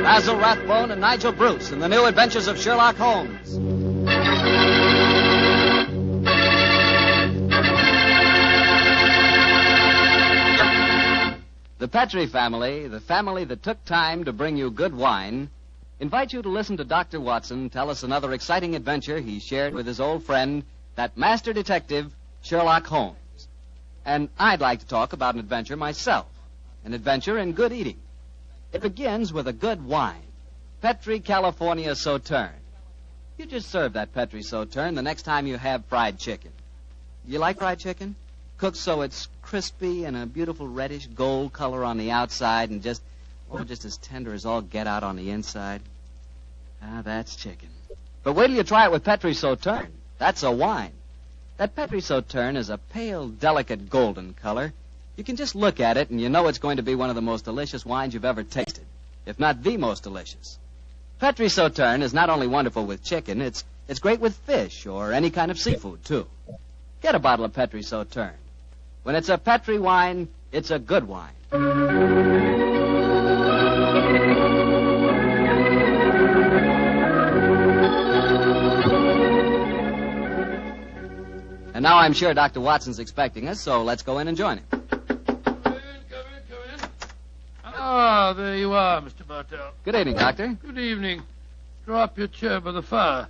Basil Rathbone and Nigel Bruce in the new adventures of Sherlock Holmes. The Petrie family, the family that took time to bring you good wine, invite you to listen to Dr. Watson tell us another exciting adventure he shared with his old friend, that master detective, Sherlock Holmes. And I'd like to talk about an adventure myself, an adventure in good eating. It begins with a good wine, Petrie California Sauterne. You just serve that Petrie Sauterne the next time you have fried chicken. You like fried chicken? Cooked so it's crispy and a beautiful reddish gold color on the outside and just as tender as all get out on the inside. Ah, that's chicken. But wait till you try it with Petrie Sauterne. That's a wine. That Petrie Sauterne is a pale, delicate golden color. You can just look at it and you know it's going to be one of the most delicious wines you've ever tasted, if not the most delicious. Petrie Sauterne is not only wonderful with chicken, it's great with fish or any kind of seafood, too. Get a bottle of Petrie Sauterne. When it's a Petrie wine, it's a good wine. And now I'm sure Dr. Watson's expecting us, so let's go in and join him. Come in. Ah, there you are, Mr. Bartell. Good evening, Doctor. Good evening. Draw up your chair by the fire.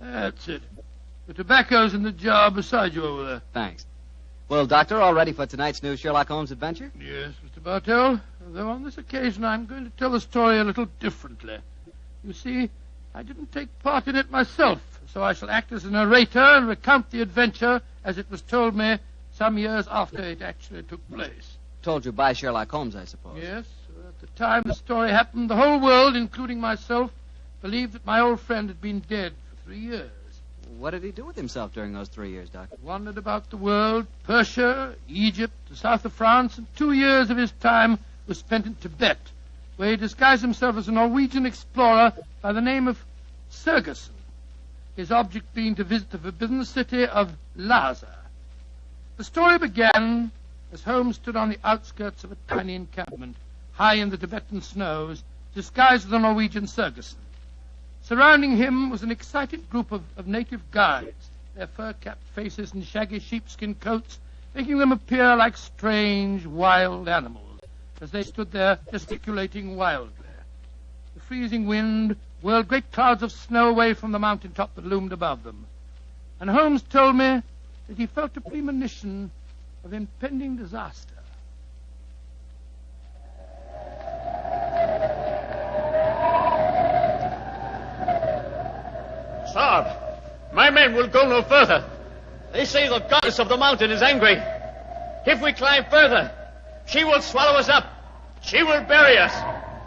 That's it. The tobacco's in the jar beside you over there. Thanks. Well, Doctor, all ready for tonight's new Sherlock Holmes adventure? Yes, Mr. Bartell. Though on this occasion I'm going to tell the story a little differently. You see, I didn't take part in it myself, so I shall act as a narrator and recount the adventure as it was told me some years after it actually took place. Told you by Sherlock Holmes, I suppose. Yes. At the time the story happened, the whole world, including myself, believed that my old friend had been dead for 3 years. What did he do with himself during those 3 years, Doctor? Wandered about the world, Persia, Egypt, the south of France, and 2 years of his time was spent in Tibet, where he disguised himself as a Norwegian explorer by the name of Sergerson, his object being to visit the forbidden city of Lhasa. The story began as Holmes stood on the outskirts of a tiny encampment, high in the Tibetan snows, disguised as the Norwegian Sergerson. Surrounding him was an excited group of native guides, their fur-capped faces and shaggy sheepskin coats making them appear like strange, wild animals as they stood there gesticulating wildly. The freezing wind whirled great clouds of snow away from the mountaintop that loomed above them. And Holmes told me that he felt a premonition of impending disaster. Sir, my men will go no further. They say the goddess of the mountain is angry. If we climb further, she will swallow us up. She will bury us.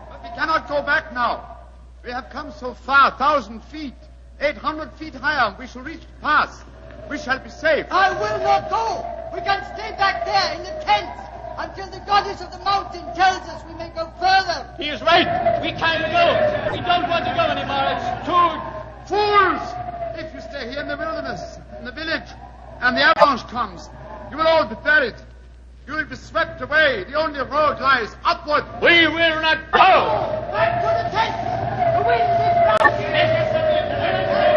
But we cannot go back now. We have come so far, 1,000 feet, 800 feet higher. We shall reach the pass. We shall be safe. I will not go. We can stay back there in the tents until the goddess of the mountain tells us we may go further. He is right. We can't go. We don't want to go anymore. It's too... Fools! If you stay here in the wilderness, in the village, and the avalanche comes, you will all be buried. You will be swept away. The only road lies upward. We will not go! Back to the tent! The wind is rising!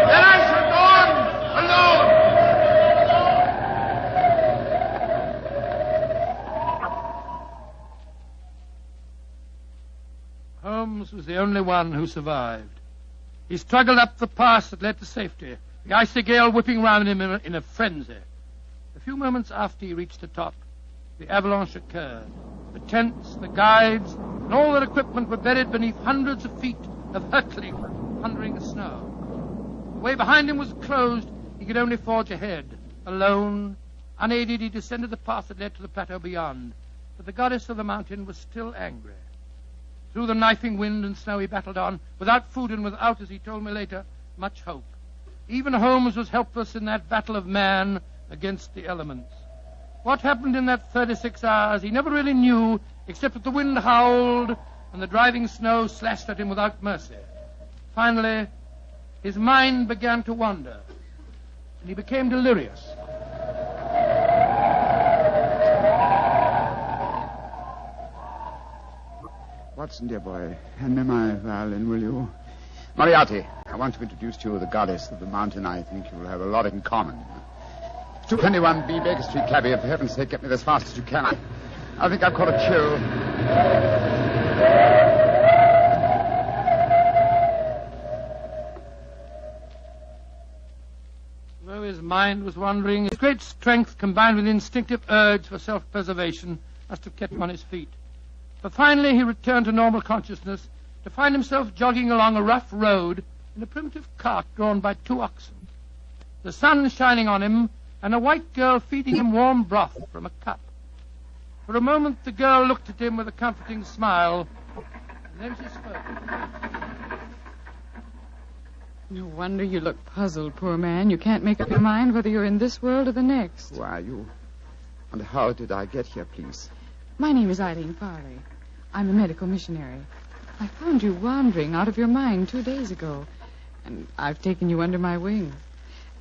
Then I shall go on alone. Holmes was the only one who survived. He struggled up the pass that led to safety, the icy gale whipping round him in a frenzy. A few moments after he reached the top, the avalanche occurred. The tents, the guides, and all their equipment were buried beneath hundreds of feet of hurtling, thundering snow. The way behind him was closed. He could only forge ahead. Alone, unaided, he descended the path that led to the plateau beyond. But the goddess of the mountain was still angry. Through the knifing wind and snow he battled on, without food and without, as he told me later, much hope. Even Holmes was helpless in that battle of man against the elements. What happened in that 36 hours he never really knew, except that the wind howled and the driving snow slashed at him without mercy. Finally, his mind began to wander, and he became delirious. Watson, dear boy, hand me my violin, will you? Moriarty, I want to introduce to you the goddess of the mountain. I think you will have a lot in common. 221B Baker Street, cabby. For heaven's sake, get me there as fast as you can. I think I've caught a chill. Though his mind was wandering, his great strength combined with instinctive urge for self-preservation must have kept him on his feet. But finally he returned to normal consciousness to find himself jogging along a rough road in a primitive cart drawn by 2 oxen. The sun shining on him and a white girl feeding him warm broth from a cup. For a moment the girl looked at him with a comforting smile, and then she spoke. No wonder you look puzzled, poor man. You can't make up your mind whether you're in this world or the next. Who are you? And how did I get here, please? My name is Eileen Farley. I'm a medical missionary. I found you wandering out of your mind 2 days ago, and I've taken you under my wing.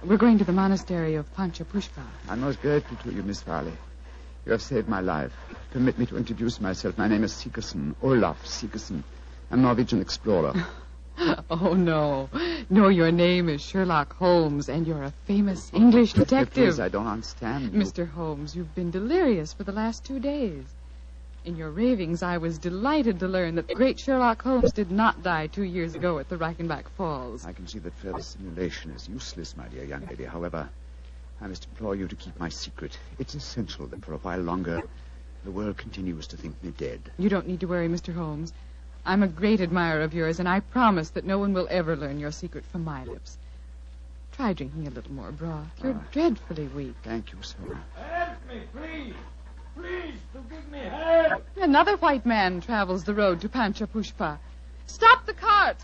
We're going to the Monastery of Panchapushpa. I'm most grateful to you, Miss Farley. You have saved my life. Permit me to introduce myself. My name is Sigerson, Olaf Sigerson. I'm a Norwegian explorer. Oh, no. No, your name is Sherlock Holmes, and you're a famous English detective. Please, I don't understand. Mr. Holmes, you've been delirious for the last 2 days. In your ravings, I was delighted to learn that the great Sherlock Holmes did not die 2 years ago at the Reichenbach Falls. I can see that further simulation is useless, my dear young lady. However, I must implore you to keep my secret. It's essential that for a while longer the world continues to think me dead. You don't need to worry, Mr. Holmes. I'm a great admirer of yours, and I promise that no one will ever learn your secret from my lips. Try drinking a little more broth. You're dreadfully weak. Thank you, sir. Help me, please. Please, to give me help. Another white man travels the road to Panchapushpa. Stop the cart!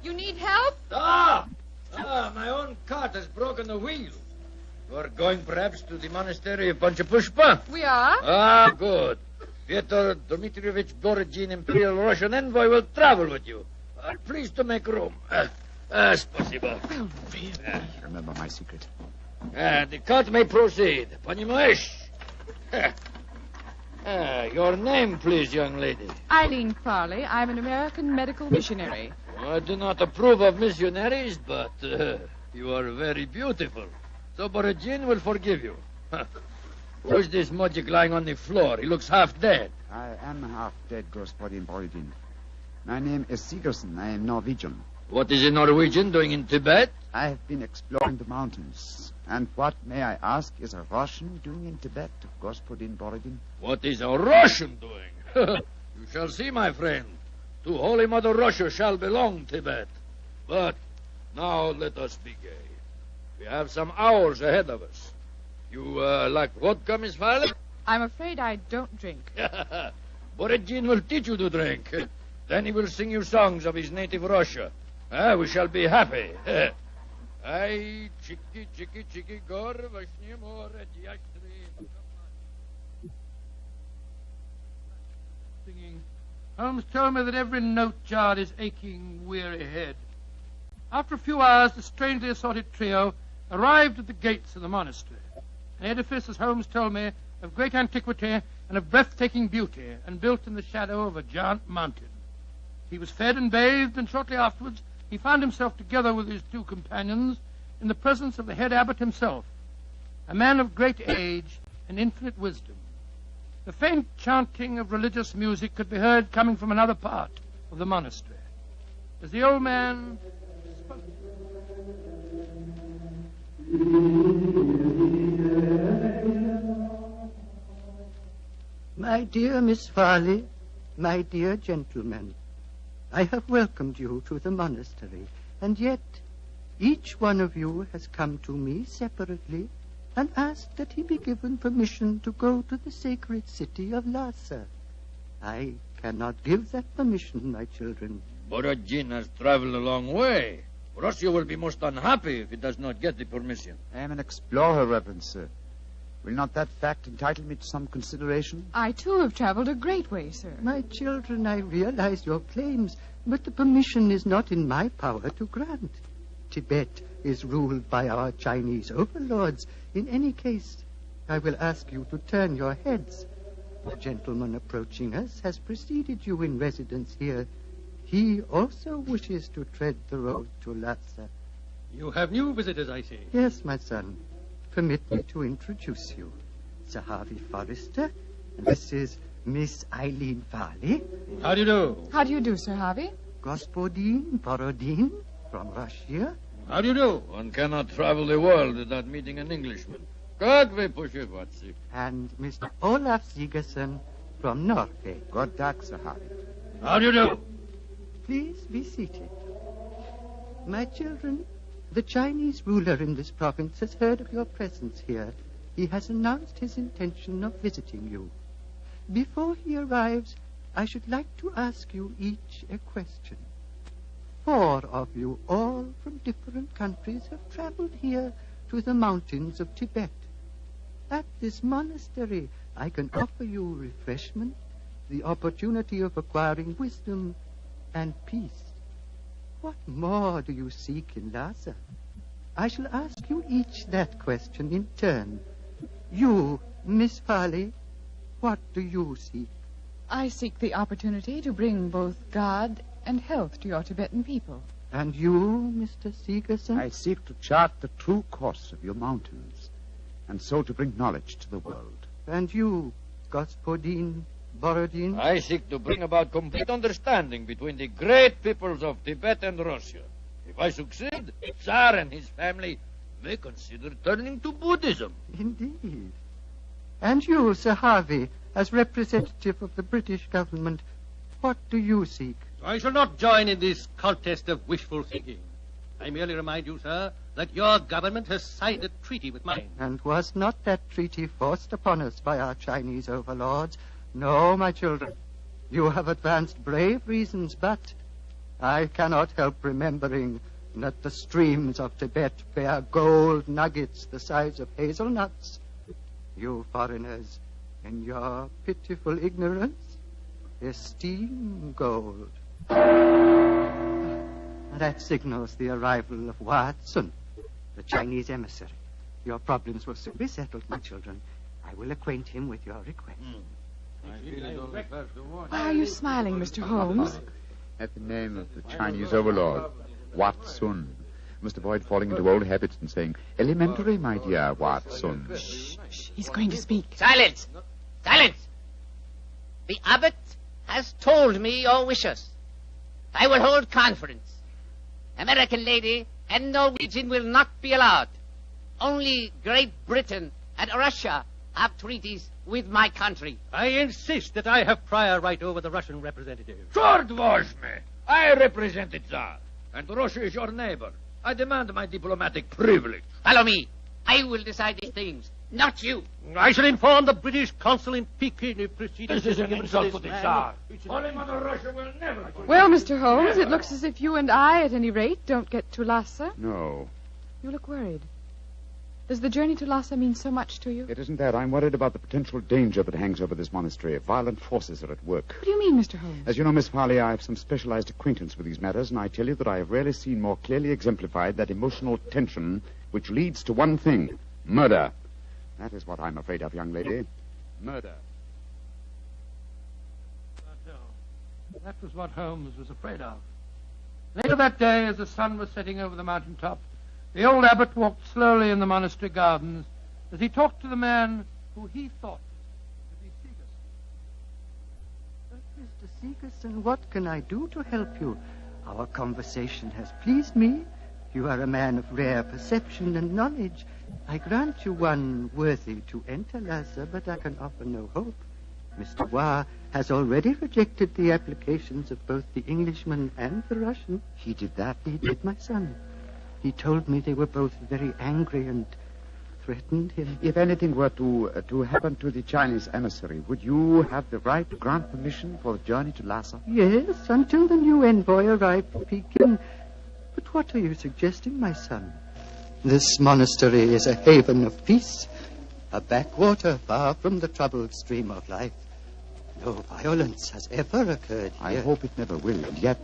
You need help? My own cart has broken the wheel. You're going perhaps to the monastery of Panchapushpa? We are. Good. Fyodor Dmitrievich Borodin, Imperial Russian Envoy, will travel with you. Please to make room. Спасибо. Well, really. Remember my secret. The cart may proceed. Понимаешь? Your name, please, young lady. Eileen Farley. I'm an American medical missionary. I do not approve of missionaries, but you are very beautiful. So Borodin will forgive you. Who's this mujik lying on the floor? He looks half dead. I am half dead, Gospodin Borodin. My name is Sigerson. I am Norwegian. What is a Norwegian doing in Tibet? I have been exploring the mountains. And what, may I ask, is a Russian doing in Tibet, Gospodin Borodin? What is a Russian doing? You shall see, my friend. To Holy Mother Russia shall belong Tibet. But now let us be gay. We have some hours ahead of us. You like vodka, Miss Farley? I'm afraid I don't drink. Borodin will teach you to drink. Then he will sing you songs of his native Russia. We shall be happy. Ay, chiki, chiki, chiki, gor, vashni, more, diastri. Singing. Holmes told me that every note jarred his aching, weary head. After a few hours, the strangely assorted trio arrived at the gates of the monastery. An edifice, as Holmes told me, of great antiquity and of breathtaking beauty, and built in the shadow of a giant mountain. He was fed and bathed, and shortly afterwards he found himself together with his 2 companions in the presence of the head abbot himself, a man of great age and infinite wisdom. The faint chanting of religious music could be heard coming from another part of the monastery. As the old man spoke, My dear Miss Farley, my dear gentlemen, I have welcomed you to the monastery, and yet each one of you has come to me separately and asked that he be given permission to go to the sacred city of Lhasa. I cannot give that permission, my children. Borodin has traveled a long way. Russia will be most unhappy if he does not get the permission. I am an explorer, Reverend Sir. Will not that fact entitle me to some consideration? I, too, have traveled a great way, sir. My children, I realize your claims, but the permission is not in my power to grant. Tibet is ruled by our Chinese overlords. In any case, I will ask you to turn your heads. The gentleman approaching us has preceded you in residence here. He also wishes to tread the road to Lhasa. You have new visitors, I see. Yes, my son. Permit me to introduce you. Sir Harvey Forrester, and this is Miss Eileen Farley. How do you do? How do you do, Sir Harvey? Gospodin Borodin from Russia. How do you do? One cannot travel the world without meeting an Englishman. God we push it, Watson. And Mr. Olaf Sigerson from Norway. God dag, Sir Harvey. How do you do? Please be seated. My children, the Chinese ruler in this province has heard of your presence here. He has announced his intention of visiting you. Before he arrives, I should like to ask you each a question. 4 of you, all from different countries, have traveled here to the mountains of Tibet. At this monastery, I can offer you refreshment, the opportunity of acquiring wisdom and peace. What more do you seek in Lhasa? I shall ask you each that question in turn. You, Miss Farley, what do you seek? I seek the opportunity to bring both God and health to your Tibetan people. And you, Mr. Sigerson? I seek to chart the true course of your mountains, and so to bring knowledge to the world. And you, Gospodin Borodin? I seek to bring about complete understanding between the great peoples of Tibet and Russia. If I succeed, Tsar and his family may consider turning to Buddhism. Indeed. And you, Sir Harvey, as representative of the British government, what do you seek? I shall not join in this contest of wishful thinking. I merely remind you, sir, that your government has signed a treaty with mine. And was not that treaty forced upon us by our Chinese overlords? No, my children. You have advanced brave reasons, but I cannot help remembering that the streams of Tibet bear gold nuggets the size of hazelnuts. You foreigners, in your pitiful ignorance, esteem gold. That signals the arrival of Watson, the Chinese emissary. Your problems will soon be settled, my children. I will acquaint him with your request. Why are you smiling, Mr. Holmes? At the name of the Chinese overlord, Watson. Must avoid falling into old habits and saying, elementary, my dear Watson. Shh, he's going to speak. Silence! Silence! The abbot has told me your wishes. I will hold conference. American lady and Norwegian will not be allowed. Only Great Britain and Russia have treaties with my country. I insist that I have prior right over the Russian representative. Short wash me. I represent the Tsar, and Russia is your neighbor. I demand my diplomatic privilege. Follow me. I will decide these things, not you. I shall inform the British consul in Peking if proceedings... This is an insult to the Tsar. Holy Mother Russia will never... Well, Mr. Holmes, it looks as if you and I, at any rate, don't get to Lhasa. No, You look worried. Does the journey to Lhasa mean so much to you? it isn't that. I'm worried about the potential danger that hangs over this monastery. Violent forces are at work. What do you mean, Mr. Holmes? As you know, Miss Farley, I have some specialized acquaintance with these matters, and I tell you that I have rarely seen more clearly exemplified that emotional tension which leads to one thing, murder. That is what I'm afraid of, young lady. Murder. That was what Holmes was afraid of. Later that day, as the sun was setting over the mountaintop, the old abbot walked slowly in the monastery gardens as he talked to the man who he thought to be Sigerson. Mr. Sigerson, what can I do to help you? Our conversation has pleased me. You are a man of rare perception and knowledge. I grant you one worthy to enter Lhasa, but I can offer no hope. Mr. Wa has already rejected the applications of both the Englishman and the Russian. He did that? He did, my son. He told me they were both very angry and threatened him. If anything were to happen to the Chinese emissary, would you have the right to grant permission for the journey to Lhasa? Yes, until the new envoy arrived at Peking. But what are you suggesting, my son? This monastery is a haven of peace, a backwater far from the troubled stream of life. No violence has ever occurred here. I hope it never will, and yet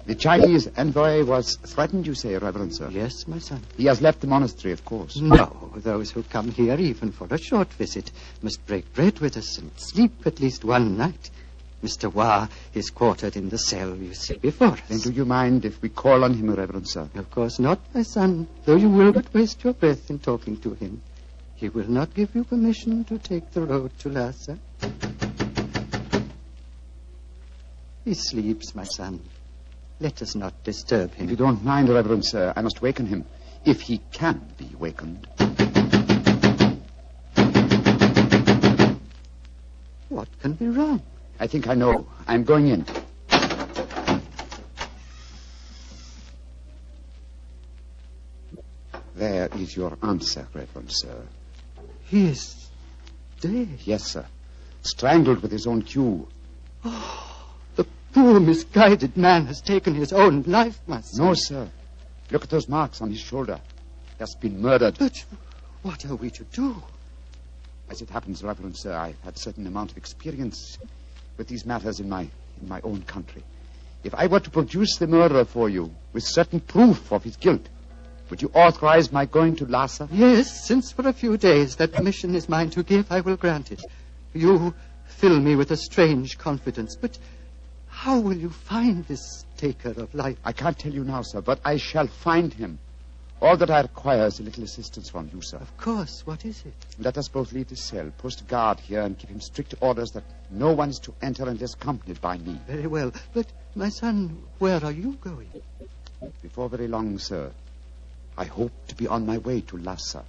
The Chinese envoy was threatened, you say, Reverend Sir? Yes, my son. He has left the monastery, of course. No, those who come here, even for a short visit, must break bread with us and sleep at least one night. Mr. Wah is quartered in the cell you see before us. Then do you mind if we call on him, Reverend Sir? Of course not, my son, though you will but waste your breath in talking to him. He will not give you permission to take the road to Lhasa. He sleeps, my son. Let us not disturb him. If you don't mind, Reverend Sir, I must waken him, if he can be wakened. What can be wrong? I think I know. I'm going in. There is your answer, Reverend Sir. He is dead. Yes, sir. Strangled with his own cue. The poor, misguided man has taken his own life, my son. No, sir. Look at those marks on his shoulder. He has been murdered. But what are we to do? As it happens, Reverend Sir, I've had a certain amount of experience with these matters in my own country. If I were to produce the murderer for you with certain proof of his guilt, would you authorize my going to Lhasa? Yes, since for a few days that permission is mine to give, I will grant it. You fill me with a strange confidence, but how will you find this taker of life? I can't tell you now, sir, but I shall find him. All that I require is a little assistance from you, sir. Of course. What is it? Let us both leave the cell, post a guard here, and give him strict orders that no one is to enter unless accompanied by me. Very well. But, my son, where are you going? Before very long, sir. I hope to be on my way to Lhasa.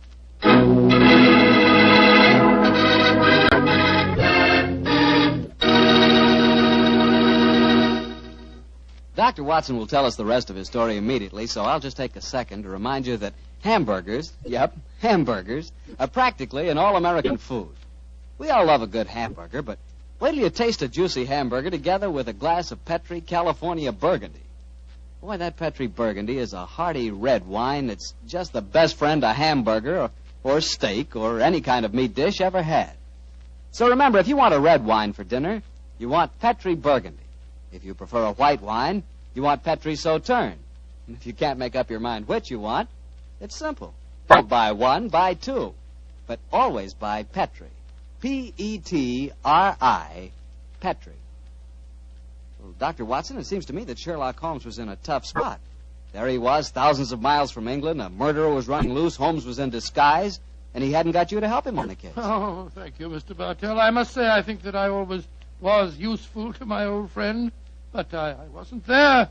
Dr. Watson will tell us the rest of his story immediately, so I'll just take a second to remind you that hamburgers, hamburgers, are practically an all-American food. We all love a good hamburger, but wait till you taste a juicy hamburger together with a glass of Petri California Burgundy. Boy, that Petri Burgundy is a hearty red wine that's just the best friend a hamburger or steak or any kind of meat dish ever had. So remember, if you want a red wine for dinner, you want Petri Burgundy. If you prefer a white wine, you want Petri Sauterne. And if you can't make up your mind which you want, it's simple. Don't buy one, buy two. But always buy Petri. Petri, Petri. Well, Dr. Watson, it seems to me that Sherlock Holmes was in a tough spot. There he was, thousands of miles from England. A murderer was running loose. Holmes was in disguise. And he hadn't got you to help him on the case. Oh, thank you, Mr. Bartell. I must say I think that I always was useful to my old friend. But I wasn't there.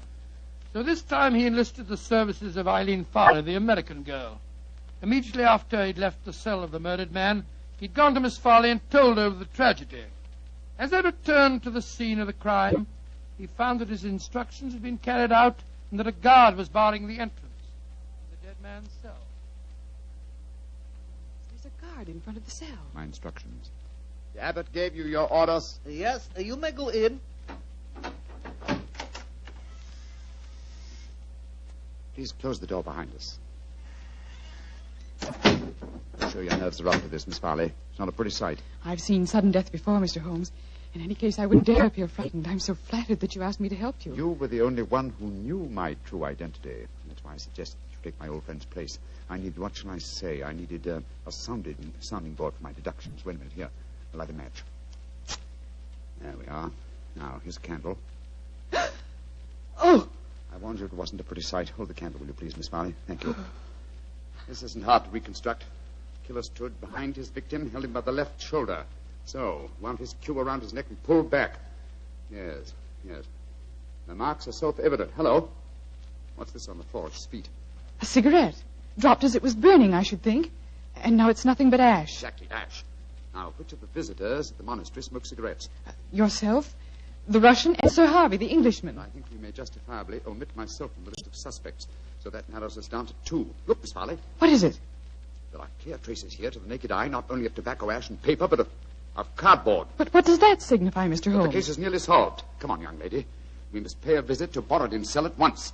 So this time he enlisted the services of Eileen Farley, the American girl. Immediately after he'd left the cell of the murdered man, he'd gone to Miss Farley and told her of the tragedy. As they returned to the scene of the crime, he found that his instructions had been carried out and that a guard was barring the entrance to the dead man's cell. There's a guard in front of the cell. My instructions. The abbot gave you your orders. Yes, you may go in. Please close the door behind us. I'm sure your nerves are up for this, Miss Farley. It's not a pretty sight. I've seen sudden death before, Mr. Holmes. In any case, I wouldn't dare appear frightened. I'm so flattered that you asked me to help you. You were the only one who knew my true identity. That's why I suggested you take my old friend's place. I need, what shall I say? I needed a sounding board for my deductions. Wait a minute, here. I'll light a match. There we are. Now, here's a candle. Oh! I warned you it wasn't a pretty sight. Hold the candle, will you please, Miss Farley? Thank you. This isn't hard to reconstruct. Killer stood behind his victim, held him by the left shoulder. So, wound his cue around his neck and pulled back. Yes. The marks are self-evident. Hello. What's this on the floor at his feet? A cigarette. Dropped as it was burning, I should think. And now it's nothing but ash. Exactly, ash. Now, which of the visitors at the monastery smoke cigarettes? Yourself, the Russian, and Sir Harvey, the Englishman. I think we may justifiably omit myself from the list of suspects. So that narrows us down to two. Look, Miss Farley. What is it? There are clear traces here to the naked eye, not only of tobacco ash and paper, but of cardboard. But what does that signify, Mr. Holmes? The case is nearly solved. Come on, young lady. We must pay a visit to Borodin's cell at once.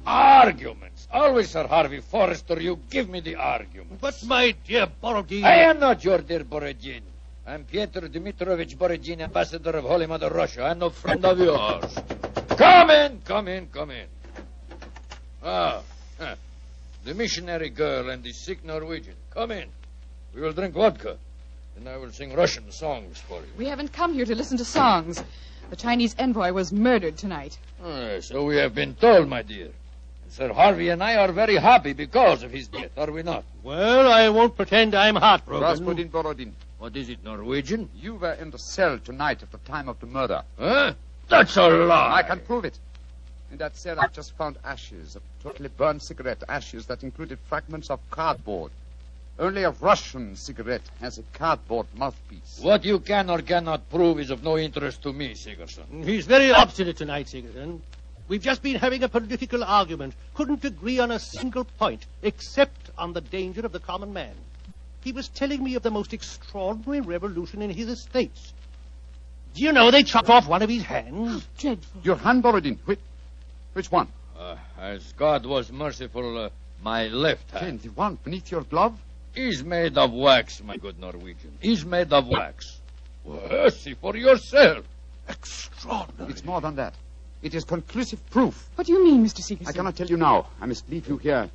Arguments. Always with Sir Harvey Forrester. You give me the argument. But, my dear Borodin... I am not your dear Borodin. I'm Pyotr Dmitrovich Borodin, ambassador of Holy Mother Russia. I'm no friend of yours. Come in. The missionary girl and the sick Norwegian. Come in. We will drink vodka. And I will sing Russian songs for you. We haven't come here to listen to songs. The Chinese envoy was murdered tonight. So we have been told, my dear. And Sir Harvey and I are very happy because of his death, are we not? Well, I won't pretend I'm heartbroken. Rasputin Borodin, What is it, Norwegian? you were in the cell tonight at the time of the murder. Huh? That's a lie. I can prove it. In that cell, I've just found ashes, of totally burned cigarette ashes that included fragments of cardboard. Only a Russian cigarette has a cardboard mouthpiece. What you can or cannot prove is of no interest to me, Sigerson. He's very obstinate tonight, Sigerson. We've just been having a political argument. Couldn't agree on a single point, except on the danger of the common man. He was telling me of the most extraordinary revolution in his estates. Do you know they chopped off one of his hands? Dreadful. Your hand, Borodin. Which one? As God was merciful, my left hand. The one beneath your glove? He's made of wax, my good Norwegian. He's made of wax. Well, see for yourself. Extraordinary. It's more than that. It is conclusive proof. What do you mean, Mr. Sigerson? I cannot tell you now. I must leave you here.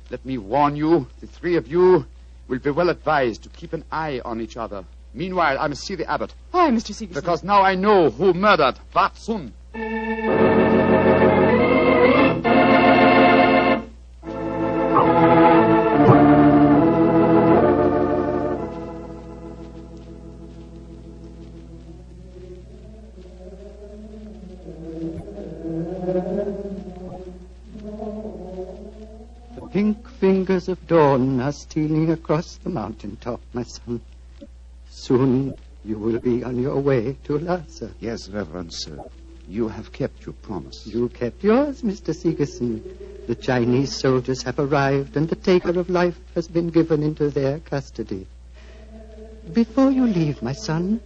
Let me warn you, the three of you will be well advised to keep an eye on each other. Meanwhile, I must see the abbot. Why, Mr. Sigerson? Because now I know who murdered Watson. Pink fingers of dawn are stealing across the mountaintop, my son. Soon you will be on your way to Lhasa. Yes, Reverend Sir. You have kept your promise. You kept yours, Mr. Sigerson. The Chinese soldiers have arrived, and the taker of life has been given into their custody. Before you leave, my son,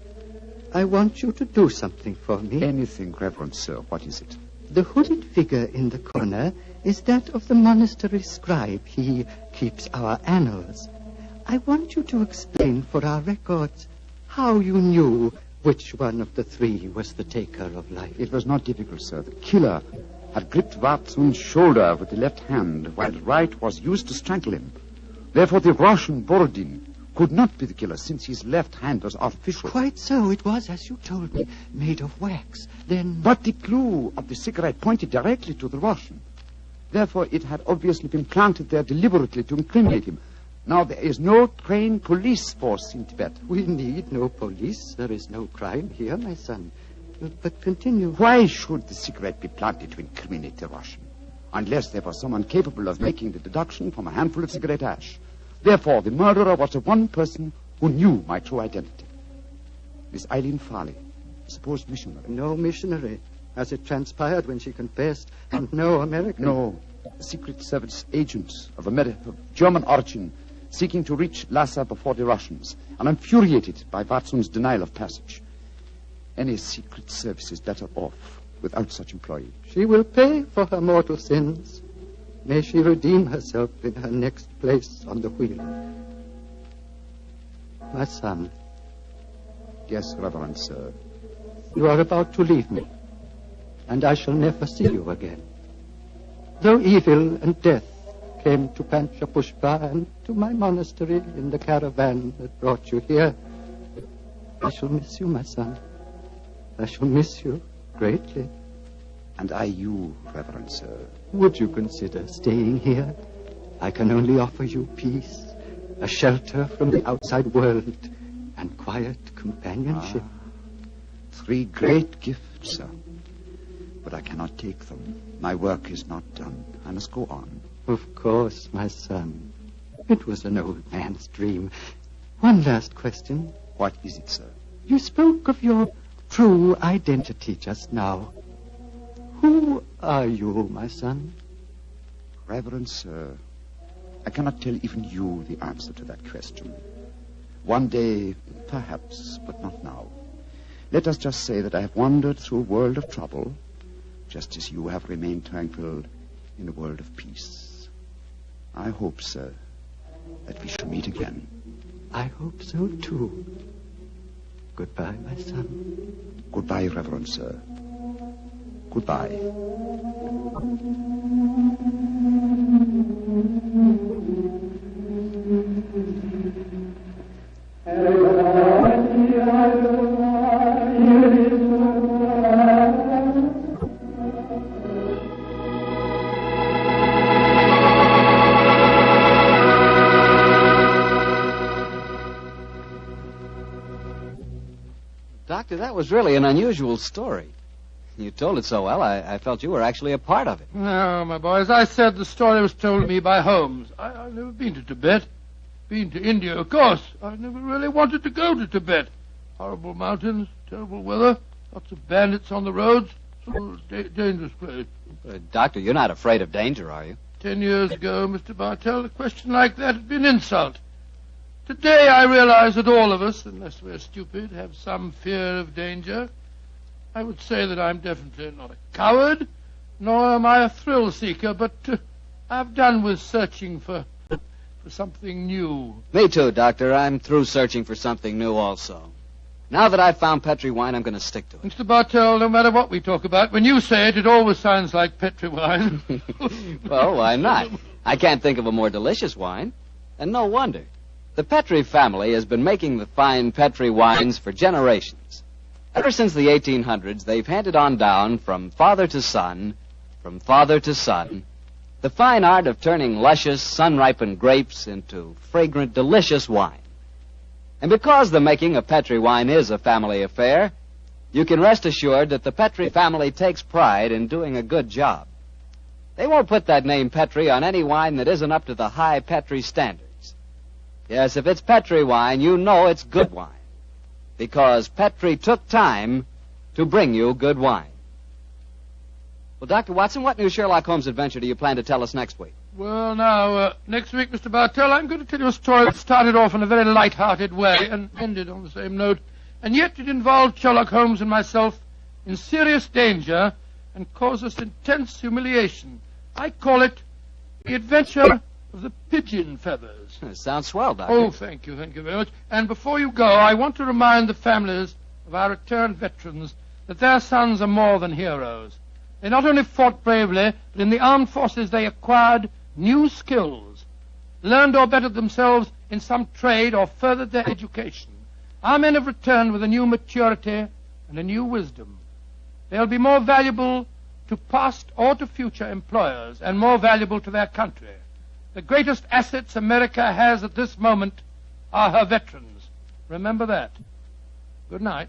I want you to do something for me. Anything, Reverend Sir. What is it? The hooded figure in the corner is that of the monastery scribe. He keeps our annals. I want you to explain for our records how you knew which one of the three was the taker of life. It was not difficult, sir. The killer had gripped Watson's shoulder with the left hand, while the right was used to strangle him. Therefore, the Russian Borodin could not be the killer, since his left hand was artificial. Quite so. It was, as you told me, made of wax. Then... But the clue of the cigarette pointed directly to the Russian. Therefore, it had obviously been planted there deliberately to incriminate him. Now, there is no trained police force in Tibet. We need no police. There is no crime here, my son. But continue. Why should the cigarette be planted to incriminate the Russian? Unless there was someone capable of making the deduction from a handful of cigarette ash. Therefore, the murderer was the one person who knew my true identity. Miss Eileen Farley, supposed missionary. No missionary, as it transpired when she confessed, and no American. No, a Secret Service agent of German origin, seeking to reach Lhasa before the Russians, and infuriated by Watson's denial of passage. Any Secret Service is better off without such employee. She will pay for her mortal sins. May she redeem herself in her next place on the wheel. My son. Yes, Reverend Sir. You are about to leave me, and I shall never see you again. Though evil and death came to Panchapushpa and to my monastery in the caravan that brought you here, I shall miss you, my son. I shall miss you greatly. And I you, Reverend Sir. Would you consider staying here? I can only offer you peace, a shelter from the outside world, and quiet companionship. 3 great gifts, sir. But I cannot take them. My work is not done. I must go on. Of course, my son. It was an old man's dream. One last question. What is it, sir? You spoke of your true identity just now. Who are you, my son? Reverend Sir, I cannot tell even you the answer to that question. One day, perhaps, but not now. Let us just say that I have wandered through a world of trouble, just as you have remained tranquil in a world of peace. I hope, sir, that we shall meet again. I hope so, too. Goodbye, my son. Goodbye, Reverend Sir. Goodbye. Doctor, that was really an unusual story. You told it so well, I felt you were actually a part of it. No, my boy, as I said, the story was told me by Holmes. I've never been to Tibet. Been to India, of course. I never really wanted to go to Tibet. Horrible mountains, terrible weather, lots of bandits on the roads. So dangerous place. Doctor, you're not afraid of danger, are you? 10 years ago, Mr. Bartell, a question like that would be an insult. Today I realize that all of us, unless we're stupid, have some fear of danger. I would say that I'm definitely not a coward, nor am I a thrill seeker, but I've done with searching for something new. Me too, Doctor. I'm through searching for something new also. Now that I've found Petri wine, I'm going to stick to it. Mr. Bartell, no matter what we talk about, when you say it, it always sounds like Petri wine. Well, why not? I can't think of a more delicious wine. And no wonder. The Petri family has been making the fine Petri wines for generations. Ever since the 1800s, they've handed on down from father to son, the fine art of turning luscious, sun-ripened grapes into fragrant, delicious wine. And because the making of Petri wine is a family affair, you can rest assured that the Petri family takes pride in doing a good job. They won't put that name Petri on any wine that isn't up to the high Petri standards. Yes, if it's Petri wine, you know it's good wine. Because Petri took time to bring you good wine. Well, Dr. Watson, what new Sherlock Holmes adventure do you plan to tell us next week? Well, now, next week, Mr. Bartell, I'm going to tell you a story that started off in a very light-hearted way and ended on the same note. And yet it involved Sherlock Holmes and myself in serious danger and caused us intense humiliation. I call it The Adventure of the Pigeon Feathers. Sounds swell, Doctor. Oh, thank you very much. And before you go, I want to remind the families of our returned veterans that their sons are more than heroes. They not only fought bravely, but in the armed forces they acquired new skills, learned or bettered themselves in some trade or furthered their education. Our men have returned with a new maturity and a new wisdom. They'll be more valuable to past or to future employers and more valuable to their country. The greatest assets America has at this moment are her veterans. Remember that. Good night.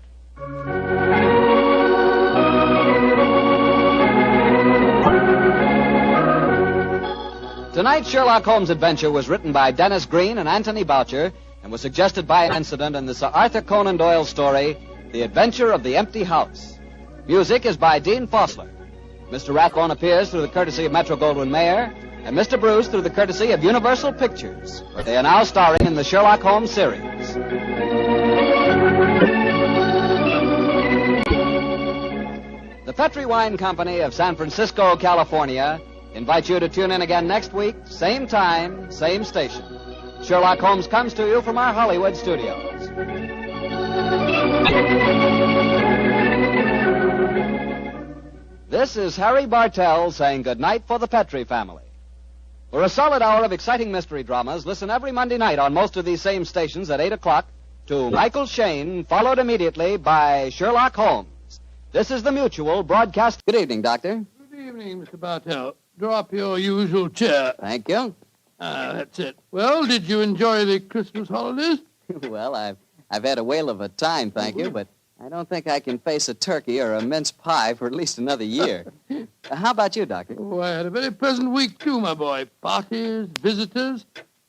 Tonight's Sherlock Holmes adventure was written by Dennis Green and Anthony Boucher and was suggested by an incident in the Sir Arthur Conan Doyle story, The Adventure of the Empty House. Music is by Dean Fossler. Mr. Rathbone appears through the courtesy of Metro-Goldwyn-Mayer, and Mr. Bruce through the courtesy of Universal Pictures, where they are now starring in the Sherlock Holmes series. The Petri Wine Company of San Francisco, California, invites you to tune in again next week, same time, same station. Sherlock Holmes comes to you from our Hollywood studios. This is Harry Bartell saying goodnight for the Petri family. For a solid hour of exciting mystery dramas, listen every Monday night on most of these same stations at 8 o'clock to Michael Shayne, followed immediately by Sherlock Holmes. This is the Mutual Broadcast. Good evening, Doctor. Good evening, Mr. Bartell. Draw up your usual chair. Thank you. That's it. Well, did you enjoy the Christmas holidays? Well, I've had a whale of a time, thank you, but I don't think I can face a turkey or a mince pie for at least another year. How about you, Doctor? Oh, I had a very pleasant week, too, my boy. Parties, visitors,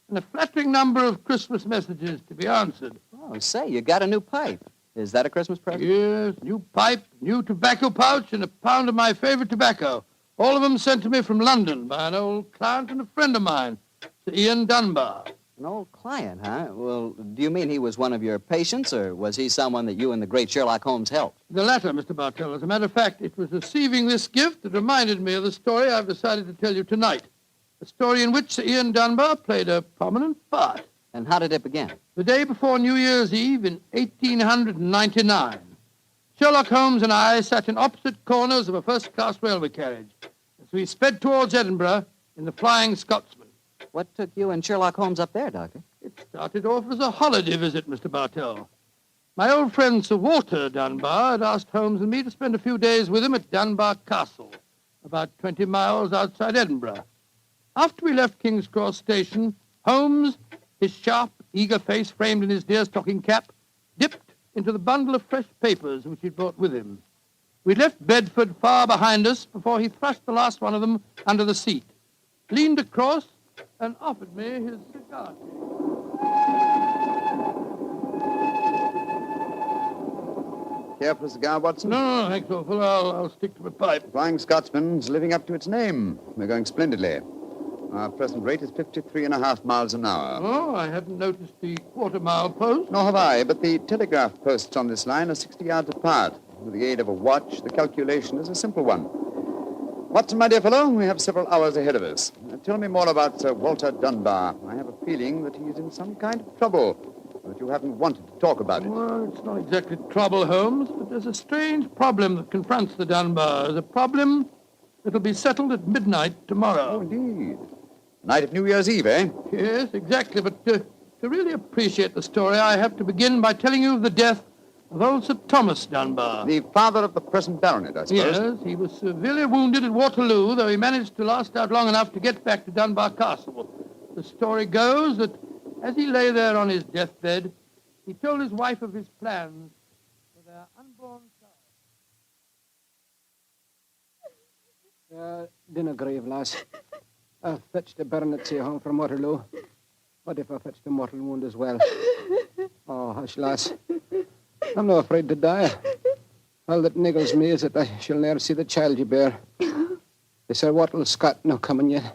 and a flattering number of Christmas messages to be answered. Oh, say, you got a new pipe. Is that a Christmas present? Yes, new pipe, new tobacco pouch, and a pound of my favorite tobacco. All of them sent to me from London by an old client and a friend of mine, Sir Ian Dunbar. An old client, huh? Well, do you mean he was one of your patients, or was he someone that you and the great Sherlock Holmes helped? The latter, Mr. Bartell. As a matter of fact, it was receiving this gift that reminded me of the story I've decided to tell you tonight. a story in which Sir Ian Dunbar played a prominent part. And how did it begin? The day before New Year's Eve in 1899, Sherlock Holmes and I sat in opposite corners of a first-class railway carriage as we sped towards Edinburgh in the Flying Scotsman. What took you and Sherlock Holmes up there, Doctor? It started off as a holiday visit, Mr. Bartell. My old friend Sir Walter Dunbar had asked Holmes and me to spend a few days with him at Dunbar Castle, about 20 miles outside Edinburgh. After we left King's Cross Station, Holmes, his sharp, eager face framed in his deerstalking cap, dipped into the bundle of fresh papers which he'd brought with him. We'd left Bedford far behind us before he thrust the last one of them under the seat, leaned across, and offered me his cigar case. Care for a cigar, Watson? No, thanks, awful. I'll stick to my pipe. Flying Scotsman's living up to its name. We're going splendidly. Our present rate is 53.5 miles an hour. Oh, I hadn't noticed the quarter-mile post. Nor have I, but the telegraph posts on this line are 60 yards apart. With the aid of a watch, the calculation is a simple one. Watson, my dear fellow, we have several hours ahead of us. Tell me more about Sir Walter Dunbar. I have a feeling that he's in some kind of trouble, but you haven't wanted to talk about it. Well, it's not exactly trouble, Holmes, but there's a strange problem that confronts the Dunbars. A problem that'll be settled at midnight tomorrow. Oh, indeed. Night of New Year's Eve, eh? Yes, exactly. But to really appreciate the story, I have to begin by telling you of the death of old Sir Thomas Dunbar. The father of the present baronet, I suppose. Yes, he was severely wounded at Waterloo, though he managed to last out long enough to get back to Dunbar Castle. The story goes that as he lay there on his deathbed, he told his wife of his plans for their unborn child. Dinna grieve, lass. I'll fetch the baronetcy home from Waterloo. What if I fetch the mortal wound as well? Oh, hush, lass. I'm no afraid to die. All that niggles me is that I shall ne'er see the child you bear. The Sir Wattle Scott no coming yet.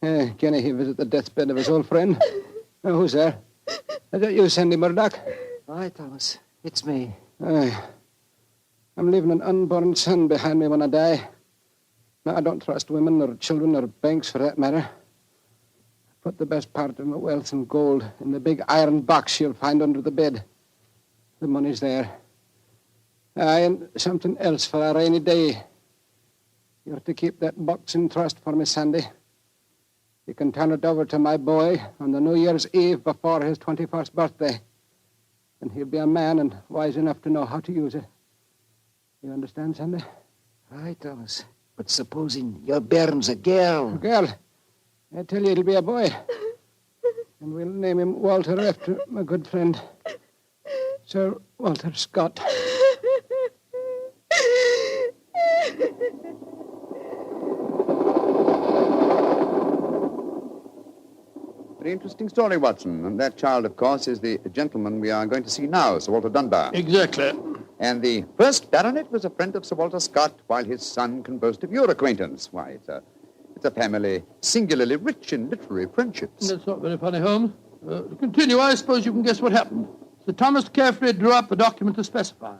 Can he visit the deathbed of his old friend? Who's there? Is that you, Sandy Murdoch? Aye, Thomas. It's me. Aye. I'm leaving an unborn son behind me when I die. Now, I don't trust women or children or banks for that matter. Put the best part of my wealth and gold in the big iron box you'll find under the bed. The money's there. Aye, and something else for a rainy day. You're to keep that box in trust for me, Sandy. You can turn it over to my boy on the New Year's Eve before his 21st birthday. And he'll be a man and wise enough to know how to use it. You understand, Sandy? Aye, Thomas. But supposing your bairn's a girl. A girl? I tell you, it'll be a boy. And we'll name him Walter after my good friend, Sir Walter Scott. Very interesting story, Watson. And that child, of course, is the gentleman we are going to see now, Sir Walter Dunbar. Exactly. And the first baronet was a friend of Sir Walter Scott, while his son can boast of your acquaintance. Why, it's a family singularly rich in literary friendships. That's not very funny, Holmes. To continue, I suppose you can guess what happened. Sir Thomas carefully drew up a document to specify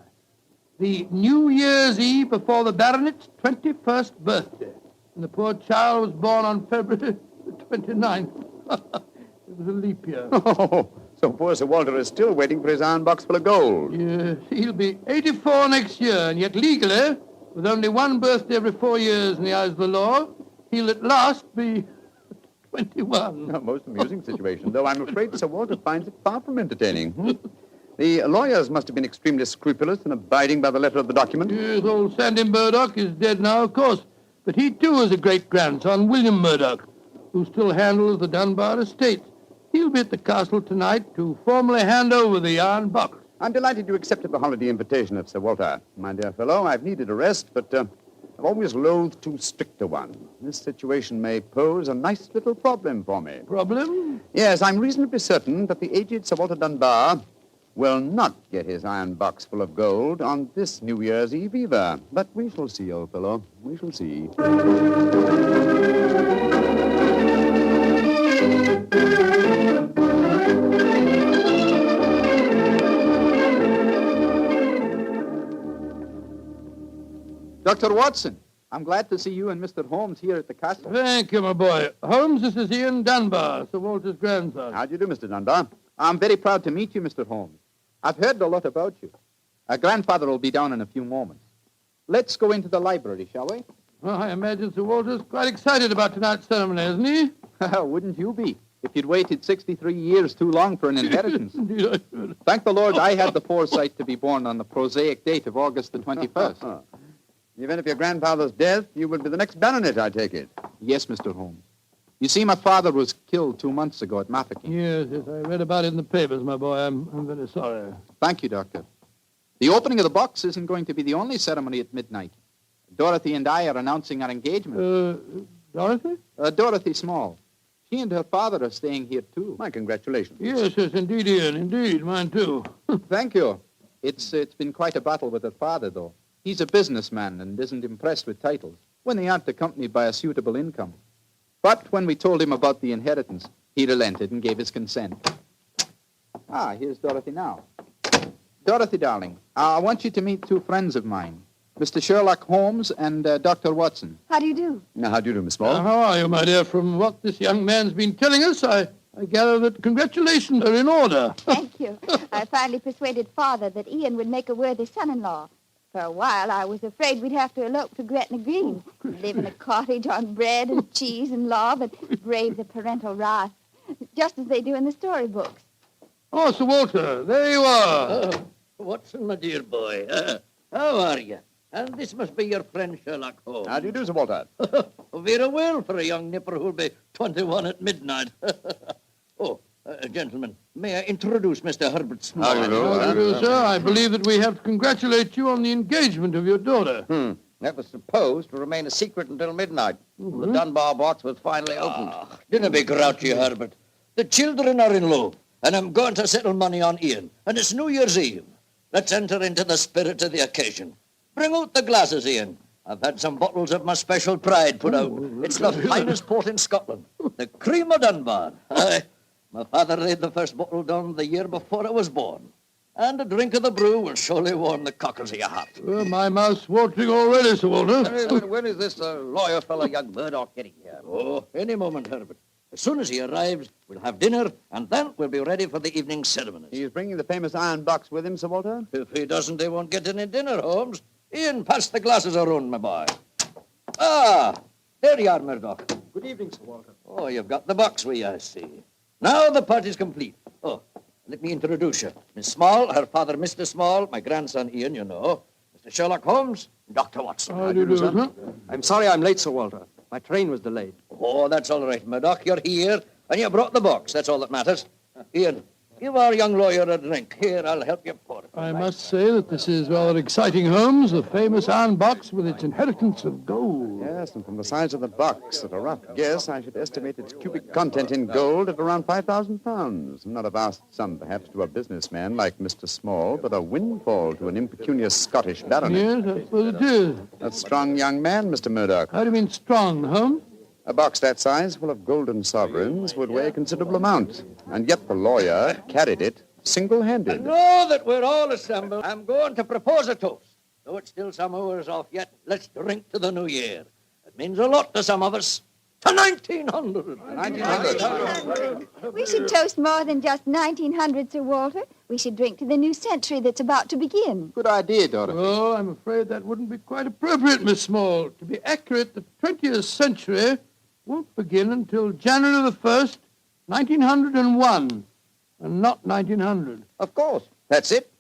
the New Year's Eve before the baronet's 21st birthday. And the poor child was born on February the 29th. It was a leap year. Oh, so poor Sir Walter is still waiting for his iron box full of gold. Yes, he'll be 84 next year, and yet legally, with only one birthday every 4 years in the eyes of the law, he'll at last be 21. A most amusing situation, though I'm afraid Sir Walter finds it far from entertaining. The lawyers must have been extremely scrupulous in abiding by the letter of the document. Yes, old Sandy Murdoch is dead now, of course, but he too is a great-grandson, William Murdoch, who still handles the Dunbar estate. He'll be at the castle tonight to formally hand over the iron box. I'm delighted you accepted the holiday invitation of Sir Walter. My dear fellow, I've needed a rest, but I've always loathed too strict a one. This situation may pose a nice little problem for me. Problem? Yes, I'm reasonably certain that the aged Sir Walter Dunbar will not get his iron box full of gold on this New Year's Eve either. But we shall see, old fellow. We shall see. Dr. Watson, I'm glad to see you and Mr. Holmes here at the castle. Thank you, my boy. Holmes, this is Ian Dunbar, Sir Walter's grandson. How do you do, Mr. Dunbar? I'm very proud to meet you, Mr. Holmes. I've heard a lot about you. Grandfather will be down in a few moments. Let's go into the library, shall we? Well, I imagine Sir Walter's quite excited about tonight's ceremony, isn't he? Wouldn't you be, if you'd waited 63 years too long for an inheritance? Indeed, I should. Thank the Lord I had the foresight to be born on the prosaic date of August the 21st. In the event of your grandfather's death, you will be the next baronet, I take it. Yes, Mr. Holmes. You see, my father was killed 2 months ago at Mafeking. Yes, I read about it in the papers, my boy. I'm very sorry. Thank you, Doctor. The opening of the box isn't going to be the only ceremony at midnight. Dorothy and I are announcing our engagement. Dorothy? Dorothy Small. She and her father are staying here, too. My congratulations. Yes, indeed, Ian. Indeed, mine, too. Thank you. It's been quite a battle with her father, though. He's a businessman and isn't impressed with titles when they aren't accompanied by a suitable income. But when we told him about the inheritance, he relented and gave his consent. Here's Dorothy now. Dorothy, darling, I want you to meet 2 friends of mine, Mr. Sherlock Holmes and Dr. Watson. How do you do? Now, how do you do, Miss Small? How are you, my dear? From what this young man's been telling us, I gather that congratulations are in order. Thank you. I finally persuaded Father that Ian would make a worthy son-in-law. For a while, I was afraid we'd have to elope to Gretna Green, live in a cottage on bread and cheese and law, but brave the parental wrath, just as they do in the storybooks. Oh, Sir Walter, there you are. Watson, my dear boy. How are you? And this must be your friend Sherlock Holmes. How do you do, Sir Walter? Very well for a young nipper who'll be 21 at midnight. Gentlemen, may I introduce Mr. Herbert Small? How do you do, sir? I believe that we have to congratulate you on the engagement of your daughter. That was supposed to remain a secret until midnight. The Dunbar box was finally opened. Dinna be grouchy, Herbert. The children are in love, and I'm going to settle money on Ian, and it's New Year's Eve. Let's enter into the spirit of the occasion. Bring out the glasses, Ian. I've had some bottles of my special pride put out. It's the finest port in Scotland. The cream of Dunbar. Aye. My father laid the first bottle down the year before I was born. And a drink of the brew will surely warm the cockles of your heart. Well, my mouth's watering already, Sir Walter. When is this lawyer fellow, young Murdoch, getting here? Oh, any moment, Herbert. As soon as he arrives, we'll have dinner, and then we'll be ready for the evening ceremonies. He's bringing the famous iron box with him, Sir Walter? If he doesn't, they won't get any dinner, Holmes. Ian, pass the glasses around, my boy. There you are, Murdoch. Good evening, Sir Walter. Oh, you've got the box with you, I see. Now the party's complete. Oh, let me introduce you. Miss Small, her father, Mr. Small, my grandson, Ian, you know. Mr. Sherlock Holmes, Dr. Watson. How do you do, sir? I'm sorry I'm late, Sir Walter. My train was delayed. Oh, that's all right, Murdoch. You're here, and you brought the box. That's all that matters. Ian, give our young lawyer a drink. Here, I'll help you pour it. I must say that this is rather exciting, Holmes. The famous iron box with its inheritance of gold. Yes, and from the size of the box, at a rough guess, I should estimate its cubic content in gold at around 5,000 pounds. Not a vast sum, perhaps, to a businessman like Mr. Small, but a windfall to an impecunious Scottish baronet. Yes, I suppose it is. A strong young man, Mr. Murdoch. How do you mean strong, Holmes? A box that size, full of golden sovereigns, would weigh a considerable amount. And yet the lawyer carried it single-handed. Now that we're all assembled, I'm going to propose a toast. Though it's still some hours off yet, let's drink to the new year. It means a lot to some of us. To 1900. 1900. We should toast more than just 1900, Sir Walter. We should drink to the new century that's about to begin. Good idea, Dorothy. Oh, I'm afraid that wouldn't be quite appropriate, Miss Small. To be accurate, the 20th century won't begin until January the 1st, 1901, and not 1900. Of course. That's it.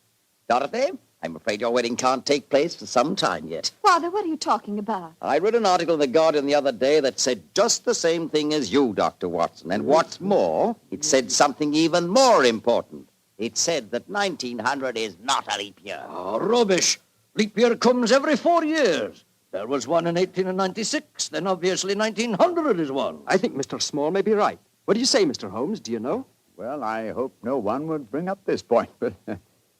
Dorothy, I'm afraid your wedding can't take place for some time yet. Father, what are you talking about? I read an article in The Guardian the other day that said just the same thing as you, Dr. Watson. And what's more, it said something even more important. It said that 1900 is not a leap year. Oh, rubbish. Leap year comes every 4 years. There was one in 1896, then obviously 1900 is one. I think Mr. Small may be right. What do you say, Mr. Holmes? Do you know? Well, I hope no one would bring up this point, but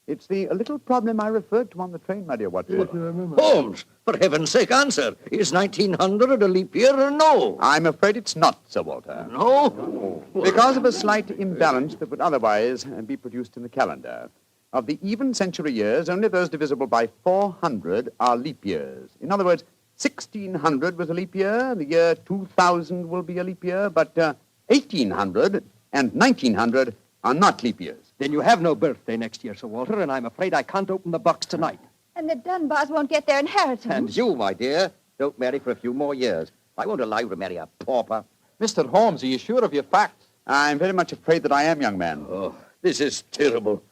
it's the little problem I referred to on the train, my dear Watson. Yes, I remember. Holmes, for heaven's sake, answer. Is 1900 a leap year or no? I'm afraid it's not, Sir Walter. No? Because of a slight imbalance that would otherwise be produced in the calendar. Of the even century years, only those divisible by 400 are leap years. In other words, 1600 was a leap year. The year 2000 will be a leap year, but 1800 and 1900 are not leap years. Then you have no birthday next year, Sir Walter, and I'm afraid I can't open the box tonight. And the Dunbars won't get their inheritance. And you, my dear, don't marry for a few more years. I won't allow you to marry a pauper. Mr. Holmes, are you sure of your facts? I'm very much afraid that I am, young man. Oh, this is terrible.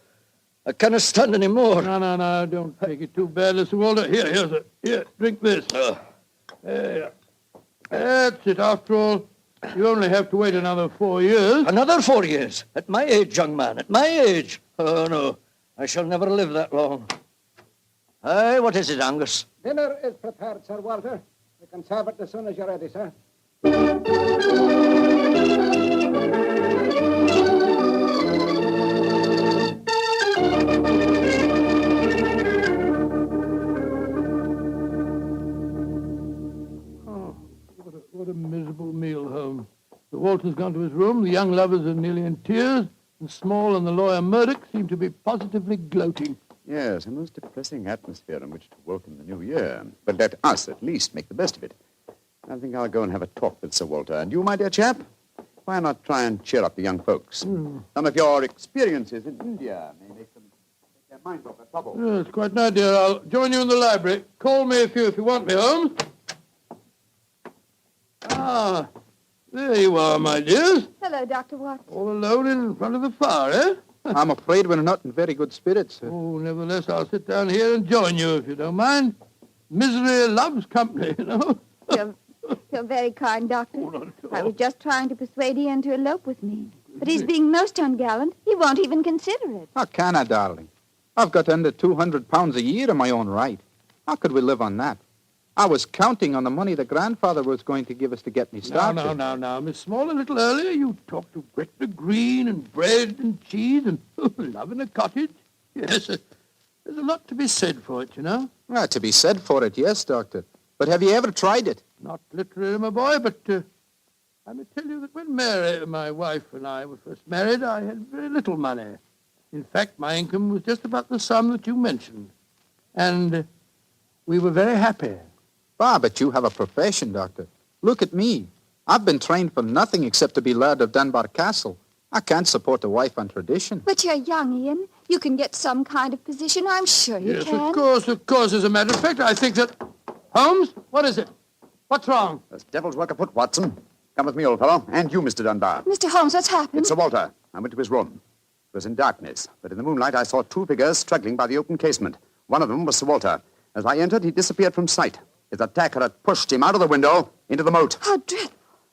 I can't stand any more. No, don't take it too bad, Mr. Walter. Here, sir. Here, drink this. There. That's it. After all, you only have to wait another 4 years. Another 4 years? At my age, young man, at my age. Oh, no. I shall never live that long. Hey, what is it, Angus? Dinner is prepared, Sir Walter. You can serve it as soon as you're ready, sir. What a miserable meal, Holmes. Sir Walter's gone to his room, the young lovers are nearly in tears, and Small and the lawyer Murdoch seem to be positively gloating. Yes, a most depressing atmosphere in which to welcome the new year. But let us, at least, make the best of it. I think I'll go and have a talk with Sir Walter. And you, my dear chap, why not try and cheer up the young folks? Some of your experiences in India may make them take their minds off their trouble. Yes, quite an idea. I'll join you in the library. Call me if you want me, Holmes. Ah, there you are, my dears. Hello, Dr. Watson. All alone in front of the fire, eh? I'm afraid we're not in very good spirits, sir. Oh, nevertheless, I'll sit down here and join you, if you don't mind. Misery loves company, you know. You're very kind, Doctor. I was just trying to persuade Ian to elope with me. But he's being most ungallant. He won't even consider it. How can I, darling? I've got under £200 a year in my own right. How could we live on that? I was counting on the money the grandfather was going to give us to get me started. Now, Miss Small, a little earlier you talked of Gretna Green and bread and cheese and love in a cottage. Yes, there's a lot to be said for it, you know. Well, to be said for it, yes, Doctor. But have you ever tried it? Not literally, my boy, but I may tell you that when Mary, my wife, and I were first married, I had very little money. In fact, my income was just about the sum that you mentioned. And we were very happy. Ah, but you have a profession, Doctor. Look at me. I've been trained for nothing except to be Laird of Dunbar Castle. I can't support a wife on tradition. But you're young, Ian. You can get some kind of position. I'm sure you can. Yes, of course. As a matter of fact, I think that... Holmes, what is it? What's wrong? There's devil's work afoot, Watson. Come with me, old fellow. And you, Mr. Dunbar. Mr. Holmes, what's happened? It's Sir Walter. I went to his room. It was in darkness, but in the moonlight I saw two figures struggling by the open casement. One of them was Sir Walter. As I entered, he disappeared from sight. His attacker had pushed him out of the window into the moat. How dreadful.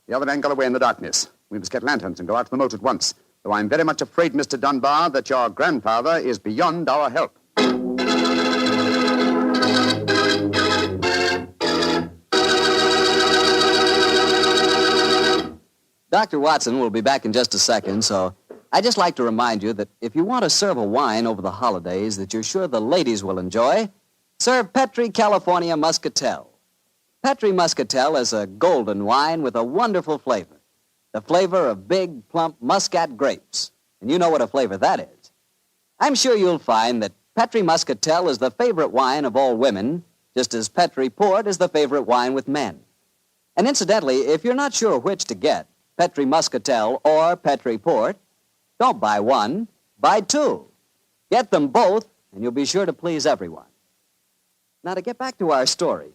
The other man got away in the darkness. We must get lanterns and go out to the moat at once. Though I'm very much afraid, Mr. Dunbar, that your grandfather is beyond our help. Dr. Watson will be back in just a second, so I'd just like to remind you that if you want to serve a wine over the holidays that you're sure the ladies will enjoy, serve Petri California Muscatel. Petri Muscatel is a golden wine with a wonderful flavor. The flavor of big, plump Muscat grapes. And you know what a flavor that is. I'm sure you'll find that Petri Muscatel is the favorite wine of all women, just as Petri Port is the favorite wine with men. And incidentally, if you're not sure which to get, Petri Muscatel or Petri Port, don't buy one, buy two. Get them both, and you'll be sure to please everyone. Now, to get back to our story,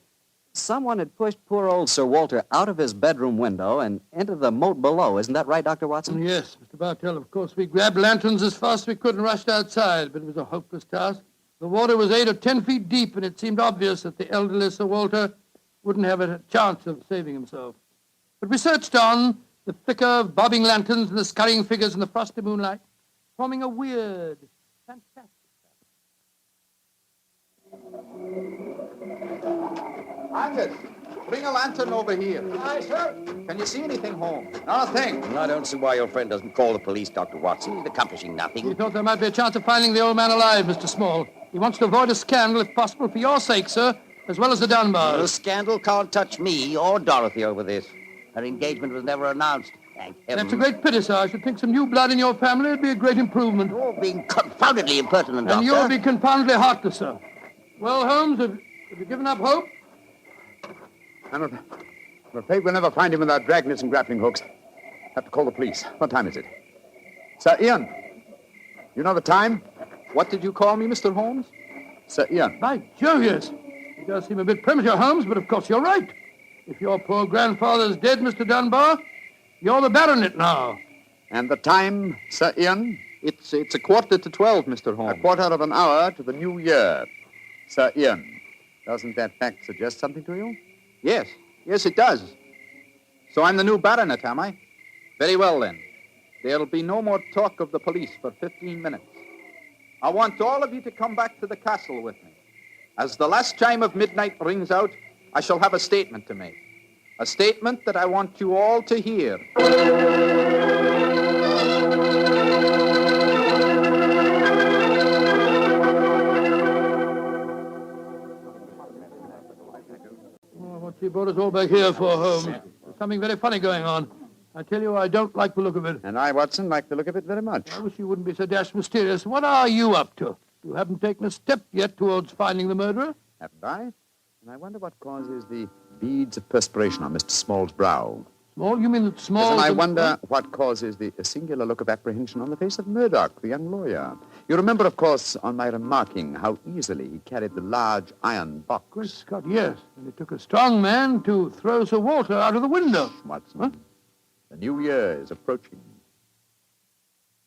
someone had pushed poor old Sir Walter out of his bedroom window and into the moat below. Isn't that right, Dr. Watson? Yes, Mr. Bartell. Of course, we grabbed lanterns as fast as we could and rushed outside, but it was a hopeless task. The water was 8 or 10 feet deep, and it seemed obvious that the elderly Sir Walter wouldn't have a chance of saving himself. But we searched on, the flicker of bobbing lanterns and the scurrying figures in the frosty moonlight, forming a weird, fantastic... Angus, bring a lantern over here. Aye, sir. Can you see anything, Holmes? Not a thing. I don't see why your friend doesn't call the police, Dr. Watson. He's accomplishing nothing. He thought there might be a chance of finding the old man alive, Mr. Small. He wants to avoid a scandal, if possible, for your sake, sir, as well as the Dunbars. The scandal can't touch me or Dorothy over this. Her engagement was never announced. Thank heaven. That's a great pity, sir. I should think some new blood in your family would be a great improvement. You're being confoundedly impertinent, Doctor. And you'll be confoundedly heartless, sir. Well, Holmes, have you given up hope? I'm afraid we'll never find him without dragnets and grappling hooks. Have to call the police. What time is it? Sir Ian, you know the time? What did you call me, Mr. Holmes? Sir Ian. By Jove, yes. It does seem a bit premature, Holmes, but of course you're right. If your poor grandfather's dead, Mr. Dunbar, you're the baronet now. And the time, Sir Ian? It's 11:45, Mr. Holmes. A quarter of an hour to the new year. Sir Ian, doesn't that fact suggest something to you? Yes, it does. So I'm the new baronet, am I? Very well, then. There'll be no more talk of the police for 15 minutes. I want all of you to come back to the castle with me. As the last chime of midnight rings out, I shall have a statement to make. A statement that I want you all to hear. What you brought us all back here for, Holmes? There's something very funny going on. I tell you, I don't like the look of it. And I, Watson, like the look of it very much. I wish you wouldn't be so dashed mysterious. What are you up to? You haven't taken a step yet towards finding the murderer. Haven't I? And I wonder what causes the beads of perspiration on Mr. Small's brow. Small? You mean that Small... Yes, and I wonder what causes the singular look of apprehension on the face of Murdoch, the young lawyer. You remember, of course, on my remarking how easily he carried the large iron box. Good Scott, yes. And it took a strong man to throw Sir Walter out of the window. Watson, huh? The new year is approaching.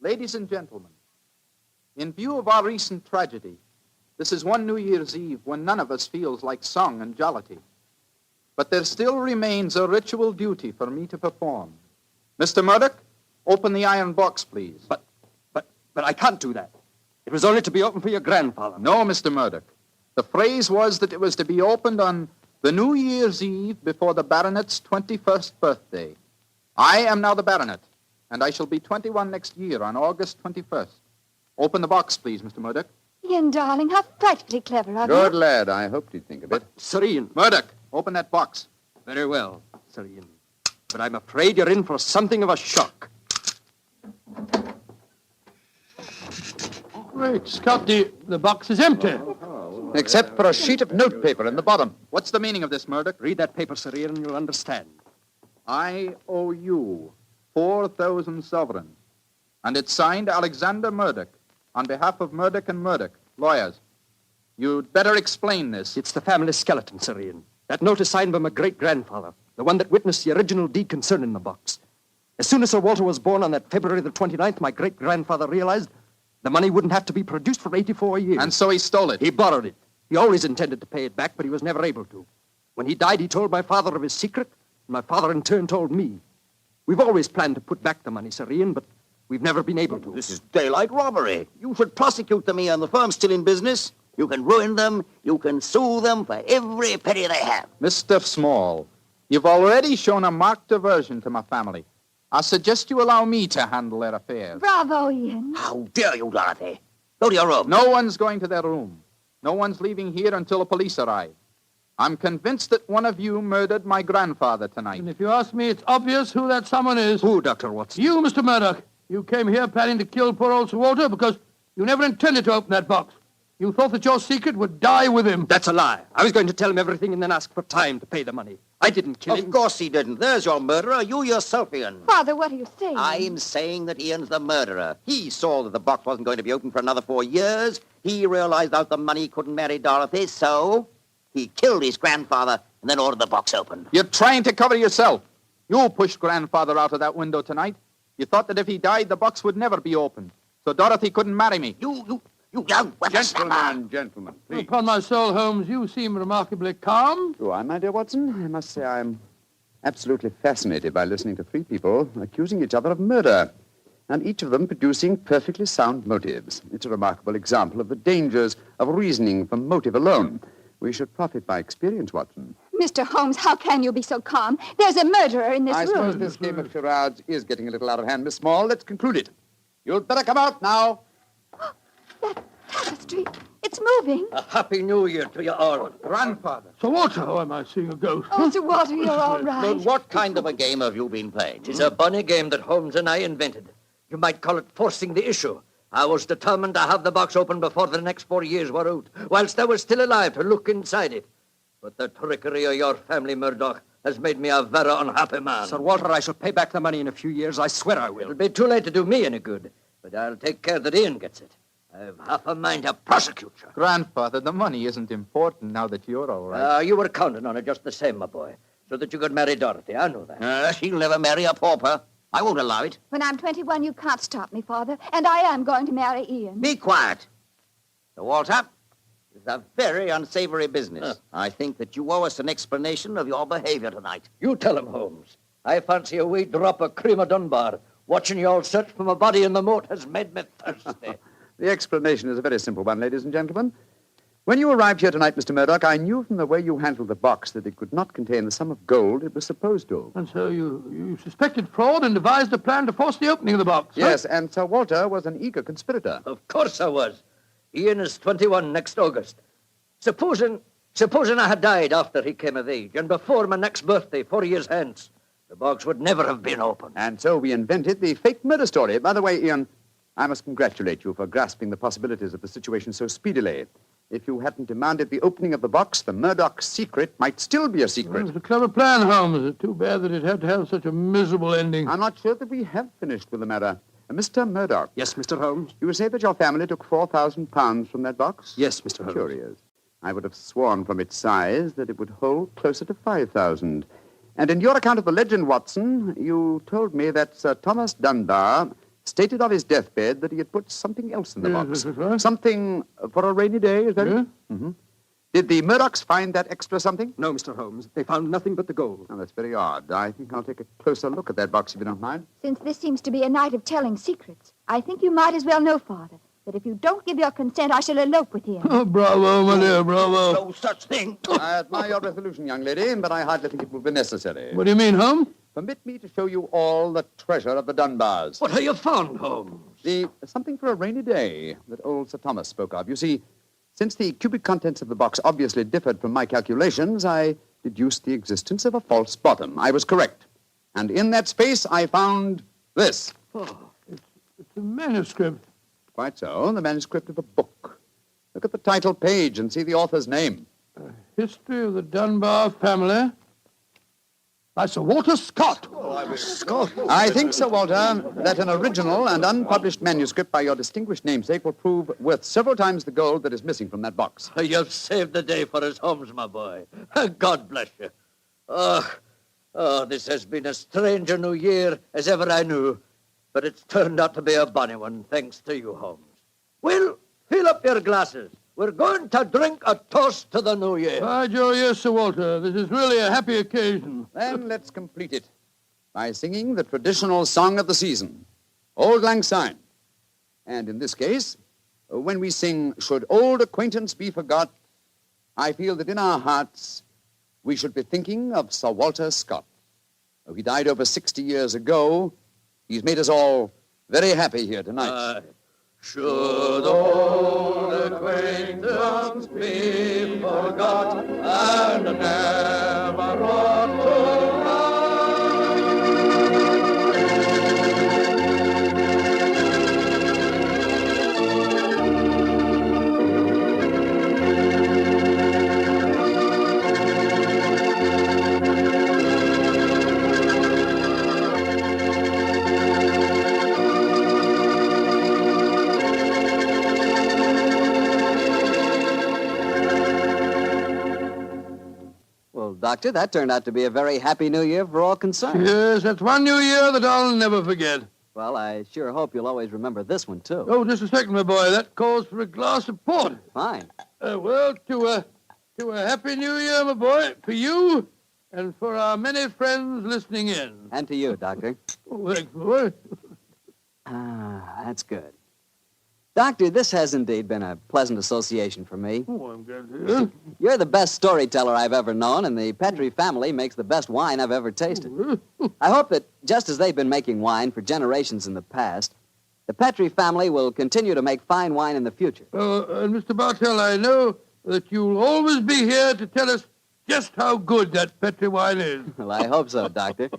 Ladies and gentlemen, in view of our recent tragedy, this is one New Year's Eve when none of us feels like song and jollity. But there still remains a ritual duty for me to perform. Mr. Murdoch, open the iron box, please. But I can't do that. It was only to be opened for your grandfather. No, Mr. Murdoch. The phrase was that it was to be opened on the New Year's Eve before the baronet's 21st birthday. I am now the baronet, and I shall be 21 next year on August 21st. Open the box, please, Mr. Murdoch. Ian, darling, how frightfully clever of you. Good lad. I hoped you'd think of it. Sir Ian. Murdoch, open that box. Very well, Sir Ian. But I'm afraid you're in for something of a shock. Great Scott, the box is empty. Except for a sheet of notepaper in the bottom. What's the meaning of this, Murdoch? Read that paper, Sir Ian, and you'll understand. I owe you 4,000 sovereigns. And it's signed Alexander Murdoch on behalf of Murdoch and Murdoch, lawyers. You'd better explain this. It's the family skeleton, Sir Ian. That note is signed by my great-grandfather, the one that witnessed the original deed concerning the box. As soon as Sir Walter was born on that February the 29th, my great-grandfather realized the money wouldn't have to be produced for 84 years. And so he stole it. He borrowed it. He always intended to pay it back, but he was never able to. When he died, he told my father of his secret, and my father in turn told me. We've always planned to put back the money, Sir Ian, but we've never been able to. This is daylight robbery. You should prosecute them, Ian. The firm's still in business. You can ruin them. You can sue them for every penny they have. Mr. Small, you've already shown a marked aversion to my family. I suggest you allow me to handle their affairs. Bravo, Ian. How dare you, Dorothy? Go to your room. No one's going to their room. No one's leaving here until the police arrive. I'm convinced that one of you murdered my grandfather tonight. And if you ask me, it's obvious who that someone is. Who, Dr. Watson? You, Mr. Murdoch. You came here planning to kill poor old Sir Walter because you never intended to open that box. You thought that your secret would die with him. That's a lie. I was going to tell him everything and then ask for time to pay the money. I didn't kill him. Of course he didn't. There's your murderer. You yourself, Ian. Father, what are you saying? I'm saying that Ian's the murderer. He saw that the box wasn't going to be open for another 4 years. He realized out the money couldn't marry Dorothy, so he killed his grandfather and then ordered the box opened. You're trying to cover yourself. You pushed grandfather out of that window tonight. You thought that if he died, the box would never be opened. So Dorothy couldn't marry me. You young Gentlemen, please. Upon my soul, Holmes, you seem remarkably calm. Do I, my dear Watson? I must say I'm absolutely fascinated by listening to three people accusing each other of murder, and each of them producing perfectly sound motives. It's a remarkable example of the dangers of reasoning from motive alone. We should profit by experience, Watson. Mr. Holmes, how can you be so calm? There's a murderer in this I room. suppose this game of charades is getting a little out of hand, Miss Small. Let's conclude it. You'd better come out now. That tapestry, it's moving. A happy new year to you all. Grandfather. Sir Walter, oh, am I seeing a ghost? Oh, Sir Walter, you're all right. But what kind of a game have you been playing? It's a bonny game that Holmes and I invented. You might call it forcing the issue. I was determined to have the box open before the next 4 years were out, whilst I was still alive to look inside it. But the trickery of your family, Murdoch, has made me a very unhappy man. Sir Walter, I shall pay back the money in a few years. I swear I will. It'll be too late to do me any good, but I'll take care that Ian gets it. I've half a mind to prosecute you. Grandfather, the money isn't important now that you're all right. You were counting on it just the same, my boy, so that you could marry Dorothy. I know that. She'll never marry a pauper. I won't allow it. When I'm 21, you can't stop me, Father. And I am going to marry Ian. Be quiet. Sir Walter, it's a very unsavory business. I think that you owe us an explanation of your behavior tonight. You tell him, Holmes. I fancy a wee drop of cream of Dunbar. Watching you all search for my body in the moat has made me thirsty. The explanation is a very simple one, ladies and gentlemen. When you arrived here tonight, Mr. Murdoch, I knew from the way you handled the box that it could not contain the sum of gold it was supposed to. And so you suspected fraud and devised a plan to force the opening of the box? Yes, and Sir Walter was an eager conspirator. Of course I was. Ian is 21 next August. Supposing I had died after he came of age, and before my next birthday, 4 years hence, the box would never have been opened. And so we invented the fake murder story. By the way, Ian, I must congratulate you for grasping the possibilities of the situation so speedily. If you hadn't demanded the opening of the box, the Murdoch secret might still be a secret. Well, it was a clever plan, Holmes. It's too bad that it had to have such a miserable ending. I'm not sure that we have finished with the matter. Mr. Murdoch. Yes, Mr. Holmes? You say that your family took £4,000 from that box? Yes, Mr. Holmes. Curious. I would have sworn from its size that it would hold closer to 5,000. And in your account of the legend, Watson, you told me that Sir Thomas Dunbar stated of his deathbed that he had put something else in the box. Something for a rainy day, is that it? Mm-hmm. Did the Murdochs find that extra something? No, Mr. Holmes. They found nothing but the gold. Oh, that's very odd. I think I'll take a closer look at that box, if you don't mind. Since this seems to be a night of telling secrets, I think you might as well know, Father, that if you don't give your consent, I shall elope with him. Oh, bravo, my dear, bravo. No such thing. I admire your resolution, young lady, but I hardly think it will be necessary. What do you mean, Holmes? Permit me to show you all the treasure of the Dunbars. What have you found, Holmes? Something for a rainy day that old Sir Thomas spoke of. You see, since the cubic contents of the box obviously differed from my calculations, I deduced the existence of a false bottom. I was correct. And in that space, I found this. Oh, it's a manuscript. Quite so, the manuscript of a book. Look at the title page and see the author's name. History of the Dunbar Family. By Sir Walter Scott. Scott. I think, Sir Walter, that an original and unpublished manuscript by your distinguished namesake will prove worth several times the gold that is missing from that box. You've saved the day for us, Holmes, my boy. God bless you. This has been as strange a new year as ever I knew, but it's turned out to be a bonny one, thanks to you, Holmes. Well, fill up your glasses. We're going to drink a toast to the new year. By Joe, yes, Sir Walter. This is really a happy occasion. Then let's complete it by singing the traditional song of the season, Auld Lang Syne. And in this case, when we sing, Should Old Acquaintance Be Forgot, I feel that in our hearts we should be thinking of Sir Walter Scott. Though he died over 60 years ago, he's made us all very happy here tonight. Should old acquaintance be forgot and never brought to Doctor, that turned out to be a very happy new year for all concerned. Yes, that's one new year that I'll never forget. Well, I sure hope you'll always remember this one, too. Oh, just a second, my boy. That calls for a glass of port. Fine. Well, to a happy new year, my boy, for you and for our many friends listening in. And to you, Doctor. Oh, thanks, boy. That's good. Doctor, this has indeed been a pleasant association for me. Oh, I'm glad to hear. You're the best storyteller I've ever known, and the Petrie family makes the best wine I've ever tasted. I hope that, just as they've been making wine for generations in the past, the Petrie family will continue to make fine wine in the future. And Mr. Bartell, I know that you'll always be here to tell us just how good that Petrie wine is. Well, I hope so, Doctor.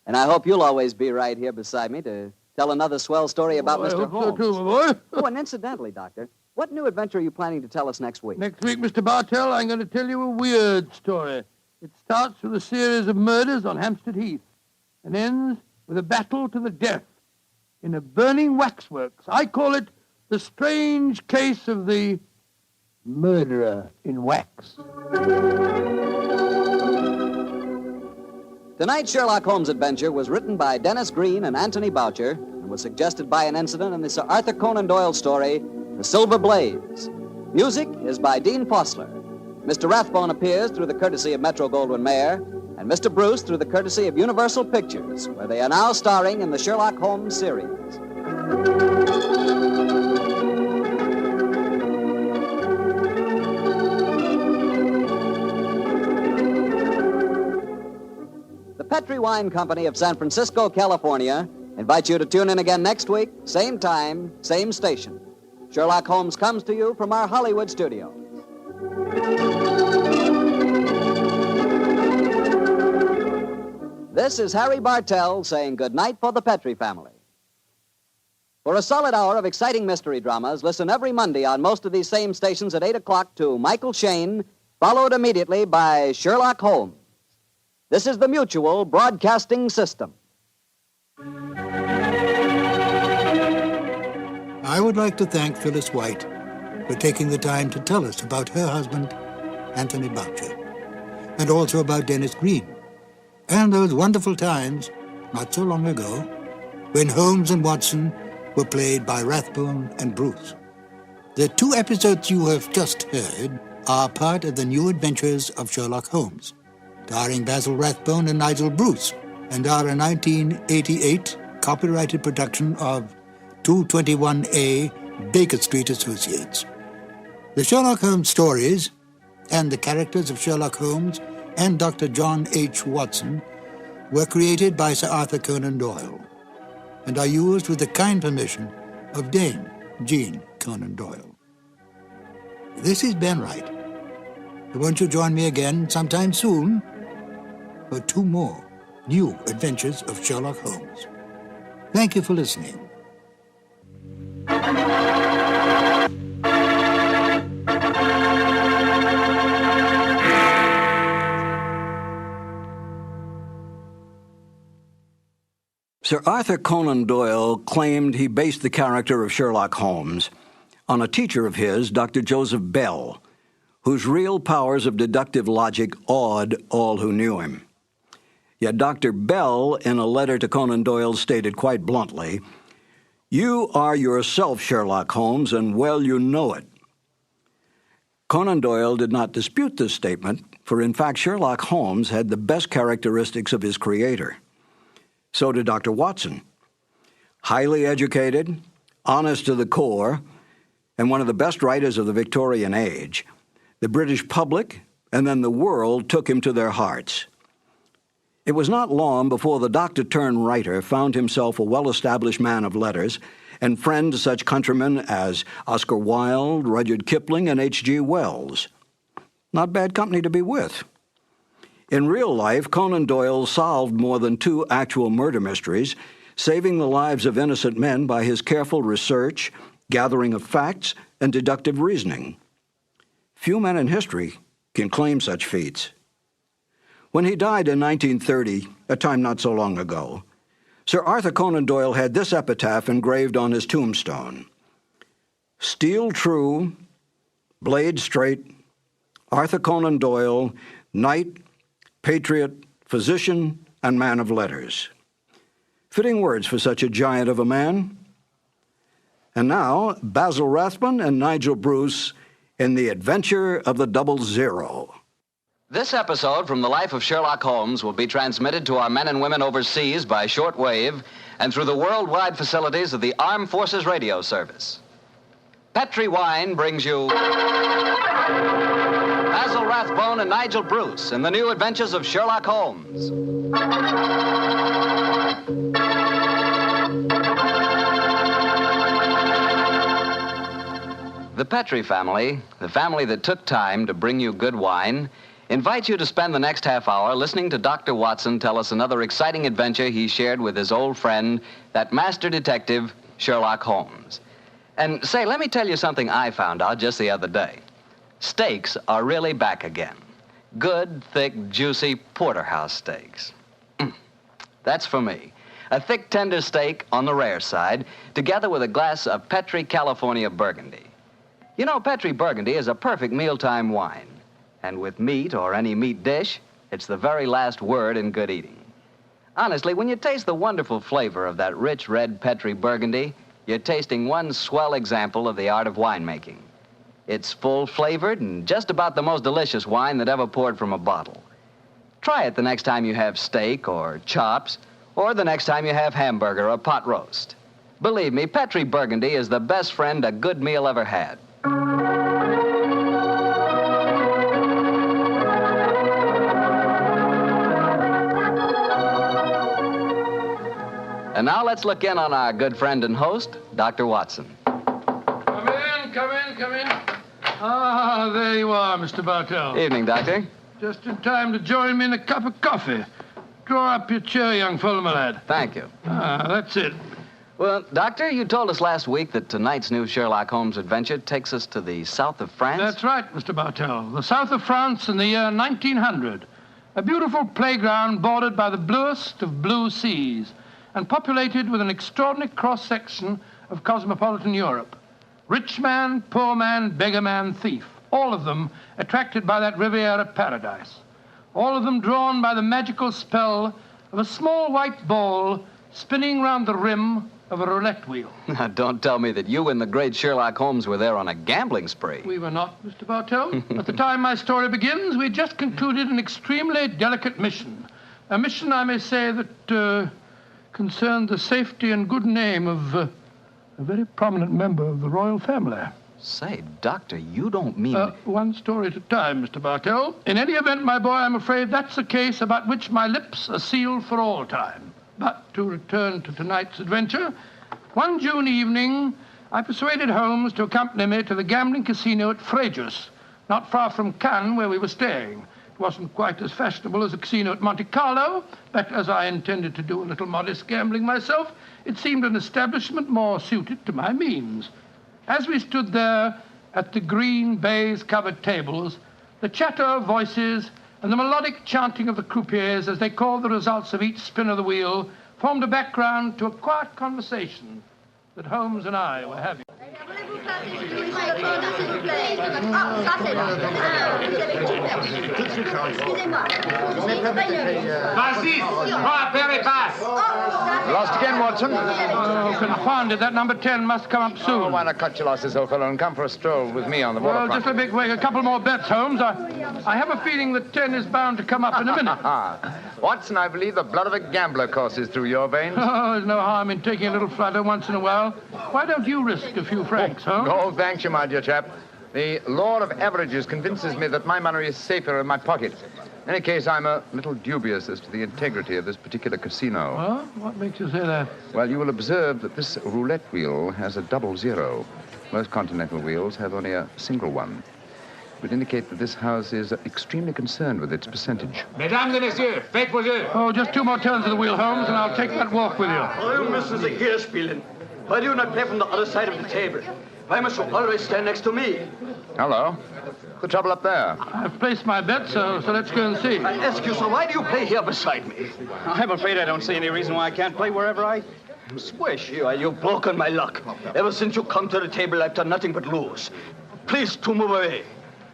And I hope you'll always be right here beside me to tell another swell story about Mr. Holmes. I hope so, too, my boy. Oh, and incidentally, Doctor, What new adventure are you planning to tell us next week? Next week, Mr. Bartell, I'm going to tell you a weird story. It starts with a series of murders on Hampstead Heath and ends with a battle to the death in a burning waxworks. I call it the strange case of the murderer in wax. Tonight's Sherlock Holmes adventure was written by Dennis Green and Anthony Boucher and was suggested by an incident in the Sir Arthur Conan Doyle story, The Silver Blaze. Music is by Dean Fossler. Mr. Rathbone appears through the courtesy of Metro-Goldwyn-Mayer, and Mr. Bruce through the courtesy of Universal Pictures, where they are now starring in the Sherlock Holmes series. The Petri Wine Company of San Francisco, California, invites you to tune in again next week, same time, same station. Sherlock Holmes comes to you from our Hollywood studios. This is Harry Bartell saying good night for the Petri family. For a solid hour of exciting mystery dramas, listen every Monday on most of these same stations at 8 o'clock to Michael Shayne, followed immediately by Sherlock Holmes. This is the Mutual Broadcasting System. I would like to thank Phyllis White for taking the time to tell us about her husband, Anthony Boucher, and also about Dennis Green, and those wonderful times, not so long ago, when Holmes and Watson were played by Rathbone and Bruce. The 2 episodes you have just heard are part of the new adventures of Sherlock Holmes, starring Basil Rathbone and Nigel Bruce, and are a 1988 copyrighted production of 221A Baker Street Associates. The Sherlock Holmes stories and the characters of Sherlock Holmes and Dr. John H. Watson were created by Sir Arthur Conan Doyle and are used with the kind permission of Dame Jean Conan Doyle. This is Ben Wright. Won't you join me again sometime soon for 2 more new adventures of Sherlock Holmes? Thank you for listening. Sir Arthur Conan Doyle claimed he based the character of Sherlock Holmes on a teacher of his, Dr. Joseph Bell, whose real powers of deductive logic awed all who knew him. Yet Dr. Bell, in a letter to Conan Doyle, stated quite bluntly, "You are yourself Sherlock Holmes, and well you know it." Conan Doyle did not dispute this statement, for in fact Sherlock Holmes had the best characteristics of his creator. So did Dr. Watson. Highly educated, honest to the core, and one of the best writers of the Victorian age, the British public and then the world took him to their hearts. It was not long before the doctor-turned-writer found himself a well-established man of letters and friend to such countrymen as Oscar Wilde, Rudyard Kipling, and H.G. Wells. Not bad company to be with. In real life, Conan Doyle solved more than 2 actual murder mysteries, saving the lives of innocent men by his careful research, gathering of facts, and deductive reasoning. Few men in history can claim such feats. When he died in 1930, a time not so long ago, Sir Arthur Conan Doyle had this epitaph engraved on his tombstone: "Steel true, blade straight, Arthur Conan Doyle, knight, patriot, physician, and man of letters." Fitting words for such a giant of a man. And now, Basil Rathbone and Nigel Bruce in The Adventure of the 00. This episode from the life of Sherlock Holmes will be transmitted to our men and women overseas by shortwave and through the worldwide facilities of the Armed Forces Radio Service. Petri Wine brings you Basil Rathbone and Nigel Bruce in the new adventures of Sherlock Holmes. The Petri family, the family that took time to bring you good wine, invites you to spend the next half hour listening to Dr. Watson tell us another exciting adventure he shared with his old friend, that master detective, Sherlock Holmes. And say, let me tell you something I found out just the other day. Steaks are really back again. Good, thick, juicy porterhouse steaks. That's for me. A thick, tender steak on the rare side, together with a glass of Petri California Burgundy. You know, Petri Burgundy is a perfect mealtime wine. And with meat or any meat dish, it's the very last word in good eating. Honestly, when you taste the wonderful flavor of that rich red Petri Burgundy, you're tasting one swell example of the art of winemaking. It's full-flavored and just about the most delicious wine that ever poured from a bottle. Try it the next time you have steak or chops, or the next time you have hamburger or pot roast. Believe me, Petri Burgundy is the best friend a good meal ever had. And now let's look in on our good friend and host, Dr. Watson. Come in. Ah, there you are, Mr. Bartell. Evening, Doctor. Just in time to join me in a cup of coffee. Draw up your chair, young fellow, my lad. Thank you. Ah, that's it. Well, Doctor, you told us last week that tonight's new Sherlock Holmes adventure takes us to the south of France. That's right, Mr. Bartell. The south of France in the year 1900. A beautiful playground bordered by the bluest of blue seas and populated with an extraordinary cross-section of cosmopolitan Europe. Rich man, poor man, beggar man, thief. All of them attracted by that Riviera paradise. All of them drawn by the magical spell of a small white ball spinning round the rim of a roulette wheel. Now, don't tell me that you and the great Sherlock Holmes were there on a gambling spree. We were not, Mr. Bartell. At the time my story begins, we had just concluded an extremely delicate mission. A mission, I may say, that concerned the safety and good name of a very prominent member of the royal family. Say, Doctor, you don't mean... One story at a time, Mr. Bartell. In any event, my boy, I'm afraid that's a case about which my lips are sealed for all time. But to return to tonight's adventure, one June evening, I persuaded Holmes to accompany me to the gambling casino at Fréjus, not far from Cannes, where we were staying. It wasn't quite as fashionable as the casino at Monte Carlo, but as I intended to do a little modest gambling myself, it seemed an establishment more suited to my means. As we stood there at the green baize-covered tables, the chatter of voices and the melodic chanting of the croupiers as they called the results of each spin of the wheel formed a background to a quiet conversation that Holmes and I were having. Lost again, Watson? Oh, confounded. That number 10 must come up soon. Oh, why not cut your losses, old fellow, and come for a stroll with me on the waterfront? Well, just a big wait. A couple more bets, Holmes. I have a feeling that 10 is bound to come up in a minute. Watson, I believe the blood of a gambler courses through your veins. Oh, there's no harm in taking a little flutter once in a while. Why don't you risk a few francs, Holmes? Oh, thanks you, my dear chap. The law of averages convinces me that my money is safer in my pocket. In any case, I'm a little dubious as to the integrity of this particular casino. Well, what makes you say that? Well, you will observe that this roulette wheel has a double zero. Most continental wheels have only a single one. It would indicate that this house is extremely concerned with its percentage. Mesdames et messieurs, faites vos jeux. Oh, just 2 more turns of the wheel, Holmes, and I'll take that walk with you. Oh, you müssen sich hier spielen. Why do you not play from the other side of the table? Why must you always stand next to me? Hello. The trouble up there? I've placed my bet, so let's go and see. I ask you, sir, why do you play here beside me? I'm afraid I don't see any reason why I can't play wherever I swish. You've broken my luck. Ever since you come to the table, I've done nothing but lose. Please to move away.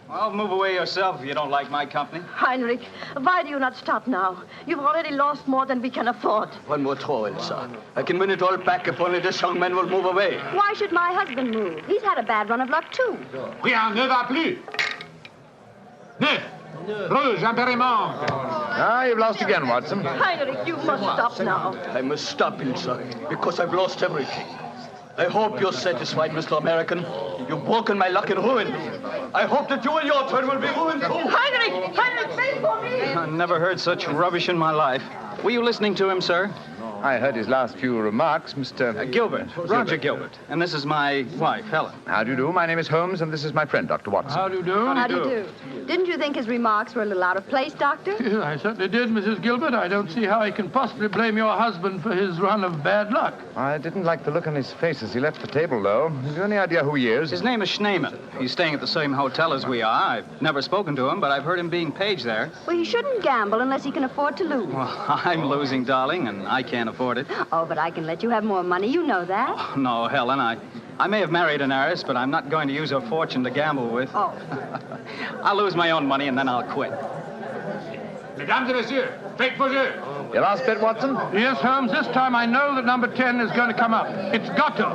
Well, move away yourself if you don't like my company. Heinrich, why do you not stop now? You've already lost more than we can afford. One more throw, Elsa. I can win it all back if only this young man will move away. Why should my husband move? He's had a bad run of luck, too. Rien ne va plus. Neuf. Rouge, impériment. Ah, you've lost again, Watson. Heinrich, you must stop now. I must stop, Elsa, because I've lost everything. I hope you're satisfied, Mr. American. You've broken my luck and ruined me. I hope that you in your turn will be ruined too. Heinrich, wait for me. I never heard such rubbish in my life. Were you listening to him, sir? I heard his last few remarks, Mr. Gilbert. Roger Gilbert. And this is my wife, Helen. How do you do? My name is Holmes, and this is my friend, Dr. Watson. How do you do? How do you do? Didn't you think his remarks were a little out of place, Doctor? I certainly did, Mrs. Gilbert. I don't see how he can possibly blame your husband for his run of bad luck. I didn't like the look on his face as he left the table, though. Have you any idea who he is? His name is Schneemann. He's staying at the same hotel as we are. I've never spoken to him, but I've heard him being paged there. Well, he shouldn't gamble unless he can afford to lose. Well, I'm losing, darling, and I can't afford it. Oh, but I can let you have more money. You know that. Oh, no, Helen, I may have married an heiress, but I'm not going to use her fortune to gamble with. Oh. I'll lose my own money, and then I'll quit. Mesdames et messieurs, faites vos jeux. Your last bet, Watson? Yes, Holmes. This time I know that number 10 is going to come up. It's got to.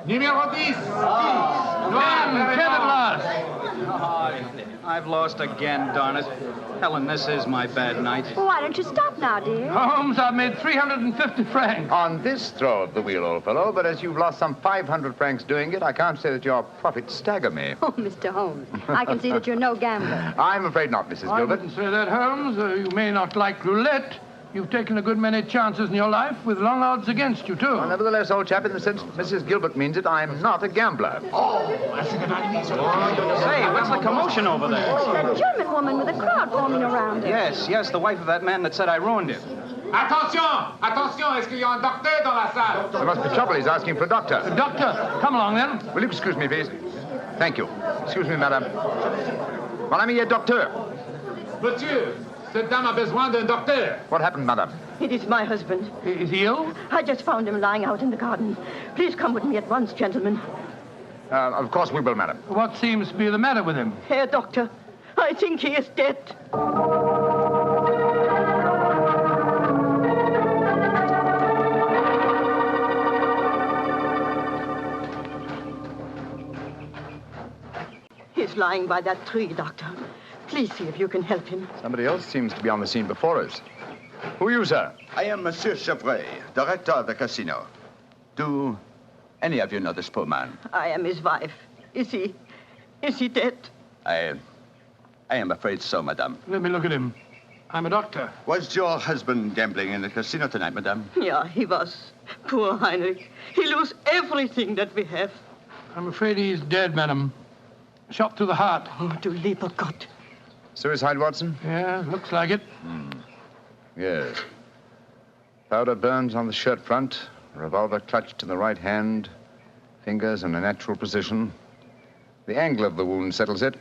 Numéro 10. 10 at last. I've lost again, darn it. Helen, this is my bad night. Well, why don't you stop now, dear? Holmes, I've made 350 francs. On this throw of the wheel, old fellow, but as you've lost some 500 francs doing it, I can't say that your profits stagger me. Oh, Mr. Holmes, I can see that you're no gambler. I'm afraid not, Mrs. I Gilbert. wouldn't say that, Holmes. You may not like roulette. You've taken a good many chances in your life with long odds against you, too. Well, nevertheless, old chap, in the sense Mrs. Gilbert means it, I'm not a gambler. Say, what's the commotion over there? Oh, that German woman with a crowd forming around her. Yes, the wife of that man that said I ruined him. Attention! Attention! Est-ce qu'il y a un docteur dans la salle? There must be trouble. He's asking for a doctor. A doctor? Come along, then. Will you excuse me, please? Thank you. Excuse me, madame. Mon ami est docteur. Monsieur, cette dame a besoin d'un docteur. What happened, madame? It is my husband. Is he ill? I just found him lying out in the garden. Please come with me at once, gentlemen. Of course we will, madam. What seems to be the matter with him? Herr Doctor, I think he is dead. He's lying by that tree, Doctor. Please see if you can help him. Somebody else seems to be on the scene before us. Who are you, sir? I am Monsieur Chevray, director of the casino. Do any of you know this poor man? I am his wife. Is he dead? I am afraid so, madame. Let me look at him. I'm a doctor. Was your husband gambling in the casino tonight, madame? Yeah, he was. Poor Heinrich. He lose everything that we have. I'm afraid he's dead, madam. Shot through the heart. Oh, du lieber Gott. Suicide, Watson? Yeah, looks like it. Yes. Powder burns on the shirt front, revolver clutched in the right hand, fingers in a natural position. The angle of the wound settles it.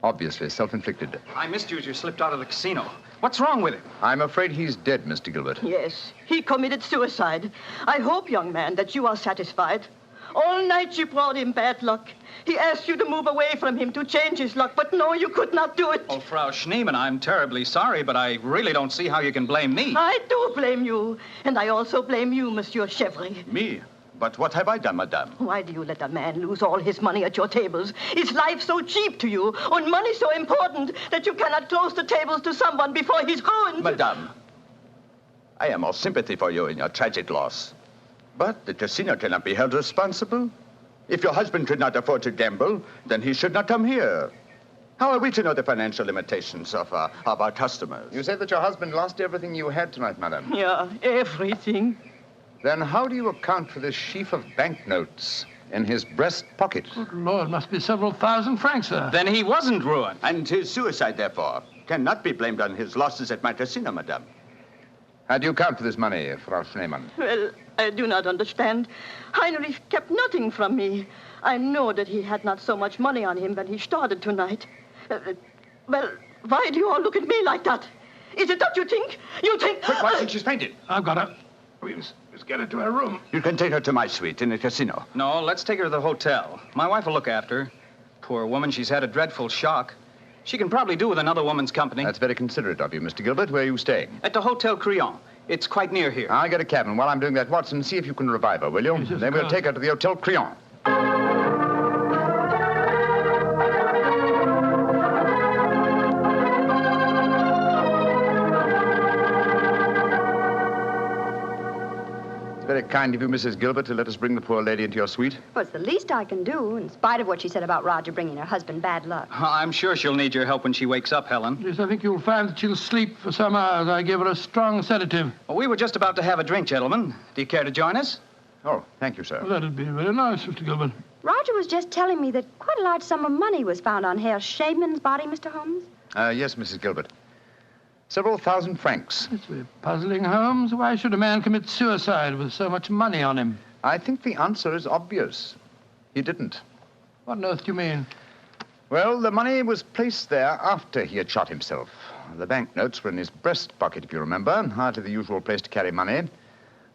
Obviously self-inflicted. I missed you as you slipped out of the casino. What's wrong with him? I'm afraid he's dead, Mr. Gilbert. Yes, he committed suicide. I hope, young man, that you are satisfied. All night you brought him bad luck. He asked you to move away from him to change his luck, but no, you could not do it. Oh, Frau Schneemann, I'm terribly sorry, but I really don't see how you can blame me. I do blame you. And I also blame you, Monsieur Chevry. Me? But what have I done, madame? Why do you let a man lose all his money at your tables? Is life so cheap to you, and money so important, that you cannot close the tables to someone before he's ruined? Madame, I am all sympathy for you in your tragic loss. But the casino cannot be held responsible. If your husband could not afford to gamble, then he should not come here. How are we to know the financial limitations of our customers? You say that your husband lost everything you had tonight, madam. Yeah, everything. Then how do you account for this sheaf of banknotes in his breast pocket? Good Lord, must be several thousand francs, sir. Then he wasn't ruined. And his suicide, therefore, cannot be blamed on his losses at my casino, madame. How do you account for this money, Frau Schneemann? Well, I do not understand. Heinrich kept nothing from me. I know that he had not so much money on him when he started tonight. Well, why do you all look at me like that? Is it that you think? You think... Quick, Watson, she's fainted. I've got her. Let's get her to her room. You can take her to my suite in the casino. No, let's take her to the hotel. My wife will look after her. Poor woman, she's had a dreadful shock. She can probably do with another woman's company. That's very considerate of you, Mr. Gilbert. Where are you staying? At the Hotel Crillon. It's quite near here. I'll get a cab, and while I'm doing that, Watson, see if you can revive her, will you? Yes, Then we'll take her to the Hotel Crillon. It's very kind of you, Mrs. Gilbert, to let us bring the poor lady into your suite. Well, it's the least I can do, in spite of what she said about Roger bringing her husband bad luck. I'm sure she'll need your help when she wakes up, Helen. Yes, I think you'll find that she'll sleep for some hours. I gave her a strong sedative. Well, we were just about to have a drink, gentlemen. Do you care to join us? Oh, thank you, sir. Well, that'd be very nice, Mr. Gilbert. Roger was just telling me that quite a large sum of money was found on Herr Shaman's body, Mr. Holmes. Yes, Mrs. Gilbert. Several thousand francs. It's very puzzling, Holmes. Why should a man commit suicide with so much money on him? I think the answer is obvious. He didn't. What on earth do you mean? Well, the money was placed there after he had shot himself. The banknotes were in his breast pocket, if you remember. Hardly the usual place to carry money.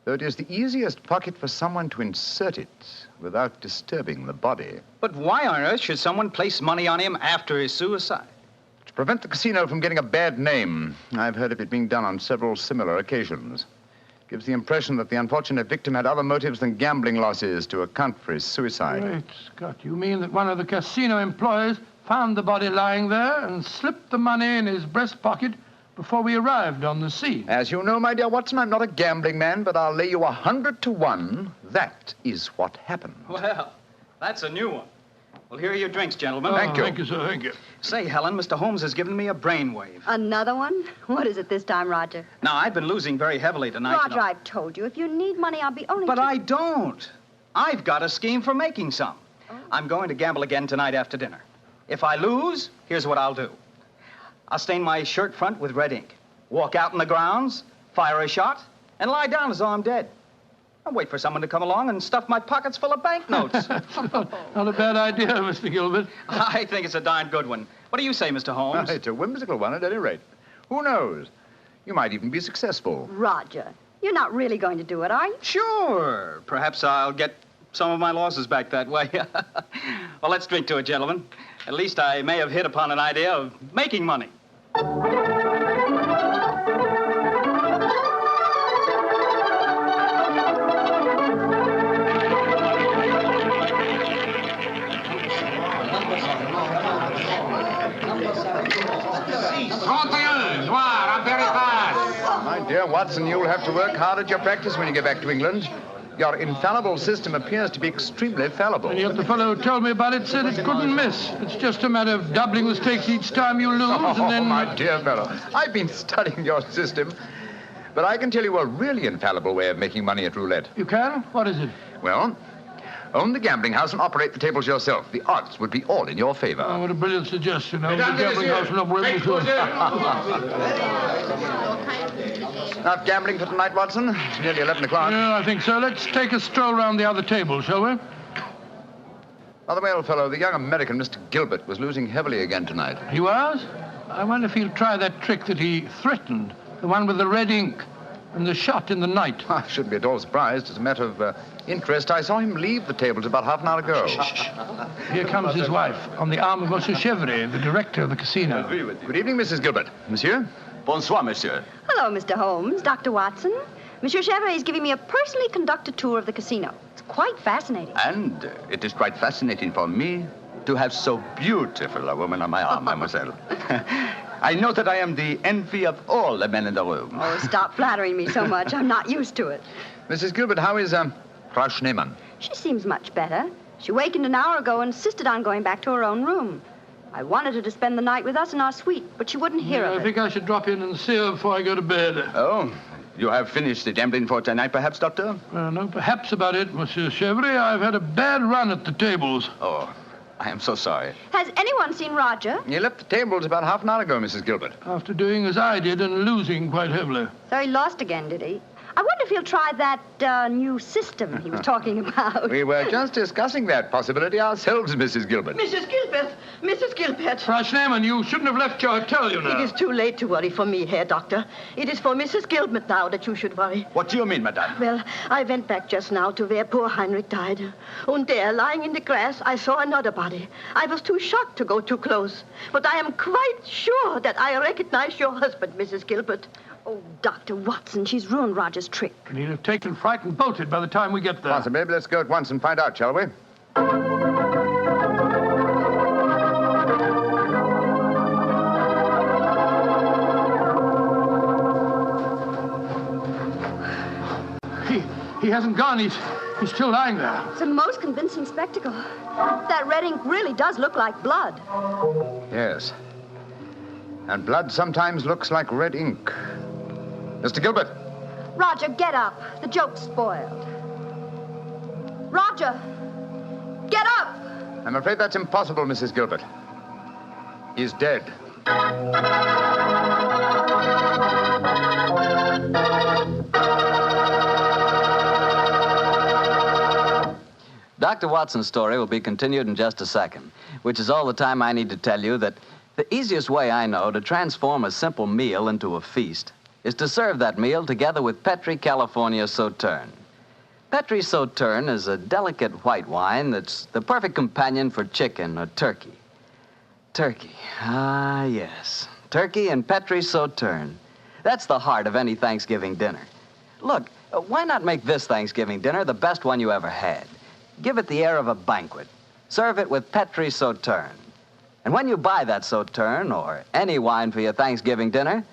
Though it is the easiest pocket for someone to insert it without disturbing the body. But why on earth should someone place money on him after his suicide? To prevent the casino from getting a bad name. I've heard of it being done on several similar occasions. Gives the impression that the unfortunate victim had other motives than gambling losses to account for his suicide. Great Scott, you mean that one of the casino employees found the body lying there and slipped the money in his breast pocket before we arrived on the scene? As you know, my dear Watson, I'm not a gambling man, but I'll lay you 100 to 1. That is what happened. Well, that's a new one. Well, here are your drinks, gentlemen. Thank you. Thank you, sir. Thank you. Say, Helen, Mr. Holmes has given me a brainwave. Another one? What is it this time, Roger? Now, I've been losing very heavily tonight. Roger, I've told you, if you need money, I'll be only... But I don't. I've got a scheme for making some. Oh. I'm going to gamble again tonight after dinner. If I lose, here's what I'll do. I'll stain my shirt front with red ink, walk out in the grounds, fire a shot, and lie down as though I'm dead. I'll wait for someone to come along and stuff my pockets full of banknotes. Not a bad idea, Mr. Gilbert. I think it's a darn good one. What do you say, Mr. Holmes? It's a whimsical one at any rate. Who knows? You might even be successful. Roger, you're not really going to do it, are you? Sure. Perhaps I'll get some of my losses back that way. Well, let's drink to it, gentlemen. At least I may have hit upon an idea of making money. My dear Watson, you'll have to work hard at your practice when you get back to England. Your infallible system appears to be extremely fallible. And yet the fellow who told me about it said it couldn't miss. It's just a matter of doubling the stakes each time you lose, and then... my dear fellow, I've been studying your system, but I can tell you a really infallible way of making money at roulette. You can? What is it? Well, own the gambling house and operate the tables yourself. The odds would be all in your favor. Oh, what a brilliant suggestion. Own the gambling house and operate Not gambling for tonight, Watson? It's nearly 11 o'clock. Yeah, I think so. Let's take a stroll round the other table, shall we? By the way, old fellow, the young American, Mr. Gilbert, was losing heavily again tonight. He was? I wonder if he'll try that trick that he threatened, the one with the red ink and the shot in the night. I shouldn't be at all surprised. As a matter of interest, I saw him leave the tables about half an hour ago. Here comes his wife, on the arm of Monsieur Chevry, the director of the casino. Good evening, Mrs. Gilbert. Monsieur? Bonsoir, monsieur. Hello, Mr. Holmes, Dr. Watson. Monsieur Chevry is giving me a personally conducted tour of the casino. It's quite fascinating. And it is quite fascinating for me to have so beautiful a woman on my arm, mademoiselle. I know that I am the envy of all the men in the room. Oh, stop flattering me so much. I'm not used to it. Mrs. Gilbert, how is Frau Schneemann? She seems much better. She wakened an hour ago and insisted on going back to her own room. I wanted her to spend the night with us in our suite, but she wouldn't hear of it. I think I should drop in and see her before I go to bed. Oh, you have finished the gambling for tonight, perhaps, Doctor? No, perhaps about it, Monsieur Chevry. I've had a bad run at the tables. Oh, I am so sorry. Has anyone seen Roger? He left the tables about half an hour ago, Mrs. Gilbert. After doing as I did and losing quite heavily. So he lost again, did he? I wonder if he'll try that new system he was talking about. We were just discussing that possibility ourselves, Mrs. Gilbert. Mrs. Gilbert! Mrs. Gilbert! Frau Schneemann, you shouldn't have left your hotel, you know. It is too late to worry for me, Herr Doctor. It is for Mrs. Gilbert now that you should worry. What do you mean, madame? Well, I went back just now to where poor Heinrich died. And there, lying in the grass, I saw another body. I was too shocked to go too close. But I am quite sure that I recognize your husband, Mrs. Gilbert. Oh, Dr. Watson, she's ruined Roger's trick. And he'll have taken fright and bolted by the time we get there. Possibly. Let's go at once and find out, shall we? He hasn't gone. He's still lying there. It's a most convincing spectacle. That red ink really does look like blood. Yes. And blood sometimes looks like red ink. Mr. Gilbert. Roger, get up. The joke's spoiled. Roger, get up! I'm afraid that's impossible, Mrs. Gilbert. He's dead. Dr. Watson's story will be continued in just a second, which is all the time I need to tell you that the easiest way I know to transform a simple meal into a feast is to serve that meal together with Petri California Sauterne. Petri Sauterne is a delicate white wine that's the perfect companion for chicken or turkey. Turkey, ah yes, turkey and Petri Sauterne. That's the heart of any Thanksgiving dinner. Look, why not make this Thanksgiving dinner the best one you ever had? Give it the air of a banquet. Serve it with Petri Sauterne. And when you buy that Sauterne or any wine for your Thanksgiving dinner,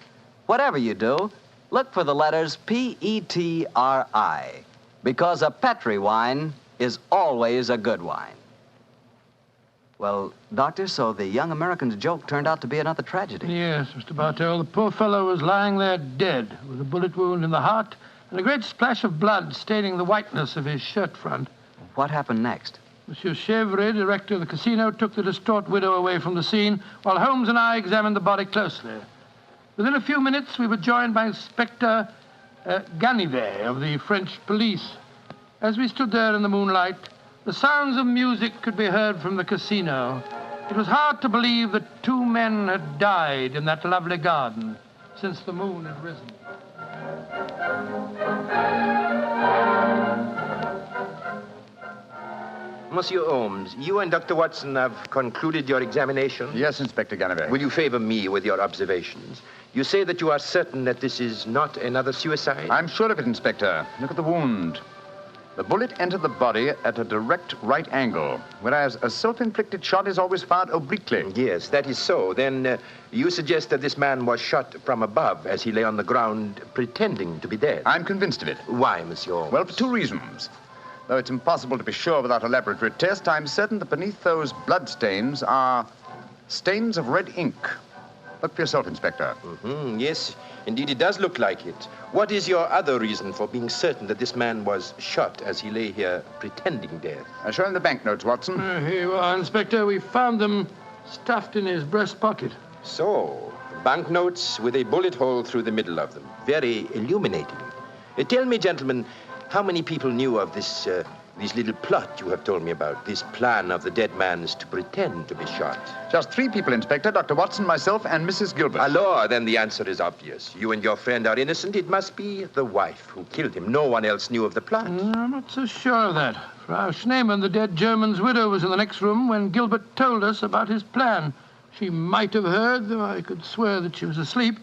whatever you do, look for the letters P-E-T-R-I, because a Petri wine is always a good wine. Well, Doctor, so the young American's joke turned out to be another tragedy. Yes, Mr. Bartell. The poor fellow was lying there dead with a bullet wound in the heart and a great splash of blood staining the whiteness of his shirt front. What happened next? Monsieur Chevre, director of the casino, took the distraught widow away from the scene while Holmes and I examined the body closely. Within a few minutes, we were joined by Inspector Ganivet of the French police. As we stood there in the moonlight, the sounds of music could be heard from the casino. It was hard to believe that two men had died in that lovely garden since the moon had risen. Monsieur Holmes, you and Dr. Watson have concluded your examination? Yes, Inspector Ganivet. Will you favor me with your observations? You say that you are certain that this is not another suicide? I'm sure of it, Inspector. Look at the wound. The bullet entered the body at a direct right angle, whereas a self-inflicted shot is always fired obliquely. Yes, that is so. Then you suggest that this man was shot from above as he lay on the ground pretending to be dead? I'm convinced of it. Why, Monsieur Holmes? Well, for two reasons. Though it's impossible to be sure without a laboratory test, I'm certain that beneath those blood stains are stains of red ink. Look for yourself, Inspector. Mm-hmm. Yes, indeed, it does look like it. What is your other reason for being certain that this man was shot as he lay here pretending dead? Show him the banknotes, Watson. Here you are, Inspector. We found them stuffed in his breast pocket. So, banknotes with a bullet hole through the middle of them. Very illuminating. Tell me, gentlemen, how many people knew of this little plot you have told me about, this plan of the dead man's to pretend to be shot? Just 3 people, Inspector. Dr. Watson, myself, and Mrs. Gilbert. Alors, then the answer is obvious. You and your friend are innocent. It must be the wife who killed him. No one else knew of the plot. I'm not so sure of that. Frau Schneemann, the dead German's widow, was in the next room when Gilbert told us about his plan. She might have heard, though I could swear that she was asleep.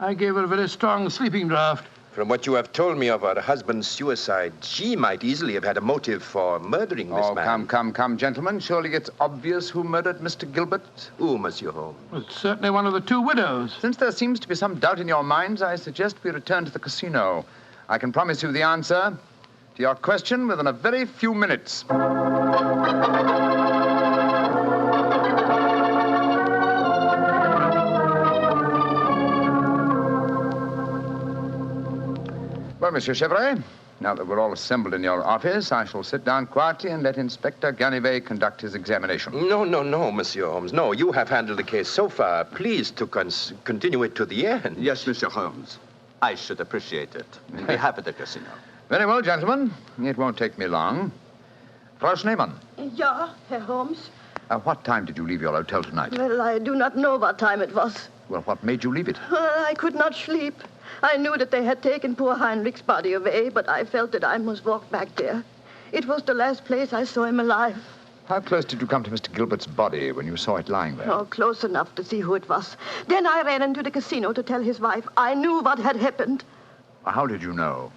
I gave her a very strong sleeping draught. From what you have told me of her husband's suicide, she might easily have had a motive for murdering this man. Come, gentlemen. Surely it's obvious who murdered Mr. Gilbert? Who, Monsieur Holmes? Well, it's certainly one of the 2 widows. Since there seems to be some doubt in your minds, I suggest we return to the casino. I can promise you the answer to your question within a very few minutes. Well, Monsieur Chevrolet, now that we're all assembled in your office, I shall sit down quietly and let Inspector Ganivet conduct his examination. No, Monsieur Holmes. No, you have handled the case so far. Please to continue it to the end. Yes, Monsieur Holmes. I should appreciate it. We'll be happy at the casino. Very well, gentlemen. It won't take me long. Frau Schneemann. Ja, Herr Holmes. What time did you leave your hotel tonight? Well, I do not know what time it was. Well, what made you leave it? I could not sleep. I knew that they had taken poor Heinrich's body away, but I felt that I must walk back there. It was the last place I saw him alive. How close did you come to Mr. Gilbert's body when you saw it lying there? Oh, close enough to see who it was. Then I ran into the casino to tell his wife. I knew what had happened. How did you know?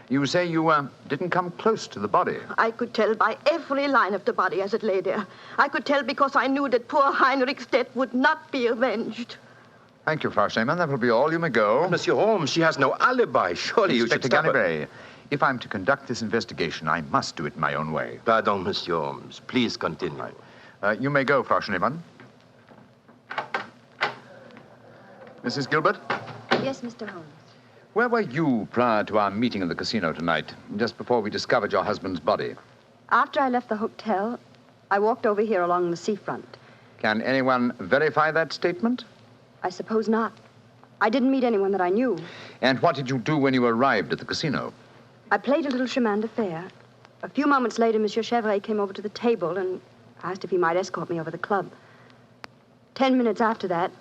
You say you didn't come close to the body. I could tell by every line of the body as it lay there. I could tell because I knew that poor Heinrich's death would not be avenged. Thank you, Frau Schneemann. That will be all. You may go. Monsieur Holmes, she has no alibi. Surely you should stop her. if I'm to conduct this investigation, I must do it my own way. Pardon, Monsieur Holmes. Please continue. You may go, Frau Schneemann. Mrs. Gilbert? Yes, Mr. Holmes. Where were you prior to our meeting in the casino tonight, just before we discovered your husband's body? After I left the hotel, I walked over here along the seafront. Can anyone verify that statement? I suppose not. I didn't meet anyone that I knew. And what did you do when you arrived at the casino? I played a little chemin de fer. A few moments later, Monsieur Chevrolet came over to the table and asked if he might escort me over the club. 10 minutes after that,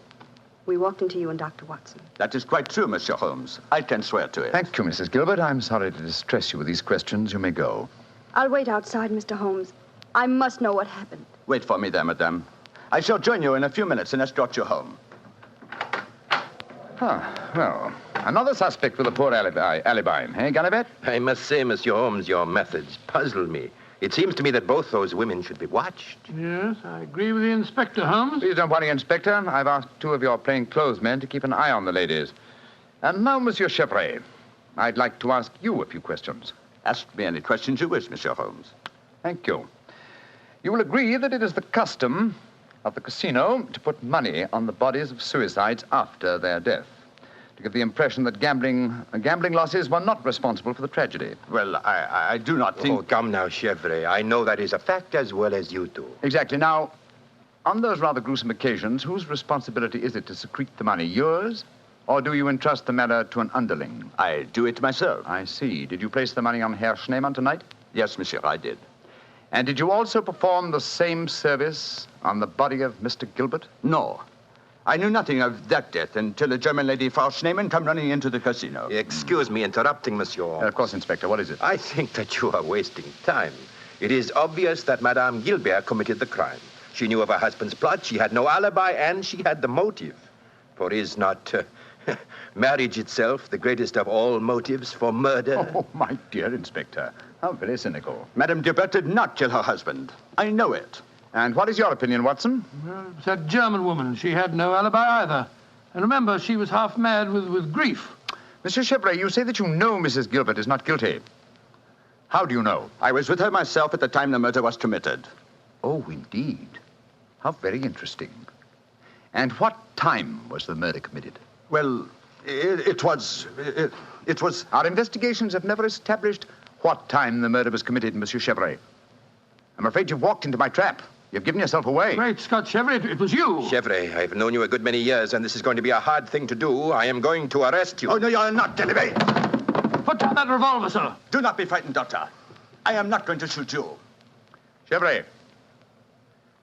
we walked into you and Dr. Watson. That is quite true, Monsieur Holmes. I can swear to it. Thank you, Mrs. Gilbert. I'm sorry to distress you with these questions. You may go. I'll wait outside, Mr. Holmes. I must know what happened. Wait for me there, madame. I shall join you in a few minutes and escort you home. Well, another suspect with a poor alibi, eh, Gallivet? I must say, Monsieur Holmes, your methods puzzle me. It seems to me that both those women should be watched. Yes, I agree with the inspector, Holmes. Please don't worry, Inspector. I've asked 2 of your plainclothes men to keep an eye on the ladies. And now, Monsieur Chevrolet, I'd like to ask you a few questions. Ask me any questions you wish, Monsieur Holmes. Thank you. You will agree that it is the custom of the casino to put money on the bodies of suicides after their death, to give the impression that gambling losses were not responsible for the tragedy. Well, I do not think... Oh, come now, Chevrolet. I know that is a fact as well as you do. Exactly. Now, on those rather gruesome occasions, whose responsibility is it to secrete the money? Yours? Or do you entrust the matter to an underling? I do it myself. I see. Did you place the money on Herr Schneemann tonight? Yes, monsieur, I did. And did you also perform the same service on the body of Mr. Gilbert? No. I knew nothing of that death until a German lady, Frau Schneemann, come running into the casino. Excuse me interrupting, Monsieur Holmes. Of course, Inspector. What is it? I think that you are wasting time. It is obvious that Madame Gilbert committed the crime. She knew of her husband's plot, she had no alibi, and she had the motive. For is not marriage itself the greatest of all motives for murder? Oh, my dear Inspector. How very cynical. Madame Gilbert did not kill her husband. I know it. And what is your opinion, Watson? Well, it's that German woman. She had no alibi either. And remember, she was half mad with grief. Mr. Chevrolet, you say that you know Mrs. Gilbert is not guilty. How do you know? I was with her myself at the time the murder was committed. Oh, indeed. How very interesting. And what time was the murder committed? Well, it was... Our investigations have never established what time the murder was committed, Monsieur Chevrolet. I'm afraid you've walked into my trap. You've given yourself away. Great Scott, Chevrolet, it was you. Chevrolet, I've known you a good many years, and this is going to be a hard thing to do. I am going to arrest you. Oh, no, you're not, Delivery. Put down that revolver, sir. Do not be frightened, Doctor. I am not going to shoot you. Chevrolet,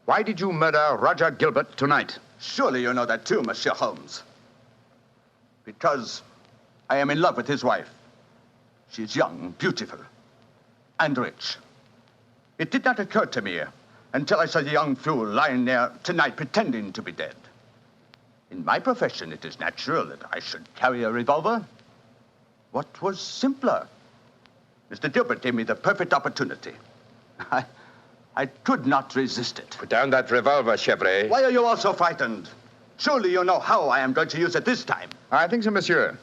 why did you murder Roger Gilbert tonight? Surely you know that too, Monsieur Holmes. Because I am in love with his wife. She's young, beautiful, and rich. It did not occur to me until I saw the young fool lying there tonight pretending to be dead. In my profession, it is natural that I should carry a revolver. What was simpler? Mr. Gilbert gave me the perfect opportunity. I could not resist it. Put down that revolver, Chevrolet. Why are you all so frightened? Surely you know how I am going to use it this time. I think so, monsieur.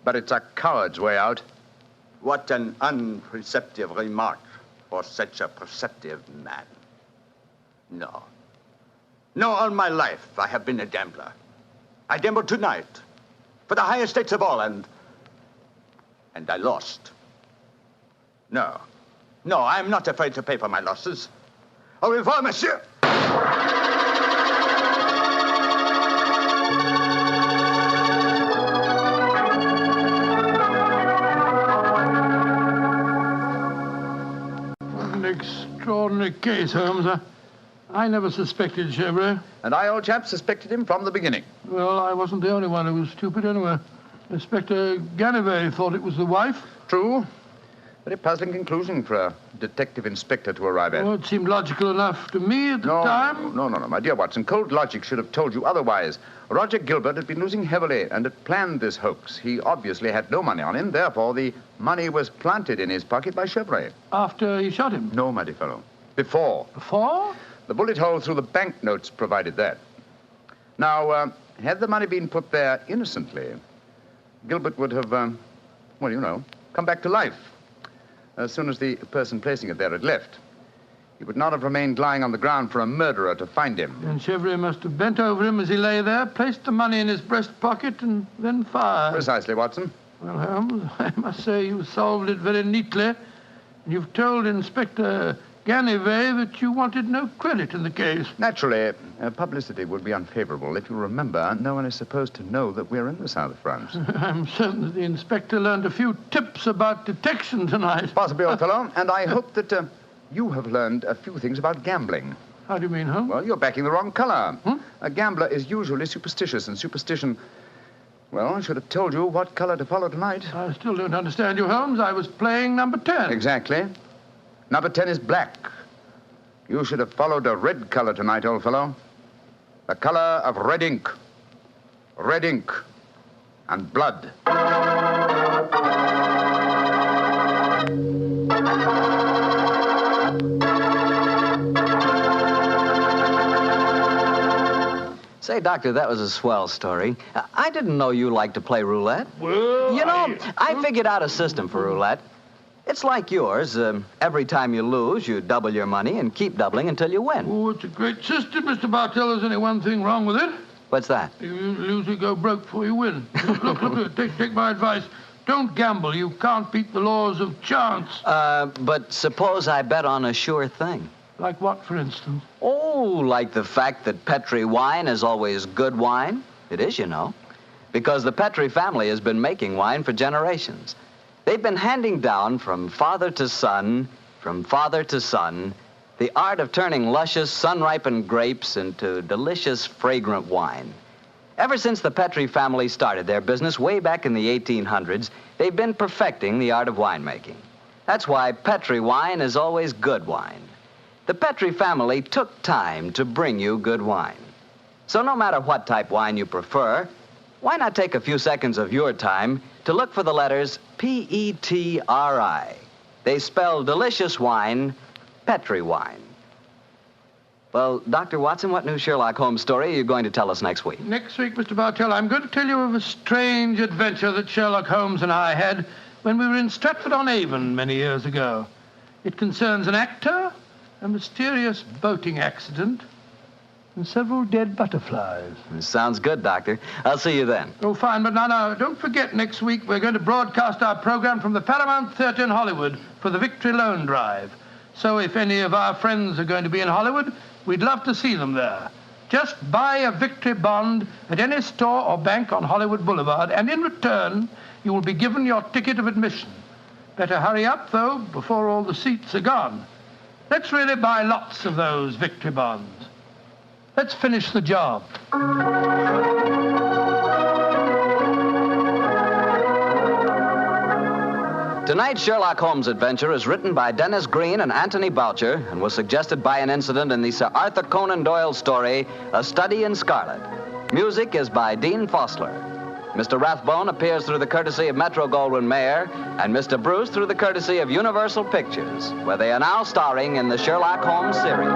But it's a coward's way out. What an unperceptive remark for such a perceptive man. No. No, all my life I have been a gambler. I gambled tonight for the highest stakes of all, and I lost. No. No, I'm not afraid to pay for my losses. Au revoir, monsieur. An extraordinary case, Holmes. I never suspected Chevrolet. And I, old chap, suspected him from the beginning. Well, I wasn't the only one who was stupid anyway. Inspector Ganivet thought it was the wife. True. Very puzzling conclusion for a detective inspector to arrive at. Well, it seemed logical enough to me at the time. No, my dear Watson. Cold logic should have told you otherwise. Roger Gilbert had been losing heavily and had planned this hoax. He obviously had no money on him. Therefore, the money was planted in his pocket by Chevrolet. After he shot him? No, my dear fellow. Before. Before? The bullet hole through the banknotes provided that. Now, had the money been put there innocently, Gilbert would have, come back to life. as soon as the person placing it there had left. He would not have remained lying on the ground for a murderer to find him. And Chevrier must have bent over him as he lay there, placed the money in his breast pocket, and then fired. Precisely, Watson. Well, Holmes, I must say you solved it very neatly. You've told Inspector Ganivet that you wanted no credit in the case. Naturally, publicity would be unfavorable. If you remember, no one is supposed to know that we're in the south of France. I'm certain that the inspector learned a few tips about detection tonight. Possibly, old fellow, and I hope that you have learned a few things about gambling. How do you mean, Holmes? Well, you're backing the wrong color. A gambler is usually superstitious, and superstition... Well, I should have told you what color to follow tonight. I still don't understand you, Holmes. I was playing number 10. Exactly. Number 10 is black. You should have followed a red color tonight, old fellow. The color of red ink. Red ink. And blood. Say, Doctor, that was a swell story. I didn't know you liked to play roulette. Well, you know, I figured out a system for roulette. It's like yours. Every time you lose, you double your money and keep doubling until you win. Oh, it's a great system, Mr. Bartell. There's only one thing wrong with it. What's that? You lose, you go broke before you win. Look, take my advice. Don't gamble. You can't beat the laws of chance. But suppose I bet on a sure thing. Like what, for instance? Oh, like the fact that Petri wine is always good wine. It is, you know. Because the Petri family has been making wine for generations. They've been handing down from father to son, the art of turning luscious, sun-ripened grapes into delicious, fragrant wine. Ever since the Petri family started their business way back in the 1800s, they've been perfecting the art of winemaking. That's why Petri wine is always good wine. The Petri family took time to bring you good wine. So no matter what type wine you prefer, why not take a few seconds of your time to look for the letters P-E-T-R-I. They spell delicious wine, Petri wine. Well, Dr. Watson, what new Sherlock Holmes story are you going to tell us next week? Next week, Mr. Bartell, I'm going to tell you of a strange adventure that Sherlock Holmes and I had when we were in Stratford-on-Avon many years ago. It concerns an actor, a mysterious boating accident, and several dead butterflies. Sounds good, Doctor. I'll see you then. Oh, fine, but now, don't forget, next week we're going to broadcast our program from the Paramount Theatre in Hollywood for the Victory Loan Drive. So if any of our friends are going to be in Hollywood, we'd love to see them there. Just buy a Victory bond at any store or bank on Hollywood Boulevard, and in return, you will be given your ticket of admission. Better hurry up, though, before all the seats are gone. Let's really buy lots of those Victory bonds. Let's finish the job. Tonight's Sherlock Holmes adventure is written by Dennis Green and Anthony Boucher and was suggested by an incident in the Sir Arthur Conan Doyle story, A Study in Scarlet. Music is by Dean Fossler. Mr. Rathbone appears through the courtesy of Metro-Goldwyn-Mayer and Mr. Bruce through the courtesy of Universal Pictures, where they are now starring in the Sherlock Holmes series.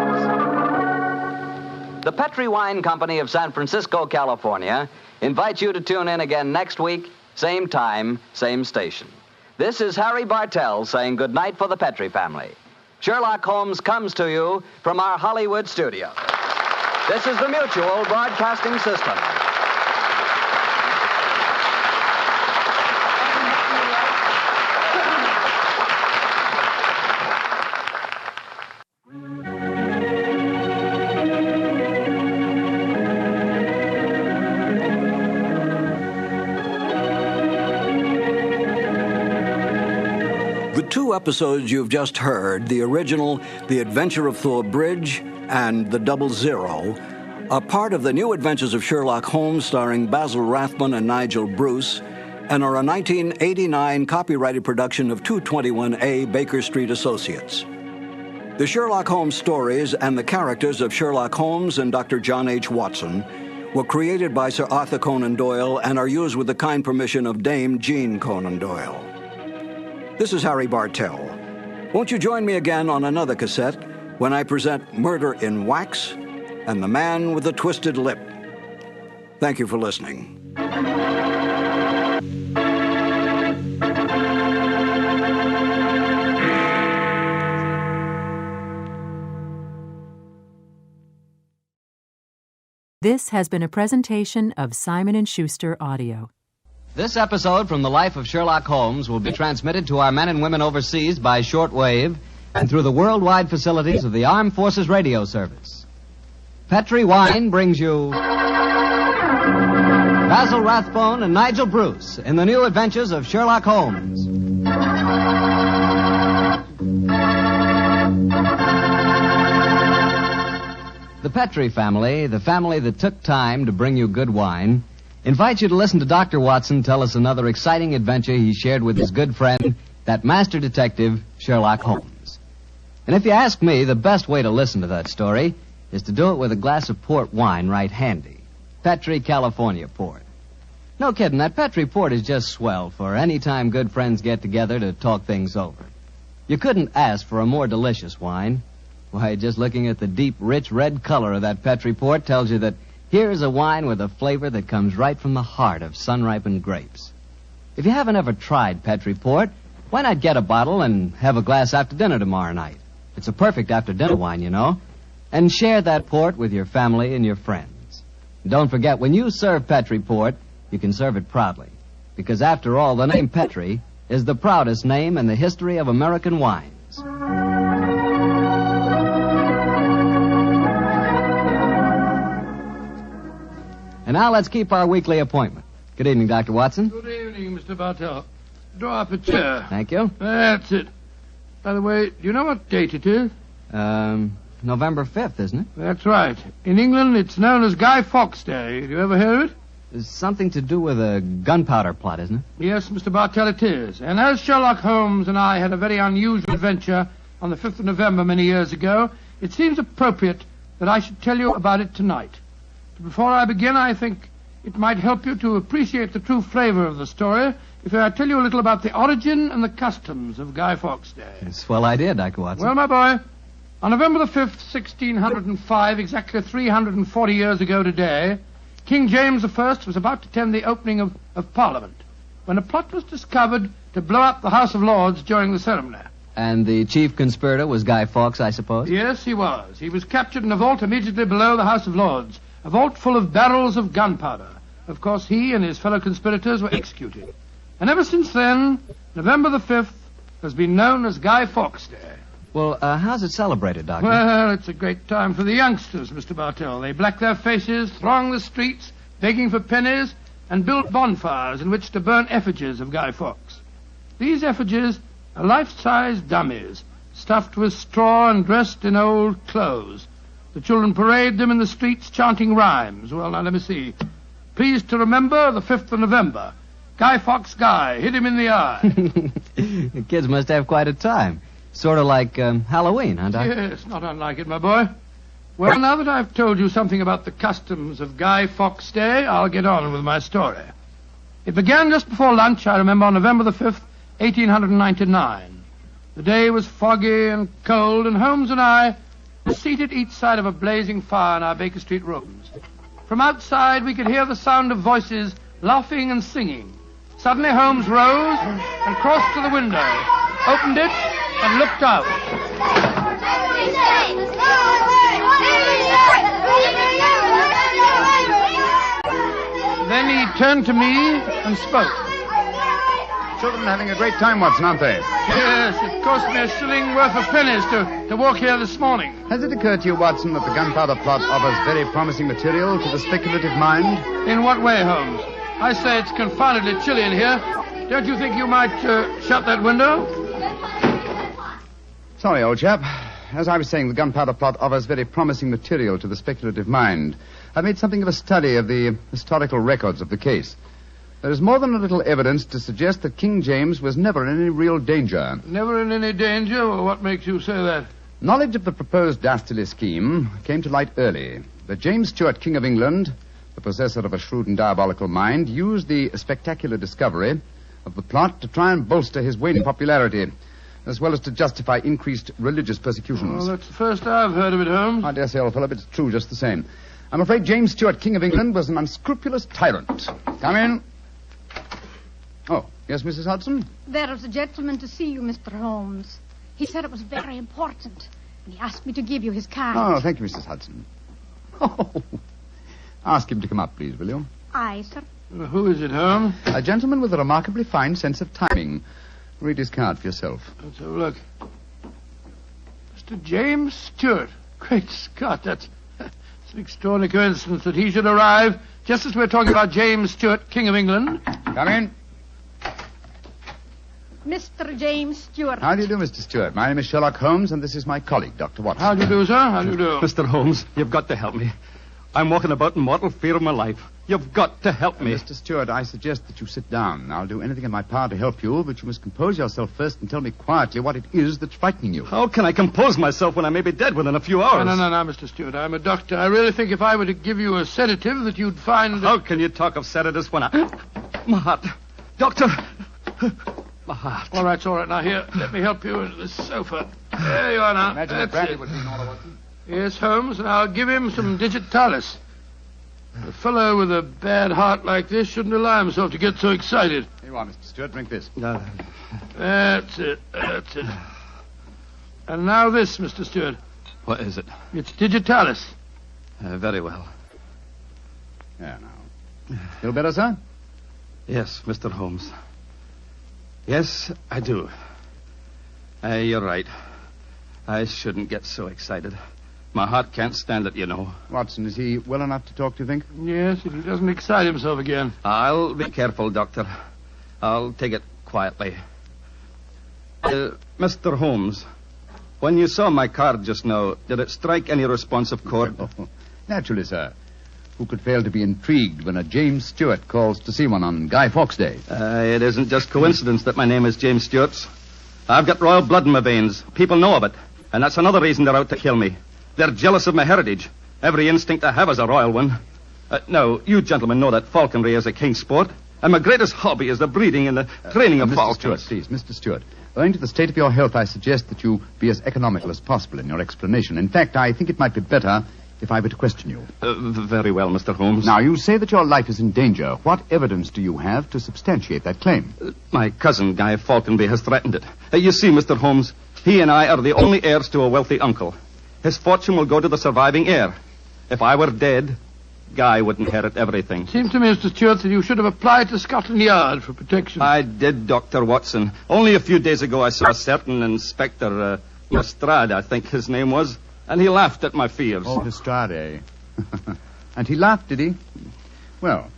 The Petri Wine Company of San Francisco, California, invites you to tune in again next week, same time, same station. This is Harry Bartell saying goodnight for the Petri family. Sherlock Holmes comes to you from our Hollywood studio. This is the Mutual Broadcasting System. The two episodes you've just heard, the original The Adventure of Thor Bridge and The Double Zero, are part of the New Adventures of Sherlock Holmes starring Basil Rathbone and Nigel Bruce, and are a 1989 copyrighted production of 221A Baker Street Associates. The Sherlock Holmes stories and the characters of Sherlock Holmes and Dr. John H. Watson were created by Sir Arthur Conan Doyle and are used with the kind permission of Dame Jean Conan Doyle. This is Harry Bartell. Won't you join me again on another cassette when I present Murder in Wax and The Man with the Twisted Lip? Thank you for listening. This has been a presentation of Simon & Schuster Audio. This episode from the life of Sherlock Holmes will be transmitted to our men and women overseas by shortwave and through the worldwide facilities of the Armed Forces Radio Service. Petri Wine brings you Basil Rathbone and Nigel Bruce in the new adventures of Sherlock Holmes. The Petri family, the family that took time to bring you good wine, invites you to listen to Dr. Watson tell us another exciting adventure he shared with his good friend, that master detective, Sherlock Holmes. And if you ask me, the best way to listen to that story is to do it with a glass of port wine right handy. Petri California port. No kidding, that Petri port is just swell for any time good friends get together to talk things over. You couldn't ask for a more delicious wine. Why, just looking at the deep, rich red color of that Petri port tells you that here's a wine with a flavor that comes right from the heart of sun-ripened grapes. If you haven't ever tried Petri port, why not get a bottle and have a glass after dinner tomorrow night? It's a perfect after-dinner wine, you know. And share that port with your family and your friends. And don't forget, when you serve Petri port, you can serve it proudly. Because after all, the name Petri is the proudest name in the history of American wines. And now let's keep our weekly appointment. Good evening, Dr. Watson. Good evening, Mr. Bartell. Draw up a chair. Thank you. That's it. By the way, do you know what date it is? November 5th, isn't it? That's right. In England, it's known as Guy Fawkes Day. Have you ever heard of it? It's something to do with a gunpowder plot, isn't it? Yes, Mr. Bartell, it is. And as Sherlock Holmes and I had a very unusual adventure on the 5th of November many years ago, it seems appropriate that I should tell you about it tonight. Before I begin, I think it might help you to appreciate the true flavor of the story if I tell you a little about the origin and the customs of Guy Fawkes Day. It's a swell idea, Dr. Watson. Well, my boy, on November the 5th, 1605, exactly 340 years ago today, King James I was about to attend the opening of Parliament when a plot was discovered to blow up the House of Lords during the ceremony. And the chief conspirator was Guy Fawkes, I suppose? Yes, he was. He was captured in a vault immediately below the House of Lords, a vault full of barrels of gunpowder. Of course, he and his fellow conspirators were executed. And ever since then, November the 5th has been known as Guy Fawkes Day. Well, how's it celebrated, Doctor? Well, it's a great time for the youngsters, Mr. Bartell. They black their faces, throng the streets, begging for pennies, and build bonfires in which to burn effigies of Guy Fawkes. These effigies are life-size dummies, stuffed with straw and dressed in old clothes. The children parade them in the streets chanting rhymes. Well, now, let me see. Pleased to remember the 5th of November. Guy Fawkes Guy, hit him in the eye. The kids must have quite a time. Sort of like Halloween, huh, Doctor? Yes, not unlike it, my boy. Well, now that I've told you something about the customs of Guy Fawkes Day, I'll get on with my story. It began just before lunch, I remember, on November the 5th, 1899. The day was foggy and cold, and Holmes and I were seated each side of a blazing fire in our Baker Street rooms. From outside, we could hear the sound of voices laughing and singing. Suddenly, Holmes rose and crossed to the window, opened it, and looked out. Then he turned to me and spoke. Children having a great time, Watson, aren't they? Yes, it cost me a shilling worth of pennies to walk here this morning. Has it occurred to you, Watson, that the gunpowder plot offers very promising material to the speculative mind? In what way, Holmes? I say it's confoundedly chilly in here. Don't you think you might shut that window? Sorry, old chap. As I was saying, the gunpowder plot offers very promising material to the speculative mind. I've made something of a study of the historical records of the case. There is more than a little evidence to suggest that King James was never in any real danger. Never in any danger? Well, what makes you say that? Knowledge of the proposed dastardly scheme came to light early. But James Stuart, King of England, the possessor of a shrewd and diabolical mind, used the spectacular discovery of the plot to try and bolster his waning popularity, as well as to justify increased religious persecutions. Well, that's the first I've heard of it, Holmes. I dare say, old fellow, but it's true just the same. I'm afraid James Stuart, King of England, was an unscrupulous tyrant. Come in. Oh, yes, Mrs. Hudson? There is a gentleman to see you, Mr. Holmes. He said it was very important, and he asked me to give you his card. Oh, thank you, Mrs. Hudson. Oh, Ask him to come up, please, will you? Aye, sir. Who is it, Holmes? A gentleman with a remarkably fine sense of timing. Read his card for yourself. Let's have a look. Mr. James Stewart. Great Scott, that's an extraordinary coincidence that he should arrive just as we're talking about James Stewart, King of England. Come in. Mr. James Stewart. How do you do, Mr. Stewart? My name is Sherlock Holmes, and this is my colleague, Dr. Watson. How do you do, sir? How do you do? Mr. Holmes, you've got to help me. I'm walking about in mortal fear of my life. You've got to help me. Mr. Stewart, I suggest that you sit down. I'll do anything in my power to help you, but you must compose yourself first and tell me quietly what it is that's frightening you. How can I compose myself when I may be dead within a few hours? No, Mr. Stewart. I'm a doctor. I really think if I were to give you a sedative that you'd find... How can you talk of sedatives when I... My heart. Doctor. My heart. All right. Now, here, let me help you into the sofa. There you are now. Imagine that Blarney would be in order, Watson. Yes, Holmes, and I'll give him some digitalis. A fellow with a bad heart like this shouldn't allow himself to get so excited. Here you are, Mr. Stewart. Drink this. That's it. And now this, Mr. Stewart. What is it? It's digitalis. Very well. There now. Feel better, sir? Yes, Mr. Holmes. Yes, I do. You're right. I shouldn't get so excited. My heart can't stand it, you know. Watson, is he well enough to talk, do you think? Yes, if he doesn't excite himself again. I'll be careful, Doctor. I'll take it quietly. Mr. Holmes, when you saw my card just now, did it strike any responsive chord? Naturally, sir. Who could fail to be intrigued when a James Stewart calls to see one on Guy Fawkes Day? It isn't just coincidence that my name is James Stewart. I've got royal blood in my veins. People know of it. And that's another reason they're out to kill me. They're jealous of my heritage. Every instinct I have is a royal one. Now, you gentlemen know that falconry is a king's sport. And my greatest hobby is the breeding and the training of falcons. Mr. Stewart, please, Mr. Stewart. Owing to the state of your health, I suggest that you be as economical as possible in your explanation. In fact, I think it might be better if I were to question you. Very well, Mr. Holmes. Now, you say that your life is in danger. What evidence do you have to substantiate that claim? My cousin, Guy Falconby, has threatened it. You see, Mr. Holmes, he and I are the only heirs to a wealthy uncle. His fortune will go to the surviving heir. If I were dead, Guy would inherit everything. Seems to me, Mr. Stewart, that you should have applied to Scotland Yard for protection. I did, Dr. Watson. Only a few days ago I saw a certain Inspector Lestrade, I think his name was, and he laughed at my fears. Oh, Lestrade. And he laughed, did he? Well,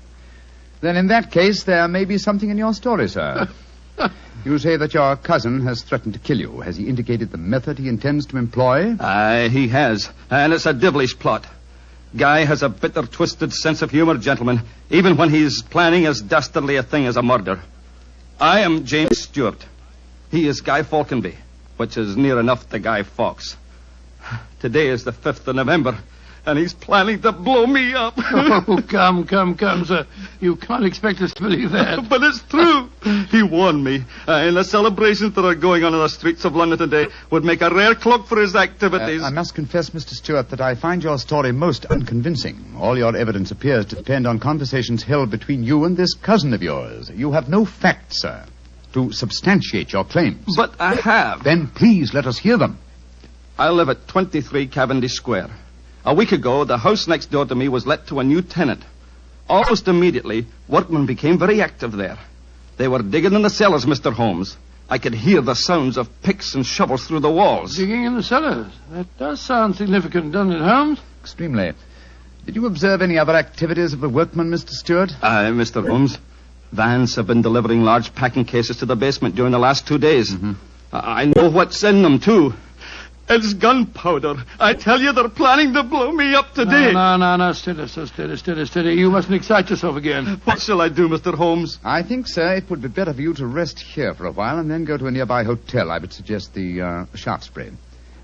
then in that case, there may be something in your story, sir. You say that your cousin has threatened to kill you. Has he indicated the method he intends to employ? He has. And it's a devilish plot. Guy has a bitter, twisted sense of humor, gentlemen, even when he's planning as dastardly a thing as a murder. I am James Stewart. He is Guy Falconby, which is near enough to Guy Fawkes. Today is the 5th of November, and he's planning to blow me up. Oh, come, sir. You can't expect us to believe that. But it's true. He warned me. And the celebrations that are going on in the streets of London today would make a rare cloak for his activities. I must confess, Mr. Stewart, that I find your story most unconvincing. All your evidence appears to depend on conversations held between you and this cousin of yours. You have no facts, sir, to substantiate your claims. But I have. Then please let us hear them. I live at 23 Cavendish Square. A week ago, the house next door to me was let to a new tenant. Almost immediately, workmen became very active there. They were digging in the cellars, Mr. Holmes. I could hear the sounds of picks and shovels through the walls. Digging in the cellars? That does sound significant, doesn't it, Holmes? Extremely. Did you observe any other activities of the workmen, Mr. Stewart? Mr. Holmes, vans have been delivering large packing cases to the basement during the last 2 days. Mm-hmm. I know what's in them, too. It's gunpowder. I tell you, they're planning to blow me up today. No. Steady. You mustn't excite yourself again. What shall I do, Mr. Holmes? I think, sir, it would be better for you to rest here for a while and then go to a nearby hotel. I would suggest the Shaftesbury.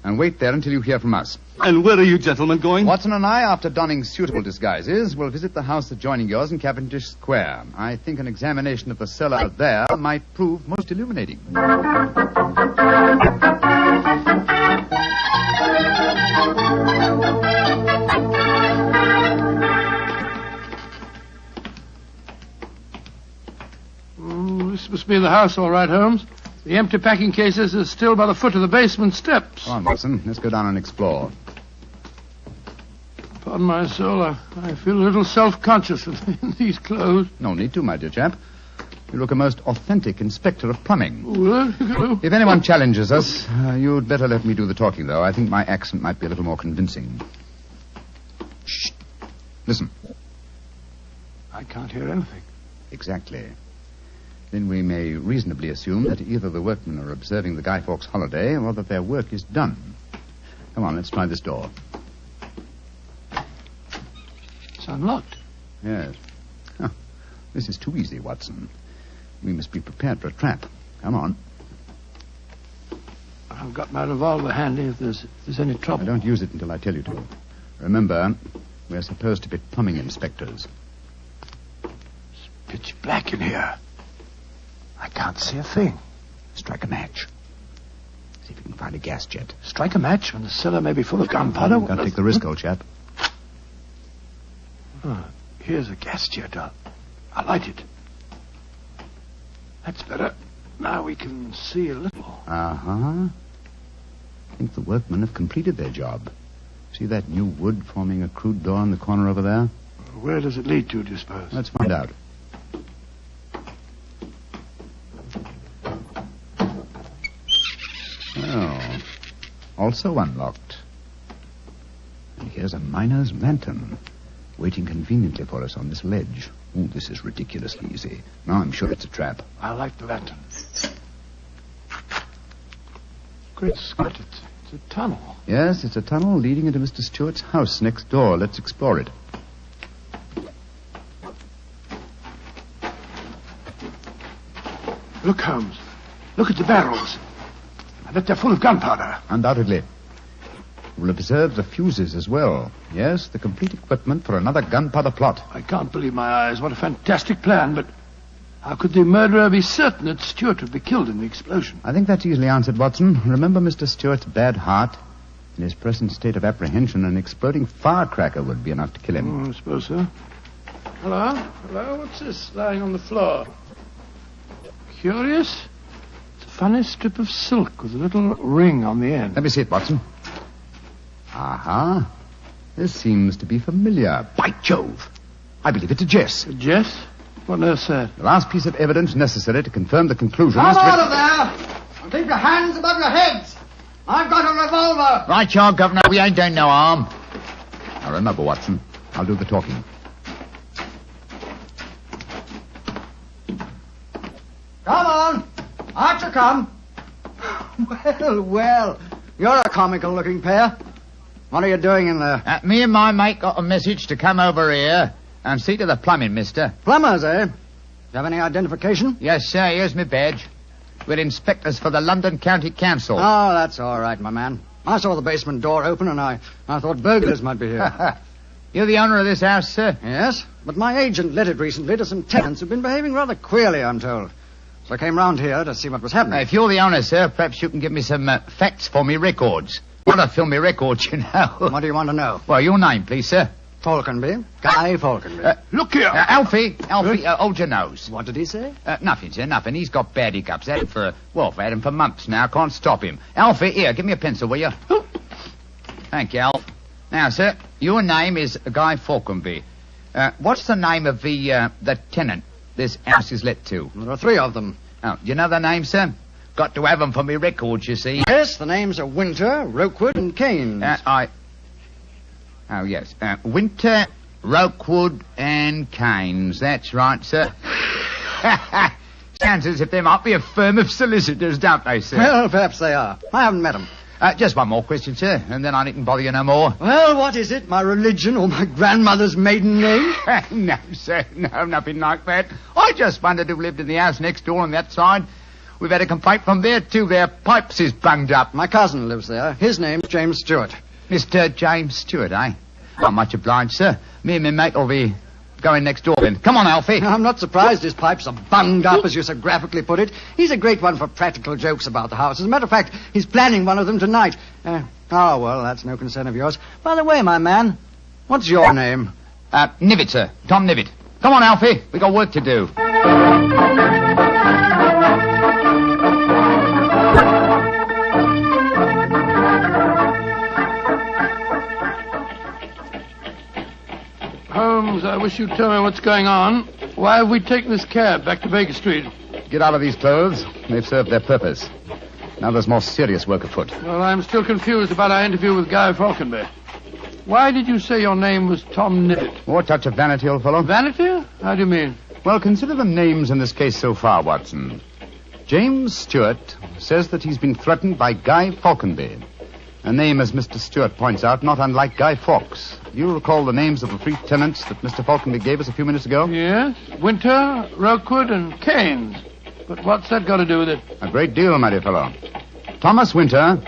And wait there until you hear from us. And where are you gentlemen going? Watson and I, after donning suitable disguises, will visit the house adjoining yours in Cavendish Square. I think an examination of the cellar there might prove most illuminating. This must be the house, all right, Holmes. The empty packing cases are still by the foot of the basement steps. Come on, Watson. Let's go down and explore. Upon my soul, I feel a little self-conscious in these clothes. No need to, my dear chap. You look a most authentic inspector of plumbing. Well, if anyone challenges us, you'd better let me do the talking, though. I think my accent might be a little more convincing. Shh. Listen. I can't hear anything. Exactly. Then we may reasonably assume that either the workmen are observing the Guy Fawkes holiday or that their work is done. Come on, let's try this door. It's unlocked. Yes. Huh. This is too easy, Watson. We must be prepared for a trap. Come on. I've got my revolver handy if there's any trouble. I don't use it until I tell you to. Remember, we're supposed to be plumbing inspectors. It's pitch black in here. I can't see a thing. Strike a match. See if you can find a gas jet. Strike a match when the cellar may be full of gunpowder? You've got to take the risk, old chap. Oh, here's a gas jet. I'll light it. That's better. Now we can see a little. Uh-huh. I think the workmen have completed their job. See that new wood forming a crude door in the corner over there? Where does it lead to, do you suppose? Let's find out. Oh, also unlocked. And here's a miner's lantern, waiting conveniently for us on this ledge. Oh, this is ridiculously easy. Now I'm sure it's a trap. I like the lantern. Great Scott, it's a tunnel. Yes, it's a tunnel leading into Mr. Stewart's house next door. Let's explore it. Look, Holmes. Look at the barrels. I bet they're full of gunpowder. Undoubtedly. We'll observe the fuses as well. Yes, the complete equipment for another gunpowder plot. I can't believe my eyes. What a fantastic plan, but how could the murderer be certain that Stewart would be killed in the explosion? I think that's easily answered, Watson. Remember Mr. Stewart's bad heart? In his present state of apprehension, an exploding firecracker would be enough to kill him. Oh, I suppose so. Hello? Hello? What's this lying on the floor? Curious. It's a funny strip of silk with a little ring on the end. Let me see it, Watson. Aha. This seems to be familiar. By Jove. I believe it's a Jess. A Jess? What on earth's that? The last piece of evidence necessary to confirm the conclusion. Come out of there! And keep your hands above your heads! I've got a revolver! Right, you are, Governor. We ain't doing no harm. Now remember, Watson, I'll do the talking. Come on! Out you come! Well, you're a comical-looking pair. What are you doing in there? Me and my mate got a message to come over here and see to the plumbing, mister. Plumbers, eh? Do you have any identification? Yes, sir. Here's my badge. We're inspectors for the London County Council. Oh, that's all right, my man. I saw the basement door open and I thought burglars might be here. You're the owner of this house, sir? Yes, but my agent let it recently to some tenants who've been behaving rather queerly, I'm told. So I came round here to see what was happening. If you're the owner, sir, perhaps you can give me some facts for me records. I want to film me records, you know. What do you want to know? Well, your name, please, sir. Falconby. Guy Falconby. Look here. Alfie, hold your nose. What did he say? Nothing, sir, nothing. He's got bad hiccups. Had him I've had him for months now. Can't stop him. Alfie, here, give me a pencil, will you? Thank you, Alf. Now, sir, your name is Guy Falconby. What's the name of the tenant this house is let to? There are three of them. Oh, do you know their names, sir? Got to have them for me records, you see. Yes, the names are Winter, Rokewood, and Keynes. Oh, yes. Winter, Rokewood, and Keynes. That's right, sir. Sounds as if they might be a firm of solicitors, don't they, sir? Well, perhaps they are. I haven't met them. Just one more question, sir, and then I needn't bother you no more. Well, what is it? My religion or my grandmother's maiden name? No, sir. No, nothing like that. I just wondered who lived in the house next door on that side. We've had a complaint from there, too. Their pipes is bunged up. My cousin lives there. His name's James Stewart. Mr. James Stewart, eh? Not much obliged, sir. Me and my mate will be going next door then. Come on, Alfie. I'm not surprised his pipes are bunged up, as you so graphically put it. He's a great one for practical jokes about the house. As a matter of fact, he's planning one of them tonight. Well, that's no concern of yours. By the way, my man, what's your name? Nivet, sir. Tom Nivet. Come on, Alfie. We got work to do. wish you'd tell me what's going on. Why have we taken this cab back to Baker Street? Get out of these clothes. They've served their purpose. Now there's more serious work afoot. Well, I'm still confused about our interview with Guy Falconby. Why did you say your name was Tom Nibbit? More touch of vanity, old fellow. Vanity? How do you mean? Well, consider the names in this case so far, Watson. James Stewart says that he's been threatened by Guy Falconby. A name, as Mr. Stewart points out, not unlike Guy Fawkes. Do you recall the names of the three tenants that Mr. Falconby gave us a few minutes ago? Yes. Winter, Rookwood, and Keynes. But what's that got to do with it? A great deal, my dear fellow. Thomas Winter,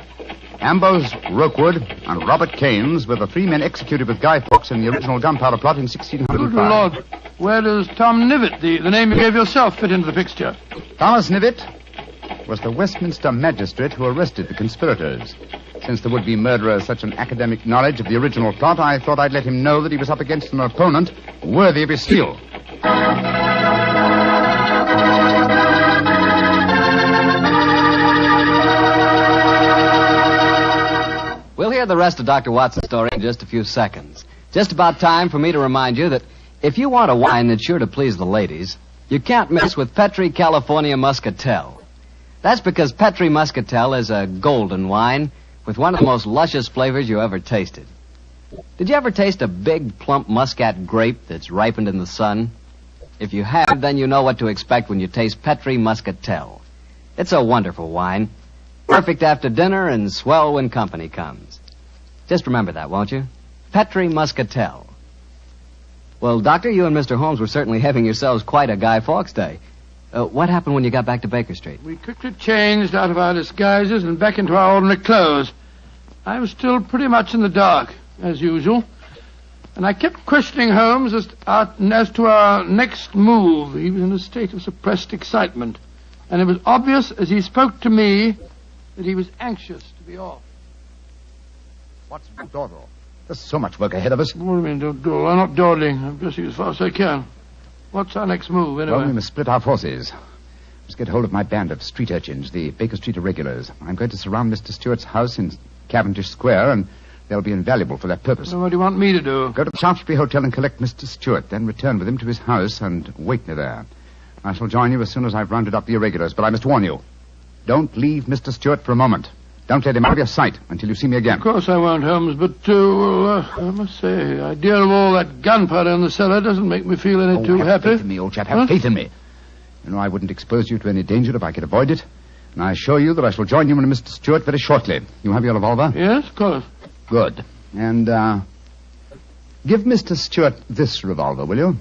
Ambrose Rookwood, and Robert Keynes were the three men executed with Guy Fawkes in the original gunpowder plot in 1605. Good Lord. Where does Tom Nibbit, the name you gave yourself, fit into the picture? Thomas Nibbit was the Westminster magistrate who arrested the conspirators. Since the would-be murderer has such an academic knowledge of the original plot, I thought I'd let him know that he was up against an opponent worthy of his steel. We'll hear the rest of Dr. Watson's story in just a few seconds. Just about time for me to remind you that if you want a wine that's sure to please the ladies, you can't mix with Petri California Muscatel. That's because Petri Muscatel is a golden wine with one of the most luscious flavors you ever tasted. Did you ever taste a big, plump Muscat grape that's ripened in the sun? If you have, then you know what to expect when you taste Petri Muscatel. It's a wonderful wine, perfect after dinner and swell when company comes. Just remember that, won't you? Petri Muscatel. Well, Doctor, you and Mr. Holmes were certainly having yourselves quite a Guy Fawkes day. What happened when you got back to Baker Street? We quickly changed out of our disguises and back into our ordinary clothes. I was still pretty much in the dark, as usual. And I kept questioning Holmes as to our next move. He was in a state of suppressed excitement. And it was obvious as he spoke to me that he was anxious to be off. What's dawdle? There's so much work ahead of us. What do you mean, don't dawdle? I'm not dawdling. I'm dressing as fast as I can. What's our next move, anyway? Well, we must split our forces. Let's get hold of my band of street urchins, the Baker Street Irregulars. I'm going to surround Mr. Stewart's house in Cavendish Square, and they'll be invaluable for that purpose. So what do you want me to do? Go to the Shaftesbury Hotel and collect Mr. Stewart, then return with him to his house and wait me there. I shall join you as soon as I've rounded up the irregulars, but I must warn you. Don't leave Mr. Stewart for a moment. Don't let him out of your sight until you see me again. Of course I won't, Holmes, but, I must say, the idea of all that gunpowder in the cellar doesn't make me feel any too have happy. Faith in me, old chap. Have faith in me. You know, I wouldn't expose you to any danger if I could avoid it. And I assure you that I shall join you and Mr. Stewart very shortly. You have your revolver? Yes, of course. Good. And, give Mr. Stewart this revolver, will you?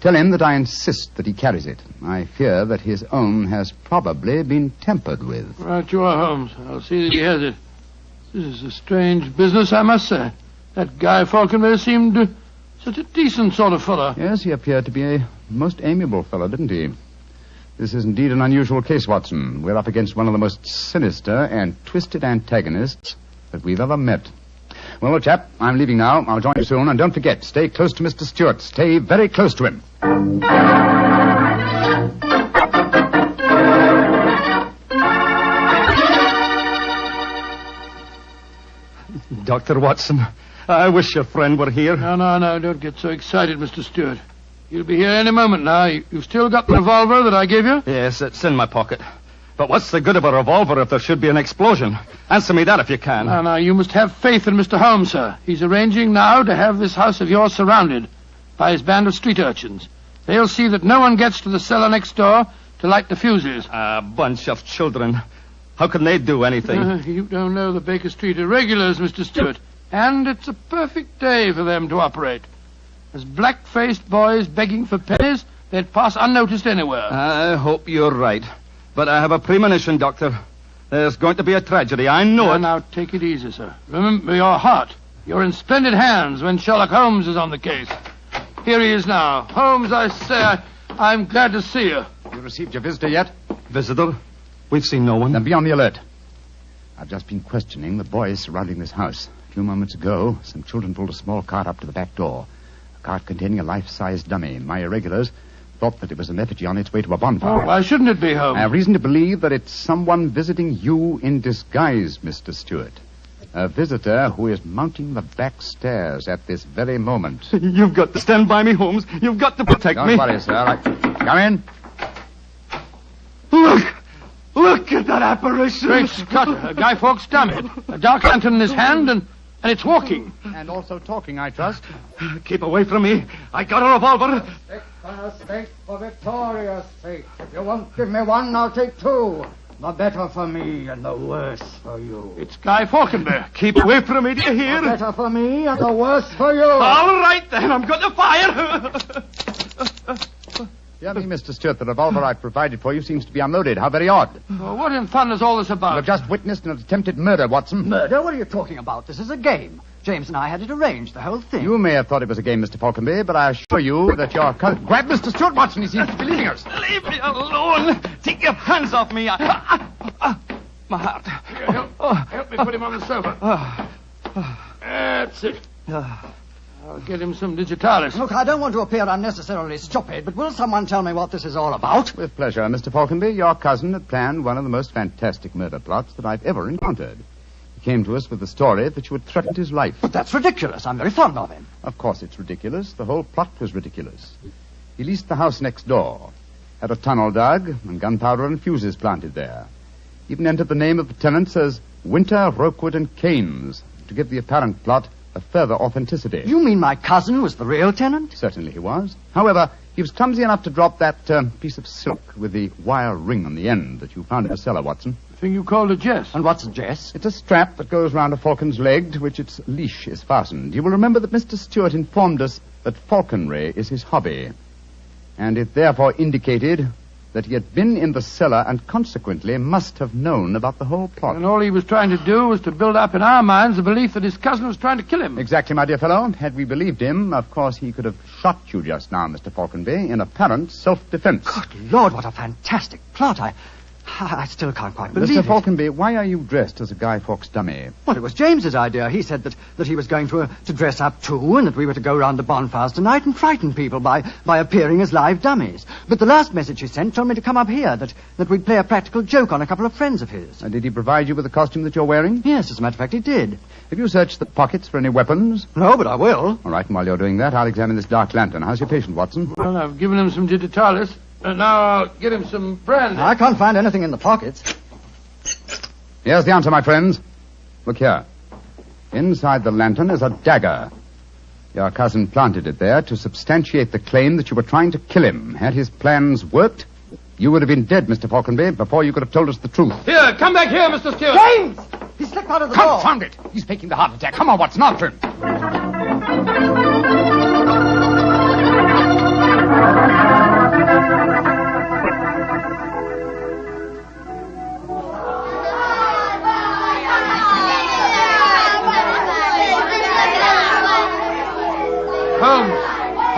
Tell him that I insist that he carries it. I fear that his own has probably been tampered with. Right you are, Holmes. I'll see that he has it. This is a strange business, I must say. That Guy Falconby seemed such a decent sort of fellow. Yes, he appeared to be a most amiable fellow, didn't he? This is indeed an unusual case, Watson. We're up against one of the most sinister and twisted antagonists that we've ever met. Well, old chap, I'm leaving now. I'll join you soon. And don't forget, stay close to Mr. Stewart. Stay very close to him. Dr. Watson, I wish your friend were here. No, don't get so excited, Mr. Stewart. He'll be here any moment now. You've still got the revolver that I gave you? Yes, it's in my pocket. But what's the good of a revolver if there should be an explosion? Answer me that if you can. No, you must have faith in Mr. Holmes, sir. He's arranging now to have this house of yours surrounded by his band of street urchins. They'll see that no one gets to the cellar next door to light the fuses. A bunch of children. How can they do anything? You don't know the Baker Street irregulars, Mr. Stewart. And it's a perfect day for them to operate. As black-faced boys begging for pennies, they'd pass unnoticed anywhere. I hope you're right. But I have a premonition, Doctor. There's going to be a tragedy. I know it. Now, take it easy, sir. Remember your heart. You're in splendid hands when Sherlock Holmes is on the case. Here he is now. Holmes, I say, I'm glad to see you. You received your visitor yet? Visitor? We've seen no one. Then be on the alert. I've just been questioning the boys surrounding this house. A few moments ago, some children pulled a small cart up to the back door. A cart containing a life-size dummy. My irregulars thought that it was an effigy on its way to a bonfire. Oh, why shouldn't it be, Holmes? I have reason to believe that it's someone visiting you in disguise, Mr. Stewart. A visitor who is mounting the back stairs at this very moment. You've got to stand by me, Holmes. You've got to protect me. Don't worry, sir. Come in. Look at that apparition. Great Scott, Guy Fawkes' dummy. A dark lantern in his hand, and it's walking. And also talking, I trust. Keep away from me. I got a revolver. Take for sake, for Victoria's sake. If you won't give me one, I'll take two. The better for me and the worse for you. It's Guy Falkenberg. Keep away from me, do you hear? The better for me and the worse for you. All right, then. I'm going to fire. Dear me, Mr. Stewart, the revolver I've provided for you seems to be unloaded. How very odd. Well, what in fun is all this about? You've just witnessed an attempted murder, Watson. Murder? What are you talking about? This is a game. James and I had it arranged, the whole thing. You may have thought it was a game, Mr. Falconby, but I assure you that your cousin... Grab Mr. Stewart, Watson. He seems to be leaving us. Leave me alone. Take your hands off me. My heart. Help me put him on the sofa. That's it. I'll get him some digitalis. Look, I don't want to appear unnecessarily stupid, but will someone tell me what this is all about? With pleasure, Mr. Falconby. Your cousin had planned one of the most fantastic murder plots that I've ever encountered. He came to us with the story that you had threatened his life. But that's ridiculous. I'm very fond of him. Of course it's ridiculous. The whole plot was ridiculous. He leased the house next door, had a tunnel dug, and gunpowder and fuses planted there. Even entered the name of the tenants as Winter, Rokewood, and Keynes to give the apparent plot a further authenticity. You mean my cousin was the real tenant? Certainly he was. However, he was clumsy enough to drop that piece of silk with the wire ring on the end that you found in the cellar, Watson. Thing you called a jess. And what's a jess? It's a strap that goes round a falcon's leg to which its leash is fastened. You will remember that Mr. Stewart informed us that falconry is his hobby, and it therefore indicated that he had been in the cellar and consequently must have known about the whole plot. And all he was trying to do was to build up in our minds the belief that his cousin was trying to kill him. Exactly, my dear fellow. Had we believed him, of course he could have shot you just now, Mr. Falconby, in apparent self-defense. Good Lord, what a fantastic plot. I still can't quite believe it. Mr. Falconby, why are you dressed as a Guy Fawkes dummy? Well, it was James's idea. He said that he was going to dress up too, and that we were to go round the bonfires tonight and frighten people by appearing as live dummies. But the last message he sent told me to come up here, that we'd play a practical joke on a couple of friends of his. And did he provide you with the costume that you're wearing? Yes, as a matter of fact, he did. Have you searched the pockets for any weapons? No, but I will. All right, and while you're doing that, I'll examine this dark lantern. How's your patient, Watson? Well, I've given him some digitalis, and now I'll get him some brandy. I can't find anything in the pockets. Here's the answer, my friends. Look here. Inside the lantern is a dagger. Your cousin planted it there to substantiate the claim that you were trying to kill him. Had his plans worked, you would have been dead, Mr. Falconby, before you could have told us the truth. Here, come back here, Mr. Stewart. James! He slipped out of the door. Confound it! He's faking the heart attack. Come on, Watson, after him.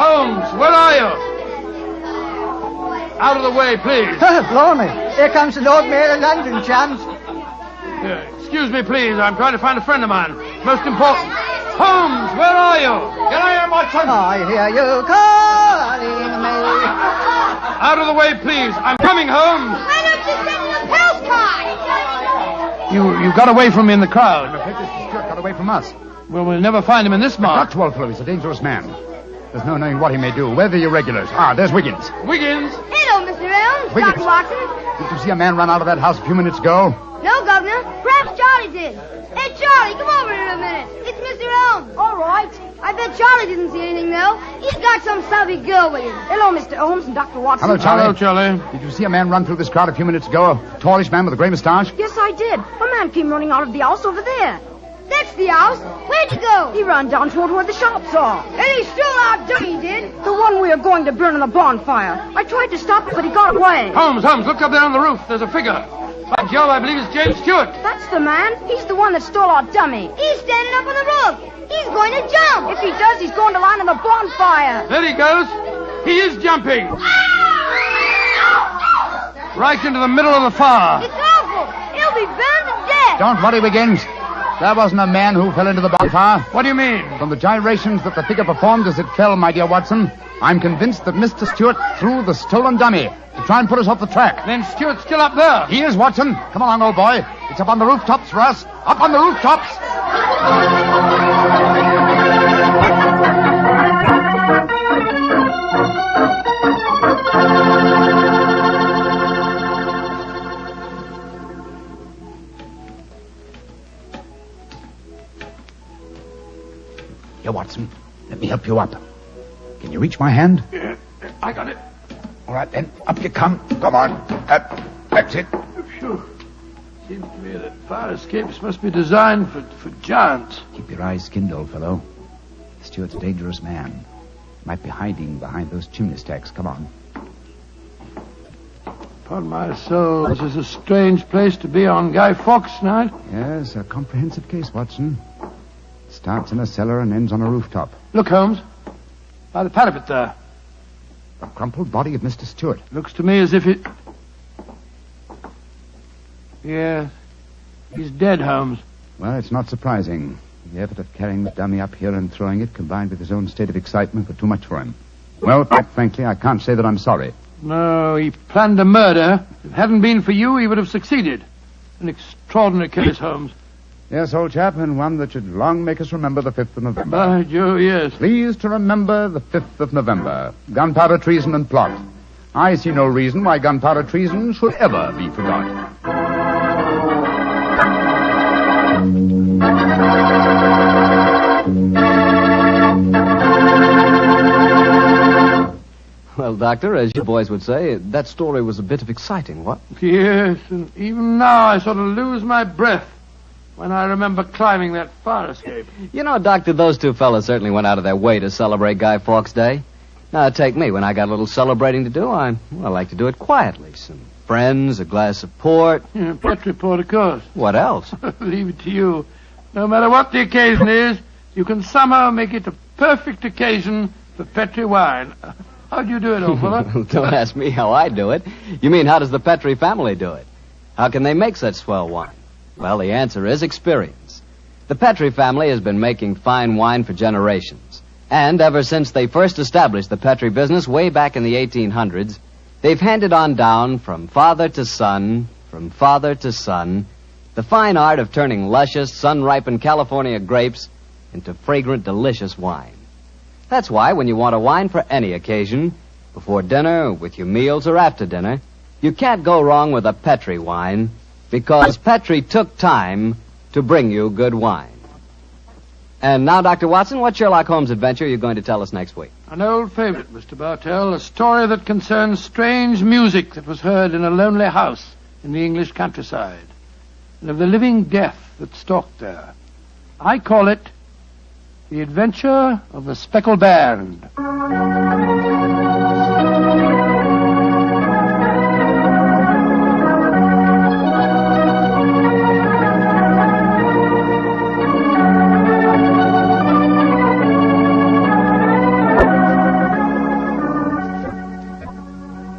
Holmes, where are you? Out of the way, please. Blarney, here comes the Lord Mayor of London, chums. Excuse me, please. I'm trying to find a friend of mine. Most important. Holmes, where are you? Here I am, Watson. I hear you calling me. Out of the way, please. I'm coming, Holmes. Why don't you send the postcard? You got away from me in the crowd. I'm afraid Mr. Stewart got away from us. Well, we'll never find him in this mark. Not to, old fellow. He's a dangerous man. There's no knowing what he may do. Where are the irregulars? There's Wiggins. Wiggins? Hello, Mr. Holmes. Wiggins. Dr. Watson. Did you see a man run out of that house a few minutes ago? No, Governor. Perhaps Charlie did. Hey, Charlie, come over here a minute. It's Mr. Holmes. All right. I bet Charlie didn't see anything, though. He's got some savvy girl with him. Hello, Mr. Holmes and Dr. Watson. Hello, Charlie. Hello, Charlie. Did you see a man run through this crowd a few minutes ago? A tallish man with a gray moustache? Yes, I did. A man came running out of the house over there. That's the house. Where'd he go? He ran down toward where the shops are. And he stole our dummy, he did. The one we are going to burn on the bonfire. I tried to stop him, but he got away. Holmes, look up there on the roof. There's a figure. By Jove, I believe it's James Stewart. That's the man. He's the one that stole our dummy. He's standing up on the roof. He's going to jump. If he does, he's going to land on the bonfire. There he goes. He is jumping. Right into the middle of the fire. It's awful. He'll be burned to death. Don't worry, Wiggins. There wasn't a man who fell into the bonfire. What do you mean? From the gyrations that the figure performed as it fell, my dear Watson, I'm convinced that Mr. Stewart threw the stolen dummy to try and put us off the track. Then Stewart's still up there. He is, Watson. Come along, old boy. It's up on the rooftops for us. Up on the rooftops. Here, Watson. Let me help you up. Can you reach my hand? Yeah, I got it. All right, then. Up you come. Come on. That's it. Phew. Seems to me that fire escapes must be designed for giants. Keep your eyes skinned, old fellow. Stuart's a dangerous man. Might be hiding behind those chimney stacks. Come on. Upon my soul, this is a strange place to be on Guy Fawkes night. Yes, a comprehensive case, Watson. Starts in a cellar and ends on a rooftop. Look, Holmes. By the parapet there. The crumpled body of Mr. Stewart. Looks to me as if it... Yes. He's dead, Holmes. Well, it's not surprising. The effort of carrying the dummy up here and throwing it, combined with his own state of excitement, were too much for him. Well, quite frankly, I can't say that I'm sorry. No, he planned a murder. If it hadn't been for you, he would have succeeded. An extraordinary case, Holmes. Yes, old chap, and one that should long make us remember the 5th of November. By Jove, yes. Please to remember the 5th of November. Gunpowder treason and plot. I see no reason why gunpowder treason should ever be forgot. Well, Doctor, as you boys would say, that story was a bit of exciting, what? Yes, and even now I sort of lose my breath when I remember climbing that fire escape. You know, Doctor, those two fellas certainly went out of their way to celebrate Guy Fawkes Day. Now, take me. When I got a little celebrating to do, I like to do it quietly. Some friends, a glass of port. Yeah, Petri port, of course. What else? Leave it to you. No matter what the occasion is, you can somehow make it a perfect occasion for Petri wine. How do you do it, old fella? Don't ask me how I do it. You mean, how does the Petri family do it? How can they make such swell wine? Well, the answer is experience. The Petri family has been making fine wine for generations. And ever since they first established the Petri business way back in the 1800s, they've handed on down from father to son, the fine art of turning luscious, sun-ripened California grapes into fragrant, delicious wine. That's why when you want a wine for any occasion, before dinner, with your meals, or after dinner, you can't go wrong with a Petri wine, because Petri took time to bring you good wine. And now, Dr. Watson, what Sherlock Holmes adventure are you going to tell us next week? An old favorite, Mr. Bartell, a story that concerns strange music that was heard in a lonely house in the English countryside, and of the living death that stalked there. I call it The Adventure of the Speckled Band.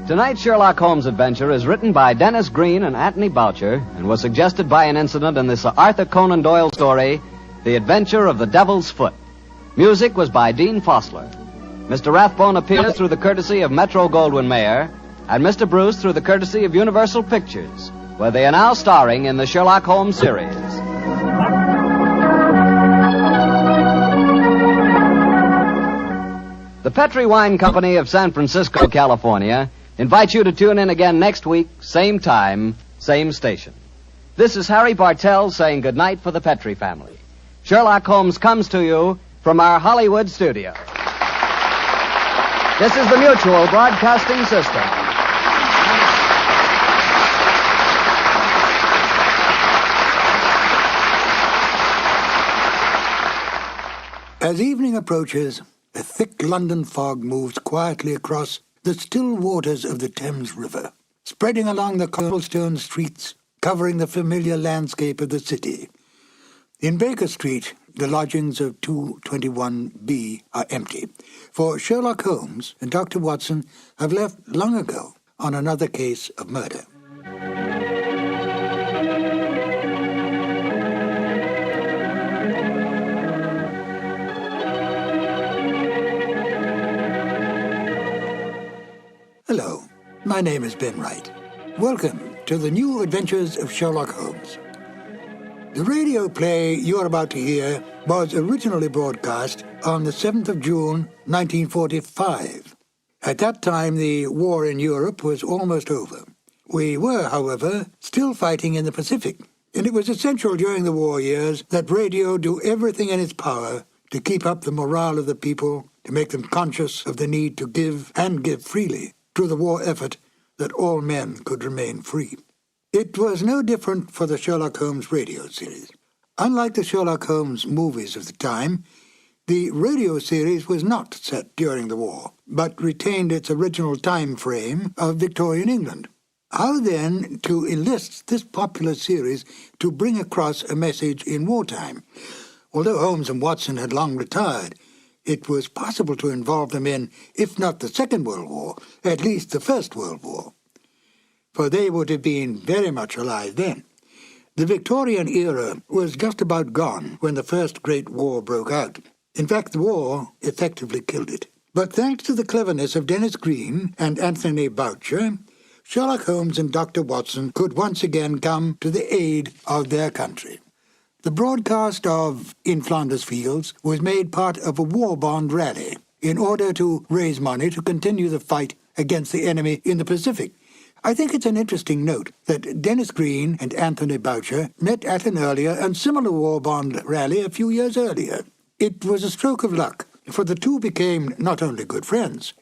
Tonight's Sherlock Holmes adventure is written by Dennis Green and Anthony Boucher and was suggested by an incident in this Arthur Conan Doyle story, The Adventure of the Devil's Foot. Music was by Dean Fossler. Mr. Rathbone appears through the courtesy of Metro-Goldwyn-Mayer, and Mr. Bruce through the courtesy of Universal Pictures, where they are now starring in the Sherlock Holmes series. The Petri Wine Company of San Francisco, California, invites you to tune in again next week, same time, same station. This is Harry Bartell saying goodnight for the Petri family. Sherlock Holmes comes to you from our Hollywood studio. This is the Mutual Broadcasting System. As evening approaches, a thick London fog moves quietly across the still waters of the Thames River, spreading along the cobblestone streets, covering the familiar landscape of the city. In Baker Street, the lodgings of 221B are empty, for Sherlock Holmes and Dr. Watson have left long ago on another case of murder. My name is Ben Wright. Welcome to the new adventures of Sherlock Holmes. The radio play you're about to hear was originally broadcast on the 7th of June, 1945. At that time, the war in Europe was almost over. We were, however, still fighting in the Pacific, and it was essential during the war years that radio do everything in its power to keep up the morale of the people, to make them conscious of the need to give and give freely to the war effort that all men could remain free. It was no different for the Sherlock Holmes radio series. Unlike the Sherlock Holmes movies of the time, the radio series was not set during the war, but retained its original time frame of Victorian England. How then to enlist this popular series to bring across a message in wartime? Although Holmes and Watson had long retired, it was possible to involve them in, if not the Second World War, at least the First World War, for they would have been very much alive then. The Victorian era was just about gone when the First Great War broke out. In fact, the war effectively killed it. But thanks to the cleverness of Denis Green and Anthony Boucher, Sherlock Holmes and Dr. Watson could once again come to the aid of their country. The broadcast of In Flanders Fields was made part of a war bond rally in order to raise money to continue the fight against the enemy in the Pacific. I think it's an interesting note that Denis Green and Anthony Boucher met at an earlier and similar war bond rally a few years earlier. It was a stroke of luck, for the two became not only good friends,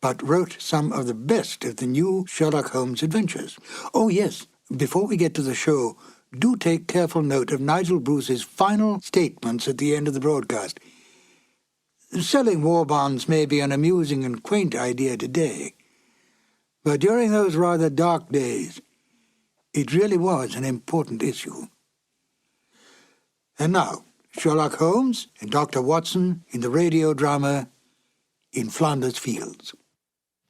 but wrote some of the best of the new Sherlock Holmes adventures. Oh, yes, before we get to the show, do take careful note of Nigel Bruce's final statements at the end of the broadcast. Selling war bonds may be an amusing and quaint idea today, but during those rather dark days, it really was an important issue. And now, Sherlock Holmes and Dr. Watson in the radio drama In Flanders Fields.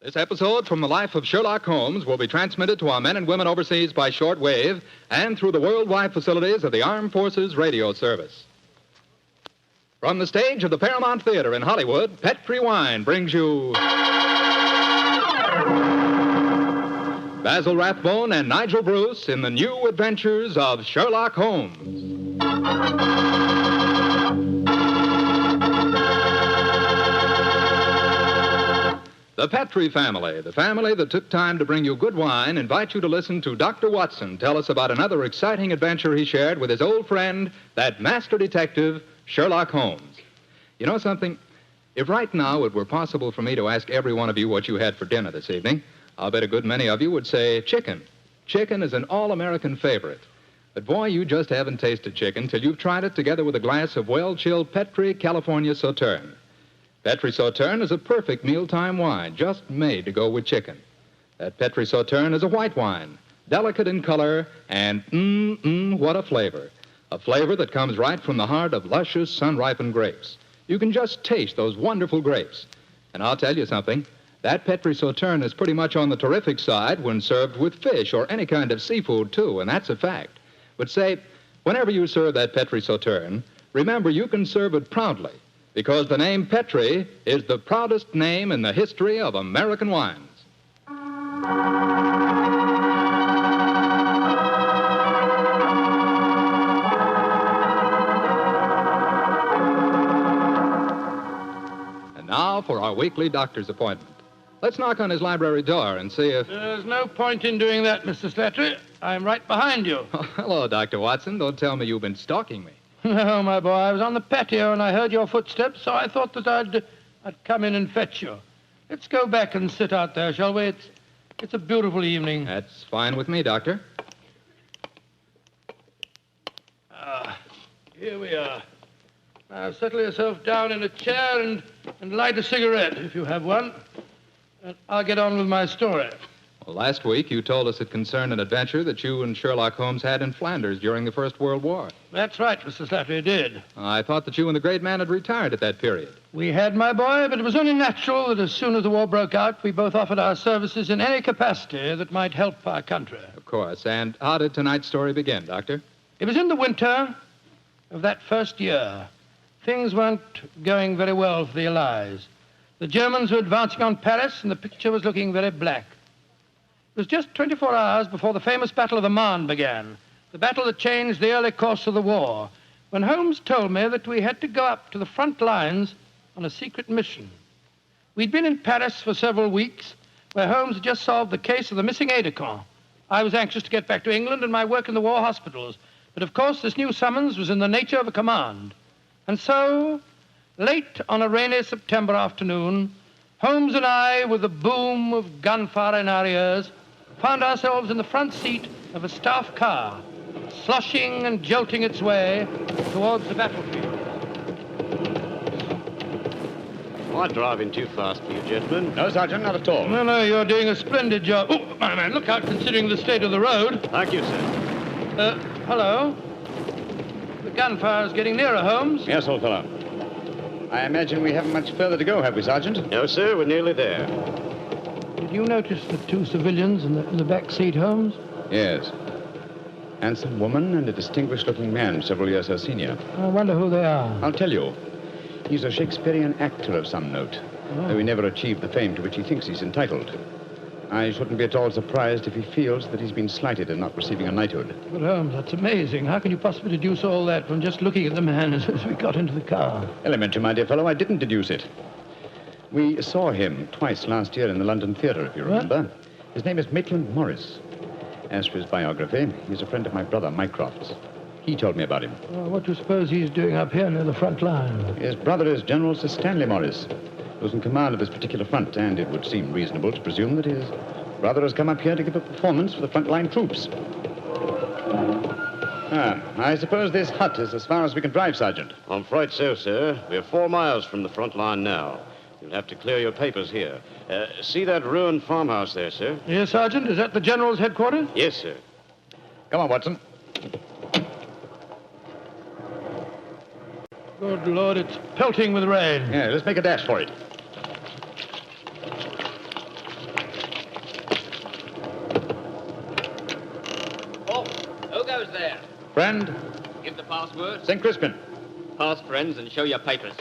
This episode from the life of Sherlock Holmes will be transmitted to our men and women overseas by shortwave and through the worldwide facilities of the Armed Forces Radio Service. From the stage of the Paramount Theater in Hollywood, Petri Wine brings you Basil Rathbone and Nigel Bruce in the new adventures of Sherlock Holmes. The Petri family, the family that took time to bring you good wine, invite you to listen to Dr. Watson tell us about another exciting adventure he shared with his old friend, that master detective, Sherlock Holmes. You know something? If right now it were possible for me to ask every one of you what you had for dinner this evening, I'll bet a good many of you would say chicken. Chicken is an all-American favorite. But boy, you just haven't tasted chicken till you've tried it together with a glass of well-chilled Petri California Sauterne. Petri Sauterne is a perfect mealtime wine, just made to go with chicken. That Petri Sauterne is a white wine, delicate in color, and what a flavor. A flavor that comes right from the heart of luscious, sun-ripened grapes. You can just taste those wonderful grapes. And I'll tell you something, that Petri Sauterne is pretty much on the terrific side when served with fish or any kind of seafood, too, and that's a fact. But say, whenever you serve that Petri Sauterne, remember you can serve it proudly, because the name Petri is the proudest name in the history of American wines. And now for our weekly doctor's appointment. Let's knock on his library door and see if... There's no point in doing that, Mr. Slattery. I'm right behind you. Oh, hello, Dr. Watson. Don't tell me you've been stalking me. No, my boy, I was on the patio and I heard your footsteps, so I thought that I'd come in and fetch you. Let's go back and sit out there, shall we? It's a beautiful evening. That's fine with me, Doctor. Here we are. Now, settle yourself down in a chair and light a cigarette, if you have one. And I'll get on with my story. Well, last week you told us it concerned an adventure that you and Sherlock Holmes had in Flanders during the First World War. That's right, Mr. Slattery, it did. I thought that you and the great man had retired at that period. We had, my boy, but it was only natural that as soon as the war broke out, we both offered our services in any capacity that might help our country. Of course. And how did tonight's story begin, Doctor? It was in the winter of that first year. Things weren't going very well for the Allies. The Germans were advancing on Paris, and the picture was looking very black. It was just 24 hours before the famous Battle of the Marne began, the battle that changed the early course of the war, when Holmes told me that we had to go up to the front lines on a secret mission. We'd been in Paris for several weeks, where Holmes had just solved the case of the missing aide-de-camp. I was anxious to get back to England and my work in the war hospitals, but of course this new summons was in the nature of a command. And so, late on a rainy September afternoon, Holmes and I, with the boom of gunfire in our ears, found ourselves in the front seat of a staff car, sloshing and jolting its way towards the battlefield. Am I driving too fast for you, gentlemen? No, Sergeant, not at all. No, you're doing a splendid job. Oh, my man, look out, considering the state of the road. Thank you, sir. Hello? The gunfire's getting nearer, Holmes. Yes, old fellow. I imagine we haven't much further to go, have we, Sergeant? No, sir, we're nearly there. Did you notice the two civilians in the back seat, Holmes? Yes. Handsome woman and a distinguished-looking man, several years her senior. I wonder who they are. I'll tell you. He's a Shakespearean actor of some note, though he never achieved the fame to which he thinks he's entitled. I shouldn't be at all surprised if he feels that he's been slighted in not receiving a knighthood. But, Holmes, that's amazing. How can you possibly deduce all that from just looking at the man as we got into the car? Elementary, my dear fellow, I didn't deduce it. We saw him twice last year in the London Theatre, if you remember. His name is Maitland Morris. As for his biography, he's a friend of my brother, Mycroft's. He told me about him. Well, what do you suppose he's doing up here near the front line? His brother is General Sir Stanley Morris, who's in command of this particular front, and it would seem reasonable to presume that his brother has come up here to give a performance for the frontline troops. I suppose this hut is as far as we can drive, Sergeant. I'm afraid so, sir. We're 4 miles from the front line now. You'll have to clear your papers here. See that ruined farmhouse there, sir? Yes, Sergeant. Is that the General's headquarters? Yes, sir. Come on, Watson. Good Lord, it's pelting with rain. Yeah, let's make a dash for it. Oh, who goes there? Friend? Give the password. St. Crispin. Pass, friends, and show your papers.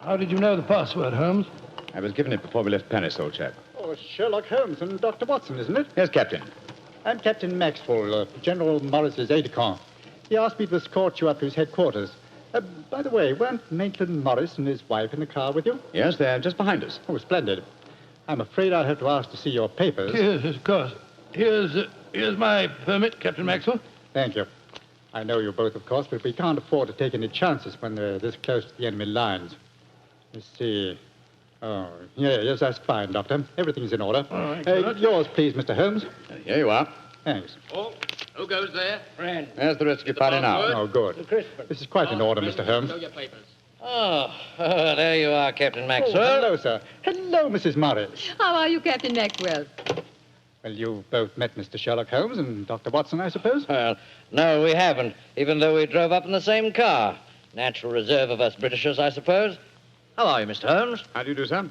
How did you know the password, Holmes? I was given it before we left Paris, old chap. Oh, it's Sherlock Holmes and Dr. Watson, isn't it? Yes, Captain. I'm Captain Maxwell, General Morris's aide-de-camp. He asked me to escort you up to his headquarters. By the way, weren't Maitland Morris and his wife in the car with you? Yes, they're just behind us. Oh, splendid. I'm afraid I'll have to ask to see your papers. Yes, of course. Here's my permit, Captain Maxwell. Thank you. I know you both, of course, but we can't afford to take any chances when they're this close to the enemy lines. Let's see. Oh, yes, that's fine, Doctor. Everything's in order. All right, yours, please, Mr. Holmes. Here you are. Thanks. Oh, who goes there? Friend. There's the rest of your party now. Oh, good. This is quite in order, Mr. Holmes. Show your papers. Oh, there you are, Captain Maxwell. Oh, hello, sir. Hello, Mrs. Morris. How are you, Captain Maxwell? Well, you've both met Mr. Sherlock Holmes and Dr. Watson, I suppose? Well, no, we haven't, even though we drove up in the same car. Natural reserve of us Britishers, I suppose. How are you, Mr. Holmes? How do you do, sir?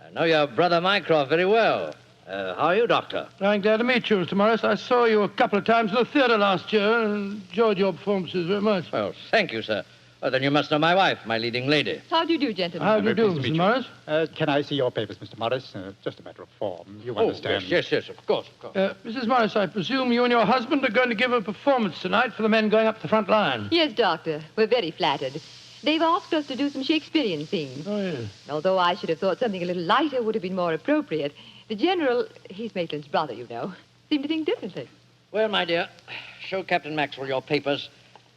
I know your brother Mycroft very well. How are you, Doctor? I'm glad to meet you, Mr. Morris. I saw you a couple of times in the theatre last year and enjoyed your performances very much. Well, thank you, sir. Well, then you must know my wife, my leading lady. How do you do, gentlemen? How do you do, Mr. Morris? Can I see your papers, Mr. Morris? Just a matter of form. You understand. Yes, of course. Mrs. Morris, I presume you and your husband are going to give a performance tonight for the men going up the front line. Yes, Doctor. We're very flattered. They've asked us to do some Shakespearean scenes. Oh, yes. Although I should have thought something a little lighter would have been more appropriate. The General, he's Maitland's brother, you know, seemed to think differently. Well, my dear, show Captain Maxwell your papers.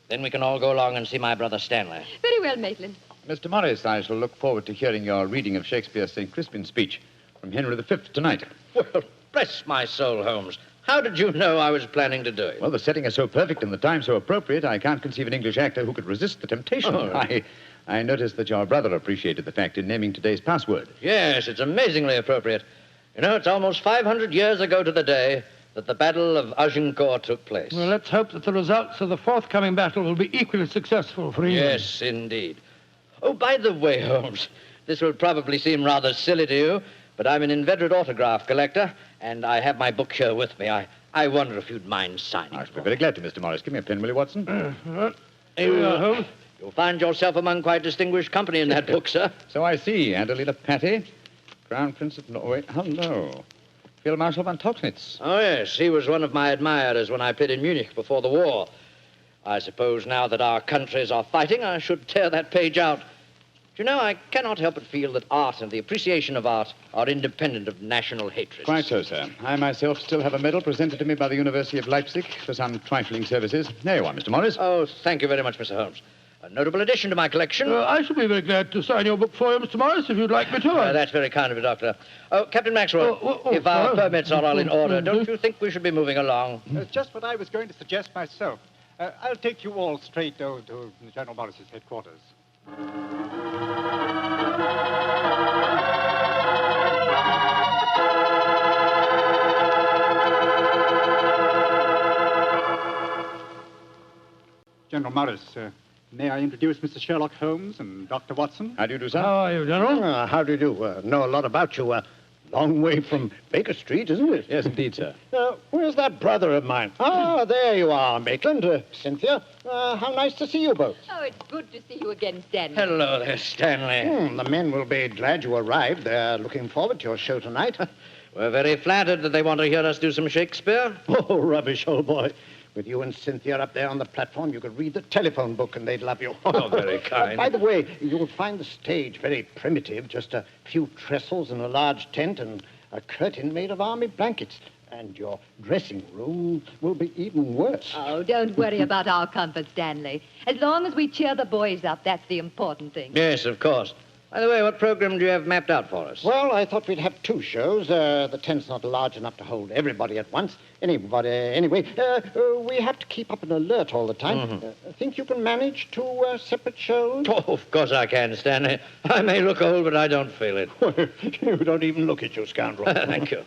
Then we can all go along and see my brother Stanley. Very well, Maitland. Mr. Morris, I shall look forward to hearing your reading of Shakespeare's St. Crispin speech from Henry V tonight. Well, bless my soul, Holmes. How did you know I was planning to do it? Well, the setting is so perfect and the time so appropriate, I can't conceive an English actor who could resist the temptation. Oh, right. I noticed that your brother appreciated the fact in naming today's password. Yes, it's amazingly appropriate. You know, it's almost 500 years ago to the day that the Battle of Agincourt took place. Well, let's hope that the results of the forthcoming battle will be equally successful for England. Yes, indeed. Oh, by the way, Holmes, this will probably seem rather silly to you, but I'm an inveterate autograph collector, and I have my book here with me. I wonder if you'd mind signing. I should be very glad to, Mr. Morris. Give me a pen, will you, Watson? Here we are, Holmes. You'll find yourself among quite distinguished company in that book, sir. So I see. Adelina Patti, Crown Prince of Norway. Hello. Field Marshal von Tauchnitz. Oh, yes. He was one of my admirers when I played in Munich before the war. I suppose now that our countries are fighting, I should tear that page out. Do you know, I cannot help but feel that art and the appreciation of art are independent of national hatred. Quite so, sir. I myself still have a medal presented to me by the University of Leipzig for some trifling services. There you are, Mr. Morris. Oh, thank you very much, Mr. Holmes. A notable addition to my collection. I shall be very glad to sign your book for you, Mr. Morris, if you'd like me to. That's very kind of you, Doctor. Oh, Captain Maxwell, if our permits are all in order, don't you think we should be moving along? Just what I was going to suggest myself. I'll take you all straight over to General Morris's headquarters. General Morris, may I introduce Mr. Sherlock Holmes and Dr. Watson? How do you do, sir? How are you, General? How do you do? Know a lot about you. Long way from Baker Street, isn't it? Yes, indeed, sir. Where's that brother of mine? Ah, there you are, Maitland. Cynthia, how nice to see you both. Oh, it's good to see you again, Stanley. Hello there, Stanley. The men will be glad you arrived. They're looking forward to your show tonight. We're very flattered that they want to hear us do some Shakespeare. Oh, rubbish, old boy. With you and Cynthia up there on the platform, you could read the telephone book and they'd love you. Oh, very kind. By the way, you'll find the stage very primitive. Just a few trestles and a large tent and a curtain made of army blankets. And your dressing room will be even worse. Oh, don't worry about our comfort, Stanley. As long as we cheer the boys up, that's the important thing. Yes, of course. By the way, what program do you have mapped out for us? Well, I thought we'd have two shows. The tent's not large enough to hold everybody at once. Anyway, we have to keep up an alert all the time. Think you can manage two separate shows? Oh, of course I can, Stanley. I may look old, but I don't feel it. You don't even look it, you scoundrel. Thank you.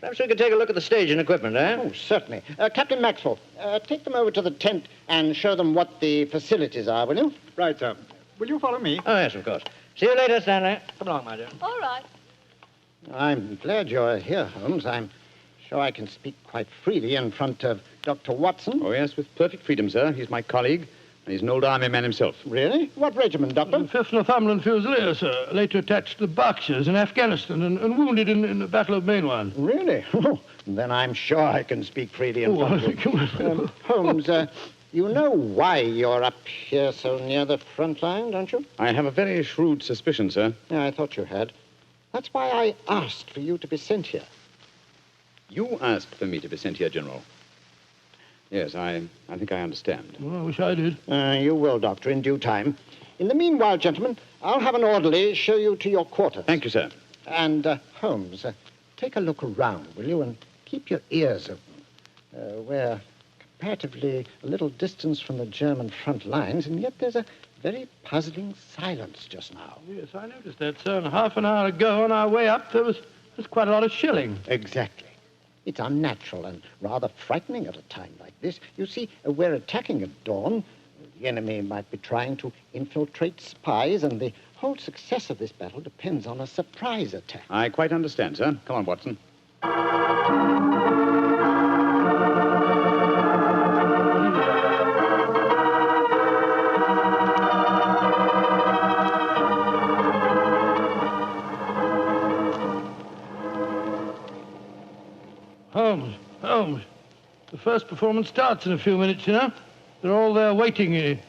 Perhaps we could take a look at the stage and equipment, eh? Oh, certainly. Captain Maxwell, take them over to the tent and show them what the facilities are, will you? Right, sir. Will you follow me? Oh, yes, of course. See you later, Stanley. Come along, my dear. All right. I'm glad you're here, Holmes. I'm sure I can speak quite freely in front of Dr. Watson. Oh, yes, with perfect freedom, sir. He's my colleague, and he's an old army man himself. Really? What regiment, Doctor? 5th Northumberland Fusiliers, sir. Later attached to the Berkshires in Afghanistan and wounded in the Battle of Mainwan. Really? Then I'm sure I can speak freely in front of you. Holmes, you know why you're up here so near the front line, don't you? I have a very shrewd suspicion, sir. Yeah, I thought you had. That's why I asked for you to be sent here. You asked for me to be sent here, General. Yes, I think I understand. Well, I wish I did. You will, Doctor, in due time. In the meanwhile, gentlemen, I'll have an orderly show you to your quarters. Thank you, sir. And, Holmes, take a look around, will you, and keep your ears open. We're comparatively a little distance from the German front lines, and yet there's a very puzzling silence just now. Yes, I noticed that, sir. And half an hour ago, on our way up, there was quite a lot of shelling. Exactly. It's unnatural and rather frightening at a time like this. You see, we're attacking at dawn. The enemy might be trying to infiltrate spies, and the whole success of this battle depends on a surprise attack. I quite understand, sir. Come on, Watson. Holmes, the first performance starts in a few minutes, you know. They're all there waiting.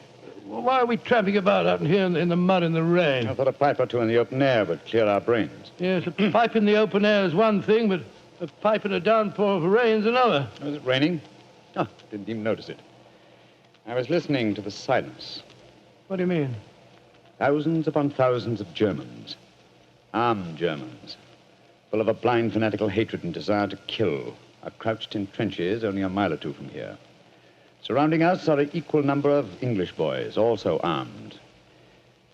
Why are we tramping about out here in the mud and the rain? I thought a pipe or two in the open air would clear our brains. Yes, a pipe in the open air is one thing, but a pipe in a downpour of rain's another. Was it raining? Oh, didn't even notice it. I was listening to the silence. What do you mean? Thousands upon thousands of Germans. Armed Germans. Full of a blind fanatical hatred and desire to kill. Are crouched in trenches only a mile or two from here. Surrounding us are an equal number of English boys, also armed.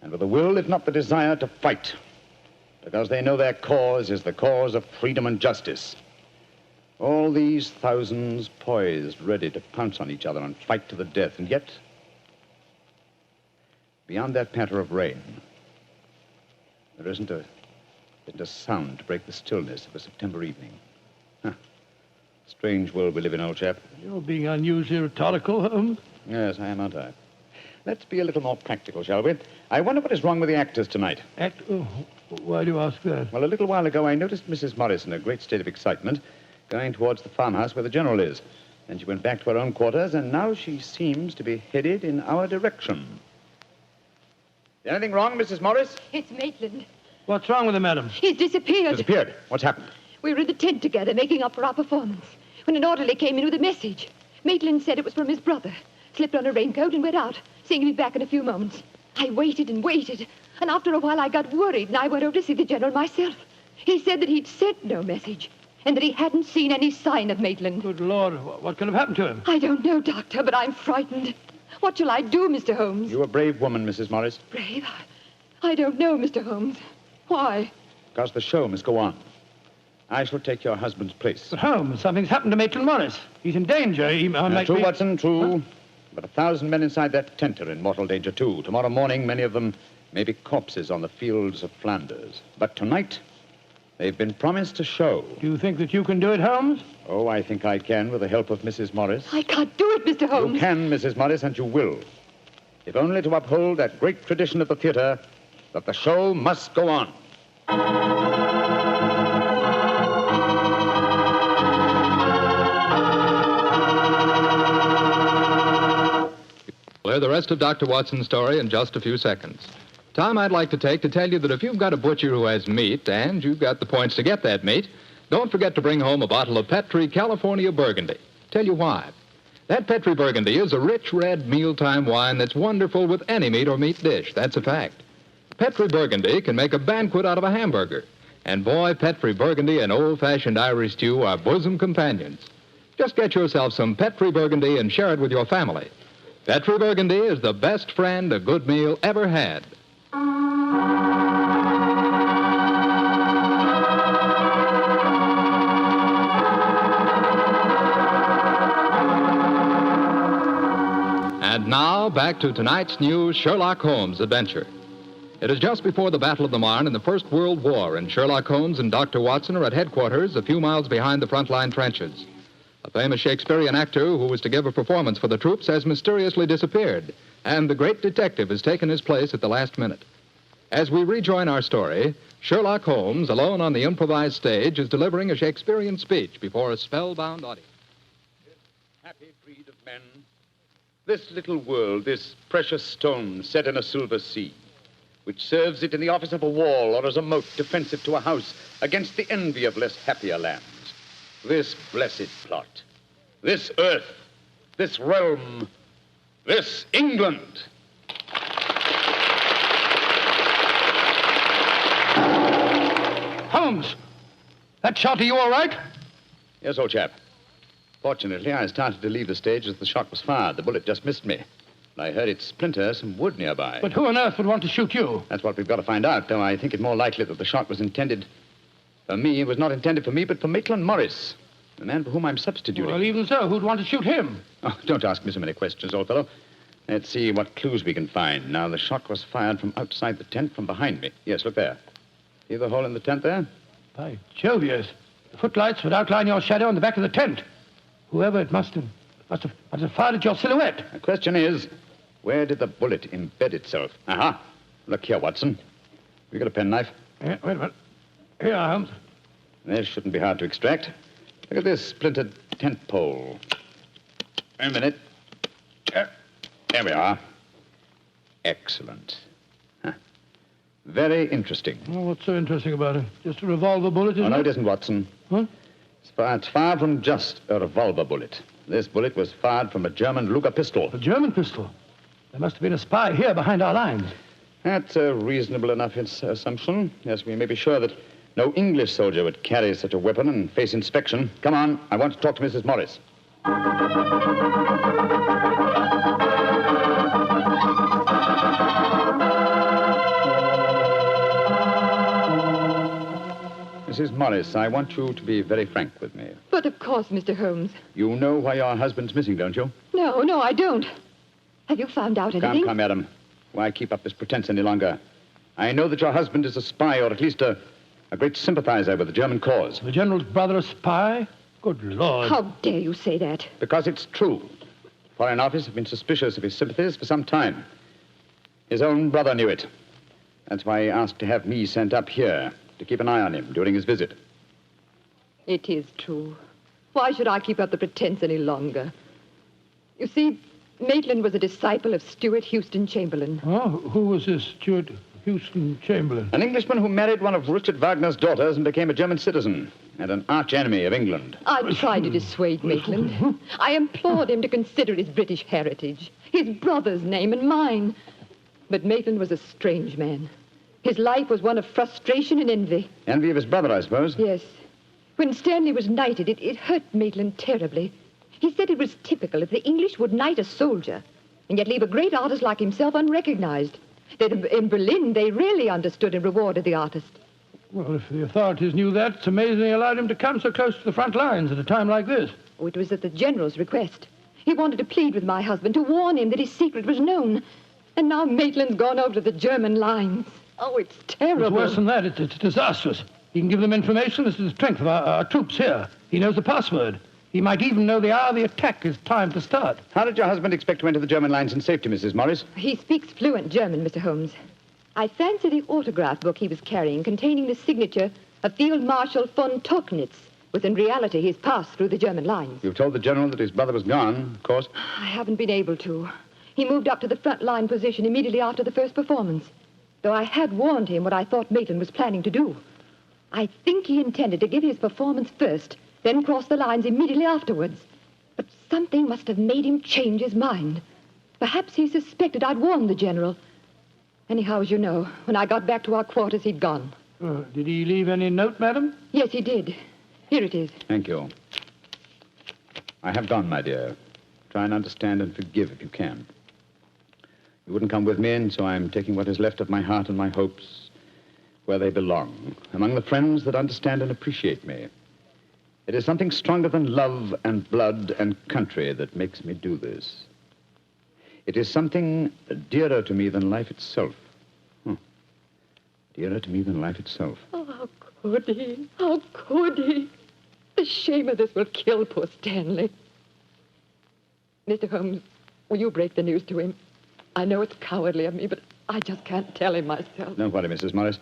And with the will, if not the desire, to fight. Because they know their cause is the cause of freedom and justice. All these thousands poised, ready to pounce on each other and fight to the death. And yet, beyond that patter of rain, there isn't a sound to break the stillness of a September evening. Strange world we live in, old chap. You're being unusually rhetorical, Holmes. Yes, I am, aren't I? Let's be a little more practical, shall we? I wonder what is wrong with the actors tonight. Why do you ask that? Well, a little while ago, I noticed Mrs. Morris in a great state of excitement going towards the farmhouse where the General is. Then she went back to her own quarters, and now she seems to be headed in our direction. Is anything wrong, Mrs. Morris? It's Maitland. What's wrong with him, madam? He's disappeared. Disappeared? What's happened? We were in the tent together, making up for our performance, when an orderly came in with a message. Maitland said it was from his brother, slipped on a raincoat and went out, saying he'd be back in a few moments. I waited and waited, and after a while I got worried, and I went over to see the General myself. He said that he'd sent no message, and that he hadn't seen any sign of Maitland. Good Lord, what could have happened to him? I don't know, Doctor, but I'm frightened. What shall I do, Mr. Holmes? You're a brave woman, Mrs. Morris. Brave? I don't know, Mr. Holmes. Why? Because the show must go on. I shall take your husband's place. But Holmes, something's happened to Maitland Morris. He's in danger. He might True, be... Watson, true. But 1,000 men inside that tent are in mortal danger, too. Tomorrow morning, many of them may be corpses on the fields of Flanders. But tonight, they've been promised a show. Do you think that you can do it, Holmes? Oh, I think I can, with the help of Mrs. Morris. I can't do it, Mr. Holmes. You can, Mrs. Morris, and you will. If only to uphold that great tradition of the theater, that the show must go on. We'll hear the rest of Dr. Watson's story in just a few seconds. Time I'd like to take to tell you that if you've got a butcher who has meat and you've got the points to get that meat, don't forget to bring home a bottle of Petri California Burgundy. Tell you why. That Petri Burgundy is a rich red mealtime wine that's wonderful with any meat or meat dish. That's a fact. Petri Burgundy can make a banquet out of a hamburger. And boy, Petri Burgundy and old-fashioned Irish stew are bosom companions. Just get yourself some Petri Burgundy and share it with your family. Petri Burgundy is the best friend a good meal ever had. And now, back to tonight's new Sherlock Holmes adventure. It is just before the Battle of the Marne in the First World War, and Sherlock Holmes and Dr. Watson are at headquarters a few miles behind the front-line trenches. A famous Shakespearean actor who was to give a performance for the troops has mysteriously disappeared, and the great detective has taken his place at the last minute. As we rejoin our story, Sherlock Holmes, alone on the improvised stage, is delivering a Shakespearean speech before a spellbound audience. Happy breed of men, this little world, this precious stone set in a silver sea, which serves it in the office of a wall or as a moat defensive to a house against the envy of less happier lands. This blessed plot, this earth, this realm, this England. Holmes! That shot, are you all right? Yes, old chap. Fortunately, I started to leave the stage as the shot was fired. The bullet just missed me. I heard it splinter some wood nearby. But who on earth would want to shoot you? That's what we've got to find out, though I think it more likely that the shot was intended for me. It was not intended for me, but for Maitland Morris, the man for whom I'm substituting. Well, even so, who'd want to shoot him? Oh, don't ask me so many questions, old fellow. Let's see what clues we can find. Now, the shot was fired from outside the tent from behind me. Yes, look there. See the hole in the tent there? By Jove, yes. The footlights would outline your shadow on the back of the tent. Whoever it must have fired at your silhouette. The question is, where did the bullet embed itself? Aha. Look here, Watson. You got a penknife? Yeah, wait a minute. Here, Holmes. This shouldn't be hard to extract. Look at this splintered tent pole. Wait a minute. There we are. Excellent. Huh. Very interesting. Well, what's so interesting about it? Just a revolver bullet, isn't no, it? it isn't, Watson. Huh? It's far from just a revolver bullet. This bullet was fired from a German Luger pistol. A German pistol? There must have been a spy here behind our lines. That's a reasonable enough assumption. Yes, we may be sure that no English soldier would carry such a weapon and face inspection. Come on, I want to talk to Mrs. Morris. Mrs. Morris, I want you to be very frank with me. But of course, Mr. Holmes. You know why your husband's missing, don't you? No, I don't. Have you found out anything? Come, madam. Why keep up this pretense any longer? I know that your husband is a spy, or at least a great sympathizer with the German cause. The General's brother a spy? Good Lord. How dare you say that? Because it's true. Foreign Office have been suspicious of his sympathies for some time. His own brother knew it. That's why he asked to have me sent up here to keep an eye on him during his visit. It is true. Why should I keep up the pretense any longer? You see, Maitland was a disciple of Stuart Houston Chamberlain. Oh, who was this Stuart Houston Chamberlain? An Englishman who married one of Richard Wagner's daughters and became a German citizen, and an arch-enemy of England. I tried to dissuade Maitland. I implored him to consider his British heritage, his brother's name and mine. But Maitland was a strange man. His life was one of frustration and envy. Envy of his brother, I suppose? Yes. When Stanley was knighted, it hurt Maitland terribly. He said it was typical if the English would knight a soldier and yet leave a great artist like himself unrecognized. That in Berlin, they really understood and rewarded the artist. Well, if the authorities knew that, it's amazing they allowed him to come so close to the front lines at a time like this. Oh, it was at the general's request. He wanted to plead with my husband, to warn him that his secret was known. And now Maitland's gone over to the German lines. Oh, it's terrible. It's worse than that. It's disastrous. He can give them information as to the strength of our troops here. He knows the password. He might even know the hour the attack is timed to start. How did your husband expect to enter the German lines in safety, Mrs. Morris? He speaks fluent German, Mr. Holmes. I fancy the autograph book he was carrying containing the signature of Field Marshal von Tauchnitz was in reality his pass through the German lines. You've told the general that his brother was gone, of course. I haven't been able to. He moved up to the front line position immediately after the first performance, though I had warned him what I thought Maitland was planning to do. I think he intended to give his performance first, then cross the lines immediately afterwards. But something must have made him change his mind. Perhaps he suspected I'd warned the general. Anyhow, as you know, when I got back to our quarters, he'd gone. Did he leave any note, madam? Yes, he did. Here it is. Thank you. I have gone, my dear. Try and understand and forgive if you can. You wouldn't come with me, and so I'm taking what is left of my heart and my hopes where they belong, among the friends that understand and appreciate me. It is something stronger than love and blood and country that makes me do this. It is something dearer to me than life itself. Dearer to me than life itself. Oh, how could he? How could he? The shame of this will kill poor Stanley. Mr. Holmes, will you break the news to him? I know it's cowardly of me, but I just can't tell him myself. Don't worry, Mrs. Morris.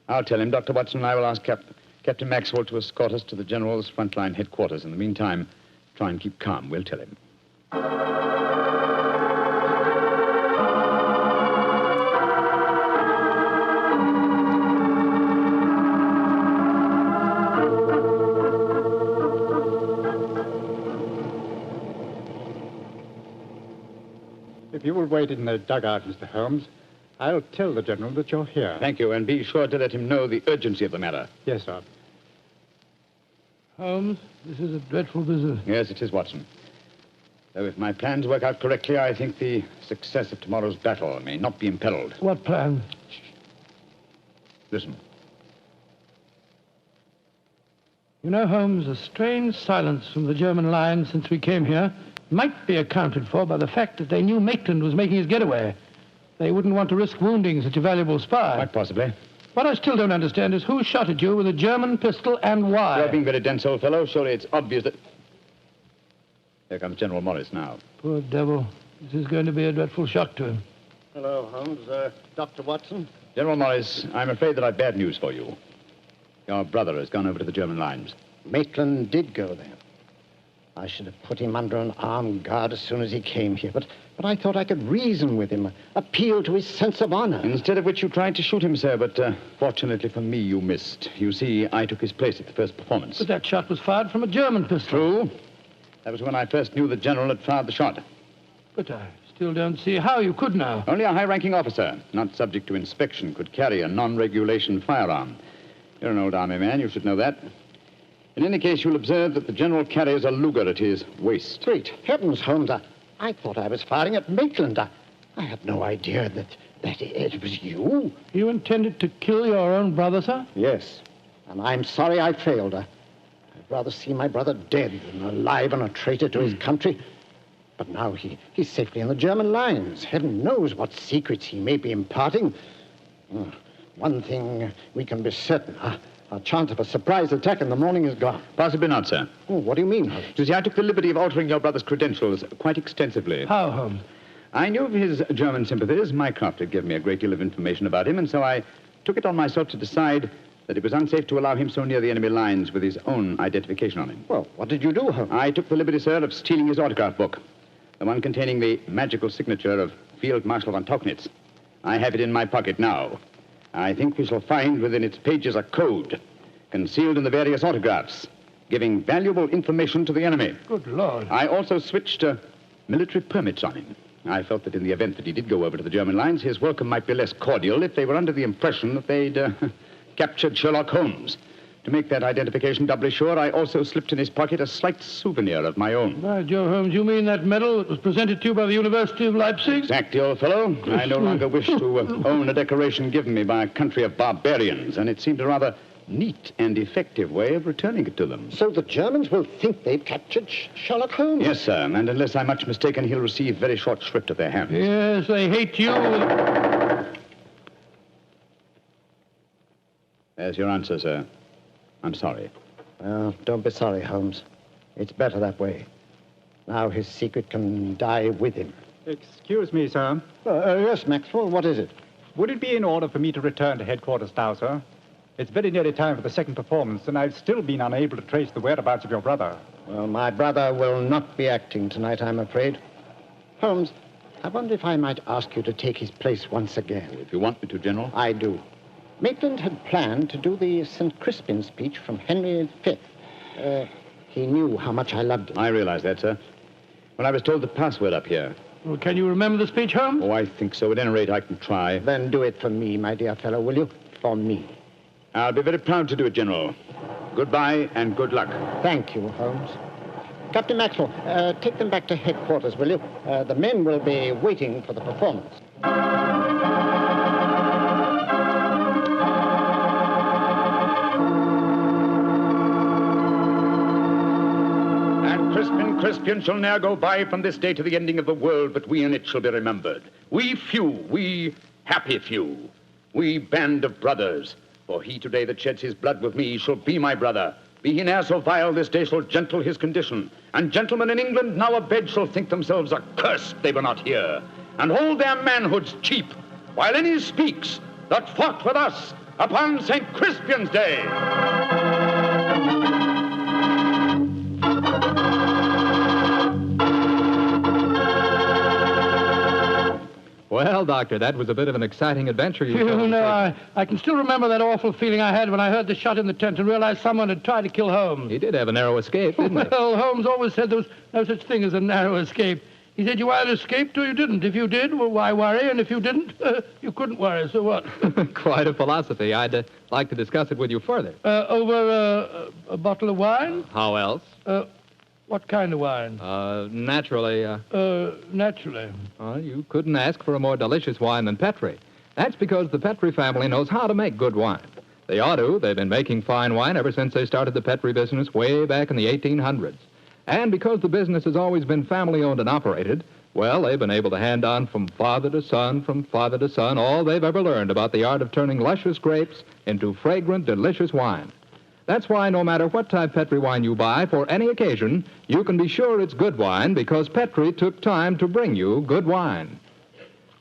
I'll tell him. Dr. Watson and I will ask Captain Maxwell to escort us to the General's frontline headquarters. In the meantime, try and keep calm. We'll tell him. If you will wait in the dugout, Mr. Holmes, I'll tell the General that you're here. Thank you, and be sure to let him know the urgency of the matter. Yes, sir. Holmes, this is a dreadful business. Yes, it is, Watson. Though if my plans work out correctly, I think the success of tomorrow's battle may not be imperiled. What plan? Listen. You know, Holmes, a strange silence from the German line since we came here might be accounted for by the fact that they knew Maitland was making his getaway. They wouldn't want to risk wounding such a valuable spy. Quite possibly. What I still don't understand is who shot at you with a German pistol and why. You're being very dense, old fellow. Surely it's obvious that... Here comes General Morris now. Poor devil. This is going to be a dreadful shock to him. Hello, Holmes. Dr. Watson? General Morris, I'm afraid that I've bad news for you. Your brother has gone over to the German lines. Maitland did go there. I should have put him under an armed guard as soon as he came here, but I thought I could reason with him, appeal to his sense of honor. Instead of which you tried to shoot him, sir, but fortunately for me, you missed. You see, I took his place at the first performance. But that shot was fired from a German pistol. True. That was when I first knew the general had fired the shot. But I still don't see how you could now. Only a high-ranking officer, not subject to inspection, could carry a non-regulation firearm. You're an old army man, you should know that. In any case, you'll observe that the general carries a Luger at his waist. Great heavens, Holmes, I thought I was firing at Maitland. I had no idea that it was you. You intended to kill your own brother, sir? Yes, and I'm sorry I failed. I'd rather see my brother dead than alive and a traitor to his country. But now he's safely in the German lines. Heaven knows what secrets he may be imparting. One thing we can be certain. Our chance of a surprise attack in the morning is gone. Possibly not, sir. Oh, what do you mean? You see, I took the liberty of altering your brother's credentials quite extensively. How, Holmes? I knew of his German sympathies. Mycroft had given me a great deal of information about him, and so I took it on myself to decide that it was unsafe to allow him so near the enemy lines with his own identification on him. Well, what did you do, Holmes? I took the liberty, sir, of stealing his autograph book, the one containing the magical signature of Field Marshal von Tauchnitz. I have it in my pocket now. I think we shall find within its pages a code concealed in the various autographs, giving valuable information to the enemy. Good Lord. I also switched military permits on him. I felt that in the event that he did go over to the German lines, his welcome might be less cordial if they were under the impression that they'd captured Sherlock Holmes. To make that identification doubly sure, I also slipped in his pocket a slight souvenir of my own. By Joe Holmes, you mean that medal that was presented to you by the University of Leipzig? Exactly, old fellow. I no longer wish to own a decoration given me by a country of barbarians, and it seemed a rather neat and effective way of returning it to them. So the Germans will think they've captured Sherlock Holmes? Yes, sir, and unless I'm much mistaken, he'll receive very short shrift at their hands. Yes, they hate you. There's your answer, sir. I'm sorry. Well, don't be sorry, Holmes. It's better that way. Now his secret can die with him. Excuse me, sir. Yes, Maxwell, what is it? Would it be in order for me to return to headquarters now, sir? It's very nearly time for the second performance, and I've still been unable to trace the whereabouts of your brother. Well, my brother will not be acting tonight, I'm afraid. Holmes, I wonder if I might ask you to take his place once again. If you want me to, General. I do. Maitland had planned to do the St. Crispin speech from Henry V. He knew how much I loved it. I realize that, sir. When I was told the password up here. Well, can you remember the speech, Holmes? Oh, I think so. At any rate, I can try. Then do it for me, my dear fellow, will you? For me. I'll be very proud to do it, General. Goodbye and good luck. Thank you, Holmes. Captain Maxwell, take them back to headquarters, will you? The men will be waiting for the performance. Crispian shall ne'er go by from this day to the ending of the world, but we in it shall be remembered. We few, we happy few, we band of brothers. For he today that sheds his blood with me shall be my brother. Be he ne'er so vile, this day shall gentle his condition. And gentlemen in England now abed shall think themselves accursed they were not here, and hold their manhoods cheap, while any speaks that fought with us upon St. Crispian's Day. Well, Doctor, that was a bit of an exciting adventure you You know, I can still remember that awful feeling I had when I heard the shot in the tent and realized someone had tried to kill Holmes. He did have a narrow escape, didn't he? Well, Holmes always said there was no such thing as a narrow escape. He said you either escaped or you didn't. If you did, well, why worry? And if you didn't, you couldn't worry, so what? Quite a philosophy. I'd like to discuss it with you further. Over a bottle of wine? How else? What kind of wine? Naturally. Naturally. You couldn't ask for a more delicious wine than Petri. That's because the Petri family knows how to make good wine. They ought to. They've been making fine wine ever since they started the Petri business way back in the 1800s. And because the business has always been family-owned and operated, well, they've been able to hand on from father to son, all they've ever learned about the art of turning luscious grapes into fragrant, delicious wine. That's why no matter what type Petri wine you buy for any occasion, you can be sure it's good wine because Petri took time to bring you good wine.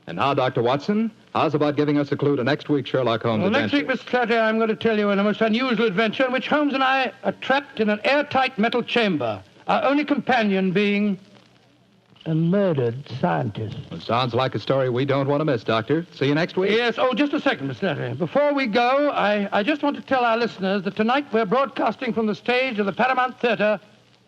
And now, Dr. Watson, how's about giving us a clue to next week's Sherlock Holmes adventure? Next week, Mr. Clatter, I'm going to tell you a most unusual adventure in which Holmes and I are trapped in an airtight metal chamber, our only companion being a murdered scientist. Well, sounds like a story we don't want to miss, Doctor. See you next week. Yes. Oh, just a second, Mr. Clatter. Before we go, I just want to tell our listeners that tonight we're broadcasting from the stage of the Paramount Theater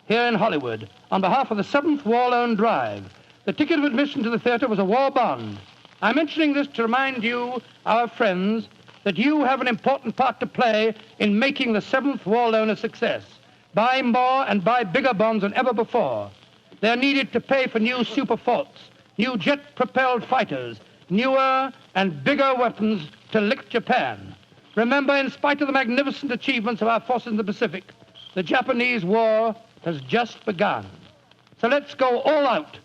here in Hollywood on behalf of the 7th War Loan Drive. The ticket of admission to the theater was a war bond. I'm mentioning this to remind you, our friends, that you have an important part to play in making the 7th War Loan a success. Buy more and buy bigger bonds than ever before. They're needed to pay for new super forts, new jet-propelled fighters, newer and bigger weapons to lick Japan. Remember, in spite of the magnificent achievements of our forces in the Pacific, the Japanese war has just begun. So let's go all out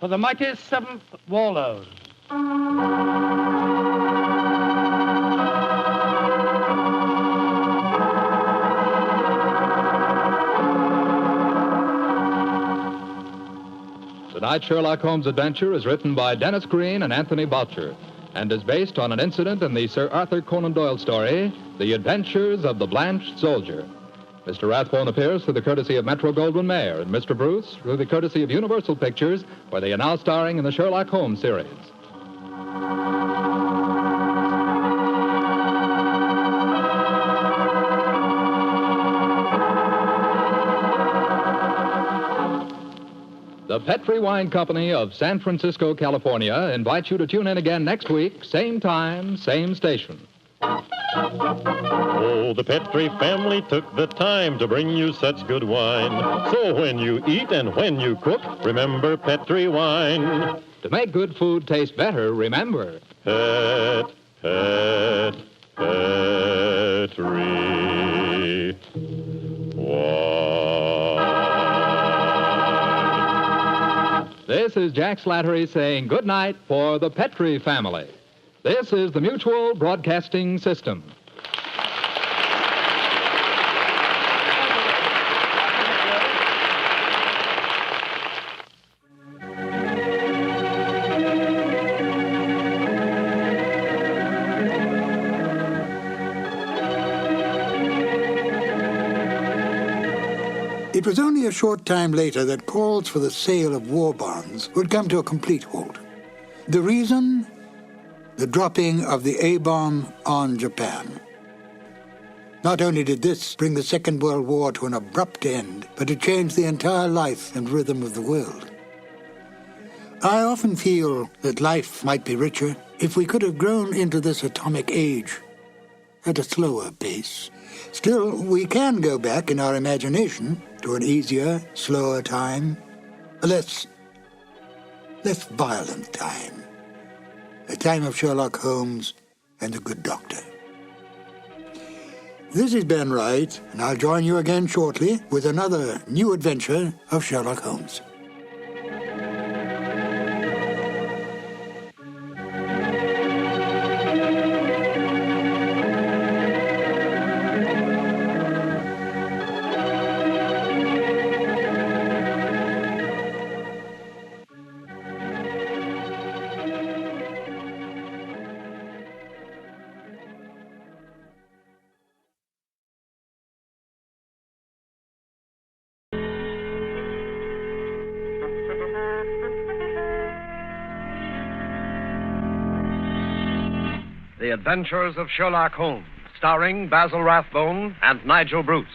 for the mighty 7th War Loan. Tonight's Sherlock Holmes adventure is written by Dennis Green and Anthony Boucher and is based on an incident in the Sir Arthur Conan Doyle story, The Adventures of the Blanched Soldier. Mr. Rathbone appears through the courtesy of Metro-Goldwyn-Mayer, and Mr. Bruce through the courtesy of Universal Pictures, where they are now starring in the Sherlock Holmes series. The Petri Wine Company of San Francisco, California, invites you to tune in again next week, same time, same station. Oh, the Petri family took the time to bring you such good wine. So when you eat and when you cook, remember Petri wine. To make good food taste better, remember... Petri wine. This is Jack Slattery saying good night for the Petri family. This is the Mutual Broadcasting System. It was only a short time later that calls for the sale of war bonds would come to a complete halt. The reason? The dropping of the A-bomb on Japan. Not only did this bring the Second World War to an abrupt end, but it changed the entire life and rhythm of the world. I often feel that life might be richer if we could have grown into this atomic age at a slower pace. Still, we can go back in our imagination to an easier, slower time, a less violent time. The time of Sherlock Holmes and the Good Doctor. This is Ben Wright, and I'll join you again shortly with another new adventure of Sherlock Holmes. The Adventures of Sherlock Holmes, starring Basil Rathbone and Nigel Bruce.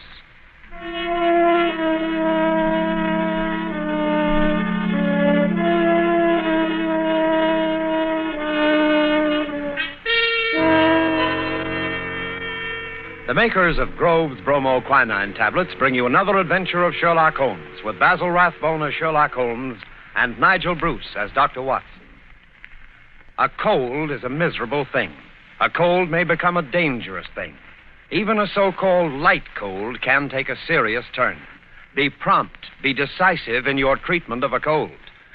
The makers of Grove's bromoquinine tablets bring you another adventure of Sherlock Holmes, with Basil Rathbone as Sherlock Holmes and Nigel Bruce as Dr. Watson. A cold is a miserable thing. A cold may become a dangerous thing. Even a so-called light cold can take a serious turn. Be prompt, be decisive in your treatment of a cold.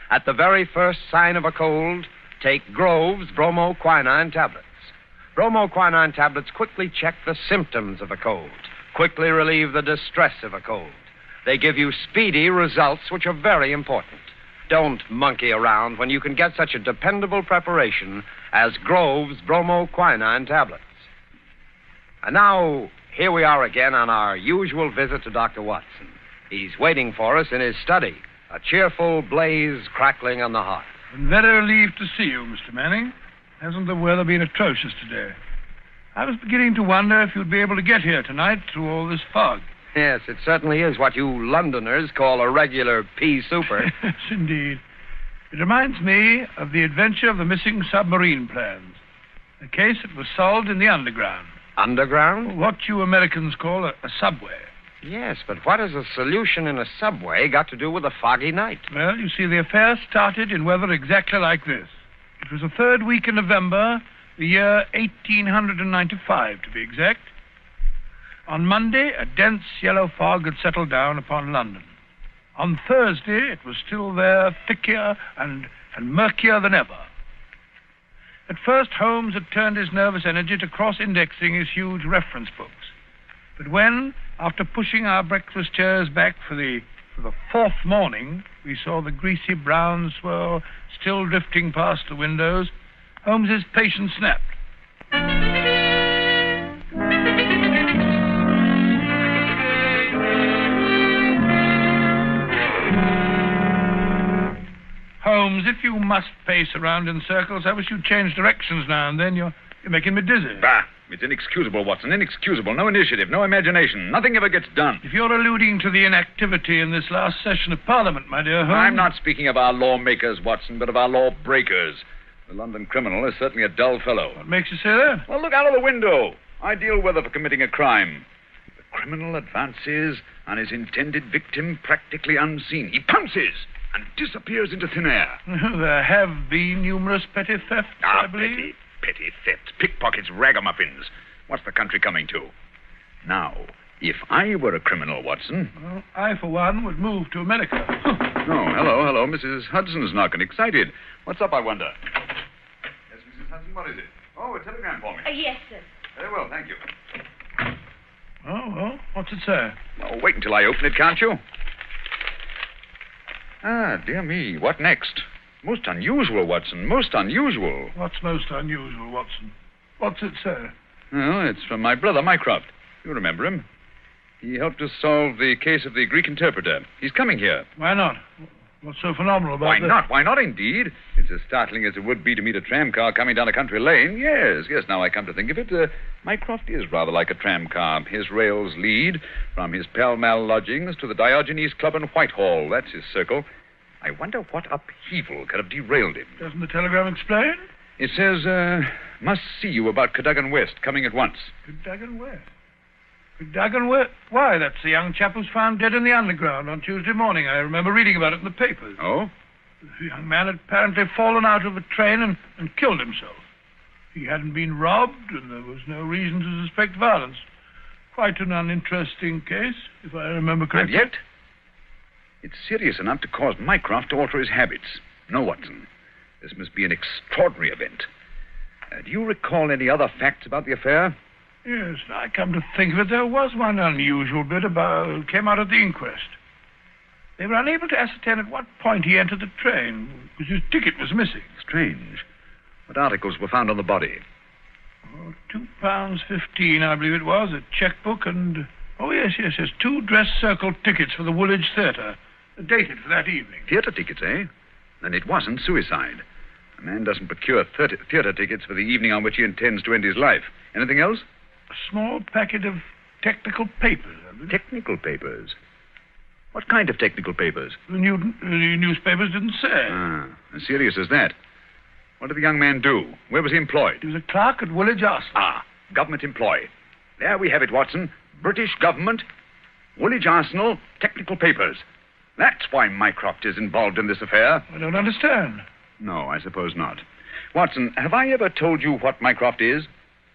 At the very first sign of a cold, take Grove's bromoquinine tablets. Bromoquinine tablets quickly check the symptoms of a cold, quickly relieve the distress of a cold. They give you speedy results, which are very important. Don't monkey around when you can get such a dependable preparation as Grove's bromoquinine tablets. And now, here we are again on our usual visit to Dr. Watson. He's waiting for us in his study, a cheerful blaze crackling on the hearth. I'm very relieved to see you, Mr. Manning. Hasn't the weather been atrocious today? I was beginning to wonder if you'd be able to get here tonight through all this fog. Yes, it certainly is what you Londoners call a regular pea souper. Yes, indeed. It reminds me of the adventure of the missing submarine plans. A case that was solved in the underground. Underground? What you Americans call a subway. Yes, but what has a solution in a subway got to do with a foggy night? Well, you see, the affair started in weather exactly like this. It was the third week in November, the year 1895, to be exact. On Monday, a dense yellow fog had settled down upon London. On Thursday, it was still there, thicker and murkier than ever. At first, Holmes had turned his nervous energy to cross-indexing his huge reference books. But when, after pushing our breakfast chairs back for the For the fourth morning, we saw the greasy brown swirl still drifting past the windows. Holmes's patience snapped. Holmes, if you must pace around in circles, I wish you'd change directions now and then. You're making me dizzy. Bah! It's inexcusable, Watson. Inexcusable. No initiative, no imagination. Nothing ever gets done. If you're alluding to the inactivity in this last session of Parliament, my dear Holmes... I'm not speaking of our lawmakers, Watson, but of our lawbreakers. The London criminal is certainly a dull fellow. What makes you say that? Well, look out of the window. Ideal weather for committing a crime. The criminal advances on his intended victim practically unseen. He pounces and disappears into thin air. There have been numerous petty thefts, I believe. Petty thefts, pickpockets, ragamuffins. What's the country coming to? Now, if I were a criminal, Watson... Well, I, for one, would move to America. Oh, hello. Mrs. Hudson's knocking. Excited. What's up, I wonder? Yes, Mrs. Hudson, what is it? Oh, a telegram for me. Yes, sir. Very well, thank you. Oh, well, what's it say? Oh, wait until I open it, can't you? Ah, dear me, what next? Most unusual, Watson, most unusual. What's most unusual, Watson? What's it say? Well, it's from my brother, Mycroft. You remember him. He helped us solve the case of the Greek interpreter. He's coming here. Why not? What's so phenomenal about Why that? not? Why not, indeed? It's as startling as it would be to meet a tram car coming down a country lane. Yes, now I come to think of it. Mycroft is rather like a tram car. His rails lead from his Pall Mall lodgings to the Diogenes Club in Whitehall. That's his circle. I wonder what upheaval could have derailed him. Doesn't the telegram explain? It says, must see you about Cadogan West, coming at once. Cadogan West? Cadogan West? Why, that's the young chap who's found dead in the underground on Tuesday morning. I remember reading about it in the papers. Oh? The young man had apparently fallen out of a train and killed himself. He hadn't been robbed, and there was no reason to suspect violence. Quite an uninteresting case, if I remember correctly. And yet, it's serious enough to cause Mycroft to alter his habits. No, Watson. This must be an extraordinary event. Do you recall any other facts about the affair? Yes, I come to think of it, there was one unusual bit came out of the inquest. They were unable to ascertain at what point he entered the train, because his ticket was missing. Strange. What articles were found on the body? Oh, £2.15, I believe it was, a checkbook, and... Oh, yes, 2 dress circle tickets for the Woolwich Theatre, dated for that evening. Theatre tickets, eh? Then it wasn't suicide. A man doesn't procure theatre tickets for the evening on which he intends to end his life. Anything else? A small packet of technical papers, I believe. Technical papers? What kind of technical papers? The newspapers didn't say. Ah, as serious as that. What did the young man do? Where was he employed? He was a clerk at Woolwich Arsenal. Ah, government employee. There we have it, Watson. British government, Woolwich Arsenal, technical papers. That's why Mycroft is involved in this affair. I don't understand. No, I suppose not. Watson, have I ever told you what Mycroft is?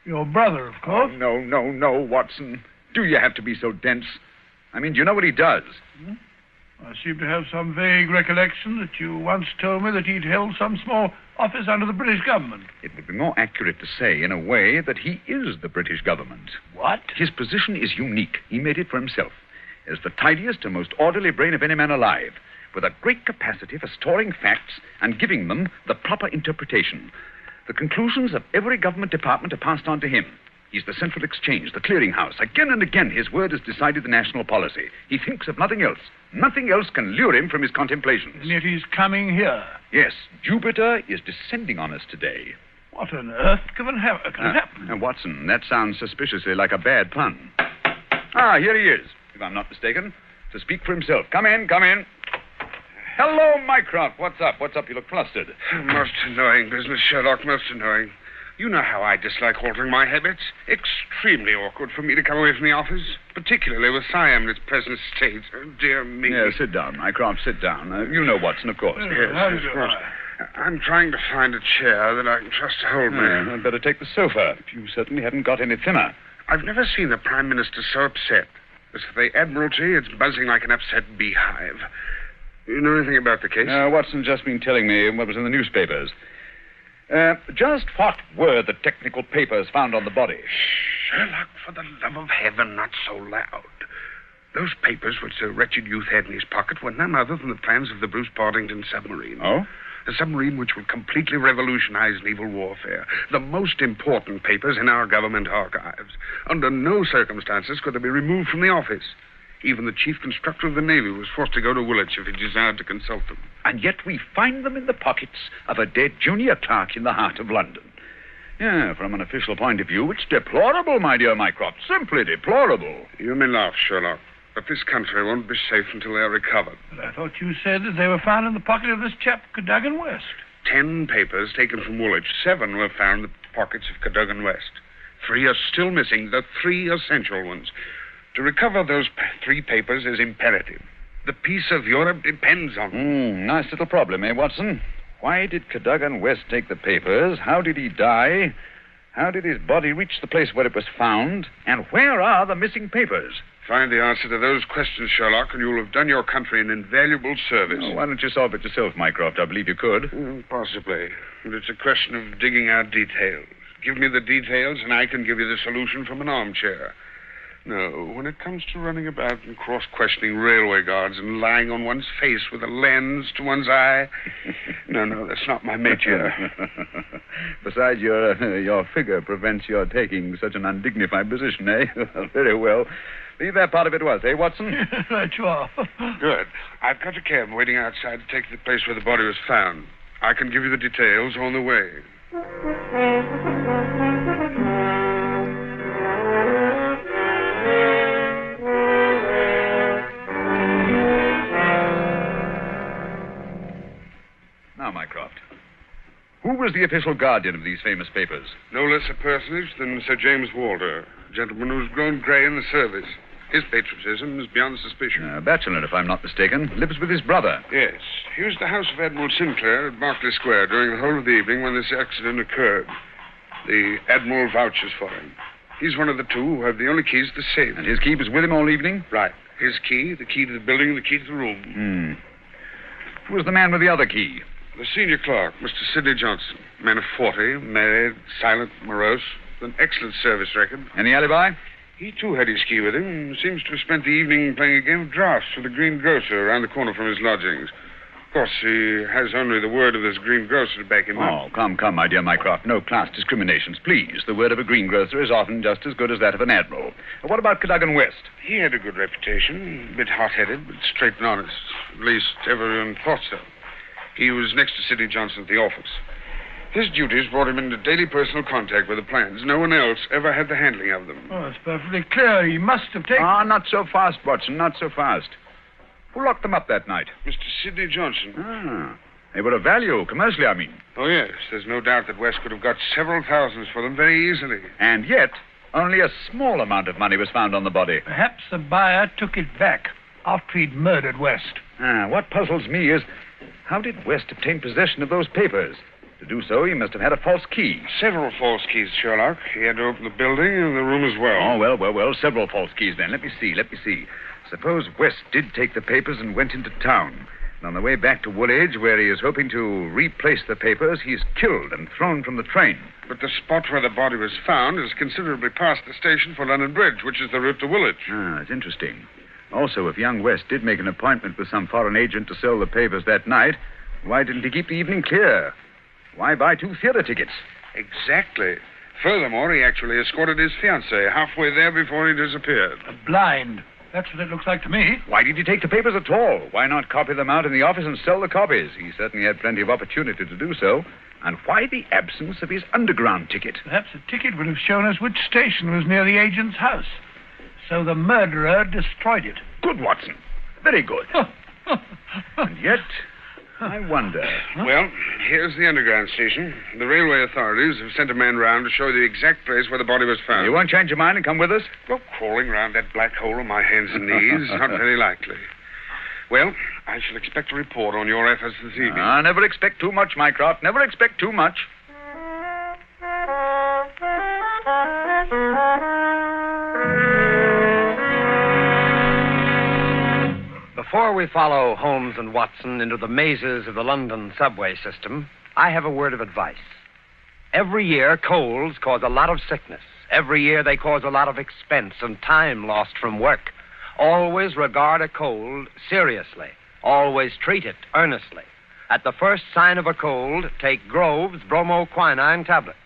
Your brother, of course. Oh, no, Watson. Do you have to be so dense? I mean, do you know what he does? I seem to have some vague recollection that you once told me that he'd held some small office under the British government. It would be more accurate to say, in a way, that he is the British government. What? His position is unique. He made it for himself. As the tidiest and most orderly brain of any man alive, with a great capacity for storing facts and giving them the proper interpretation. The conclusions of every government department are passed on to him. He's the central exchange, the clearinghouse. Again and again, his word has decided the national policy. He thinks of nothing else. Nothing else can lure him from his contemplations. And yet he's coming here. Yes, Jupiter is descending on us today. What on earth can happen? Watson, that sounds suspiciously like a bad pun. Ah, here he is, if I'm not mistaken. To speak for himself. Come in. Hello, Mycroft. What's up? You look flustered. Most annoying business, Sherlock, most annoying. You know how I dislike altering my habits. Extremely awkward for me to come away from the office, particularly with Siam in its present state. Oh, dear me. Yeah, sit down, Mycroft, sit down. You know Watson, of course. Yes, of course. I'm trying to find a chair that I can trust to hold me. I'd better take the sofa. You certainly haven't got any thinner. I've never seen the Prime Minister so upset. As for the Admiralty, it's buzzing like an upset beehive. You know anything about the case? Watson's just been telling me what was in the newspapers. Just what were the technical papers found on the body? Sherlock, for the love of heaven, not so loud. Those papers which the wretched youth had in his pocket were none other than the plans of the Bruce Partington submarine. Oh? A submarine which will completely revolutionize naval warfare. The most important papers in our government archives. Under no circumstances could they be removed from the office. Even the chief constructor of the Navy was forced to go to Woolwich if he desired to consult them. And yet we find them in the pockets of a dead junior clerk in the heart of London. Yeah, from an official point of view, it's deplorable, my dear Mycroft. Simply deplorable. You may laugh, Sherlock, but this country won't be safe until they're recovered. But I thought you said that they were found in the pocket of this chap, Cadogan West. 10 papers taken from Woolwich. 7 were found in the pockets of Cadogan West. 3 are still missing, the 3 essential ones. To recover those 3 papers is imperative. The peace of Europe depends on them. Nice little problem, eh, Watson? Why did Cadogan West take the papers? How did he die? How did his body reach the place where it was found? And where are the missing papers? Find the answer to those questions, Sherlock, and you'll have done your country an invaluable service. Oh, why don't you solve it yourself, Mycroft? I believe you could. Possibly. But it's a question of digging out details. Give me the details, and I can give you the solution from an armchair. No, when it comes to running about and cross-questioning railway guards and lying on one's face with a lens to one's eye, no, that's not my métier. Besides, your figure prevents your taking such an undignified position, eh? Very well. Leave that part of it to us, eh, Watson? Right you are. Good. I've got a cab waiting outside to take the place where the body was found. I can give you the details on the way. Now, Mycroft, who was the official guardian of these famous papers? No less a personage than Sir James Walter, a gentleman who's grown grey in the service. His patriotism is beyond suspicion. A bachelor, if I'm not mistaken. Lives with his brother. Yes. He was at the house of Admiral Sinclair at Berkeley Square during the whole of the evening when this accident occurred. The Admiral vouches for him. He's one of the 2 who have the only keys to the safe. And his key was with him all evening? Right. His key, the key to the building, and the key to the room. Who was the man with the other key? The senior clerk, Mr. Sidney Johnson. Man of 40, married, silent, morose, with an excellent service record. Any alibi? He, too, had his key with him and seems to have spent the evening playing a game of draughts with the green grocer around the corner from his lodgings. Of course, he has only the word of this green grocer to back him up. Oh, come, my dear Mycroft. No class discriminations, please. The word of a greengrocer is often just as good as that of an admiral. What about Cadogan West? He had a good reputation. A bit hot-headed, but straight and honest. At least, everyone thought so. He was next to Sidney Johnson at the office. His duties brought him into daily personal contact with the plans. No one else ever had the handling of them. Oh, it's perfectly clear. He must have taken... Not so fast, Watson, not so fast. Who locked them up that night? Mr. Sidney Johnson. They were of value, commercially, I mean. Oh, yes. There's no doubt that West could have got several thousands for them very easily. And yet, only a small amount of money was found on the body. Perhaps the buyer took it back after he'd murdered West. What puzzles me is, how did West obtain possession of those papers? To do so, he must have had a false key. Several false keys, Sherlock. He had to open the building and the room as well. Oh, well. Several false keys, then. Let me see. Suppose West did take the papers and went into town. And on the way back to Woolwich, where he is hoping to replace the papers, he's killed and thrown from the train. But the spot where the body was found is considerably past the station for London Bridge, which is the route to Woolwich. That's interesting. Also, if young West did make an appointment with some foreign agent to sell the papers that night, why didn't he keep the evening clear? Why buy 2 theater tickets? Exactly. Furthermore, he actually escorted his fiancée halfway there before he disappeared. Blind. That's what it looks like to me. Why did he take the papers at all? Why not copy them out in the office and sell the copies? He certainly had plenty of opportunity to do so. And why the absence of his underground ticket? Perhaps the ticket would have shown us which station was near the agent's house. So the murderer destroyed it. Good, Watson. Very good. And yet, I wonder... Well, here's the underground station. The railway authorities have sent a man round to show the exact place where the body was found. You won't change your mind and come with us? Well, crawling round that black hole on my hands and knees, not very likely. Well, I shall expect a report on your efforts this evening. Never expect too much, Mycroft. Never expect too much. Before we follow Holmes and Watson into the mazes of the London subway system, I have a word of advice. Every year, colds cause a lot of sickness. Every year, they cause a lot of expense and time lost from work. Always regard a cold seriously. Always treat it earnestly. At the first sign of a cold, take Grove's bromoquinine tablets.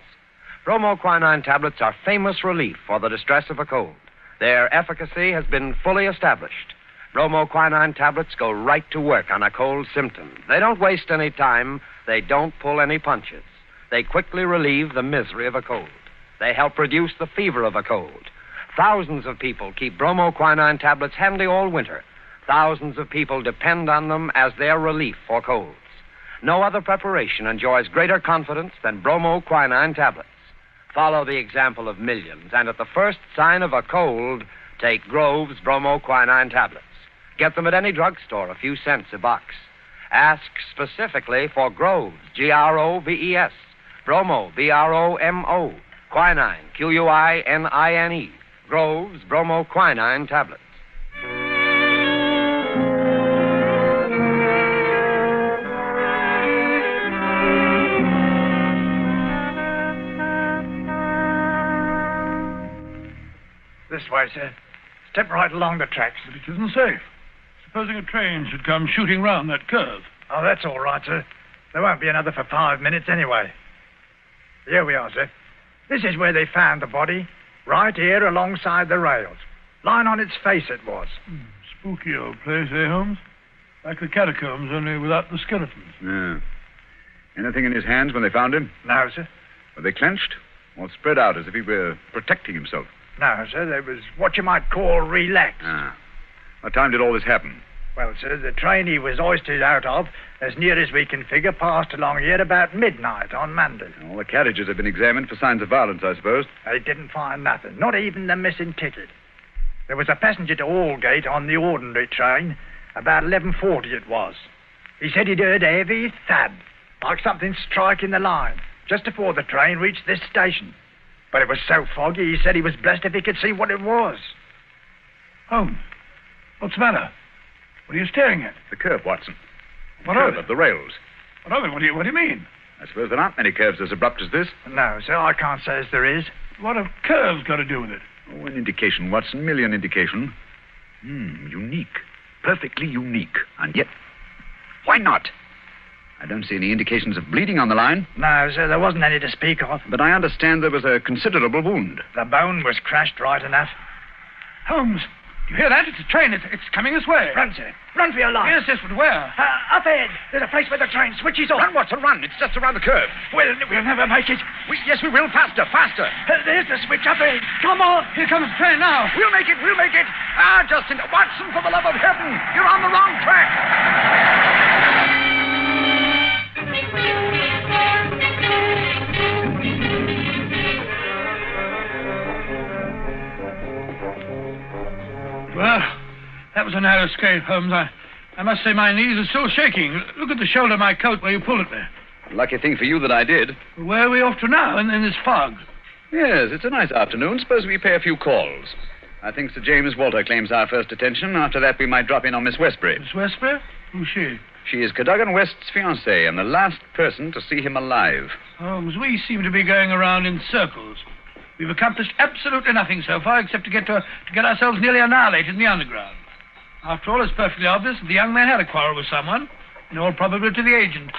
Bromoquinine tablets are famous relief for the distress of a cold. Their efficacy has been fully established. Bromoquinine tablets go right to work on a cold symptom. They don't waste any time. They don't pull any punches. They quickly relieve the misery of a cold. They help reduce the fever of a cold. Thousands of people keep bromoquinine tablets handy all winter. Thousands of people depend on them as their relief for colds. No other preparation enjoys greater confidence than bromoquinine tablets. Follow the example of millions, and at the first sign of a cold, take Grove's bromoquinine tablets. Get them at any drugstore, a few cents a box. Ask specifically for Grove's, Groves, Bromo, Bromo, quinine, Quinine, Grove's bromoquinine tablets. This way, sir. Step right along the tracks. But it isn't safe. Supposing a train should come shooting round that curve. Oh, that's all right, sir. There won't be another for 5 minutes anyway. Here we are, sir. This is where they found the body. Right here alongside the rails. Lying on its face it was. Spooky old place, eh, Holmes? Like the catacombs, only without the skeletons. Yeah. Anything in his hands when they found him? No, sir. Were they clenched? Or spread out as if he were protecting himself? No, sir. They was what you might call relaxed. Ah. What time did all this happen? Well, sir, the train he was hoisted out of, as near as we can figure, passed along here about midnight on Monday. All the carriages have been examined for signs of violence, I suppose. They didn't find nothing, not even the missing ticket. There was a passenger to Aldgate on the ordinary train. About 11:40 it was. He said he'd heard a heavy thud, like something striking the line, just before the train reached this station. But it was so foggy, he said he was blessed if he could see what it was. Holmes, what's the matter? What are you staring at? The curve, Watson. What curve of it? of the rails. What of it? What do you mean? I suppose there aren't many curves as abrupt as this. No, sir, I can't say as there is. What have curves got to do with it? Oh, an indication, Watson. Merely an indication. Unique. Perfectly unique. And yet, why not? I don't see any indications of bleeding on the line. No, sir, there wasn't any to speak of. But I understand there was a considerable wound. The bone was crashed right enough. Holmes, do you hear that? It's a train. It's coming this way. Run, sir. Run for your life. Yes, but where? Up ahead. There's a place where the train switches off. Run, Watson, run. It's just around the curve. We'll never make it. Yes, we will. Faster, faster. There's the switch up ahead. Come on. Here comes the train now. We'll make it. Ah, Justin. Watson, for the love of heaven. You're on the wrong track. Well, that was a narrow escape, Holmes. I must say my knees are still shaking. Look at the shoulder of my coat where you pulled it there. Lucky thing for you that I did. Where are we off to now, in this fog? Yes, it's a nice afternoon. Suppose we pay a few calls. I think Sir James Walter claims our first attention. After that, we might drop in on Miss Westbury. Miss Westbury? Who's she? She is Cadogan West's fiancée and the last person to see him alive. Holmes, we seem to be going around in circles. We've accomplished absolutely nothing so far except to get ourselves nearly annihilated in the underground. After all, it's perfectly obvious that the young man had a quarrel with someone, in all probability the agent,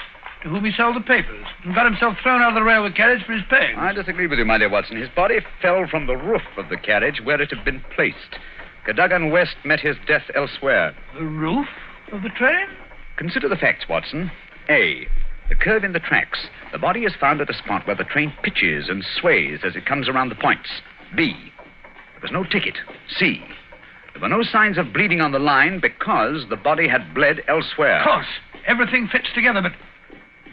to whom he sold the papers, and got himself thrown out of the railway carriage for his pains. I disagree with you, my dear Watson. His body fell from the roof of the carriage where it had been placed. Cadogan West met his death elsewhere. The roof of the train? Consider the facts, Watson. A, the curve in the tracks. The body is found at a spot where the train pitches and sways as it comes around the points. B, there was no ticket. C, there were no signs of bleeding on the line because the body had bled elsewhere. Of course. Everything fits together,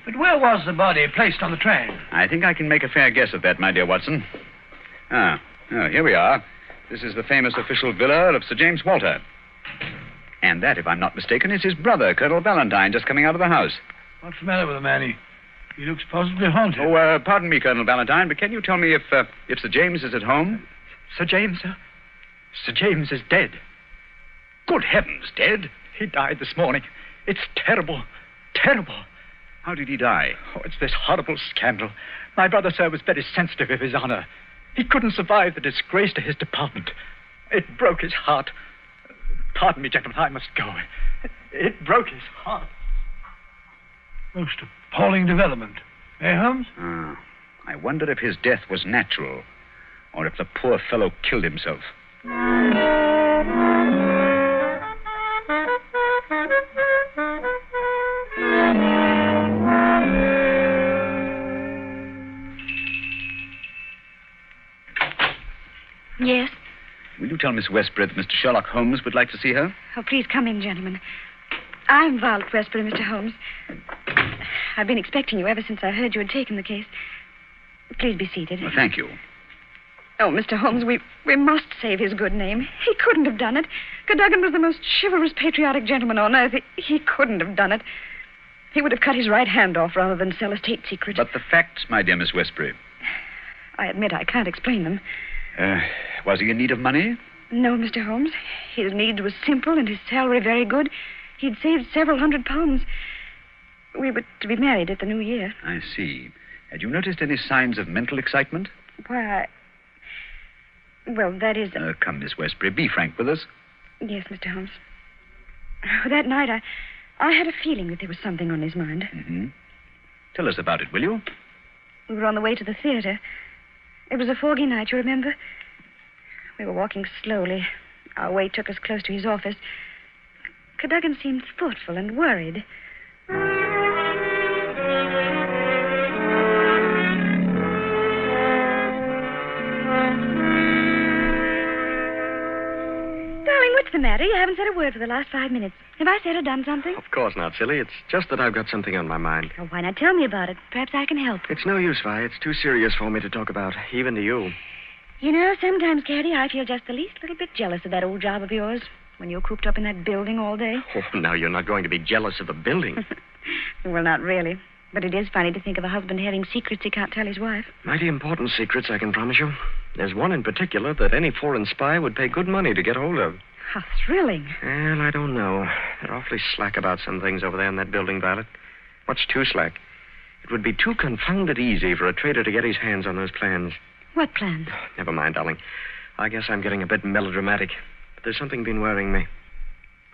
but where was the body placed on the train? I think I can make a fair guess at that, my dear Watson. Here we are. This is the famous official villa of Sir James Walter. And that, if I'm not mistaken, is his brother, Colonel Valentine, just coming out of the house. What's the matter with the man? He looks positively haunted. Oh, pardon me, Colonel Valentine, but can you tell me if Sir James is at home? Sir James, sir? Sir James is dead. Good heavens, dead? He died this morning. It's terrible. Terrible. How did he die? Oh, it's this horrible scandal. My brother, sir, was very sensitive of his honor. He couldn't survive the disgrace to his department. It broke his heart. Pardon me, gentlemen, I must go. It broke his heart. Most appalling development. Eh, Holmes? I wonder if his death was natural, or if the poor fellow killed himself. Yes? Will you tell Miss Westbury that Mr. Sherlock Holmes would like to see her? Oh, please come in, gentlemen. I'm Violet Westbury, Mr. Holmes. I've been expecting you ever since I heard you had taken the case. Please be seated. Well, thank you. Oh, Mr. Holmes, we must save his good name. He couldn't have done it. Cadogan was the most chivalrous, patriotic gentleman on earth. He couldn't have done it. He would have cut his right hand off rather than sell a state secret. But the facts, my dear Miss Westbury. I admit I can't explain them. Was he in need of money? No, Mr. Holmes. His needs were simple and his salary very good. He'd saved several £100. We were to be married at the new year. I see. Had you noticed any signs of mental excitement? Why, well, that is... Come, Miss Westbury, be frank with us. Yes, Mr. Holmes. That night, I had a feeling that there was something on his mind. Mm-hmm. Tell us about it, will you? We were on the way to the theater. It was a foggy night, you remember? We were walking slowly. Our way took us close to his office. Cadogan seemed thoughtful and worried. Darling, what's the matter? You haven't said a word for the last 5 minutes. Have I said or done something? Of course not, silly. It's just that I've got something on my mind. Oh, why not tell me about it? Perhaps I can help. It's no use, Vi. It's too serious for me to talk about, even to you. You know, sometimes, Caddy, I feel just the least little bit jealous of that old job of yours when you're cooped up in that building all day. Oh, now you're not going to be jealous of the building. Well, not really. But it is funny to think of a husband having secrets he can't tell his wife. Mighty important secrets, I can promise you. There's one in particular that any foreign spy would pay good money to get hold of. How thrilling. Well, I don't know. They're awfully slack about some things over there in that building, Violet. Much too slack. It would be too confounded easy for a traitor to get his hands on those plans. What plans? Never mind, darling. I guess I'm getting a bit melodramatic. But there's something been worrying me.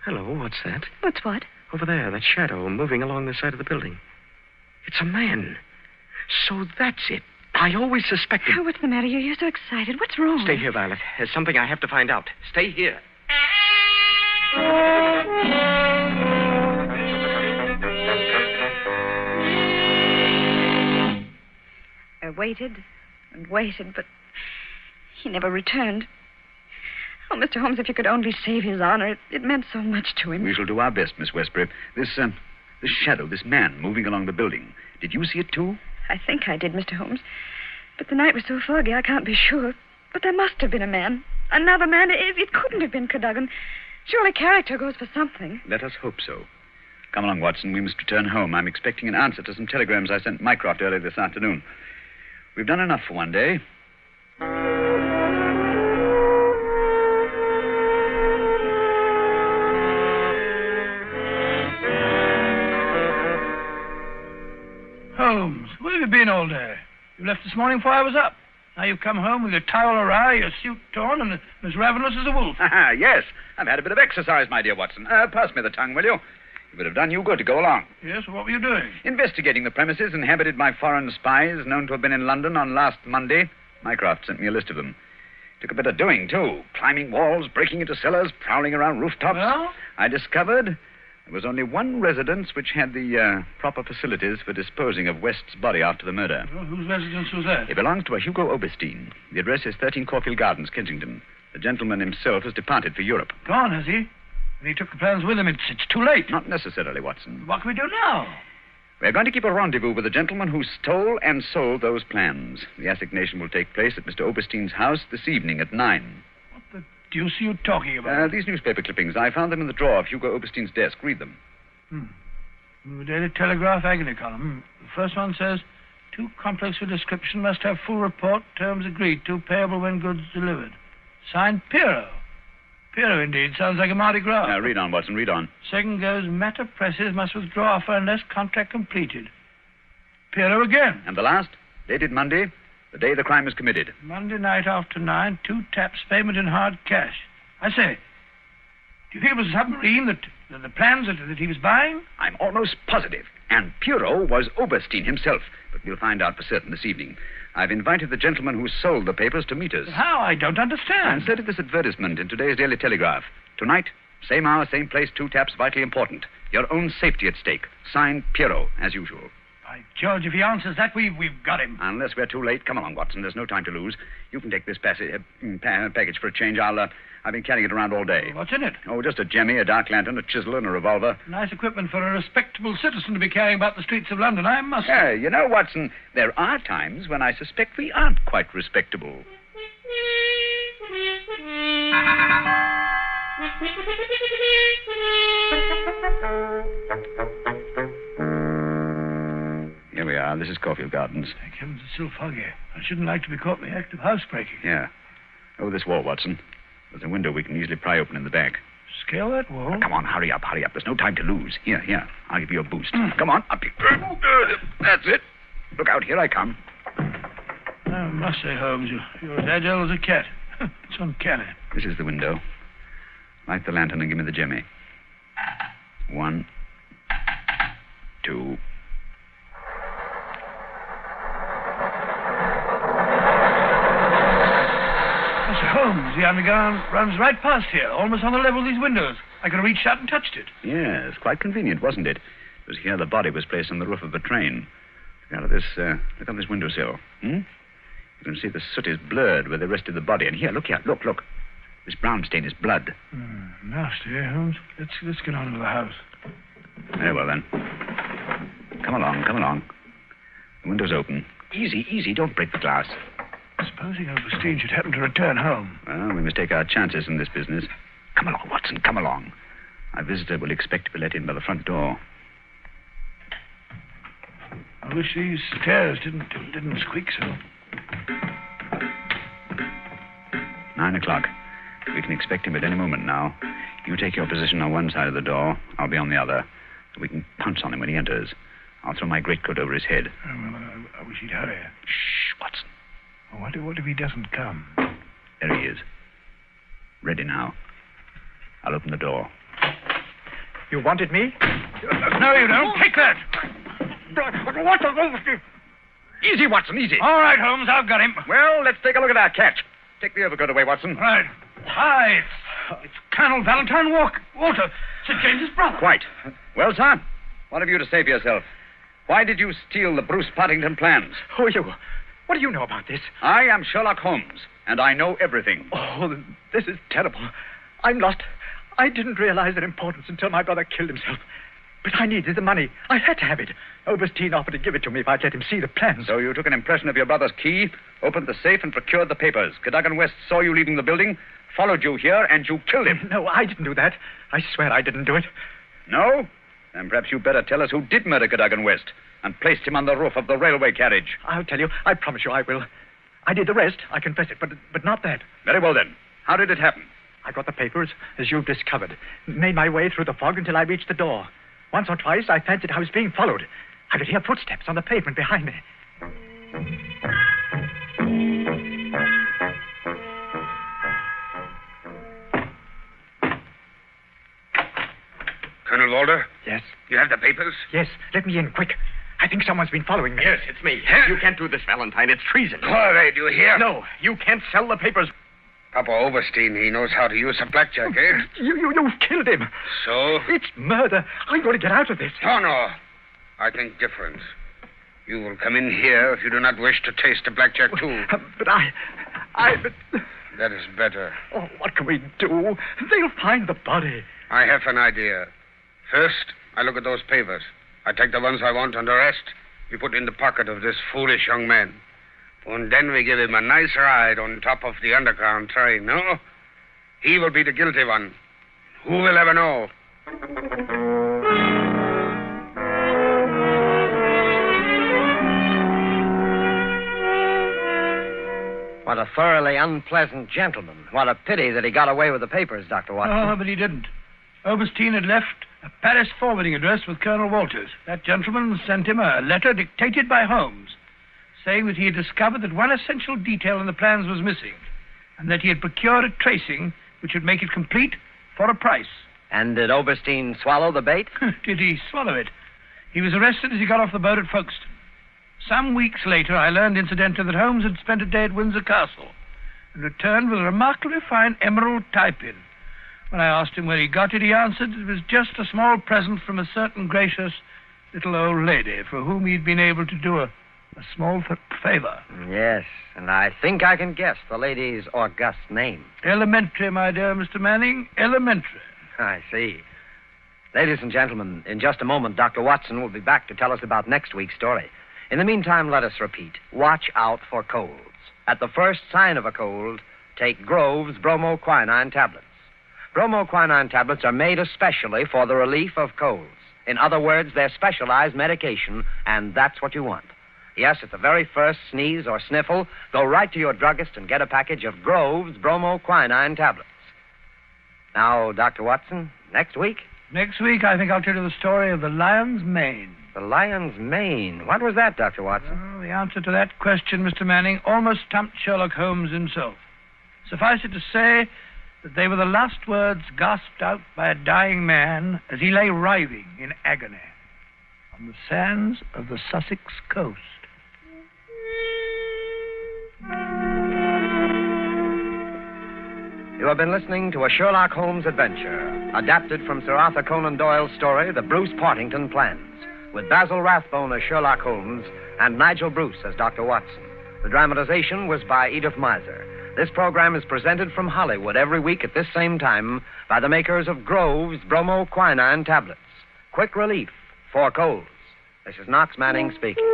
Hello, what's that? What's what? Over there, that shadow moving along the side of the building. It's a man. So that's it. I always suspected... Oh, what's the matter? You're so excited. What's wrong? Stay here, Violet. There's something I have to find out. Stay here. I waited and waited, but he never returned. Oh, Mr. Holmes, if you could only save his honor, it meant so much to him. We shall do our best, Miss Westbury. This shadow, this man moving along the building. Did you see it, too? I think I did, Mr. Holmes. But the night was so foggy, I can't be sure. But there must have been a man. Another man. It couldn't have been Cadogan. Surely character goes for something. Let us hope so. Come along, Watson. We must return home. I'm expecting an answer to some telegrams I sent Mycroft earlier this afternoon. We've done enough for one day. Holmes, where have you been all day? You left this morning before I was up. Now you've come home with your towel awry, your suit torn, and as ravenous as a wolf. Yes, I've had a bit of exercise, my dear Watson. Pass me the tongue, will you? It would have done you good to go along. Yes, what were you doing? Investigating the premises inhabited by foreign spies known to have been in London on last Monday. Mycroft sent me a list of them. Took a bit of doing, too. Climbing walls, breaking into cellars, prowling around rooftops. Well? I discovered there was only one residence which had the proper facilities for disposing of West's body after the murder. Well, whose residence was that? It belongs to a Hugo Oberstein. The address is 13 Caulfield Gardens, Kensington. The gentleman himself has departed for Europe. Gone, has he? And he took the plans with him. It's too late. Not necessarily, Watson. What can we do now? We're going to keep a rendezvous with the gentleman who stole and sold those plans. The assignation will take place at Mr. Oberstein's house this evening at 9. What the deuce are you talking about? These newspaper clippings. I found them in the drawer of Hugo Oberstein's desk. Read them. The Daily Telegraph agony column. The first one says, too complex for description, must have full report, terms agreed to, payable when goods delivered. Signed, Piero. Piero, indeed. Sounds like a Mardi Gras. Read on, Watson, read on. Second goes, matter presses, must withdraw offer unless contract completed. Piero again. And the last, dated Monday, the day the crime was committed. Monday night after 9, 2 taps, payment in hard cash. I say, Do you think it was a submarine the plans that he was buying? I'm almost positive. And Pierrot was Oberstein himself. But we'll find out for certain this evening. I've invited the gentleman who sold the papers to meet us. How? I don't understand. Inserted this advertisement in today's Daily Telegraph. Tonight, same hour, same place, 2 taps, vitally important. Your own safety at stake. Signed, Pierrot, as usual. By George, if he answers that, we've got him. Unless we're too late. Come along, Watson. There's no time to lose. You can take this package for a change. I've been carrying it around all day. What's in it? Oh, just a jemmy, a dark lantern, a chisel, and a revolver. Nice equipment for a respectable citizen to be carrying about the streets of London, I must say. Yeah, you know, Watson, there are times when I suspect we aren't quite respectable. Here we are. This is Caulfield Gardens. Thank heavens, it's still foggy. I shouldn't like to be caught in the act of housebreaking. Yeah. Over this wall, Watson. There's a window we can easily pry open in the back. Scale that wall? Come on, hurry up. There's no time to lose. Here. I'll give you a boost. Come on, up you. That's it. Look out, here I come. I must say, Holmes, you're as agile as a cat. It's uncanny. This is the window. Light the lantern and give me the jemmy. 1, 2. Holmes, the underground runs right past here, almost on the level of these windows. I could have reached out and touched it. Yes, quite convenient, wasn't it? It was here the body was placed on the roof of the train. Look out of this, look on this windowsill. You can see the soot is blurred where they rested the body. And here, look. This brown stain is blood. Nasty, eh, Holmes? Let's get on into the house. Very well, then. Come along. The window's open. Easy, don't break the glass. Supposing Oberstein should happen to return home. Well, we must take our chances in this business. Come along, Watson, come along. Our visitor will expect to be let in by the front door. I wish these stairs didn't squeak so. 9 o'clock. We can expect him at any moment now. You take your position on one side of the door. I'll be on the other. So we can pounce on him when he enters. I'll throw my greatcoat over his head. I wish he'd hurry. Shh, Watson. What if he doesn't come? There he is. Ready now. I'll open the door. You wanted me? No, you don't. Take that. What the... Easy, Watson, easy. All right, Holmes, I've got him. Well, let's take a look at our catch. Take the overcoat away, Watson. Right. Hi, it's Colonel Valentine Walter, St. James's brother. Quite. Well, sir, what have you to say for yourself? Why did you steal the Bruce Partington plans? Who are you? What do you know about this? I am Sherlock Holmes, and I know everything. Oh, this is terrible. I'm lost. I didn't realize their importance until my brother killed himself. But I needed the money. I had to have it. Oberstein offered to give it to me if I'd let him see the plans. So you took an impression of your brother's key, opened the safe, and procured the papers. Cadogan West saw you leaving the building, followed you here, and you killed him. No, I didn't do that. I swear I didn't do it. No? Then perhaps you'd better tell us who did murder Cadogan West and placed him on the roof of the railway carriage. I'll tell you. I promise you I will. I did the rest. I confess it, but not that. Very well, then. How did it happen? I got the papers, as you've discovered. Made my way through the fog until I reached the door. Once or twice, I fancied I was being followed. I could hear footsteps on the pavement behind me. Colonel Walter? Yes? You have the papers? Yes. Let me in, quick. I think someone's been following me. Yes, it's me. You can't do this, Valentine. It's treason. Corey, do you hear? No, you can't sell the papers. Papa Oberstein, he knows how to use a blackjack, eh? You've killed him. So? It's murder. I'm going to get out of this. No. I think different. You will come in here if you do not wish to taste the blackjack, too. But That is better. Oh, what can we do? They'll find the body. I have an idea. First, I look at those papers. I take the ones I want, and the rest we put in the pocket of this foolish young man. And then we give him a nice ride on top of the underground train, no? He will be the guilty one. Who will ever know? What a thoroughly unpleasant gentleman. What a pity that he got away with the papers, Dr. Watson. Oh, but he didn't. Oberstein had left a Paris forwarding address with Colonel Walters. That gentleman sent him a letter dictated by Holmes, saying that he had discovered that one essential detail in the plans was missing, and that he had procured a tracing which would make it complete for a price. And did Oberstein swallow the bait? Did he swallow it? He was arrested as he got off the boat at Folkestone. Some weeks later, I learned incidentally that Holmes had spent a day at Windsor Castle and returned with a remarkably fine emerald tie-pin. When I asked him where he got it, he answered it was just a small present from a certain gracious little old lady for whom he'd been able to do a small favor. Yes, and I think I can guess the lady's august name. Elementary, my dear Mr. Manning, elementary. I see. Ladies and gentlemen, in just a moment, Dr. Watson will be back to tell us about next week's story. In the meantime, let us repeat. Watch out for colds. At the first sign of a cold, take Grove's bromoquinine tablets. Bromoquinine tablets are made especially for the relief of colds. In other words, they're specialized medication, and that's what you want. Yes, at the very first sneeze or sniffle, go right to your druggist and get a package of Grove's bromoquinine tablets. Now, Dr. Watson, next week? Next week, I think I'll tell you the story of the lion's mane. The lion's mane? What was that, Dr. Watson? Well, the answer to that question, Mr. Manning, almost stumped Sherlock Holmes himself. Suffice it to say that they were the last words gasped out by a dying man as he lay writhing in agony on the sands of the Sussex coast. You have been listening to a Sherlock Holmes adventure, adapted from Sir Arthur Conan Doyle's story, The Bruce Partington Plans, with Basil Rathbone as Sherlock Holmes and Nigel Bruce as Dr. Watson. The dramatization was by Edith Miser. This program is presented from Hollywood every week at this same time by the makers of Grove's bromoquinine tablets. Quick relief for colds. This is Knox Manning speaking.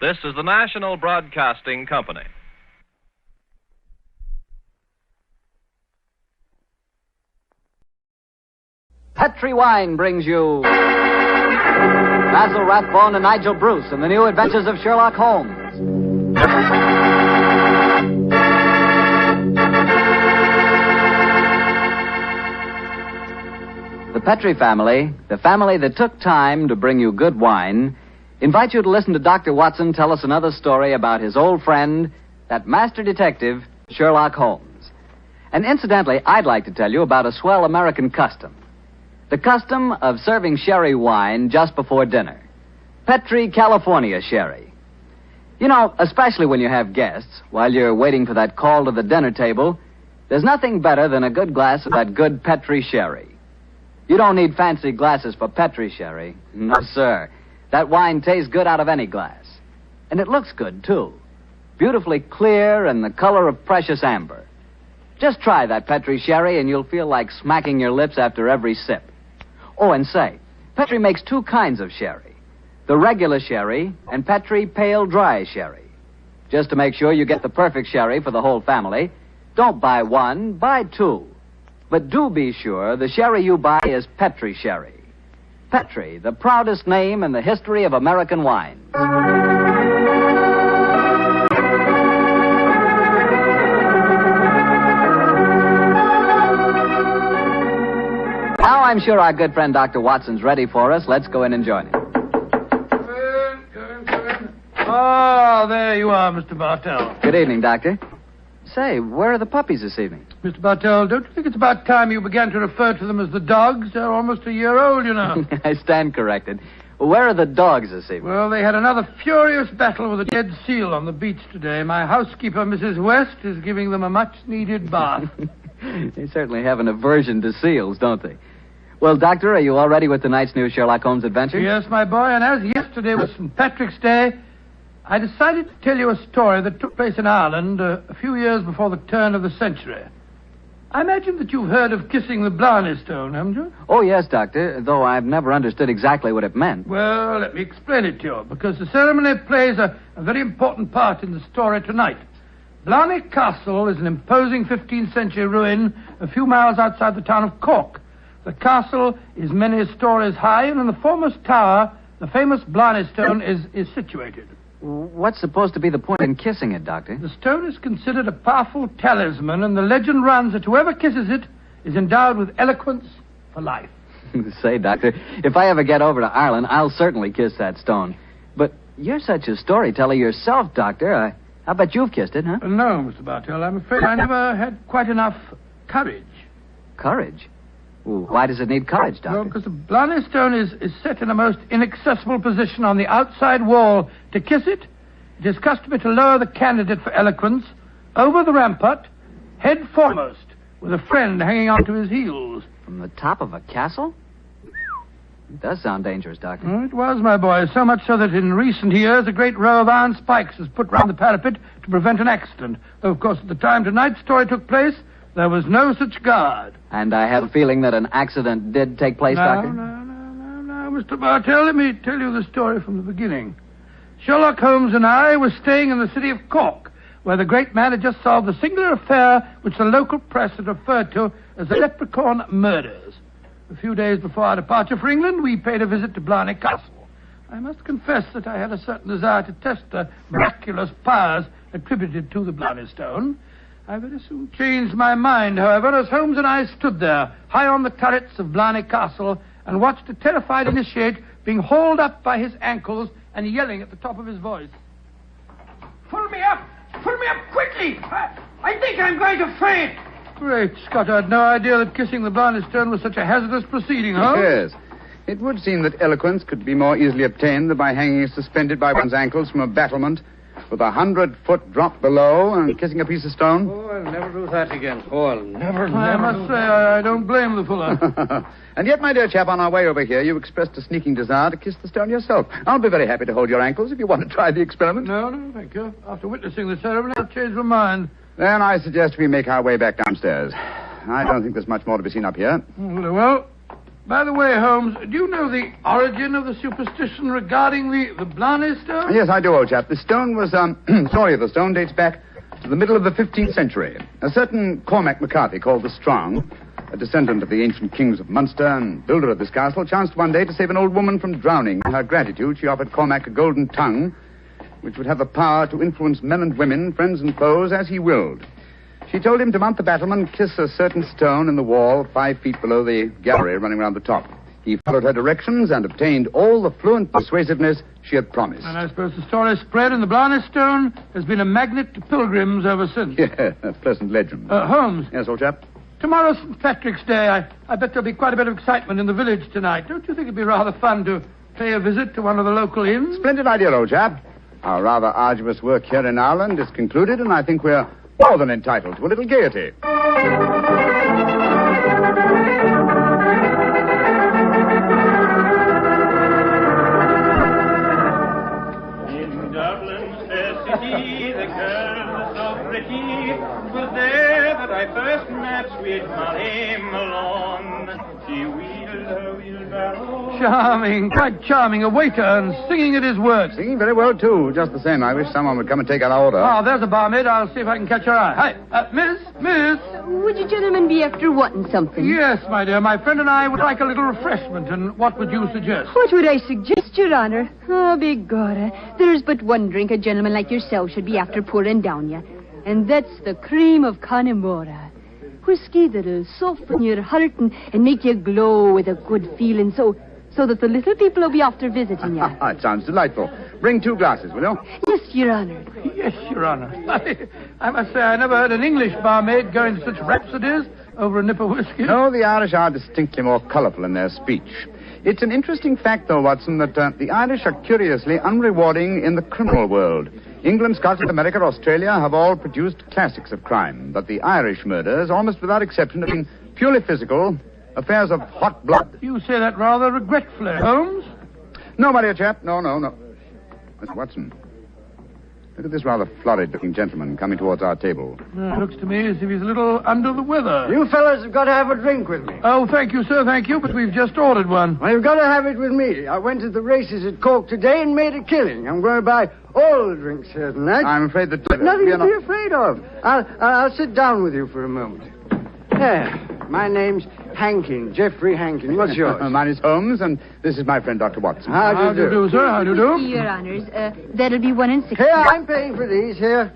This is the National Broadcasting Company. Petri Wine brings you Basil Rathbone and Nigel Bruce in the new adventures of Sherlock Holmes. The Petri family, the family that took time to bring you good wine, invite you to listen to Dr. Watson tell us another story about his old friend, that master detective, Sherlock Holmes. And incidentally, I'd like to tell you about a swell American custom. The custom of serving sherry wine just before dinner. Petri California sherry. You know, especially when you have guests, while you're waiting for that call to the dinner table, there's nothing better than a good glass of that good Petri sherry. You don't need fancy glasses for Petri sherry. No, sir. That wine tastes good out of any glass. And it looks good, too. Beautifully clear and the color of precious amber. Just try that Petri sherry and you'll feel like smacking your lips after every sip. Oh, and say, Petri makes two kinds of sherry. The regular sherry and Petri pale dry sherry. Just to make sure you get the perfect sherry for the whole family, don't buy one, buy two. But do be sure the sherry you buy is Petri sherry. Petri, the proudest name in the history of American wine. Now I'm sure our good friend Dr. Watson's ready for us. Let's go in and join him. Oh, there you are, Mr. Bartell. Good evening, Doctor. Say, where are the puppies this evening? Mr. Bartell, don't you think it's about time you began to refer to them as the dogs? They're almost a year old, you know. I stand corrected. Where are the dogs this evening? Well, they had another furious battle with a dead seal on the beach today. My housekeeper, Mrs. West, is giving them a much-needed bath. They certainly have an aversion to seals, don't they? Well, Doctor, are you all ready with tonight's new Sherlock Holmes adventure? Yes, my boy, and as yesterday was St. Patrick's Day, I decided to tell you a story that took place in Ireland a few years before the turn of the century. I imagine that you've heard of kissing the Blarney stone, haven't you? Oh, yes, Doctor, though I've never understood exactly what it meant. Well, let me explain it to you, because the ceremony plays a very important part in the story tonight. Blarney Castle is an imposing 15th century ruin a few miles outside the town of Cork. The castle is many stories high, and in the foremost tower, the famous Blarney stone is situated. What's supposed to be the point in kissing it, Doctor? The stone is considered a powerful talisman, and the legend runs that whoever kisses it is endowed with eloquence for life. Say, Doctor, if I ever get over to Ireland, I'll certainly kiss that stone. But You're such a storyteller yourself, Doctor. I bet you've kissed it, huh? No, Mr. Bartell. I'm afraid I never had quite enough courage. Courage? Well, why does it need courage, Doctor? Well, because the Blarney stone is set in a most inaccessible position on the outside wall. To kiss it, it is customary to lower the candidate for eloquence over the rampart, head foremost, with a friend hanging onto his heels. From the top of a castle? It does sound dangerous, Doctor. Oh, it was, my boy, so much so that in recent years a great row of iron spikes was put round the parapet to prevent an accident. Though, of course, at the time tonight's story took place, there was no such guard. And I have a feeling that an accident did take place, Doctor? No, Mr. Bartell, let me tell you the story from the beginning. Sherlock Holmes and I were staying in the city of Cork, where the great man had just solved the singular affair which the local press had referred to as the Leprechaun Murders. A few days before our departure for England, we paid a visit to Blarney Castle. I must confess that I had a certain desire to test the miraculous powers attributed to the Blarney Stone. I very soon changed my mind, however, as Holmes and I stood there, high on the turrets of Blarney Castle, and watched a terrified initiate being hauled up by his ankles and yelling at the top of his voice. Pull me up! Pull me up quickly! I think I'm going to faint! Great Scott, I had no idea that kissing the Blarney Stone was such a hazardous proceeding, huh? Yes. It would seem that eloquence could be more easily obtained than by hanging suspended by one's ankles from a battlement with 100-foot drop below and kissing a piece of stone. Oh, I'll never do that again. Oh, I'll never. I must say, I don't blame the fellow. And yet, my dear chap, on our way over here, you expressed a sneaking desire to kiss the stone yourself. I'll be very happy to hold your ankles if you want to try the experiment. No, thank you. After witnessing the ceremony, I've changed my mind. Then I suggest we make our way back downstairs. I don't think there's much more to be seen up here. Well, by the way, Holmes, do you know the origin of the superstition regarding the Blarney Stone? Yes, I do, old chap. The stone was, the stone dates back to the middle of the 15th century. A certain Cormac MacCarthy, called the Strong, a descendant of the ancient kings of Munster and builder of this castle, chanced one day to save an old woman from drowning. In her gratitude, she offered Cormac a golden tongue, which would have the power to influence men and women, friends and foes, as he willed. She told him to mount the battlement, kiss a certain stone in the wall 5 feet below the gallery running round the top. He followed her directions and obtained all the fluent persuasiveness she had promised. And I suppose the story spread, and the Blarney Stone has been a magnet to pilgrims ever since. Yeah, a pleasant legend. Holmes. Yes, old chap? Tomorrow's St. Patrick's Day. I bet there'll be quite a bit of excitement in the village tonight. Don't you think it'd be rather fun to pay a visit to one of the local inns? Splendid idea, old chap. Our rather arduous work here in Ireland is concluded, and I think we're more than entitled to a little gaiety. In Dublin's fair city, the girl so pretty, 'twas there that I first met sweet Molly Malone. She wheeled her wheelbarrow. Charming, quite charming. A waiter and singing at his work. Singing very well, too. Just the same, I wish someone would come and take our order. Oh, there's a barmaid. I'll see if I can catch her eye. Hi, Miss. Would you gentlemen be after wanting something? Yes, my dear. My friend and I would like a little refreshment, and what would you suggest? What would I suggest, Your Honor? Oh, begorra. There's but one drink a gentleman like yourself should be after pouring down you, and that's the cream of Connemara. Whiskey that'll soften your heart and make you glow with a good feeling, so that the little people will be after visiting you. It sounds delightful. Bring 2 glasses, will you? Yes, Your Honor. Yes, Your Honor. I must say I never heard an English barmaid go into such rhapsodies over a nip of whiskey. No, the Irish are distinctly more colourful in their speech. It's an interesting fact, though, Watson, that the Irish are curiously unrewarding in the criminal world. England, Scotland, America, Australia have all produced classics of crime, but the Irish murders, almost without exception, have been purely physical, affairs of hot blood. You say that rather regretfully, Holmes. No, my dear chap. No. Mr. Watson, look at this rather florid-looking gentleman coming towards our table. It looks to me as if he's a little under the weather. You fellas have got to have a drink with me. Oh, thank you, sir, thank you, but we've just ordered one. Well, you've got to have it with me. I went to the races at Cork today and made a killing. I'm going to buy all the drinks here tonight. I'm afraid that... Nothing to be afraid of. I'll sit down with you for a moment. There. My name's Hankin, Geoffrey Hankin. What's yours? Mine is Holmes, and this is my friend, Dr. Watson. How do you do, sir? How do you do? Your Honors, that'll be 1 and 6. Here, I'm paying for these. Here.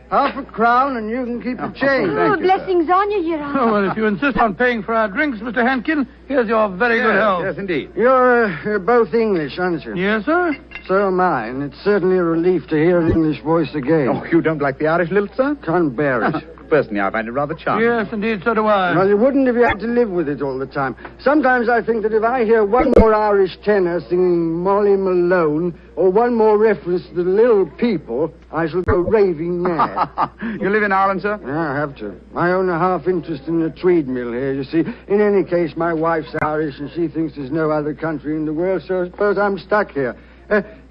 Half a crown and you can keep the change. Oh, blessings on you, Your Honor. Oh, well, if you insist on paying for our drinks, Mr. Hankin, here's your very good health. Yes, indeed. You're both English, aren't you? Yes, sir? So am I, and it's certainly a relief to hear an English voice again. Oh, you don't like the Irish lilt, sir? Can't bear it. Personally, I find it rather charming. Yes, indeed, so do I. Well, you wouldn't if you had to live with it all the time. Sometimes I think that if I hear one more Irish tenor singing Molly Malone or one more reference to the little people, I shall go raving mad. You live in Ireland, sir? Yeah, I have to. I own a half interest in the Tweed mill here, you see. In any case, my wife's Irish and she thinks there's no other country in the world, so I suppose I'm stuck here.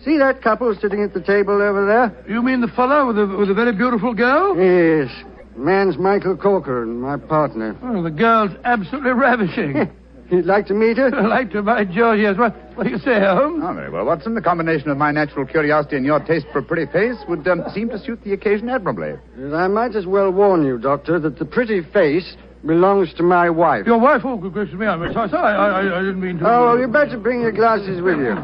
See that couple sitting at the table over there? You mean the fellow with the very beautiful girl? Yes. Man's Michael Corcoran, my partner. Oh, the girl's absolutely ravishing. You'd like to meet her? I'd like to, by George, yes. What do you say, Holmes? Oh, very well, Watson. The combination of my natural curiosity and your taste for a pretty face would seem to suit the occasion admirably. I might as well warn you, Doctor, that the pretty face belongs to my wife. Your wife? Oh, good gracious me. I'm sorry. I didn't mean to... Oh, well, you better bring your glasses with you.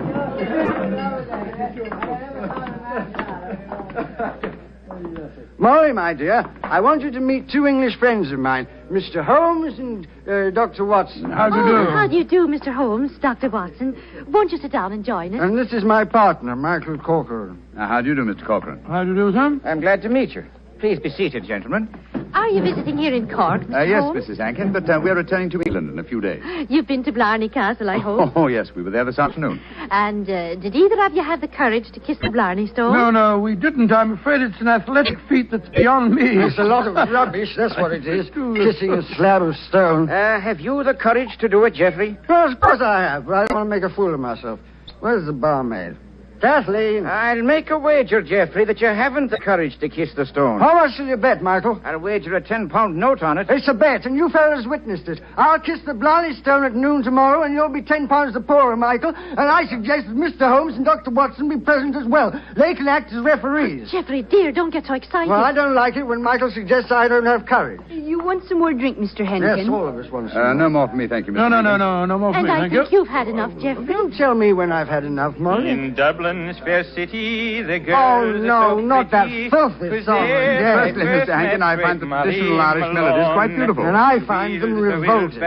Molly, my dear, I want you to meet two English friends of mine, Mr. Holmes and Dr. Watson. How do you do? How do you do, Mr. Holmes, Dr. Watson? Won't you sit down and join us? And this is my partner, Michael Corcoran. How do you do, Mr. Corcoran? How do you do, sir? I'm glad to meet you. Please be seated, gentlemen. Are you visiting here in Cork, Mr. Yes, Holmes? Mrs. Hankin, but we're returning to England in a few days. You've been to Blarney Castle, I hope. Oh, yes, we were there this afternoon. And did either of you have the courage to kiss the Blarney Stone? No, we didn't. I'm afraid it's an athletic feat that's beyond me. It's a lot of rubbish, that's what it is. Kissing a slab of stone. Have you the courage to do it, Geoffrey? Well, of course I have, but I don't want to make a fool of myself. Where's the barmaid? Kathleen. I'll make a wager, Geoffrey, that you haven't the courage to kiss the stone. How much will you bet, Michael? I'll wager a £10 note on it. It's a bet, and you fellas witnessed it. I'll kiss the Blarney Stone at noon tomorrow, and you'll be £10 the poorer, Michael. And I suggest that Mr. Holmes and Dr. Watson be present as well. They can act as referees. Geoffrey, dear, don't get so excited. Well, I don't like it when Michael suggests I don't have courage. You want some more drink, Mr. Henkin? Yes, all of us want some. No more for me, thank you, Mr. No more for and me, I thank think you. you've had enough, Geoffrey. Don't tell me when I've had enough, Molly. In Dublin's fair city, the girls Oh, no, are so not that pretty. filthy song again. Firstly, Mr. Hankin, I find the traditional Irish melodies quite beautiful. And I find them revolting.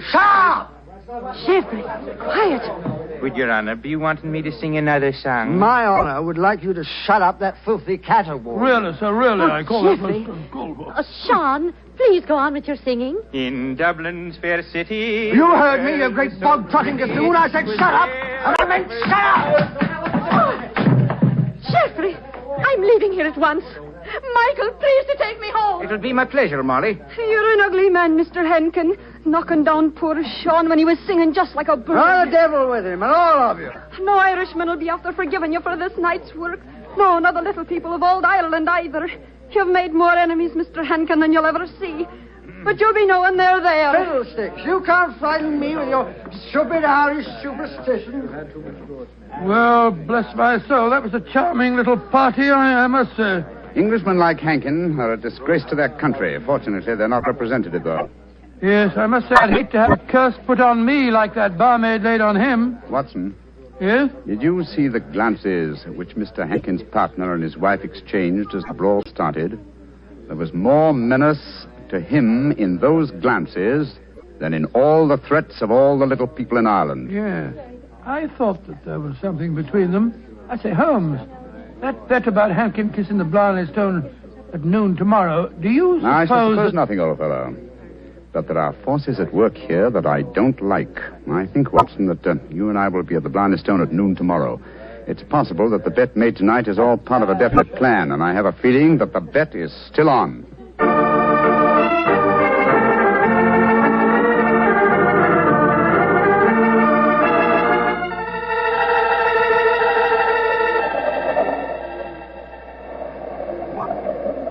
Stop! Geoffrey, quiet. Would Your Honor be wanting me to sing another song? My honor would like you to shut up that filthy caterwaul. Really, sir, really, I call Geoffrey. that... Sean, please go on with your singing. In Dublin's fair city. You heard me, you great bog-trotting gaffoon. I said shut up, and I meant shut up! Geoffrey, I'm leaving here at once. Michael, please to take me home. It'll be my pleasure, Molly. You're an ugly man, Mr. Henkin. Knocking down poor Sean when he was singing just like a bird. Oh, the devil with him, and all of you. No Irishman will be after forgiving you for this night's work. No, not the little people of old Ireland either. You've made more enemies, Mr. Henkin, than you'll ever see. But you'll be knowing they're there. Fiddlesticks, you can't frighten me with your stupid Irish superstitions. Well, bless my soul, that was a charming little party, I must say. Englishmen like Hankin are a disgrace to their country. Fortunately, they're not represented, though. Yes, I must say I'd hate to have a curse put on me like that barmaid laid on him. Watson. Yes? Did you see the glances which Mr. Hankin's partner and his wife exchanged as the brawl started? There was more menace to him in those glances than in all the threats of all the little people in Ireland. Yeah. I thought that there was something between them. I say, Holmes, that bet about Hankin kissing the Blarney Stone at noon tomorrow, do you suppose... I suppose nothing, old fellow. But there are forces at work here that I don't like. I think, Watson, that you and I will be at the Blarney Stone at noon tomorrow. It's possible that the bet made tonight is all part of a definite plan, and I have a feeling that the bet is still on.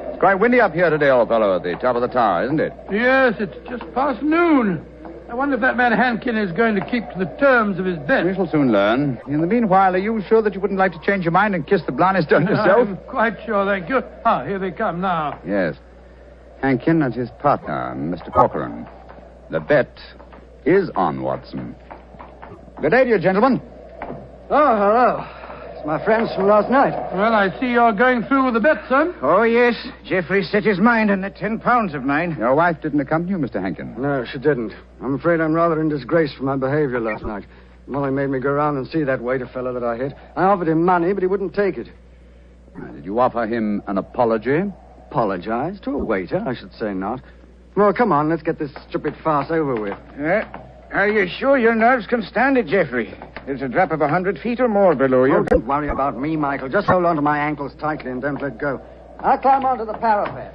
It's quite windy up here today, old fellow, at the top of the tower, isn't it? Yes, it's just past noon. I wonder if that man Hankin is going to keep to the terms of his bet. We shall soon learn. In the meanwhile, are you sure that you wouldn't like to change your mind and kiss the Blarney Stone yourself? I'm quite sure, thank you. Ah, here they come now. Yes. Hankin and his partner, Mr. Corcoran. The bet is on, Watson. Good day to you, gentlemen. Oh, hello. It's My friends from last night. Well, I see you're going through with the bet, son. Oh, yes. Jeffrey set his mind on the 10 pounds of mine. Your wife didn't accompany you, Mr. Hankin? No, she didn't. I'm afraid I'm rather in disgrace for my behavior last night. Molly made me go around and see that waiter fellow that I hit. I offered him money, but he wouldn't take it. Did you offer him an apology? Apologize? To a waiter? I should say not. Well, come on, let's get this stupid farce over with. Are you sure your nerves can stand it, Jeffrey? There's a drop of 100 feet or more below you. Oh, don't worry about me, Michael. Just hold on to my ankles tightly and don't let go. I'll climb onto the parapet.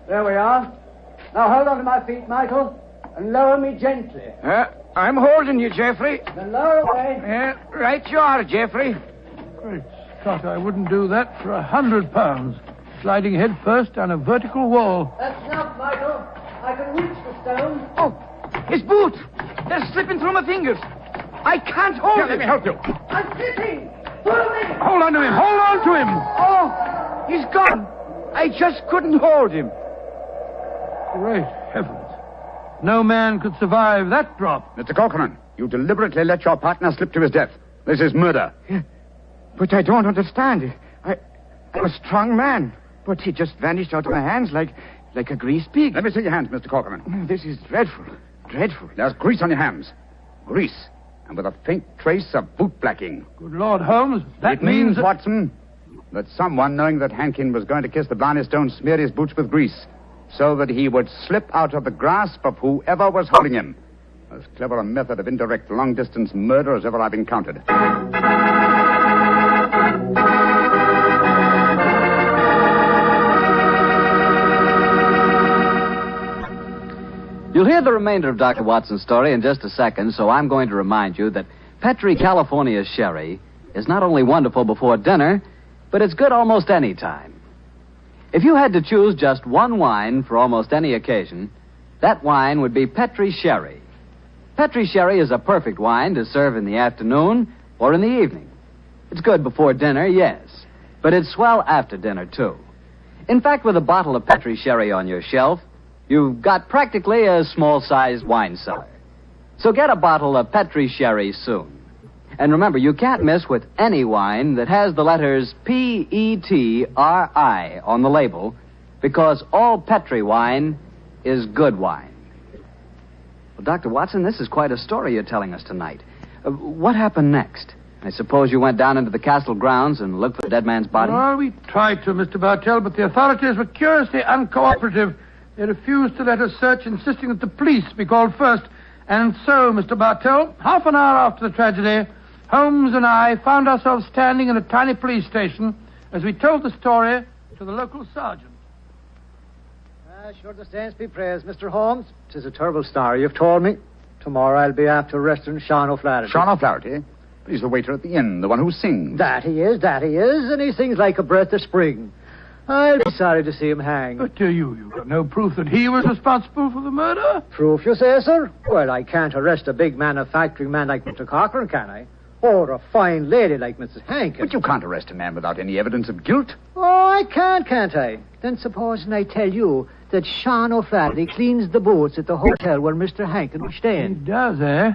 There we are. Now hold on to my feet, Michael, and lower me gently. I'm holding you, Jeffrey. Then lower away. Right you are, Jeffrey. Great Scott, I wouldn't do that for 100 pounds. Sliding head first down a vertical wall. That's enough, Michael. I can reach the stone. Oh, his boot. They're slipping through my fingers. I can't hold it. Let me help you. I'm slipping. Pull me. Hold on to him. Hold on to him. Oh, he's gone. I just couldn't hold him. Great heavens. No man could survive that drop. Mr. Corcoran, you deliberately let your partner slip to his death. This is murder. Yeah, but I don't understand. I'm a strong man, but he just vanished out of my hands like a greased pig. Let me see your hands, Mr. Corcoran. This is dreadful. Dreadful. There's grease on your hands. Grease. And with a faint trace of boot blacking. Good Lord, Holmes, It means, Watson, that someone, knowing that Hankin was going to kiss the Blarney stone, smeared his boots with grease, so that he would slip out of the grasp of whoever was holding him. As clever a method of indirect long-distance murder as ever I've encountered. You'll hear the remainder of Dr. Watson's story in just a second, so I'm going to remind you that Petri California Sherry is not only wonderful before dinner, but it's good almost any time. If you had to choose just one wine for almost any occasion, that wine would be Petri Sherry. Petri Sherry is a perfect wine to serve in the afternoon or in the evening. It's good before dinner, yes, but it's swell after dinner, too. In fact, with a bottle of Petri Sherry on your shelf, you've got practically a small-sized wine cellar. So get a bottle of Petri Sherry soon. And remember, you can't miss with any wine that has the letters Petri on the label, because all Petri wine is good wine. Well, Dr. Watson, this is quite a story you're telling us tonight. What happened next? I suppose you went down into the castle grounds and looked for the dead man's body? Well, we tried to, Mr. Bartell, but the authorities were curiously uncooperative. They refused to let us search, insisting that the police be called first. And so, Mr. Bartell, half an hour after the tragedy, Holmes and I found ourselves standing in a tiny police station as we told the story to the local sergeant. Sure the saints be praised, Mr. Holmes. 'Tis a terrible story you've told me. Tomorrow I'll be after arresting Sean O'Flaherty. Sean O'Flaherty? He's the waiter at the inn, the one who sings. That he is, and he sings like a breath of spring. I'll be sorry to see him hang. But you've got no proof that he was responsible for the murder? Proof, you say, sir? Well, I can't arrest a big manufacturing man like Mr. Corcoran, can I? Or a fine lady like Mrs. Hankin. But you can't arrest a man without any evidence of guilt. Oh, I can't I? Then supposing I tell you that Sean O'Flaherty cleans the boats at the hotel where Mr. Hankin was staying. He does, eh?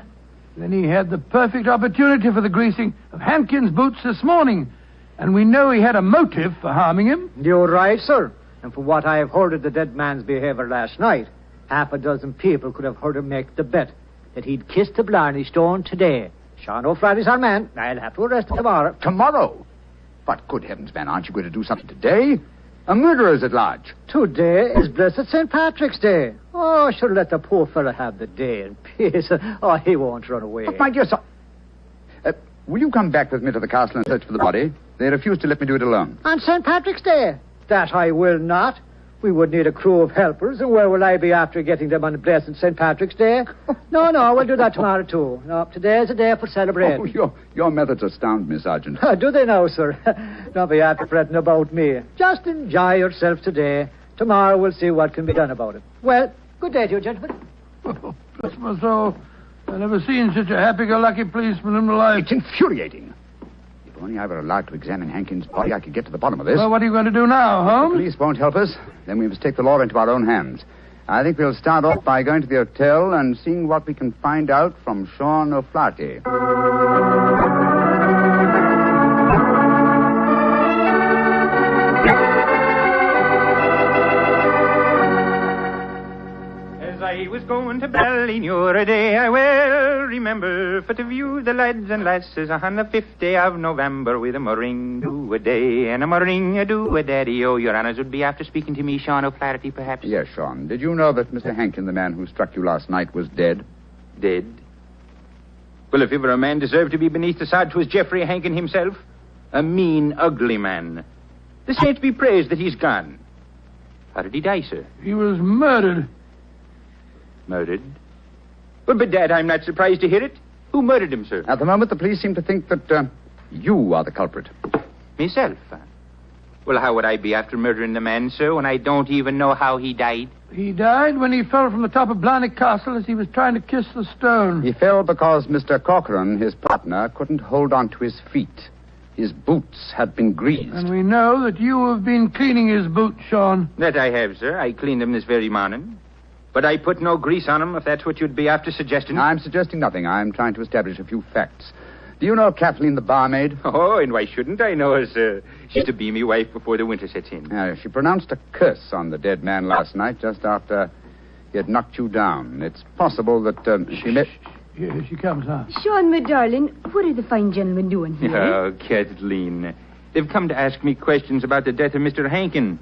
Then he had the perfect opportunity for the greasing of Hankin's boots this morning. And we know he had a motive for harming him. You're right, sir. And from what I have heard of the dead man's behavior last night, half a dozen people could have heard him make the bet that he'd kissed the Blarney stone today. Sean O'Flaherty's our man. I'll have to arrest him tomorrow. Tomorrow? But good heavens, man, aren't you going to do something today? A murderer's at large. Today is blessed St. Patrick's Day. Oh, should let the poor fellow have the day in peace. Oh, he won't run away. But my dear son, will you come back with me to the castle and search for the body? They refuse to let me do it alone. On St. Patrick's Day? That I will not. We would need a crew of helpers, and where will I be after getting them on blessed St. Patrick's Day? No, we'll do that tomorrow, too. No, today's a day for celebrating. Oh, your methods astound me, Sergeant. Do they now, sir? Don't be after fretting about me. Just enjoy yourself today. Tomorrow we'll see what can be done about it. Well, good day to you, gentlemen. Oh, bless my soul. I've never seen such a happy-go-lucky policeman in my life. It's infuriating. If only I were allowed to examine Hankin's body, I could get to the bottom of this. Well, what are you going to do now, Holmes? The police won't help us. Then we must take the law into our own hands. I think we'll start off by going to the hotel and seeing what we can find out from Sean O'Flaherty. I was going to Blarney a day, I well remember, for to view the lads and lasses on the 5th day of November with a meringue-do-a-day and a meringue-do-a-daddy. Oh, your honors would be after speaking to me, Sean O'Flaherty, perhaps? Yes, Sean. Did you know that Mr. Hankin, the man who struck you last night, was dead? Dead? Well, if ever a man deserved to be beneath the sod, 'twas Geoffrey Hankin himself. A mean, ugly man. The saints be praised that he's gone. How did he die, sir? He was murdered. Murdered? Well, bedad, I'm not surprised to hear it. Who murdered him, sir? At the moment, the police seem to think that you are the culprit. Myself? Well, how would I be after murdering the man, sir, when I don't even know how he died? He died when he fell from the top of Blarney Castle as he was trying to kiss the stone. He fell because Mr. Corcoran, his partner, couldn't hold on to his feet. His boots had been greased. And we know that you have been cleaning his boots, Sean. That I have, sir. I cleaned them this very morning. But I put no grease on them, if that's what you'd be after suggesting. I'm suggesting nothing. I'm trying to establish a few facts. Do you know Kathleen, the barmaid? Oh, and why shouldn't I know her, sir? She's to be me wife before the winter sets in. She pronounced a curse on the dead man last night, just after he had knocked you down. It's possible that she may... Here she comes, huh? Sean, my darling, what are the fine gentlemen doing here? Oh, Kathleen. They've come to ask me questions about the death of Mr. Hankin.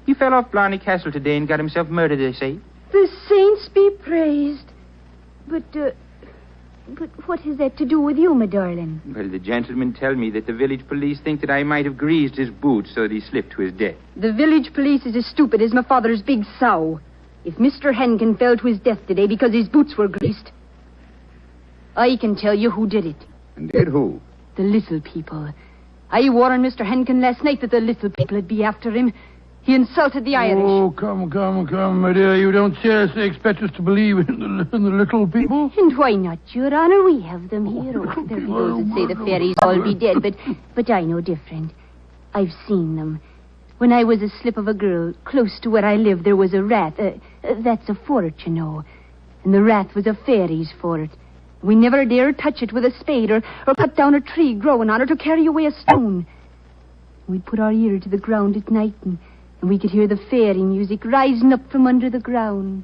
He fell off Blarney Castle today and got himself murdered, they say. The saints be praised. But what has that to do with you, my darling? Well, the gentlemen tell me that the village police think that I might have greased his boots so that he slipped to his death. The village police is as stupid as my father's big sow. If Mr. Hankin fell to his death today because his boots were greased, I can tell you who did it. Indeed, who? The little people. I warned Mr. Hankin last night that the little people would be after him. He insulted the Irish. Oh, come, my dear. You don't seriously expect us to believe in the little people? And why not, Your Honor? We have them here. Oh, there be those that say the fairies all be dead, but I know different. I've seen them. When I was a slip of a girl, close to where I live, there was a rat. That's a fort, you know. And the rat was a fairy's fort. We never dared touch it with a spade or cut down a tree growing on it or carry away a stone. We'd put our ear to the ground at night and we could hear the fairy music rising up from under the ground.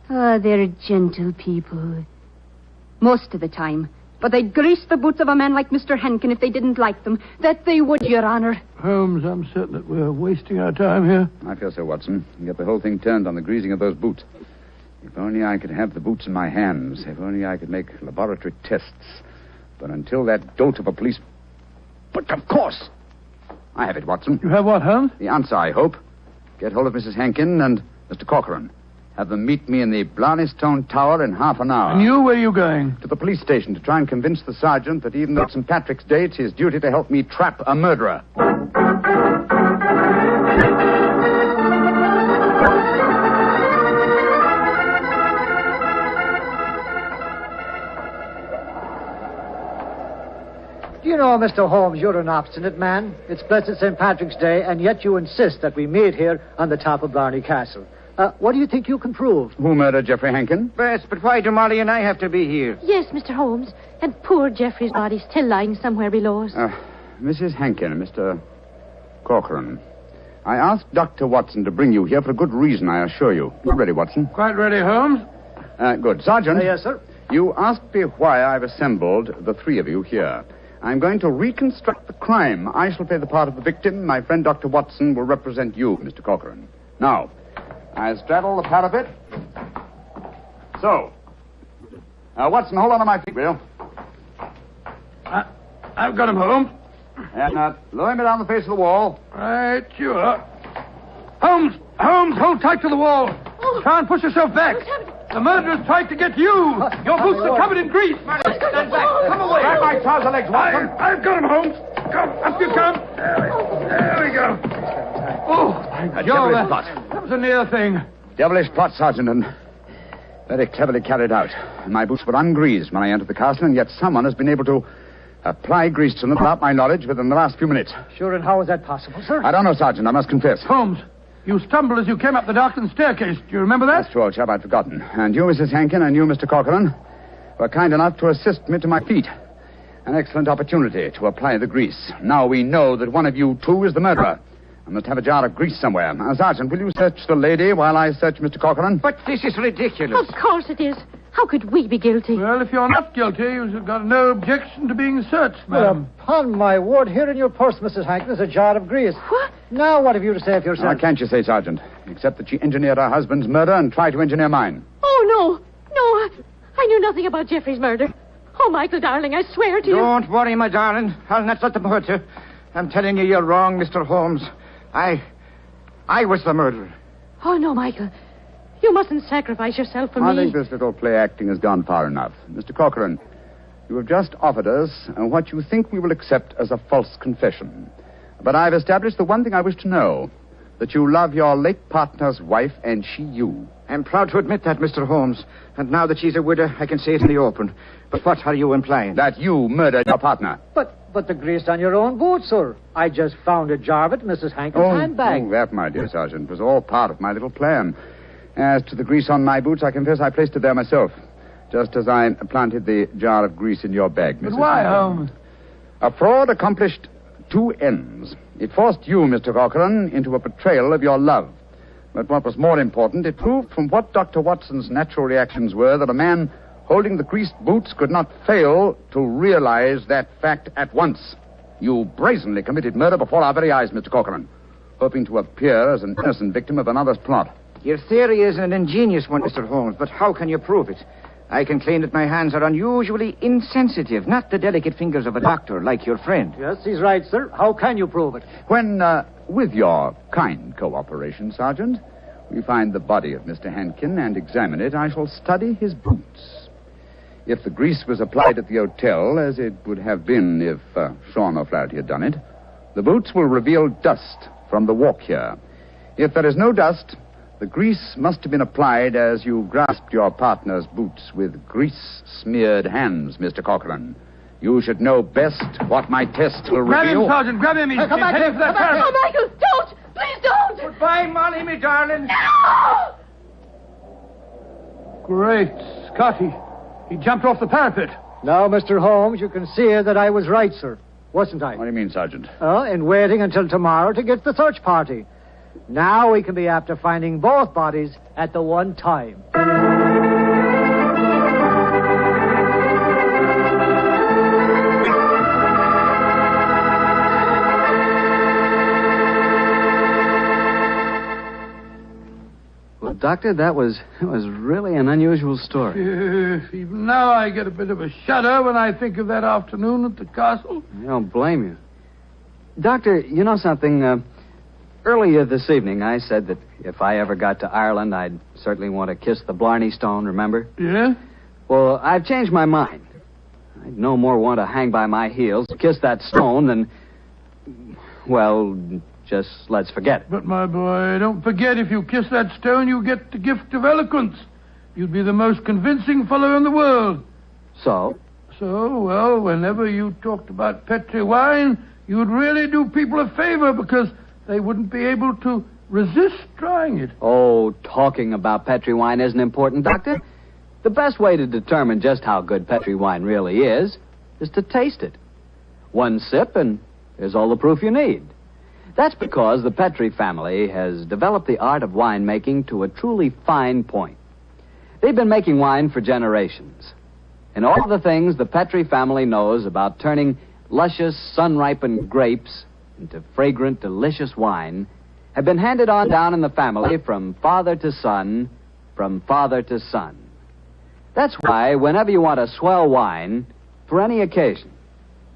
Ah, they're gentle people. Most of the time. But they'd grease the boots of a man like Mr. Hankin if they didn't like them. That they would, Your Honor. Holmes, I'm certain that we're wasting our time here. I feel so, Watson. You get the whole thing turned on the greasing of those boots. If only I could have the boots in my hands. If only I could make laboratory tests. But until that dolt of a police... But of course! I have it, Watson. You have what, Holmes? The answer, I hope. Get hold of Mrs. Hankin and Mr. Corcoran. Have them meet me in the Blarney Stone Tower in half an hour. And you, where are you going? To the police station to try and convince the sergeant that even though it's St. Patrick's Day, it's his duty to help me trap a murderer. Do you know, Mr. Holmes, you're an obstinate man. It's blessed St. Patrick's Day, and yet you insist that we meet here on the top of Blarney Castle. What do you think you can prove? Who murdered Geoffrey Hankin? Yes, but why do Molly and I have to be here? Yes, Mr. Holmes. And poor Geoffrey's body's still lying somewhere below us. Mrs. Hankin, Mr. Corcoran, I asked Dr. Watson to bring you here for a good reason, I assure you. You ready, Watson? Quite ready, Holmes. Good. Sergeant. Yes, sir. You asked me why I've assembled the three of you here. I'm going to reconstruct the crime. I shall play the part of the victim. My friend Dr. Watson will represent you, Mr. Corcoran. Now, I straddle the parapet. So. Watson, hold on to my feet, will you? I've got him, Holmes. And lower me down the face of the wall. Right, you are. Holmes, hold tight to the wall. Try and push yourself back. The murderer's tried to get you. Your boots are covered in grease. Stand back. Come away. Grab my trouser legs, Watson. I've got him, Holmes. Come, up you come. There we go. Oh, Joe, that was a near thing. Devilish plot, Sergeant, and very cleverly carried out. My boots were ungreased when I entered the castle, and yet someone has been able to apply grease to them without my knowledge within the last few minutes. Sure, and how is that possible, sir? I don't know, Sergeant, I must confess. Holmes, You stumbled as you came up the darkened staircase. Do you remember that? That's true, old chap. I'd forgotten. And you, Mrs. Hankin, and you, Mr. Corcoran, were kind enough to assist me to my feet. An excellent opportunity to apply the grease. Now we know that one of you two is the murderer. I must have a jar of grease somewhere. Sergeant, will you search the lady while I search Mr. Corcoran? But this is ridiculous. Of course it is. How could we be guilty? Well, if you're not guilty, you've got no objection to being searched, madam. Well, upon my word, here in your purse, Mrs. Hankin, is a jar of grease. What? Now what have you to say for yourself? What can't you say, Sergeant? Except that she engineered her husband's murder and tried to engineer mine. Oh, no, I knew nothing about Geoffrey's murder. Oh, Michael, darling, I swear to you. Don't worry, my darling. I'll not let them hurt you. I'm telling you, you're wrong, Mr. Holmes. I was the murderer. Oh, no, Michael. You mustn't sacrifice yourself for me. I think this little play acting has gone far enough. Mr. Corcoran, you have just offered us what you think we will accept as a false confession. But I've established the one thing I wish to know, that you love your late partner's wife and she you. I'm proud to admit that, Mr. Holmes. And now that she's a widow, I can say it in the open. But what are you implying? That you murdered your partner. But the grease on your own boot, sir. I just found a jar of it in Mrs. Hankin's handbag. Oh, that, my dear Sergeant, was all part of my little plan. As to the grease on my boots, I confess I placed it there myself, just as I planted the jar of grease in your bag, Mrs. But why, Holmes? A fraud accomplished two ends. It forced you, Mr. Corcoran, into a betrayal of your love. But what was more important, it proved from what Dr. Watson's natural reactions were that a man holding the greased boots could not fail to realize that fact at once. You brazenly committed murder before our very eyes, Mr. Corcoran, hoping to appear as an innocent victim of another's plot. Your theory is an ingenious one, Mr. Holmes, but how can you prove it? I can claim that my hands are unusually insensitive, not the delicate fingers of a doctor like your friend. Yes, he's right, sir. How can you prove it? When, with your kind cooperation, Sergeant, we find the body of Mr. Hankin and examine it, I shall study his boots. If the grease was applied at the hotel, as it would have been if Sean O'Flaherty had done it, the boots will reveal dust from the walk here. If there is no dust, the grease must have been applied as you grasped your partner's boots with grease-smeared hands, Mr. Corcoran. You should know best what my test will Grab reveal. him, Sergeant. Grab him. He's heading for that parapet. Oh, Michael, don't! Please don't! Goodbye, Molly, me darling. No! Great Scotty. He jumped off the parapet. Now, Mr. Holmes, you can see that I was right, sir. Wasn't I? What do you mean, Sergeant? In waiting until tomorrow to get the search party. Now we can be after finding both bodies at the one time. Well, Doctor, that was really an unusual story. Even now I get a bit of a shudder when I think of that afternoon at the castle. I don't blame you. Doctor, you know something? Earlier this evening, I said that if I ever got to Ireland, I'd certainly want to kiss the Blarney stone, remember? Yeah? Well, I've changed my mind. I'd no more want to hang by my heels, kiss that stone than... Well, just let's forget it. But, my boy, don't forget if you kiss that stone, you get the gift of eloquence. You'd be the most convincing fellow in the world. So? So, well, whenever you talked about Petri wine, you'd really do people a favor because they wouldn't be able to resist trying it. Oh, talking about Petri wine isn't important, Doctor. The best way to determine just how good Petri wine really is to taste it. One sip and there's all the proof you need. That's because the Petri family has developed the art of winemaking to a truly fine point. They've been making wine for generations. And all the things the Petri family knows about turning luscious, sun-ripened grapes into fragrant, delicious wine have been handed on down in the family from father to son, from father to son. That's why whenever you want a swell wine, for any occasion,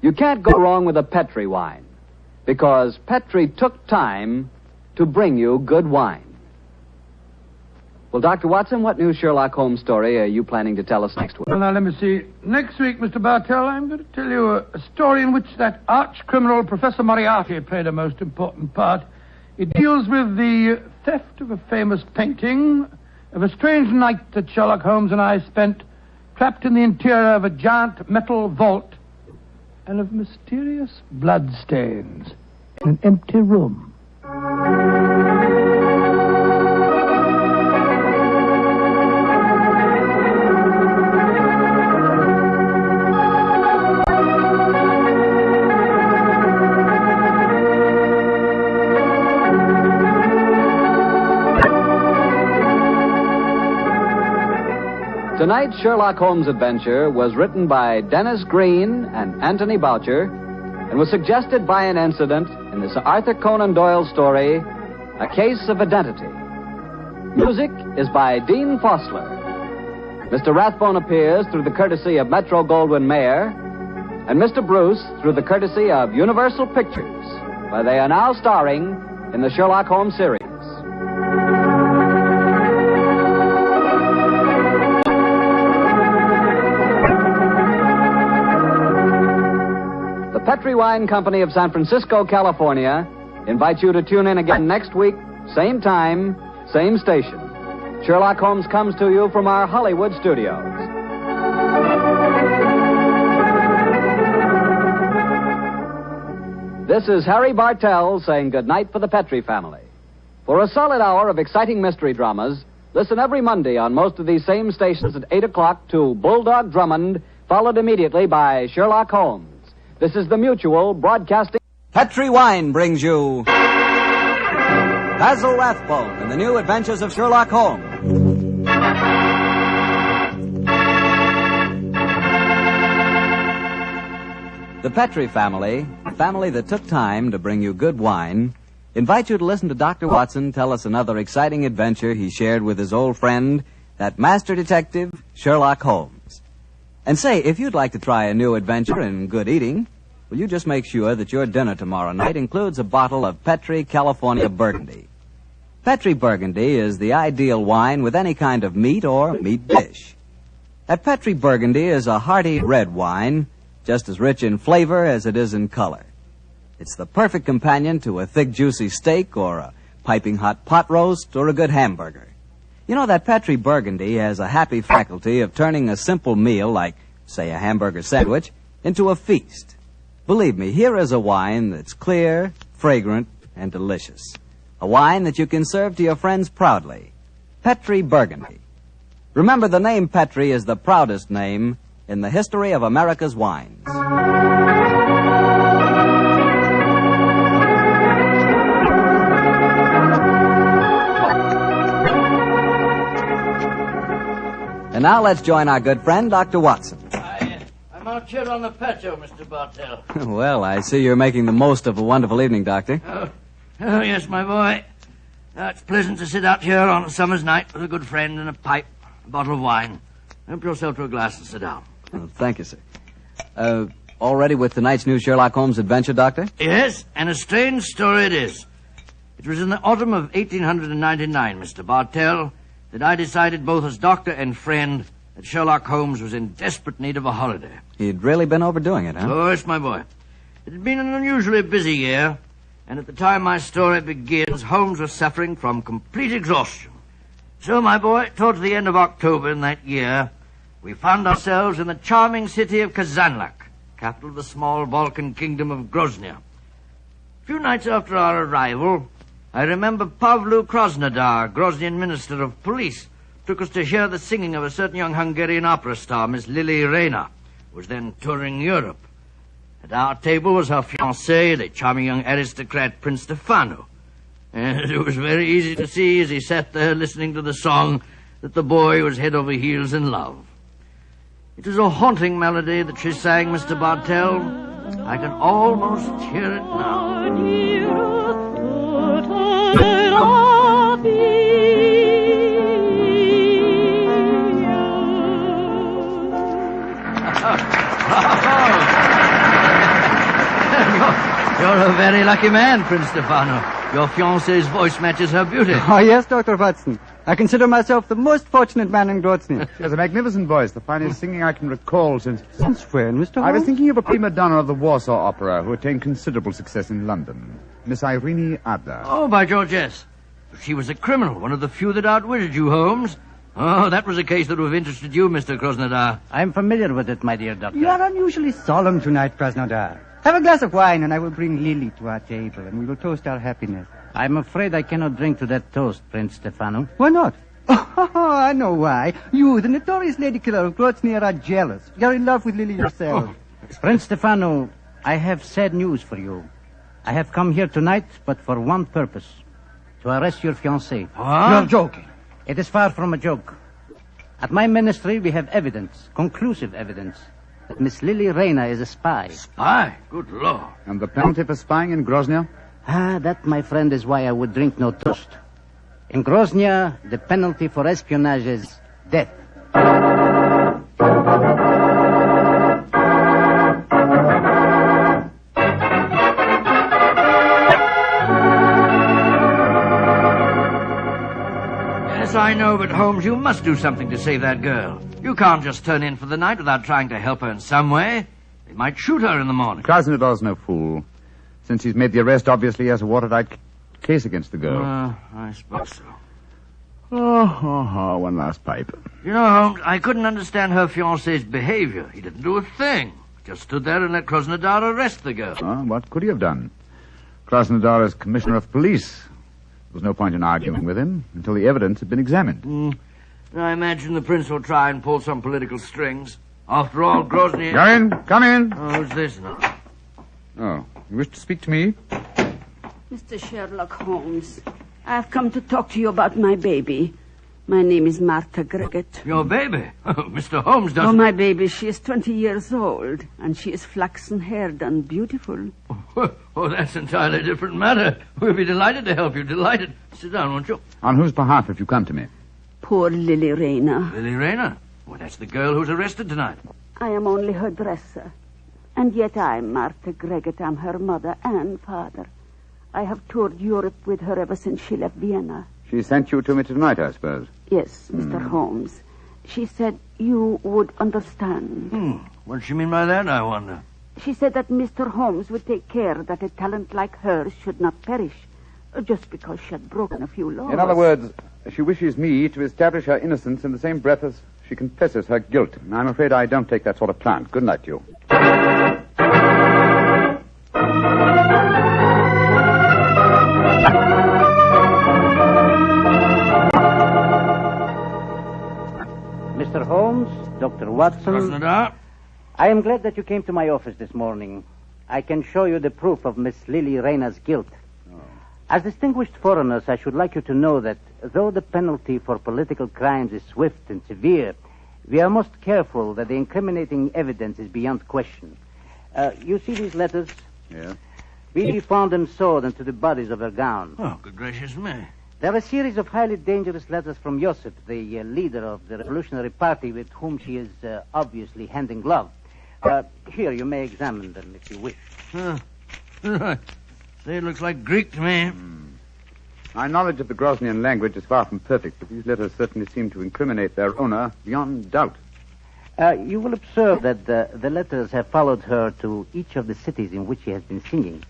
you can't go wrong with a Petri wine, because Petri took time to bring you good wine. Well, Dr. Watson, what new Sherlock Holmes story are you planning to tell us next week? Well, now, let me see. Next week, Mr. Bartell, I'm going to tell you a story in which that arch-criminal Professor Moriarty played a most important part. It deals with the theft of a famous painting, of a strange night that Sherlock Holmes and I spent trapped in the interior of a giant metal vault, and of mysterious bloodstains in an empty room. Tonight's Sherlock Holmes adventure was written by Dennis Green and Anthony Boucher and was suggested by an incident in the Sir Arthur Conan Doyle story, A Case of Identity. Music is by Dean Fossler. Mr. Rathbone appears through the courtesy of Metro-Goldwyn-Mayer, and Mr. Bruce through the courtesy of Universal Pictures, where they are now starring in the Sherlock Holmes series. The Petri Wine Company of San Francisco, California, invites you to tune in again next week, same time, same station. Sherlock Holmes comes to you from our Hollywood studios. This is Harry Bartell saying goodnight for the Petri family. For a solid hour of exciting mystery dramas, listen every Monday on most of these same stations at 8 o'clock to Bulldog Drummond, followed immediately by Sherlock Holmes. This is the Mutual Broadcasting. Petri Wine brings you Basil Rathbone and the New Adventures of Sherlock Holmes. The Petri family, a family that took time to bring you good wine, invite you to listen to Dr. Watson tell us another exciting adventure he shared with his old friend, that master detective, Sherlock Holmes. And say, if you'd like to try a new adventure in good eating, will you just make sure that your dinner tomorrow night includes a bottle of Petri California Burgundy. Petri Burgundy is the ideal wine with any kind of meat or meat dish. That Petri Burgundy is a hearty red wine, just as rich in flavor as it is in color. It's the perfect companion to a thick, juicy steak or a piping hot pot roast or a good hamburger. You know, that Petri Burgundy has a happy faculty of turning a simple meal like, say, a hamburger sandwich into a feast. Believe me, here is a wine that's clear, fragrant, and delicious. A wine that you can serve to your friends proudly. Petri Burgundy. Remember, the name Petri is the proudest name in the history of America's wines. And now let's join our good friend, Dr. Watson. I'm out here on the patio, Mr. Bartell. Well, I see you're making the most of a wonderful evening, Doctor. Oh, yes, my boy. It's pleasant to sit out here on a summer's night with a good friend and a pipe, a bottle of wine. Help yourself to a glass and sit down. Oh, thank you, sir. All ready with tonight's new Sherlock Holmes adventure, Doctor? Yes, and a strange story it is. It was in the autumn of 1899, Mr. Bartell, that I decided both as doctor and friend that Sherlock Holmes was in desperate need of a holiday. He'd really been overdoing it, huh? Oh, yes, my boy. It had been an unusually busy year, and at the time my story begins, Holmes was suffering from complete exhaustion. So, my boy, towards the end of October in that year, we found ourselves in the charming city of Kazanlak, capital of the small Balkan kingdom of Groznia. A few nights after our arrival, I remember Pavlu Krasnodar, Groznian minister of police, took us to hear the singing of a certain young Hungarian opera star, Miss Lily Rayner, who was then touring Europe. At our table was her fiancé, the charming young aristocrat Prince Stefano. And it was very easy to see as he sat there listening to the song that the boy was head over heels in love. It was a haunting melody that she sang, Mr. Bartell. I can almost hear it now. You're a very lucky man, Prince Stefano. Your fiancée's voice matches her beauty. Oh, yes, Dr. Watson. I consider myself the most fortunate man in Grozny. She has a magnificent voice, the finest singing I can recall since... Since when, Mr. Holmes? I was thinking of a prima donna of the Warsaw Opera who attained considerable success in London. Miss Irene Adler. Oh, by George, yes. She was a criminal, one of the few that outwitted you, Holmes. Oh, that was a case that would have interested you, Mr. Krasnodar. I'm familiar with it, my dear doctor. You are unusually solemn tonight, Krasnodar. Have a glass of wine, and I will bring Lily to our table, and we will toast our happiness. I'm afraid I cannot drink to that toast, Prince Stefano. Why not? Oh, I know why. You, the notorious lady killer of Grozny, are jealous. You're in love with Lily yourself. Prince Stefano, I have sad news for you. I have come here tonight, but for one purpose. To arrest your fiancée. What? You're joking. It is far from a joke. At my ministry, we have evidence, conclusive evidence, that Miss Lily Rayner is a spy. Spy? Good Lord. And the penalty for spying in Grozny? That, my friend, is why I would drink no toast. In Grozny, the penalty for espionage is death. Yes, I know, but Holmes, you must do something to save that girl. You can't just turn in for the night without trying to help her in some way. They might shoot her in the morning. Krasnodar's no fool. Since he's made the arrest, obviously he has a watertight case against the girl. I suppose so. One last pipe. You know, Holmes, I couldn't understand her fiancé's behavior. He didn't do a thing. Just stood there and let Krasnodar arrest the girl. What could he have done? Krasnodar is commissioner of police. There was no point in arguing with him until the evidence had been examined. I imagine the prince will try and pull some political strings. After all, Grozny... Come in. Who's this now? Oh, you wish to speak to me? Mr. Sherlock Holmes, I've come to talk to you about my baby. My name is Martha Greggett. Your baby? Mr. Holmes doesn't... Oh, my baby, she is 20 years old, and she is flaxen-haired and beautiful. Oh, that's an entirely different matter. We'll be delighted to help you, delighted. Sit down, won't you? On whose behalf have you come to me? Poor Lily Rayner. Lily Rayner? Well, that's the girl who's arrested tonight. I am only her dresser. And yet I'm Martha Greggett. I'm her mother and father. I have toured Europe with her ever since she left Vienna. She sent you to me tonight, I suppose. Yes, Mr. Holmes. She said you would understand. What does she mean by that, I wonder? She said that Mr. Holmes would take care that a talent like hers should not perish, just because she had broken a few laws. In other words, she wishes me to establish her innocence in the same breath as she confesses her guilt. I'm afraid I don't take that sort of plant. Good night to you. Mr. Holmes, Dr. Watson. Krasnodar? I am glad that you came to my office this morning. I can show you the proof of Miss Lily Rayner's guilt. As distinguished foreigners, I should like you to know that though the penalty for political crimes is swift and severe, we are most careful that the incriminating evidence is beyond question. You see these letters? Yeah. We found them sewed into the bodies of her gown. Oh, good gracious me. They're a series of highly dangerous letters from Joseph, the leader of the Revolutionary Party with whom she is obviously hand in glove. Here, you may examine them if you wish. Say, it looks like Greek to me. My knowledge of the Groznian language is far from perfect, but these letters certainly seem to incriminate their owner beyond doubt. You will observe that the letters have followed her to each of the cities in which she has been singing.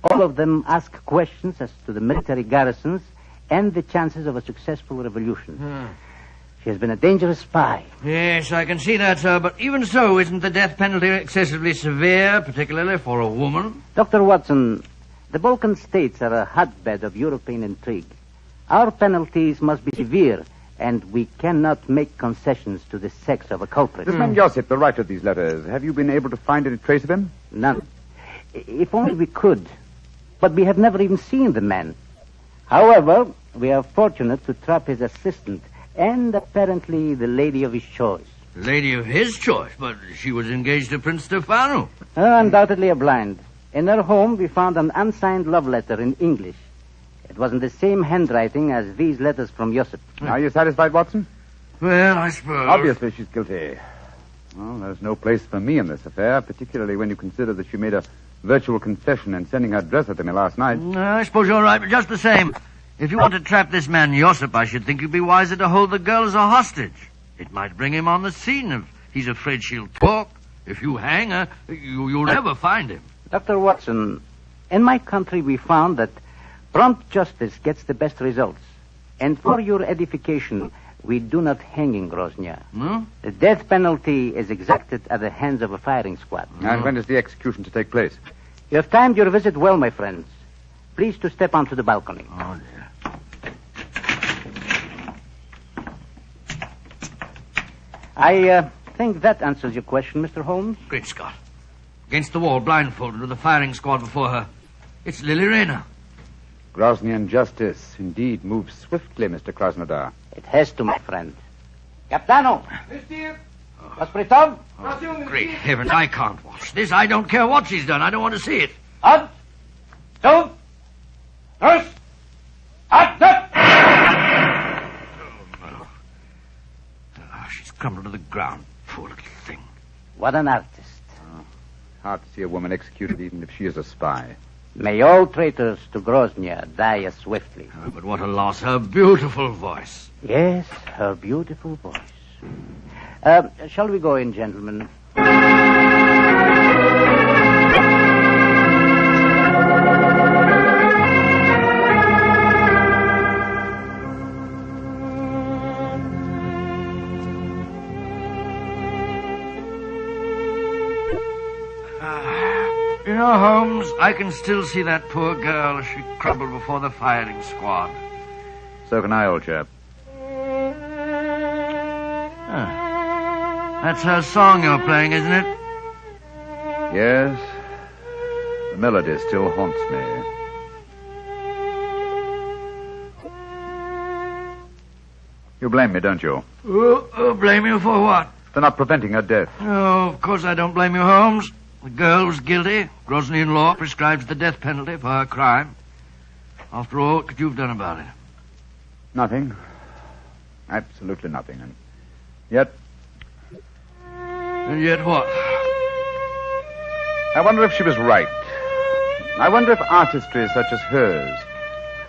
All of them ask questions as to the military garrisons and the chances of a successful revolution. She has been a dangerous spy. Yes, I can see that, sir, but even so, isn't the death penalty excessively severe, particularly for a woman? Dr. Watson, the Balkan states are a hotbed of European intrigue. Our penalties must be severe, and we cannot make concessions to the sex of a culprit. This man Joseph, the writer of these letters, have you been able to find any trace of him? None. If only we could. But we have never even seen the man. However, we are fortunate to trap his assistant and apparently the lady of his choice. Lady of his choice? But she was engaged to Prince Stefano. Undoubtedly a blind. In her home, we found an unsigned love letter in English. It was in the same handwriting as these letters from Joseph. Are you satisfied, Watson? Well, I suppose. Obviously she's guilty. Well, there's no place for me in this affair, particularly when you consider that she made a virtual confession in sending her dresser to me last night. I suppose you're right, but just the same, if you want to trap this man Josip, I should think you'd be wiser to hold the girl as a hostage. It might bring him on the scene if he's afraid she'll talk. If you hang her, you'll never find him. Dr. Watson, in my country we found that prompt justice gets the best results. And for your edification, we do not hang in Grozny. No? The death penalty is exacted at the hands of a firing squad. And when is the execution to take place? You have timed your visit well, my friends. Please to step onto the balcony. Oh, dear. I think that answers your question, Mr. Holmes. Great Scott. Against the wall, blindfolded, with a firing squad before her. It's Lily Rayner. Groznian justice indeed moves swiftly, Mr. Krasnodar. It has to, my friend. Capitano. Aspritov. Great heavens, I can't watch this. I don't care what she's done. I don't want to see it. Up. Two. First. Up. She's crumbled to the ground. Poor little thing. What an artist. Hard to see a woman executed even if she is a spy. May all traitors to Groznia die as swiftly. But what a loss. Her beautiful voice. Yes, her beautiful voice. Shall we go in, gentlemen? You know, Holmes, I can still see that poor girl as she crumbled before the firing squad. So can I, old chap. That's her song you're playing, isn't it? Yes. The melody still haunts me. You blame me, don't you? Blame you for what? For not preventing her death. Oh, of course I don't blame you, Holmes. The girl was guilty. Groznian law prescribes the death penalty for her crime. After all, what could you have done about it? Nothing. Absolutely nothing. And yet... And yet what? I wonder if she was right. I wonder if artistry such as hers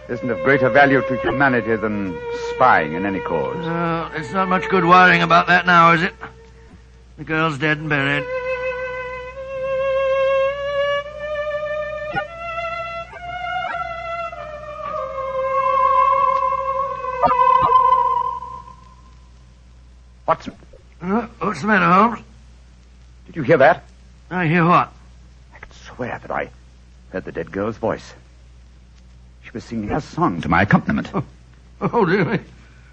isn't of greater value to humanity than spying in any cause. It's not much good worrying about that now, is it? The girl's dead and buried. Watson. What's the matter, Holmes? Did you hear that? I hear what? I can swear that I heard the dead girl's voice. She was singing a song to my accompaniment. Oh, dear.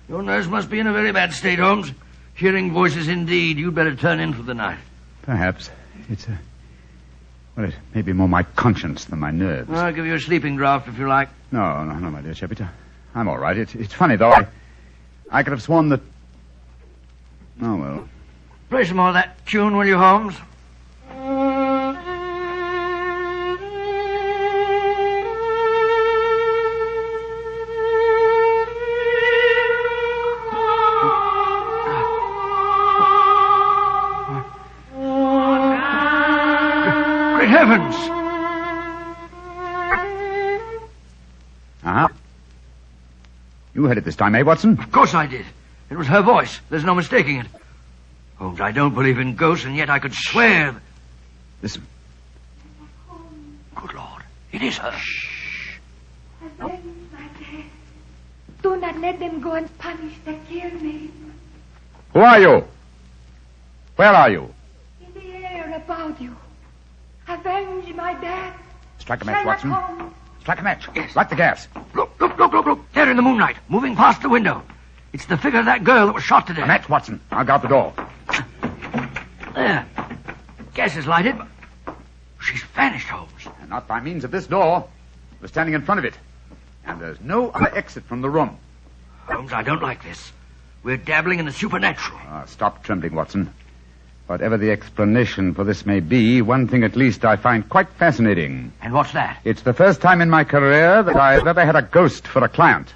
Your nurse must be in a very bad state, Holmes. Hearing voices indeed. You'd better turn in for the night. Perhaps. Well, it may be more my conscience than my nerves. I'll give you a sleeping draught if you like. No, my dear Shepard. I'm all right. It's funny, though. I could have sworn that... Oh, well. Play some more of that tune, will you, Holmes? Great heavens! Uh-huh. You heard it this time, eh, Watson? Of course I did. It was her voice. There's no mistaking it. Holmes, I don't believe in ghosts, and yet I could swear... Listen. Good Lord. It is her. Shh. Avenge my death. Do not let them go and punish the killed me. Who are you? Where are you? In the air about you. Avenge my death. Strike a match, Sherlock Watson. Holmes. Strike a match. Yes. Light the gas. Look. There in the moonlight, moving past the window. It's the figure of that girl that was shot to death. A match, Watson. I'll guard the door. There. Gas is lighted. She's vanished, Holmes. And not by means of this door. We're standing in front of it. And there's no other exit from the room. Holmes, I don't like this. We're dabbling in the supernatural. Stop trembling, Watson. Whatever the explanation for this may be, one thing at least I find quite fascinating. And what's that? It's the first time in my career that I've ever had a ghost for a client.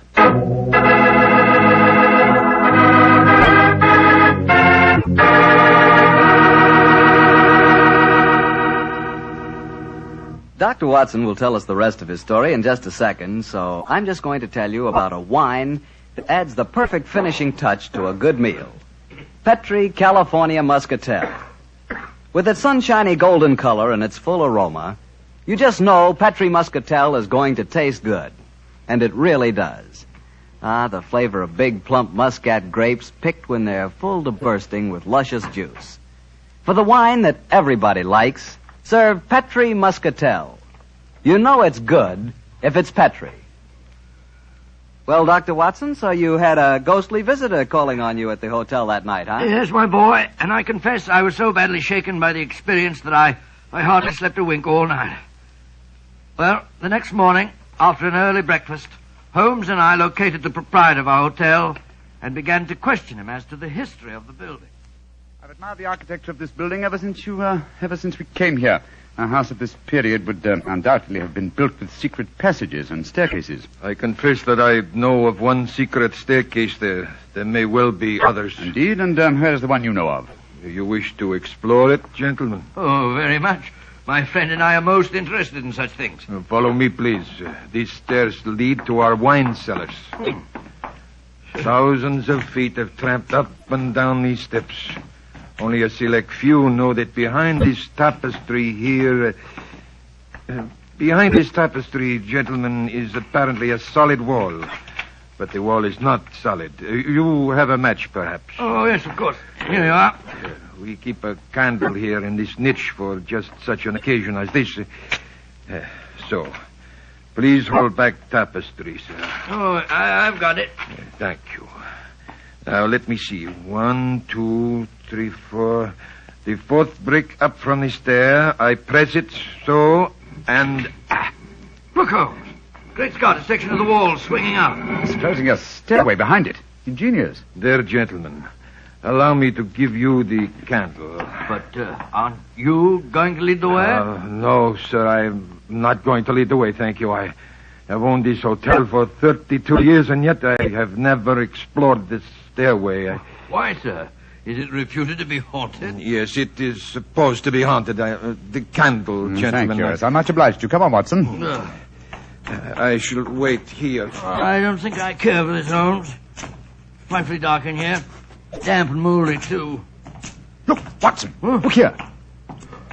Dr. Watson will tell us the rest of his story in just a second, so I'm just going to tell you about a wine that adds the perfect finishing touch to a good meal. Petri California Muscatel. With its sunshiny golden color and its full aroma, you just know Petri Muscatel is going to taste good. And it really does. The flavor of big, plump Muscat grapes picked when they're full to bursting with luscious juice. For the wine that everybody likes, serve Petri Muscatel. You know it's good if it's Petri. Well, Dr. Watson, so you had a ghostly visitor calling on you at the hotel that night, huh? Yes, my boy, and I confess I was so badly shaken by the experience that I hardly slept a wink all night. Well, the next morning, after an early breakfast, Holmes and I located the proprietor of our hotel and began to question him as to the history of the building. I've admired the architecture of this building ever since we came here. A house of this period would undoubtedly have been built with secret passages and staircases. I confess that I know of one secret staircase there. There may well be others. Indeed, and where is the one you know of? Do you wish to explore it, gentlemen? Oh, very much. My friend and I are most interested in such things. Follow me, please. These stairs lead to our wine cellars. Thousands of feet have tramped up and down these steps. Only a select few know that behind this tapestry here... behind this tapestry, gentlemen, is apparently a solid wall. But the wall is not solid. You have a match, perhaps? Oh, yes, of course. Here you are. We keep a candle here in this niche for just such an occasion as this. So, please hold back tapestry, sir. Oh, I've got it. Thank you. Now, let me see. 1, 2, 3, 4. The fourth brick up from the stair. I press it so, and... Look, Holmes. Great Scott, a section of the wall swinging out. It's closing a stairway behind it. Ingenious. There, gentlemen. Allow me to give you the candle. But aren't you going to lead the way? No, sir. I'm not going to lead the way, thank you. I have owned this hotel for 32 years, and yet I have never explored this stairway. Why, sir? Is it reputed to be haunted? Yes, it is supposed to be haunted. The candle, gentlemen. Thank you. Yes, I'm much obliged to you. Come on, Watson. I shall wait here. I don't think I care for this, Holmes. Frightfully dark in here. Damp and mouldy, too. Look, Watson. Look here.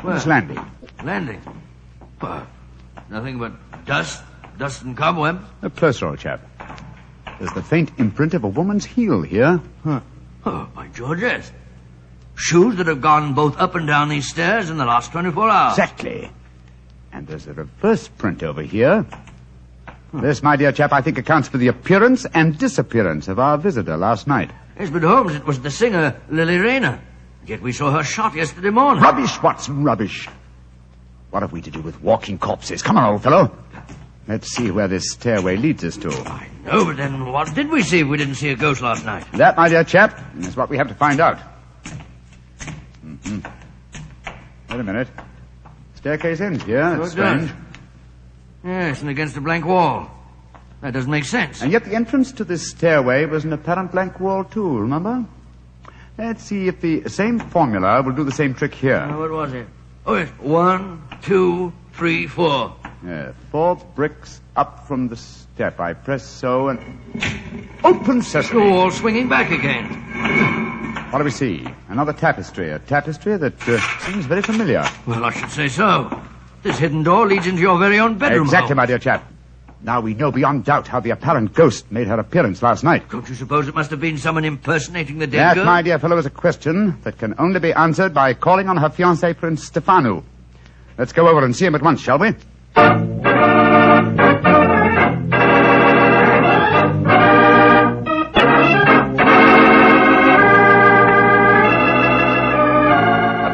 Where? This landing. Landing? Nothing but dust and cobwebs. Closer, old chap. There's the faint imprint of a woman's heel here. Oh, by George, yes. Shoes that have gone both up and down these stairs in the last 24 hours. Exactly. And there's a reverse print over here. This, my dear chap, I think accounts for the appearance and disappearance of our visitor last night. Yes, but Holmes, it was the singer, Lily Rayner. Yet we saw her shot yesterday morning. Rubbish, Watson, rubbish. What have we to do with walking corpses? Come on, old fellow. Let's see where this stairway leads us to. I know, but then what did we see if we didn't see a ghost last night? That, my dear chap, is what we have to find out. Wait a minute. Staircase ends here. That's strange. Yes, and against a blank wall. That doesn't make sense. And yet the entrance to this stairway was an apparent blank wall, too, remember? Let's see if the same formula will do the same trick here. What was it? Oh, yes. 1, 2, 3, 4. 4 bricks up from the step. I press so and... Open sesame! The wall swinging back again. What do we see? Another tapestry. A tapestry that seems very familiar. Well, I should say so. This hidden door leads into your very own bedroom. Exactly, my dear chap. Now we know beyond doubt how the apparent ghost made her appearance last night. Don't you suppose it must have been someone impersonating the dead girl? That, my dear fellow, is a question that can only be answered by calling on her fiancé, Prince Stefano. Let's go over and see him at once, shall we?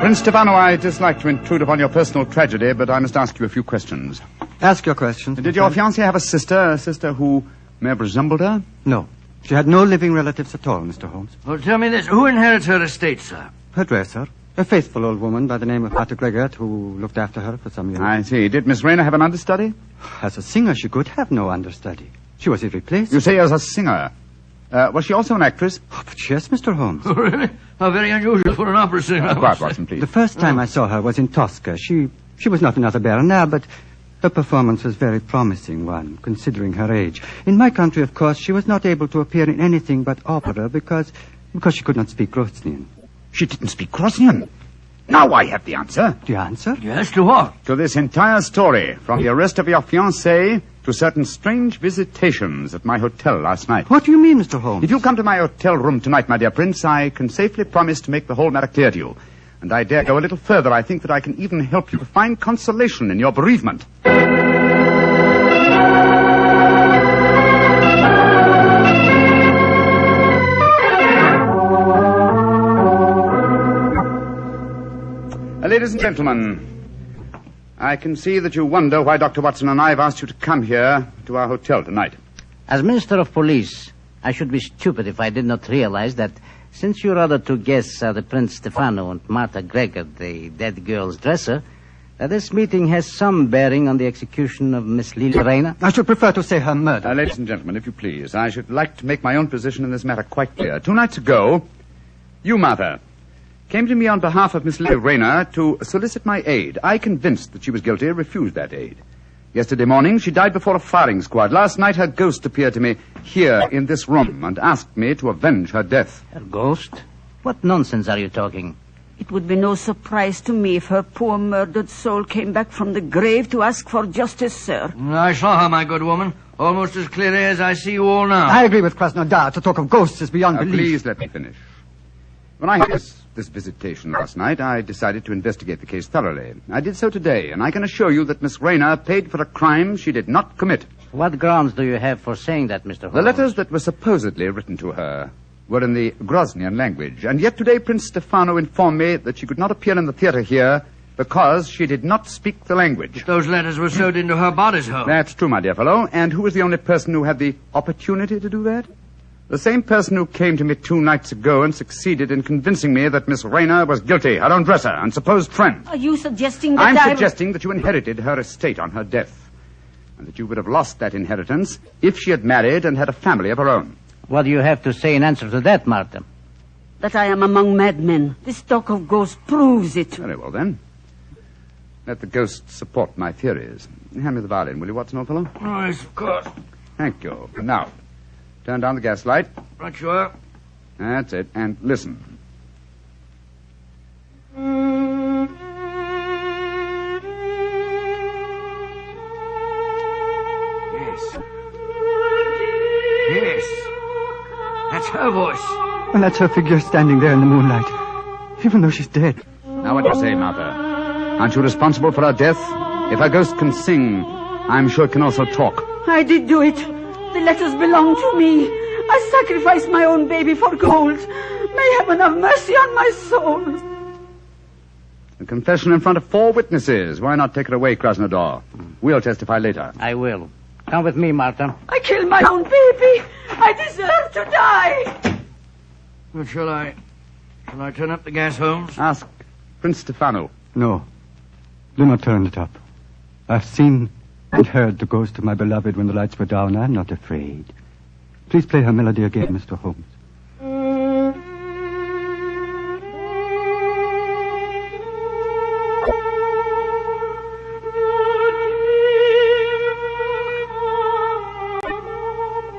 Prince Stefano, I dislike to intrude upon your personal tragedy, but I must ask you a few questions. Ask your questions. Did your fiancée have a sister who may have resembled her? No. She had no living relatives at all, Mr. Holmes. Well, tell me this. Who inherits her estate, sir? Her dresser. A faithful old woman by the name of Pater Gregot, who looked after her for some years. I see. Did Miss Rayner have an understudy? As a singer, she could have no understudy. She was irreplaceable. You say as a singer. Was she also an actress? Oh, but yes, Mr. Holmes. Oh, really? How very unusual for an opera singer. Quiet, Watson, please. The first time I saw her was in Tosca. She was not another baroness, but her performance was very promising one, considering her age. In my country, of course, she was not able to appear in anything but opera because she could not speak Grosnian. She didn't speak Grosnian? Now I have the answer. The answer? Yes, to what? To this entire story, from the arrest of your fiancée to certain strange visitations at my hotel last night. What do you mean, Mr. Holmes? If you come to my hotel room tonight, my dear Prince, I can safely promise to make the whole matter clear to you. And I dare go a little further. I think that I can even help you to find consolation in your bereavement. Ladies and gentlemen, I can see that you wonder why Dr. Watson and I have asked you to come here to our hotel tonight. As Minister of Police, I should be stupid if I did not realize that since your other two guests are the Prince Stefano and Martha Gregor, the dead girl's dresser, that this meeting has some bearing on the execution of Miss Lily Rayner. I should prefer to say her murder. Ladies and gentlemen, if you please, I should like to make my own position in this matter quite clear. 2 nights ago, you, Martha, came to me on behalf of Miss Lily Rayner to solicit my aid. I, convinced that she was guilty, refused that aid. Yesterday morning, she died before a firing squad. Last night, her ghost appeared to me here in this room and asked me to avenge her death. Her ghost? What nonsense are you talking? It would be no surprise to me if her poor murdered soul came back from the grave to ask for justice, sir. I saw her, my good woman, almost as clearly as I see you all now. I agree with Krasnodar. To talk of ghosts is beyond belief. Please let me finish. When I had this visitation last night, I decided to investigate the case thoroughly. I did so today, and I can assure you that Miss Rayner paid for a crime she did not commit. What grounds do you have for saying that, Mr. Holmes? The letters that were supposedly written to her were in the Grosnian language, and yet today Prince Stefano informed me that she could not appear in the theater here because she did not speak the language. But those letters were sewed into her bodice hole. That's true, my dear fellow. And who was the only person who had the opportunity to do that? The same person who came to me 2 nights ago and succeeded in convincing me that Miss Rayner was guilty, her own dresser and supposed friend. Are you suggesting that I'm suggesting that you inherited her estate on her death, and that you would have lost that inheritance if she had married and had a family of her own. What do you have to say in answer to that, Martha? That I am among madmen. This talk of ghosts proves it. Very well, then. Let the ghosts support my theories. Hand me the violin, will you, Watson, old fellow? Oh, yes, of course. Thank you. Now, turn down the gas light. Right, you are. That's it. And listen. Yes. That's her voice. And that's her figure standing there in the moonlight, even though she's dead. Now what do you say, Martha? Aren't you responsible for her death? If her ghost can sing, I'm sure it can also talk. I did do it. The letters belong to me. I sacrificed my own baby for gold. May heaven have mercy on my soul. A confession in front of 4 witnesses. Why not take her away, Krasnodar? We'll testify later. I will. Come with me, Martha. I killed my own baby. I deserve to die. Well, shall I turn up the gas, Holmes? Ask Prince Stefano. No. Do not turn it up. I've seen and heard the ghost of my beloved when the lights were down. I'm not afraid. Please play her melody again, Mr. Holmes.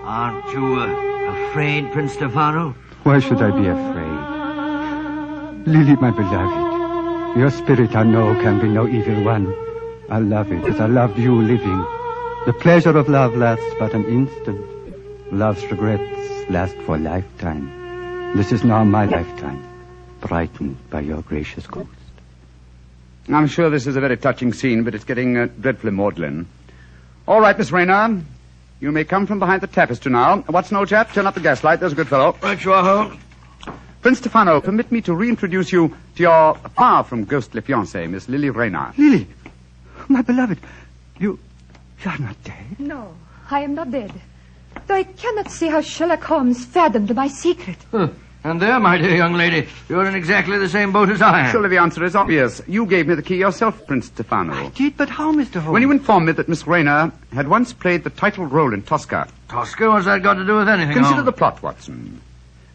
Aren't you afraid, Prince Stefano? Why should I be afraid? Lily, my beloved, your spirit I know can be no evil one. I love it as I loved you living. The pleasure of love lasts but an instant. Love's regrets last for a lifetime. This is now my lifetime, brightened by your gracious ghost. I'm sure this is a very touching scene, but it's getting dreadfully maudlin. All right, Miss Rayner. You may come from behind the tapestry now. Watson, old chap, turn up the gaslight. There's a good fellow. Right, you are, Holmes. Prince Stefano, permit me to reintroduce you to your far from ghostly fiancée, Miss Lily Rayner. Lily, my beloved, you're not dead. No, I am not dead. Though I cannot see how Sherlock Holmes fathomed my secret. And there, my dear young lady, you're in exactly the same boat as I am. Surely the answer is obvious. You gave me the key yourself, Prince Stefano. I did, but how, Mr. Holmes? When you informed me that Miss Rayner had once played the title role in Tosca. Tosca? What's that got to do with anything, Consider Holmes? the plot, Watson.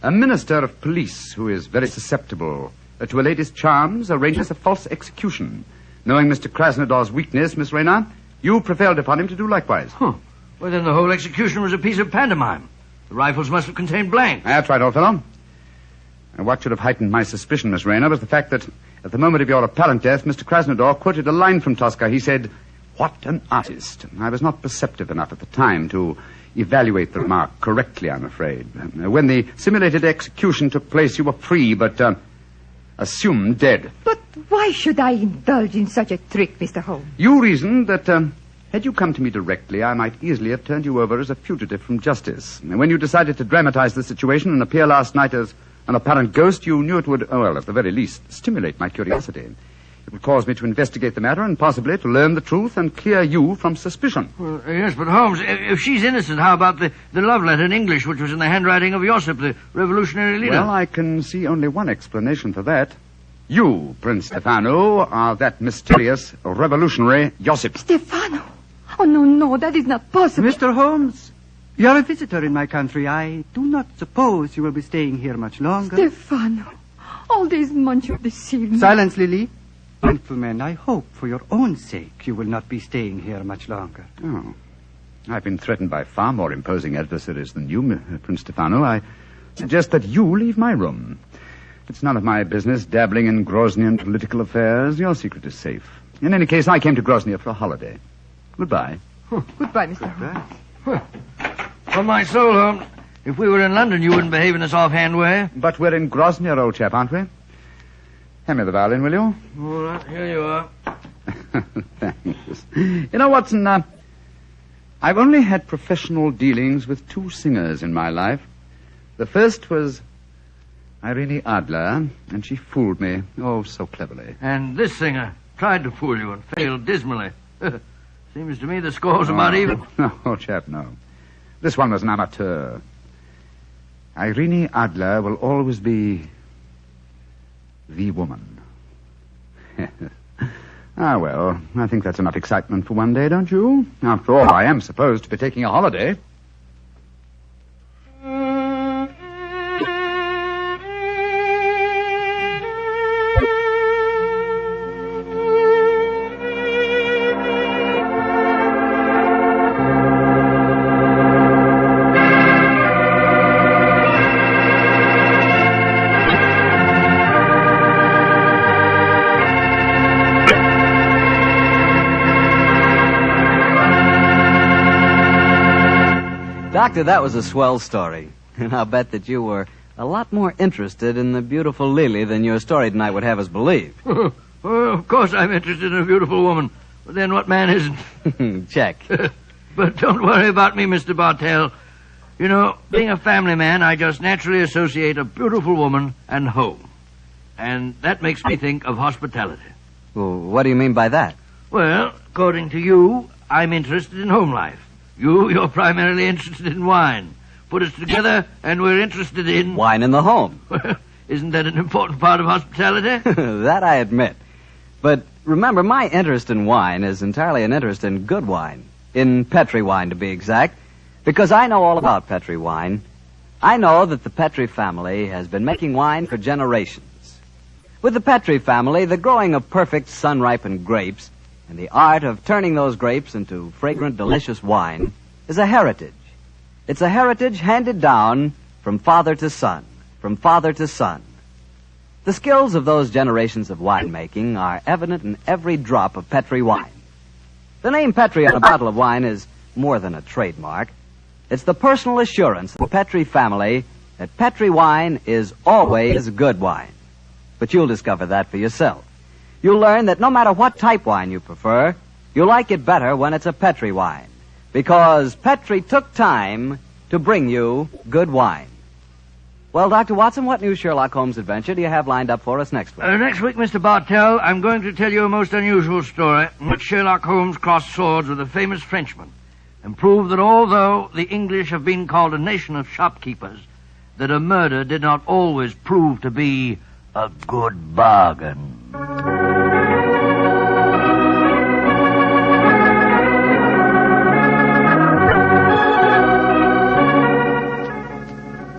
A minister of police who is very susceptible to a lady's charms arranges a false execution. Knowing Mr. Krasnodar's weakness, Miss Rayner, you prevailed upon him to do likewise. Well, then the whole execution was a piece of pantomime. The rifles must have contained blanks. That's right, old fellow. And what should have heightened my suspicion, Miss Rayner, was the fact that at the moment of your apparent death, Mr. Krasnodar quoted a line from Tosca. He said, "What an artist." I was not perceptive enough at the time to evaluate the remark correctly, I'm afraid. When the simulated execution took place, you were free, but assumed dead. But why should I indulge in such a trick, Mr. Holmes? You reasoned that had you come to me directly, I might easily have turned you over as a fugitive from justice. And when you decided to dramatize the situation and appear last night as an apparent ghost, you knew it would, well, at the very least, stimulate my curiosity. It will cause me to investigate the matter and possibly to learn the truth and clear you from suspicion. Well, yes, but Holmes, if she's innocent, how about the love letter in English which was in the handwriting of Josip, the revolutionary leader? Well, I can see only one explanation for that. You, Prince Stefano, are that mysterious revolutionary Josip. Stefano! Oh, no, that is not possible. Mr. Holmes, you are a visitor in my country. I do not suppose you will be staying here much longer. Stefano, all these months you deceived me. Silence, Lily. Gentlemen, I hope for your own sake you will not be staying here much longer. Oh. I've been threatened by far more imposing adversaries than you, Prince Stefano. I suggest that you leave my room. It's none of my business dabbling in Groznian political affairs. Your secret is safe. In any case, I came to Grozny for a holiday. Goodbye. Goodbye, Mr. Holmes. On my soul, Holmes, if we were in London, you wouldn't behave in this offhand way. But we're in Grozny, old chap, aren't we? Hand me the violin, will you? All right, here you are. Thanks. You know, Watson, I've only had professional dealings with two singers in my life. The first was Irene Adler, and she fooled me, oh, so cleverly. And this singer tried to fool you and failed dismally. Seems to me the score's about even. No, old chap, no. This one was an amateur. Irene Adler will always be the woman. Ah, well, I think that's enough excitement for one day, don't you? After all, I am supposed to be taking a holiday. Doctor, that was a swell story. And I'll bet that you were a lot more interested in the beautiful Lily than your story tonight would have us believe. Well, of course I'm interested in a beautiful woman. But then what man isn't? Check. But don't worry about me, Mr. Bartell. You know, being a family man, I just naturally associate a beautiful woman and home. And that makes me think of hospitality. Well, what do you mean by that? Well, according to you, I'm interested in home life. You're primarily interested in wine. Put us together, and we're interested in... Wine in the home. Isn't that an important part of hospitality? That I admit. But remember, my interest in wine is entirely an interest in good wine. In Petri wine, to be exact. Because I know all about Petri wine. I know that the Petri family has been making wine for generations. With the Petri family, the growing of perfect sun-ripened grapes and the art of turning those grapes into fragrant, delicious wine is a heritage. It's a heritage handed down from father to son, from father to son. The skills of those generations of winemaking are evident in every drop of Petri wine. The name Petri on a bottle of wine is more than a trademark. It's the personal assurance of the Petri family that Petri wine is always good wine. But you'll discover that for yourself. You'll learn that no matter what type wine you prefer, you'll like it better when it's a Petri wine. Because Petri took time to bring you good wine. Well, Dr. Watson, what new Sherlock Holmes adventure do you have lined up for us next week? Next week, Mr. Bartell, I'm going to tell you a most unusual story in which Sherlock Holmes crossed swords with a famous Frenchman and proved that although the English have been called a nation of shopkeepers, that a murder did not always prove to be a good bargain.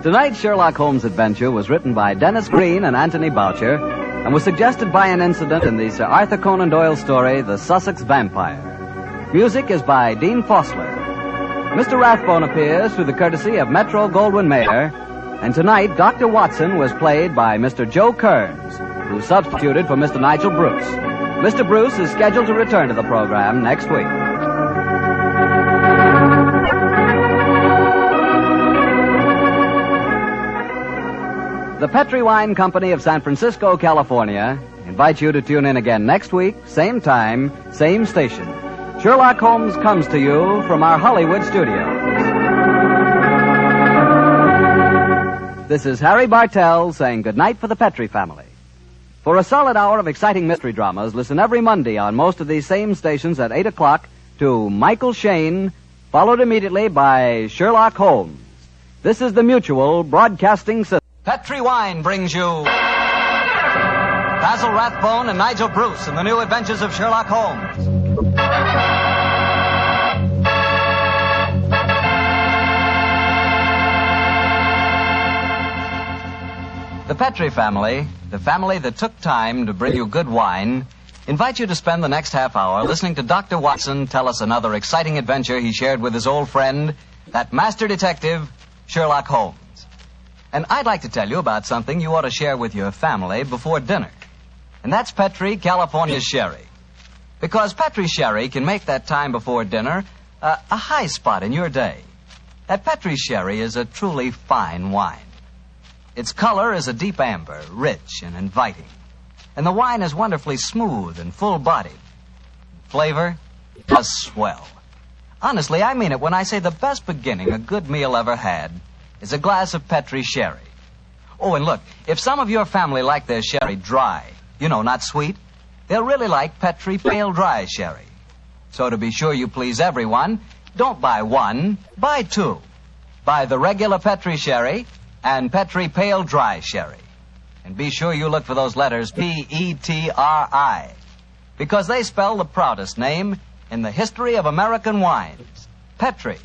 Tonight's Sherlock Holmes adventure was written by Dennis Green and Anthony Boucher and was suggested by an incident in the Sir Arthur Conan Doyle story, The Sussex Vampire. Music is by Dean Fossler. Mr. Rathbone appears through the courtesy of Metro-Goldwyn-Mayer, and tonight Dr. Watson was played by Mr. Joe Kearns, who substituted for Mr. Nigel Bruce. Mr. Bruce is scheduled to return to the program next week. The Petri Wine Company of San Francisco, California, invites you to tune in again next week, same time, same station. Sherlock Holmes comes to you from our Hollywood studio. This is Harry Bartell saying goodnight for the Petri family. For a solid hour of exciting mystery dramas, listen every Monday on most of these same stations at 8 o'clock to Michael Shayne, followed immediately by Sherlock Holmes. This is the Mutual Broadcasting System. Petri Wine brings you Basil Rathbone and Nigel Bruce in the new adventures of Sherlock Holmes. The Petri family, the family that took time to bring you good wine, invite you to spend the next half hour listening to Dr. Watson tell us another exciting adventure he shared with his old friend, that master detective, Sherlock Holmes. And I'd like to tell you about something you ought to share with your family before dinner. And that's Petri California Sherry. Because Petri Sherry can make that time before dinner a high spot in your day. That Petri Sherry is a truly fine wine. Its color is a deep amber, rich and inviting. And the wine is wonderfully smooth and full-bodied. Flavor, just swell. Honestly, I mean it when I say the best beginning a good meal ever had is a glass of Petri Sherry. Oh, and look, if some of your family like their sherry dry, you know, not sweet, they'll really like Petri Pale Dry Sherry. So to be sure you please everyone, don't buy one, buy two. Buy the regular Petri Sherry and Petri Pale Dry Sherry. And be sure you look for those letters P-E-T-R-I, because they spell the proudest name in the history of American wines, Petri.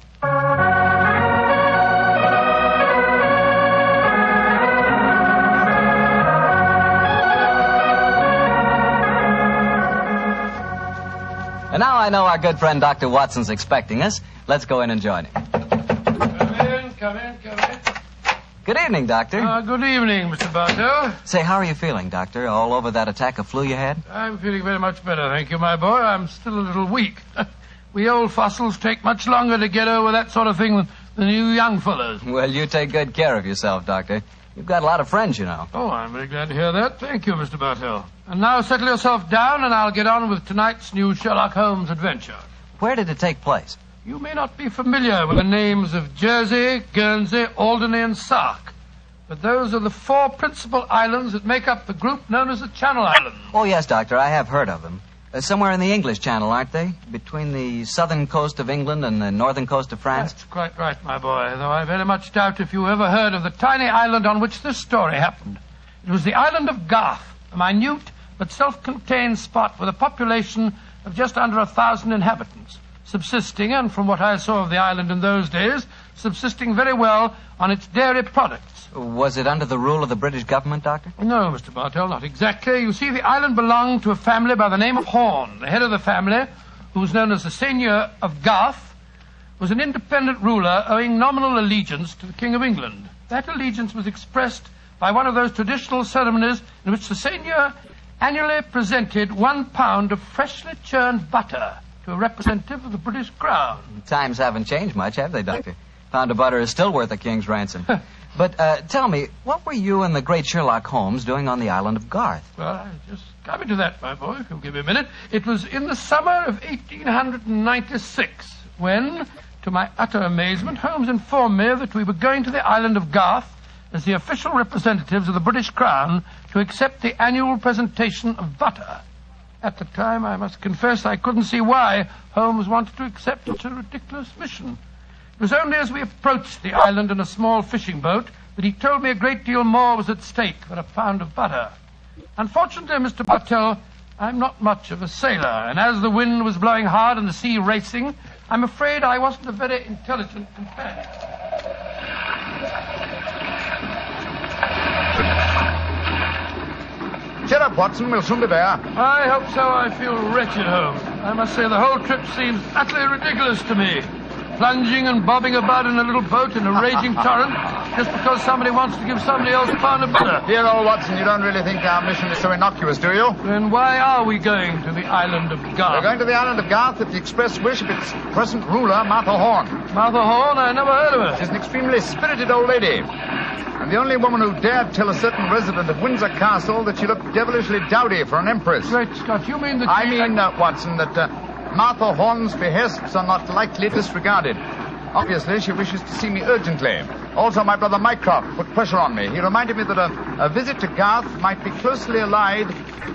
And now I know our good friend Dr. Watson's expecting us. Let's go in and join him. Come in. Good evening, Doctor. Good evening, Mr. Bartell. Say, how are you feeling, Doctor? All over that attack of flu you had? I'm feeling very much better, thank you, my boy. I'm still a little weak. We old fossils take much longer to get over that sort of thing than you young fellas. Well, you take good care of yourself, Doctor. You've got a lot of friends, you know. Oh, I'm very glad to hear that. Thank you, Mr. Bartell. And now settle yourself down, and I'll get on with tonight's new Sherlock Holmes adventure. Where did it take place? You may not be familiar with the names of Jersey, Guernsey, Alderney, and Sark, but those are the four principal islands that make up the group known as the Channel Islands. Oh, yes, Doctor, I have heard of them. Somewhere in the English Channel, aren't they? Between the southern coast of England and the northern coast of France? That's quite right, my boy, though I very much doubt if you ever heard of the tiny island on which this story happened. It was the island of Garth, a minute but self-contained spot with a population of just under 1,000 inhabitants, subsisting, and from what I saw of the island in those days, subsisting very well on its dairy products. Was it under the rule of the British government, Doctor? No, Mr. Bartell, not exactly. You see, the island belonged to a family by the name of Horn. The head of the family, who was known as the Seigneur of Garth, was an independent ruler owing nominal allegiance to the King of England. That allegiance was expressed by one of those traditional ceremonies in which the Seigneur annually presented 1 pound of freshly churned butter to a representative of the British Crown. Times haven't changed much, have they, Doctor? Pound of butter is still worth a king's ransom. But tell me, what were you and the great Sherlock Holmes doing on the island of Garth? Well, I just coming to that, my boy, if you'll give me a minute. It was in the summer of 1896 when, to my utter amazement, Holmes informed me that we were going to the island of Garth as the official representatives of the British Crown to accept the annual presentation of butter. At the time, I must confess, I couldn't see why Holmes wanted to accept such a ridiculous mission. It was only as we approached the island in a small fishing boat that he told me a great deal more was at stake than a pound of butter. Unfortunately, Mr. Bartell, I'm not much of a sailor, and as the wind was blowing hard and the sea racing, I'm afraid I wasn't a very intelligent companion. Cheer up, Watson. We'll soon be there. I hope so. I feel wretched, Holmes. I must say the whole trip seems utterly ridiculous to me. Plunging and bobbing about in a little boat in a raging torrent just because somebody wants to give somebody else a pound of butter. Dear old Watson, you don't really think our mission is so innocuous, do you? Then why are we going to the island of Garth? We're going to the island of Garth at the express wish of its present ruler, Martha Horn. Martha Horn? I never heard of her. She's an extremely spirited old lady, and the only woman who dared tell a certain resident of Windsor Castle that she looked devilishly dowdy for an empress. Great Scott, you mean that Watson, that Martha Horn's behests are not lightly disregarded. Obviously, she wishes to see me urgently. Also, my brother Mycroft put pressure on me. He reminded me that a visit to Garth might be closely allied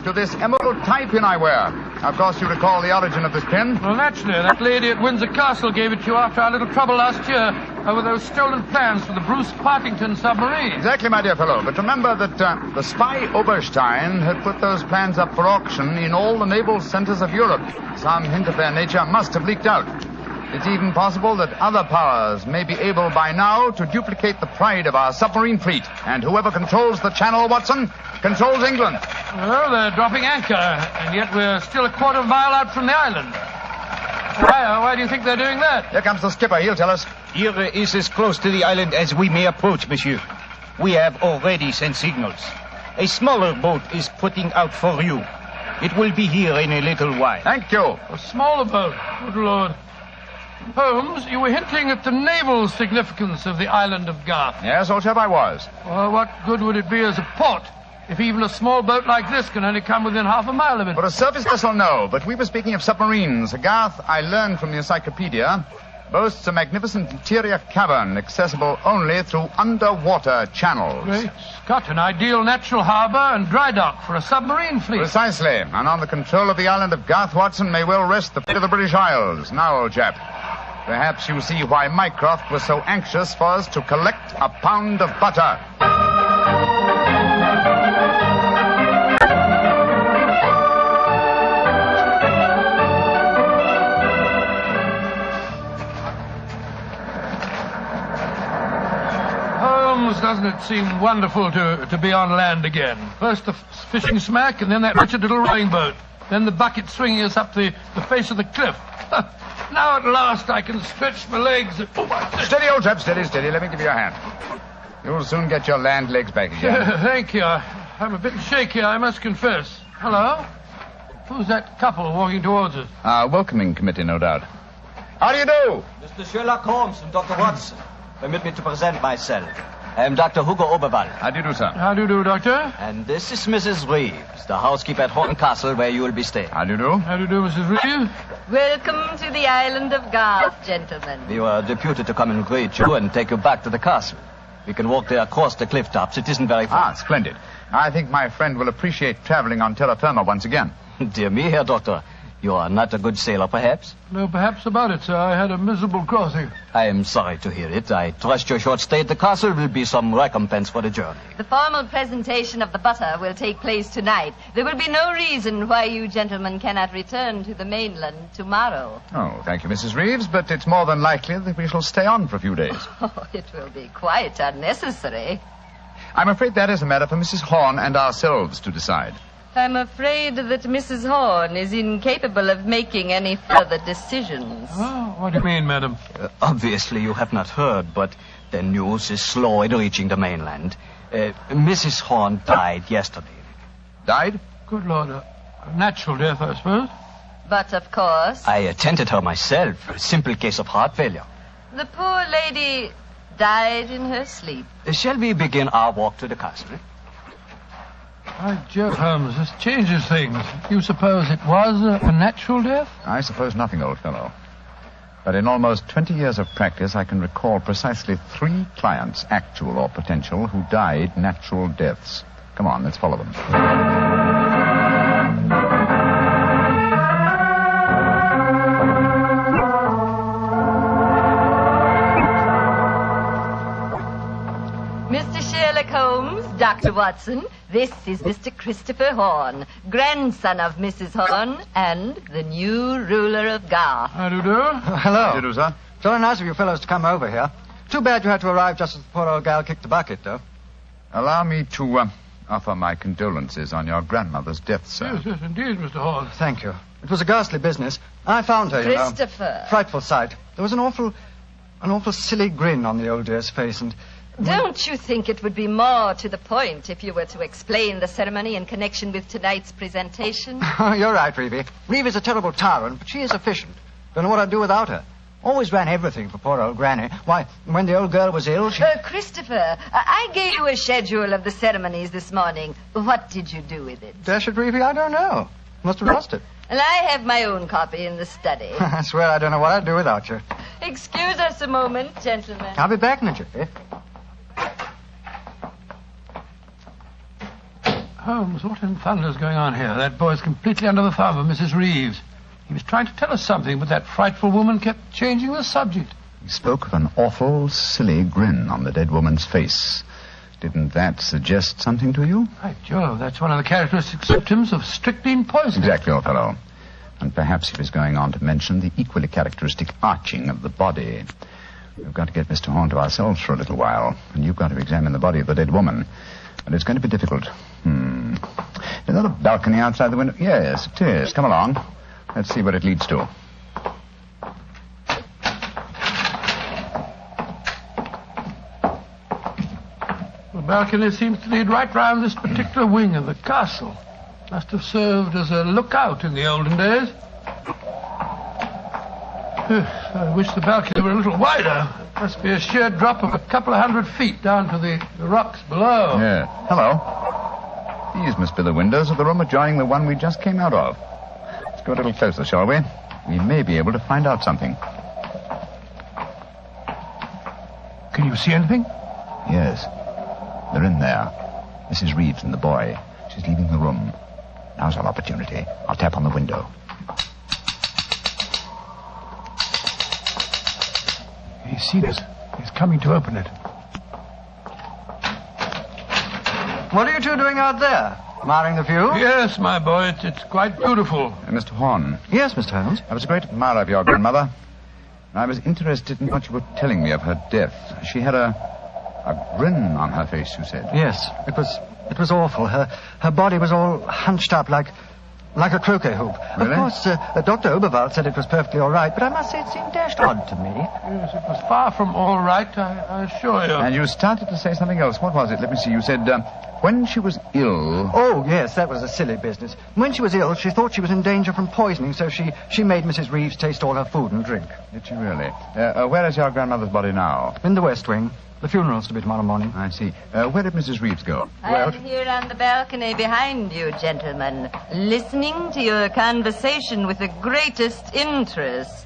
to this emerald tie pin I wear. Of course, you recall the origin of this pin. Well, naturally. That lady at Windsor Castle gave it to you after our little trouble last year over those stolen plans for the Bruce Partington submarine. Exactly, my dear fellow. But remember that the spy Oberstein had put those plans up for auction in all the naval centers of Europe. Some hint of their nature must have leaked out. It's even possible that other powers may be able by now to duplicate the pride of our submarine fleet. And whoever controls the channel, Watson, controls England. Well, they're dropping anchor, and yet we're still a quarter of a mile out from the island. Why do you think they're doing that? Here comes the skipper. He'll tell us. Here is as close to the island as we may approach, monsieur. We have already sent signals. A smaller boat is putting out for you. It will be here in a little while. Thank you. A smaller boat? Good Lord. Holmes, you were hinting at the naval significance of the island of Garth. Yes, old chap, I was. Well, what good would it be as a port if even a small boat like this can only come within half a mile of it? For a surface vessel, no. But we were speaking of submarines. Garth, I learned from the encyclopedia, boasts a magnificent interior cavern accessible only through underwater channels. Great Scott, an ideal natural harbor and dry dock for a submarine fleet. Precisely. And on the control of the island of Garth, Watson, may well rest the fate of the British Isles. Now, old chap, perhaps you see why Mycroft was so anxious for us to collect a pound of butter. Holmes, doesn't it seem wonderful to be on land again? First the fishing smack, and then that wretched little rowing boat. Then the bucket swinging us up the face of the cliff. Now at last I can stretch my legs. Steady, old chap, steady. Let me give you a hand. You'll soon get your land legs back again. Thank you. I'm a bit shaky, I must confess. Hello? Who's that couple walking towards us? Our welcoming committee, no doubt. How do you do? Mr. Sherlock Holmes and Dr. Watson. Permit me to present myself. I am Dr. Hugo Oberwald. How do you do, sir? How do you do, Doctor? And this is Mrs. Reeves, the housekeeper at Horton Castle, where you will be staying. How do you do? How do you do, Mrs. Reeves? Welcome to the island of Garth, gentlemen. We were deputed to come and greet you and take you back to the castle. We can walk there across the cliff tops. It isn't very far. Splendid. I think my friend will appreciate traveling on terra firma once again. Dear me, Herr Doctor. You are not a good sailor, perhaps? No, perhaps about it, sir. I had a miserable crossing. I am sorry to hear it. I trust your short stay at the castle will be some recompense for the journey. The formal presentation of the butter will take place tonight. There will be no reason why you gentlemen cannot return to the mainland tomorrow. Oh, thank you, Mrs. Reeves, but it's more than likely that we shall stay on for a few days. Oh, it will be quite unnecessary. I'm afraid that is a matter for Mrs. Horn and ourselves to decide. I'm afraid that Mrs. Horn is incapable of making any further decisions. Oh, what do you mean, madam? Obviously, you have not heard, but the news is slow in reaching the mainland. Mrs. Horn died yesterday. Died? Good Lord, a natural death, I suppose. But, of course... I attended her myself. A simple case of heart failure. The poor lady died in her sleep. Shall we begin our walk to the castle? By Jove, Holmes, this changes things. You suppose it was a natural death? I suppose nothing, old fellow. But in almost 20 years of practice, I can recall precisely 3 clients, actual or potential, who died natural deaths. Come on, let's follow them. Mr. Sherlock Holmes, Dr. Watson, this is Mr. Christopher Horn, grandson of Mrs. Horn and the new ruler of Garth. How do you do? Hello. How do you do, sir? Jolly nice of you fellows to come over here. Too bad you had to arrive just as the poor old gal kicked the bucket, though. Allow me to offer my condolences on your grandmother's death, sir. Yes, indeed, Mr. Horn. Thank you. It was a ghastly business. I found her, Christopher. Frightful sight. There was an awful silly grin on the old dear's face, and... Don't you think it would be more to the point if you were to explain the ceremony in connection with tonight's presentation? Oh, you're right, Reevie. Reevie's a terrible tyrant, but she is efficient. Don't know what I'd do without her. Always ran everything for poor old Granny. Why, when the old girl was ill, she... Christopher, I gave you a schedule of the ceremonies this morning. What did you do with it? Dash it, Reevie, I don't know. Must have lost it. And I have my own copy in the study. I swear I don't know what I'd do without you. Excuse us a moment, gentlemen. I'll be back in a jiffy. Holmes, what in thunder's going on here? That boy's completely under the thumb of Mrs. Reeves. He was trying to tell us something, but that frightful woman kept changing the subject. He spoke of an awful, silly grin on the dead woman's face. Didn't that suggest something to you? By Jove, that's one of the characteristic symptoms of strychnine poisoning. Exactly, old fellow. And perhaps he was going on to mention the equally characteristic arching of the body. We've got to get Mr. Horn to ourselves for a little while, and you've got to examine the body of the dead woman. And it's going to be difficult. Is that a balcony outside the window? Yes, it is. Come along. Let's see what it leads to. The balcony seems to lead right round this particular wing of the castle. Must have served as a lookout in the olden days. I wish the balcony were a little wider. Must be a sheer drop of a couple of 100 feet down to the rocks below. Yeah. Hello. These must be the windows of the room adjoining the one we just came out of. Let's go a little closer, shall we? We may be able to find out something. Can you see anything? Yes. They're in there. Mrs. Reeves and the boy. She's leaving the room. Now's our opportunity. I'll tap on the window. He's seen us. He's coming to open it. What are you two doing out there? Admiring the view? Yes, my boy. It's quite beautiful. Mr. Horn. Yes, Mr. Holmes. I was a great admirer of your grandmother. I was interested in what you were telling me of her death. She had a grin on her face, you said. Yes, it was awful. Her body was all hunched up like a croquet hoop. Really? Of course, Dr. Oberwald said it was perfectly all right, but I must say it seemed dashed odd to me. Yes, it was far from all right, I assure you. And you started to say something else. What was it? Let me see. You said, when she was ill... Oh, yes, that was a silly business. When she was ill, she thought she was in danger from poisoning, so she made Mrs. Reeves taste all her food and drink. Did she really? Where is your grandmother's body now? In the West Wing. The funeral's to be tomorrow morning. I see. Where did Mrs. Reeves go? I'm here on the balcony behind you, gentlemen, listening to your conversation with the greatest interest.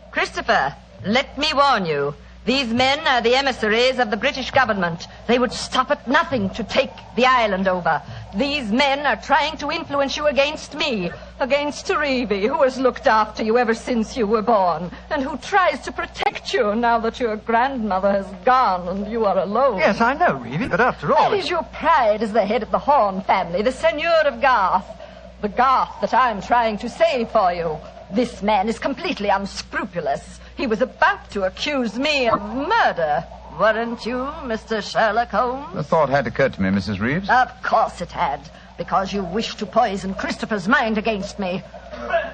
Christopher, let me warn you. These men are the emissaries of the British government. They would stop at nothing to take the island over. These men are trying to influence you against me, against Reevy, who has looked after you ever since you were born, and who tries to protect you now that your grandmother has gone and you are alone. Yes, I know, Reevy, but after all... That is your pride as the head of the Horn family, the Seigneur of Garth. The Garth that I'm trying to save for you. This man is completely unscrupulous. He was about to accuse me of murder. Weren't you, Mr. Sherlock Holmes? The thought had occurred to me, Mrs. Reeves. Of course it had, because you wished to poison Christopher's mind against me.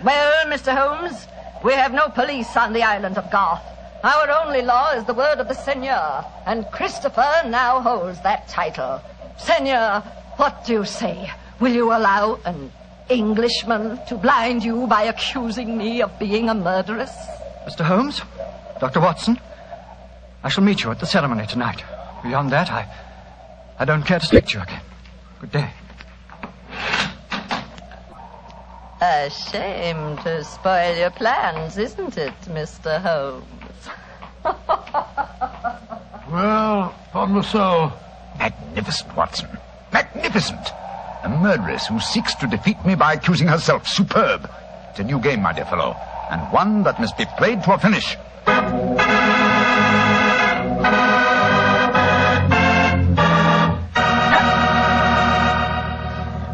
Well, Mr. Holmes, we have no police on the island of Garth. Our only law is the word of the Seigneur, and Christopher now holds that title. Seigneur, what do you say? Will you allow an Englishman to blind you by accusing me of being a murderess? Mr. Holmes, Dr. Watson, I shall meet you at the ceremony tonight. Beyond that, I don't care to speak to you again. Good day. A shame to spoil your plans, isn't it, Mr. Holmes? Well, upon my soul. Magnificent, Watson. Magnificent. A murderess who seeks to defeat me by accusing herself. Superb. It's a new game, my dear fellow, and one that must be played to a finish.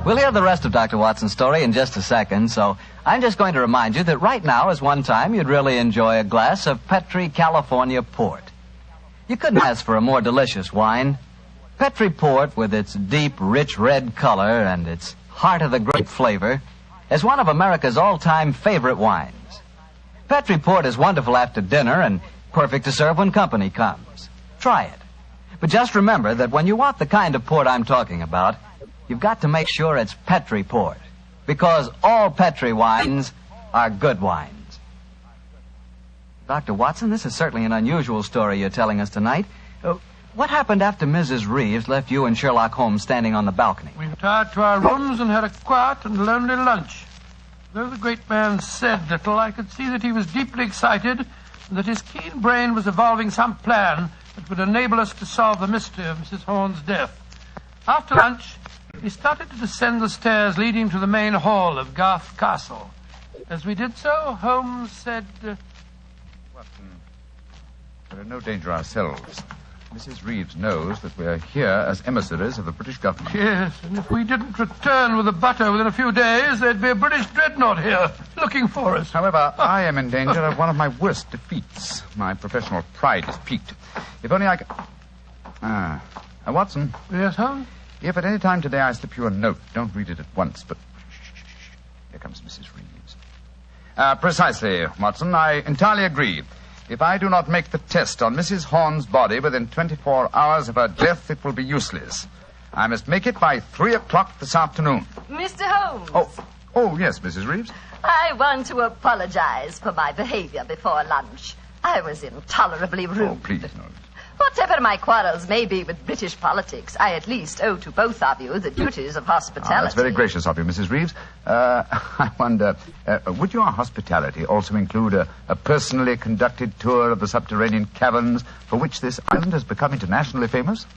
We'll hear the rest of Dr. Watson's story in just a second, so I'm just going to remind you that right now is one time you'd really enjoy a glass of Petri California Port. You couldn't ask for a more delicious wine. Petri Port, with its deep, rich red color and its heart-of-the-grape flavor, is one of America's all-time favorite wines. Petri Port is wonderful after dinner and perfect to serve when company comes. Try it. But just remember that when you want the kind of port I'm talking about, you've got to make sure it's Petri Port, because all Petri wines are good wines. Dr. Watson, this is certainly an unusual story you're telling us tonight. What happened after Mrs. Reeves left you and Sherlock Holmes standing on the balcony? We retired to our rooms and had a quiet and lonely lunch. Though the great man said little, I could see that he was deeply excited and that his keen brain was evolving some plan that would enable us to solve the mystery of Mrs. Horn's death. After lunch, we started to descend the stairs leading to the main hall of Garth Castle. As we did so, Holmes said... Watson, we're in no danger ourselves. Mrs. Reeves knows that we're here as emissaries of the British government. Yes, and if we didn't return with the butter within a few days, there'd be a British dreadnought here looking for us. However, I am in danger of one of my worst defeats. My professional pride is piqued. If only I could... Watson. Yes, Holmes? If at any time today I slip you a note, don't read it at once, but... Shh. Here comes Mrs. Reeves. Precisely, Watson. I entirely agree. If I do not make the test on Mrs. Horn's body within 24 hours of her death, it will be useless. I must make it by 3 o'clock this afternoon. Mr. Holmes. Oh, yes, Mrs. Reeves. I want to apologize for my behavior before lunch. I was intolerably rude. Oh, please, no. Whatever my quarrels may be with British politics, I at least owe to both of you the duties of hospitality. That's very gracious of you, Mrs. Reeves. I wonder, would your hospitality also include a personally conducted tour of the subterranean caverns for which this island has become internationally famous?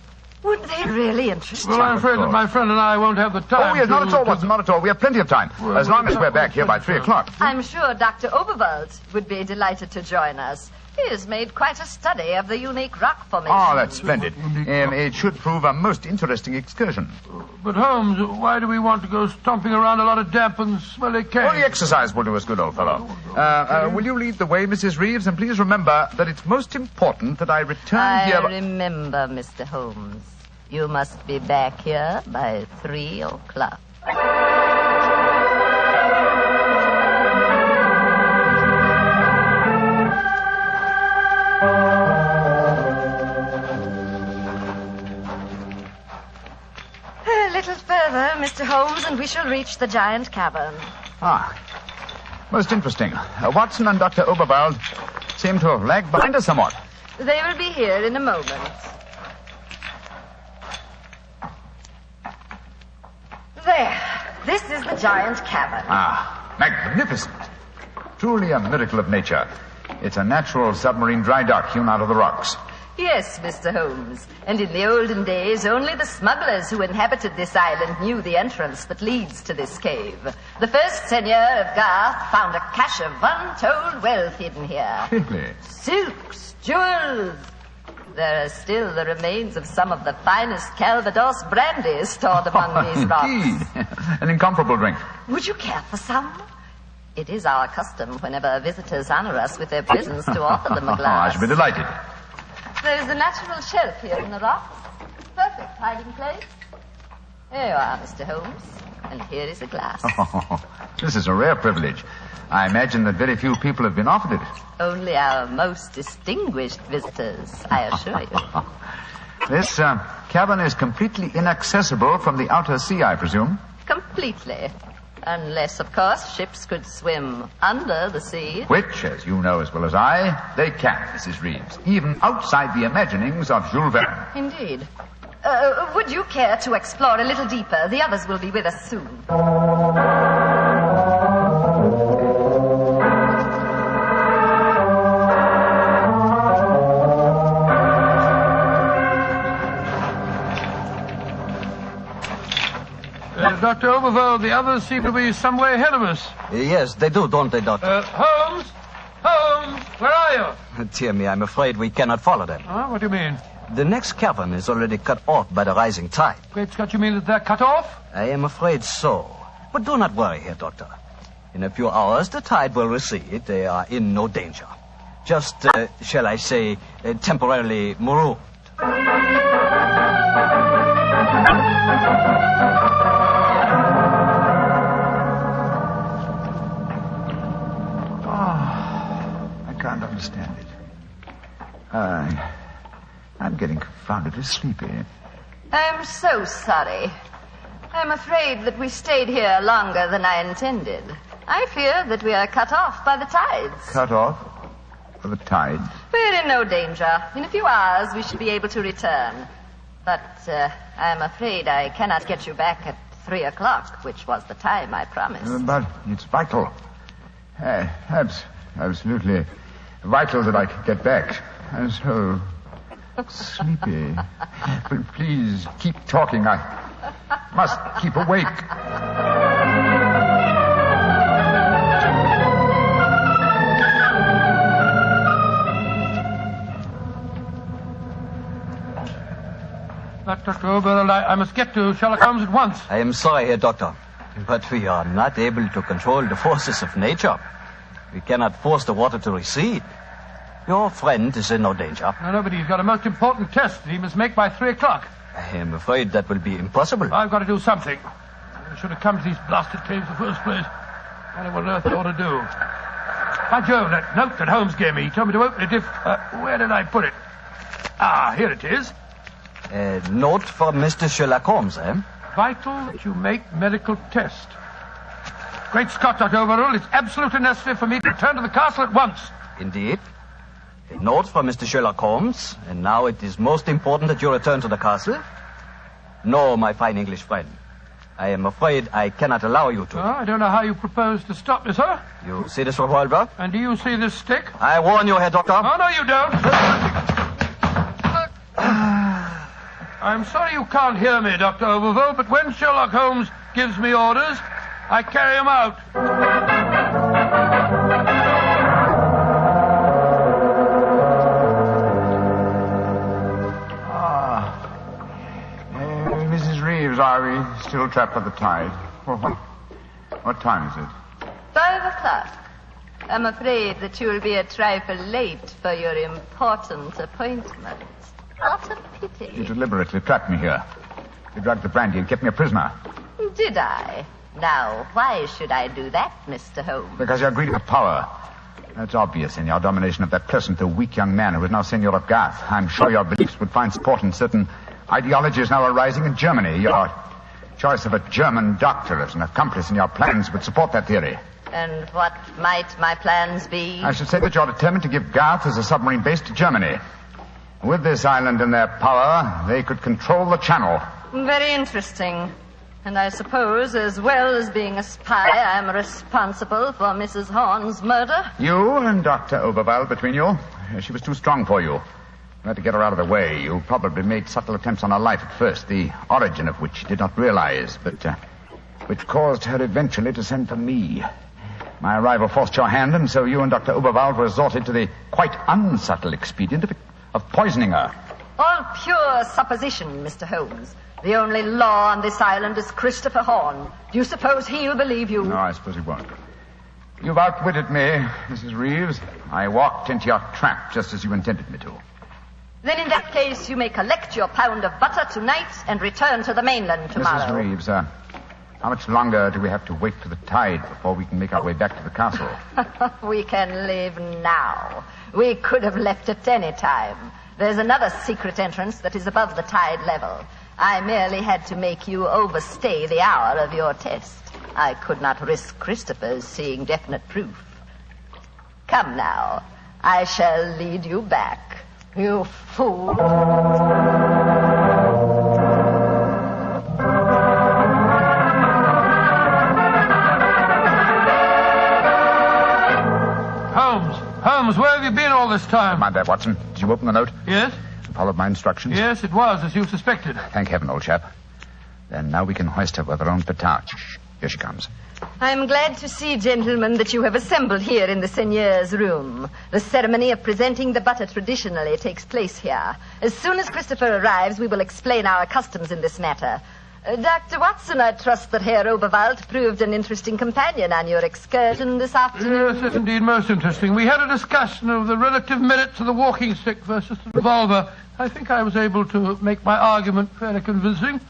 Would they really interest you? Well, I'm afraid that my friend and I won't have the time. Oh, yes, not at all, Watson, not at all. We have plenty of time, as long as we're back here by 3 o'clock. I'm sure Dr. Oberwald would be delighted to join us. He has made quite a study of the unique rock formation. Oh, that's splendid. It should prove a most interesting excursion. But, Holmes, why do we want to go stomping around a lot of damp and smelly caves? Well, the exercise will do us good, old fellow. Will you lead the way, Mrs. Reeves? And please remember that it's most important that I return here... I remember, Mr. Holmes. You must be back here by 3 o'clock. A little further, Mr. Holmes, and we shall reach the giant cavern. Most interesting. Watson and Dr. Oberwald seem to have lagged behind us somewhat. They will be here in a moment. There. This is the giant cavern. Magnificent. Truly a miracle of nature. It's a natural submarine dry dock hewn out of the rocks. Yes, Mr. Holmes. And in the olden days, only the smugglers who inhabited this island knew the entrance that leads to this cave. The first seigneur of Garth found a cache of untold wealth hidden here. Really? Silks, jewels. There are still the remains of some of the finest Calvados brandy stored among these rocks. Indeed. An incomparable drink. Would you care for some? It is our custom whenever visitors honor us with their presence to offer them a glass. I should be delighted. There is a natural shelf here in the rocks. Perfect hiding place. Here you are, Mr. Holmes. And here is a glass. This is a rare privilege. I imagine that very few people have been offered it. Only our most distinguished visitors, I assure you. This cavern is completely inaccessible from the outer sea, I presume. Completely. Unless, of course, ships could swim under the sea. Which, as you know as well as I, they can, Mrs. Reeves. Even outside the imaginings of Jules Verne. Indeed. Would you care to explore a little deeper? The others will be with us soon. Dr. Oberwald, the others seem to be some way ahead of us. Yes, they do, don't they, Doctor? Holmes? Holmes, where are you? Dear me, I'm afraid we cannot follow them. What do you mean? The next cavern is already cut off by the rising tide. Great Scott, you mean that they're cut off? I am afraid so. But do not worry here, Doctor. In a few hours, the tide will recede. They are in no danger. Just, shall I say, temporarily marooned. I can't understand it. I'm getting confoundedly sleepy. I'm so sorry. I'm afraid that we stayed here longer than I intended. I fear that we are cut off by the tides. Cut off? By the tides? We're in no danger. In a few hours, we should be able to return. But I'm afraid I cannot get you back at 3 o'clock, which was the time I promised. But it's vital. Absolutely vital that I can get back. I'm so sleepy. But please keep talking. I must keep awake. Dr. Oberl, I must get to Sherlock Holmes at once. I am sorry, Herr Doctor, but we are not able to control the forces of nature. We cannot force the water to recede. Your friend is in no danger. No, but he's got a most important test that he must make by 3 o'clock. I am afraid that will be impossible. I've got to do something. I should have come to these blasted tapes in the first place. I don't know what on earth I ought to do. By Jove, that note that Holmes gave me, he told me to open it if... where did I put it? Ah, here it is. A note from Mr. Sherlock Holmes, eh? Vital that you make medical test. Great Scott, Dr. Overall, it's absolutely necessary for me to return to the castle at once. Indeed. A note from Mr. Sherlock Holmes, and now it is most important that you return to the castle. No, my fine English friend. I am afraid I cannot allow you to. Oh, I don't know how you propose to stop me, sir. You see this revolver? And do you see this stick? I warn you, Herr Doctor. Oh, no, you don't. I'm sorry you can't hear me, Dr. Overville, but when Sherlock Holmes gives me orders, I carry them out. Mrs. Reeves, are we still trapped by the tide? What time is it? 5 o'clock. I'm afraid that you'll be a trifle late for your important appointment. What a pity. You deliberately trapped me here. You drugged the brandy and kept me a prisoner. Did I? Now, why should I do that, Mr. Holmes? Because you're greedy for power. That's obvious in your domination of that pleasant though weak young man who is now Seigneur of Garth. I'm sure your beliefs would find support in certain ideologies now arising in Germany. Your choice of a German doctor as an accomplice in your plans would support that theory. And what might my plans be? I should say that you're determined to give Garth as a submarine base to Germany. With this island in their power, they could control the channel. Very interesting. And I suppose, as well as being a spy, I'm responsible for Mrs. Horn's murder? You and Dr. Oberwald between you. She was too strong for you. You had to get her out of the way. You probably made subtle attempts on her life at first, the origin of which you did not realize, but which caused her eventually to send for me. My arrival forced your hand, and so you and Dr. Oberwald resorted to the quite unsubtle expedient of poisoning her. All pure supposition, Mr. Holmes. The only law on this island is Christopher Horn. Do you suppose he'll believe you? No, I suppose he won't. You've outwitted me, Mrs. Reeves. I walked into your trap just as you intended me to. Then in that case, you may collect your pound of butter tonight and return to the mainland tomorrow. Mrs. Reeves, how much longer do we have to wait for the tide before we can make our way back to the castle? We can leave now. We could have left at any time. There's another secret entrance that is above the tide level. I merely had to make you overstay the hour of your test. I could not risk Christopher's seeing definite proof. Come now. I shall lead you back. You fool. Holmes, where have you been all this time? Mind that, Watson. Did you open the note? Yes. Followed my instructions? Yes, it was, as you suspected. Thank heaven, old chap. Then now we can hoist her with her own petard. Here she comes. I'm glad to see, gentlemen, that you have assembled here in the Seigneur's room. The ceremony of presenting the butter traditionally takes place here. As soon as Christopher arrives, we will explain our customs in this matter. Dr. Watson, I trust that Herr Oberwald proved an interesting companion on your excursion this afternoon. Yes, indeed, most interesting. We had a discussion of the relative merits of the walking stick versus the revolver. I think I was able to make my argument fairly convincing.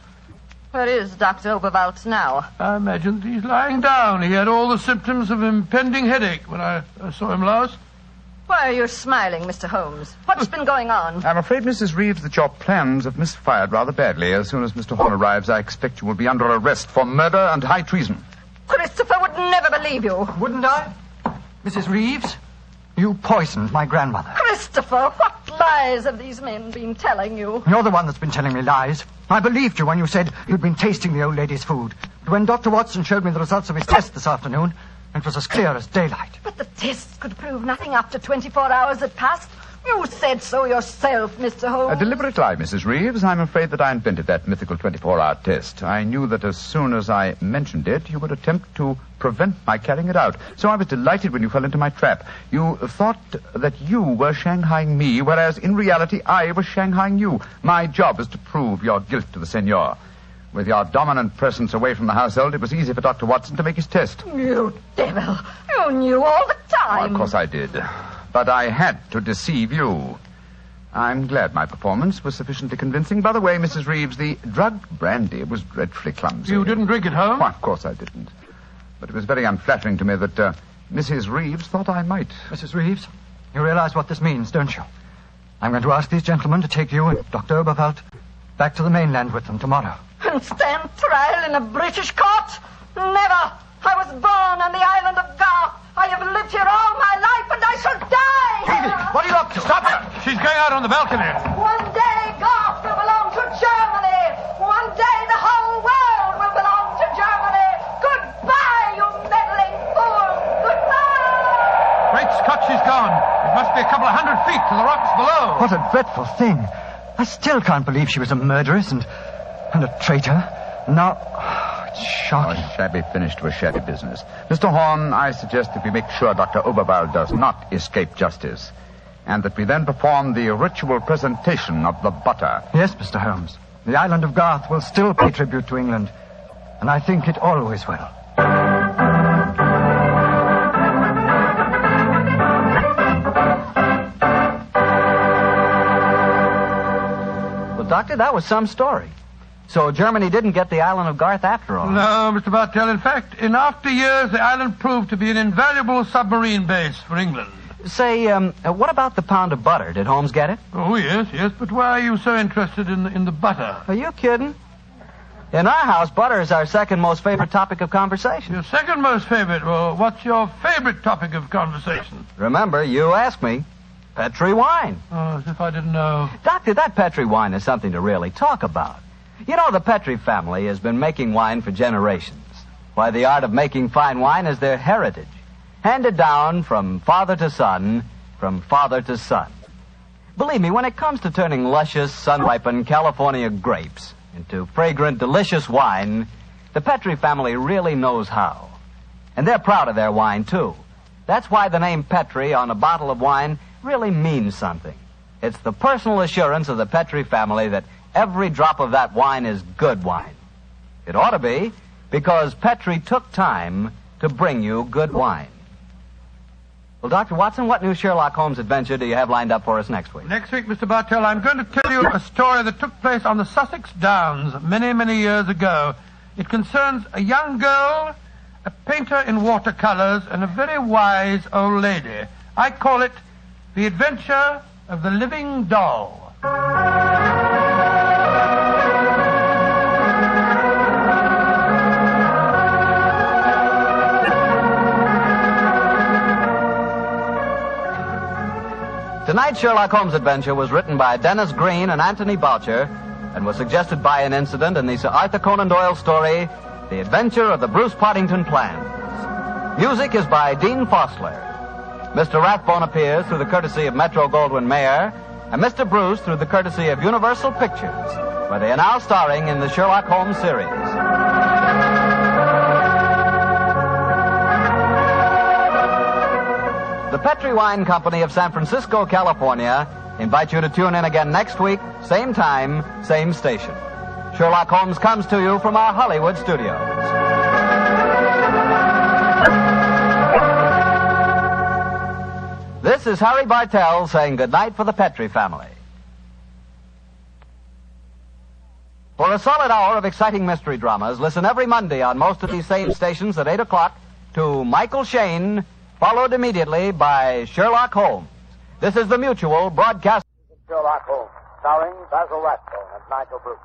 Where is Dr. Oberwald now? I imagine he's lying down. He had all the symptoms of impending headache when I saw him last. Why are you smiling, Mr. Holmes? What's been going on? I'm afraid, Mrs. Reeves, that your plans have misfired rather badly. As soon as Mr. Horn arrives, I expect you will be under arrest for murder and high treason. Christopher would never believe you. Wouldn't I? Mrs. Reeves, you poisoned my grandmother. Christopher, what lies have these men been telling you? You're the one that's been telling me lies. I believed you when you said you'd been tasting the old lady's food. But when Dr. Watson showed me the results of his test this afternoon, it was as clear as daylight. But the tests could prove nothing after 24 hours had passed. You said so yourself, Mr. Holmes. A deliberate lie, Mrs. Reeves. I'm afraid that I invented that mythical 24-hour test. I knew that as soon as I mentioned it, you would attempt to prevent my carrying it out. So I was delighted when you fell into my trap. You thought that you were shanghaiing me, whereas in reality I was shanghaiing you. My job is to prove your guilt to the senor. With your dominant presence away from the household, it was easy for Dr. Watson to make his test. You devil. You knew all the time. Oh, of course I did. But I had to deceive you. I'm glad my performance was sufficiently convincing. By the way, Mrs. Reeves, the drugged brandy was dreadfully clumsy. You didn't drink it home? Why, of course I didn't. But it was very unflattering to me that Mrs. Reeves thought I might. Mrs. Reeves, you realize what this means, don't you? I'm going to ask these gentlemen to take you and Dr. Oberwald back to the mainland with them tomorrow. And stand trial in a British court? Never. I was born on the island of Garth. I have lived here all my life, and I shall die here. What are you up to? Stop her! She's going out on the balcony. One day, Garth will belong to Germany. One day, the whole world will belong to Germany. Goodbye, you meddling fool. Goodbye. Great Scott, she's gone. It must be a couple of 100 feet to the rocks below. What a dreadful thing. I still can't believe she was a murderess and a traitor. Now, it's shocking. A shabby finish to a shabby business. Mr. Horn, I suggest that we make sure Dr. Oberwald does not escape justice, and that we then perform the ritual presentation of the butter. Yes, Mr. Holmes. The island of Garth will still pay tribute to England, and I think it always will. Well, Doctor, that was some story. So Germany didn't get the island of Garth after all. No, Mr. Bartell. In fact, in after years, the island proved to be an invaluable submarine base for England. Say, what about the pound of butter? Did Holmes get it? Oh, yes. But why are you so interested in the butter? Are you kidding? In our house, butter is our second most favorite topic of conversation. Your second most favorite? Well, what's your favorite topic of conversation? Remember, you asked me. Petri wine. Oh, as if I didn't know. Doctor, that Petri wine is something to really talk about. You know, the Petri family has been making wine for generations. Why, the art of making fine wine is their heritage, handed down from father to son, from father to son. Believe me, when it comes to turning luscious, sun-ripened California grapes into fragrant, delicious wine, the Petri family really knows how. And they're proud of their wine, too. That's why the name Petri on a bottle of wine really means something. It's the personal assurance of the Petri family that every drop of that wine is good wine. It ought to be, because Petri took time to bring you good wine. Well, Dr. Watson, what new Sherlock Holmes adventure do you have lined up for us next week? Next week, Mr. Bartell, I'm going to tell you a story that took place on the Sussex Downs many, many years ago. It concerns a young girl, a painter in watercolors, and a very wise old lady. I call it The Adventure of the Living Doll. Tonight's Sherlock Holmes adventure was written by Dennis Green and Anthony Boucher and was suggested by an incident in the Sir Arthur Conan Doyle story, The Adventure of the Bruce Partington Plans. Music is by Dean Fosler. Mr. Rathbone appears through the courtesy of Metro-Goldwyn-Mayer, and Mr. Bruce through the courtesy of Universal Pictures, where they are now starring in the Sherlock Holmes series. The Petri Wine Company of San Francisco, California, invite you to tune in again next week, same time, same station. Sherlock Holmes comes to you from our Hollywood studios. This is Harry Bartell saying goodnight for the Petri family. For a solid hour of exciting mystery dramas, listen every Monday on most of these same stations at 8 o'clock to Michael Shayne, followed immediately by Sherlock Holmes. This is the Mutual Broadcast. Sherlock Holmes, starring Basil Rathbone and Nigel Bruce.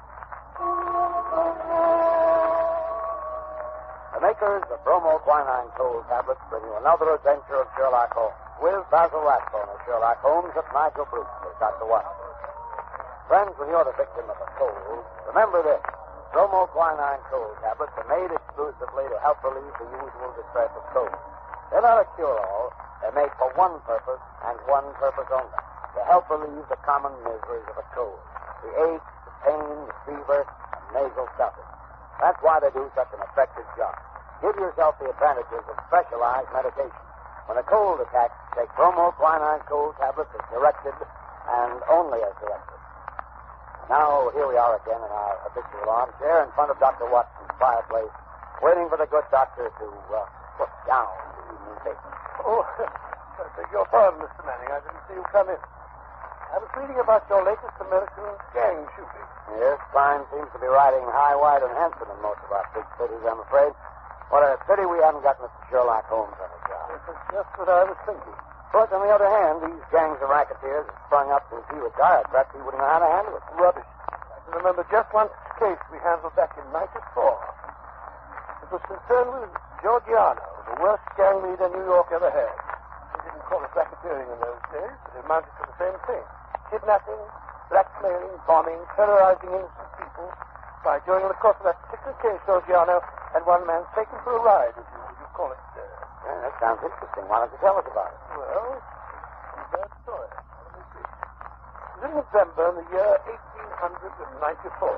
The makers of bromo quinine cold tablets bring you another adventure of Sherlock Holmes. with Basil Rathbone as Sherlock Holmes and Nigel Bruce as Dr. Watson. Friends, when you're the victim of a cold, remember this. Bromoquinine cold tablets are made exclusively to help relieve the usual distress of cold. They're not a cure-all. They're made for one purpose, and one purpose only. To help relieve the common miseries of a cold. The ache, the pain, the fever, and nasal stuffing. That's why they do such an effective job. Give yourself the advantages of specialized medication. When a cold attacks, take bromoquinine cold tablets as directed, and only as directed. Now, here we are again in our habitual armchair in front of Dr. Watson's fireplace, waiting for the good doctor to put down the evening paper. Oh, I beg your pardon, Mr. Manning. I didn't see you come in. I was reading about your latest American gang shooting. Yes, crime seems to be riding high, wide, and handsome in most of our big cities, I'm afraid. What a pity we haven't got Mr. Sherlock Holmes on the job. This is just what I was thinking. But on the other hand, these gangs of racketeers have sprung up since he retired. Perhaps he wouldn't know how to handle it. Rubbish. I can remember just one case we handled back in '94. It was concerned with Giorgiano, the worst gang leader New York ever had. They didn't call it racketeering in those days, but it amounted to the same thing. Kidnapping, blackmailing, bombing, terrorizing innocent people. By during the course of that particular case, Giorgiano had one man taken for a ride, as you call it. Yeah, that sounds interesting. Why don't you tell us about it? Well, it's a bad story. Let me see. It was in November in the year 1894.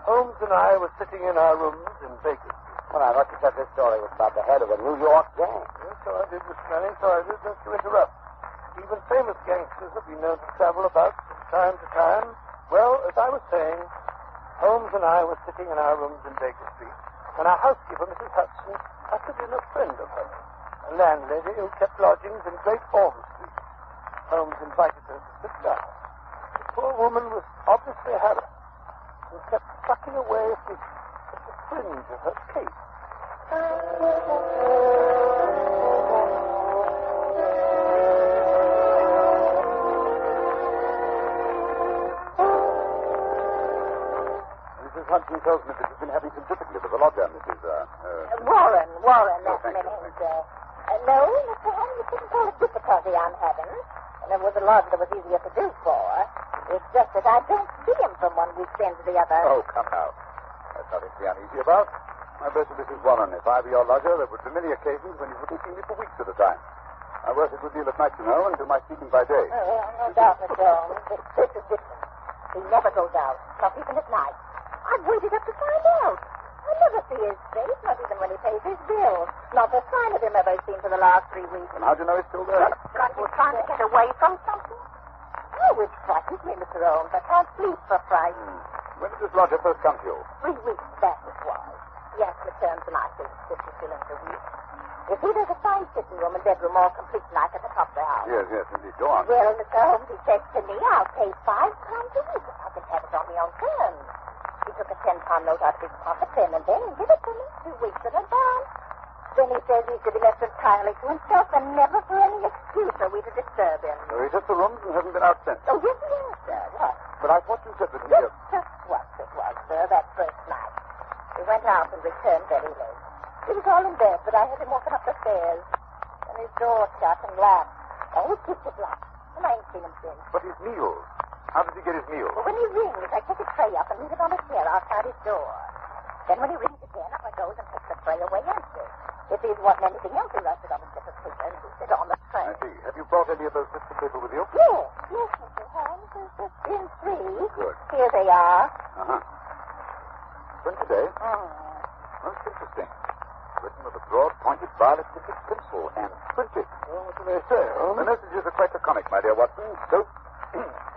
Holmes and I were sitting in our rooms in Baker Street. Well, I thought you said this story was about the head of a New York gang. Yes, so I did, Mr. Manning, so I did, just to interrupt. Even famous gangsters have been known to travel about from time to time. Well, as I was saying, Holmes and I were sitting in our rooms in Baker Street, and our housekeeper, Mrs. Hudson, ushered in a friend of hers, a landlady who kept lodgings in Great Orm Street. Holmes invited her to sit down. The poor woman was obviously harassed and kept sucking away at the fringe of her cape. Mrs. Hudson tells me that you've been having some difficulty with the lodger, Mrs. Warren, Oh, that's thank my you, name, thank sir. No, Mr. Holmes, you couldn't call it difficulty I'm having. And there was a lodger that was easier to do for. It's just that I don't see him from one weekend to the other. Oh, come now. That's nothing to be uneasy about. My best to Mrs. Warren, if I were your lodger, there would be many occasions when you wouldn't see me for weeks at a time. I work a good deal at night, you know, and do my speaking by day. No doubt, Mr. Holmes. But this is different. He never goes out, not even at night. I've waited up to find out. I never see his face, not even when he pays his bills. Not a sign of him ever seen for the last 3 weeks. And how do you know he's still there? Like he's trying to get away from something. Oh, it frightens me, Mr. Holmes. I can't sleep for fright. When did this lodger first come to you? 3 weeks back it was. He asked me to turn to my fee, 50 shillings a week. You see, there's a fine sitting room and bedroom all complete like at the top of the house. Yes, indeed. Go on. Well, Mr. Holmes, he said to me, I'll pay £5 a week if I can have it on my own terms. He took a £10 note out of his pocket then and then and gave it to me 2 weeks in advance. Then he says he's to be left entirely to himself and never for any excuse are we to disturb him. So he took the rooms and hasn't been out since. Oh, yes, he has, sir. What? But I thought you said that he... Just what it was, sir, that first night. He went out and returned very late. He was all in bed, but I heard him walking up the stairs. And his door shut and locked. Oh, keep it locked. And I ain't seen him since. But his meals. How does he get his meals? Well, when he rings, I take a tray up and leave it on the chair outside his door. Then when he rings again, up I goes and takes the tray away empty. If he's wanting anything else, he writes it on a slip of paper and puts it on the tray. I see. Have you brought any of those slips of paper with you? Yes, Mr. Holmes. There's in 3. Good. Here they are. Uh-huh. When today? Most interesting. Written with a broad, pointed, violet-tipped pencil and printed. Well, what do they say, Holmes? The messages are quite laconic, my dear Watson. Soap,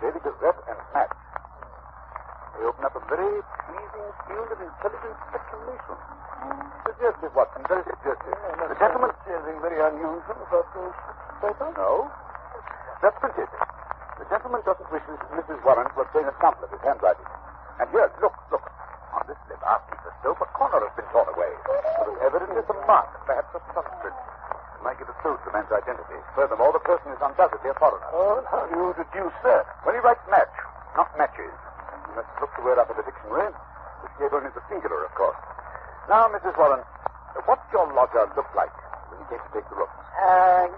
Daily Gazette, and match. They open up a very pleasing field of intelligent speculation. Suggestive, Watson, very suggestive. The gentleman... Anything very unusual about those papers? No. That's printed. The gentleman doesn't wish Mrs. Warren to obtain a sample of his handwriting. And here, look. On this slip, after the soap, a corner has been torn away. There is evidently some mark, perhaps a thumbprint. It might give a clue to the man's identity. Furthermore, the person is undoubtedly a foreigner. Oh, and how do you deduce that? When he writes match, not matches. You must look the word up in the dictionary, which gave only the singular, of course. Now, Mrs. Warren, what's your lodger look like? when he came to take the rooms?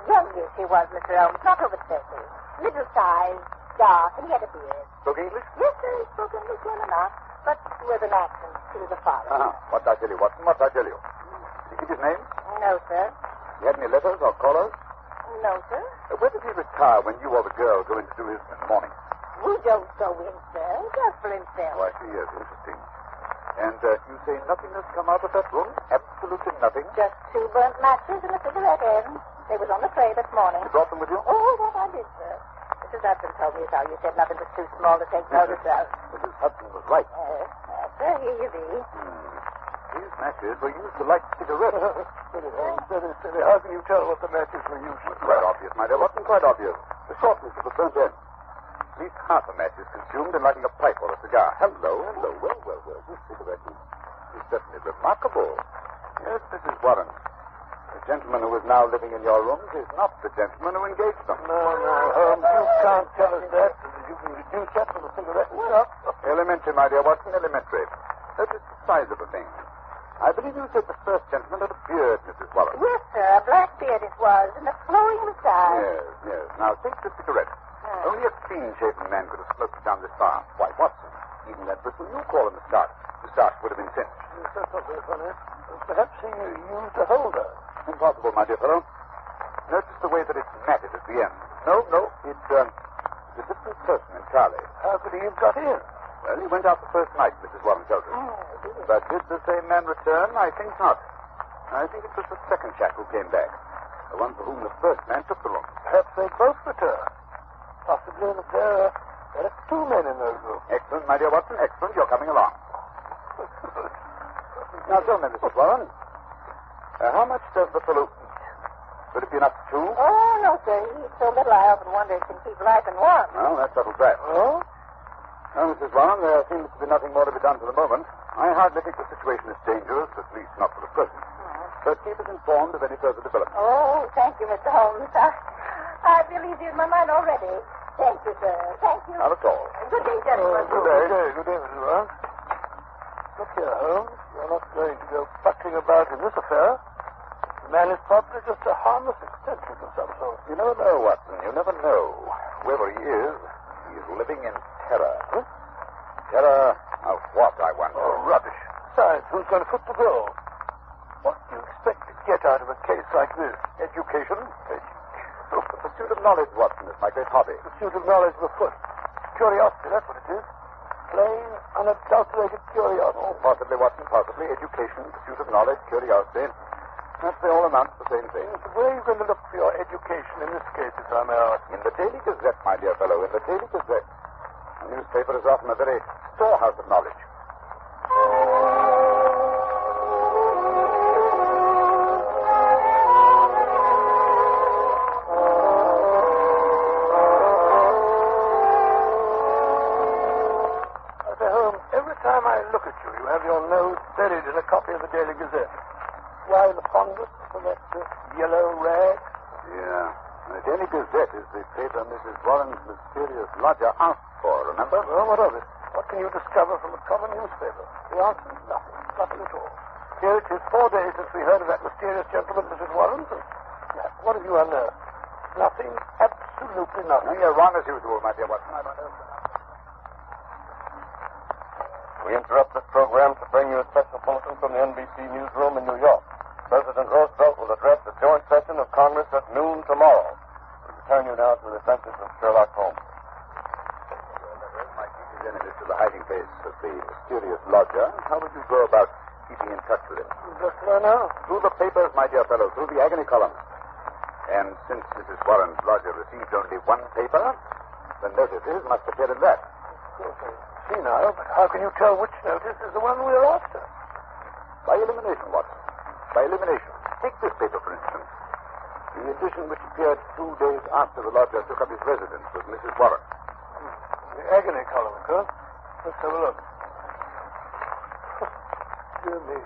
Youngish he was, Mr. Holmes, not over 30. Middle size, dark, and he had a beard. Spoke English? Yes, sir, he spoke English well enough, but with an accent to the father. What I tell you, Watson, what I tell you. Did he give his name? No, sir. He had any letters or callers? No, sir. Where did he retire when you or the girl go in to do his in the morning? We don't go in, sir. Just for himself. Oh, I see, yes, interesting. And you say nothing has come out of that room? Absolutely nothing? Just 2 burnt matches and a cigarette end. They was on the tray this morning. You brought them with you? Oh, that I did, sir. Mrs. Hudson told me so. You said nothing was too small to take notice of. Mrs. Hudson was right. Sir, here you be. These matches were used to light cigarettes. Steady. How can you tell what the matches were used for? Quite obvious, my dear. Wasn't quite obvious. The shortness of the burnt end. At least half a match is consumed in lighting a pipe or a cigar. Hello. Well. This cigarette is certainly remarkable. Yes, Mrs. Warren. The gentleman who is now living in your rooms is not the gentleman who engaged them. No, Holmes, you can't tell us that. You can deduce that from the cigarette itself. Elementary, my dear Watson, elementary. Notice the size of the thing. I believe you said the first gentleman had a beard, Mrs. Warren. Yes, sir. A black beard it was, and a flowing moustache. Yes. Now, take the cigarette. Only a clean-shaven man could have smoked it down this far. Why, Watson, even that bristle you call a moustache would have been singed. That's not very funny. Perhaps he used a holder. Impossible, my dear fellow. Notice the way that it's matted at the end. No, it's a different person entirely. How could he have got in? Well, he went out the first night, Mrs. Warren tells us. But did the same man return? I think not. I think it was the second chap who came back. The one for whom the first man took the room. Perhaps they both returned. Possibly that there are 2 men in those rooms. Excellent, my dear Watson, excellent. You're coming along. Now, tell me, Mrs. Warren, how much does the fellow eat? Would it be enough for 2? Oh, no, sir. He eats so little I often wonder if he can keep life in one. Well, that settles that. Oh? Well, Mrs. Warren, there seems to be nothing more to be done for the moment. I hardly think the situation is dangerous, at least not for the present. But keep us informed of any further developments. Oh, thank you, Mr. Holmes. I feel easier in my mind already. Thank you, sir. Thank you. Not at all. Good day, gentlemen. Good day, Mrs. Warren. Look here, Holmes. You're not going to go fucking about in this affair. The man is probably just a harmless extension of some sort. You never know, Watson. You never know. Whoever he is living in terror. Huh? Terror of what, I wonder? Oh, rubbish. Besides, who's going to foot the bill? What do you expect to get out of a case like this? Education? Look, the pursuit of knowledge, Watson, is my great hobby. Pursuit of knowledge of the foot. Curiosity, that's what it is. Plain, unadulterated curiosity. Oh, possibly, Watson, possibly. Education, pursuit of knowledge, curiosity. Perhaps they all amount to the same thing. Where are you going to look for your education in this case, if I may ask? In the Daily Gazette, my dear fellow, in the Daily Gazette. A newspaper is often a very storehouse of knowledge. Holmes, every time I look at you, you have your nose buried in a copy of the Daily Gazette. Why the fondness for that yellow rag? Yeah. The Daily Gazette is the paper Mrs. Warren's mysterious lodger asked for, remember? Well, what of it? What can you discover from a common newspaper? The answer is nothing. Nothing at all. Here it is 4 days since we heard of that mysterious gentleman, Mrs. Warren. What have you unearthed? Nothing. Absolutely nothing. No, you're wrong as usual, my dear Watson. We interrupt this program to bring you a special bulletin from the NBC newsroom in New York. President Roosevelt will address the joint session of Congress at noon tomorrow. We return you now to the adventures of Sherlock Holmes. My keeping enemies to the hiding place of the mysterious lodger. How would you go about keeping in touch with him? Just learn out. Through the papers, my dear fellow, through the agony columns. And since Mrs. Warren's lodger received only one paper, the notices must appear in that. Okay. See now, but how can you tell which notice is the one we're after? By elimination, Watson. By elimination. Take this paper, for instance. The edition which appeared 2 days after the lodger took up his residence with Mrs. Warren. The agony column, huh? Let's have a look. Dear me.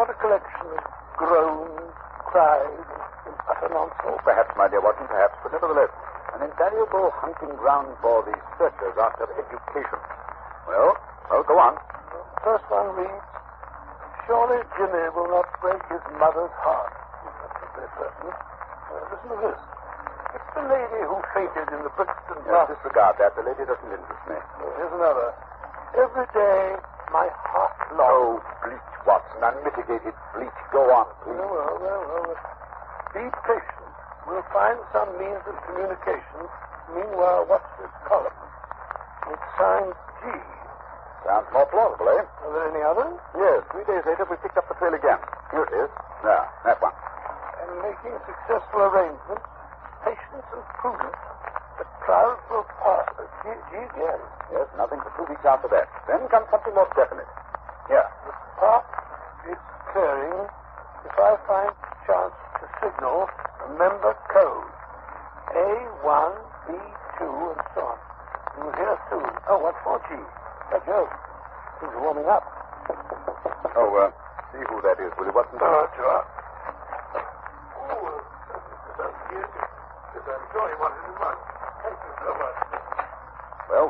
What a collection of groans, cries, and utter nonsense. Oh, perhaps, my dear Watson, perhaps. But nevertheless, an invaluable hunting ground for the searchers after education. Well, go on. The first one reads, surely Jimmy will not break his mother's heart. perfectly certain. Listen to this. It's the lady who fainted in the Brixton Yes, disregard that. The lady doesn't interest me. Here's another. Every day, my heart Oh, longs. bleach, Watson. Unmitigated bleach. Go on, please. Well. Be patient. We'll find some means of communication. Meanwhile, what's this column? It's signed G. Sounds more plausible, eh? Are there any others? Yes, 3 days later we picked up the trail again. Here it is. Now, that one. And making successful arrangements, patience and prudence, the clouds will pass. G again. Yes, nothing for 2 weeks after that. Then comes something more definite. Here. The park is clearing. If I find chance to signal, remember code. A1, B2, and so on. You'll hear soon. Oh, what's more G? By Jove. Things are warming up. Oh, see who that is, will you, Watson? Sure. Yes, I'm sure he wanted to run. Thank you so much. Well.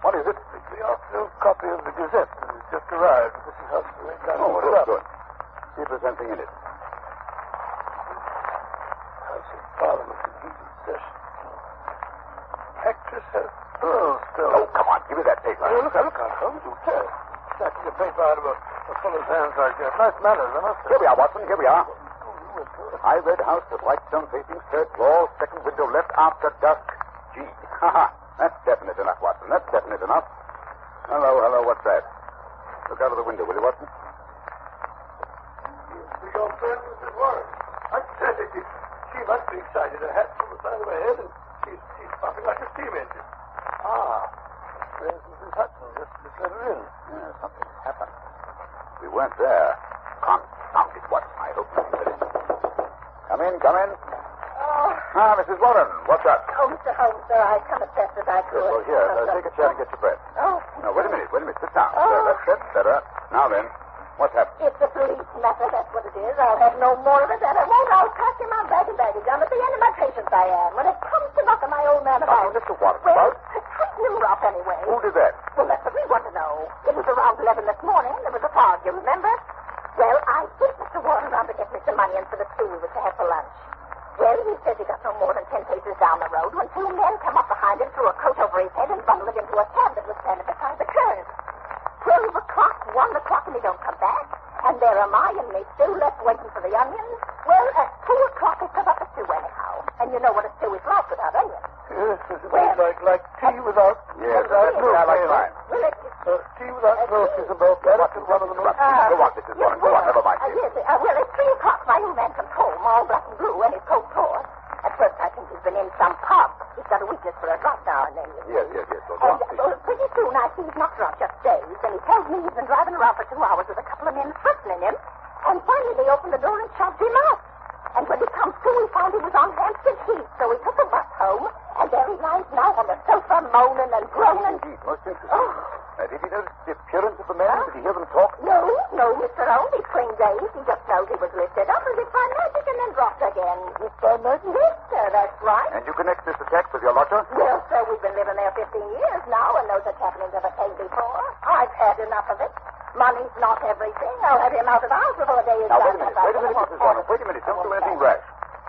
What is it? It's the afternoon copy of the Gazette that has just arrived. This is how it's done. Oh, good. See if there's anything in it. House of Parliament in heated session. Actress has pearls still. Oh, come on, give me that paper. Oh, look out, Holmes. Do tell. Snatching a paper out of a fellow's hands like that. Nice manners, I must say. Here we are, Watson. Here we are. I read house with white stone facing, third floor, second window left after dusk. G. Ha. That's definite enough, Watson. That's definite enough. Hello. What's that? Look out of the window, will you, Watson? Your friend, Mrs. Warren. I said it. She must be excited. Her hat's on the side of her head, and she's puffing like a steam engine. There's Mrs. Hudson. Just let her in. Yeah, something happened. We weren't there. Confound it, Watson. I hope you did it. Come in. Mrs. Warren, what's up? Oh, Mr. Holmes, sir, I come as best as I could. Well, here, take a chair and get your breath. Oh. No, wait a minute. Sit down. That's better. Now then, what's happened? It's a police matter, that's what it is. I'll have no more of it, and I won't. I'll pass him on bag and baggage. I'm at the end of my patience, I am. When it comes to knocking my old man about... Mr. Warren, well, treating him rough anyway. Who did that? Well, that's what we want to know. It was around 11 this morning. There was a fog, you remember? Well, I sent Mr. Warren around to get me some money in for the stew we was to have for lunch. Well, he says he got no more than 10 paces down the road when 2 men come up behind him, threw a coat over his head, and bundled it into a cab that was standing beside the curb. 12 o'clock, 1 o'clock, and he don't come back. And there am I in me stew left waiting for the onions. Well, at 2 o'clock, they come up a stew anyhow. And you know what a stew is like without onions. Yes, like tea without... Yes, I like mine. Well, tea without milk is about better than one of the most... Go on, Mrs. Warren. Go on, never mind. Yes, well, at 3 o'clock, my old man comes home, all black and blue, and his coat torn. At first, I think he's been in some pub. He's got a weakness for a drop now and then. Yes. Pretty soon, I see he's not drunk, just dazed, and he tells me he's been driving around for 2 hours with a couple of men threatening him, and finally they opened the door and shoved him out. And when he comes to, he found he was on Hampstead Heath, so he took a bus home, and there he lies now on the sofa, moaning and groaning. Indeed, most interesting. Did he notice the appearance of the man? Did he hear them talk? No, Mr. Holmes. He's clean dazed. He just knows he was lifted up as if by magic and then dropped again. If by magic? Yes, sir, that's right. And you connect this attack with your lodger? Well, sir, we've been living there 15 years now, and no such happenings ever came before. I've had enough of it. Money's not everything. I'll have him out of the house before the day is now, done. Wait a minute, Mrs. Warren. Wait a minute. Don't do anything rash.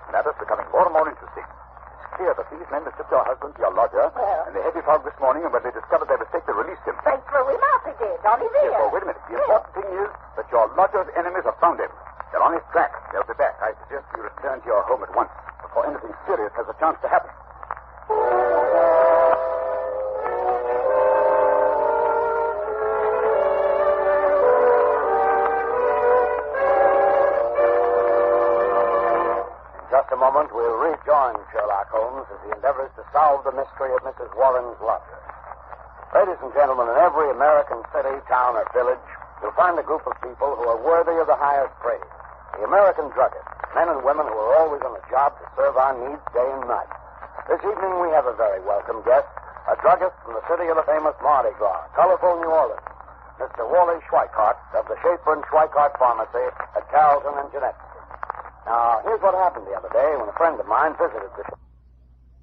The matter's becoming more and more interesting. It's clear that these men mistook your husband to your lodger, and the heavy fog this morning, and when they discovered their mistake, they released him. They threw him out, they did, on his ear. Yes, well, wait a minute. The important thing is that your lodger's enemies have found him. They're on his track. They'll be back. I suggest you return to your home at once, before anything serious has a chance to happen. Just a moment, we'll rejoin Sherlock Holmes as he endeavors to solve the mystery of Mrs. Warren's lodger. Ladies and gentlemen, in every American city, town, or village, you'll find a group of people who are worthy of the highest praise. The American druggists, men and women who are always on the job to serve our needs day and night. This evening, we have a very welcome guest, a druggist from the city of the famous Mardi Gras, colorful New Orleans, Mr. Wally Schweikart of the Schaefer and Schweikart Pharmacy at Carrollton and Genesee. Now, here's what happened the other day when a friend of mine visited the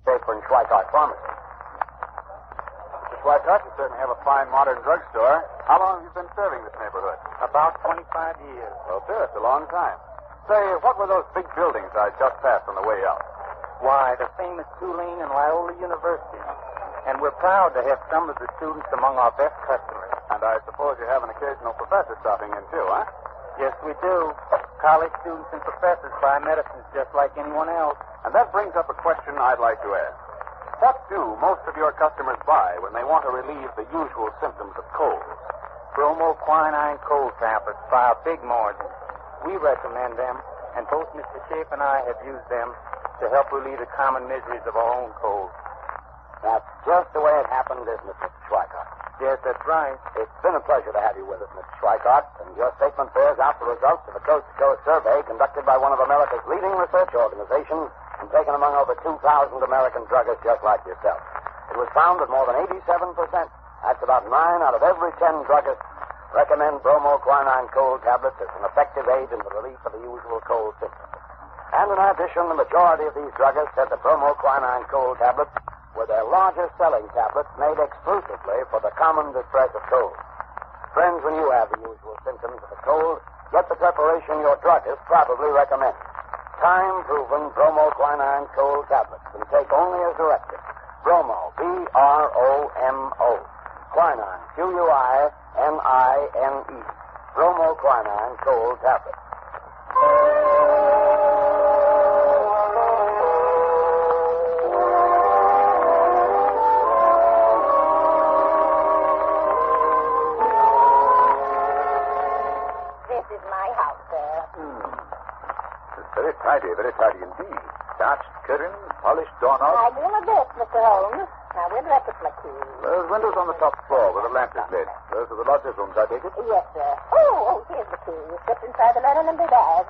Schaefer and Schweikart Pharmacy. Mr. Schweikart, you certainly have a fine modern drugstore. How long have you been serving this neighborhood? About 25 years. Well, sir, it's a long time. Say, what were those big buildings I just passed on the way out? Why, the famous Tulane and Loyola University. And we're proud to have some of the students among our best customers. And I suppose you have an occasional professor stopping in, too, huh? Yes, we do. College students and professors buy medicines just like anyone else. And that brings up a question I'd like to ask. What do most of your customers buy when they want to relieve the usual symptoms of colds? Bromoquinine cold tablets by a big margin. We recommend them, and both Mr. Shape and I have used them to help relieve the common miseries of our own colds. That's just the way it happened, isn't it, Mr. Schweikart? Yes, that's right. It's been a pleasure to have you with us, Mr. Schweikart, and your statement bears out the results of a coast-to-coast survey conducted by one of America's leading research organizations and taken among over 2,000 American druggists just like yourself. It was found that more than 87%, that's about 9 out of every 10 druggists, recommend bromoquinine cold tablets as an effective aid in the relief of the usual cold symptoms. And in addition, the majority of these druggists said that bromoquinine cold tablets were their largest selling tablets made exclusively for the common distress of cold. Friends, when you have the usual symptoms of a cold, get the preparation your druggist probably recommends. Time-proven bromoquinine cold tablets and take only as directed. Bromo, B-R-O-M-O. Quinine, Q-U-I-N-I-N-E. Bromoquinine cold tablets. This is my house, sir. Very tidy indeed. Starched curtains, polished doorknobs. I do my best, Mr. Holmes. Now, where'd the Plea? There's windows on the top floor where the lamp is lit. Those are the lodgers' rooms, I take it? Yes, sir. Oh, here's the key. You slipped inside the linen and the bag.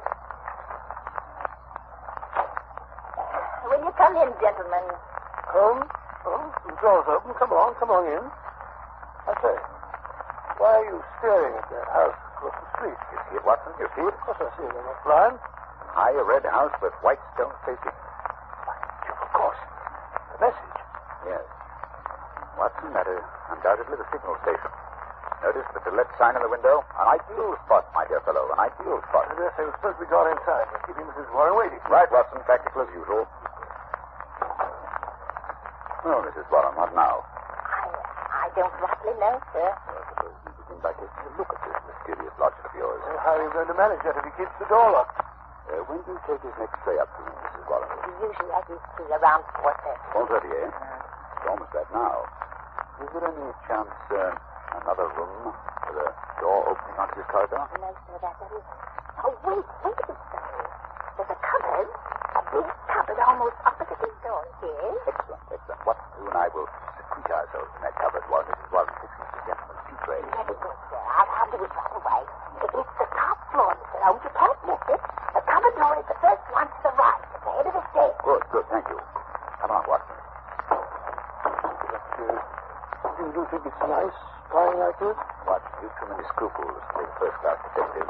Will you come in, gentlemen? Holmes? The door's open. Come on in. I say, why are you staring at that house across the street? You see it, Watson? You see it? Of course I see it. I'm not blind. High red house with white stone facing. Of course. The message. Yes. Watson, that is undoubtedly the signal station. Notice the to let sign in the window? An ideal spot, my dear fellow. An ideal spot. I dare say we're supposed to be gone inside. We're keeping Mrs. Warren waiting. Right, Watson. Practical as usual. Oh, Mrs. Warren, what now? I don't rightly know, sir. I suppose we begin by taking a look at this mysterious lodger of yours. Well, how are you going to manage that if he keeps the door locked? When do you take his next tray up to him, Mrs. Warren? Usually I do see around 4:30. 4:30, eh? It's almost that now. Is there any chance, another room with a door opening onto his corridor? No, sir, that is. Oh, wait a minute, sir. There's a cupboard. A big cupboard almost opposite his door. Yes? Excellent. What you and I will secrete ourselves in that cupboard while Mrs. Warren fixes the gentleman's tea tray. Very good, sir. I'll do it right away. It's the top floor, Mr. Holmes. You can't miss it. The cupboard door is the first one to the right, at the head of the stairs. Good, thank you. Come on, Watson. Do you think it's nice spying like this? Watson, you've too many scruples to be first-class detective.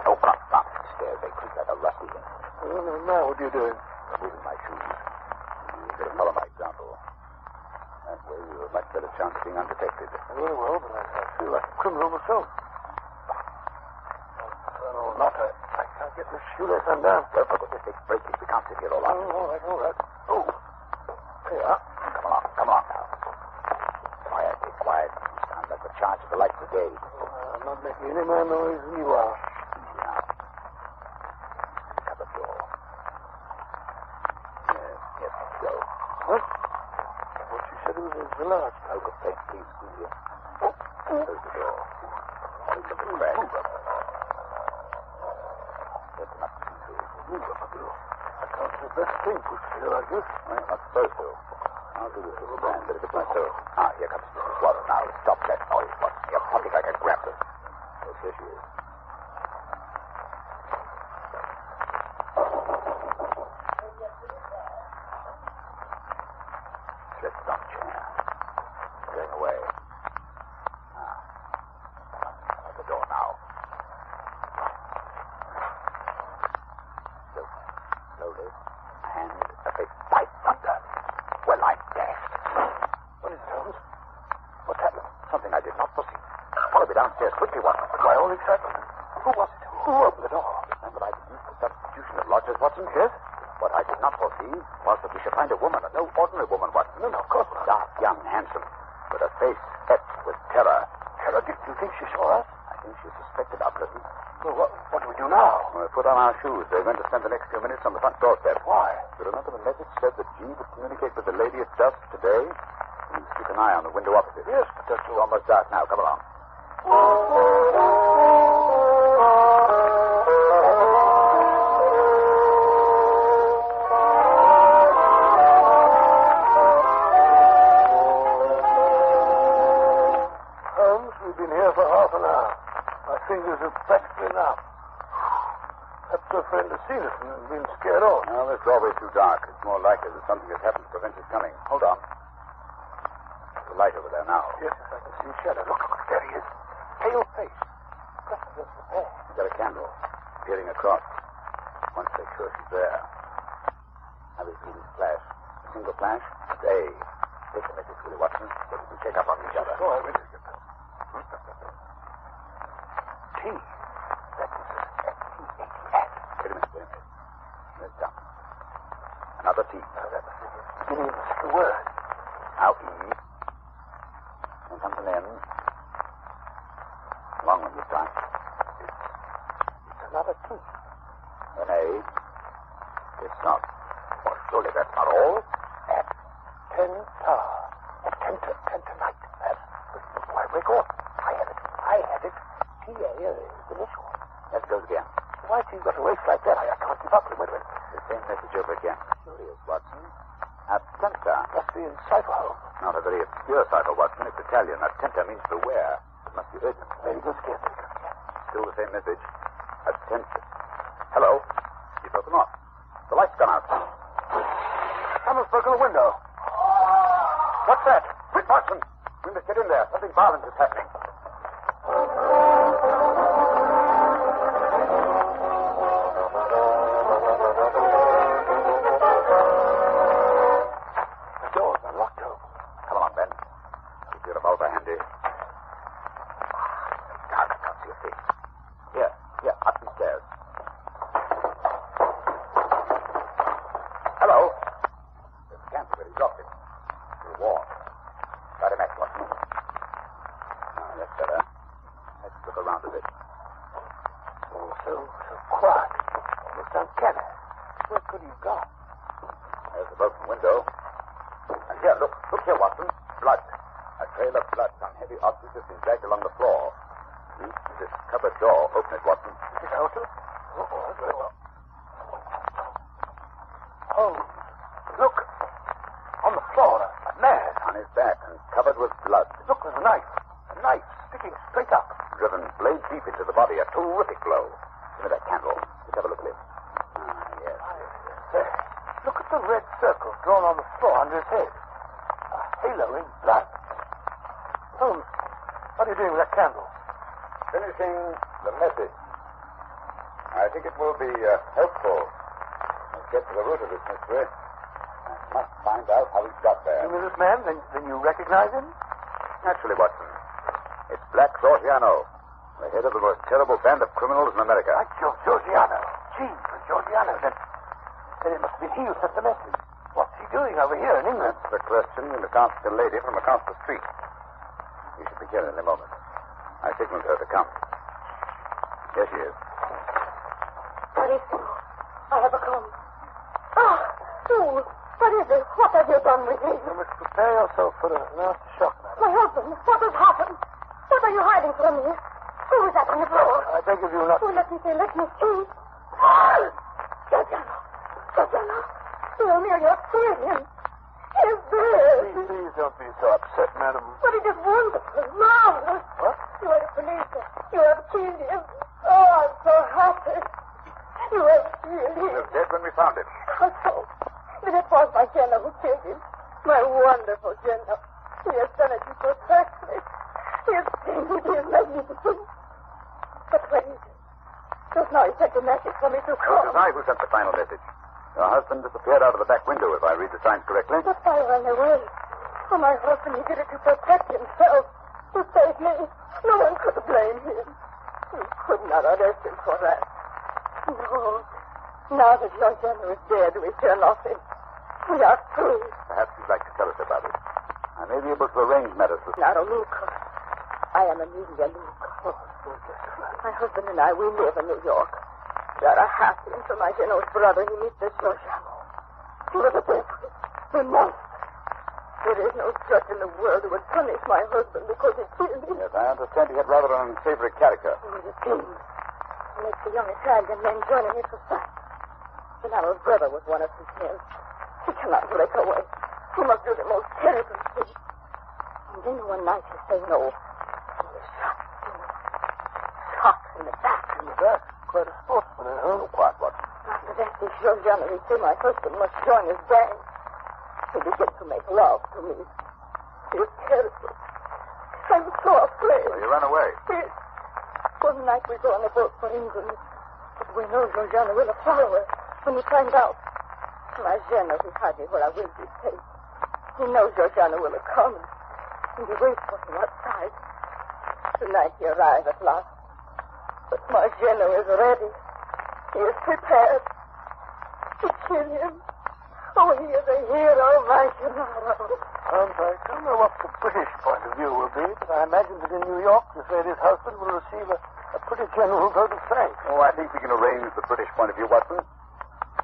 Oh, come up the stairs. They creak like a rusty thing. Now what are you doing? Removing my shoes. You better follow my example. That way you have a much better chance of being undetected. Very well, but I feel like a criminal myself. Oh, not I can't get this shoelace undone. Well, for goodness sake, break it. We can't sit here all night. All right. Oh, here. Come on now. Quiet. You sound like the charge of the Light Brigade. I'm not making any more noise than you are. Easy now. Cupboard door. Yes, let's go. What? What you said it was the large. Oh, good thing. Please, squeeze in. Close the door. Open the crack. Open up the door. I can't do the best thing pushed here like this. Well, not supposed to. I'll do this little band, but if it's myself. Here comes Mrs. Watson now. Stop that noise, Watson. You're talking like a grappler. Yes, here she is. Slipped on the chair. Going away. At the door now. Slowly. And a big pipe thunder. Well, I'm dashed. What is it, Holmes? What's happened? Something I did not foresee. Follow me downstairs quickly, Watson. My own excitement. Who was it? Who opened the door? Remember, I used to Substitution of lodgers, Watson? Yes. What I did not foresee was that we should find a woman, no ordinary woman, Watson. No, of course not. Dark, young, handsome, with a face etched with terror. Terror? Do you think she saw us? I think she suspected our presence. Well, what do we do now? We'll put on our shoes. We're going to spend the next few minutes on the front doorstep. Why? You remember the message said that G would communicate with the lady at dusk today? Please keep an eye on the window opposite. Yes, but that's almost dark now. Come along. Holmes, we've been here for half an hour. My fingers are practically numb. Perhaps your friend has seen us and been scared off. No, this doorway's too dark. It's more likely that something has happened to prevent his coming. Hold on. There's a light over there now. Yes, I can see a shadow. Look, there he is. Pale face. He's got a candle peering across. Once they're sure she's there. Now we see this flash. A single flash. Stay. Take the message, Willie Watson, so we can check up on each other. Oh, I will. T. That is Wait a minute. There's down. Another T. That must be the beginning of the second word. Now E. And comes an N. Long one this time. It's another T. An A. It's not. Well, surely that's not all. At Tenta. At Tentonite. Why, wake up. I had it. T-A is the initial. Let's go again. Why has he got a waist like that? I can't keep up with it. The same message over again. Curious, Watson. Attenta. Must be in cipher, Holmes. Not a very obscure cipher, Watson. It's Italian. Attenta means beware. It must be urgent. Maybe just get it. Still the same message. Attenta. Hello. He's broken off. The light's gone out. Someone's broken the window. What's that? Quick, Watson. We must get in there. Something violent is happening. The doors are locked open. Come along, Ben. Keep your revolver handy. God, I can't see your face. Here, up these stairs. Hello. There's a candle where he dropped it. It's warm. Got a match, Watson. That's better. Let's look around a bit. So quiet. Almost uncanny. Where could he have gone? There's a broken window. And here, look here, Watson. Blood. A trail of blood. Some heavy object has been dragged along the floor. Reach this cupboard door. Open it, Watson. Is it open? Oh, very well. Oh, look. On the floor, a man. On his back and covered with blood. Look, there's a knife. A knife sticking straight up. Driven blade deep into the body. A terrific blow. Give me that candle. Let's have a look at him. Yes. There. Look at the red circle drawn on the floor under his head. A halo in blood. Holmes, what are you doing with that candle? Finishing the message. I think it will be helpful. Let's get to the root of this mystery. I must find out how he got there. You mean this man? Then you recognize him? Naturally, Watson. It's Black Georgiano, the head of the most terrible band of criminals in America. Georgiano. Gee, Georgiano. Then it must be he who sent the message. What's he doing over here in England? That's the question we must ask the lady from across the street. We should be here in a moment. I signaled her to come. Here she is. Carissimo, I have a come. Ah, fool. What is it? What have you done with me? You must prepare yourself for a nasty shock, madam. My husband, what has happened? What are you hiding from me? Who is that on the floor? I beg of you not... Oh, let me see. Georgiano. Tell me, you have killed him. He is dead. Please don't be so upset, madam. But it is wonderful, marvelous. What? You are a policeman. You have killed him. Oh, I'm so happy. You have killed him. He was dead when we found him. How so? Then it was my Jenna who killed him. My wonderful Jenna. He has done it to protect me. He is splendid. He is magnificent. But where is he? Just now he sent a message for me to call. It was I who sent the final message. Your husband disappeared out of the back window, if I read the signs correctly. But I ran away. For my husband, he did it to protect himself. To save me. No one could blame him. You could not arrest him for that. No. Now that your general is dead, we fear nothing. We are free. Perhaps you'd like to tell us about it. I may be able to arrange matters with Not a Luca. I am Amelia Luca. My husband and I, we live in New York. We are happy until my general's brother, he meets this Georgiano. He was a devil, a monster. There is no judge in the world who would punish my husband because he killed him. Yes, I understand he had rather an unsavory character. He was a king. He makes the young Italian men join in his society. Gennaro's brother was one of his men. He cannot break away. He must do the most terrible thing. And then one night he say no. He was shot. Shot in the back. In the back? Quite a sportsman, Oh, quite what? After that, this Georgiano, he say my husband must join his band. He began to make love to me. He was terrible. I'm so afraid. So you ran away? Yes. One night we go on a boat for England. But we know Georgiano will follow us. When he finds out, my general, he hide me where I will be safe. He knows Georgiano will come, and he waits for him outside. Tonight he arrives at last. But my general is ready. He is prepared to kill him. Oh, he is a hero, my Gennaro. I don't know what the British point of view will be, but I imagine that in New York, this lady's husband will receive a pretty general vote of thanks. Oh, I think we can arrange the British point of view, Watson.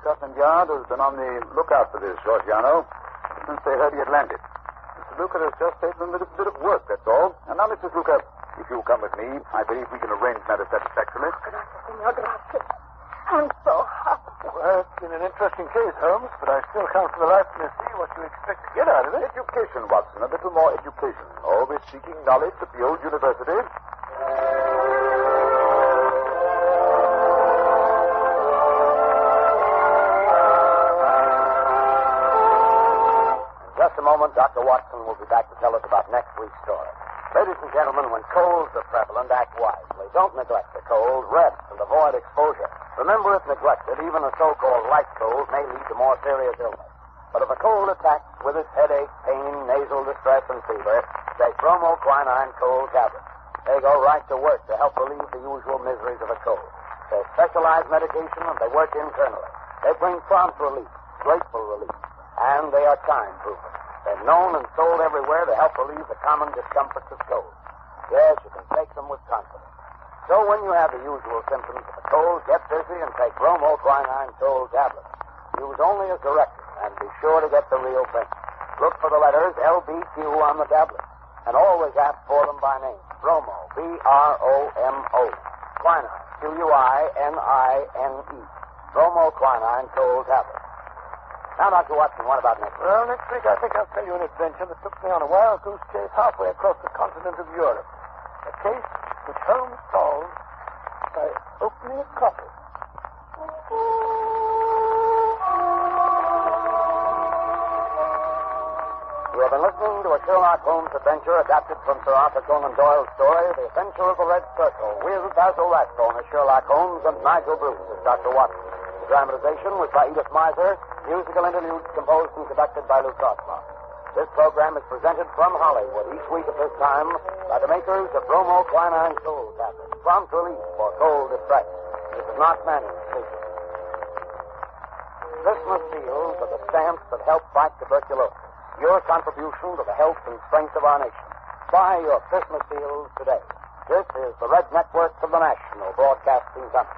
Scotland Yard has been on the lookout for this Georgiano since they heard he had landed. Mr. Luca has just taken a little bit of work, that's all. And now, Mrs. Luca, if you'll come with me, I believe we can arrange matters satisfactorily. Senor, gracias. I'm so happy. Well, it's been an interesting case, Holmes, but I still can't for the life of me see what you expect to get out of it. Education, Watson. A little more education. Always seeking knowledge at the old university. In just a moment, Dr. Watson will be back to tell us about next week's story. Ladies and gentlemen, when colds are prevalent, act wisely. Don't neglect the cold. Rest and avoid exposure. Remember, if neglected, even a so-called light cold may lead to more serious illness. But if a cold attacks with its headache, pain, nasal distress, and fever, take bromoquinine cold tablets. They go right to work to help relieve the usual miseries of a cold. They're specialized medication, and they work internally. They bring prompt relief, grateful relief, and they are time-proven. They're known and sold everywhere to help relieve the common discomforts of cold. Yes, you can take them with confidence. So when you have the usual symptoms of a cold, get busy and take bromoquinine cold tablets. Use only as directed, and be sure to get the real thing. Look for the letters LBQ on the tablet, and always ask for them by name. Bromo, B-R-O-M-O. Quinine, Q-U-I-N-I-N-E. Bromoquinine cold tablets. Now, Dr. Watson, what about next week? Well, next week I think I'll tell you an adventure that took me on a wild goose chase halfway across the continent of Europe. A case which Holmes solved by opening a coffin. You have been listening to a Sherlock Holmes adventure adapted from Sir Arthur Conan Doyle's story, The Adventure of the Red Circle, with Basil Rathbone as Sherlock Holmes and Nigel Bruce as Dr. Watson. The dramatization was by Edith Miser, musical interludes composed and conducted by Lou Crossmark. This program is presented from Hollywood each week at this time by the makers of bromoquinine cold tablets, prompt relief for cold distress. This is not Manning speaking. Christmas seals are the stamps that help fight tuberculosis. Your contribution to the health and strength of our nation. Buy your Christmas seals today. This is the Red Network of the National Broadcasting Company.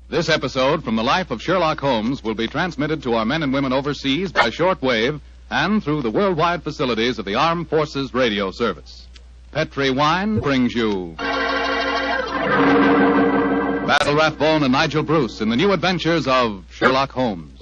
This episode from the life of Sherlock Holmes will be transmitted to our men and women overseas by shortwave and through the worldwide facilities of the Armed Forces Radio Service. Petri Wine brings you Basil Rathbone and Nigel Bruce in the new adventures of Sherlock Holmes.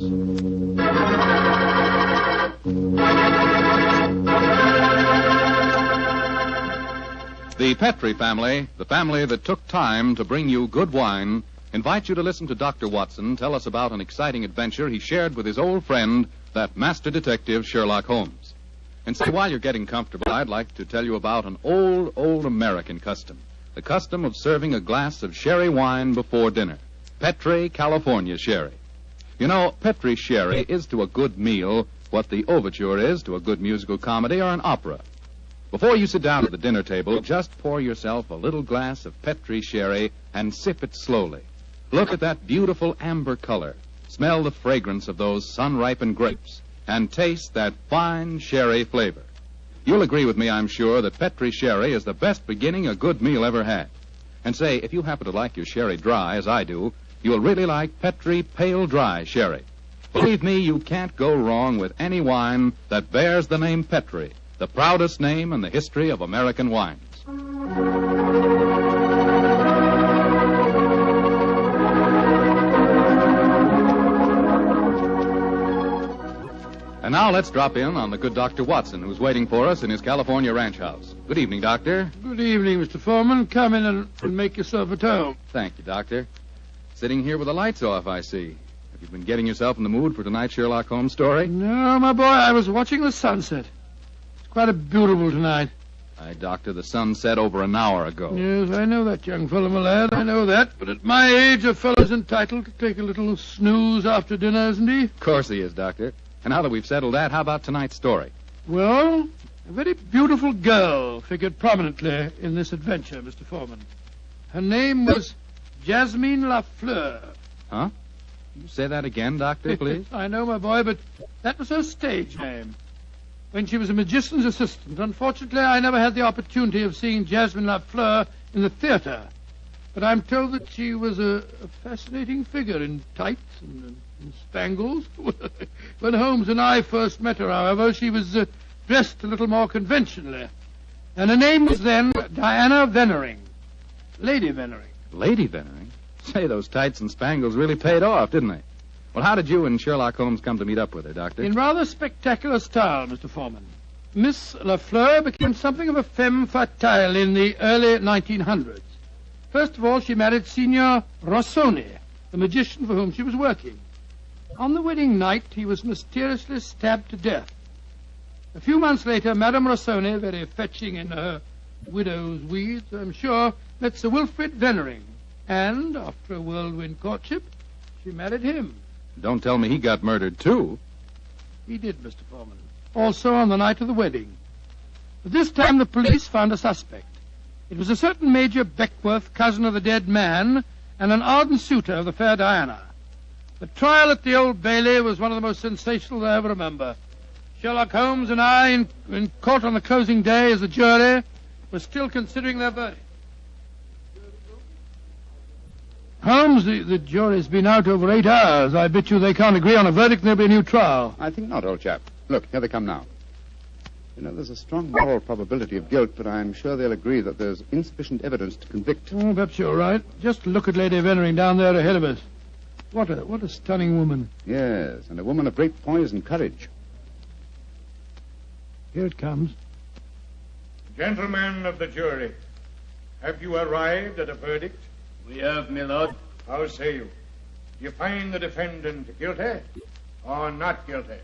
The Petri family, the family that took time to bring you good wine, invite you to listen to Dr. Watson tell us about an exciting adventure he shared with his old friend, that master detective Sherlock Holmes. And so while you're getting comfortable, I'd like to tell you about an old American custom. The custom of serving a glass of sherry wine before dinner. Petri, California sherry. You know, Petri sherry is to a good meal what the overture is to a good musical comedy or an opera. Before you sit down at the dinner table, just pour yourself a little glass of Petri sherry and sip it slowly. Look at that beautiful amber color. Smell the fragrance of those sun-ripened grapes. And taste that fine sherry flavor. You'll agree with me, I'm sure, that Petri sherry is the best beginning a good meal ever had. And say, if you happen to like your sherry dry, as I do, you'll really like Petri Pale Dry Sherry. Believe me, you can't go wrong with any wine that bears the name Petri, the proudest name in the history of American wines. And now let's drop in on the good Dr. Watson, who's waiting for us in his California ranch house. Good evening, Doctor. Good evening, Mr. Foreman. Come in and make yourself at home. Thank you, Doctor. Sitting here with the lights off, I see. Have you been getting yourself in the mood for tonight's Sherlock Holmes story? No, my boy, I was watching the sunset. It's quite a beautiful tonight. Aye, Doctor, the sun set over an hour ago. Yes, I know that, young fellow, my lad. I know that. But at my age, a fellow's entitled to take a little snooze after dinner, isn't he? Of course he is, Doctor. And now that we've settled that, how about tonight's story? Well, a very beautiful girl figured prominently in this adventure, Mr. Foreman. Her name was Jasmine Lafleur. Huh? You say that again, Doctor, please? I know, my boy, but that was her stage name. When she was a magician's assistant, unfortunately, I never had the opportunity of seeing Jasmine Lafleur in the theater. But I'm told that she was a fascinating figure in tights and spangles. When Holmes and I first met her, however, she was dressed a little more conventionally. And her name was then Diana Vennering. Lady Vennering. Lady Vennering? Say, those tights and spangles really paid off, didn't they? Well, how did you and Sherlock Holmes come to meet up with her, Doctor? In rather spectacular style, Mr. Foreman. Miss Lafleur became something of a femme fatale in the early 1900s. First of all, she married Signor Rossoni, the magician for whom she was working. On the wedding night, he was mysteriously stabbed to death. A few months later, Madame Rossoni, very fetching in her widow's weeds, I'm sure, met Sir Wilfrid Vennering. And, after a whirlwind courtship, she married him. Don't tell me he got murdered, too. He did, Mr. Foreman. Also on the night of the wedding. But this time the police found a suspect. It was a certain Major Beckworth, cousin of the dead man, and an ardent suitor of the fair Diana. The trial at the Old Bailey was one of the most sensational I ever remember. Sherlock Holmes and I, in court on the closing day as a jury, were still considering their verdict. Holmes, the jury's been out over 8 hours. I bet you they can't agree on a verdict and there'll be a new trial. I think not, old chap. Look, here they come now. You know, there's a strong moral probability of guilt, but I'm sure they'll agree that there's insufficient evidence to convict. Oh, perhaps you're right. Just look at Lady Vennering down there ahead of us. What a stunning woman. Yes, and a woman of great poise and courage. Here it comes. Gentlemen of the jury, have you arrived at a verdict? We have, my lord. How say you? Do you find the defendant guilty or not guilty?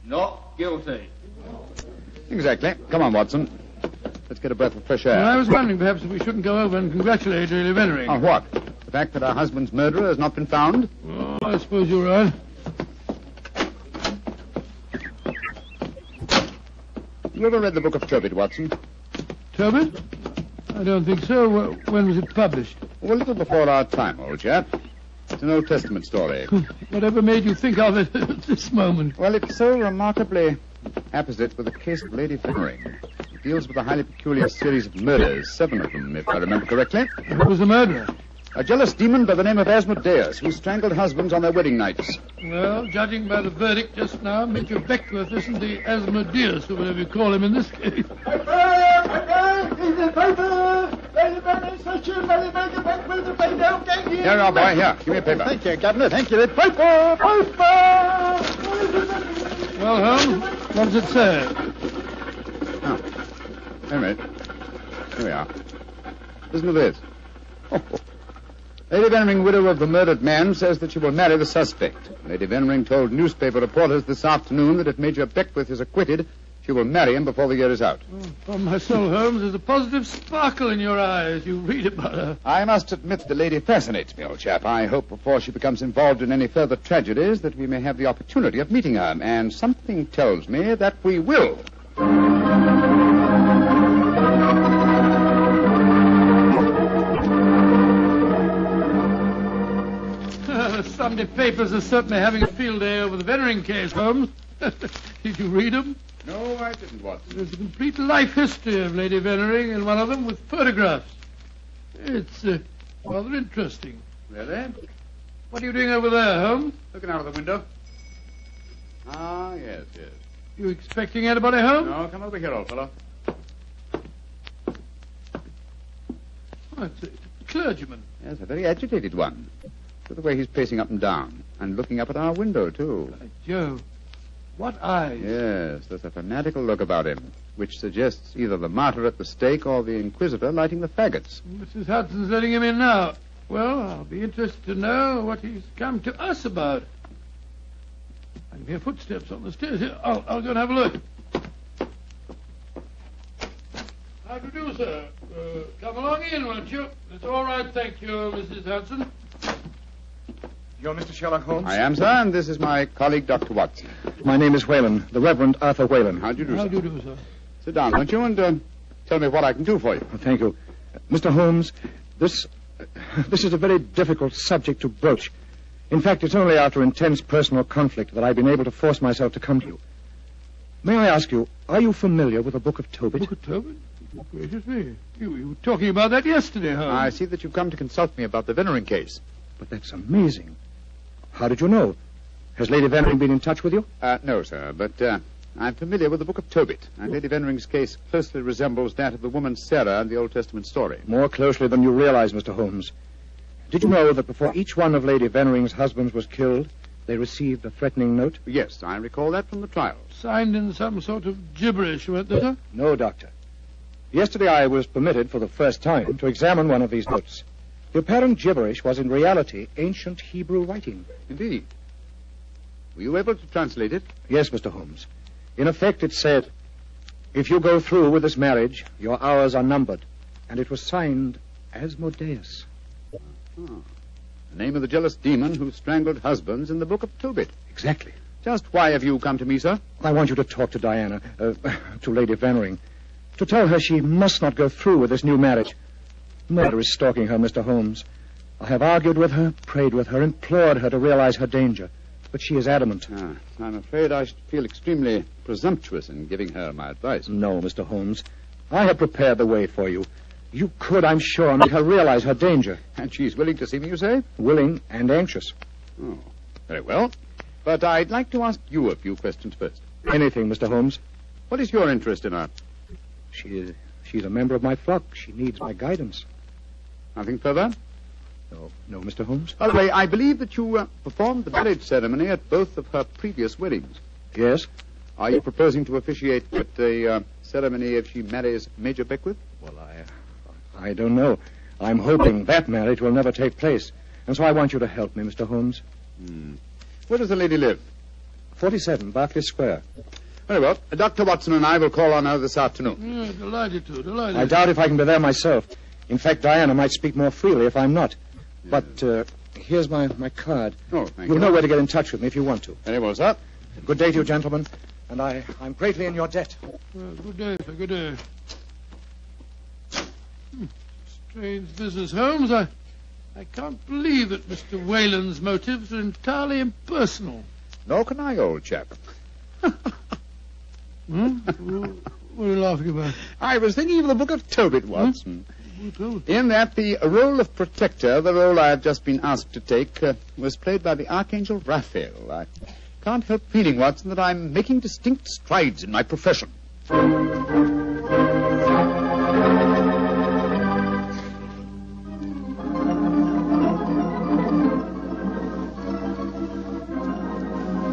Not guilty. Exactly. Come on, Watson. Let's get a breath of fresh air. Well, I was wondering perhaps if we shouldn't go over and congratulate Lady Vennering. On what? The fact that our husband's murderer has not been found? Oh, I suppose you're right. You ever read the book of Tobit, Watson? Tobit? I don't think so. When was it published? Well, a little before our time, old chap. It's an Old Testament story. Whatever made you think of it at this moment? Well, it's so remarkably apposite with the case of Lady Vennering. It deals with a highly peculiar series of murders, 7 of them, if I remember correctly. Who was the murderer? A jealous demon by the name of Asmodeus, who strangled husbands on their wedding nights. Well, judging by the verdict just now, Major Beckworth isn't the Asmodeus, or whatever you call him in this case. Here you are, boy. Here, give me a paper. Thank you, Governor. Thank you. The paper! Well, Holmes, what does it say? Oh, wait a minute. Here we are. Listen to this. Lady Vennering, widow of the murdered man, says that she will marry the suspect. Lady Vennering told newspaper reporters this afternoon that if Major Beckworth is acquitted, she will marry him before the year is out. Oh, upon my soul, Holmes, there's a positive sparkle in your eyes. You read about her. I must admit the lady fascinates me, old chap. I hope before she becomes involved in any further tragedies that we may have the opportunity of meeting her. And something tells me that we will. Sunday papers are certainly having a field day over the Veneering case, Holmes. Did you read them? No, I didn't, Watson. There's a complete life history of Lady Veneering in one of them with photographs. It's rather interesting. Really? What are you doing over there, Holmes? Looking out of the window. Ah, yes. You expecting anybody home? No, come over here, old fellow. Oh, it's a clergyman. Yes, a very agitated one. Look at the way he's pacing up and down. And looking up at our window, too. By Jove. What eyes? Yes, there's a fanatical look about him, which suggests either the martyr at the stake or the inquisitor lighting the faggots. Mrs. Hudson's letting him in now. Well, I'll be interested to know what he's come to us about. I can hear footsteps on the stairs here. I'll go and have a look. How do you do, sir? Come along in, won't you? It's all right, thank you, Mrs. Hudson. You're Mr. Sherlock Holmes? I am, sir, and this is my colleague, Dr. Watson. My name is Whalen, the Reverend Arthur Whalen. How do you do, sir? How do you do, sir? Sit down, won't you, and tell me what I can do for you. Thank you. Mr. Holmes, this is a very difficult subject to broach. In fact, it's only after intense personal conflict that I've been able to force myself to come to you. May I ask you, are you familiar with the Book of Tobit? Book of Tobit? Gracious me. You were talking about that yesterday, Holmes. I see that you've come to consult me about the Veneering case. But that's amazing. How did you know? Has Lady Veneering been in touch with you? No, sir, but I'm familiar with the Book of Tobit, and Lady Venering's case closely resembles that of the woman Sarah in the Old Testament story. More closely than you realize, Mr. Holmes. Did you know that before each one of Lady Venering's husbands was killed, they received a threatening note? Yes, I recall that from the trial. Signed in some sort of gibberish, weren't they, sir? No, Doctor. Yesterday I was permitted for the first time to examine one of these notes. The apparent gibberish was in reality ancient Hebrew writing. Indeed. Were you able to translate it? Yes, Mr. Holmes. In effect, it said, if you go through with this marriage, your hours are numbered. And it was signed Asmodeus. Oh. The name of the jealous demon who strangled husbands in the Book of Tobit. Exactly. Just why have you come to me, sir? I want you to talk to Diana, to Lady Veneering, to tell her she must not go through with this new marriage. Murder is stalking her, Mr. Holmes. I have argued with her, prayed with her, implored her to realize her danger. But she is adamant. I'm afraid I should feel extremely presumptuous in giving her my advice. No, Mr. Holmes. I have prepared the way for you. You could, I'm sure, make her realize her danger. And she's willing to see me, you say? Willing and anxious. Oh, very well. But I'd like to ask you a few questions first. Anything, Mr. Holmes. What is your interest in her? She's a member of my flock. She needs my guidance. Nothing further? No, Mr. Holmes. By the way, I believe that you performed the marriage ceremony at both of her previous weddings. Yes. Are you proposing to officiate at the ceremony if she marries Major Beckwith? Well, I don't know. I'm hoping that marriage will never take place. And so I want you to help me, Mr. Holmes. Where does the lady live? 47, Berkeley Square. Very well. Dr. Watson and I will call on her this afternoon. Delighted to. I doubt if I can be there myself. In fact, Diana might speak more freely if I'm not. But here's my card. Oh, thank you. You'll know where to get in touch with me if you want to. Very well, sir. Good day to you, gentlemen. And I'm greatly in your debt. Good day, sir. Good day. Strange business, Holmes. I can't believe that Mr. Whalen's motives are entirely impersonal. Nor can I, old chap. What are you laughing about? I was thinking of the Book of Tobit, Watson. In that the role of protector, the role I have just been asked to take, was played by the Archangel Raphael. I can't help feeling, Watson, that I'm making distinct strides in my profession.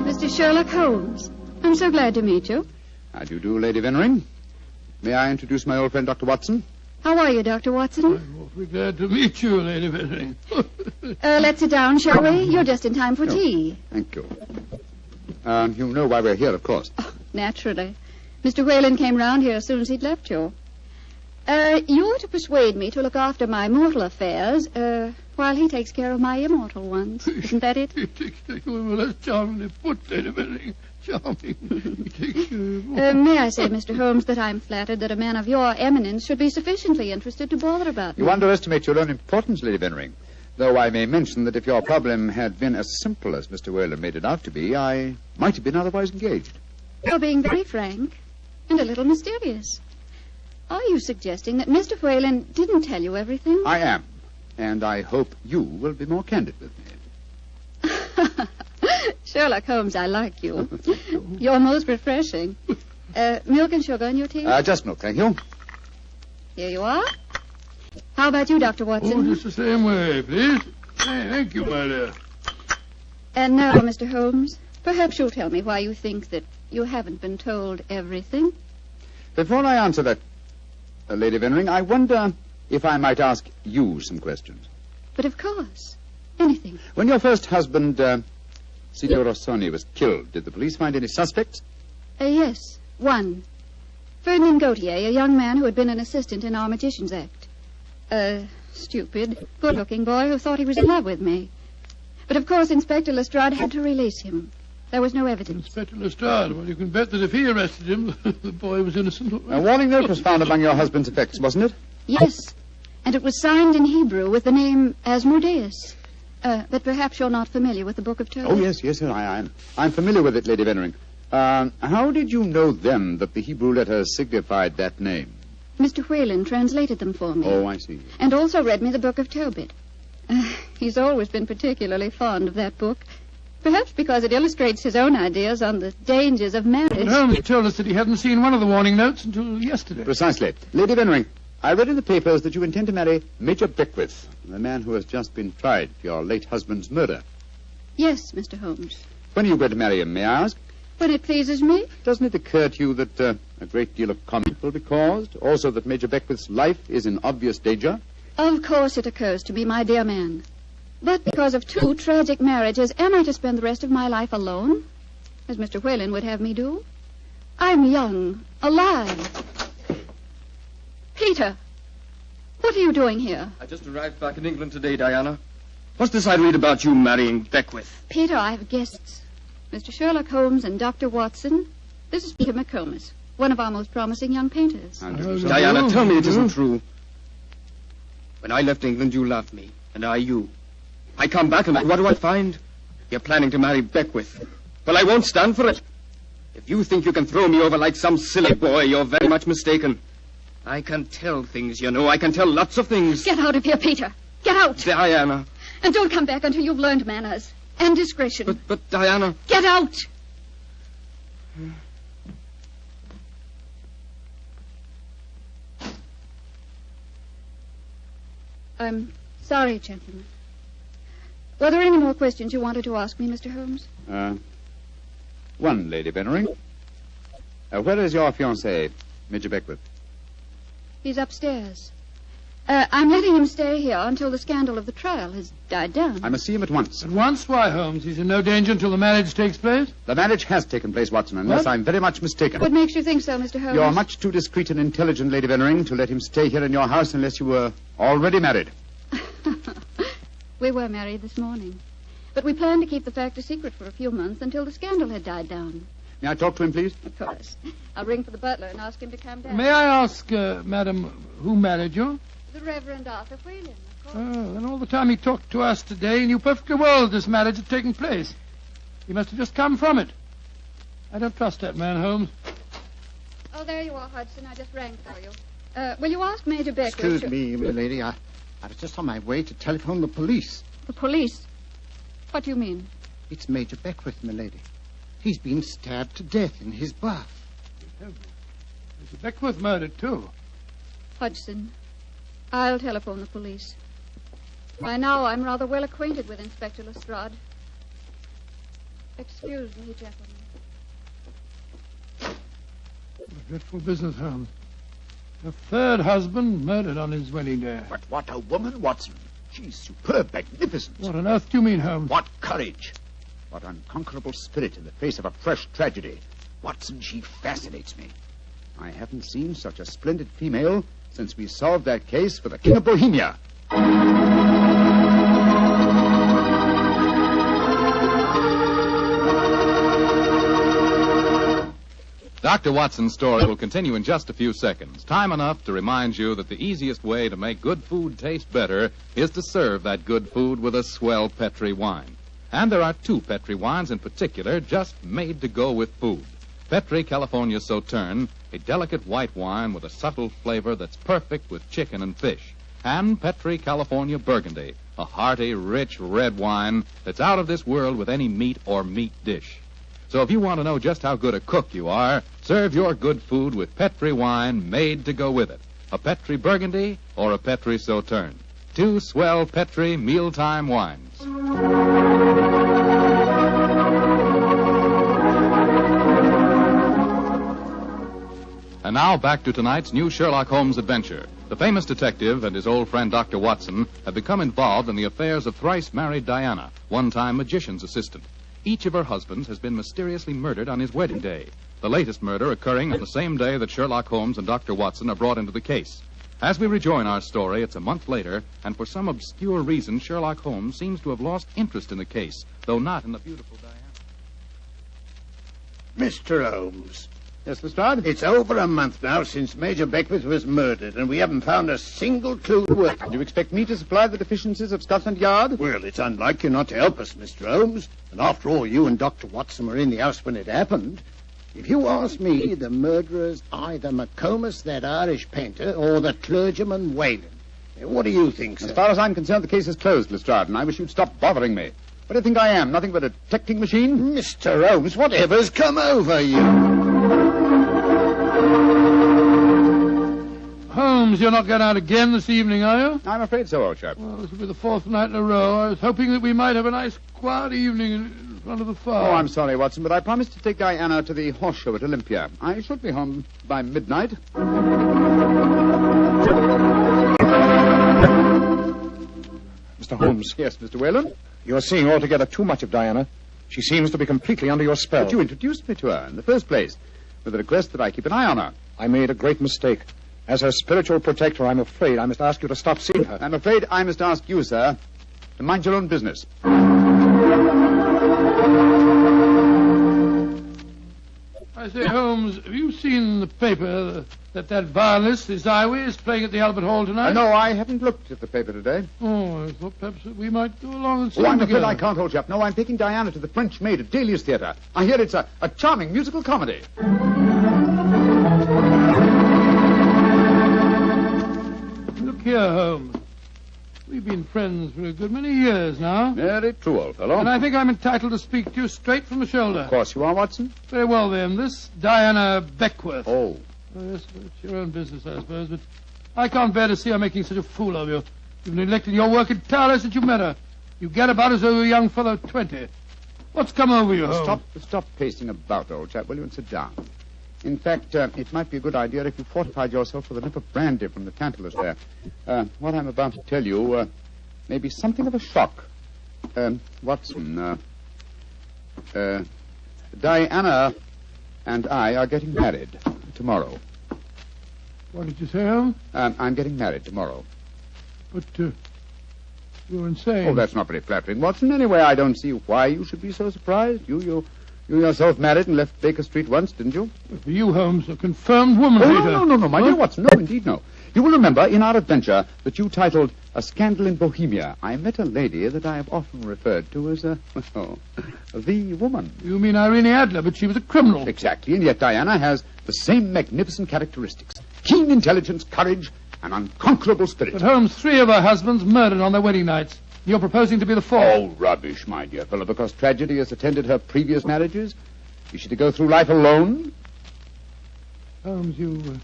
Mr. Sherlock Holmes. I'm so glad to meet you. How do you do, Lady Veneering? May I introduce my old friend, Dr. Watson? How are you, Dr. Watson? I'm awfully glad to meet you, Lady Veneering. Let's sit down, shall we? You're just in time for tea. Thank you. You know why we're here, of course. Oh, naturally. Mr. Whalen came round here as soon as he'd left you. You're to persuade me to look after my mortal affairs, while he takes care of my immortal ones. Isn't that it? Well, that's charmingly put, Lady Veneering. Charming. May I say, Mr. Holmes, that I'm flattered that a man of your eminence should be sufficiently interested to bother about me. You underestimate your own importance, Lady Veneering. Though I may mention that if your problem had been as simple as Mr. Whalen made it out to be, I might have been otherwise engaged. You're being very frank and a little mysterious. Are you suggesting that Mr. Whalen didn't tell you everything? I am. And I hope you will be more candid with me. Sherlock Holmes, I like you. You're most refreshing. Milk and sugar in your tea? Just milk, thank you. Here you are. How about you, Dr. Watson? Oh, just the same way, please. Hey, thank you, my dear. And now, Mr. Holmes, perhaps you'll tell me why you think that you haven't been told everything. Before I answer that, Lady Vennering, I wonder if I might ask you some questions. But of course. Anything. When your first husband, Signor Rossoni, was killed, did the police find any suspects? Yes, one. Ferdinand Gautier, a young man who had been an assistant in our Magician's Act. A stupid, good-looking boy who thought he was in love with me. But of course Inspector Lestrade had to release him. There was no evidence. Inspector Lestrade? Well, you can bet that if he arrested him, the boy was innocent. A warning note was found among your husband's effects, wasn't it? Yes, and it was signed in Hebrew with the name Asmodeus. But perhaps you're not familiar with the Book of Tobit. Oh, yes, I'm familiar with it, Lady Vennering. How did you know then that the Hebrew letters signified that name? Mr. Whalen translated them for me. Oh, I see. And also read me the Book of Tobit. He's always been particularly fond of that book. Perhaps because it illustrates his own ideas on the dangers of marriage. Holmes told us that he hadn't seen one of the warning notes until yesterday. Precisely. Lady Vennering, I read in the papers that you intend to marry Major Beckwith, the man who has just been tried for your late husband's murder. Yes, Mr. Holmes. When are you going to marry him, may I ask? When it pleases me. Doesn't it occur to you that a great deal of comment will be caused? Also that Major Beckwith's life is in obvious danger? Of course it occurs to me, my dear man. But because of two tragic marriages, am I to spend the rest of my life alone? As Mr. Whalen would have me do? I'm young, alive. Peter, what are you doing here? I just arrived back in England today, Diana. What's this I read about you marrying Beckwith? Peter, I have guests. Mr. Sherlock Holmes and Dr. Watson. This is Peter McComas, one of our most promising young painters. Diana, tell me it isn't true. When I left England, you loved me, and I you. I come back, and what do I find? You're planning to marry Beckwith. Well, I won't stand for it. If you think you can throw me over like some silly boy, you're very much mistaken. I can tell things, you know. I can tell lots of things. Get out of here, Peter. Get out. Diana. And don't come back until you've learned manners and discretion. But Diana. Get out. I'm sorry, gentlemen. Were there any more questions you wanted to ask me, Mr. Holmes? One, Lady Vennering. Where is your fiancé, Major Beckwith? He's upstairs. I'm letting him stay here until the scandal of the trial has died down. I must see him at once. At once? Why, Holmes? He's in no danger until the marriage takes place? The marriage has taken place, Watson, unless I'm very much mistaken. What makes you think so, Mr. Holmes? You're much too discreet and intelligent, Lady Vennering, to let him stay here in your house unless you were already married. We were married this morning. But we planned to keep the fact a secret for a few months until the scandal had died down. May I talk to him, please? Of course. I'll ring for the butler and ask him to come down. May I ask, madam, who married you? The Reverend Arthur Whalen, of course. Oh, and all the time he talked to us today, he knew perfectly well this marriage had taken place. He must have just come from it. I don't trust that man, Holmes. Oh, there you are, Hudson. I just rang for you. Will you ask Major Beckwith? Excuse me, milady. I was just on my way to telephone the police. The police? What do you mean? It's Major Beckwith, milady. He's been stabbed to death in his bath. Mr. Beckwith murdered, too. Hudson, I'll telephone the police. By now, I'm rather well acquainted with Inspector Lestrade. Excuse me, gentlemen. A dreadful business, Holmes. A third husband murdered on his wedding day. But what a woman, Watson. She's superb, magnificent. What on earth do you mean, Holmes? What courage. What unconquerable spirit in the face of a fresh tragedy. Watson, she fascinates me. I haven't seen such a splendid female since we solved that case for the King of Bohemia. Dr. Watson's story will continue in just a few seconds. Time enough to remind you that the easiest way to make good food taste better is to serve that good food with a swell Petri wine. And there are two Petri wines in particular just made to go with food. Petri California Sauterne, a delicate white wine with a subtle flavor that's perfect with chicken and fish. And Petri California Burgundy, a hearty, rich red wine that's out of this world with any meat or meat dish. So if you want to know just how good a cook you are, serve your good food with Petri wine made to go with it. A Petri Burgundy or a Petri Sauterne. Two swell Petri mealtime wines. And now back to tonight's new Sherlock Holmes adventure. The famous detective and his old friend Dr. Watson have become involved in the affairs of thrice-married Diana, one-time magician's assistant. Each of her husbands has been mysteriously murdered on his wedding day, the latest murder occurring on the same day that Sherlock Holmes and Dr. Watson are brought into the case. As we rejoin our story, it's a month later, and for some obscure reason, Sherlock Holmes seems to have lost interest in the case, though not in the beautiful Diana. Mr. Holmes. Yes, Lestrade? It's over a month now since Major Beckwith was murdered, and we haven't found a single clue to work. Do you expect me to supply the deficiencies of Scotland Yard? Well, it's unlike you not to help us, Mr. Holmes. And after all, you and Dr. Watson were in the house when it happened. If you ask me, the murderer's either McComas, that Irish painter, or the clergyman Whalen. What do you think, sir? As far as I'm concerned, the case is closed, Lestrade, and I wish you'd stop bothering me. What do you think I am? Nothing but a detecting machine? Mr. Holmes, whatever's come over you? Holmes, you're not going out again this evening, are you? I'm afraid so, old chap. Well, this will be the fourth night in a row. I was hoping that we might have a nice, quiet evening in front of the fire. Oh, I'm sorry, Watson, but I promised to take Diana to the horse show at Olympia. I should be home by midnight. Mr. Holmes. Yes, Mr. Whalen? You're seeing altogether too much of Diana. She seems to be completely under your spell. But you introduced me to her in the first place, with the request that I keep an eye on her. I made a great mistake. As her spiritual protector, I'm afraid I must ask you to stop seeing her. I'm afraid I must ask you, sir, to mind your own business. I say, Holmes, have you seen in the paper that violinist, Envoy, is playing at the Albert Hall tonight? No, I haven't looked at the paper today. Oh, I thought perhaps that we might go along and see I'm him afraid together. I can't, old chap. No, I'm taking Diana to the French Maid at Delius Theatre. I hear it's a charming musical comedy. Look here, Holmes. We've been friends for a good many years now. Very true, old fellow. And I think I'm entitled to speak to you straight from the shoulder. Of course you are, Watson. Very well, then. This Diana Beckworth. Oh. Yes, it's your own business, I suppose, but I can't bear to see her making such a fool of you. You've neglected your work entirely since you met her. You get about as though you were a young fellow of 20. What's come over you, Holmes? Stop pacing about, old chap, will you, and sit down. In fact, it might be a good idea if you fortified yourself with a nip of brandy from the Tantalus there. What I'm about to tell you may be something of a shock. Watson, Diana and I are getting married tomorrow. What did you say, Holmes? I'm getting married tomorrow. But, you're insane. Oh, that's not very flattering, Watson. Anyway, I don't see why you should be so surprised. You yourself married and left Baker Street once, didn't you? For you, Holmes, a confirmed woman hater. No, my dear Watson. No, indeed, no. You will remember in our adventure that you titled A Scandal in Bohemia, I met a lady that I have often referred to as the woman. You mean Irene Adler, but she was a criminal. Exactly, and yet Diana has the same magnificent characteristics. Keen intelligence, courage, and unconquerable spirit. But Holmes, 3 of her husbands murdered on their wedding nights. You're proposing to be the 4th. Oh, rubbish, my dear fellow, because tragedy has attended her previous marriages. Is she to go through life alone? Holmes, you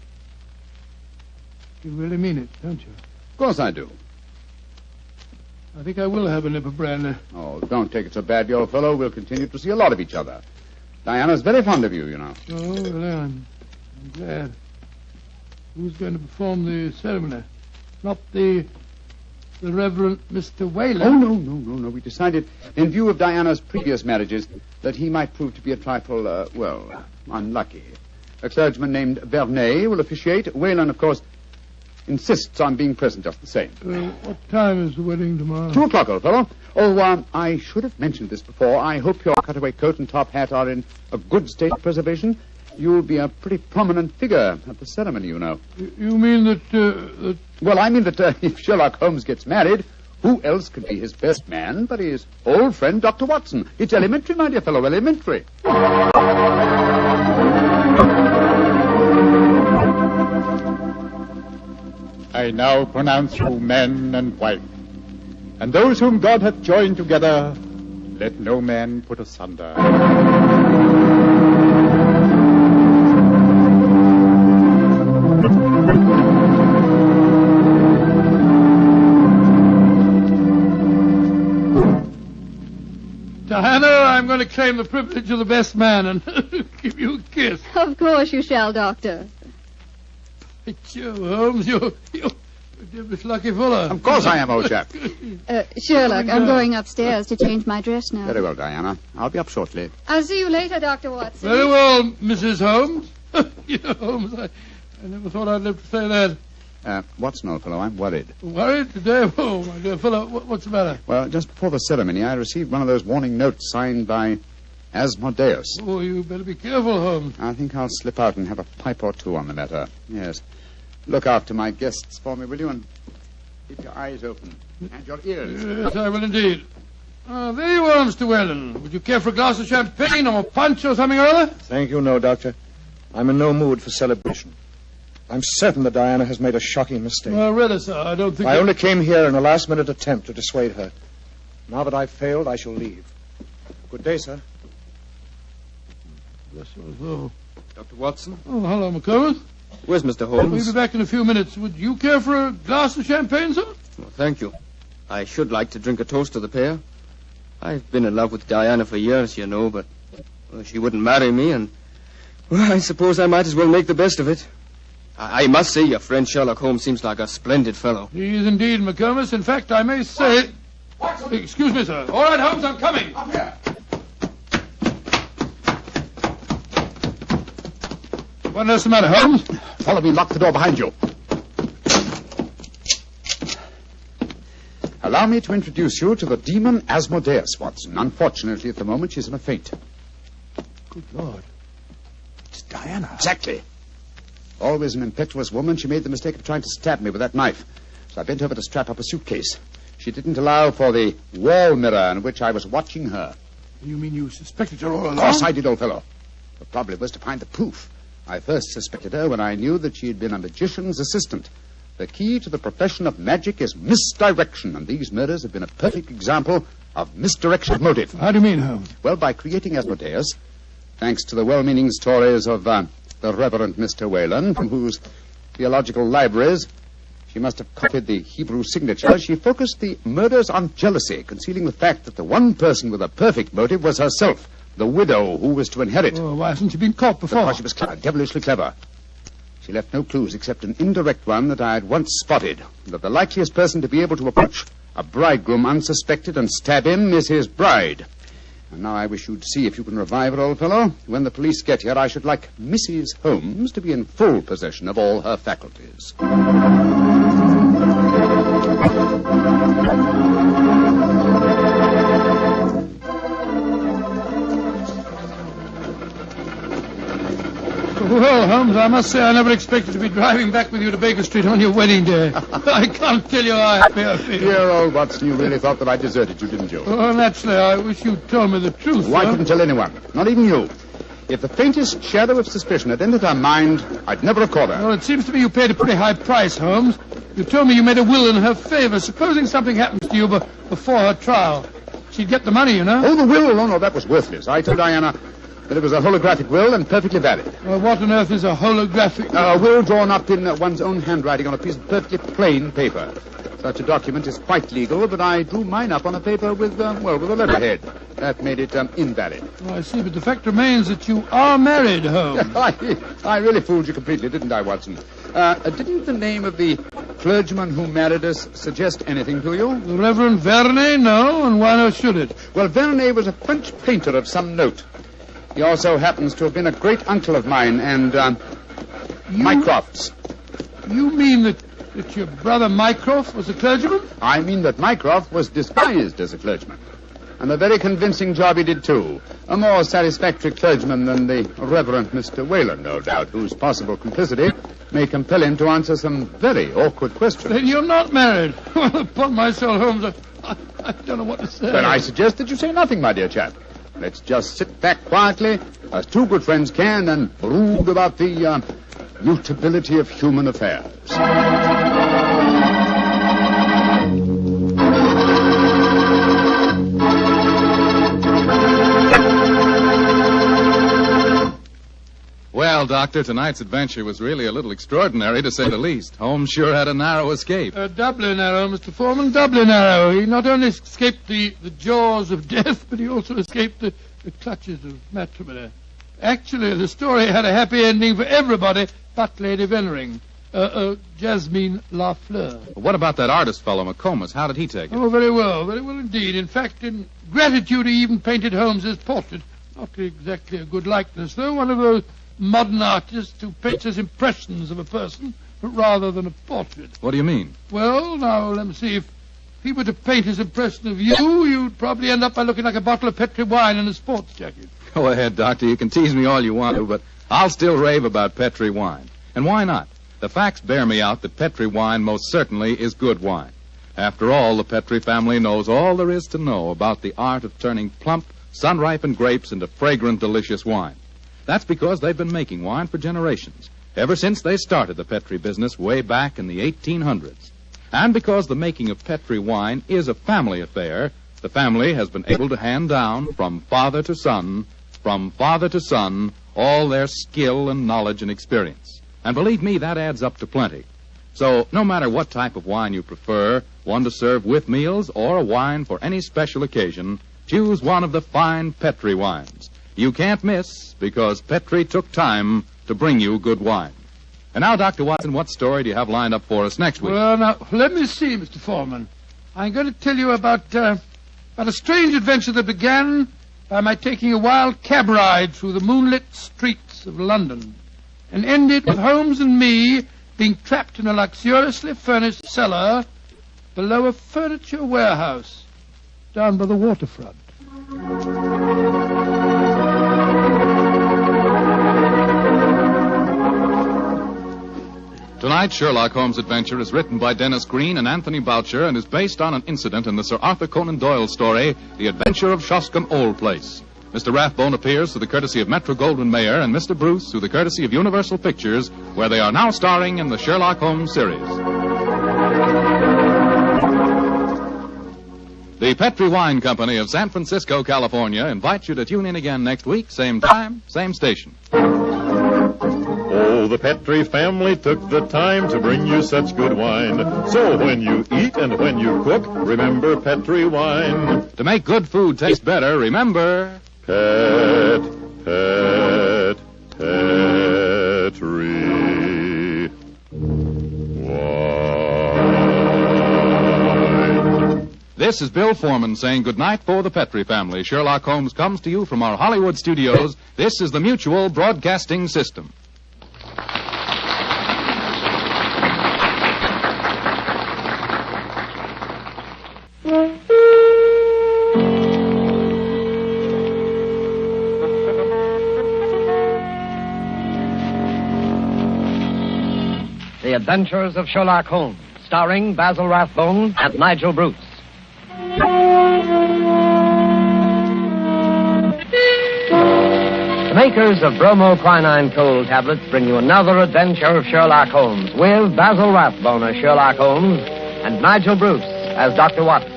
really mean it, don't you? Of course I do. I think I will have a nip of brandy. Oh, don't take it so badly, old fellow. We'll continue to see a lot of each other. Diana's very fond of you, you know. Oh, well, I'm glad. Who's going to perform the ceremony? Not the Reverend Mr. Whalen? Oh, no. We decided, in view of Diana's previous marriages, that he might prove to be a trifle, unlucky. A clergyman named Blarney will officiate. Whalen, of course, insists on being present just the same. What time is the wedding tomorrow? 2 o'clock, old fellow. Oh, I should have mentioned this before. I hope your cutaway coat and top hat are in a good state of preservation. You'll be a pretty prominent figure at the ceremony, you know. You mean that... Well, I mean that if Sherlock Holmes gets married, who else could be his best man but his old friend, Dr. Watson? It's elementary, my dear fellow, elementary. I now pronounce you man and wife, and those whom God hath joined together, let no man put asunder. Diana, I'm going to claim the privilege of the best man and give you a kiss. Of course you shall, Doctor. Joe, Holmes, you're a devilish lucky fellow. Of course I am, old chap. Sherlock, I'm going upstairs to change my dress now. Very well, Diana. I'll be up shortly. I'll see you later, Dr. Watson. Very well, Mrs. Holmes. Holmes, I never thought I'd live to say that. Watson, old fellow, I'm worried. Worried today? Oh, my dear fellow, what's the matter? Well, just before the ceremony, I received one of those warning notes signed by Asmodeus. Oh, you better be careful, Holmes. I think I'll slip out and have a pipe or two on the matter. Yes. Look after my guests for me, will you? And keep your eyes open. And your ears. Yes, I will indeed. There you are, Mr. Whalen. Would you care for a glass of champagne or punch or something or other? Thank you, no, Doctor. I'm in no mood for celebration. I'm certain that Diana has made a shocking mistake. Well, really, sir, I don't think... I only came here in a last-minute attempt to dissuade her. Now that I've failed, I shall leave. Good day, sir. Yes, sir. Dr. Watson? Oh, hello, McComas. Where's Mr. Holmes? We'll be back in a few minutes. Would you care for a glass of champagne, sir? Well, thank you. I should like to drink a toast to the pair. I've been in love with Diana for years, you know, but she wouldn't marry me, and well, I suppose I might as well make the best of it. I must say your friend Sherlock Holmes seems like a splendid fellow. He is indeed, McComas. In fact, I may say... Watson. Excuse me, sir. All right, Holmes, I'm coming. Up here. What on earth's the matter, Holmes? Follow me, lock the door behind you. Allow me to introduce you to the demon Asmodeus, Watson. Unfortunately, at the moment, she's in a faint. Good Lord. It's Diana. Exactly. Always an impetuous woman, she made the mistake of trying to stab me with that knife. So I bent over to strap up a suitcase. She didn't allow for the wall mirror in which I was watching her. You mean you suspected her all along? Of course I did, old fellow. The problem was to find the proof. I first suspected her when I knew that she had been a magician's assistant. The key to the profession of magic is misdirection, and these murders have been a perfect example of misdirection of motive. How do you mean, Holmes? Well, by creating Asmodeus, thanks to the well-meaning stories of the Reverend Mr. Whalen, from whose theological libraries she must have copied the Hebrew signature, she focused the murders on jealousy, concealing the fact that the one person with a perfect motive was herself, the widow who was to inherit. Oh, why hasn't she been caught before? Because she was clever, devilishly clever. She left no clues except an indirect one that I had once spotted, that the likeliest person to be able to approach a bridegroom unsuspected and stab him is his bride. And now I wish you'd see if you can revive her, old fellow. When the police get here, I should like Mrs. Holmes to be in full possession of all her faculties. Well, Holmes, I must say I never expected to be driving back with you to Baker Street on your wedding day. I can't tell you how happy I feel. Dear old Watson, you really thought that I deserted you, didn't you? Oh, naturally, I wish you'd told me the truth. Oh, I couldn't tell anyone, not even you. If the faintest shadow of suspicion had entered her mind, I'd never have caught her. Well, it seems to me you paid a pretty high price, Holmes. You told me you made a will in her favor. Supposing something happens to you before her trial, she'd get the money, you know. Oh, the will? Oh, no, that was worthless. I told Diana that it was a holographic will and perfectly valid. What on earth is a holographic will? A will drawn up in one's own handwriting on a piece of perfectly plain paper. Such a document is quite legal, but I drew mine up on a paper with a letterhead. That made it invalid. Oh, I see, but the fact remains that you are married, Holmes. I really fooled you completely, didn't I, Watson? Didn't the name of the clergyman who married us suggest anything to you? The Reverend Blarney? No, and why not should it? Well, Blarney was a French painter of some note. He also happens to have been a great uncle of mine and Mycroft's. You mean that your brother Mycroft was a clergyman? I mean that Mycroft was disguised as a clergyman. And a very convincing job he did, too. A more satisfactory clergyman than the Reverend Mr. Whalen, no doubt, whose possible complicity may compel him to answer some very awkward questions. Then you're not married. Well, upon my soul, Holmes, I don't know what to say. Then I suggest that you say nothing, my dear chap. Let's just sit back quietly, as two good friends can, and brood about the mutability of human affairs. Well, Doctor, tonight's adventure was really a little extraordinary, to say the least. Holmes sure had a narrow escape. Doubly narrow, Mr. Foreman, doubly narrow. He not only escaped the jaws of death, but he also escaped the clutches of matrimony. Actually, the story had a happy ending for everybody but Lady Vennering. Jasmine Lafleur. What about that artist fellow, McComas? How did he take it? Oh, very well indeed. In fact, in gratitude, he even painted Holmes's portrait. Not exactly a good likeness, though. One of those modern artists who paints as impressions of a person rather than a portrait. What do you mean? Well, now, let me see. If he were to paint his impression of you, you'd probably end up by looking like a bottle of Petri wine in a sports jacket. Go ahead, Doctor. You can tease me all you want to, but I'll still rave about Petri wine. And why not? The facts bear me out that Petri wine most certainly is good wine. After all, the Petri family knows all there is to know about the art of turning plump, sun-ripened grapes into fragrant, delicious wine. That's because they've been making wine for generations, ever since they started the Petri business way back in the 1800s. And because the making of Petri wine is a family affair, the family has been able to hand down from father to son, all their skill and knowledge and experience. And believe me, that adds up to plenty. So no matter what type of wine you prefer, one to serve with meals or a wine for any special occasion, choose one of the fine Petri wines. You can't miss, because Petri took time to bring you good wine. And now, Dr. Watson, what story do you have lined up for us next week? Well, now, let me see, Mr. Foreman. I'm going to tell you about a strange adventure that began by my taking a wild cab ride through the moonlit streets of London and ended with Holmes and me being trapped in a luxuriously furnished cellar below a furniture warehouse down by the waterfront. Tonight's Sherlock Holmes adventure is written by Dennis Green and Anthony Boucher and is based on an incident in the Sir Arthur Conan Doyle story, The Adventure of Shoscombe Old Place. Mr. Rathbone appears through the courtesy of Metro-Goldwyn-Mayer and Mr. Bruce through the courtesy of Universal Pictures, where they are now starring in the Sherlock Holmes series. The Petri Wine Company of San Francisco, California, invites you to tune in again next week, same time, same station. Oh, the Petri family took the time to bring you such good wine. So when you eat and when you cook, remember Petri wine. To make good food taste better, remember... Petri wine. This is Bill Foreman saying goodnight for the Petri family. Sherlock Holmes comes to you from our Hollywood studios. This is the Mutual Broadcasting System. The Adventures of Sherlock Holmes, starring Basil Rathbone and Nigel Bruce. The makers of bromoquinine cold tablets bring you another adventure of Sherlock Holmes with Basil Rathbone as Sherlock Holmes and Nigel Bruce as Dr. Watson.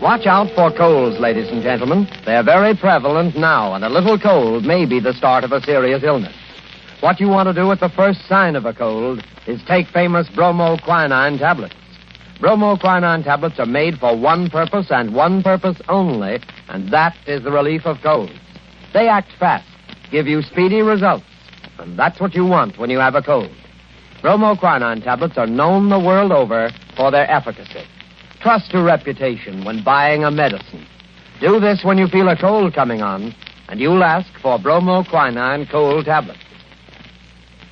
Watch out for colds, ladies and gentlemen. They're very prevalent now, and a little cold may be the start of a serious illness. What you want to do at the first sign of a cold is take famous bromoquinine tablets. Bromoquinine tablets are made for one purpose and one purpose only, and that is the relief of colds. They act fast, give you speedy results, and that's what you want when you have a cold. Bromoquinine tablets are known the world over for their efficacy. Trust to reputation when buying a medicine. Do this when you feel a cold coming on, and you'll ask for bromoquinine cold tablets.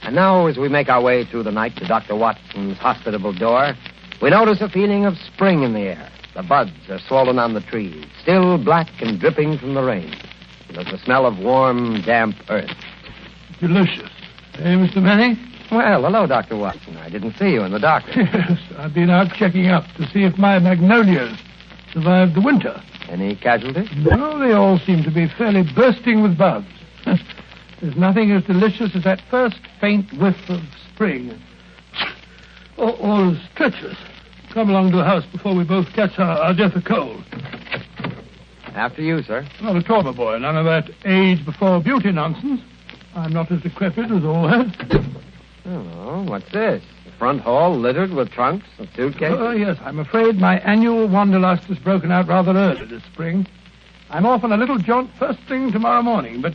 And now, as we make our way through the night to Dr. Watson's hospitable door, we notice a feeling of spring in the air. The buds are swollen on the trees, still black and dripping from the rain. And there's the smell of warm, damp earth. Delicious. Hey, Mr. Manning? Well, hello, Dr. Watson. I didn't see you in the dark. Yes, I've been out checking up to see if my magnolias survived the winter. Any casualties? No, they all seem to be fairly bursting with buds. There's nothing as delicious as that first faint whiff of spring. All is treacherous. Come along to the house before we both catch our death of cold. After you, sir. Not at all, my boy. None of that age before beauty nonsense. I'm not as decrepit as all that. Oh, what's this? The front hall littered with trunks and suitcases? Oh, yes. I'm afraid my annual wanderlust has broken out rather early this spring. I'm off on a little jaunt first thing tomorrow morning, but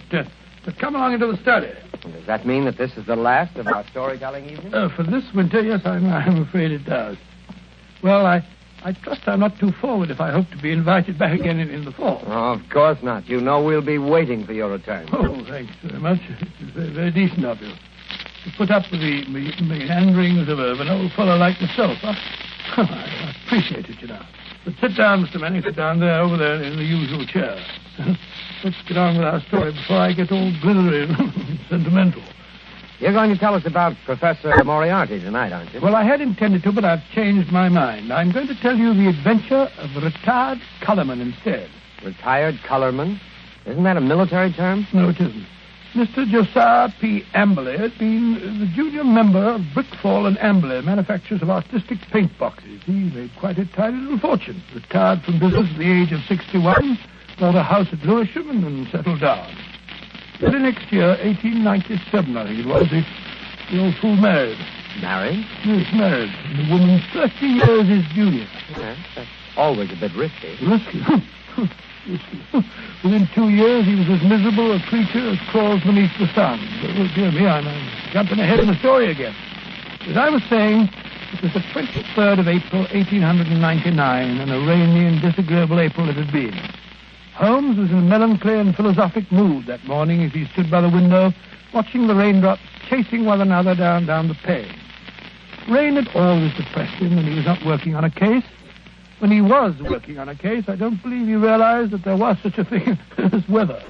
come along into the study. Does that mean that this is the last of our storytelling evening? For this winter, yes, I'm afraid it does. Well, I trust I'm not too forward if I hope to be invited back again in the fall. Oh, of course not. You know we'll be waiting for your return. Oh, thanks very much. It's very, very decent of you. To put up with the meanderings of an old fellow like myself. I appreciate it, you know. But sit down, Mr. Manning. Sit down there, over there, in the usual chair. Let's get on with our story before I get all glittery and sentimental. You're going to tell us about Professor Moriarty tonight, aren't you? Well, I had intended to, but I've changed my mind. I'm going to tell you the adventure of a retired colorman instead. Retired colorman? Isn't that a military term? No, it isn't. Mr. Josiah P. Amberley has been the junior member of Brickfall and Amberley, manufacturers of artistic paint boxes. He made quite a tidy little fortune. Retired from business at the age of 61, bought a house at Lewisham, and then settled down. Early next year, 1897, I think it was, the old fool married. Married? Yes, married. The woman 30 years his junior. Yes, that's always a bit risky. Risky? Within 2 years, he was as miserable a creature as crawls beneath the sun. Oh, dear me, I'm jumping ahead in the story again. As I was saying, it was the 23rd of April, 1899, and a rainy and disagreeable April it had been. Holmes was in a melancholy and philosophic mood that morning as he stood by the window, watching the raindrops chasing one another down the pane. Rain had always depressed him when he was not working on a case. When he was working on a case, I don't believe he realized that there was such a thing as weather.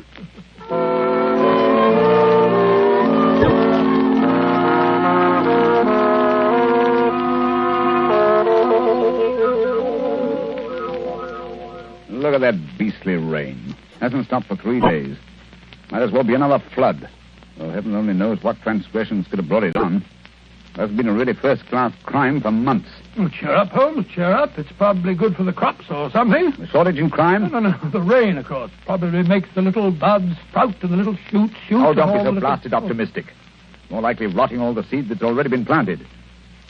Look at that beastly rain. Hasn't stopped for 3 days. Might as well be another flood. Well, heaven only knows what transgressions could have brought it on. That's been a really first-class crime for months. Oh, cheer up, Holmes, cheer up. It's probably good for the crops or something. The shortage in crime? No. The rain, of course. Probably makes the little buds sprout and the little shoots shoot. Oh, don't be so blasted optimistic. More likely rotting all the seed that's already been planted.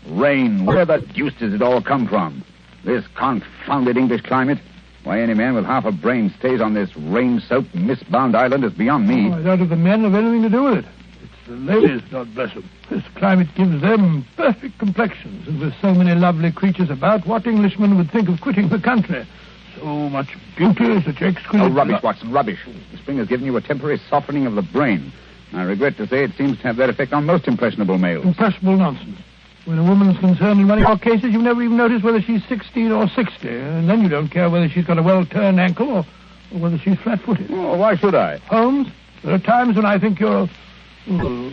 Rain, where the deuce does it all come from? This confounded English climate? Why any man with half a brain stays on this rain-soaked, mist-bound island is beyond me. Oh, I doubt if the men have anything to do with it. It's the ladies, God bless them. This climate gives them perfect complexions, and with so many lovely creatures about, what Englishman would think of quitting the country? So much beauty, such exquisite... Oh, rubbish, Watson, rubbish. The spring has given you a temporary softening of the brain. I regret to say it seems to have that effect on most impressionable males. Impressionable nonsense. When a woman's concerned in one of your cases, you never even notice whether she's 16 or 60, and then you don't care whether she's got a well-turned ankle or whether she's flat-footed. Oh, why should I? Holmes, there are times when I think you're a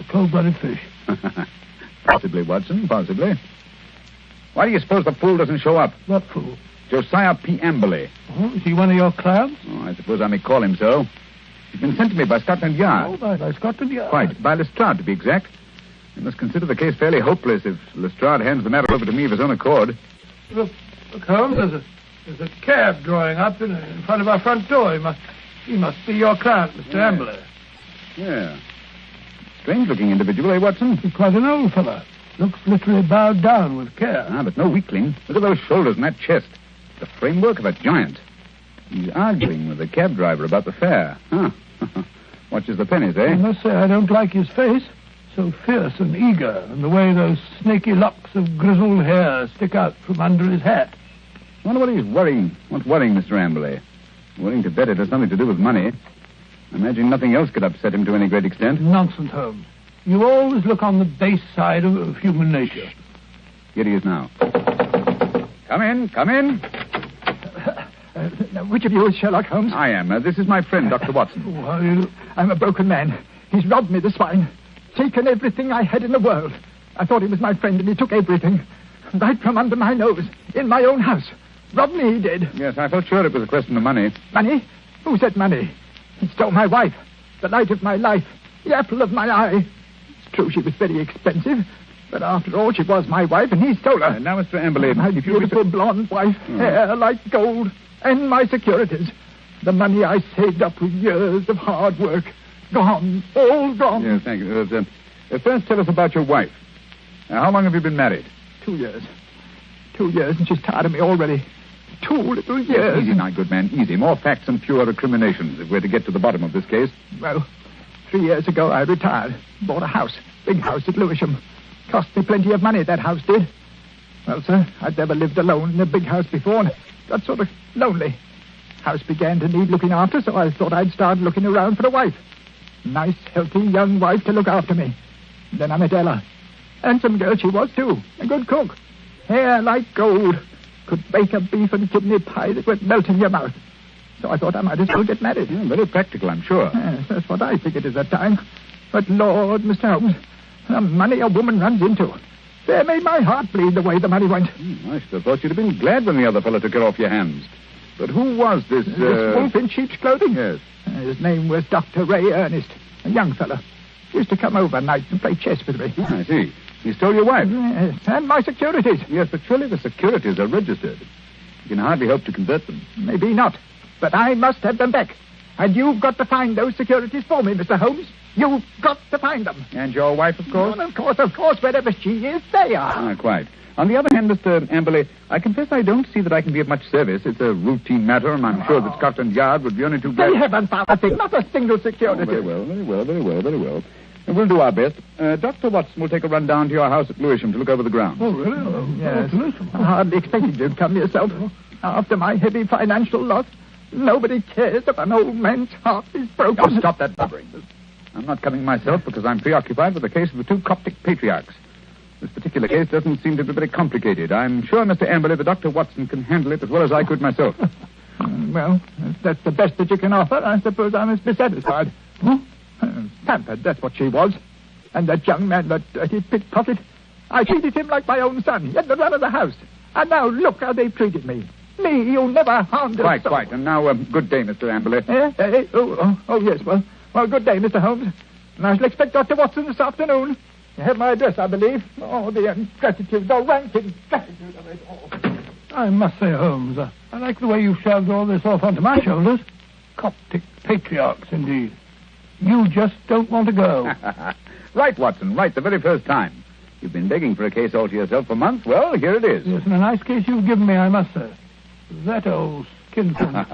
cold-blooded fish. Possibly, Watson, possibly. Why do you suppose the fool doesn't show up? What fool? Josiah P. Amberley. Oh, is he one of your clients? Oh, I suppose I may call him so. He's been sent to me by Scotland Yard. Oh, by Scotland Yard? Quite. By Lestrade, to be exact. You must consider the case fairly hopeless if Lestrade hands the matter over to me of his own accord. Look, Holmes, there's a cab drawing up in front of our front door. He must be your client, Mr. Amberley. Yeah. Strange-looking individual, eh, Watson? He's quite an old fellow. Looks literally bowed down with care. Ah, but no weakling. Look at those shoulders and that chest. The framework of a giant. He's arguing with the cab driver about the fare. Huh. Watches the pennies, eh? I must say I don't like his face. So fierce and eager, and the way those snaky locks of grizzled hair stick out from under his hat. I wonder what he's worrying. What's worrying, Mr. Amberley? Willing to bet it has something to do with money. I imagine nothing else could upset him to any great extent. Nonsense, Holmes. You always look on the base side of human nature. Here he is now. Come in, come in. Now, which of you is Sherlock Holmes? I am. This is my friend, Dr. Watson. Well, I'm a broken man. He's robbed me, the swine. Taken everything I had in the world. I thought he was my friend, and he took everything. Right from under my nose. In my own house. Robbed me, he did. Yes, I felt sure it was a question of money. Money? Who said money? He stole my wife. The light of my life. The apple of my eye. It's true she was very expensive. But after all, she was my wife, and he stole her. Now, Mr. Amberley... My beautiful blonde wife. Hair like gold. And my securities. The money I saved up with years of hard work. Gone. All gone. Yes, thank you. First, tell us about your wife. How long have you been married? 2 years. 2 years, and she's tired of me already. 2 little years. Easy, my good man, easy. More facts and fewer recriminations if we're to get to the bottom of this case. Well, 3 years ago I retired. Bought a house. Big house at Lewisham. Cost me plenty of money, that house did. Well, sir, I'd never lived alone in a big house before and got sort of lonely. House began to need looking after, so I thought I'd start looking around for a wife. Nice, healthy, young wife to look after me. Then I met Ella. Handsome girl she was, too. A good cook. Hair like gold. Could bake a beef and kidney pie that would melt in your mouth. So I thought I might as well get married. Very practical, I'm sure. Yes, that's what I figured at that time. But, Lord, Mr. Holmes, the money a woman runs into. There made my heart bleed the way the money went. I should have thought you'd have been glad when the other fellow took it off your hands. But who was this... This wolf in sheep's clothing? Yes. His name was Dr. Ray Ernest, a young fellow. He used to come over nights and play chess with me. I see. He stole your wife? Yes, and my securities. Yes, but surely the securities are registered. You can hardly hope to convert them. Maybe not. But I must have them back. And you've got to find those securities for me, Mr. Holmes. You've got to find them. And your wife, of course? Well, of course. Wherever she is, they are. Quite. On the other hand, Mr. Amberley, I confess I don't see that I can be of much service. It's a routine matter, and I'm sure that Scotland Yard would be only too glad... They haven't found a thing, not a single security. Very well. And we'll do our best. Dr. Watson will take a run down to your house at Lewisham to look over the grounds. Oh, really? Yes. I hardly expected you to come yourself. After my heavy financial loss, nobody cares if an old man's heart is broken. Oh, stop that blubbering. I'm not coming myself because I'm preoccupied with the case of the 2 Coptic patriarchs. This particular case doesn't seem to be very complicated. I'm sure, Mr. Amberley, that Dr. Watson can handle it as well as I could myself. Well, if that's the best that you can offer, I suppose I must be satisfied. Pampered, that's what she was. And that young man, that dirty pickpocket, I treated him like my own son. He had the run of the house. And now look how they've treated me. Me, you never harmed a soul. Quite. And now, good day, Mr. Amberley. Yes. Well, good day, Mr. Holmes. And I shall expect Dr. Watson this afternoon. You have my address, I believe. Oh, the ingratitude, the rank ingratitude of it all. I must say, Holmes, I like the way you've shoved all this off onto my shoulders. Coptic patriarchs, indeed. You just don't want to go. Right, Watson, right, the very first time. You've been begging for a case all to yourself for months. Well, here it is. Yes, and a nice case you've given me, I must say. That old skinflint.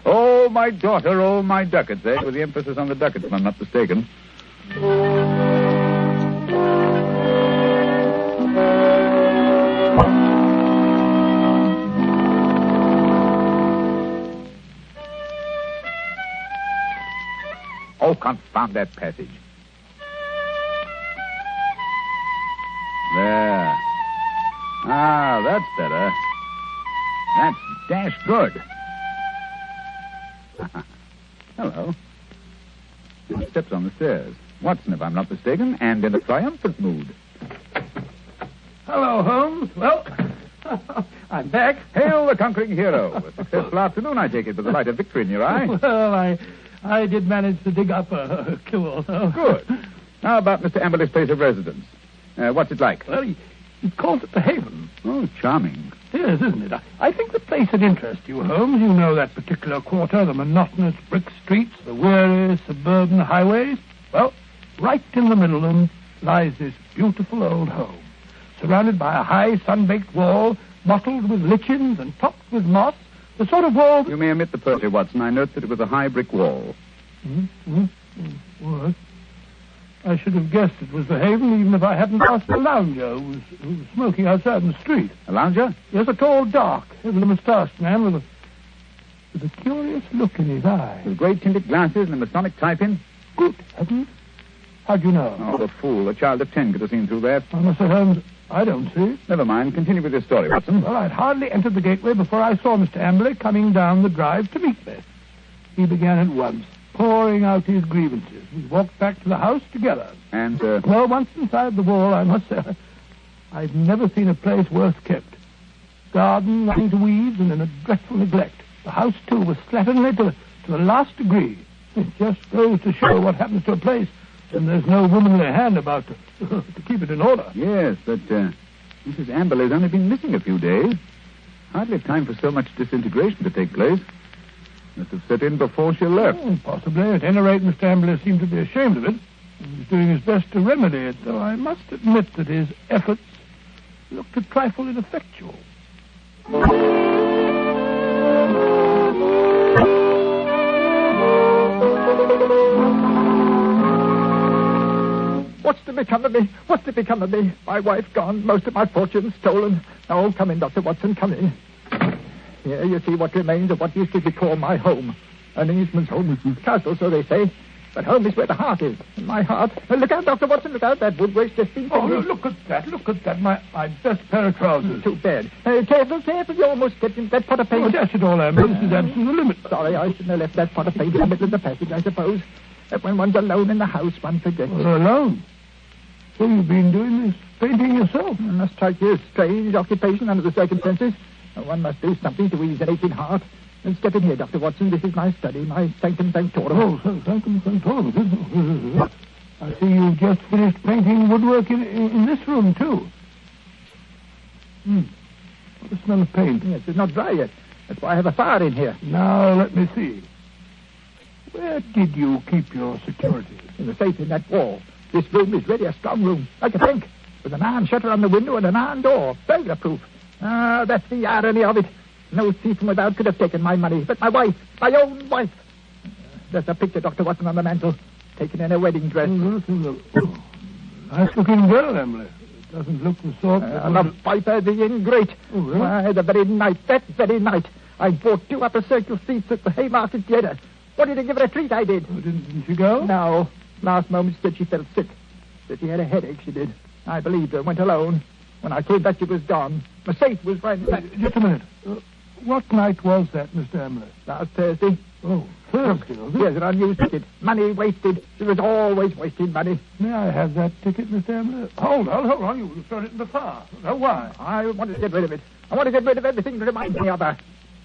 Oh, my daughter, oh, my ducats, with the emphasis on the ducats, if I'm not mistaken. Oh, confound that passage. There. Ah, that's better. That's dash good. Hello. Steps on the stairs. Watson, if I'm not mistaken, and in a triumphant mood. Hello, Holmes. Well, I'm back. Hail the conquering hero. A successful afternoon, I take it, with the light of victory in your eye. Well, I did manage to dig up a clue or so. Good. How about Mr. Amberley's place of residence? What's it like? Well, he calls it the Haven. Oh, charming. Yes, isn't it? I think the place would interest you, Holmes. You know that particular quarter, the monotonous brick streets, the weary suburban highways. Well, right in the middle of them lies this beautiful old home, surrounded by a high sun-baked wall, mottled with lichens and topped with moss. The sort of wall... You may omit the Percy, Watson. I note that it was a high brick wall. What? I should have guessed it was the Haven, even if I hadn't asked a lounger who was smoking outside in the street. A lounger? Yes, a tall, dark, heavily moustached man with a curious look in his eye. With great tinted glasses and a Masonic type in? Good heavens. How'd you know? Oh, the fool. A child of 10 could have seen through that. Oh, Mr. Holmes, I don't see. Never mind. Continue with your story, Watson. Well, I'd hardly entered the gateway before I saw Mr. Amberley coming down the drive to meet me. He began at once, pouring out his grievances. We walked back to the house together. And, Well, once inside the wall, I must say, I've never seen a place worse kept. Garden running to weeds and in a dreadful neglect. The house, too, was slatternly to the last degree. It just goes to show what happens to a place when there's no womanly hand about to keep it in order. Yes, but Mrs. Amberley's only been missing a few days. Hardly time for so much disintegration to take place. Must have set in before she left. Oh, possibly. At any rate, Mr. Amberley seemed to be ashamed of it. He was doing his best to remedy it, though I must admit that his efforts looked a trifle ineffectual. What's to become of me? What's to become of me? My wife gone, most of my fortune stolen. Oh, come in, Dr. Watson, come in. Here you see what remains of what used to be called my home. An Englishman's home is his castle, so they say. But home is where the heart is. And my heart... Look out, Dr. Watson, look out. That woodwork's just been... Oh, look at that, look at that. My best pair of trousers. Too bad. Careful, you almost get that pot of paint. Oh, dash it all, Amber. This is absolutely the limit. Sorry, I shouldn't have left that pot of paint in the middle of the passage, I suppose. That when one's alone in the house, one forgets. Well, alone? So you've been doing this painting yourself? It must strike you a strange occupation under the circumstances. One must do something to ease an aching heart. And step in here, Dr. Watson. This is my study, my sanctum sanctorum. Oh, sanctum sanctorum. I see you've just finished painting woodwork in this room, too. What a smell of paint. Yes, it's not dry yet. That's why I have a fire in here. Now, let me see. Where did you keep your securities? In the safe in that wall. This room is really a strong room, like a bank, with an iron shutter on the window and an iron door, burglar-proof. Ah, that's the irony of it. No thief from without could have taken my money, but my wife, my own wife. There's a picture, Dr. Watson, on the mantel, taken in a wedding dress. Nice-looking girl, Emily. It doesn't look the sort... the viper, the ingrate. Oh, really? Why, that very night, I bought 2 upper circle seats at the Haymarket Theatre. Wanted to give her a treat, I did. Oh, didn't she go? No. Last moment she said she felt sick. Said she had a headache, she did. I believed her, went alone. When I came back, she was gone. The safe was right back. Just a minute. What night was that, Mr. Emily? Last Thursday. Oh, Thursday, was it? Here's an unused ticket. Money wasted. She was always wasting money. May I have that ticket, Mr. Emily? Hold on. You thrown it in the fire. Now, why? I wanted to get rid of it. I want to get rid of everything that reminds me of her.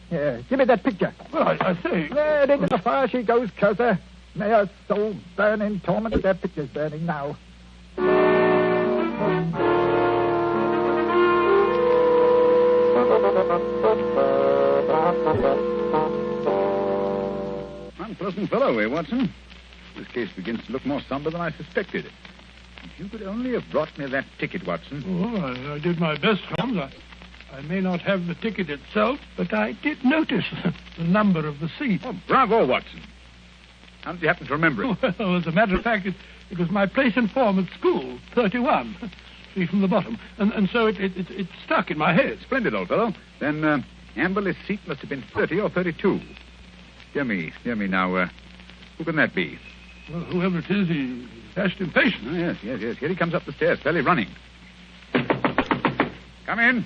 Here, give me that picture. Well, I see. There, into the fire she goes, Cursor. May her soul burn in torment. That picture's burning now. Unpleasant fellow, eh, Watson? This case begins to look more somber than I suspected. If you could only have brought me that ticket, Watson. Oh, I did my best, Holmes. I may not have the ticket itself, but I did notice the number of the seat. Oh, bravo, Watson. How did you happen to remember it? Well, as a matter of fact, it was my place in form at school, 31. See from the bottom. And so it stuck in my head. Splendid, old fellow. Then Amberley's seat must have been 30 or 32. Dear me now. Who can that be? Well, whoever it is, he's dashed impatient. Oh, yes. Here he comes up the stairs, fairly running. Come in.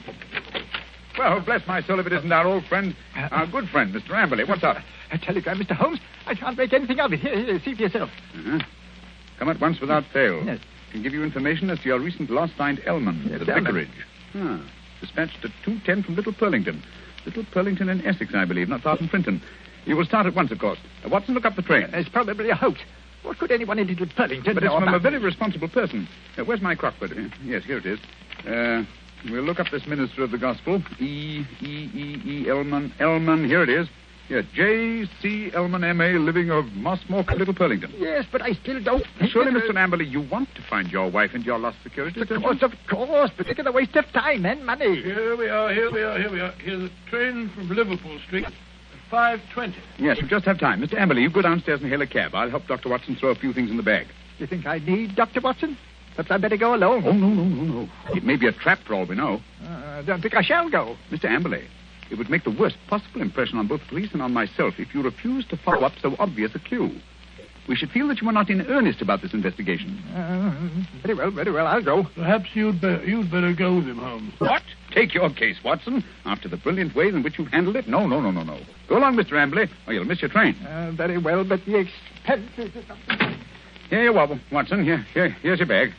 Well, bless my soul if it isn't our old friend, our good friend, Mr. Amberley. What's up? A telegram, Mr. Holmes. I can't make anything of it. Here, see for yourself. Uh-huh. Come at once without fail. Yes. Can give you information as to your recent lost find, Elman, Yes, at the vicarage. Dispatched at 2:10 from Little Purlington. Little Purlington in Essex, I believe, not far from Frinton. You will start at once, of course. Watson, look up the train. It's probably a hoax. What could anyone in Little Purlington But know it's from about a very responsible person. Where's my crockford? Yes, here it is. We'll look up this minister of the gospel. Elman. Elman, here it is. Yeah, J.C. Elman, M.A., living of Mossmore, Little Purlington. Yes, but I still don't... Surely, Mr. Amberley, you want to find your wife and your lost security, Of course, but think of the waste of time and money. Here we are. Here's a train from Liverpool Street at 5:20. Yes, we just have time. Mr. Amberley, you go downstairs and hail a cab. I'll help Dr. Watson throw a few things in the bag. You think I need Dr. Watson? Perhaps I'd better go alone. Oh, no. It may be a trap for all we know. Don't think I shall go. Mr. Amberley, it would make the worst possible impression on both police and on myself if you refused to follow up so obvious a clue. We should feel that you are not in earnest about this investigation. Very well, I'll go. Perhaps you'd better go with him, Holmes. What? Take your case, Watson. After the brilliant way in which you've handled it? No. Go along, Mr. Amberley, or you'll miss your train. Very well, but the expenses... Here you are, Watson. Here's your bag.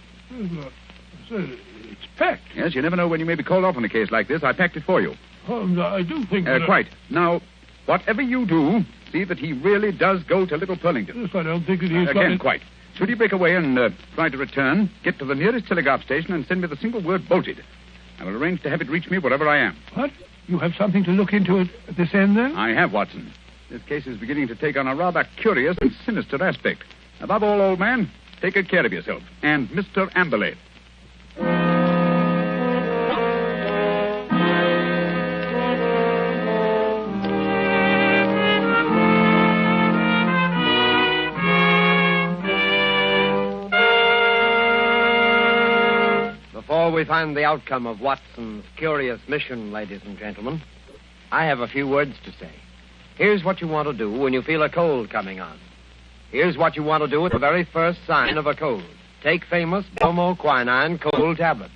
It's packed. Yes, you never know when you may be called off on a case like this. I packed it for you. Holmes, I do think that... Quite. Now, whatever you do, see that he really does go to Little Purlington. Yes, I don't think that he's Again, quite. Should he break away and try to return, get to the nearest telegraph station and send me the single word bolted. I will arrange to have it reach me wherever I am. What? You have something to look into at this end, then? I have, Watson. This case is beginning to take on a rather curious and sinister aspect. Above all, old man, take good care of yourself. And Mr. Amberley. Before we find the outcome of Watson's curious mission, ladies and gentlemen, I have a few words to say. Here's what you want to do when you feel a cold coming on. Here's what you want to do at the very first sign of a cold. Take famous bromoquinine cold tablets.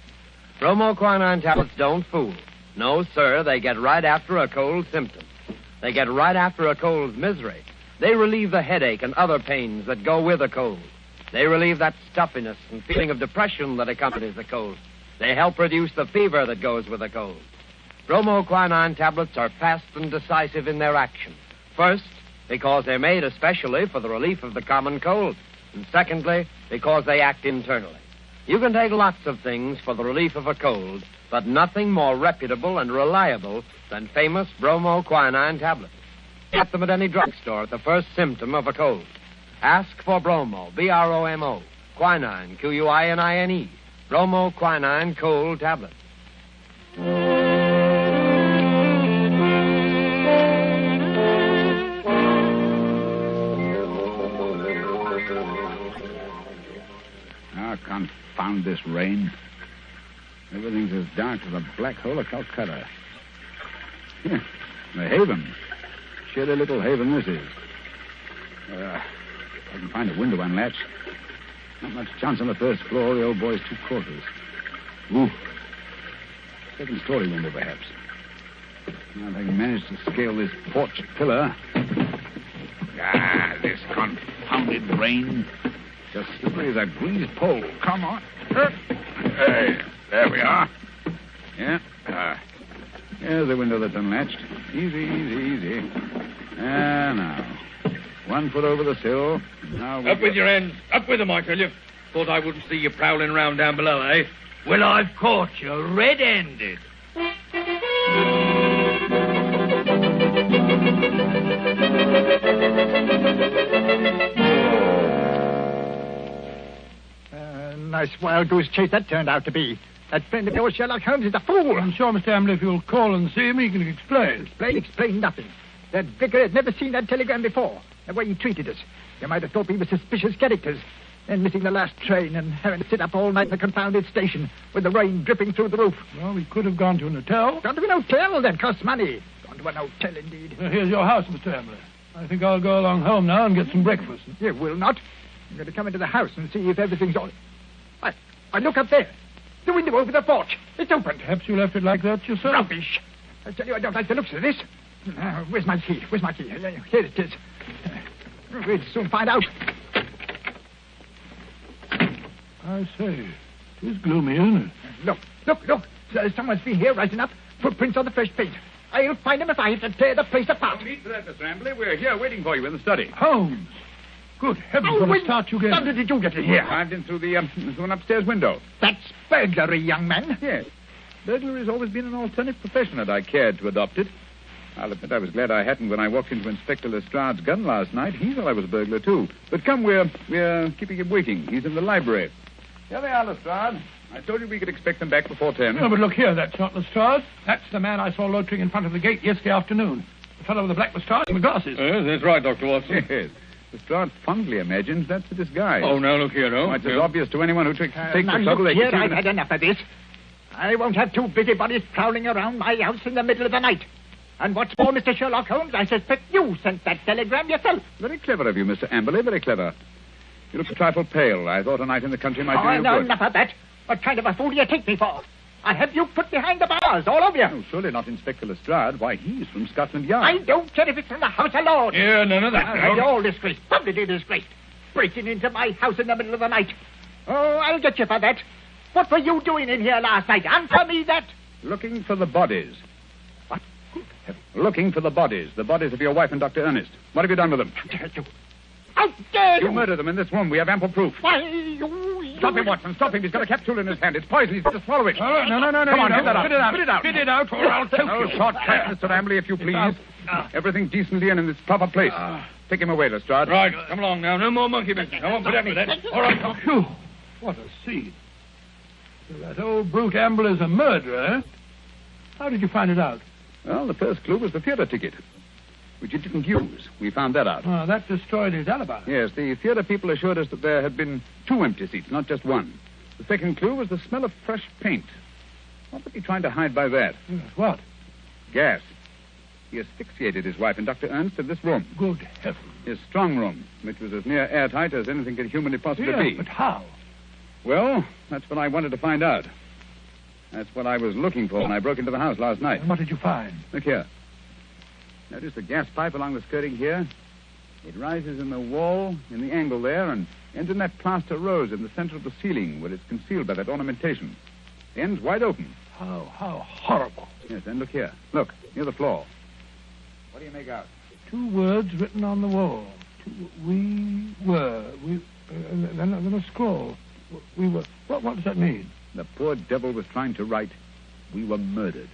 Bromoquinine tablets don't fool. No, sir, they get right after a cold symptom. They get right after a cold's misery. They relieve the headache and other pains that go with a cold. They relieve that stuffiness and feeling of depression that accompanies the cold. They help reduce the fever that goes with a cold. Bromoquinine tablets are fast and decisive in their action. First, because they're made especially for the relief of the common cold. And secondly, because they act internally. You can take lots of things for the relief of a cold, but nothing more reputable and reliable than famous bromoquinine tablets. Get them at any drugstore at the first symptom of a cold. Ask for bromo, B-R-O-M-O, quinine, Q-U-I-N-I-N-E, bromoquinine cold tablets. Confound this rain. Everything's as dark as a black hole of Calcutta. Yeah, the haven. Chilly little haven this is. I can find a window unlatched. Not much chance on the first floor. The old boy's 2 quarters. Ooh. Second-story window, perhaps. Now, if I can manage to scale this porch pillar. This confounded rain. Just slippery as a greased pole. Come on. Hey, there we are. Yeah. Here's the window that's unlatched. Easy. Now. 1 foot over the sill. Now up with your hands. Up with them, I tell you. Thought I wouldn't see you prowling around down below, eh? Well, I've caught you red-handed. Nice wild goose chase that turned out to be. That friend of yours, Sherlock Holmes, is a fool. I'm sure, Mr. Amberley, if you'll call and see him, he can explain. Explain nothing. That vicar had never seen that telegram before. The way he treated us. You might have thought we were suspicious characters. Then missing the last train and having to sit up all night in the confounded station with the rain dripping through the roof. Well, we could have gone to an hotel. Gone to an hotel? That costs money. Gone to an hotel, indeed. Well, here's your house, Mr. Amberley. I think I'll go along home now and get some breakfast. You will not. I'm going to come into the house and see if everything's all... I look up there. The window over the porch. It's open. Perhaps you left it like that yourself. Rubbish. I tell you, I don't like the looks of this. Where's my key? Here it is. We'll soon find out. I say, it is gloomy, isn't it? Look. Someone's been here right enough. Footprints on the fresh paint. I'll find him if I have to tear the place apart. No need for that, Mr. Amberley. We're here waiting for you in the study. Holmes! Good heavens, what a start you get. How did you get in here? I climbed in through an upstairs window. That's burglary, young man. Yes. Burglary has always been an alternative profession, and I cared to adopt it. I'll admit I was glad I hadn't when I walked into Inspector Lestrade's gun last night. He thought I was a burglar, too. But come, we're keeping him waiting. He's in the library. Here they are, Lestrade. I told you we could expect them back before 10. No, but look here, that's not Lestrade. That's the man I saw loitering in front of the gate yesterday afternoon. The fellow with the black moustache and the glasses. Yes, that's right, Dr. Watson. Yes. Lestrade fondly imagines that's a disguise. Oh, now, look here, no. It's as obvious to anyone who takes the trouble. Look here, I've had enough of this. I won't have 2 busybodies prowling around my house in the middle of the night. And what's more, Mr. Sherlock Holmes, I suspect you sent that telegram yourself. Very clever of you, Mr. Amberley, very clever. You look a trifle pale. I thought a night in the country might do you no, good. enough of that. What kind of a fool do you take me for? I'll have you put behind the bars, all of you. Oh, surely not Inspector Lestrade. Why, he's from Scotland Yard. I don't care if it's from the House of Lords. Yeah, none of that. You're all disgraced, publicly disgraced. Breaking into my house in the middle of the night. Oh, I'll get you for that. What were you doing in here last night? Answer me that. Looking for the bodies. What? Looking for the bodies of your wife and Dr. Ernest. What have you done with them? How dare you? You murdered them in this room. We have ample proof. Why, you... Stop him, Watson. Stop him. He's got a capsule in his hand. It's poison. He's got to swallow it. No. Come on, get that out. Spit it out. Spit it out. Spit it out, or I'll choke No you. shortcut, Mr. Amberley, if you please. Everything decently and in its proper place. Take him away, Lestrade. Right, come along now. No more monkey business. I won't put up with that. All right, come. Phew. What a scene. So that old brute Amberley's a murderer, eh? How did you find it out? Well, the first clue was the theater ticket, which he didn't use. We found that out. Oh, that destroyed his alibi. Yes, the theater people assured us that there had been 2 empty seats, not just one. The second clue was the smell of fresh paint. What was he trying to hide by that? Yes, what? Gas. He asphyxiated his wife and Dr. Ernst in this room. Good heavens. His strong room, which was as near airtight as anything could humanly possibly Yes, be. but how? Well, that's what I wanted to find out. That's what I was looking for when I broke into the house last night. And what did you find? Look here. Notice the gas pipe along the skirting here? It rises in the wall, in the angle there, and ends in that plaster rose in the center of the ceiling where it's concealed by that ornamentation. The end's wide open. How horrible. Yes, and look here. Look, near the floor. What do you make out? 2 words written on the wall. Then a scroll. We were. What does that mean? The poor devil was trying to write, "We were murdered."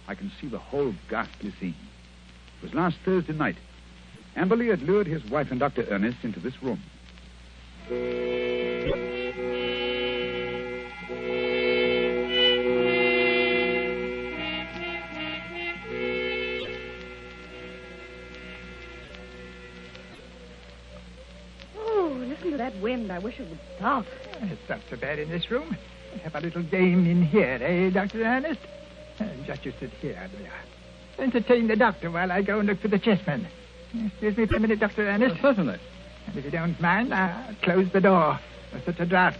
I can see the whole ghastly scene. It was last Thursday night. Amberley had lured his wife and Dr. Ernest into this room. Oh, listen to that wind. I wish it would stop. It's not so bad in this room. Let's have a little game in here, eh, Dr. Ernest? Just you sit here, there. Entertain the doctor while I go and look for the chessmen. Excuse me for a minute, Dr. Ernest. Certainly. And if you don't mind, I'll close the door. There's such a draught.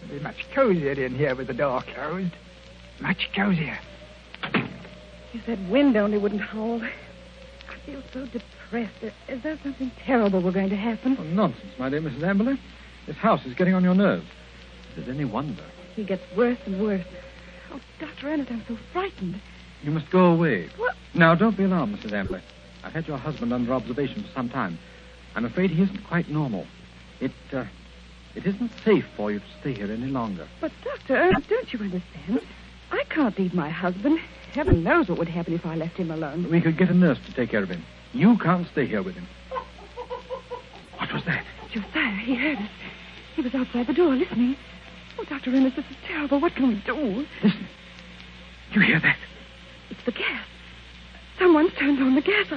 It'll be much cozier in here with the door closed. Much cozier. If that wind only wouldn't howl. I feel so depressed. Is there something terrible we're going to happen? Oh, nonsense, my dear Mrs. Amberley. This house is getting on your nerves. Is it any wonder? He gets worse and worse. Oh, Dr. Ernest, I'm so frightened. You must go away. What? Now, don't be alarmed, Mrs. Amberley. I've had your husband under observation for some time. I'm afraid he isn't quite normal. It isn't safe for you to stay here any longer. But, Dr. Ernest, don't you understand? I can't leave my husband. Heaven knows what would happen if I left him alone. We could get a nurse to take care of him. You can't stay here with him. What was that? Josiah, he heard us. He was outside the door listening. Oh, Dr. Ernest, this is terrible. What can we do? Listen. You hear that? It's the gas. Someone's turned on the gas.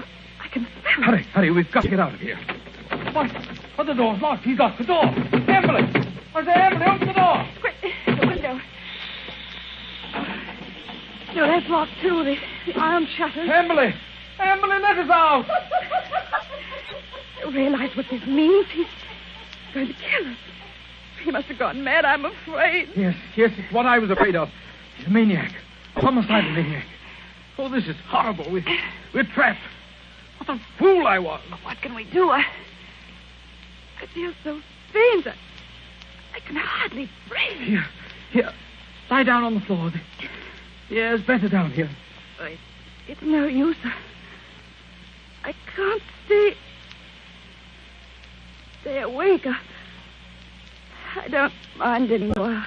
I can smell it. Hurry. We've got to get out of here. What? Oh, the door's locked. He's locked the door. Amberley! I say, Amberley, open the door. Quick, the window. No, that's locked, too. The iron shutters. Amberley! Amberley, let us out! You realize what this means? He's going to kill us. He must have gone mad, I'm afraid. Yes, it's what I was afraid of. He's a maniac. A homicidal maniac. Oh, this is horrible. We're trapped. What a fool I was. What can we do? I feel so faint. I can hardly breathe. Here. Lie down on the floor. The air's better down here. It's no use. I can't stay awake. I don't mind anymore.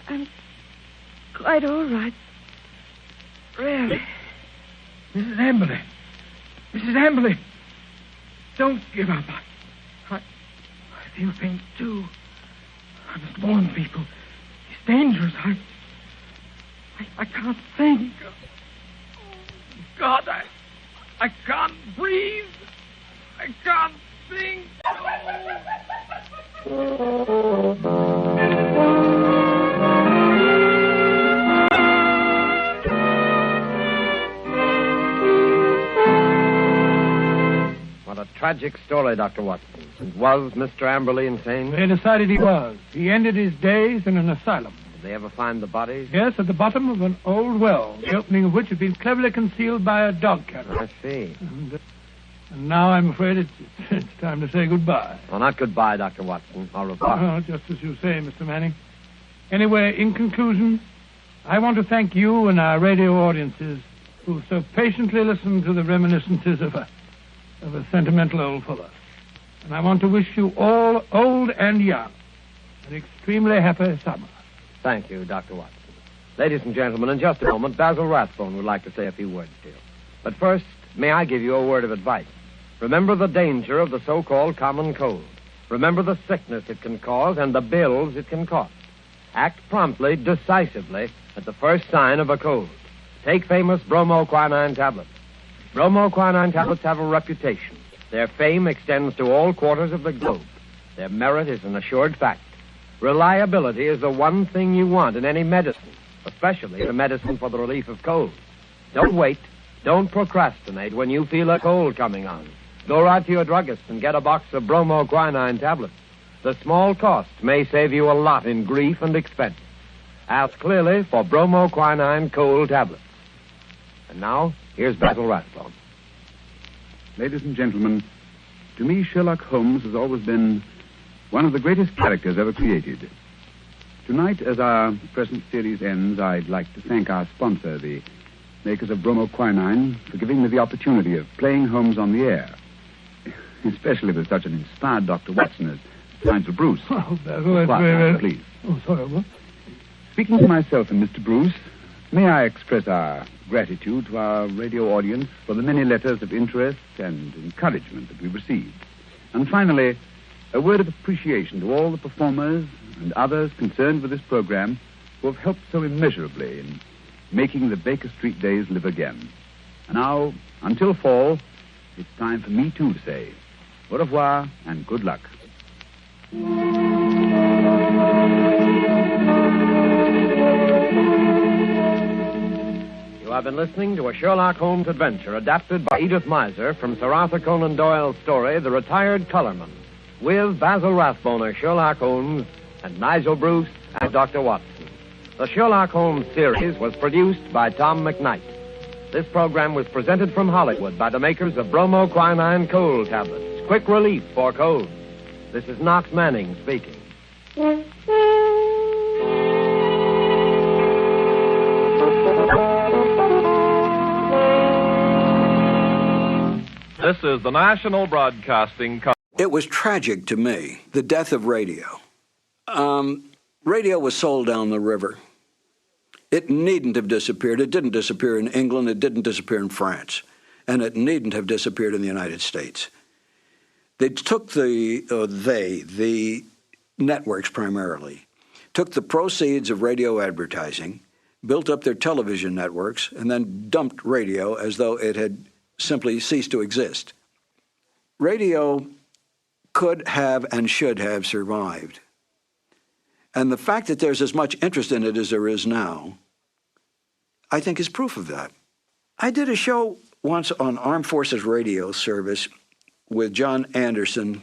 I'm quite all right. Really. Mrs. Amberley. Don't give up. I feel pain, too. I must warn people. It's dangerous. I can't think. God, I can't breathe. I can't think. tragic story, Dr. Watson. And was Mr. Amberley insane? They decided he was. He ended his days in an asylum. Did they ever find the bodies? Yes, at the bottom of an old well, the opening of which had been cleverly concealed by a dog carrier. I see. And now I'm afraid it's time to say goodbye. Well, not goodbye, Dr. Watson. Au revoir. Oh, just as you say, Mr. Manning. Anyway, in conclusion, I want to thank you and our radio audiences who so patiently listened to the reminiscences of a sentimental old fellow. And I want to wish you all, old and young, an extremely happy summer. Thank you, Dr. Watson. Ladies and gentlemen, in just a moment, Basil Rathbone would like to say a few words to you. But first, may I give you a word of advice? Remember the danger of the so-called common cold. Remember the sickness it can cause and the bills it can cost. Act promptly, decisively, at the first sign of a cold. Take famous bromoquinine tablets. Bromoquinine tablets have a reputation. Their fame extends to all quarters of the globe. Their merit is an assured fact. Reliability is the one thing you want in any medicine, especially a medicine for the relief of colds. Don't wait. Don't procrastinate when you feel a cold coming on. Go right to your druggist and get a box of bromoquinine tablets. The small cost may save you a lot in grief and expense. Ask clearly for bromoquinine cold tablets. And now, here's Basil Rathbone. Ladies and gentlemen, to me, Sherlock Holmes has always been one of the greatest characters ever created. Tonight, as our present series ends, I'd like to thank our sponsor, the makers of bromoquinine, for giving me the opportunity of playing Holmes on the air, especially with such an inspired Dr. Watson as Nigel Bruce. Oh, Basil, that's very... Please. Oh, sorry, what? Speaking to myself and Mr. Bruce, may I express our gratitude to our radio audience for the many letters of interest and encouragement that we received. And finally, a word of appreciation to all the performers and others concerned with this program who have helped so immeasurably in making the Baker Street days live again. And now, until fall, it's time for me, too, to say au revoir and good luck. You have been listening to a Sherlock Holmes adventure adapted by Edith Miser from Sir Arthur Conan Doyle's story, The Retired Colorman, with Basil Rathbone as Sherlock Holmes and Nigel Bruce as Dr. Watson. The Sherlock Holmes series was produced by Tom McKnight. This program was presented from Hollywood by the makers of bromoquinine cold tablets, quick relief for colds. This is Knox Manning speaking. This is the National Broadcasting Company. It was tragic to me, the death of radio. Radio was sold down the river. It needn't have disappeared. It didn't disappear in England. It didn't disappear in France. And it needn't have disappeared in the United States. They took the networks primarily, took the proceeds of radio advertising, built up their television networks, and then dumped radio as though it had simply ceased to exist. Radio could have and should have survived. And the fact that there's as much interest in it as there is now, I think is proof of that. I did a show once on Armed Forces Radio Service with John Anderson.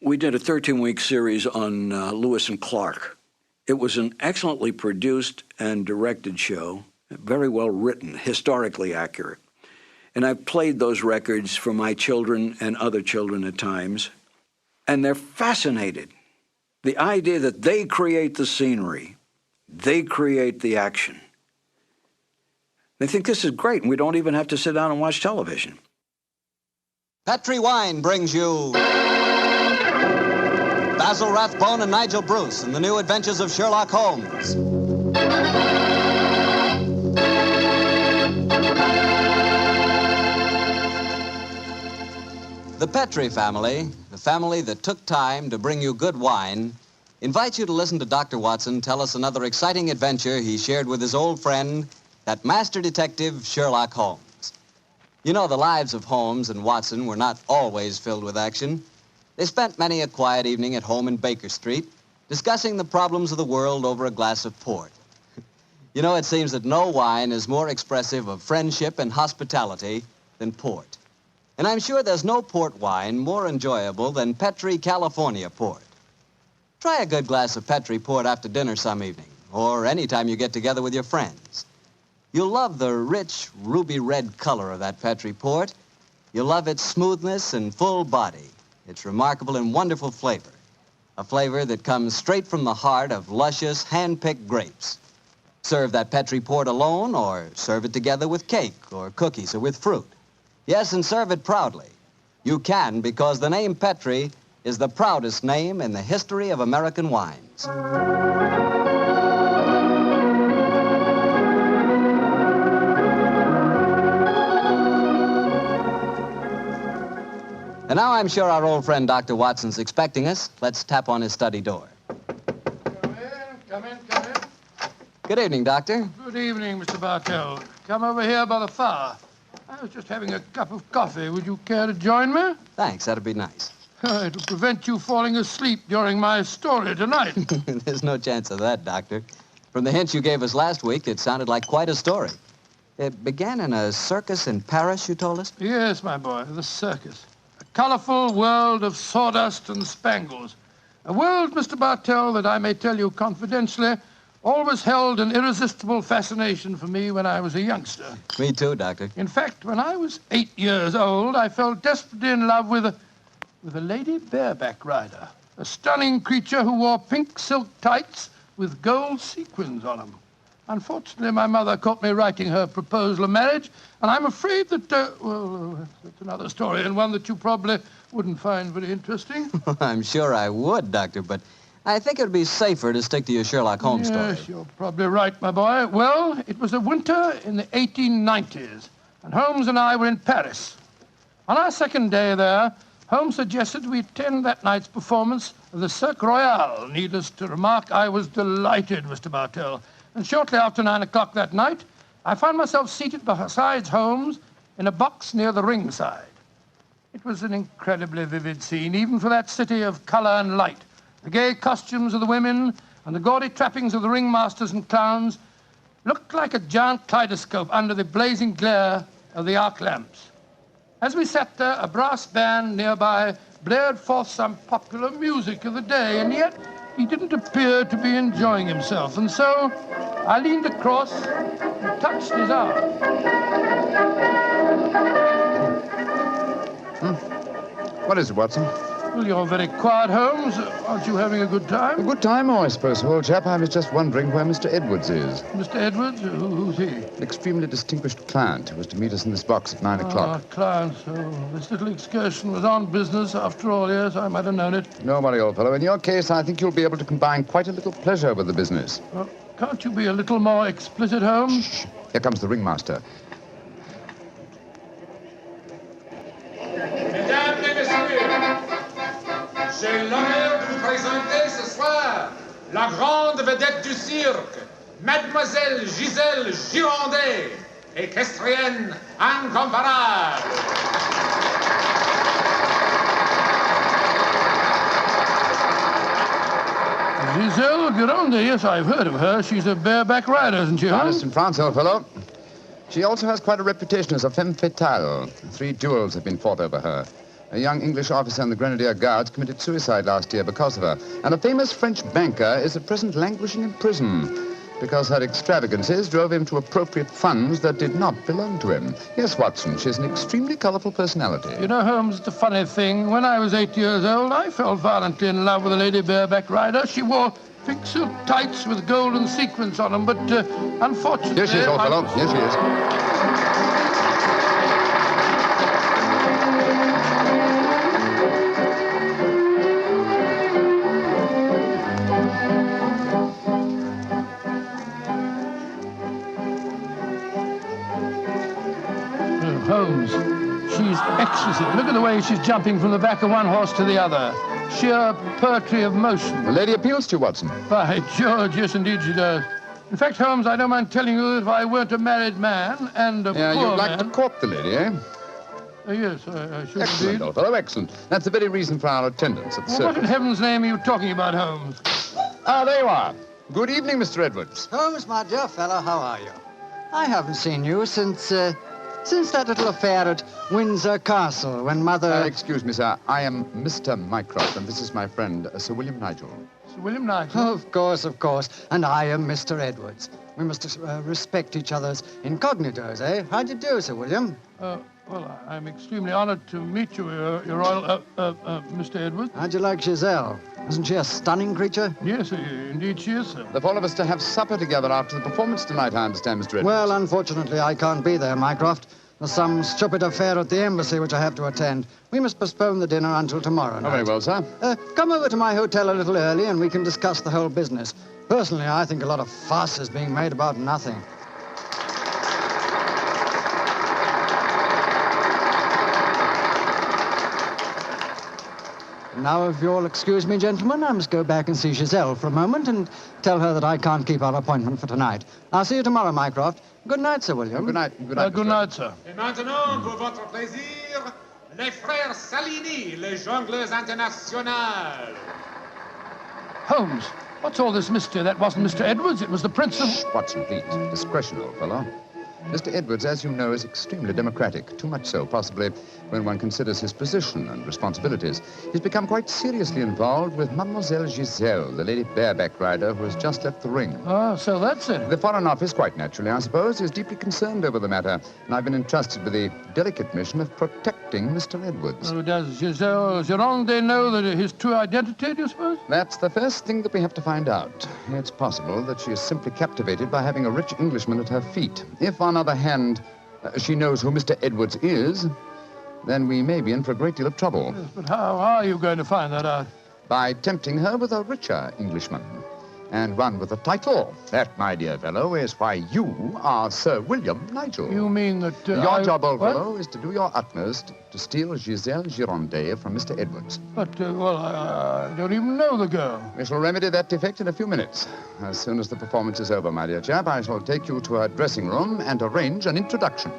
We did a 13-week series on Lewis and Clark. It was an excellently produced and directed show, very well written, historically accurate. And I've played those records for my children and other children at times, and they're fascinated. The idea that they create the scenery, they create the action. They think this is great, and we don't even have to sit down and watch television. Petri Wine brings you Basil Rathbone and Nigel Bruce in the new adventures of Sherlock Holmes. The Petri family, the family that took time to bring you good wine, invites you to listen to Dr. Watson tell us another exciting adventure he shared with his old friend, that master detective, Sherlock Holmes. You know, the lives of Holmes and Watson were not always filled with action. They spent many a quiet evening at home in Baker Street, discussing the problems of the world over a glass of port. You know, it seems that no wine is more expressive of friendship and hospitality than port. And I'm sure there's no port wine more enjoyable than Petri California Port. Try a good glass of Petri Port after dinner some evening, or any time you get together with your friends. You'll love the rich, ruby red color of that Petri Port. You'll love its smoothness and full body, its remarkable and wonderful flavor. A flavor that comes straight from the heart of luscious, hand-picked grapes. Serve that Petri Port alone, or serve it together with cake or cookies or with fruit. Yes, and serve it proudly. You can, because the name Petri is the proudest name in the history of American wines. And now I'm sure our old friend Dr. Watson's expecting us. Let's tap on his study door. Come in. Good evening, Doctor. Good evening, Mr. Bartell. Come over here by the fire. I was just having a cup of coffee. Would you care to join me? Thanks, that'd be nice. It'll prevent you falling asleep during my story tonight. There's no chance of that, Doctor. From the hints you gave us last week, it sounded like quite a story. It began in a circus in Paris, you told us? Yes, my boy, the circus. A colorful world of sawdust and spangles. A world, Mr. Bartell, that I may tell you confidentially, always held an irresistible fascination for me when I was a youngster. Me too, Doctor. In fact, when I was 8 years old, I fell desperately in love with a lady bareback rider, a stunning creature who wore pink silk tights with gold sequins on them. Unfortunately, my mother caught me writing her proposal of marriage, and I'm afraid that, that's another story, and one that you probably wouldn't find very interesting. I'm sure I would, Doctor, but I think it would be safer to stick to your Sherlock Holmes story. Yes, you're probably right, my boy. Well, it was a winter in the 1890s, and Holmes and I were in Paris. On our second day there, Holmes suggested we attend that night's performance of the Cirque Royale. Needless to remark, I was delighted, Mr. Bartell. And shortly after 9 o'clock that night, I found myself seated beside Holmes in a box near the ringside. It was an incredibly vivid scene, even for that city of color and light. The gay costumes of the women and the gaudy trappings of the ringmasters and clowns looked like a giant kaleidoscope under the blazing glare of the arc lamps. As we sat there, a brass band nearby blared forth some popular music of the day, and yet he didn't appear to be enjoying himself. And so I leaned across and touched his arm. What is it, Watson? Well, you're very quiet, Holmes. Aren't you having a good time? A good time, I suppose, old chap. I was just wondering where Mr. Edwards is. Mr. Edwards? Who's he? An extremely distinguished client who was to meet us in this box at 9 o'clock. Client. Oh, this little excursion was on business. After all, yes, I might have known it. No worry, old fellow. In your case, I think you'll be able to combine quite a little pleasure with the business. Well, can't you be a little more explicit, Holmes? Shh. Here comes the ringmaster. Mesdames et messieurs, j'ai l'honneur de vous présenter ce soir la grande vedette du cirque, Mademoiselle Gisèle Girondet, équestrienne incomparable. Gisèle Girondet, yes, I've heard of her. She's a bareback rider, isn't she, Holmes? Honest in France, old fellow. She also has quite a reputation as a femme fatale. 3 duels have been fought over her. A young English officer in the Grenadier Guards committed suicide last year because of her. And a famous French banker is at present languishing in prison because her extravagances drove him to appropriate funds that did not belong to him. Yes, Watson, she's an extremely colorful personality. You know, Holmes, the funny thing, when I was 8 years old, I fell violently in love with a lady bareback rider. She wore pink silk tights with golden sequins on them, but unfortunately... Here she is, old fellow. Here she is. Holmes, she's exquisite. Look at the way she's jumping from the back of one horse to the other. Sheer poetry of motion. The lady appeals to you, Watson. By George, yes, indeed she does. In fact, Holmes, I don't mind telling you that if I weren't a married man and a poor man... You'd like to court the lady, eh? Yes, I should excellent, indeed. Old fellow, excellent. That's the very reason for our attendance at the circus. What in heaven's name are you talking about, Holmes? Ah, there you are. Good evening, Mr. Edwards. Holmes, my dear fellow, how are you? I haven't seen you since Since that little affair at Windsor Castle, when Mother... Excuse me, sir. I am Mr. Mycroft, and this is my friend, Sir William Nigel. Sir William Nigel? Of course. And I am Mr. Edwards. We must respect each other's incognitos, eh? How do you do, Sir William? Well, I'm extremely honored to meet you, Your Royal... Mr. Edwards. How'd you like Giselle? Isn't she a stunning creature? Yes, indeed she is, sir. The four of us to have supper together after the performance tonight, I understand, Mr. Edwards. Well, unfortunately, I can't be there, Mycroft. There's some stupid affair at the embassy which I have to attend. We must postpone the dinner until tomorrow night. Oh, very well, sir. Come over to my hotel a little early and we can discuss the whole business. Personally, I think a lot of fuss is being made about nothing. Now, if you'll excuse me, gentlemen, I must go back and see Giselle for a moment and tell her that I can't keep our appointment for tonight. I'll see you tomorrow, Mycroft. Good night, Sir William. Good night. Good night, sir. Et maintenant, pour votre plaisir, les frères Salini, les jongleurs internationaux. Holmes, what's all this mystery? That wasn't Mr. Edwards, it was the Prince of... Watson, please. Discretion, old fellow. Mr. Edwards, as you know, is extremely democratic. Too much so, possibly, when one considers his position and responsibilities. He's become quite seriously involved with Mademoiselle Giselle, the lady bareback rider who has just left the ring. Oh, so that's it. The Foreign Office, quite naturally, I suppose, is deeply concerned over the matter, and I've been entrusted with the delicate mission of protecting Mr. Edwards. Oh, does Giselle Gironde know that his true identity, do you suppose? That's the first thing that we have to find out. It's possible that she is simply captivated by having a rich Englishman at her feet. If, on the other hand, she knows who Mr. Edwards is, then we may be in for a great deal of trouble. Yes, but how are you going to find that out? By tempting her with a richer Englishman, and one with a title. That, my dear fellow, is why you are Sir William Nigel. You mean that... your job, old fellow, is to do your utmost to steal Giselle Gironde from Mr. Edwards. But, I don't even know the girl. We shall remedy that defect in a few minutes. As soon as the performance is over, my dear chap, I shall take you to her dressing room and arrange an introduction.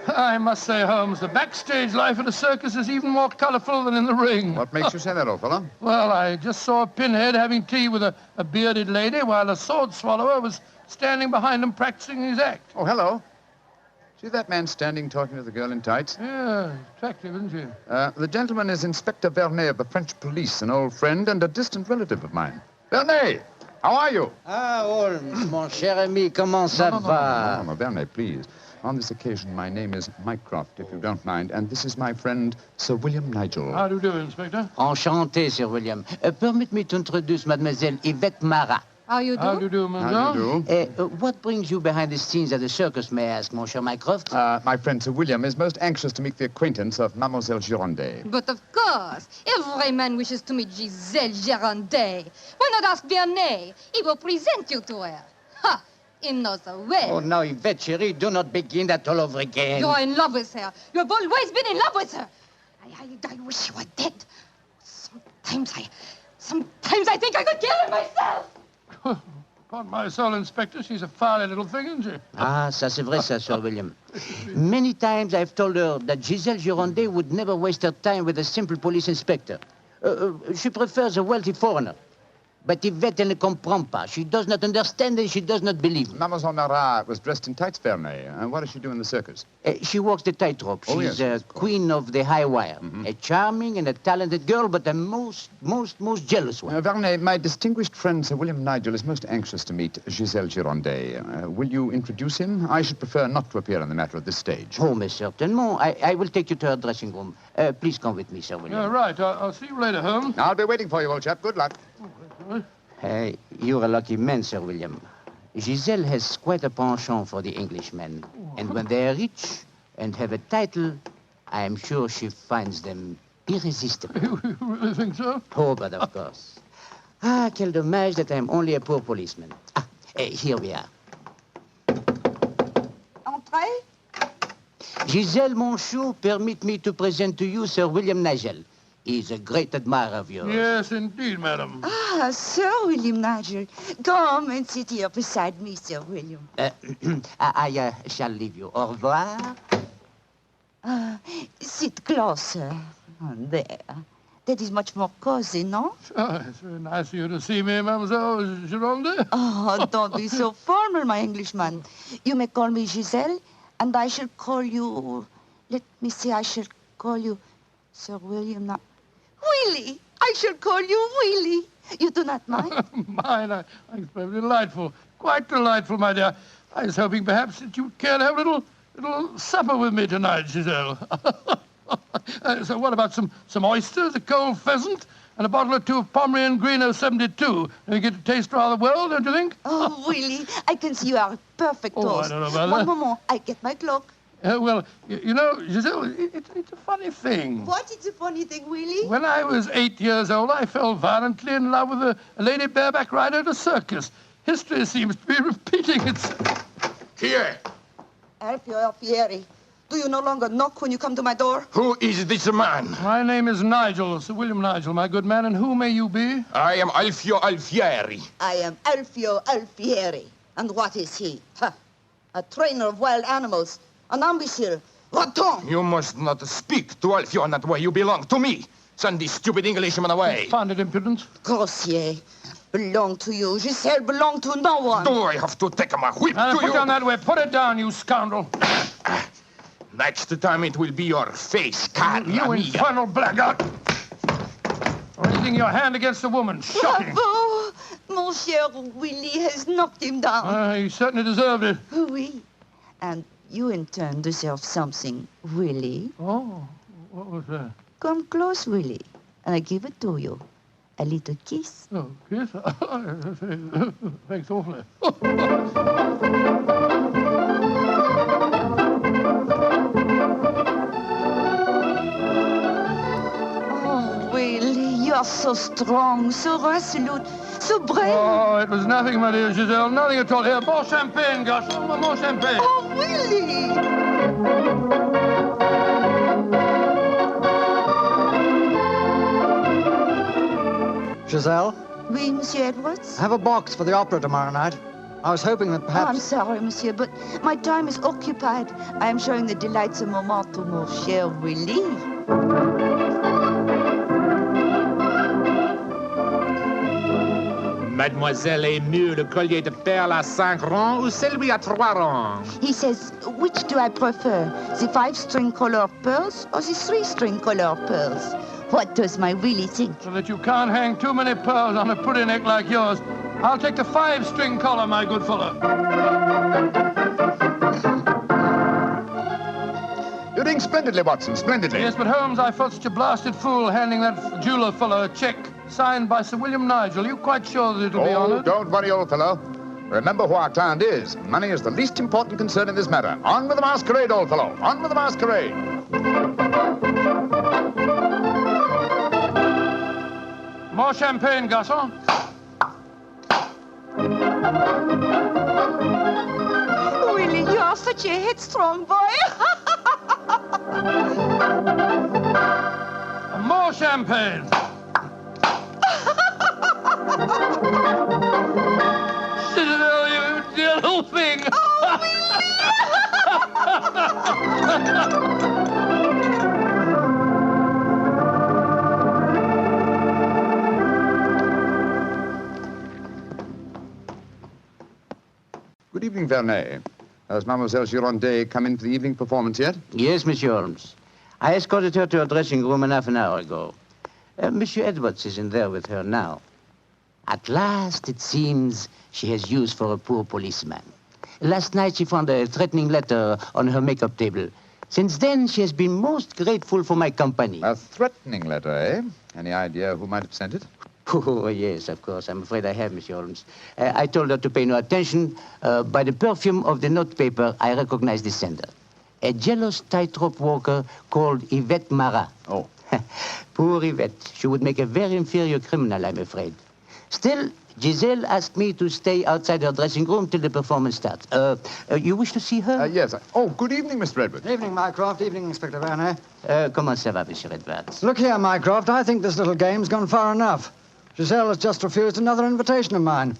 I must say, Holmes, the backstage life at a circus is even more colorful than in the ring. What makes you say that, old fellow? Well, I just saw a pinhead having tea with a bearded lady while a sword swallower was standing behind him practicing his act. Oh, hello. See that man standing talking to the girl in tights? Yeah, attractive, isn't she? The gentleman is Inspector Blarney of the French police, an old friend and a distant relative of mine. Blarney, how are you? Ah, Holmes, mon cher ami, comment ça va? No, Blarney, please. On this occasion, my name is Mycroft, if you don't mind, and this is my friend, Sir William Nigel. How do you do, Inspector? Enchanté, Sir William. Permit me to introduce Mademoiselle Yvette Marat. How you do? How do you do, How do you do? What brings you behind the scenes at the circus, may I ask, mon cher Mycroft? My friend Sir William is most anxious to make the acquaintance of Mademoiselle Gironde. But of course, every man wishes to meet Giselle Gironde. Why not ask Blarney? He will present you to her. Ha! He knows her well. Oh, now, Yvette, chérie, do not begin that all over again. You're in love with her. You have always been in love with her. I wish you were dead. Sometimes I think I could kill her myself. Upon my soul, Inspector, she's a fiery little thing, isn't she? Ah, ça c'est vrai, ça, Sir William. Many times I've told her that Giselle Gironde would never waste her time with a simple police inspector. She prefers a wealthy foreigner. But Yvette ne comprend pas. She does not understand and she does not believe. Mademoiselle Marat was dressed in tights, Blarney. And what does she do in the circus? She walks the tightrope. Oh, She's yes, queen of the high wire. A charming and a talented girl, but a most jealous one. Blarney, my distinguished friend Sir William Nigel is most anxious to meet Giselle Gironde. Will you introduce him? I should prefer not to appear on the matter at this stage. Oh, mais certainement. I will take you to her dressing room. Please come with me, Sir William. Yeah, right. I'll see you later, Holmes. I'll be waiting for you, old chap. Good luck. You're a lucky man, Sir William. Giselle has quite a penchant for the Englishmen. And when they are rich and have a title, I am sure she finds them irresistible. You really think so? Oh, but of course. Ah, quel dommage that I'm only a poor policeman. Here we are. Entrez. Giselle, mon chou, permit me to present to you Sir William Nigel. He's a great admirer of yours. Yes, indeed, madam. Ah, Sir William Nigel. Come and sit here beside me, Sir William. I shall leave you. Au revoir. Sit closer. There. That is much more cozy, no? Oh, it's very nice of you to see me, Mademoiselle Gironde. Oh, don't be so formal, my Englishman. You may call me Giselle, and I shall call you... Let me see, I shall call you Sir William... Willie! I shall call you Willie. You do not mind? Mine, I think it's very delightful. Quite delightful, my dear. I was hoping perhaps that you'd care to have a little supper with me tonight, Giselle. So what about some oysters, a cold pheasant, and a bottle or two of Pomeranian Green 072? You get to taste rather well, don't you think? Oh, Willie, I can see you are a perfect host. I don't know about One that. moment, I get my cloak. Well, you know, Giselle, it's a funny thing. What is a funny thing, Willie? When I was 8 years old, I fell violently in love with a lady bareback rider at a circus. History seems to be repeating itself. Here. Alfieri, do you no longer knock when you come to my door? Who is this man? My name is Nigel, Sir William Nigel, my good man, and who may you be? I am Alfio Alfieri. I am Alfio Alfieri. And what is he? Ha! A trainer of wild animals. An imbecile. Va-t'en! You must not speak to Alfio in that way. You belong to me. Send this stupid Englishman away. Founded impudence. Grossier. Belong to you. Giselle belong to no one. Do I have to take my whip to Put you? down that way. Put it down, you scoundrel. Next time it will be your face, Carla. You infernal blackguard. Raising your hand against a woman. Shocking. Bravo! Mon cher Willie has knocked him down. He certainly deserved it. Oui. And you in turn deserve something, Willie. Oh, what was that? Come close, Willie, and I give it to you. A little kiss. Oh, kiss? Thanks awfully. Oh, Willie, you are so strong, so resolute, so brave. Oh, it was nothing, my dear Giselle. Nothing at all. Here, more champagne, gosh. More champagne. Oh, Willie! Giselle? Oui, Monsieur Edwards? I have a box for the opera tomorrow night. I was hoping that perhaps... Oh, I'm sorry, Monsieur, but my time is occupied. I am showing the delightsome moment to mon cher Willie. Mademoiselle aime mieux le collier de perles à 5 rangs ou celui à 3 rangs? He says, which do I prefer, the 5-string color pearls or the 3-string color pearls? What does my Willie think? So that you can't hang too many pearls on a pretty neck like yours. I'll take the 5-string collar, my good fellow. You're doing splendidly, Watson, splendidly. Yes, but Holmes, I felt such a blasted fool handing that jeweler fellow a check signed by Sir William Nigel. You quite sure that it'll be honored? Don't worry, old fellow. Remember who our client is. Money is the least important concern in this matter. On with the masquerade, old fellow. On with the masquerade. More champagne, garçon. Willie, you are such a headstrong boy. More champagne. Citadel, you dear little thing. Good evening, Vernet. Has Mademoiselle Gironde come in for the evening performance yet? Yes, Monsieur Holmes. I escorted her to her dressing room half an hour ago. Monsieur Edwards is in there with her now. At last, it seems, she has use for a poor policeman. Last night, she found a threatening letter on her makeup table. Since then, she has been most grateful for my company. A threatening letter, eh? Any idea who might have sent it? Oh, yes, of course. I'm afraid I have, Monsieur Holmes. I told her to pay no attention. By the perfume of the notepaper, I recognize the sender. A jealous tightrope walker called Yvette Marat. Oh. Poor Yvette. She would make a very inferior criminal, I'm afraid. Still, Giselle asked me to stay outside her dressing room till the performance starts. You wish to see her? Yes. Oh, good evening, Mr. Edwards. Evening, Mycroft. Evening, Inspector Blarney. Comment ça va, Monsieur Edwards? Look here, Mycroft. I think this little game's gone far enough. Giselle has just refused another invitation of mine.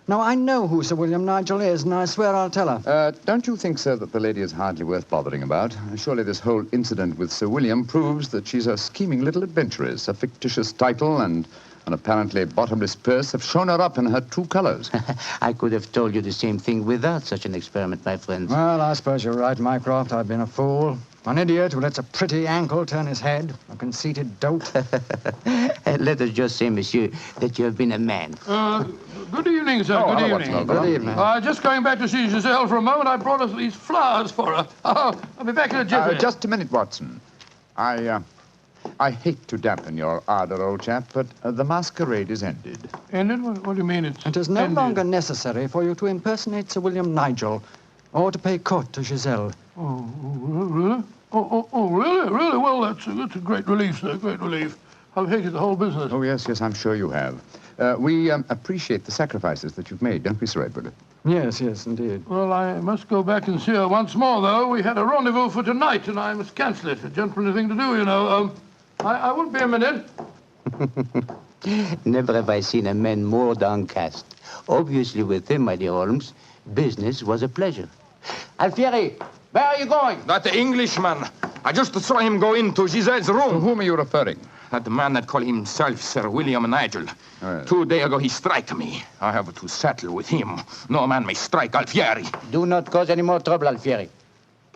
Now, I know who Sir William Nigel is, and I swear I'll tell her. Don't you think, sir, that the lady is hardly worth bothering about? Surely this whole incident with Sir William proves that she's a scheming little adventuress. A fictitious title and an apparently bottomless purse have shown her up in her true colors. I could have told you the same thing without such an experiment, my friend. Well, I suppose you're right, Mycroft. I've been a fool. An idiot who lets a pretty ankle turn his head. A conceited dolt. Let us just say, monsieur, that you have been a man. Good evening, sir. Good evening. Good evening. Just going back to see Giselle for a moment, I brought us these flowers for her. I'll be back in a jiffy. Just a minute, Watson. I hate to dampen your ardor, old chap, but the masquerade is ended. Ended? What do you mean it's It is no longer necessary for you to impersonate Sir William Nigel or to pay court to Giselle. Oh, really? Really? Really? Well, that's a great relief, sir. Great relief. I've hated the whole business. Oh, yes, I'm sure you have. We appreciate the sacrifices that you've made, don't we, Sir Edward? Yes, indeed. Well, I must go back and see her once more, though. We had a rendezvous for tonight, and I must cancel it. A gentlemanly thing to do, you know. I won't be a minute. Never have I seen a man more downcast. Obviously, with him, my dear Holmes, business was a pleasure. Alfieri, where are you going? That Englishman. I just saw him go into Giselle's room. To whom are you referring? That man that called himself Sir William Nigel. 2 days ago, he struck me. I have to settle with him. No man may strike Alfieri. Do not cause any more trouble, Alfieri.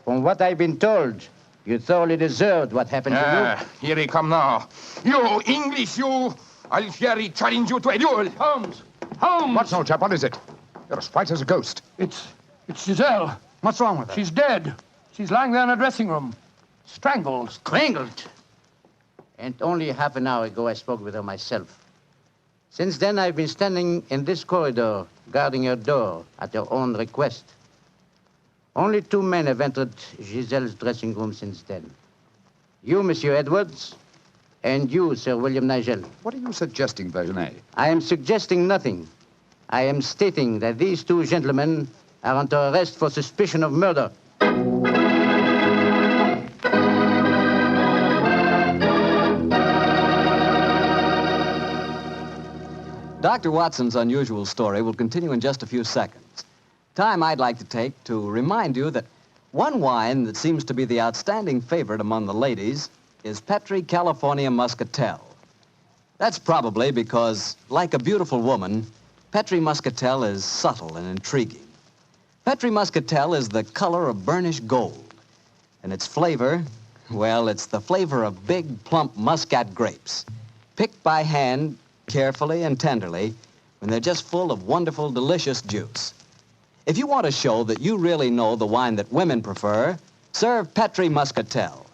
From what I've been told, you thoroughly deserved what happened to you. Here he come now. You, English, you. Alfieri challenge you to a duel. Holmes! Watson, old chap, what is it? You're as white as a ghost. It's Giselle. What's wrong with her? She's dead. She's lying there in her dressing room. Strangled. Strangled? And only half an hour ago I spoke with her myself. Since then, I've been standing in this corridor, guarding her door at her own request. Only 2 men have entered Giselle's dressing room since then. You, Monsieur Edwards, and you, Sir William Nigel. What are you suggesting, Vergenay? I am suggesting nothing. I am stating that these 2 gentlemen are under arrest for suspicion of murder. Dr. Watson's unusual story will continue in just a few seconds. Time I'd like to take to remind you that one wine that seems to be the outstanding favorite among the ladies is Petri California Muscatel. That's probably because, like a beautiful woman, Petri Muscatel is subtle and intriguing. Petri Muscatel is the color of burnished gold. And its flavor, well, it's the flavor of big, plump Muscat grapes, picked by hand carefully and tenderly when they're just full of wonderful, delicious juice. If you want to show that you really know the wine that women prefer, serve Petri Muscatel.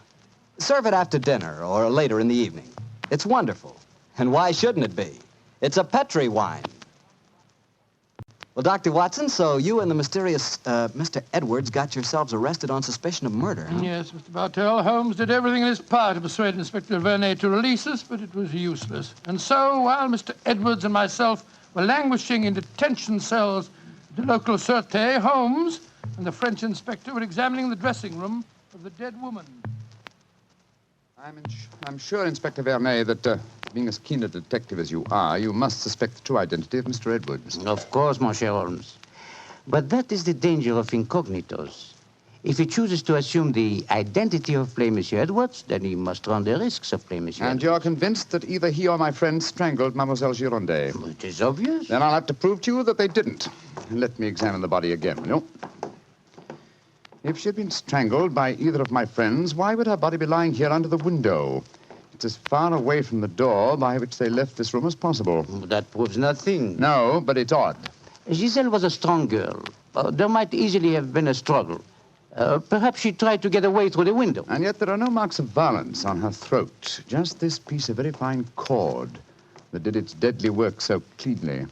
Serve it after dinner or later in the evening. It's wonderful. And why shouldn't it be? It's a Petri wine. Well, Dr. Watson, so you and the mysterious Mr. Edwards got yourselves arrested on suspicion of murder, huh? Yes, Mr. Bartell. Holmes did everything in his power to persuade Inspector Verney to release us, but it was useless. And so, while Mr. Edwards and myself were languishing in detention cells at the local Sûreté, Holmes and the French inspector were examining the dressing room of the dead woman. I'm sure, Inspector Verney, that being as keen a detective as you are, you must suspect the true identity of Mr. Edwards. Of course, Monsieur Holmes. But that is the danger of incognitos. If he chooses to assume the identity of plain Monsieur Edwards, then he must run the risks of plain Monsieur And Edwards. you're convinced that either he or my friend strangled Mademoiselle Girondet? It is obvious. Then I'll have to prove to you that they didn't. Let me examine the body again, will you? If she had been strangled by either of my friends, why would her body be lying here under the window? It's as far away from the door by which they left this room as possible. That proves nothing. No, but it's odd. Giselle was a strong girl. There might easily have been a struggle. Perhaps she tried to get away through the window. And yet there are no marks of violence on her throat. Just this piece of very fine cord that did its deadly work so cleanly.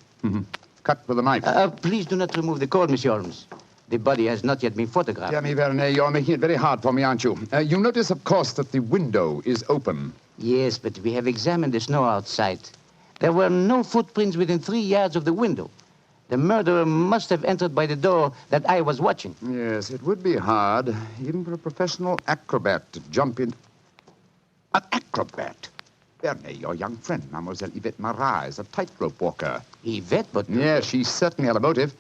Cut with a knife. Please do not remove the cord, Monsieur Holmes. The body has not yet been photographed. Dear me, Verney, you're making it very hard for me, aren't you? You notice, of course, that the window is open. Yes, but we have examined the snow outside. There were no footprints within 3 yards of the window. The murderer must have entered by the door that I was watching. Yes, it would be hard, even for a professional acrobat, to jump in. An acrobat? Blarney, your young friend, Mademoiselle Yvette Marat, is a tightrope walker. Yvette, but... Yes, she certainly had a motive.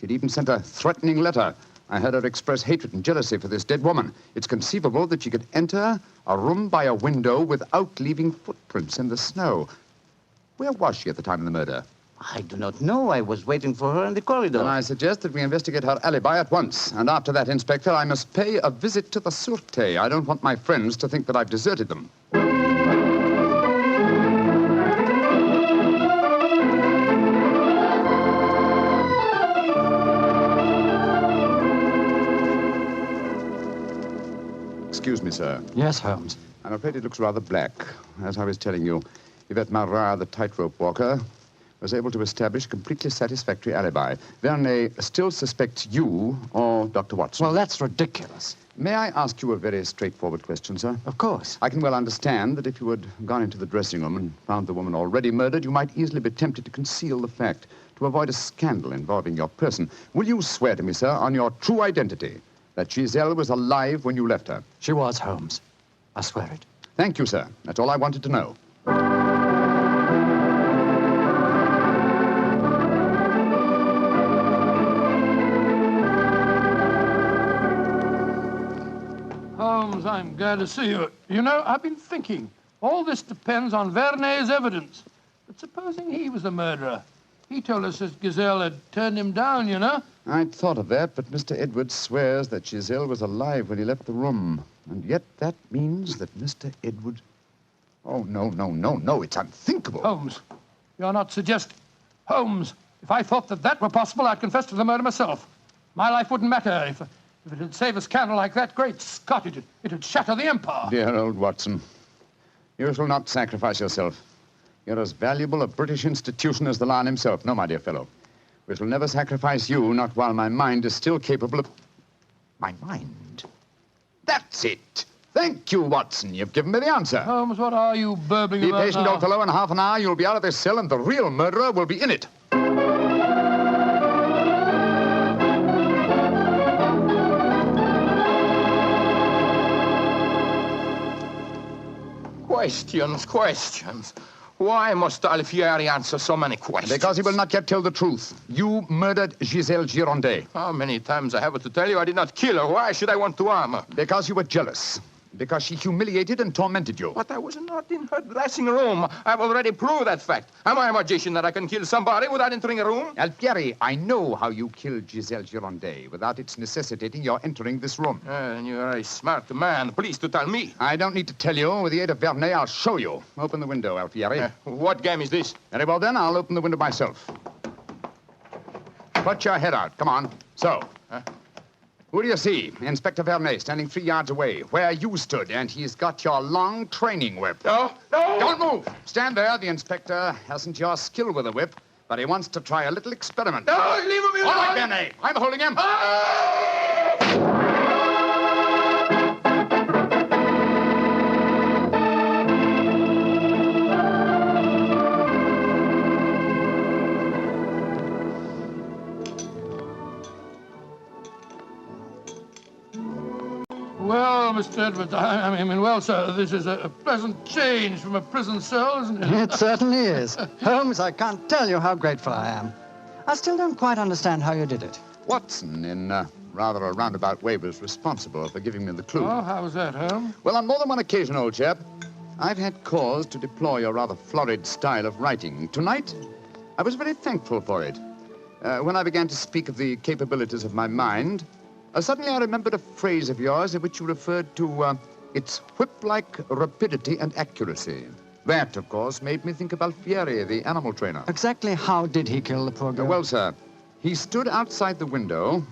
She'd even sent a threatening letter. I heard her express hatred and jealousy for this dead woman. It's conceivable that she could enter a room by a window without leaving footprints in the snow. Where was she at the time of the murder? I do not know. I was waiting for her in the corridor. Then I suggest that we investigate her alibi at once. And after that, Inspector, I must pay a visit to the Sûreté. I don't want my friends to think that I've deserted them. Excuse me, sir. Yes, Holmes. I'm afraid it looks rather black. As I was telling you, Yvette Marat, the tightrope walker, was able to establish a completely satisfactory alibi. Verney still suspects you or Dr. Watson. Well, that's ridiculous. May I ask you a very straightforward question, sir? Of course. I can well understand that if you had gone into the dressing room and found the woman already murdered, you might easily be tempted to conceal the fact, to avoid a scandal involving your person. Will you swear to me, sir, on your true identity, that Giselle was alive when you left her? She was, Holmes. I swear it. Thank you, sir. That's all I wanted to know. Holmes, I'm glad to see you. You know, I've been thinking. All this depends on Verney's evidence. But supposing he was the murderer? He told us that Giselle had turned him down, you know. I'd thought of that, but Mr. Edwards swears that Giselle was alive when he left the room. And yet that means that Mr. Edwards... Oh, no, it's unthinkable. Holmes, you're not suggesting... Holmes, if I thought that were possible, I'd confess to the murder myself. My life wouldn't matter if it had saved a scandal like that. Great Scott, it'd shatter the empire. Dear old Watson, you shall not sacrifice yourself. You're as valuable a British institution as the Lion himself. No, my dear fellow. We shall never sacrifice you, not while my mind is still capable of... My mind? That's it. Thank you, Watson. You've given me the answer. Holmes, what are you burbling about now? Be patient, old fellow. In half an hour, you'll be out of this cell, and the real murderer will be in it. Questions. Why must Alfieri answer so many questions? Because he will not yet tell the truth. You murdered Giselle Girondet. How many times I have to tell you I did not kill her? Why should I want to harm her? Because you were jealous. Because she humiliated and tormented you. But I was not in her dressing room. I've already proved that fact. Am I a magician that I can kill somebody without entering a room? Alfieri, I know how you killed Giselle Girondet without its necessitating your entering this room. And you're a smart man. Please to tell me. I don't need to tell you. With the aid of Verney, I'll show you. Open the window, Alfieri. What game is this? Very well, then. I'll open the window myself. Put your head out. Come on. So. Who do you see? Inspector Verney, standing 3 yards away, where you stood, and he's got your long training whip. No! Don't move! Stand there. The inspector hasn't your skill with a whip, but he wants to try a little experiment. No, leave him alone! All right, Verney. I'm holding him. Well, Mr. Edwards, I mean, well, sir, this is a pleasant change from a prison cell, isn't it? It certainly is. Holmes, I can't tell you how grateful I am. I still don't quite understand how you did it. Watson, in rather a roundabout way, was responsible for giving me the clue. Oh, how was that, Holmes? Well, on more than one occasion, old chap, I've had cause to deplore your rather florid style of writing. Tonight, I was very thankful for it. When I began to speak of the capabilities of my mind, suddenly I remembered a phrase of yours in which you referred to its whip-like rapidity and accuracy. That, of course, made me think of Alfieri, the animal trainer. Exactly how did he kill the poor girl? Well, sir, he stood outside the window,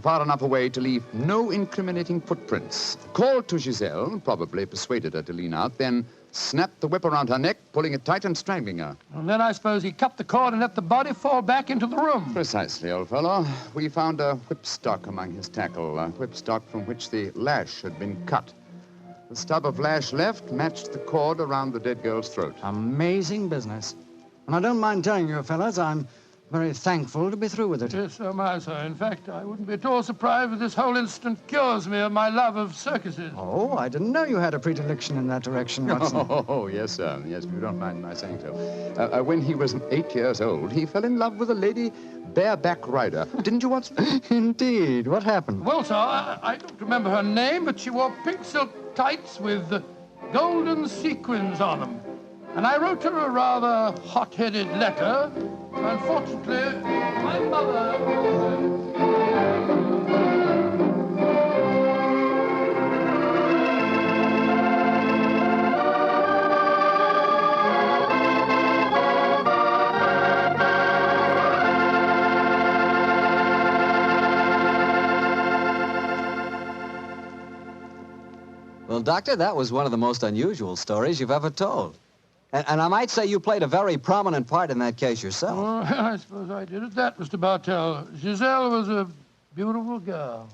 far enough away to leave no incriminating footprints. Called to Giselle, probably persuaded her to lean out, then snapped the whip around her neck, pulling it tight and strangling her. And then I suppose he cut the cord and let the body fall back into the room. Precisely, old fellow. We found a whipstock among his tackle, a whipstock from which the lash had been cut. The stub of lash left matched the cord around the dead girl's throat. Amazing business. And I don't mind telling you, fellas, I'm Very thankful to be through with it. Yes, so am I, sir. In fact, I wouldn't be at all surprised if this whole incident cures me of my love of circuses. Oh, I didn't know you had a predilection in that direction, Watson. Oh, yes, sir. Yes, if you don't mind my saying so. When he was 8 years old, he fell in love with a lady bareback rider. Didn't you, Watson? Indeed. What happened? Well, sir, I don't remember her name, but she wore pink silk tights with golden sequins on them. And I wrote her a rather hot-headed letter. Unfortunately, my mother... Well, Doctor, that was one of the most unusual stories you've ever told. And I might say you played a very prominent part in that case yourself. Oh, I suppose I did at that, Mr. Bartell. Giselle was a beautiful girl.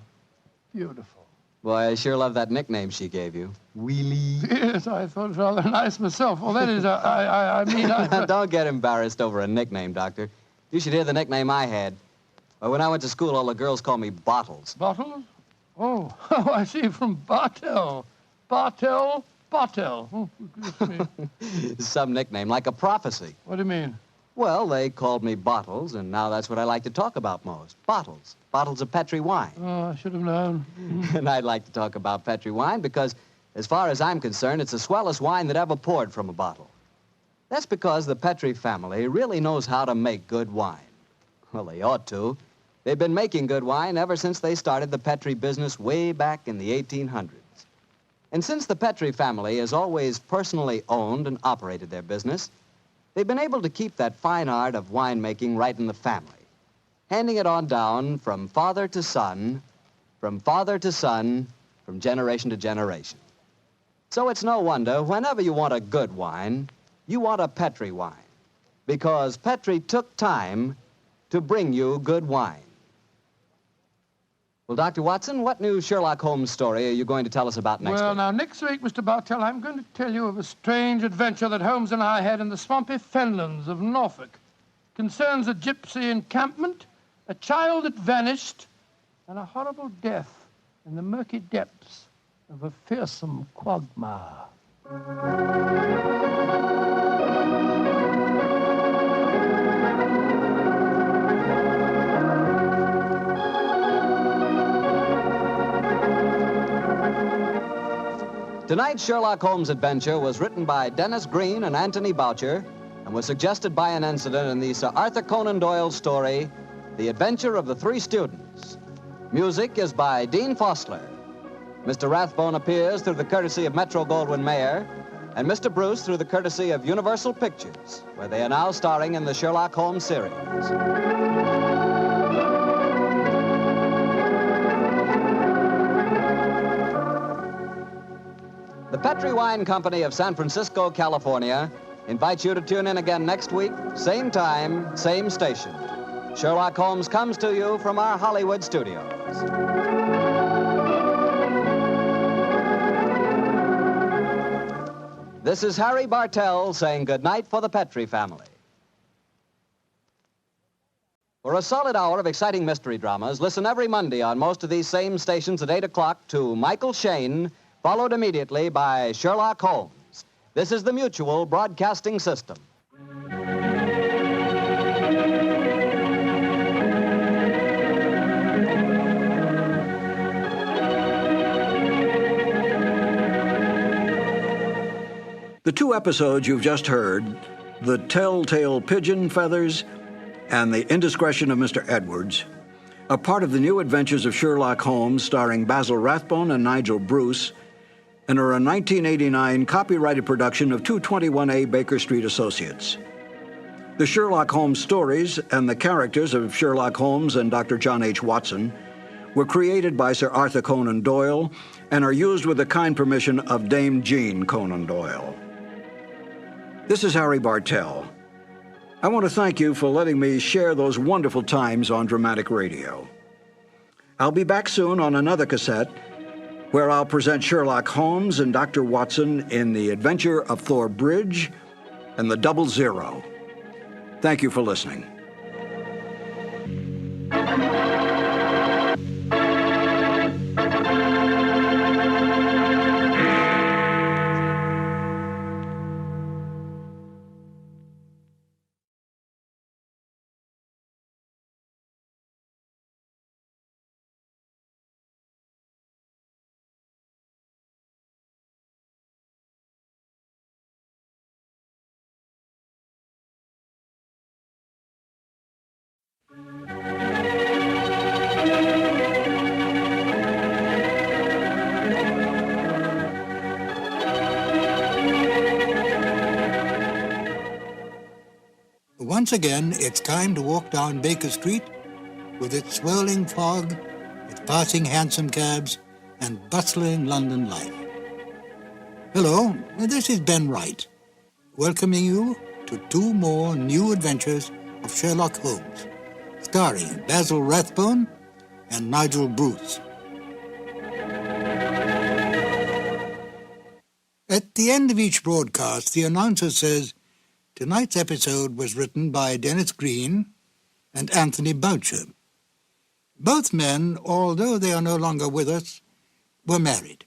Beautiful. Boy, I sure love that nickname she gave you. Wheelie. Yes, I thought it was rather nice myself. Well, that is, I mean... Don't get embarrassed over a nickname, Doctor. You should hear the nickname I had. When I went to school, all the girls called me Bottles. Bottles? Oh, I see, from Bartell. Bartell? Oh, Some nickname, like a prophecy. What do you mean? Well, they called me Bottles, and now that's what I like to talk about most. Bottles. Bottles of Petri wine. Oh, I should have known. And I'd like to talk about Petri wine because, as far as I'm concerned, it's the swellest wine that ever poured from a bottle. That's because the Petri family really knows how to make good wine. Well, they ought to. They've been making good wine ever since they started the Petri business way back in the 1800s. And since the Petri family has always personally owned and operated their business, they've been able to keep that fine art of winemaking right in the family, handing it on down from father to son, from generation to generation. So it's no wonder whenever you want a good wine, you want a Petri wine, because Petri took time to bring you good wine. Well, Dr. Watson, what new Sherlock Holmes story are you going to tell us about next week? Well, now, next week, Mr. Bartell, I'm going to tell you of a strange adventure that Holmes and I had in the swampy fenlands of Norfolk. It concerns a gypsy encampment, a child that vanished, and a horrible death in the murky depths of a fearsome quagmire. Tonight's Sherlock Holmes adventure was written by Dennis Green and Anthony Boucher and was suggested by an incident in the Sir Arthur Conan Doyle story, The Adventure of the Three Students. Music is by Dean Fostler. Mr. Rathbone appears through the courtesy of Metro-Goldwyn-Mayer, and Mr. Bruce through the courtesy of Universal Pictures, where they are now starring in the Sherlock Holmes series. The Petri Wine Company of San Francisco, California, invites you to tune in again next week, same time, same station. Sherlock Holmes comes to you from our Hollywood studios. This is Harry Bartell saying goodnight for the Petri family. For a solid hour of exciting mystery dramas, listen every Monday on most of these same stations at 8 o'clock to Michael Shayne, followed immediately by Sherlock Holmes. This is the Mutual Broadcasting System. The two episodes you've just heard, The Telltale Pigeon Feathers and The Indiscretion of Mr. Edwards, are part of the new adventures of Sherlock Holmes starring Basil Rathbone and Nigel Bruce, and are a 1989 copyrighted production of 221A Baker Street Associates. The Sherlock Holmes stories and the characters of Sherlock Holmes and Dr. John H. Watson were created by Sir Arthur Conan Doyle and are used with the kind permission of Dame Jean Conan Doyle. This is Harry Bartell. I want to thank you for letting me share those wonderful times on dramatic radio. I'll be back soon on another cassette where I'll present Sherlock Holmes and Dr. Watson in The Adventure of Thor Bridge and The Double Zero. Thank you for listening. Once again, it's time to walk down Baker Street with its swirling fog, its passing hansom cabs, and bustling London life. Hello, this is Ben Wright, welcoming you to 2 more new adventures of Sherlock Holmes, starring Basil Rathbone and Nigel Bruce. At the end of each broadcast, the announcer says, tonight's episode was written by Dennis Green and Anthony Boucher. Both men, although they are no longer with us, were married.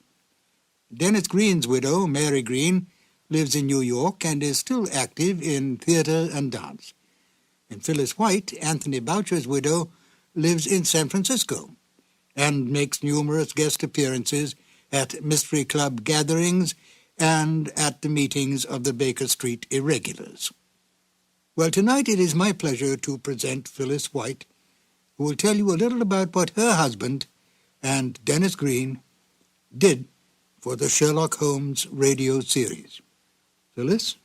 Dennis Green's widow, Mary Green, lives in New York and is still active in theater and dance. And Phyllis White, Anthony Boucher's widow, lives in San Francisco and makes numerous guest appearances at mystery club gatherings and at the meetings of the Baker Street Irregulars. Well, tonight it is my pleasure to present Phyllis White, who will tell you a little about what her husband and Dennis Green did for the Sherlock Holmes radio series. Phyllis?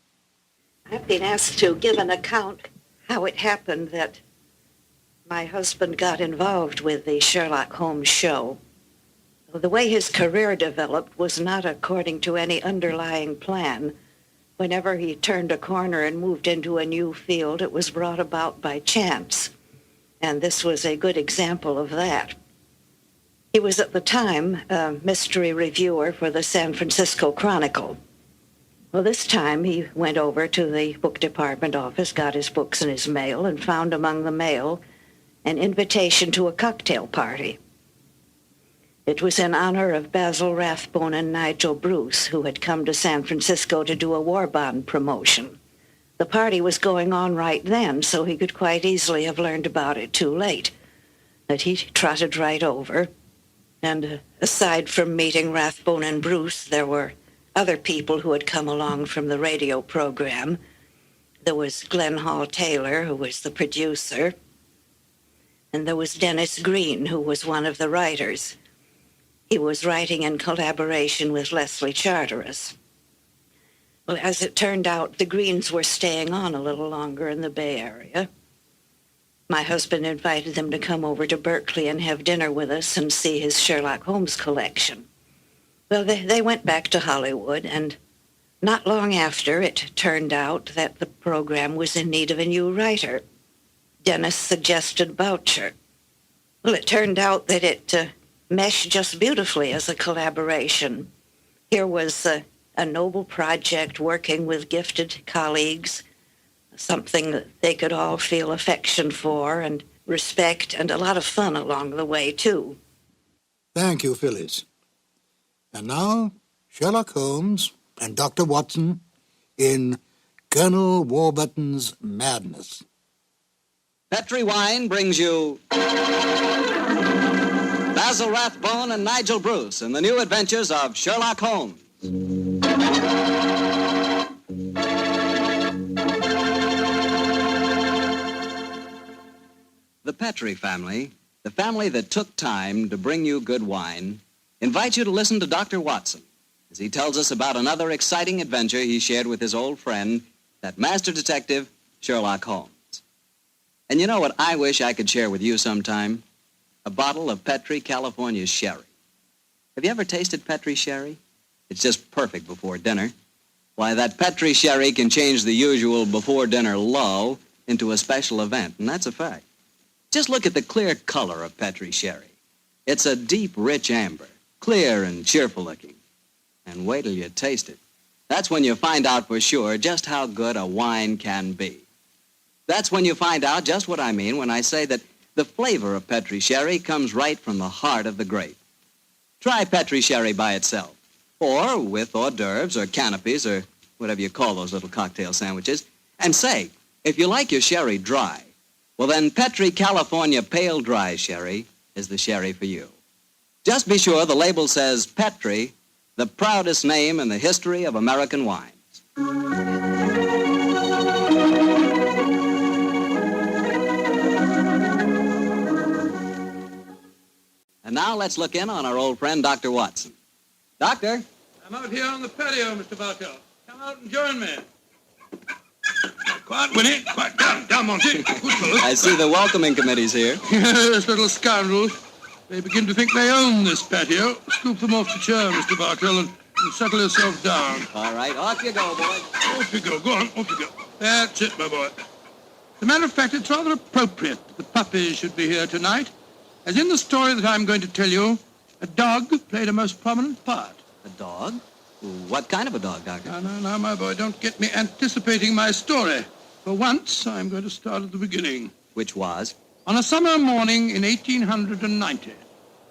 I've been asked to give an account how it happened that my husband got involved with the Sherlock Holmes show. The way his career developed was not according to any underlying plan. Whenever he turned a corner and moved into a new field, it was brought about by chance. And this was a good example of that. He was at the time a mystery reviewer for the San Francisco Chronicle. Well, this time he went over to the book department office, got his books in his mail, and found among the mail an invitation to a cocktail party. It was in honor of Basil Rathbone and Nigel Bruce, who had come to San Francisco to do a war bond promotion. The party was going on right then, so he could quite easily have learned about it too late. But he trotted right over, and aside from meeting Rathbone and Bruce, there were other people who had come along from the radio program. There was Glenn Hall Taylor, who was the producer, and there was Dennis Green, who was one of the writers. He was writing in collaboration with Leslie Charteris. Well, as it turned out, the Greens were staying on a little longer in the Bay Area. My husband invited them to come over to Berkeley and have dinner with us and see his Sherlock Holmes collection. Well, they went back to Hollywood, and not long after, it turned out that the program was in need of a new writer. Dennis suggested Boucher. Well, it turned out that it meshed just beautifully as a collaboration. Here was a noble project working with gifted colleagues, something that they could all feel affection for and respect, and a lot of fun along the way, too. Thank you, Phyllis. And now, Sherlock Holmes and Dr. Watson in Colonel Warburton's Madness. Petri Wine brings you Basil Rathbone and Nigel Bruce in the new adventures of Sherlock Holmes. The Petri family, the family that took time to bring you good wine, invites you to listen to Dr. Watson as he tells us about another exciting adventure he shared with his old friend, that master detective, Sherlock Holmes. And you know what I wish I could share with you sometime? A bottle of Petri California sherry. Have you ever tasted Petri sherry? It's just perfect before dinner. Why, that Petri sherry can change the usual before-dinner lull into a special event, and that's a fact. Just look at the clear color of Petri sherry. It's a deep, rich amber, clear and cheerful looking. And wait till you taste it. That's when you find out for sure just how good a wine can be. That's when you find out just what I mean when I say that the flavor of Petri sherry comes right from the heart of the grape. Try Petri sherry by itself, or with hors d'oeuvres or canopies or whatever you call those little cocktail sandwiches, and say, if you like your sherry dry, well then Petri California Pale Dry Sherry is the sherry for you. Just be sure the label says Petri, the proudest name in the history of American wines. And now let's look in on our old friend, Dr. Watson. Doctor? I'm out here on the patio, Mr. Bartell. Come out and join me. Quiet, Winnie. Quiet. Down, Monty. I see the welcoming committee's here. Yes, little scoundrels. They begin to think they own this patio. Scoop them off the chair, Mr. Bartell, and settle yourself down. All right, off you go, boy. Off you go. Go on, off you go. That's it, my boy. As a matter of fact, it's rather appropriate that the puppies should be here tonight. As in the story that I'm going to tell you, a dog played a most prominent part. A dog? What kind of a dog, Doctor? No, my boy, don't get me anticipating my story. For once, I'm going to start at the beginning. Which was? On a summer morning in 1890,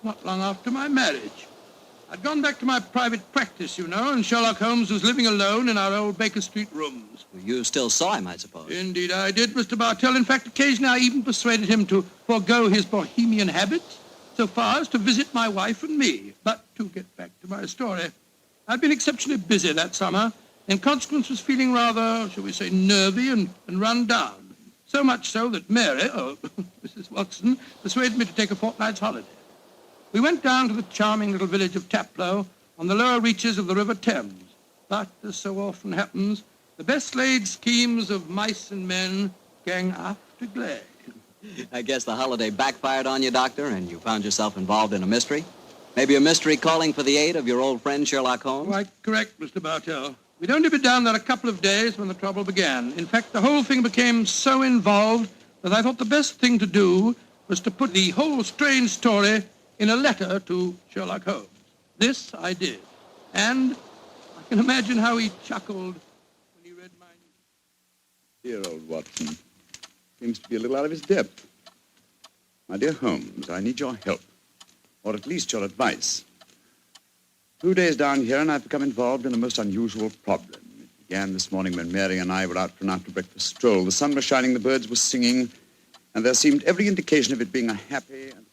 not long after my marriage. I'd gone back to my private practice, you know, and Sherlock Holmes was living alone in our old Baker Street rooms. You still saw him, I suppose. Indeed I did, Mr. Bartell. In fact, occasionally I even persuaded him to forego his bohemian habits so far as to visit my wife and me. But to get back to my story, I'd been exceptionally busy that summer. In consequence, was feeling rather, shall we say, nervy and run down. So much so that Mary, Mrs. Watson, persuaded me to take a fortnight's holiday. We went down to the charming little village of Taplow on the lower reaches of the River Thames. But, as so often happens, the best laid schemes of mice and men gang after glade. I guess the holiday backfired on you, Doctor, and you found yourself involved in a mystery? Maybe a mystery calling for the aid of your old friend Sherlock Holmes? Quite correct, Mr. Bartell. We'd only been down there a couple of days when the trouble began. In fact, the whole thing became so involved that I thought the best thing to do was to put the whole strange story in a letter to Sherlock Holmes. This I did. And I can imagine how he chuckled when he read my news. Dear old Watson. Seems to be a little out of his depth. My dear Holmes, I need your help. Or at least your advice. 2 days down here, and I've become involved in a most unusual problem. It began this morning when Mary and I were out for an after-breakfast stroll. The sun was shining, the birds were singing, and there seemed every indication of it being a happy and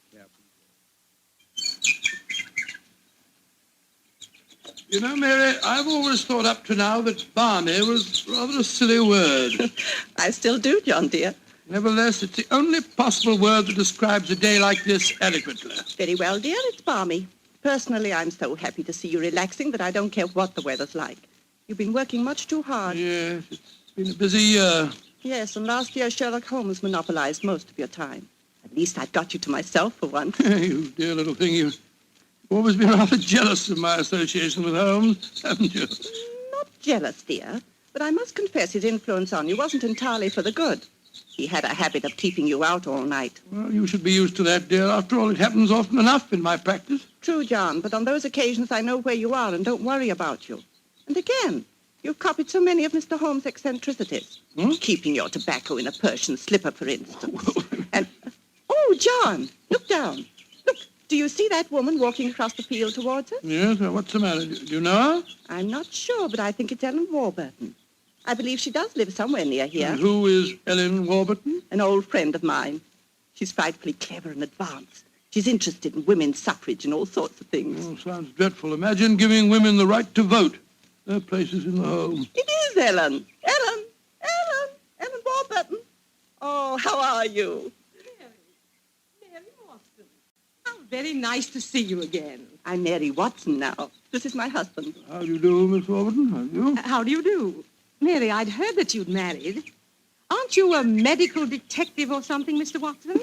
You know, Mary, I've always thought up to now that Blarney was rather a silly word. I still do, John, dear. Nevertheless, it's the only possible word that describes a day like this adequately. Very well, dear, it's balmy. Personally, I'm so happy to see you relaxing that I don't care what the weather's like. You've been working much too hard. Yes, it's been a busy year. Yes, and last year Sherlock Holmes monopolized most of your time. At least I've got you to myself for once. You dear little thing, you've always been rather jealous of my association with Holmes, haven't you? Not jealous, dear, but I must confess his influence on you wasn't entirely for the good. He had a habit of keeping you out all night. Well, you should be used to that, dear. After all, it happens often enough in my practice. True, John, but on those occasions I know where you are and don't worry about you. And again, you've copied so many of Mr. Holmes' eccentricities. Keeping your tobacco in a Persian slipper, for instance. And, oh, John, look down. Look, do you see that woman walking across the field towards us? Yes, well, what's the matter? Do you know her? I'm not sure, but I think it's Ellen Warburton. I believe she does live somewhere near here. And who is Ellen Warburton? An old friend of mine. She's frightfully clever and advanced. She's interested in women's suffrage and all sorts of things. Oh, sounds dreadful. Imagine giving women the right to vote. Their place is in the home. It is Ellen. Ellen Warburton. Oh, how are you? Mary Watson. How very nice to see you again. I'm Mary Watson now. This is my husband. How do you do, Miss Warburton? How do you? How do you do? Mary, I'd heard that you'd married. Aren't you a medical detective or something, Mr. Watson?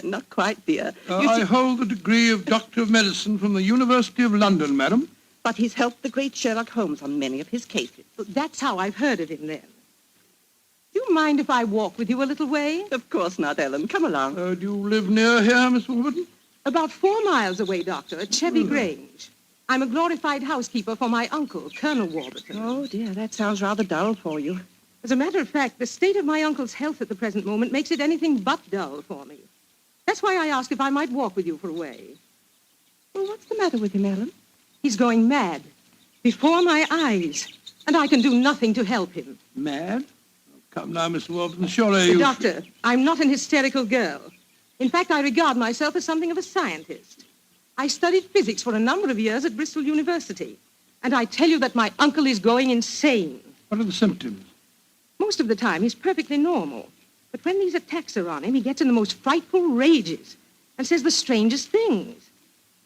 Not quite, dear. I hold the degree of Doctor of Medicine from the University of London, madam. But he's helped the great Sherlock Holmes on many of his cases. That's how I've heard of him, then. Do you mind if I walk with you a little way? Of course not, Ellen. Come along. Do you live near here, Miss Warburton? About 4 miles away, Doctor, at Chevy Grange. I'm a glorified housekeeper for my uncle, Colonel Warburton. Oh, dear, that sounds rather dull for you. As a matter of fact, the state of my uncle's health at the present moment makes it anything but dull for me. That's why I asked if I might walk with you for a way. Well, what's the matter with him, Ellen? He's going mad. Before my eyes. And I can do nothing to help him. Mad? Oh, come now, Miss Warburton, surely you... Doctor, I'm not an hysterical girl. In fact, I regard myself as something of a scientist. I studied physics for a number of years at Bristol University. And I tell you that my uncle is going insane. What are the symptoms? Most of the time, he's perfectly normal. But when these attacks are on him, he gets in the most frightful rages and says the strangest things.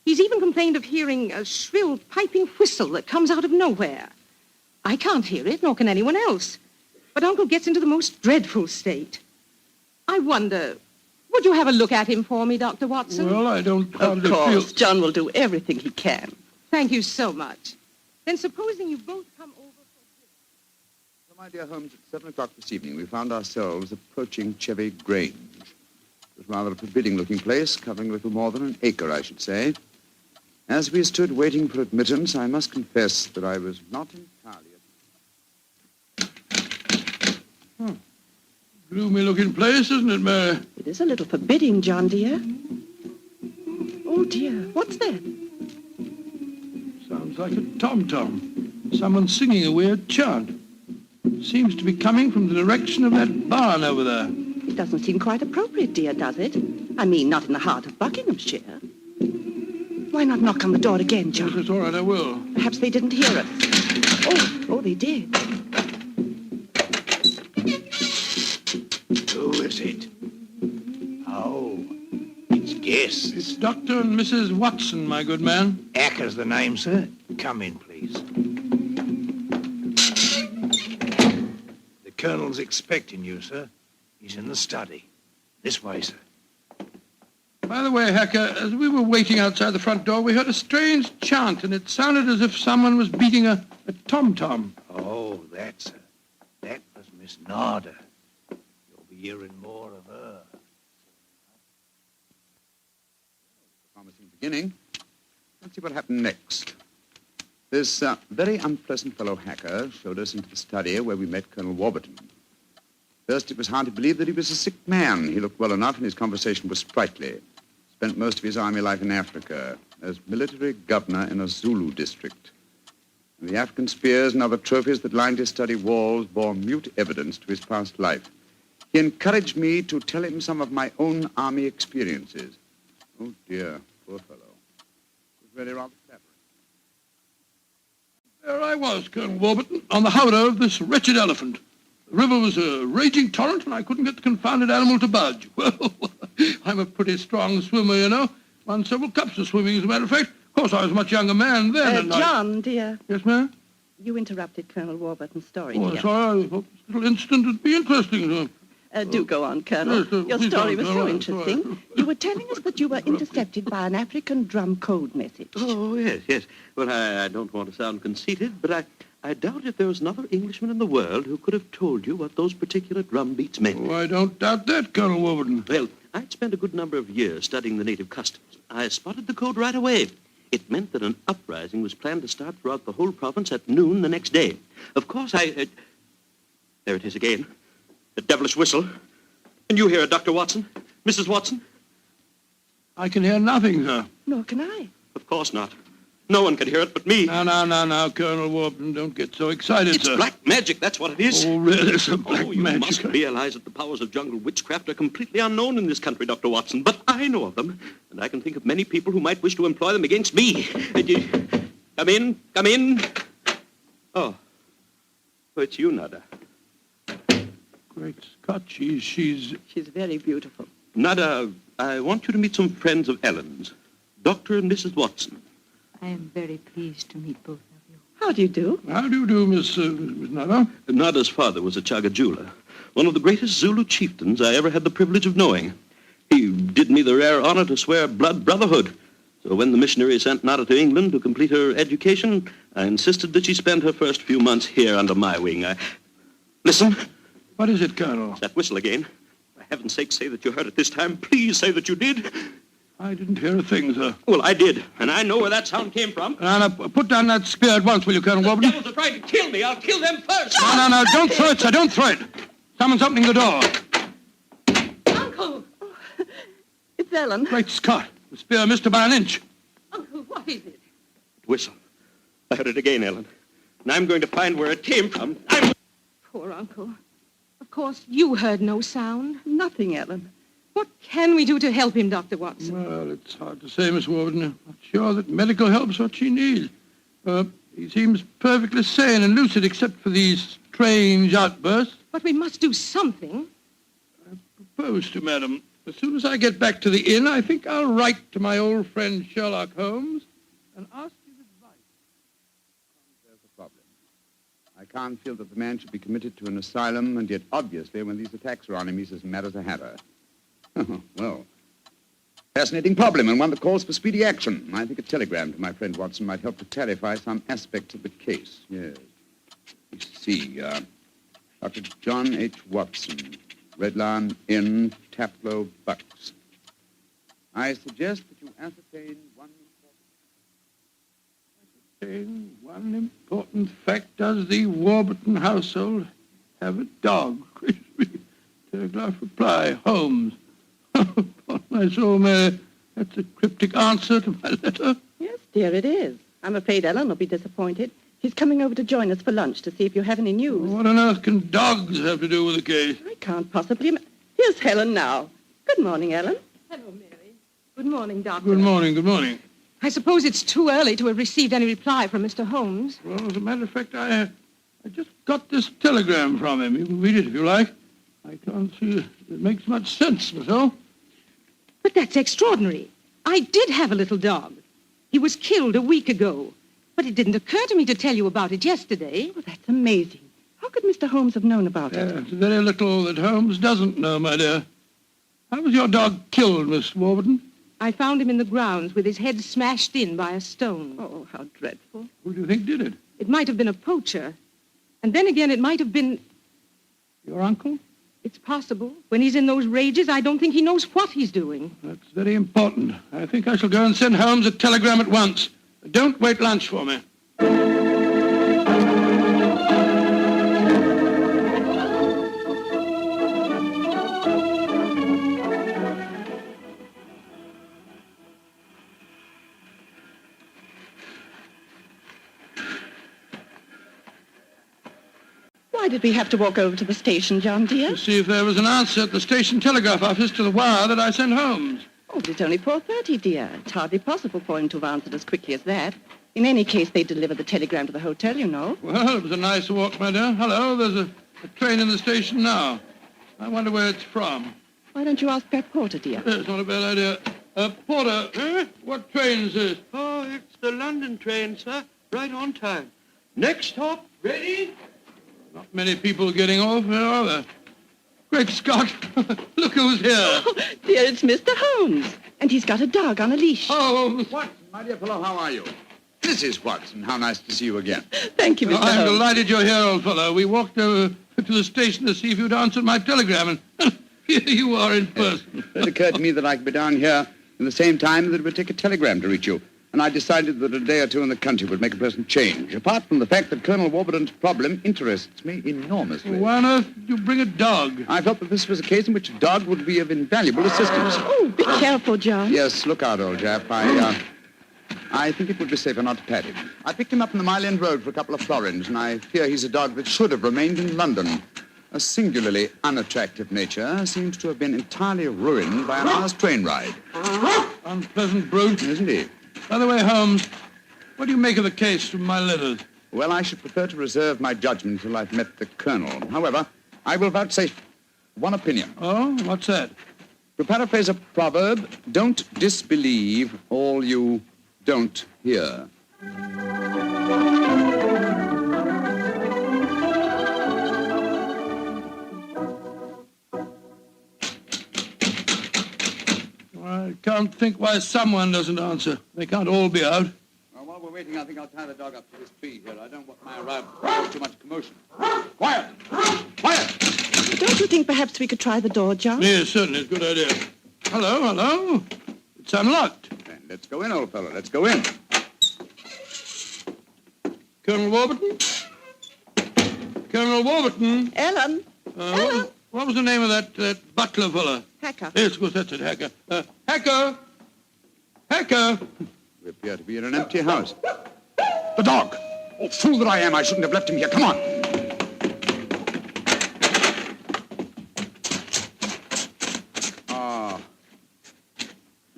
He's even complained of hearing a shrill, piping whistle that comes out of nowhere. I can't hear it, nor can anyone else. But Uncle gets into the most dreadful state. I wonder, would you have a look at him for me, Dr. Watson? Well, I don't hardly Of course, feel... John will do everything he can. Thank you so much. Then supposing you both come over... So, my dear Holmes, at 7 o'clock this evening, we found ourselves approaching Chevy Grange. It was rather a forbidding-looking place, covering a little more than an acre, I should say. As we stood waiting for admittance, I must confess that I was not entirely... Gloomy-looking place, isn't it, Mary? It is a little forbidding, John, dear. Oh, dear. What's that? Sounds like a tom-tom. Someone singing a weird chant. Seems to be coming from the direction of that barn over there. It doesn't seem quite appropriate, dear, does it? I mean, not in the heart of Buckinghamshire. Why not knock on the door again, John? Yes, it's all right, I will. Perhaps they didn't hear us. Oh, they did. Who is it? Oh, it's guests. It's Dr. and Mrs. Watson, my good man. Acker's the name, sir. Come in, please. The Colonel's expecting you, sir. He's in the study. This way, sir. By the way, Hacker, as we were waiting outside the front door, we heard a strange chant, and it sounded as if someone was beating a tom-tom. Oh, that's her. That was Miss Narda. You'll be hearing more of her. Promising beginning. Let's see what happened next. This very unpleasant fellow Hacker showed us into the study where we met Colonel Warburton. First, it was hard to believe that he was a sick man. He looked well enough, and his conversation was sprightly. Spent most of his army life in Africa as military governor in a Zulu district. And the African spears and other trophies that lined his study walls bore mute evidence to his past life. He encouraged me to tell him some of my own army experiences. Oh, dear, poor fellow. It was really rather clever. There I was, Colonel Warburton, on the howdah of this wretched elephant. The river was a raging torrent, and I couldn't get the confounded animal to budge. Well, I'm a pretty strong swimmer, you know. Won several cups of swimming, as a matter of fact. Of course, I was a much younger man then. and John, dear. Yes, ma'am? You interrupted Colonel Warburton's story, Oh, dear. sorry. I thought this little incident would be interesting. Do go on, Colonel. Yes, Your please story don't. was All so right, interesting. all right. You were telling us that you were intercepted by an African drum code message. Oh, yes. Well, I don't want to sound conceited, but I doubt if there was another Englishman in the world who could have told you what those particular drum beats meant. Oh, I don't doubt that, Colonel Warburton. Well, I'd spent a good number of years studying the native customs. I spotted the code right away. It meant that an uprising was planned to start throughout the whole province at noon the next day. Of course, there it is again. The devilish whistle. Can you hear it, Dr. Watson? Mrs. Watson? I can hear nothing, sir. Nor can I. Of course not. No one can hear it but me. Now, Colonel Warburton, don't get so excited, It's sir. black magic, that's what it is. Oh, really, some black you magic. must realize that the powers of jungle witchcraft are completely unknown in this country, Dr. Watson. But I know of them, and I can think of many people who might wish to employ them against me. Come in. Oh, it's you, Nada. Great Scott, she's very beautiful. Nada, I want you to meet some friends of Ellen's, Dr. and Mrs. Watson. I am very pleased to meet both of you. How do you do? How do you do, Miss Nada? Nada's father was a Chagajula, one of the greatest Zulu chieftains I ever had the privilege of knowing. He did me the rare honor to swear blood brotherhood. So when the missionary sent Nada to England to complete her education, I insisted that she spend her first few months here under my wing. Listen. What is it, Colonel? That whistle again. For heaven's sake, say that you heard it this time. Please say that you did. I didn't hear a thing, sir. Well, I did, and I know where that sound came from. Now, put down that spear at once, will you, Colonel Warburton? The devils are trying to kill me. I'll kill them first. No, don't throw it, sir, don't throw it. Someone's opening the door. Uncle! It's Ellen. Great Scott, the spear missed her by an inch. Uncle, what is it? Whistle. I heard it again, Ellen. And I'm going to find where it came from. Poor Uncle. Of course, you heard no sound. Nothing, Ellen. What can we do to help him, Dr. Watson? Well, it's hard to say, Miss Warburton. I'm not sure that medical help's what she needs. He seems perfectly sane and lucid, except for these strange outbursts. But we must do something. Propose to, madam. As soon as I get back to the inn, I think I'll write to my old friend Sherlock Holmes and ask his advice. There's a problem. I can't feel that the man should be committed to an asylum, and yet obviously when these attacks are on him, he's as mad as a hatter. Well, fascinating problem, and one that calls for speedy action. I think a telegram to my friend Watson might help to clarify some aspects of the case. Yes. You see, Dr. John H. Watson, Red Lion Inn, Taplow, Bucks. I suggest that you ascertain one important fact. Does the Warburton household have a dog? Telegraph reply, Holmes. Upon my soul, Mary, that's a cryptic answer to my letter. Yes, dear, it is. I'm afraid Ellen will be disappointed. He's coming over to join us for lunch to see if you have any news. What on earth can dogs have to do with the case? I can't possibly... Here's Helen now. Good morning, Ellen. Hello, Mary. Good morning, Doctor. Good morning, good morning. I suppose it's too early to have received any reply from Mr. Holmes. Well, as a matter of fact, I just got this telegram from him. You can read it if you like. I can't see it makes much sense, myself. But that's extraordinary. I did have a little dog. He was killed a week ago. But it didn't occur to me to tell you about it yesterday. Oh, that's amazing. How could Mr. Holmes have known about it? It's very little that Holmes doesn't know, my dear. How was your dog killed, Miss Warburton? I found him in the grounds with his head smashed in by a stone. Oh, how dreadful. Who do you think did it? It might have been a poacher. And then again, it might have been... Your uncle? It's possible. When he's in those rages, I don't think he knows what he's doing. That's very important. I think I shall go and send Holmes a telegram at once. Don't wait lunch for me. Why did we have to walk over to the station, John, dear? To see if there was an answer at the station telegraph office to the wire that I sent Holmes. Oh, it's only 4:30, dear. It's hardly possible for him to have answered as quickly as that. In any case, they deliver the telegram to the hotel, you know. Well, it was a nice walk, my dear. Hello, there's a train in the station now. I wonder where it's from. Why don't you ask that porter, dear? It's not a bad idea. Porter, what train is this? Oh, it's the London train, sir. Right on time. Next stop, ready? Not many people getting off here, are there? Great Scott! Look who's here. Oh, dear, it's Mr. Holmes. And he's got a dog on a leash. Oh, Watson, my dear fellow, how are you? Mrs. Watson, how nice to see you again. Thank you, Mr. Holmes. I'm delighted you're here, old fellow. We walked over to the station to see if you'd answered my telegram, and here you are in person. It occurred to me that I could be down here in the same time that it would take a telegram to reach you. And I decided that a day or two in the country would make a pleasant change, apart from the fact that Colonel Warburton's problem interests me enormously. Why on earth did you bring a dog? I felt that this was a case in which a dog would be of invaluable assistance. Oh, be careful, John. Yes, look out, old chap. I think it would be safer not to pat him. I picked him up on the Mile End Road for a couple of florins, and I fear he's a dog that should have remained in London. A singularly unattractive nature seems to have been entirely ruined by an hour's train ride. Unpleasant brute. Isn't he? By the way, Holmes, what do you make of the case from my letters? Well, I should prefer to reserve my judgment until I've met the Colonel. However, I will vouchsafe one opinion. Oh, what's that? To paraphrase a proverb, don't disbelieve all you don't hear. I can't think why someone doesn't answer. They can't all be out. Well, while we're waiting, I think I'll tie the dog up to this tree here. I don't want my arrival to cause too much commotion. Quiet! Quiet! Don't you think perhaps we could try the door, John? Yes, certainly. It's a good idea. Hello, hello. It's unlocked. Then let's go in, old fellow. Let's go in. Colonel Warburton? Colonel Warburton? Ellen? Ellen? What was the name of that butler fella? Hacker. Yes, of course, that's it, Hacker. Hacker! Hacker! We appear to be in an empty house. The dog! Oh, fool that I am, I shouldn't have left him here. Come on!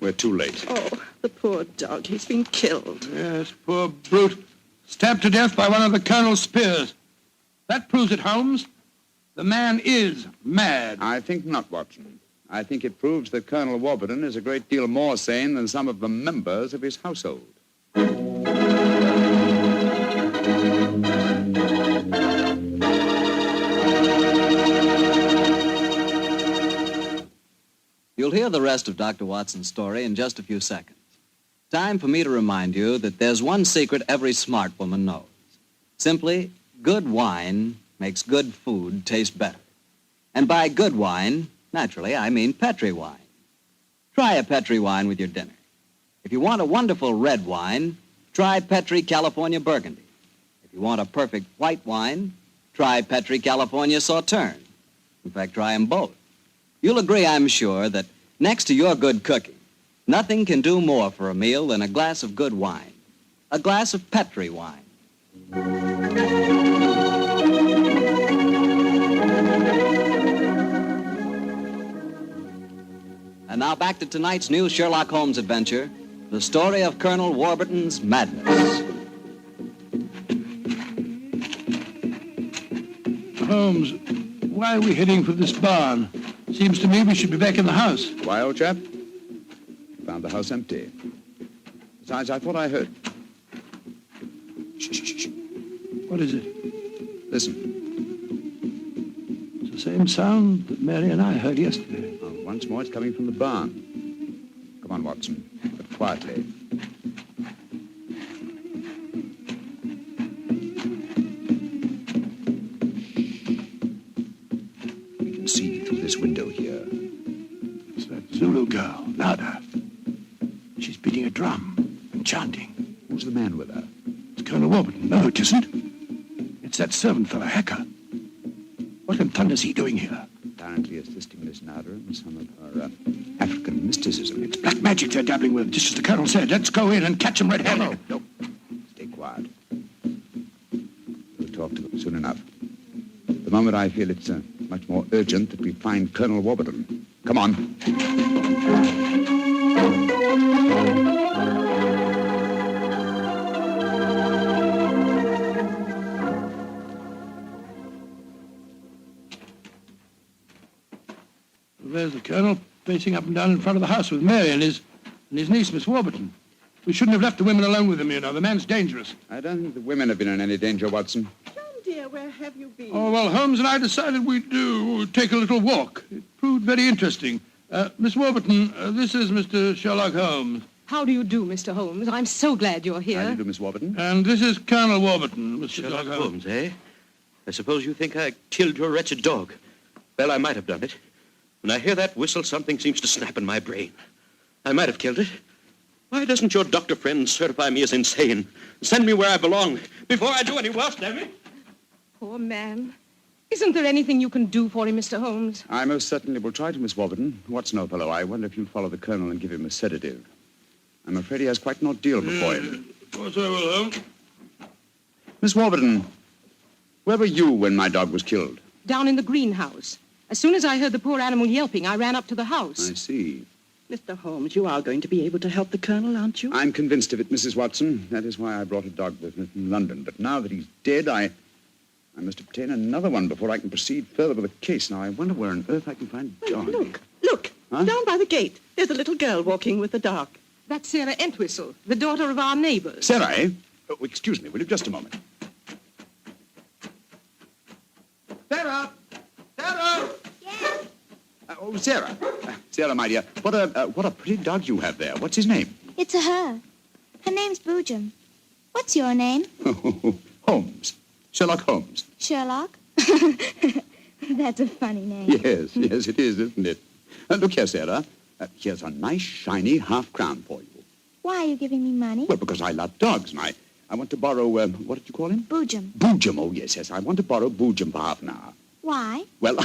We're too late. Oh, the poor dog. He's been killed. Yes, poor brute. Stabbed to death by one of the Colonel's spears. That proves it, Holmes. The man is mad. I think not, Watson. I think it proves that Colonel Warburton is a great deal more sane than some of the members of his household. You'll hear the rest of Dr. Watson's story in just a few seconds. Time for me to remind you that there's one secret every smart woman knows. Simply, good wine makes good food taste better. And by good wine, naturally, I mean Petri wine. Try a Petri wine with your dinner. If you want a wonderful red wine, try Petri California Burgundy. If you want a perfect white wine, try Petri California Sauterne. In fact, try them both. You'll agree, I'm sure, that next to your good cooking, nothing can do more for a meal than a glass of good wine. A glass of Petri wine. And now back to tonight's new Sherlock Holmes adventure, the story of Colonel Warburton's madness. Holmes, why are we heading for this barn? Seems to me we should be back in the house. Why, old chap? Found the house empty. Besides, I thought I heard... Shh. What is it? Listen. It's the same sound that Mary and I heard yesterday. Oh, once more, it's coming from the barn. Come on, Watson, but quietly. We can see through this window here. It's that Zulu girl, Nada. She's beating a drum and chanting. Who's the man with her? It's Colonel Warburton. No, it isn't. It's that servant fellow, Hacker. What in thunder's he doing here? Apparently assisting Miss Nada in some of her African mysticism. It's black magic they're dabbling with, just as the Colonel said. Let's go in and catch them red-handed. No. Stay quiet. We'll talk to them soon enough. The moment I feel it's much more urgent that we find Colonel Warburton. Come on. There's the Colonel pacing up and down in front of the house with Mary and his niece, Miss Warburton. We shouldn't have left the women alone with him, you know. The man's dangerous. I don't think the women have been in any danger, Watson. John, dear, where have you been? Oh, well, Holmes and I decided we'd take a little walk. It proved very interesting. Miss Warburton, this is Mr. Sherlock Holmes. How do you do, Mr. Holmes? I'm so glad you're here. How do you do, Miss Warburton? And this is Colonel Warburton, Mr. Sherlock Holmes, eh? I suppose you think I killed your wretched dog. Well, I might have done it. When I hear that whistle, something seems to snap in my brain. I might have killed it. Why doesn't your doctor friend certify me as insane? Send me where I belong before I do any worse, damn it. Poor man. Isn't there anything you can do for him, Mr. Holmes? I most certainly will try to, Miss Warburton. What's no fellow, I wonder if you'll follow the Colonel and give him a sedative. I'm afraid he has quite an ordeal before him. Of course I will, Holmes. Miss Warburton, where were you when my dog was killed? Down in the greenhouse. As soon as I heard the poor animal yelping, I ran up to the house. I see. Mr. Holmes, you are going to be able to help the Colonel, aren't you? I'm convinced of it, Mrs. Watson. That is why I brought a dog with me from London. But now that he's dead, I must obtain another one before I can proceed further with the case. Now, I wonder where on earth I can find a dog. Look. Huh? Down by the gate. There's a little girl walking with the dog. That's Sarah Entwistle, the daughter of our neighbors. Sarah, eh? Oh, excuse me, will you? Just a moment. Sarah! Sarah! Yes? Oh, Sarah. Sarah, my dear, what a pretty dog you have there. What's his name? It's a her. Her name's Boojum. What's your name? Holmes. Sherlock Holmes. Sherlock? That's a funny name. Yes, it is, isn't it? Look here, Sarah. Here's a nice, shiny half-crown for you. Why are you giving me money? Well, because I love dogs, and I want to borrow, what did you call him? Boojum. Boojum, oh, yes. I want to borrow Boojum for half an hour. Why? Well,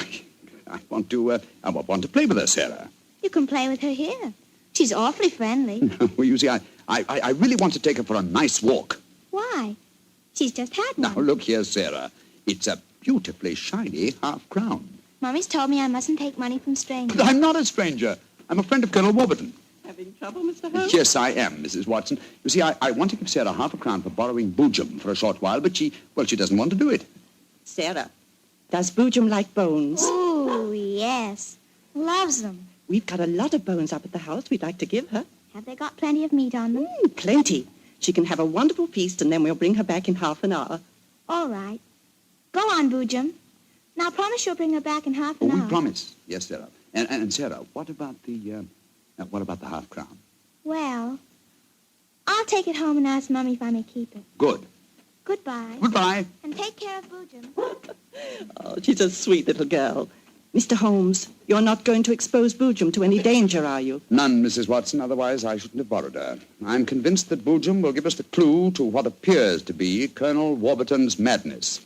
I want to play with her, Sarah. You can play with her here. She's awfully friendly. Well, you see, I really want to take her for a nice walk. Why? She's just had one. Now, look here, Sarah. It's a beautifully shiny half-crown. Mommy's told me I mustn't take money from strangers. But I'm not a stranger. I'm a friend of Colonel Warburton. Having trouble, Mr. Holmes? Yes, I am, Mrs. Watson. You see, I want to give Sarah half a crown for borrowing Boojum for a short while, but she doesn't want to do it. Sarah, does Boojum like bones? Oh, yes. Loves them. We've got a lot of bones up at the house we'd like to give her. Have they got plenty of meat on them? Plenty. She can have a wonderful feast, and then we'll bring her back in half an hour. All right. Go on, Boojum. Now, promise you'll bring her back in half an hour. We promise. Yes, Sarah. And Sarah, what about the half crown? Well, I'll take it home and ask Mummy if I may keep it. Good. Goodbye. Goodbye. And take care of Boojum. Oh, she's a sweet little girl. Mr. Holmes, you're not going to expose Boojum to any danger, are you? None, Mrs. Watson. Otherwise, I shouldn't have borrowed her. I'm convinced that Boojum will give us the clue to what appears to be Colonel Warburton's madness.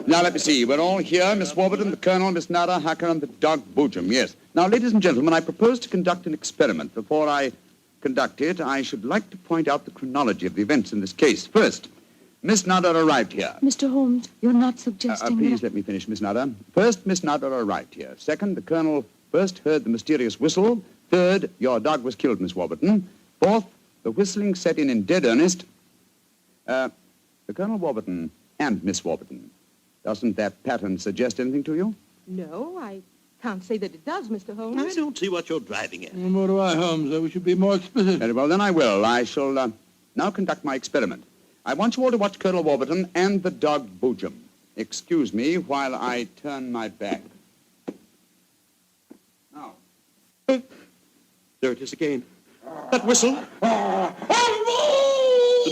Now, let me see. We're all here. Miss Warburton, the Colonel, Miss Nada, Hacker, and the dog Boojum. Yes. Now, ladies and gentlemen, I propose to conduct an experiment. Before I conduct it, I should like to point out the chronology of the events in this case. First, Miss Nada arrived here. Mr. Holmes, you're not suggesting Please let me finish, Miss Nada. First, Miss Nada arrived here. Second, the Colonel first heard the mysterious whistle. Third, your dog was killed, Miss Warburton. Fourth, the whistling set in dead earnest. The Colonel Warburton and Miss Warburton. Doesn't that pattern suggest anything to you? No, I can't say that it does, Mr. Holmes. I don't see what you're driving at. Nor do I, Holmes. We should be more explicit. Very well, then I will. I shall now conduct my experiment. I want you all to watch Colonel Warburton and the dog Boojum. Excuse me while I turn my back. Now. There it is again. That whistle. The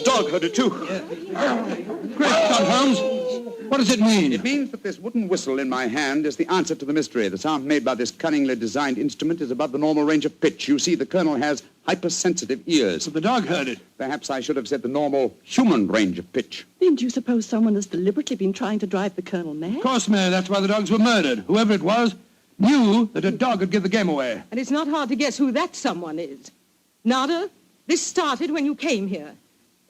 dog heard it, too. Great Scott, Holmes. What does it mean? It means that this wooden whistle in my hand is the answer to the mystery. The sound made by this cunningly designed instrument is above the normal range of pitch. You see, the Colonel has hypersensitive ears. But the dog heard it. Perhaps I should have said the normal human range of pitch. Then do you suppose someone has deliberately been trying to drive the Colonel mad? Of course, Mary. That's why the dogs were murdered. Whoever it was knew that a dog would give the game away. And it's not hard to guess who that someone is. Nada, this started when you came here.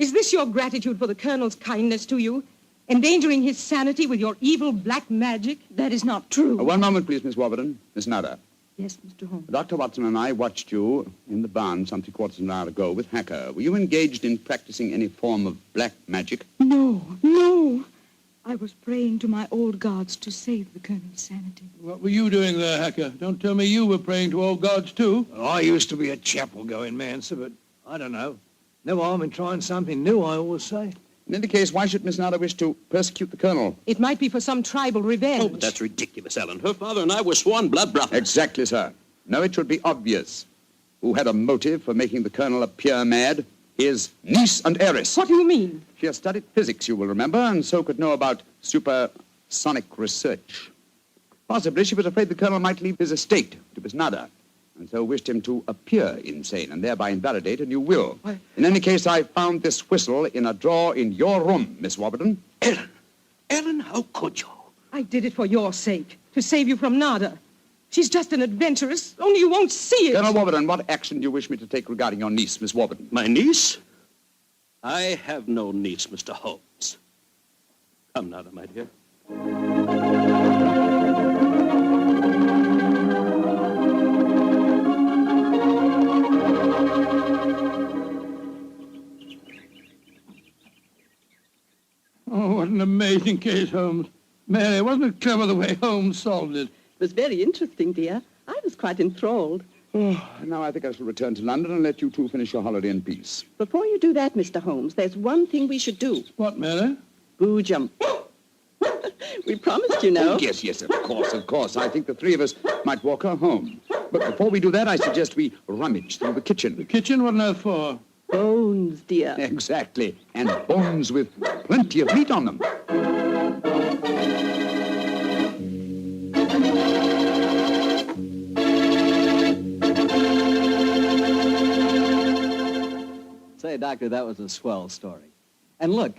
Is this your gratitude for the Colonel's kindness to you? Endangering his sanity with your evil black magic? That is not true. One moment, please, Miss Warburton. Miss Nada. Yes, Mr. Holmes. Dr. Watson and I watched you in the barn some 3/4 of an hour ago with Hacker. Were you engaged in practicing any form of black magic? No. I was praying to my old gods to save the Colonel's sanity. What were you doing there, Hacker? Don't tell me you were praying to old gods, too. I used to be a chapel-going man, sir, but I don't know. No harm in trying something new, I always say. In any case, why should Miss Nada wish to persecute the Colonel? It might be for some tribal revenge. Oh, but that's ridiculous, Ellen. Her father and I were sworn blood brothers. Exactly, sir. No, it should be obvious. Who had a motive for making the Colonel appear mad? His niece and heiress. What do you mean? She has studied physics, you will remember, and so could know about supersonic research. Possibly she was afraid the Colonel might leave his estate to Miss Nada, and so wished him to appear insane and thereby invalidate a new will. In any case, I found this whistle in a drawer in your room, Miss Warburton. Ellen, how could you? I did it for your sake, to save you from Nada. She's just an adventuress, only you won't see it. Colonel Warburton, what action do you wish me to take regarding your niece, Miss Warburton? My niece? I have no niece, Mr. Holmes. Come, Nada, my dear. Oh, what an amazing case, Holmes. Mary, wasn't it clever the way Holmes solved it? It was very interesting, dear. I was quite enthralled. Oh, now I think I shall return to London and let you two finish your holiday in peace. Before you do that, Mr. Holmes, there's one thing we should do. What, Mary? Boojum. We promised, you know. Oh, yes, of course. I think the three of us might walk her home. But before we do that, I suggest we rummage through the kitchen. The kitchen? What on earth for? Bones, dear. Exactly. And bones with plenty of meat on them. Say, Doctor, that was a swell story. And look,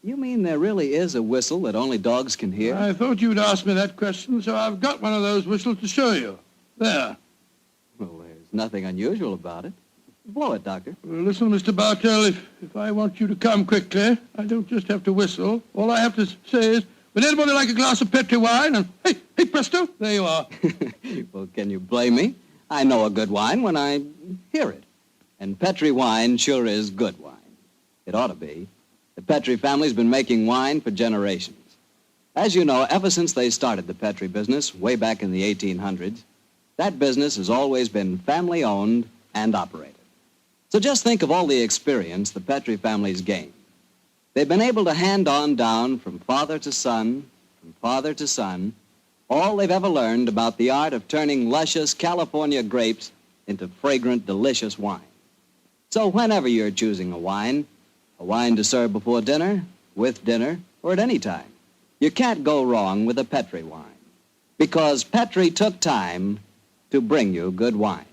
you mean there really is a whistle that only dogs can hear? I thought you'd ask me that question, so I've got one of those whistles to show you. There. Well, there's nothing unusual about it. Blow it, Doctor. Well, listen, Mr. Bartell, if I want you to come quickly, I don't just have to whistle. All I have to say is, would anybody like a glass of Petri wine? And hey, presto, there you are. Well, can you blame me? I know a good wine when I hear it. And Petri wine sure is good wine. It ought to be. The Petrie family's been making wine for generations. As you know, ever since they started the Petrie business way back in the 1800s, that business has always been family-owned and operated. So just think of all the experience the Petrie family's gained. They've been able to hand on down from father to son, all they've ever learned about the art of turning luscious California grapes into fragrant, delicious wine. So whenever you're choosing a wine to serve before dinner, with dinner, or at any time, you can't go wrong with a Petrie wine, because Petrie took time to bring you good wine.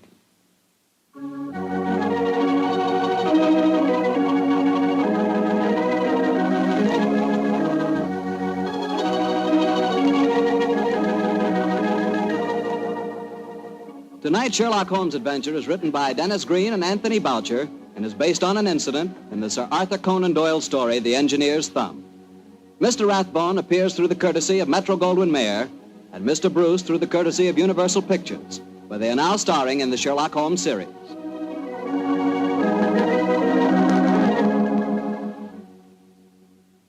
Tonight's Sherlock Holmes adventure is written by Dennis Green and Anthony Boucher and is based on an incident in the Sir Arthur Conan Doyle story, The Engineer's Thumb. Mr. Rathbone appears through the courtesy of Metro-Goldwyn-Mayer and Mr. Bruce through the courtesy of Universal Pictures, where they are now starring in the Sherlock Holmes series.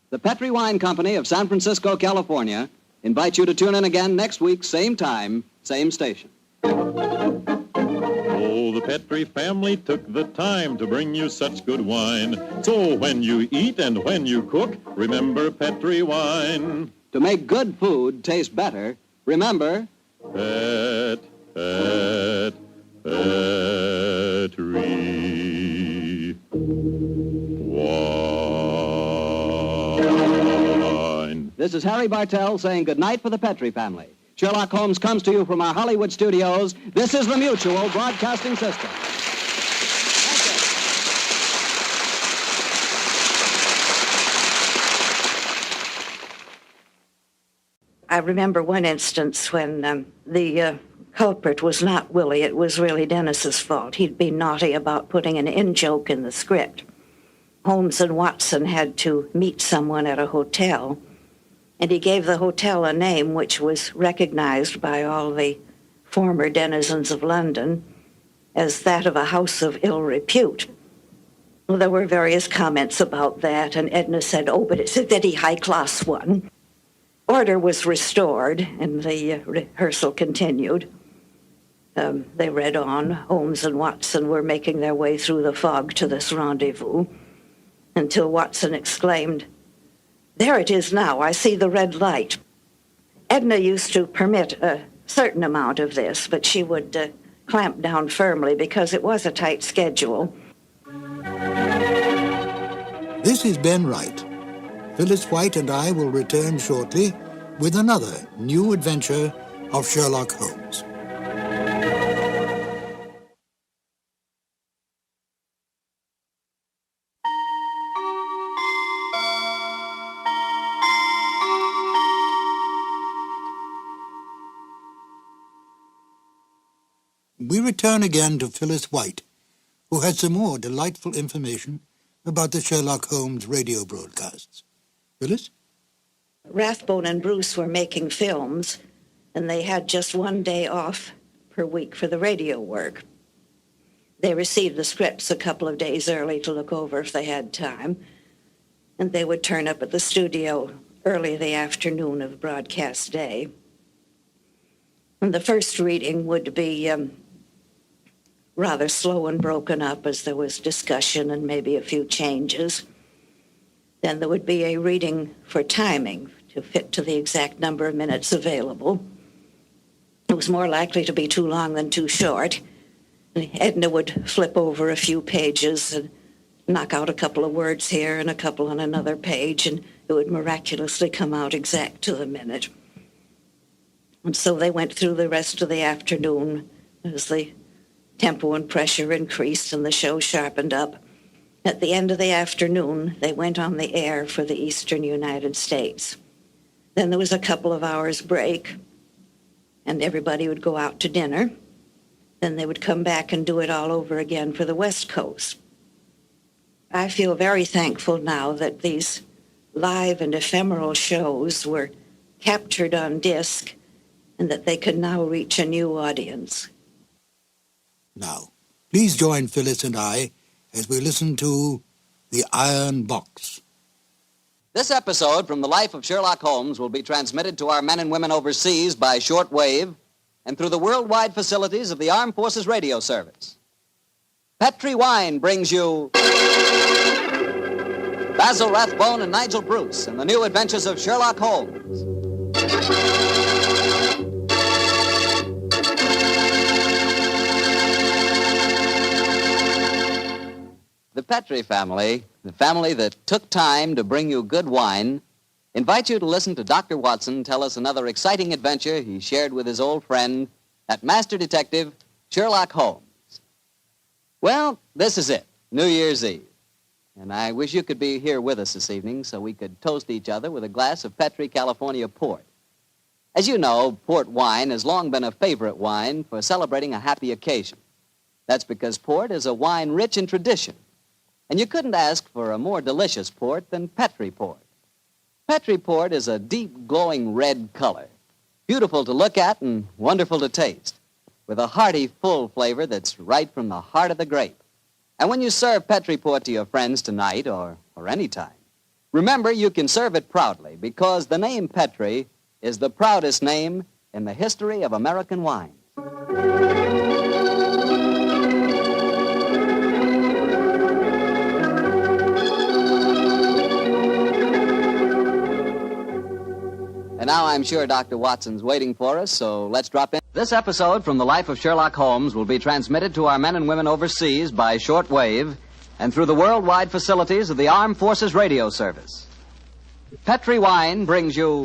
The Petrie Wine Company of San Francisco, California, invites you to tune in again next week, same time, same station. Oh, the Petrie family took the time to bring you such good wine. So when you eat and when you cook, remember Petrie wine. To make good food taste better, remember... Petrie wine. This is Harry Bartell saying goodnight for the Petrie family. Sherlock Holmes comes to you from our Hollywood studios. This is the Mutual Broadcasting System. I remember one instance when the culprit was not Willie. It was really Dennis's fault. He'd been naughty about putting an in-joke in the script. Holmes and Watson had to meet someone at a hotel, and he gave the hotel a name which was recognized by all the former denizens of London as that of a house of ill repute. Well, there were various comments about that, and Edna said, oh, but it's a very high-class one. Order was restored, and the rehearsal continued. They read on. Holmes and Watson were making their way through the fog to this rendezvous, until Watson exclaimed, there it is now, I see the red light. Edna used to permit a certain amount of this, but she would clamp down firmly because it was a tight schedule. This is Ben Wright. Phyllis White and I will return shortly with another new adventure of Sherlock Holmes. We return again to Phyllis White, who has some more delightful information about the Sherlock Holmes radio broadcasts. Phyllis? Rathbone and Bruce were making films, and they had just one day off per week for the radio work. They received the scripts a couple of days early to look over if they had time, and they would turn up at the studio early the afternoon of broadcast day. And the first reading would be rather slow and broken up as there was discussion and maybe a few changes. Then there would be a reading for timing to fit to the exact number of minutes available. It was more likely to be too long than too short. Edna would flip over a few pages and knock out a couple of words here and a couple on another page, and it would miraculously come out exact to the minute. And so they went through the rest of the afternoon as the tempo and pressure increased and the show sharpened up. At the end of the afternoon, they went on the air for the eastern United States. Then there was a couple of hours break, and everybody would go out to dinner. Then they would come back and do it all over again for the West Coast. I feel very thankful now that these live and ephemeral shows were captured on disc and that they could now reach a new audience. Now, please join Phyllis and I as we listen to The Iron Box. This episode from the life of Sherlock Holmes will be transmitted to our men and women overseas by short wave and through the worldwide facilities of the Armed Forces Radio Service. Petri Wine brings you Basil Rathbone and Nigel Bruce in the new adventures of Sherlock Holmes. The Petri family, the family that took time to bring you good wine, invite you to listen to Dr. Watson tell us another exciting adventure he shared with his old friend, that master detective, Sherlock Holmes. Well, this is it, New Year's Eve. And I wish you could be here with us this evening so we could toast each other with a glass of Petri California port. As you know, port wine has long been a favorite wine for celebrating a happy occasion. That's because port is a wine rich in tradition. And you couldn't ask for a more delicious port than Petri port. Petri port is a deep, glowing red color, beautiful to look at and wonderful to taste, with a hearty, full flavor that's right from the heart of the grape. And when you serve Petri port to your friends tonight or any time, remember you can serve it proudly because the name Petri is the proudest name in the history of American wine. And now I'm sure Dr. Watson's waiting for us, so let's drop in. This episode from the life of Sherlock Holmes will be transmitted to our men and women overseas by short wave and through the worldwide facilities of the Armed Forces Radio Service. Petri Wine brings you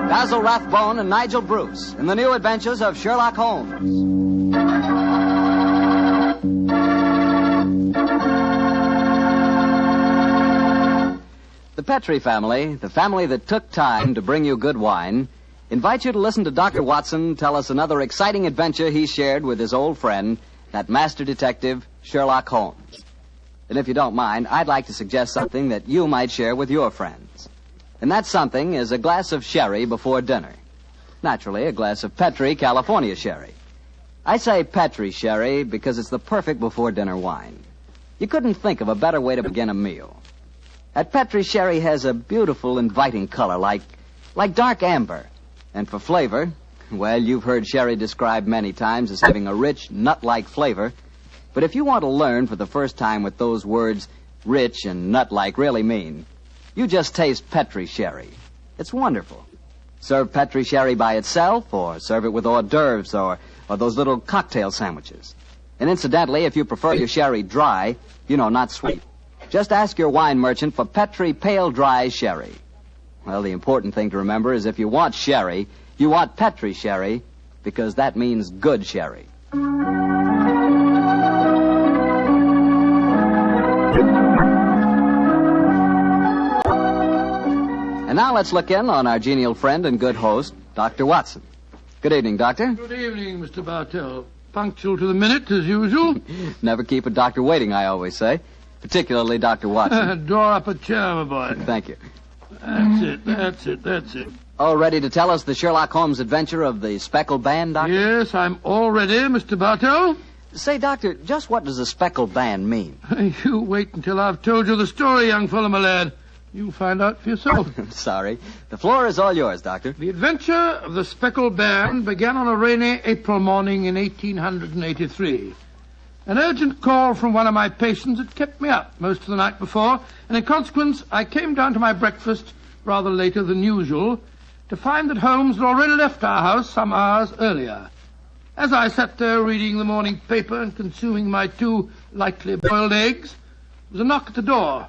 Basil Rathbone and Nigel Bruce in the new adventures of Sherlock Holmes. The Petri family, the family that took time to bring you good wine, invite you to listen to Dr. Watson tell us another exciting adventure he shared with his old friend, that master detective, Sherlock Holmes. And if you don't mind, I'd like to suggest something that you might share with your friends. And that something is a glass of sherry before dinner. Naturally, a glass of Petri California sherry. I say Petri sherry because it's the perfect before-dinner wine. You couldn't think of a better way to begin a meal. That Petri sherry has a beautiful, inviting color, like dark amber. And for flavor, well, you've heard sherry described many times as having a rich, nut-like flavor. But if you want to learn for the first time what those words rich and nut-like really mean, you just taste Petri sherry. It's wonderful. Serve Petri sherry by itself, or serve it with hors d'oeuvres or those little cocktail sandwiches. And incidentally, if you prefer your sherry dry, not sweet, just ask your wine merchant for Petri Pale Dry Sherry. Well, the important thing to remember is if you want sherry, you want Petri sherry, because that means good sherry. And now let's look in on our genial friend and good host, Dr. Watson. Good evening, Doctor. Good evening, Mr. Bartell. Punctual to the minute, as usual. Never keep a doctor waiting, I always say. Particularly Dr. Watson. Draw up a chair, my boy. Thank you. That's it. All ready to tell us the Sherlock Holmes adventure of the speckled band, Doctor? Yes, I'm all ready, Mr. Bartell. Say, Doctor, just what does a speckled band mean? You wait until I've told you the story, young fellow, my lad. You'll find out for yourself. Sorry. The floor is all yours, Doctor. The adventure of the speckled band began on a rainy April morning in 1883. An urgent call from one of my patients had kept me up most of the night before, and in consequence, I came down to my breakfast rather later than usual to find that Holmes had already left our house some hours earlier. As I sat there reading the morning paper and consuming my 2 lightly boiled eggs, there was a knock at the door.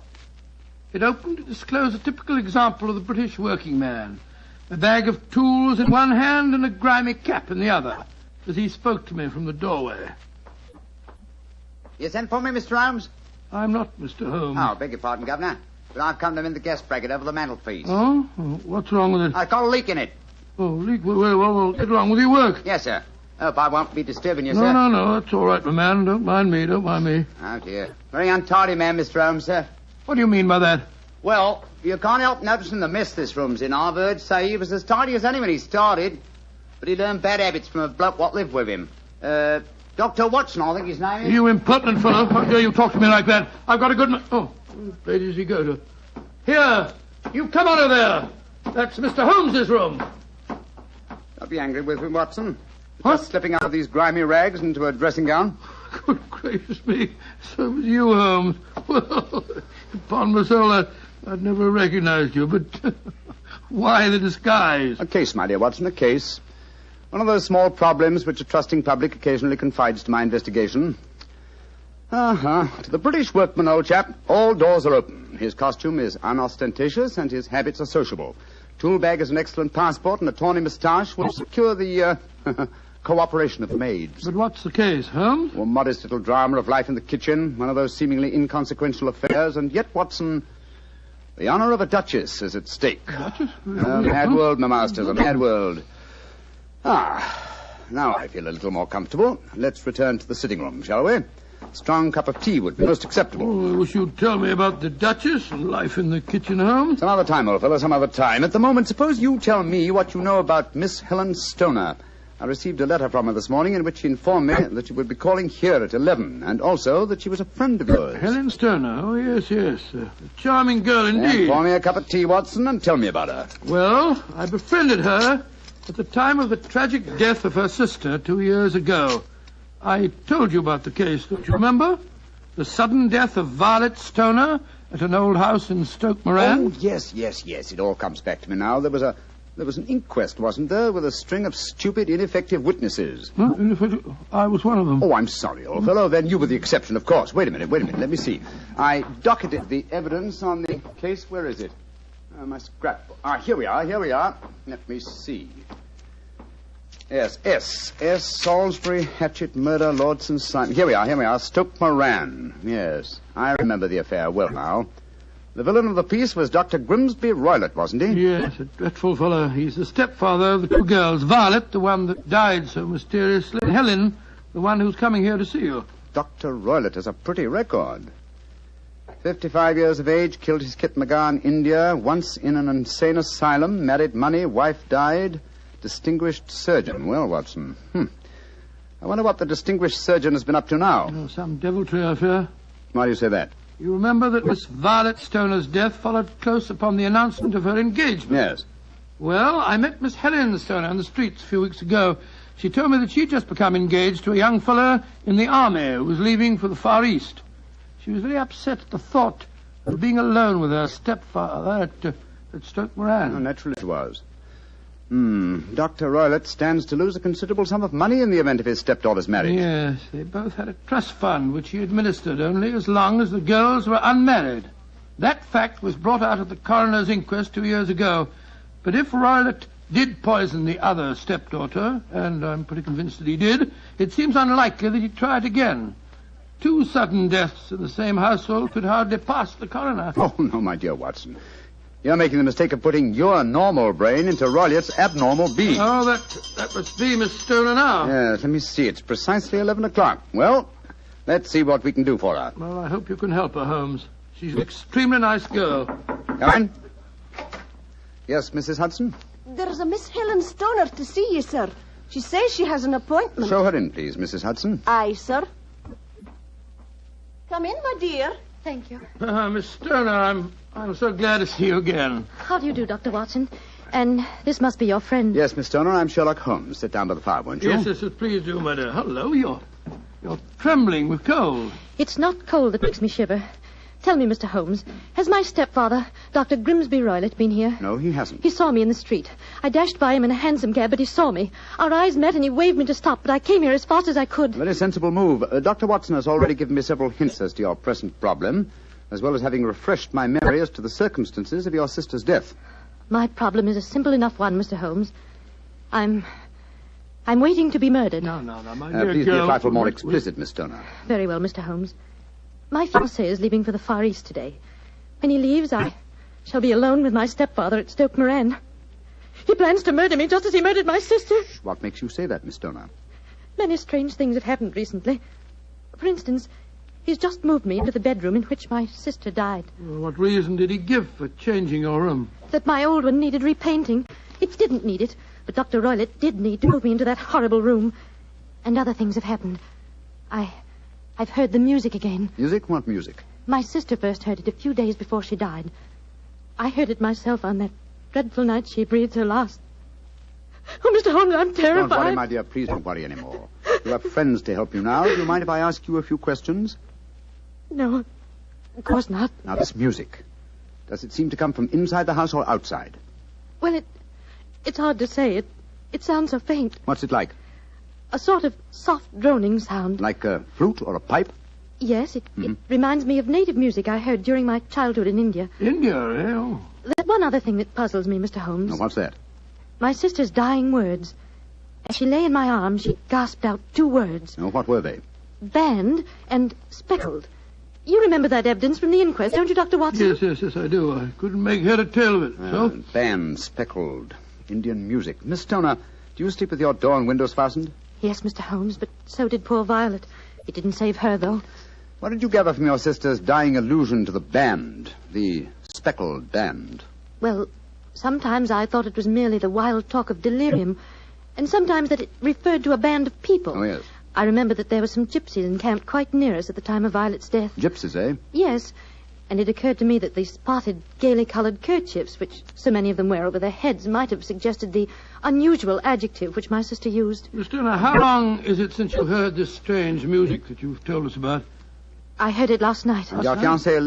It opened to disclose a typical example of the British working man, a bag of tools in one hand and a grimy cap in the other, as he spoke to me from the doorway. You sent for me, Mr. Holmes? I'm not Mr. Holmes. Oh, beg your pardon, Governor. But I've come to him in the guest bracket over the mantelpiece. Oh? What's wrong with it? I've got a leak in it. Oh, leak? Well, get along with your work. Yes, sir. Hope I won't be disturbing you, No, sir. no, that's all right, my man. Don't mind me. Oh, dear. Very untidy man, Mr. Holmes, sir. What do you mean by that? Well, you can't help noticing the mess this room's in. I've heard say he was as tidy as any when he started. But he learned bad habits from a bloke what lived with him. Dr. Watson, I think his name is. You impertinent fellow. How dare you talk to me like that? I've got a good... Oh, where does he go to? Here, you come out of there. That's Mr. Holmes's room. Don't be angry with me, Watson. Just slipping out of these grimy rags into a dressing gown. Good gracious me. So was you, Holmes. Well, upon my soul, I'd never recognized you, but why the disguise? A case, my dear Watson, a case. One of those small problems which a trusting public occasionally confides to my investigation. To the British workman, old chap, all doors are open. His costume is unostentatious and his habits are sociable. Tool bag is an excellent passport, and a tawny moustache will secure the cooperation of the maids. But what's the case, Holmes? A modest little drama of life in the kitchen, one of those seemingly inconsequential affairs, and yet, Watson, the honor of a duchess is at stake. Duchess? A mad world, my masters, a mad world. Now I feel a little more comfortable. Let's return to the sitting room, shall we? A strong cup of tea would be most acceptable. Oh, I wish you'd tell me about the Duchess and life in the kitchen, Holmes. Some other time, old fellow, some other time. At the moment, suppose you tell me what you know about Miss Helen Stoner. I received a letter from her this morning in which she informed me that she would be calling here at 11, and also that she was a friend of yours. Helen Stoner? Oh, yes. A charming girl indeed. Pour me a cup of tea, Watson, and tell me about her. Well, I befriended her at the time of the tragic death of her sister 2 years ago. I told you about the case, don't you remember? The sudden death of Violet Stoner at an old house in Stoke Moran. Oh, yes. It all comes back to me now. There was an inquest, wasn't there, with a string of stupid, ineffective witnesses. Huh? I was one of them. Oh, I'm sorry, old fellow. Then you were the exception, of course. Wait a minute. Let me see. I docketed the evidence on the case. Where is it? My scrapbook. Here we are. Let me see. Yes, S. Salisbury, Hatchet, Murder, Lord St. Simon. Here we are. Stoke Moran. Yes, I remember the affair well now. The villain of the piece was Dr. Grimsby Roylott, wasn't he? Yes, a dreadful fellow. He's the stepfather of the two girls. Violet, the one that died so mysteriously, and Helen, the one who's coming here to see you. Dr. Roylott has a pretty record. 55 years of age, killed his kit Magar in India, once in an insane asylum, married money, wife died, distinguished surgeon. Well, Watson, I wonder what the distinguished surgeon has been up to now. Oh, some deviltry, I fear. Why do you say that? You remember that Miss Violet Stoner's death followed close upon the announcement of her engagement? Yes. Well, I met Miss Helen Stoner on the streets a few weeks ago. She told me that she'd just become engaged to a young fellow in the army who was leaving for the Far East. She was very upset at the thought of being alone with her stepfather at Stoke Moran. Oh, naturally she was. Dr. Roylott stands to lose a considerable sum of money in the event of his stepdaughter's marriage. Yes, they both had a trust fund which he administered only as long as the girls were unmarried. That fact was brought out at the coroner's inquest 2 years ago. But if Roylott did poison the other stepdaughter, and I'm pretty convinced that he did, it seems unlikely that he'd try it again. 2 sudden deaths in the same household could hardly pass the coroner. Oh, no, my dear Watson. You're making the mistake of putting your normal brain into Roylott's abnormal being. Oh, that must be Miss Stoner now. Yes, let me see. It's precisely 11 o'clock. Well, let's see what we can do for her. Well, I hope you can help her, Holmes. She's an extremely nice girl. Come in. Yes, Mrs. Hudson? There's a Miss Helen Stoner to see you, sir. She says she has an appointment. Show her in, please, Mrs. Hudson. Aye, sir. Come in, my dear. Thank you. Miss Stoner, I'm so glad to see you again. How do you do, Dr. Watson? And this must be your friend. Yes, Miss Stoner, I'm Sherlock Holmes. Sit down by the fire, won't you? Yes, please do, my dear. Hello, you're trembling with cold. It's not cold that makes me shiver. Tell me, Mr. Holmes, has my stepfather, Dr. Grimsby Roylott, been here? No, he hasn't. He saw me in the street. I dashed by him in a hansom cab, but he saw me. Our eyes met and he waved me to stop, but I came here as fast as I could. Very sensible move. Dr. Watson has already given me several hints as to your present problem, as well as having refreshed my memory as to the circumstances of your sister's death. My problem is a simple enough one, Mr. Holmes. I'm waiting to be murdered. No, my dear please girl. be a trifle more explicit, Miss Stoner. Very well, Mr. Holmes. My fiancé is leaving for the Far East today. When he leaves, I shall be alone with my stepfather at Stoke Moran. He plans to murder me just as he murdered my sister. What makes you say that, Miss Stoner? Many strange things have happened recently. For instance, he's just moved me into the bedroom in which my sister died. Well, what reason did he give for changing your room? That my old one needed repainting. It didn't need it, but Dr. Roylott did need to move me into that horrible room. And other things have happened. I've heard the music again. Music? What music? My sister first heard it a few days before she died. I heard it myself on that dreadful night she breathed her last. Oh, Mr. Holmes, I'm terrified. Don't worry, my dear. Please don't worry anymore. You have friends to help you now. Do you mind if I ask you a few questions? No, of course not. Now, this music. Does it seem to come from inside the house or outside? Well, it's hard to say. It sounds so faint. What's it like? A sort of soft droning sound. Like a flute or a pipe? Yes, it reminds me of native music I heard during my childhood in India. India, eh? Oh. There's one other thing that puzzles me, Mr. Holmes. Now, what's that? My sister's dying words. As she lay in my arms, she gasped out 2 words. Oh, what were they? Banned and speckled. You remember that evidence from the inquest, don't you, Dr. Watson? Yes, I do. I couldn't make head or tail of it. So? Banned, speckled, Indian music. Miss Stoner, do you sleep with your door and windows fastened? Yes, Mr. Holmes, but so did poor Violet. It didn't save her, though. What did you gather from your sister's dying allusion to the band, the speckled band? Well, sometimes I thought it was merely the wild talk of delirium, and sometimes that it referred to a band of people. Oh, yes. I remember that there were some gypsies encamped quite near us at the time of Violet's death. Gypsies, eh? Yes, and it occurred to me that the spotted, gaily-coloured kerchiefs, which so many of them wear over their heads, might have suggested the unusual adjective which my sister used. Miss Turner, how long is it since you heard this strange music that you've told us about? I heard it last night. And your fiancé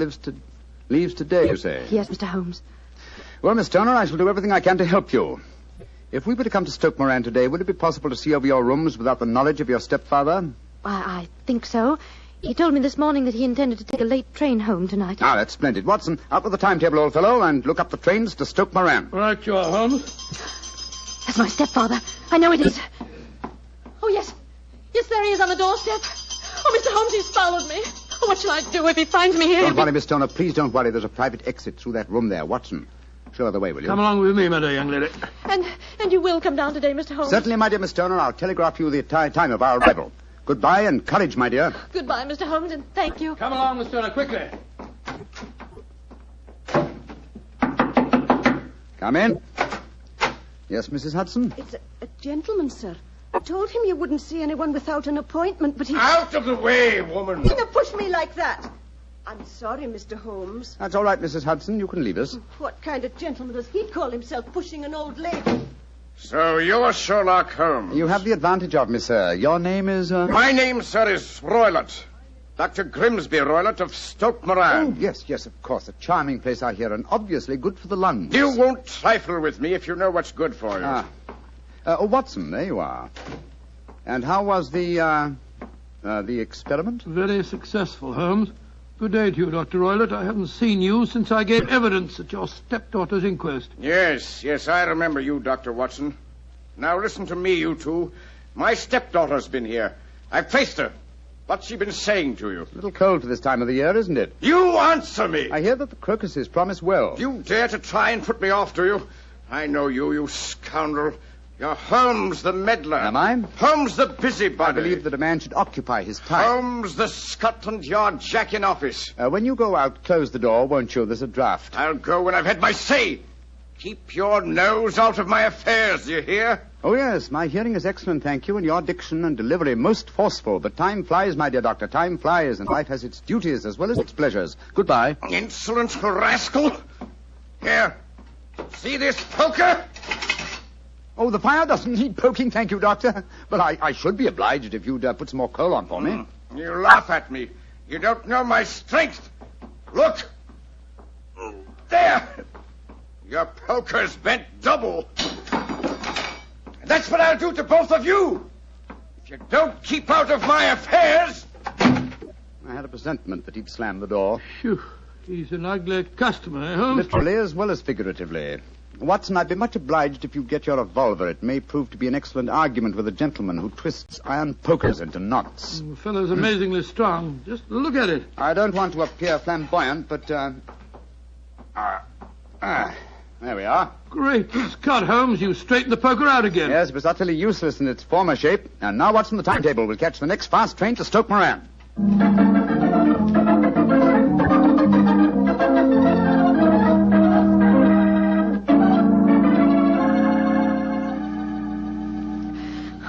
leaves today, you say? Yes, Mr. Holmes. Well, Miss Turner, I shall do everything I can to help you. If we were to come to Stoke Moran today, would it be possible to see over your rooms without the knowledge of your stepfather? I think so. He told me this morning that he intended to take a late train home tonight. Ah, that's splendid. Watson, out with the timetable, old fellow, and look up the trains to Stoke Moran. Right you are, Holmes. That's my stepfather. I know it is. Oh, yes. Yes, there he is on the doorstep. Oh, Mr. Holmes, he's followed me. Oh, what shall I do if he finds me here? Don't worry, Miss Stoner. Please don't worry. There's a private exit through that room there. Watson, show her the way, will you? Come along with me, my dear young lady. And you will come down today, Mr. Holmes? Certainly, my dear Miss Stoner. I'll telegraph you the time of our arrival. Goodbye and courage, my dear. Goodbye, Mr. Holmes, and thank you. Come along, Miss Turner, quickly. Come in. Yes, Mrs. Hudson? It's a gentleman, sir. I told him you wouldn't see anyone without an appointment, but he... Out of the way, woman! You don't push me like that. I'm sorry, Mr. Holmes. That's all right, Mrs. Hudson. You can leave us. What kind of gentleman does he call himself, pushing an old lady? So you're Sherlock Holmes. You have the advantage of me, sir. Your name is... My name, sir, is Roylott. Dr. Grimsby Roylott of Stoke Moran. Oh, yes, of course. A charming place, I hear, and obviously good for the lungs. You won't trifle with me if you know what's good for you. Watson, there you are. And how was the experiment? Very successful, Holmes. Good day to you, Dr. Roylott. I haven't seen you since I gave evidence at your stepdaughter's inquest. Yes, I remember you, Dr. Watson. Now listen to me, you two. My stepdaughter's been here. I've traced her. What's she been saying to you? It's a little cold for this time of the year, isn't it? You answer me! I hear that the crocuses promise well. You dare to try and put me off, do you? I know you, you scoundrel. You're Holmes the meddler. Am I? Holmes the busybody. I believe that a man should occupy his time. Holmes the Scotland Yard Jack in office. When you go out, close the door, won't you? There's a draft. I'll go when I've had my say. Keep your nose out of my affairs, do you hear? Oh, yes, my hearing is excellent, thank you, and your diction and delivery most forceful. But time flies, my dear doctor, time flies, and life has its duties as well as its pleasures. Goodbye. Insolent rascal. Here, see this poker? Oh, the fire doesn't need poking, thank you, Doctor. But I should be obliged if you'd put some more coal on for me. You laugh at me. You don't know my strength. Look. There. Your poker's bent double. And that's what I'll do to both of you. If you don't keep out of my affairs. I had a presentiment that he'd slam the door. Phew. He's an ugly customer, eh, Holmes? Literally as well as figuratively. Watson, I'd be much obliged if you'd get your revolver. It may prove to be an excellent argument with a gentleman who twists iron pokers into knots. The fellow's amazingly strong. Just look at it. I don't want to appear flamboyant, but, there we are. Great Scott, Holmes. You straightened the poker out again. Yes, it was utterly useless in its former shape. And now Watson, the timetable. We'll catch the next fast train to Stoke Moran.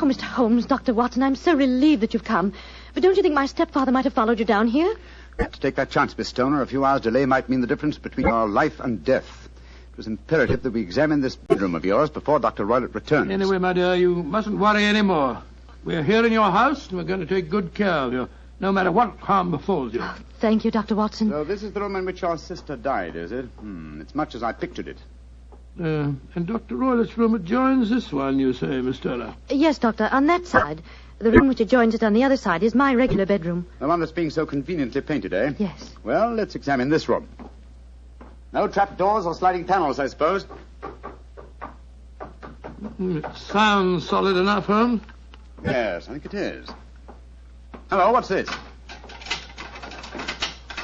Oh, Mr. Holmes, Dr. Watson, I'm so relieved that you've come. But don't you think my stepfather might have followed you down here? You had to take that chance, Miss Stoner. A few hours' delay might mean the difference between your life and death. It was imperative that we examine this bedroom of yours before Dr. Roylott returns. Anyway, my dear, you mustn't worry any more. We're here in your house, and we're going to take good care of you, no matter what harm befalls you. Thank you, Dr. Watson. So this is the room in which your sister died, is it? It's much as I pictured it. And Dr. Roylott's room adjoins this one, you say, Miss Turner? Yes, Doctor, on that side. The room which adjoins it on the other side is my regular bedroom. The one that's being so conveniently painted, eh? Yes. Well, let's examine this room. No trapdoors or sliding panels, I suppose. It sounds solid enough, Holmes. Yes, I think it is. Hello, what's this?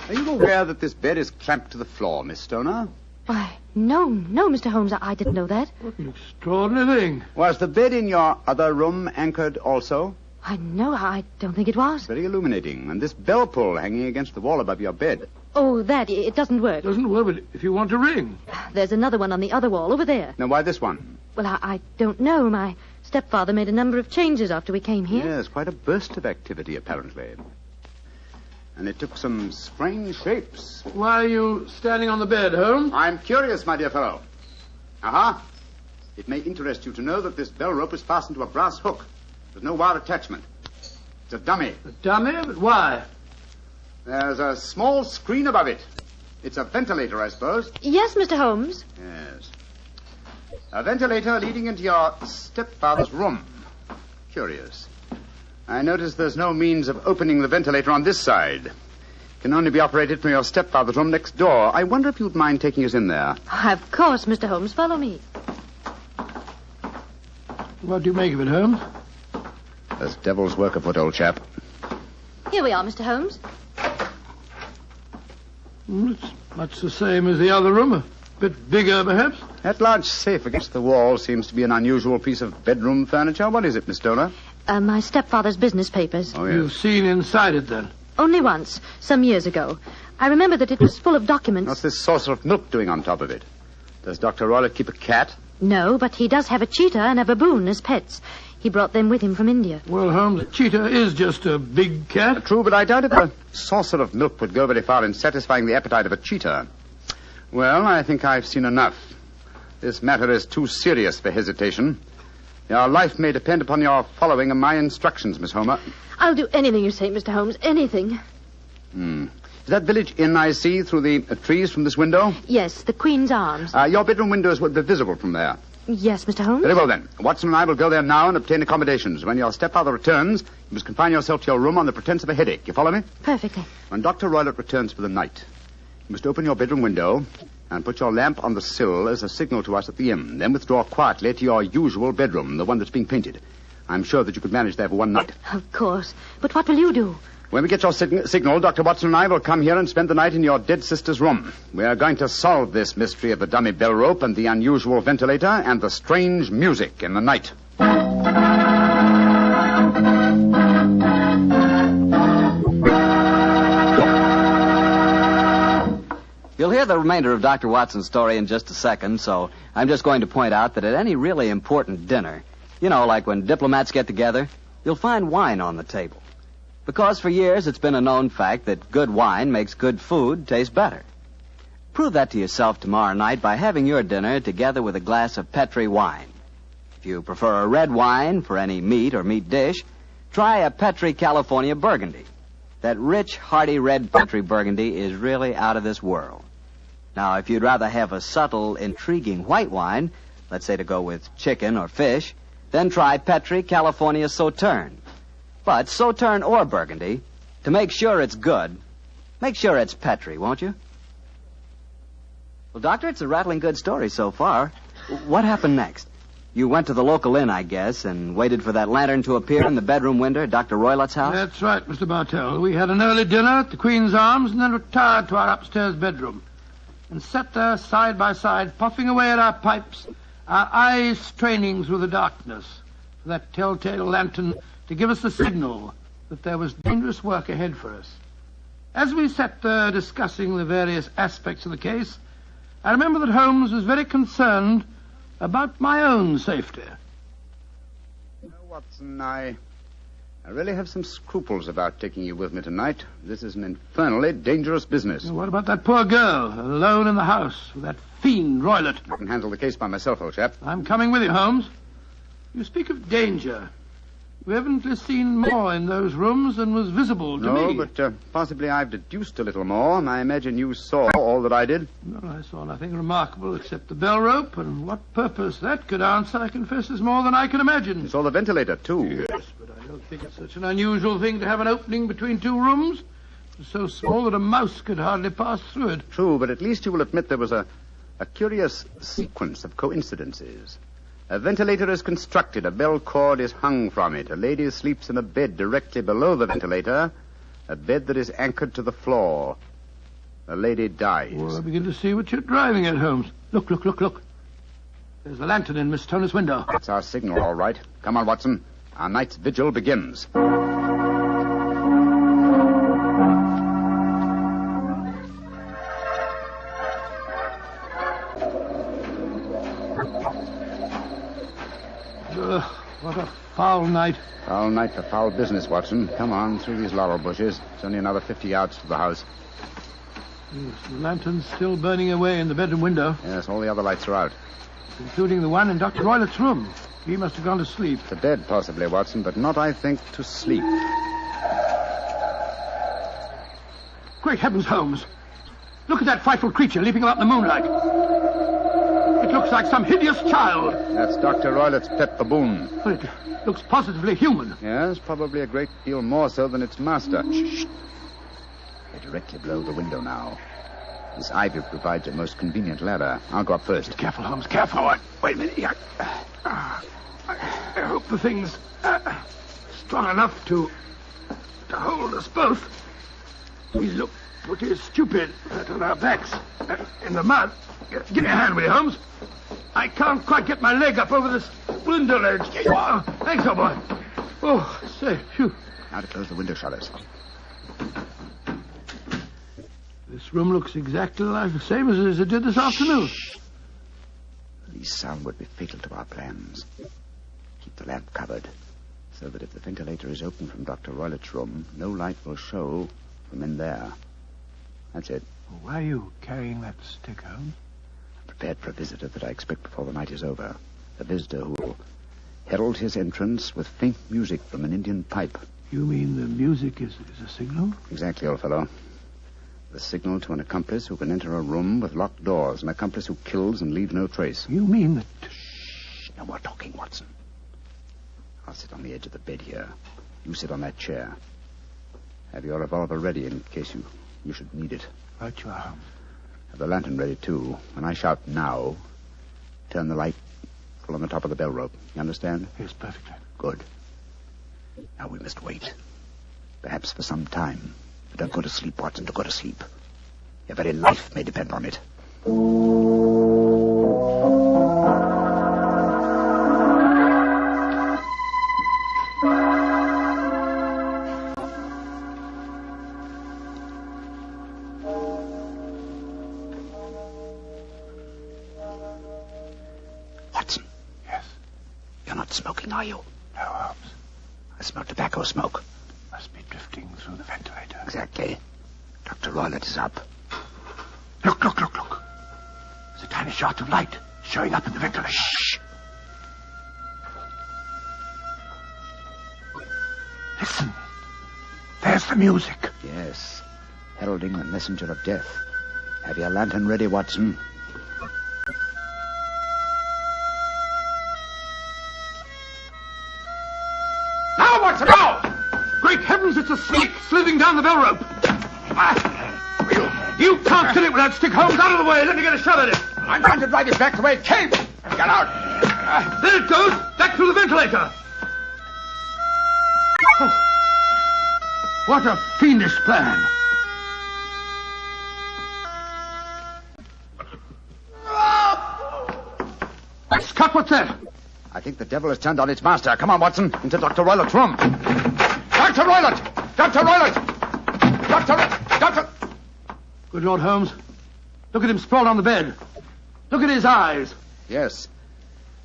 Are you aware that this bed is clamped to the floor, Miss Stoner? Why, no, Mr. Holmes, I didn't know that. What an extraordinary thing. Was the bed in your other room anchored also? I don't think it was. Very illuminating. And this bell pull hanging against the wall above your bed. Oh, it doesn't work. Doesn't work, but if you want to ring. There's another one on the other wall over there. Now, why this one? Well, I don't know. My stepfather made a number of changes after we came here. Yes, quite a burst of activity, apparently. And it took some strange shapes. Why are you standing on the bed, Holmes? I'm curious, my dear fellow. Aha. It may interest you to know that this bell rope is fastened to a brass hook. There's no wire attachment. It's a dummy. A dummy? But why? There's a small screen above it. It's a ventilator, I suppose. Yes, Mr. Holmes. Yes. A ventilator leading into your stepfather's room. Curious. I notice there's no means of opening the ventilator on this side. It can only be operated from your stepfather's room next door. I wonder if you'd mind taking us in there. Of course, Mr. Holmes. Follow me. What do you make of it, Holmes? There's devil's work afoot, old chap. Here we are, Mr. Holmes. It's much the same as the other room. A bit bigger, perhaps. That large safe against the wall seems to be an unusual piece of bedroom furniture. What is it, Miss Stoner? My stepfather's business papers. Oh, yes. You've seen inside it, then? Only once, some years ago. I remember that it was full of documents. What's this saucer of milk doing on top of it? Does Dr. Roylott keep a cat? No, but he does have a cheetah and a baboon as pets. He brought them with him from India. Well, Holmes, a cheetah is just a big cat. True, but I doubt if a saucer of milk would go very far in satisfying the appetite of a cheetah. Well, I think I've seen enough. This matter is too serious for hesitation. Your life may depend upon your following of my instructions, Miss Homer. I'll do anything you say, Mr. Holmes, anything. Is that village inn I see through the trees from this window? Yes, the Queen's Arms. Your bedroom windows would be visible from there. Yes, Mr. Holmes. Very well, then. Watson and I will go there now and obtain accommodations. When your stepfather returns, you must confine yourself to your room on the pretense of a headache. You follow me? Perfectly. When Dr. Roylott returns for the night, you must open your bedroom window and put your lamp on the sill as a signal to us at the inn. Then withdraw quietly to your usual bedroom, the one that's being painted. I'm sure that you could manage there for one night. Of course. But what will you do? When we get your signal, Dr. Watson and I will come here and spend the night in your dead sister's room. We are going to solve this mystery of the dummy bell rope and the unusual ventilator and the strange music in the night. You'll hear the remainder of Dr. Watson's story in just a second, so I'm just going to point out that at any really important dinner, you know, like when diplomats get together, you'll find wine on the table. Because for years it's been a known fact that good wine makes good food taste better. Prove that to yourself tomorrow night by having your dinner together with a glass of Petri wine. If you prefer a red wine for any meat or meat dish, try a Petri California Burgundy. That rich, hearty red Petri Burgundy is really out of this world. Now, if you'd rather have a subtle, intriguing white wine, let's say to go with chicken or fish, then try Petri California Sauterne. But Sauterne or Burgundy, to make sure it's good, make sure it's Petri, won't you? Well, Doctor, it's a rattling good story so far. What happened next? You went to the local inn, I guess, and waited for that lantern to appear in the bedroom window at Dr. Roylott's house? That's right, Mr. Bartell. We had an early dinner at the Queen's Arms and then retired to our upstairs bedroom and sat there side by side, puffing away at our pipes, our eyes straining through the darkness for that telltale lantern to give us the signal that there was dangerous work ahead for us. As we sat there discussing the various aspects of the case, I remember that Holmes was very concerned about my own safety. Watson, I really have some scruples about taking you with me tonight. This is an infernally dangerous business. What about that poor girl, alone in the house, with that fiend Roylott? I can handle the case by myself, old chap. I'm coming with you, Holmes. You speak of danger. You evidently seen more in those rooms than was visible to me. No, but possibly I've deduced a little more, and I imagine you saw all that I did. No, I saw nothing remarkable except the bell rope, and what purpose that could answer, I confess, is more than I can imagine. You saw the ventilator, too. Yes, but I don't think it's such an unusual thing to have an opening between two rooms. It's so small that a mouse could hardly pass through it. True, but at least you will admit there was a curious sequence of coincidences. A ventilator is constructed. A bell cord is hung from it. A lady sleeps in a bed directly below the ventilator, a bed that is anchored to the floor. The lady dies. Well, I begin to see what you're driving at, Holmes. Look. There's a lantern in Miss Turner's window. That's our signal, all right. Come on, Watson. Our night's vigil begins. What a foul night. Foul night for foul business, Watson. Come on, through these laurel bushes. It's only another 50 yards to the house. Yes, the lantern's still burning away in the bedroom window. Yes, all the other lights are out. Including the one in Dr. Roylott's room. He must have gone to sleep. To bed, possibly, Watson, but not, I think, to sleep. Great heavens, Holmes. Look at that frightful creature leaping about in the moonlight. It looks like some hideous child. That's Dr. Roylott's pet baboon. Well, it looks positively human. Yes, probably a great deal more so than its master. Shh. They're directly below the window now. This ivy provides a most convenient ladder. I'll go up first. Careful, Holmes, careful. Wait a minute. I hope the thing's strong enough to hold us both. We look pretty stupid on our backs in the mud. Give me a hand, will you, Holmes? I can't quite get my leg up over this window ledge. Oh, thanks, old boy. Oh, say, phew. Now to close the window shutters. This room looks exactly like the same as it did this afternoon. The least sound would be fatal to our plans. Keep the lamp covered, so that if the ventilator is open from Dr. Roylott's room, no light will show from in there. That's it. Why are you carrying that stick, Holmes? I'm prepared for a visitor that I expect before the night is over. A visitor who will herald his entrance with faint music from an Indian pipe. You mean the music is a signal? Exactly, old fellow. The signal to an accomplice who can enter a room with locked doors, an accomplice who kills and leaves no trace. You mean that... Shh, no more talking, Watson. I'll sit on the edge of the bed here. You sit on that chair. Have your revolver ready in case you should need it. Right you are, Holmes. Have the lantern ready, too. When I shout now, turn the light full on the top of the bell rope. You understand? Yes, perfectly. Good. Now we must wait. Perhaps for some time. But don't go to sleep, Watson. Don't go to sleep. Your very life may depend on it. Watson. Yes? You're not smoking, are you? No, Holmes. I smell tobacco smoke. Must be drifting through the ventilator. Exactly. Dr. Roylott is up. Look. There's a tiny shot of light showing up in the ventilator. Shh. Listen. There's the music. Yes. Heralding the messenger of death. Have your lantern ready, Watson. Now, Watson, now! Great heavens, it's a snake slithering down the bell rope. You can't kill it without stick, Holmes. Out of the way. Let me get a shot at it. I'm going to drive it back the way it came. Get out. There it goes. Back through the ventilator. Oh, what a fiendish plan. Scott, what's that? I think the devil has turned on its master. Come on, Watson, into Dr. Roylott's room. Dr. Roylott! Dr. Roylott! Dr. Good Lord, Holmes. Look at him sprawled on the bed. Look at his eyes. Yes.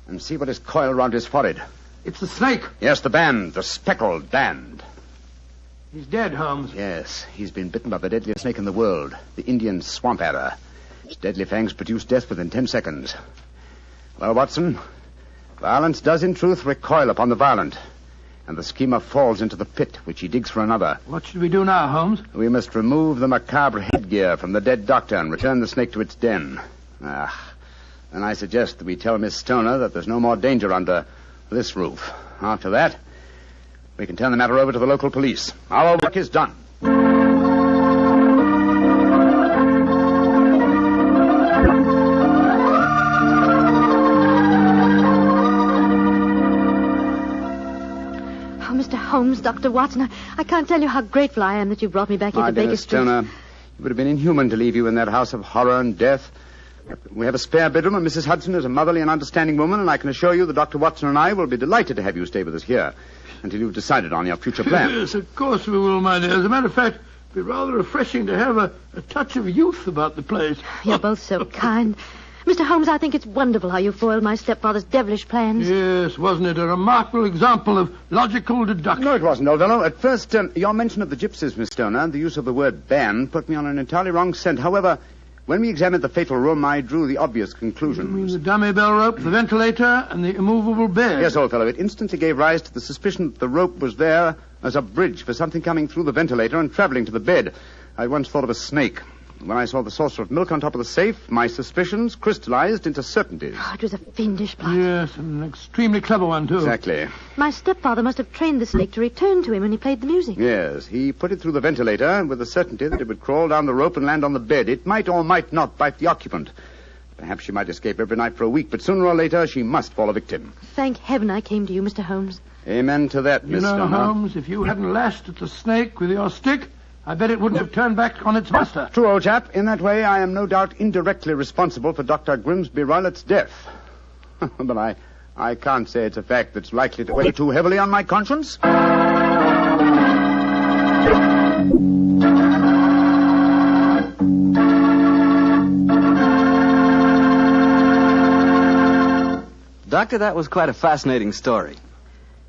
And see what is coiled round his forehead. It's the snake. Yes, the band, the speckled band. He's dead, Holmes. Yes, he's been bitten by the deadliest snake in the world, the Indian swamp adder. Its deadly fangs produce death within 10 seconds. Well, Watson, violence does in truth recoil upon the violent, and the schemer falls into the pit which he digs for another. What should we do now, Holmes? We must remove the macabre headgear from the dead doctor and return the snake to its den. And I suggest that we tell Miss Stoner that there's no more danger under this roof. After that, we can turn the matter over to the local police. Our work is done. Mr. Holmes, Dr. Watson, I can't tell you how grateful I am that you brought me back here to Baker Street. Stoner, it would have been inhuman to leave you in that house of horror and death. We have a spare bedroom, and Mrs. Hudson is a motherly and understanding woman, and I can assure you that Dr. Watson and I will be delighted to have you stay with us here until you've decided on your future plans. Yes, of course we will, my dear. As a matter of fact, it'd be rather refreshing to have a touch of youth about the place. You're both so kind. Mr. Holmes, I think it's wonderful how you foiled my stepfather's devilish plans. Yes, wasn't it a remarkable example of logical deduction? No, it wasn't, old fellow. At first, your mention of the gypsies, Miss Stoner, and the use of the word band put me on an entirely wrong scent. However, when we examined the fatal room, I drew the obvious conclusion. You mean the dummy bell rope, the ventilator, and the immovable bed? Yes, old fellow. It instantly gave rise to the suspicion that the rope was there as a bridge for something coming through the ventilator and traveling to the bed. I once thought of a snake. When I saw the saucer of milk on top of the safe, my suspicions crystallized into certainties. Oh, it was a fiendish plot. Yes, an extremely clever one, too. Exactly. My stepfather must have trained the snake to return to him when he played the music. Yes, he put it through the ventilator with the certainty that it would crawl down the rope and land on the bed. It might or might not bite the occupant. Perhaps she might escape every night for a week, but sooner or later she must fall a victim. Thank heaven I came to you, Mr. Holmes. Amen to that, Miss Stoner. Stoner. Holmes, if you hadn't lashed at the snake with your stick, I bet it wouldn't have turned back on its master. True, old chap. In that way, I am no doubt indirectly responsible for Dr. Grimsby Roylett's death. But I can't say it's a fact that's likely to weigh too heavily on my conscience. Doctor, that was quite a fascinating story.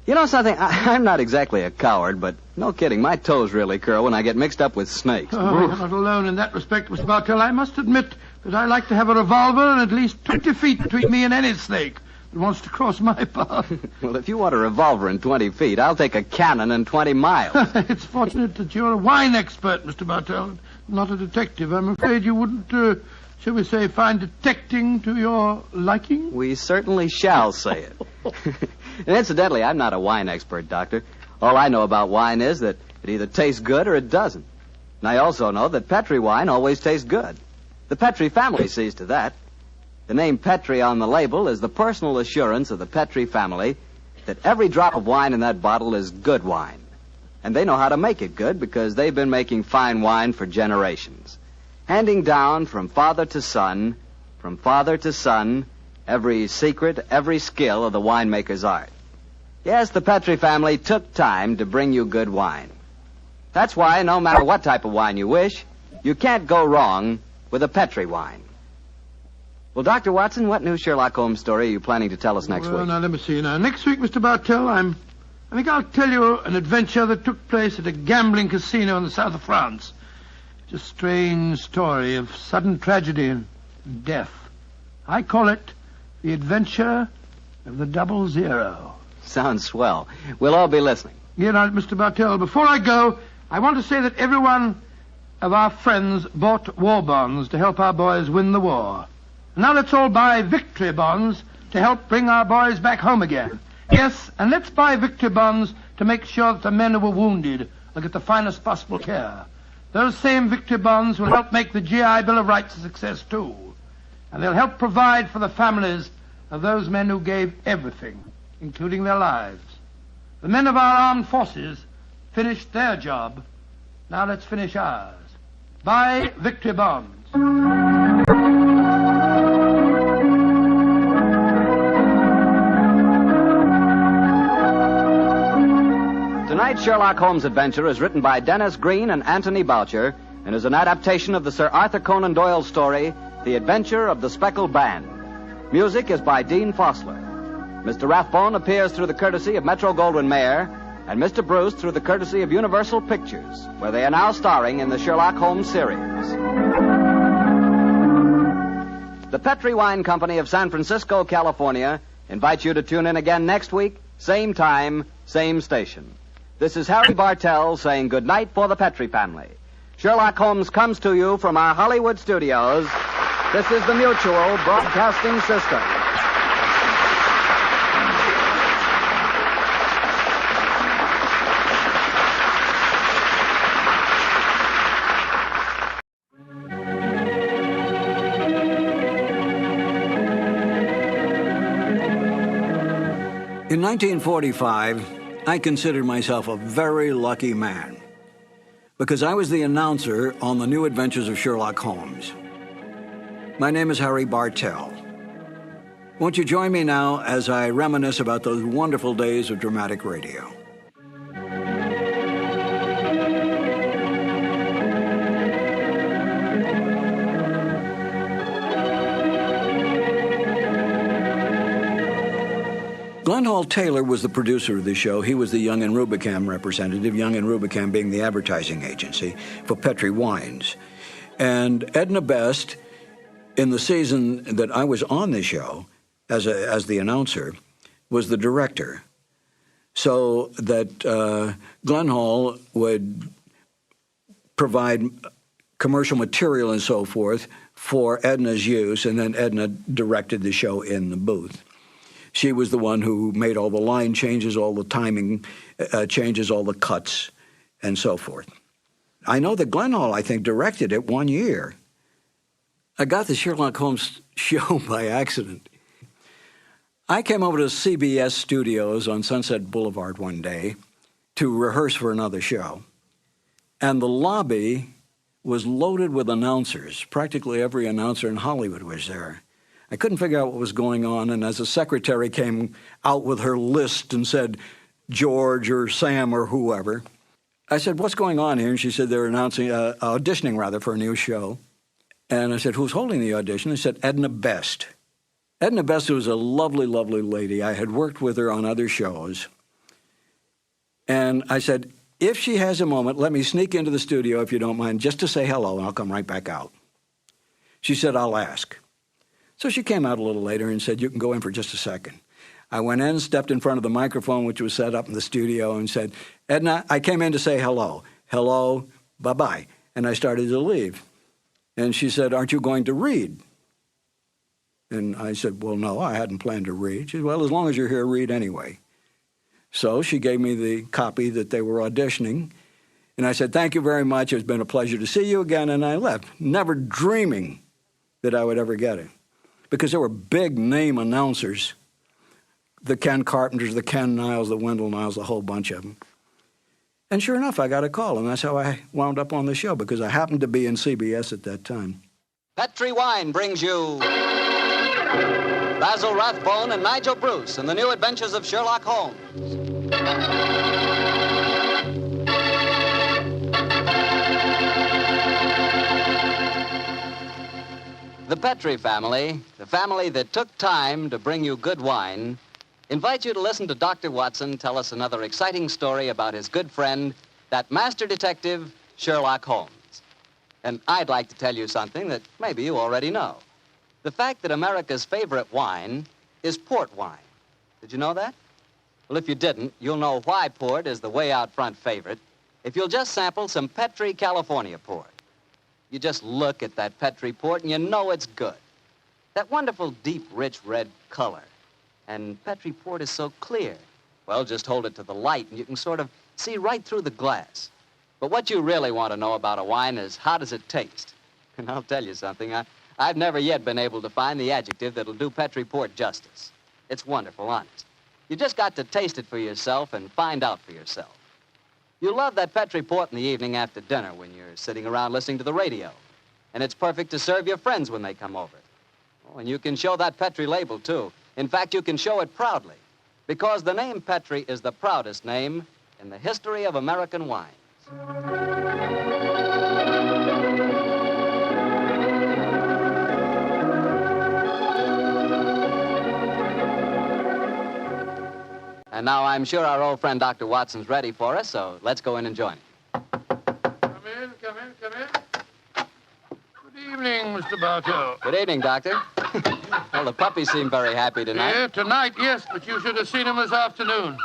You know something? I'm not exactly a coward, but no kidding, my toes really curl when I get mixed up with snakes. Oh, you're not alone in that respect, Mr. Bartell. I must admit that I like to have a revolver and at least 20 feet between me and any snake that wants to cross my path. Well, if you want a revolver in 20 feet, I'll take a cannon in 20 miles. It's fortunate that you're a wine expert, Mr. Bartell, not a detective. I'm afraid you wouldn't, shall we say, find detecting to your liking? We certainly shall say it. And incidentally, I'm not a wine expert, Doctor. All I know about wine is that it either tastes good or it doesn't. And I also know that Petri wine always tastes good. The Petri family sees to that. The name Petri on the label is the personal assurance of the Petri family that every drop of wine in that bottle is good wine. And they know how to make it good because they've been making fine wine for generations. Handing down from father to son, every secret, every skill of the winemaker's art. Yes, the Petri family took time to bring you good wine. That's why, no matter what type of wine you wish, you can't go wrong with a Petri wine. Well, Dr. Watson, what new Sherlock Holmes story are you planning to tell us next week? Now, let me see. Now, next week, Mr. Bartell, I think I'll tell you an adventure that took place at a gambling casino in the south of France. It's a strange story of sudden tragedy and death. I call it The Adventure of the 00. Sounds swell. We'll all be listening. Yeah, now, Mr. Bartell, before I go, I want to say that every one of our friends bought war bonds to help our boys win the war. Now let's all buy victory bonds to help bring our boys back home again. Yes, and let's buy victory bonds to make sure that the men who were wounded will get the finest possible care. Those same victory bonds will help make the GI Bill of Rights a success, too. And they'll help provide for the families of those men who gave everything, including their lives. The men of our armed forces finished their job. Now let's finish ours. Buy victory bonds. Tonight's Sherlock Holmes adventure is written by Dennis Green and Anthony Boucher and is an adaptation of the Sir Arthur Conan Doyle story, The Adventure of the Speckled Band. Music is by Dean Fossler. Mr. Rathbone appears through the courtesy of Metro-Goldwyn-Mayer, and Mr. Bruce through the courtesy of Universal Pictures, where they are now starring in the Sherlock Holmes series. The Petri Wine Company of San Francisco, California, invites you to tune in again next week, same time, same station. This is Harry Bartell saying good night for the Petri family. Sherlock Holmes comes to you from our Hollywood studios. This is the Mutual Broadcasting System. In 1945, I considered myself a very lucky man because I was the announcer on the New Adventures of Sherlock Holmes. My name is Harry Bartell. Won't you join me now as I reminisce about those wonderful days of dramatic radio? Glenn Hall Taylor was the producer of the show. He was the Young and Rubicam representative, Young and Rubicam being the advertising agency for Petri Wines. And Edna Best, in the season that I was on the show as the announcer, was the director. So that Glenn Hall would provide commercial material and so forth for Edna's use, and then Edna directed the show in the booth. She was the one who made all the line changes, all the timing changes, all the cuts, and so forth. I know that Glenn Hall, I think, directed it 1 year. I got the Sherlock Holmes show by accident. I came over to CBS Studios on Sunset Boulevard one day to rehearse for another show, and the lobby was loaded with announcers. Practically every announcer in Hollywood was there. I couldn't figure out what was going on, and as the secretary came out with her list and said, George or Sam or whoever, I said, what's going on here? And she said, they're auditioning for a new show. And I said, who's holding the audition? They said, Edna Best. Edna Best was a lovely, lovely lady. I had worked with her on other shows. And I said, if she has a moment, let me sneak into the studio, if you don't mind, just to say hello, and I'll come right back out. She said, I'll ask. So she came out a little later and said, you can go in for just a second. I went in, stepped in front of the microphone, which was set up in the studio, and said, Edna, I came in to say hello. Hello, bye-bye. And I started to leave. And she said, aren't you going to read? And I said, well, no, I hadn't planned to read. She said, well, as long as you're here, read anyway. So she gave me the copy that they were auditioning. And I said, thank you very much. It's been a pleasure to see you again. And I left, never dreaming that I would ever get it. Because there were big name announcers, the Ken Carpenters, the Ken Niles, the Wendell Niles, a whole bunch of them. And sure enough, I got a call, and that's how I wound up on the show, because I happened to be in CBS at that time. Petri Wine brings you Basil Rathbone and Nigel Bruce in the New Adventures of Sherlock Holmes. The Petri family, the family that took time to bring you good wine, invites you to listen to Dr. Watson tell us another exciting story about his good friend, that master detective, Sherlock Holmes. And I'd like to tell you something that maybe you already know. The fact that America's favorite wine is port wine. Did you know that? Well, if you didn't, you'll know why port is the way out front favorite if you'll just sample some Petri California port. You just look at that Petri port and you know it's good. That wonderful, deep, rich red color. And Petri port is so clear. Well, just hold it to the light and you can sort of see right through the glass. But what you really want to know about a wine is how does it taste? And I'll tell you something, I've never yet been able to find the adjective that'll do Petri port justice. It's wonderful, honest. You just got to taste it for yourself and find out for yourself. You'll love that Petri port in the evening after dinner when you're sitting around listening to the radio. And it's perfect to serve your friends when they come over. Oh, and you can show that Petri label, too. In fact, you can show it proudly, because the name Petri is the proudest name in the history of American wines. And now I'm sure our old friend Dr. Watson's ready for us, so let's go in and join him. Come in. Good evening, Mr. Bartow. Good evening, Doctor. Well, the puppies seem very happy tonight. Yeah, tonight, yes, but you should have seen them this afternoon.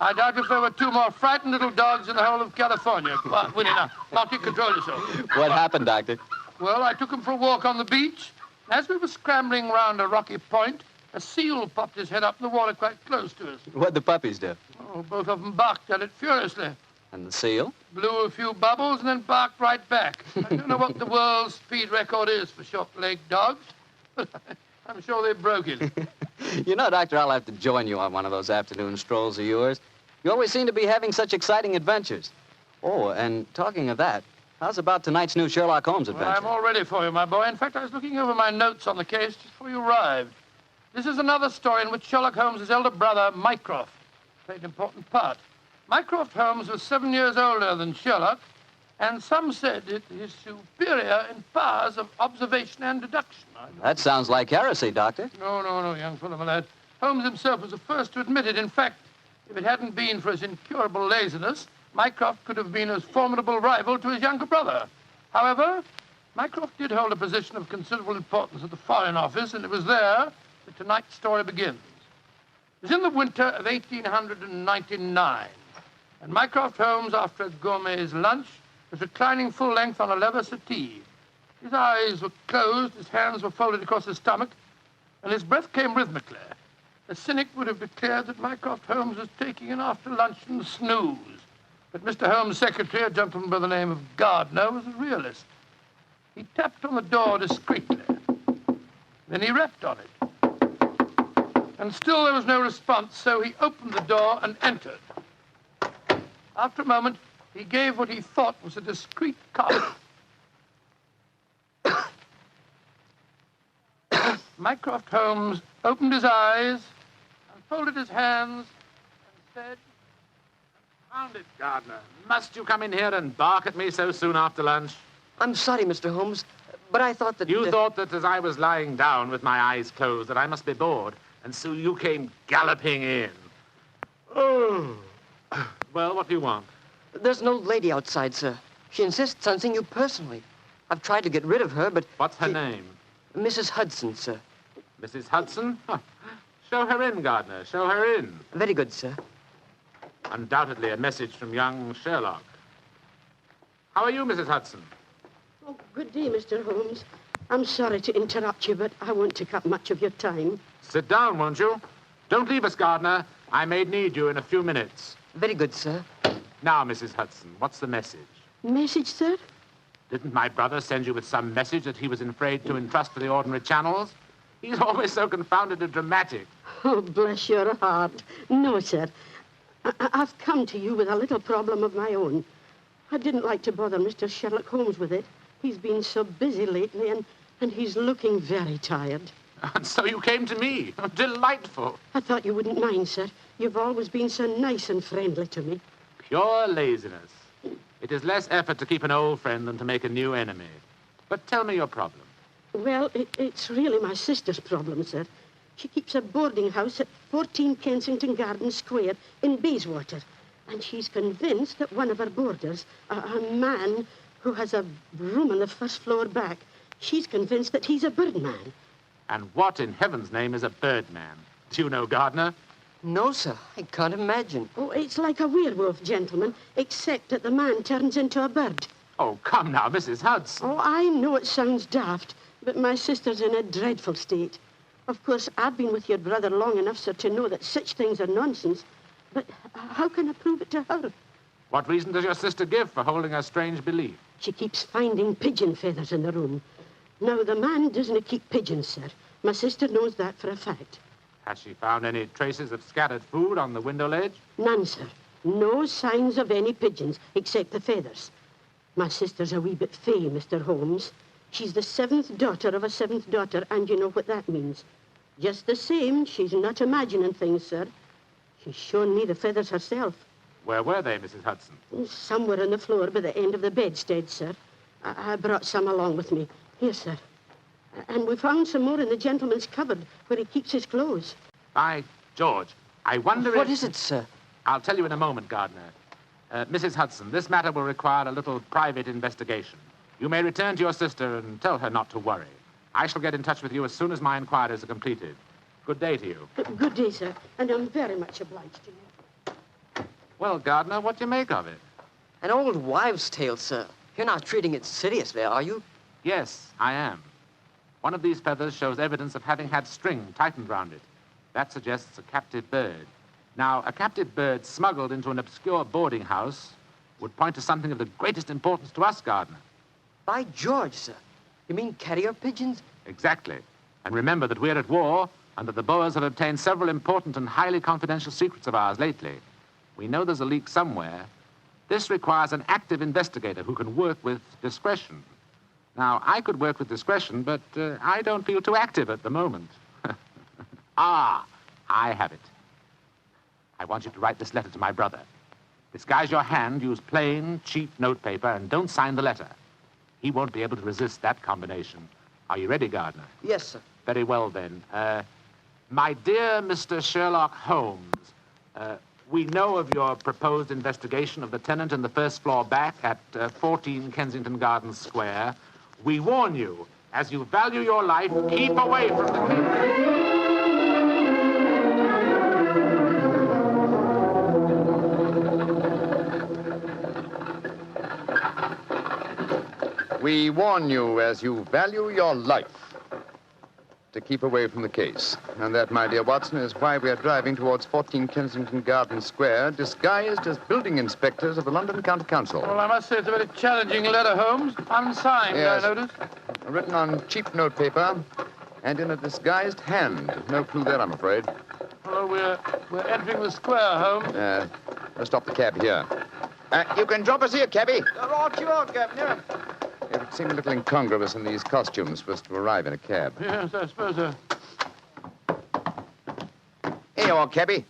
I doubt if there were two more frightened little dogs in the whole of California. Come on, Winnie, now control yourself. What happened, Doctor? Well, I took him for a walk on the beach. As we were scrambling round a rocky point, a seal popped his head up in the water quite close to us. What'd the puppies do? Oh, both of them barked at it furiously. And the seal? Blew a few bubbles and then barked right back. I don't know what the world's speed record is for short-legged dogs, but I'm sure they broke it. You know, Doctor, I'll have to join you on one of those afternoon strolls of yours. You always seem to be having such exciting adventures. Oh, and talking of that, how's about tonight's new Sherlock Holmes adventure? Well, I'm all ready for you, my boy. In fact, I was looking over my notes on the case just before you arrived. This is another story in which Sherlock Holmes' elder brother, Mycroft, played an important part. Mycroft Holmes was 7 years older than Sherlock, and some said it is superior in powers of observation and deduction. That sounds like heresy, Doctor. No, young fellow, my lad. Holmes himself was the first to admit it. In fact, if it hadn't been for his incurable laziness, Mycroft could have been a formidable rival to his younger brother. However, Mycroft did hold a position of considerable importance at the Foreign Office, and it was there that tonight's story begins. It was in the winter of 1899, and Mycroft Holmes, after a gourmet's lunch, was reclining full length on a leather settee. His eyes were closed, his hands were folded across his stomach, and his breath came rhythmically. A cynic would have declared that Mycroft Holmes was taking an after-luncheon snooze. But Mr. Holmes' secretary, a gentleman by the name of Gardner, was a realist. He tapped on the door discreetly. Then he rapped on it. And still there was no response, so he opened the door and entered. After a moment, he gave what he thought was a discreet cough. Mycroft Holmes opened his eyes and folded his hands and said, "Found it, Gardner. Must you come in here and bark at me so soon after lunch?" I'm sorry, Mr. Holmes, but I thought that... You thought that as I was lying down with my eyes closed that I must be bored, and so you came galloping in. Oh. Well, what do you want? There's an old lady outside, sir. She insists on seeing you personally. I've tried to get rid of her, but... What's her name? Mrs. Hudson, sir. Mrs. Hudson? Huh. Show her in, Gardner. Show her in. Very good, sir. Undoubtedly a message from young Sherlock. How are you, Mrs. Hudson? Oh, good day, Mr. Holmes. I'm sorry to interrupt you, but I won't take up much of your time. Sit down, won't you? Don't leave us, Gardner. I may need you in a few minutes. Very good, sir. Now, Mrs. Hudson, what's the message? Message, sir? Didn't my brother send you with some message that he was afraid to entrust to the ordinary channels? He's always so confounded and dramatic. Oh, bless your heart. No, sir. I've come to you with a little problem of my own. I didn't like to bother Mr. Sherlock Holmes with it. He's been so busy lately, and he's looking very tired. And so you came to me. Delightful. I thought you wouldn't mind, sir. You've always been so nice and friendly to me. Pure laziness. It is less effort to keep an old friend than to make a new enemy. But tell me your problem. Well, it's really my sister's problem, sir. She keeps a boarding house at 14 Kensington Gardens Square in Bayswater. And she's convinced that one of her boarders, a man who has a room on the first floor back, she's convinced that he's a birdman. And what in heaven's name is a birdman? Do you know, Gardner? No, sir. I can't imagine. Oh, it's like a werewolf, gentlemen, except that the man turns into a bird. Oh, come now, Mrs. Hudson. Oh, I know it sounds daft, but my sister's in a dreadful state. Of course, I've been with your brother long enough, sir, to know that such things are nonsense. But how can I prove it to her? What reason does your sister give for holding a strange belief? She keeps finding pigeon feathers in the room. Now, the man doesn't keep pigeons, sir. My sister knows that for a fact. Has she found any traces of scattered food on the window ledge? None, sir. No signs of any pigeons, except the feathers. My sister's a wee bit fey, Mr. Holmes. She's the 7th daughter of a 7th daughter, and you know what that means. Just the same, she's not imagining things, sir. She's shown me the feathers herself. Where were they, Mrs. Hudson? Somewhere on the floor by the end of the bedstead, sir. I brought some along with me. Here, sir. And we found some more in the gentleman's cupboard where he keeps his clothes. By George, I wonder What is it, sir? I'll tell you in a moment, Gardner. Mrs. Hudson, this matter will require a little private investigation. You may return to your sister and tell her not to worry. I shall get in touch with you as soon as my inquiries are completed. Good day to you. Good day, sir, and I'm very much obliged to you. Well, Gardner, what do you make of it? An old wives' tale, sir. You're not treating it seriously, are you? Yes, I am. One of these feathers shows evidence of having had string tightened round it. That suggests a captive bird. Now, a captive bird smuggled into an obscure boarding house would point to something of the greatest importance to us, Gardner. By George, sir. You mean carrier pigeons? Exactly. And remember that we're at war and that the Boers have obtained several important and highly confidential secrets of ours lately. We know there's a leak somewhere. This requires an active investigator who can work with discretion. Now, I could work with discretion, but I don't feel too active at the moment. Ah, I have it. I want you to write this letter to my brother. Disguise your hand, use plain, cheap notepaper, and don't sign the letter. He won't be able to resist that combination. Are you ready, Gardner? Yes, sir. Very well, then. My dear Mr. Sherlock Holmes, we know of your proposed investigation of the tenant in the first floor back at 14 Kensington Gardens Square. We warn you, as you value your life, keep away from the... We warn you, as you value your life, to keep away from the case. And that, my dear Watson, is why we are driving towards 14 Kensington Gardens Square, disguised as building inspectors of the London County Council. Well, I must say it's a very challenging letter, Holmes. Unsigned, yes. I notice. Written on cheap notepaper and in a disguised hand. No clue there, I'm afraid. Well, we're entering the square, Holmes. Let's stop the cab here. You can drop us here, cabby. Right you are, Governor. It would seem a little incongruous in these costumes for us to arrive in a cab. Yes, I suppose so. Here you are, cabby.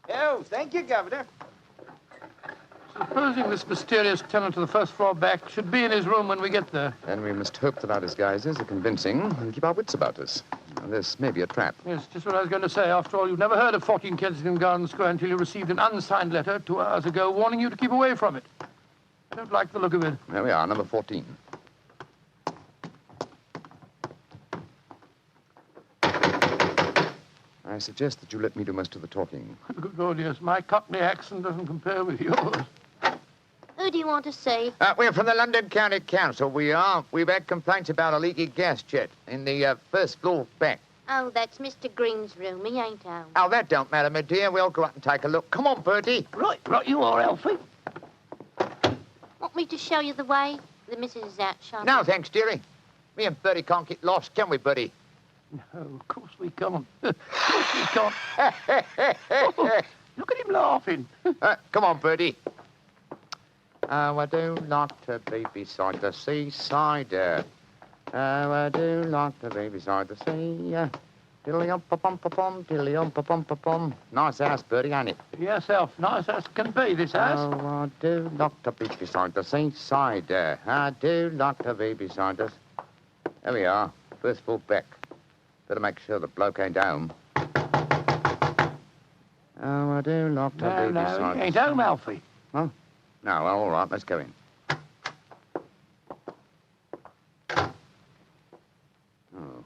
Oh, thank you, Governor. Supposing this mysterious tenant of the first floor back should be in his room when we get there. Then we must hope that our disguises are convincing and keep our wits about us. Now, this may be a trap. Yes, just what I was going to say. After all, you've never heard of 14 Kensington Gardens Square until you received an unsigned letter 2 hours ago warning you to keep away from it. I don't like the look of it. There we are, number 14. I suggest that you let me do most of the talking. Good Lord, yes. My Cockney accent doesn't compare with yours. Who do you want to see? We're from the London County Council, we are. We've had complaints about a leaky gas jet in the first floor back. Oh, that's Mr. Green's room. He ain't home. Oh, that don't matter, my dear. We'll go up and take a look. Come on, Bertie. Right, you are, Alfie. Want me to show you the way? The missus is out shopping. No, thanks, dearie. Me and Bertie can't get lost, can we, Bertie? No, of course we can't. Of course we can't. Oh, look at him laughing. Come on, Bertie. Oh, I do like to be beside the seaside. Oh, I do like to be beside the sea. Diddly-um-pa-pum-pa-pum, diddly-um-pa-pum-pa-pum. Nice house, Bertie, ain't it? Yes, Alf. Nice as can be, this house. Oh, I do like to be beside the seaside. I do like to be beside us. There we are. First floor back. Better make sure the bloke ain't home. Oh, I do like to be beside No, he ain't home, Alfie. Huh? No, well, all right, let's go in. Oh,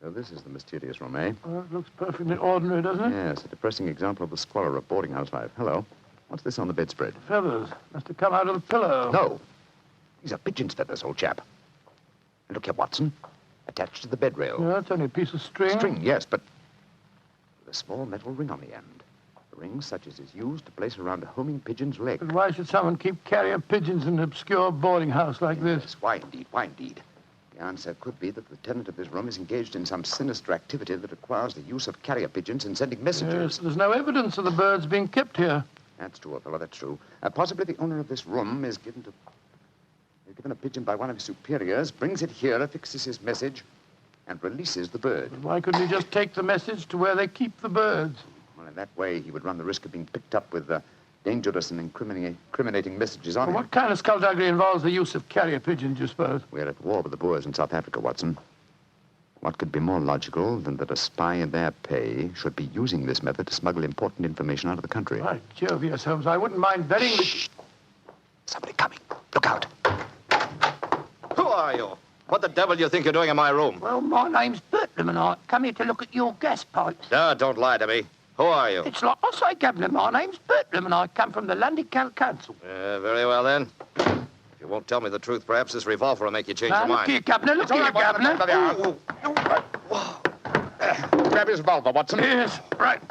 so this is the mysterious room, eh? Well, it looks perfectly ordinary, doesn't it? Yes, a depressing example of the squalor of boarding house life. Hello. What's this on the bedspread? Feathers. Must have come out of the pillow. No. These are pigeon's feathers, old chap. And look here, Watson. Attached to the bed rail. Yeah, it's only a piece of string. String, yes, but with a small metal ring on the end. A ring such as is used to place around a homing pigeon's leg. But why should someone keep carrier pigeons in an obscure boarding house like this? Yes, why indeed, why indeed? The answer could be that the tenant of this room is engaged in some sinister activity that requires the use of carrier pigeons in sending messages. Yes, there's no evidence of the birds being kept here. That's true, fellow, that's true. Possibly the owner of this room is given a pigeon by one of his superiors, brings it here, affixes his message, and releases the bird. But why couldn't he just take the message to where they keep the birds? Well, in that way, he would run the risk of being picked up with dangerous and incriminating messages on him. What kind of skullduggery involves the use of carrier pigeons, you suppose? We're at war with the Boers in South Africa, Watson. What could be more logical than that a spy in their pay should be using this method to smuggle important information out of the country? By Jove, yes, Holmes. I wouldn't mind betting... Shh! Somebody coming. Look out. Who are you? What the devil do you think you're doing in my room? Well, my name's Bertram, and I come here to look at your gas pipes. Don't lie to me. Who are you? It's like I say, Governor, my name's Bertram, and I come from the London County Council. Very well, then. If you won't tell me the truth, perhaps this revolver will make you change your Look mind. here, Governor, look here, Governor. Grab his revolver, Watson. Yes, right.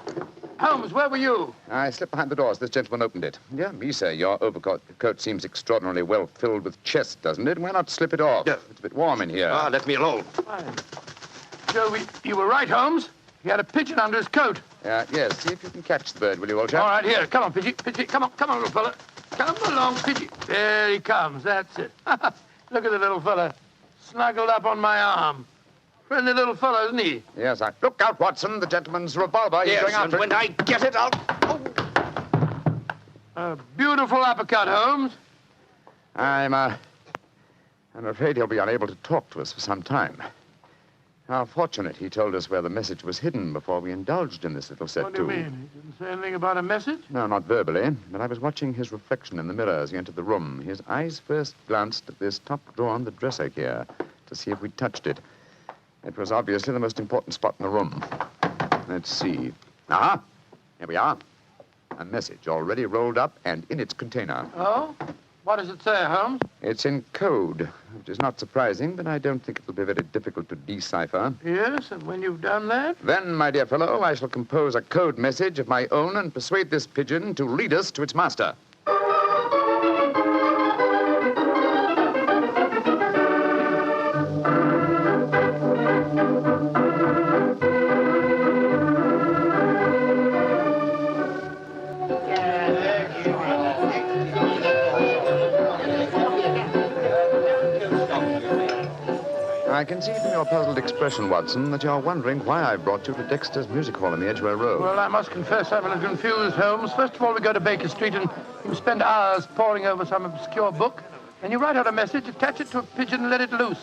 Holmes, where were you? I slipped behind the doors. This gentleman opened it. Yeah, me, sir. Your overcoat coat seems extraordinarily well filled with chest, doesn't it? Why not slip it off? Yeah. It's a bit warm in here. Let me alone. Joe, you were right, Holmes. He had a pigeon under his coat. Yes. See if you can catch the bird, will you, old chap? All right, here. Come on, Pidgey. Pidgey, come on, little fella. Come along, Pidgey. There he comes. That's it. Look at the little fella. Snuggled up on my arm. Friendly little fellow, isn't he? Yes, Look out, Watson. The gentleman's revolver. He's going after when I get it, I'll... A beautiful uppercut, Holmes. I'm afraid he'll be unable to talk to us for some time. How fortunate he told us where the message was hidden before we indulged in this little set, What do you mean? He didn't say anything about a message? No, not verbally, but I was watching his reflection in the mirror as he entered the room. His eyes first glanced at this top drawer on the dresser here to see if we'd touched it. It was obviously the most important spot in the room. Let's see. Here we are. A message already rolled up and in its container. Oh? What does it say, Holmes? It's in code, which is not surprising, but I don't think it'll be very difficult to decipher. Yes, and when you've done that? Then, my dear fellow, I shall compose a code message of my own and persuade this pigeon to lead us to its master. I can see from your puzzled expression, Watson, that you're wondering why I brought you to Dexter's Music Hall in the Edgware Road. Well, I must confess I'm a little confused, Holmes. First of all, we go to Baker Street and you spend hours poring over some obscure book. Then you write out a message, attach it to a pigeon and let it loose.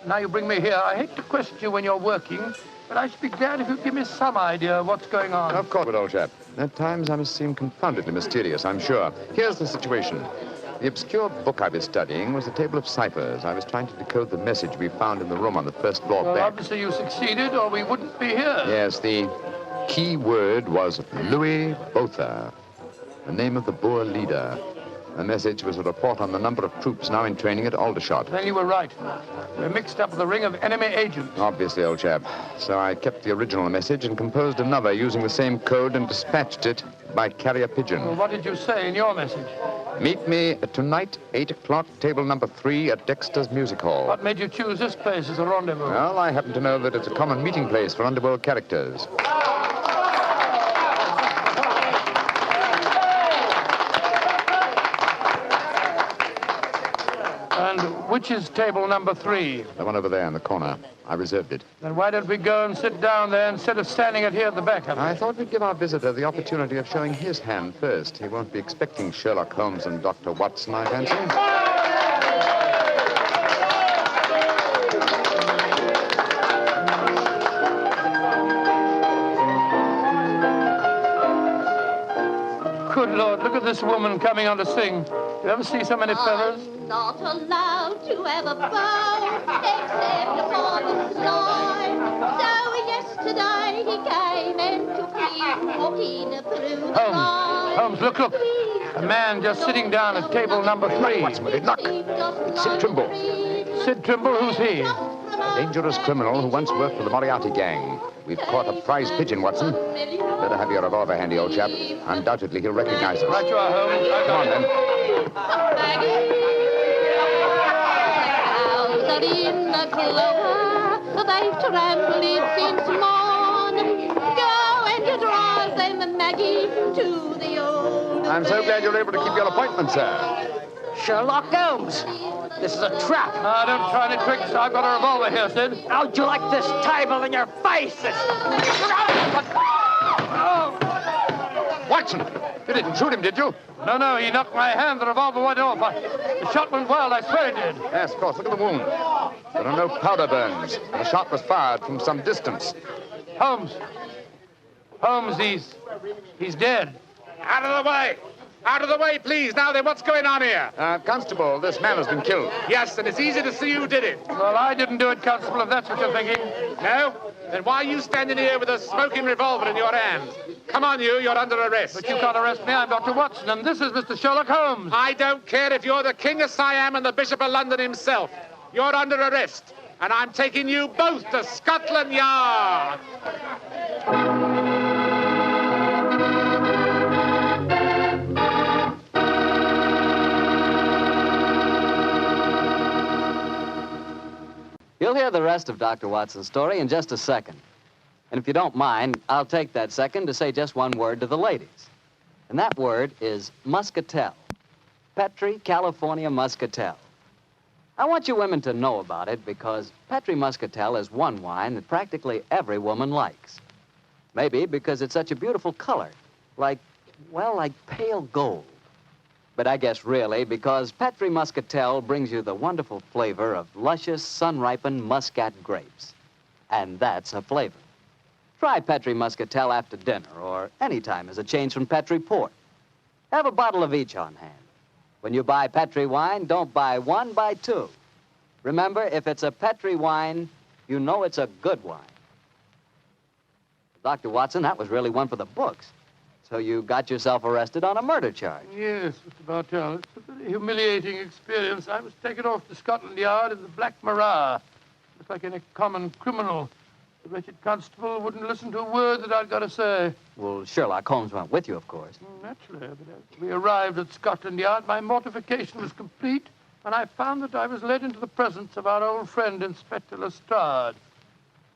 Now you bring me here. I hate to question you when you're working, but I should be glad if you'd give me some idea of what's going on. Of course, old chap. At times I must seem confoundedly mysterious, I'm sure. Here's the situation. The obscure book I was studying was a table of ciphers. I was trying to decode the message we found in the room on the first floor Well, back. obviously you succeeded, or we wouldn't be here. Yes, the key word was Louis Botha, the name of the Boer leader. The message was a report on the number of troops now in training at Aldershot. Then you were right. We're mixed up with a ring of enemy agents. Obviously, old chap. So I kept the original message and composed another using the same code and dispatched it by carrier pigeon. Well, what did you say in your message? Meet me tonight, 8 o'clock, table number 3 at Dexter's Music Hall. What made you choose this place as a rendezvous? Well, I happen to know that it's a common meeting place for underworld characters. And which is table number 3? The one over there in the corner. I reserved it. Then why don't we go and sit down there instead of standing it here at the back? I thought we'd give our visitor the opportunity of showing his hand first. He won't be expecting Sherlock Holmes and Dr. Watson, I fancy. Good Lord, look at this woman coming on to sing. You ever see so many fellows? I'm not allowed to have a bow except for the slide. So yesterday he came and took me walking through the night. Holmes, look. A man just sitting down at table number 3. What's with it? Look. It's Sid Trimble. Sid Trimble? Who's he? A dangerous criminal who once worked for the Moriarty gang. We've caught a prize pigeon, Watson. Better have your revolver handy, old chap. Undoubtedly, he'll recognize us. Right you are, Holmes. Come on, then. Out in the clover, they've trampled it since morning. Go and drive them, Maggie, to the old... I'm so glad you're able to keep your appointment, sir. Sherlock Holmes. This is a trap. No, don't try any tricks. I've got a revolver here, Sid. How'd you like this table in your face? Watson, you didn't shoot him, did you? No, he knocked my hand. The revolver went off. The shot went wild, I swear it did. Yes, of course. Look at the wound. There are no powder burns. The shot was fired from some distance. Holmes. Holmes, he's dead. Out of the way! Out of the way, please. Now then, what's going on here? Constable, this man has been killed. Yes, and it's easy to see who did it. Well, I didn't do it, Constable, if that's what you're thinking. No? Then why are you standing here with a smoking revolver in your hand? Come on, you're under arrest. But you can't arrest me. I'm Dr. Watson, and this is Mr. Sherlock Holmes. I don't care if you're the King of Siam and the Bishop of London himself. You're under arrest, and I'm taking you both to Scotland Yard. You'll hear the rest of Dr. Watson's story in just a second. And if you don't mind, I'll take that second to say just one word to the ladies. And that word is muscatel. Petri California Muscatel. I want you women to know about it because Petri Muscatel is one wine that practically every woman likes. Maybe because it's such a beautiful color, like pale gold. But I guess really because Petri Muscatel brings you the wonderful flavor of luscious, sun-ripened Muscat grapes. And that's a flavor. Try Petri Muscatel after dinner or any time as a change from Petri port. Have a bottle of each on hand. When you buy Petri wine, don't buy one, buy two. Remember, if it's a Petri wine, you know it's a good wine. Dr. Watson, that was really one for the books. So you got yourself arrested on a murder charge. Yes, Mr. Bartell. It's a very humiliating experience. I was taken off to Scotland Yard in the Black Marat. Just like any common criminal. The wretched constable wouldn't listen to a word that I'd got to say. Well, Sherlock Holmes went with you, of course. Naturally, but as we arrived at Scotland Yard, my mortification was complete, and I found that I was led into the presence of our old friend, Inspector Lestrade.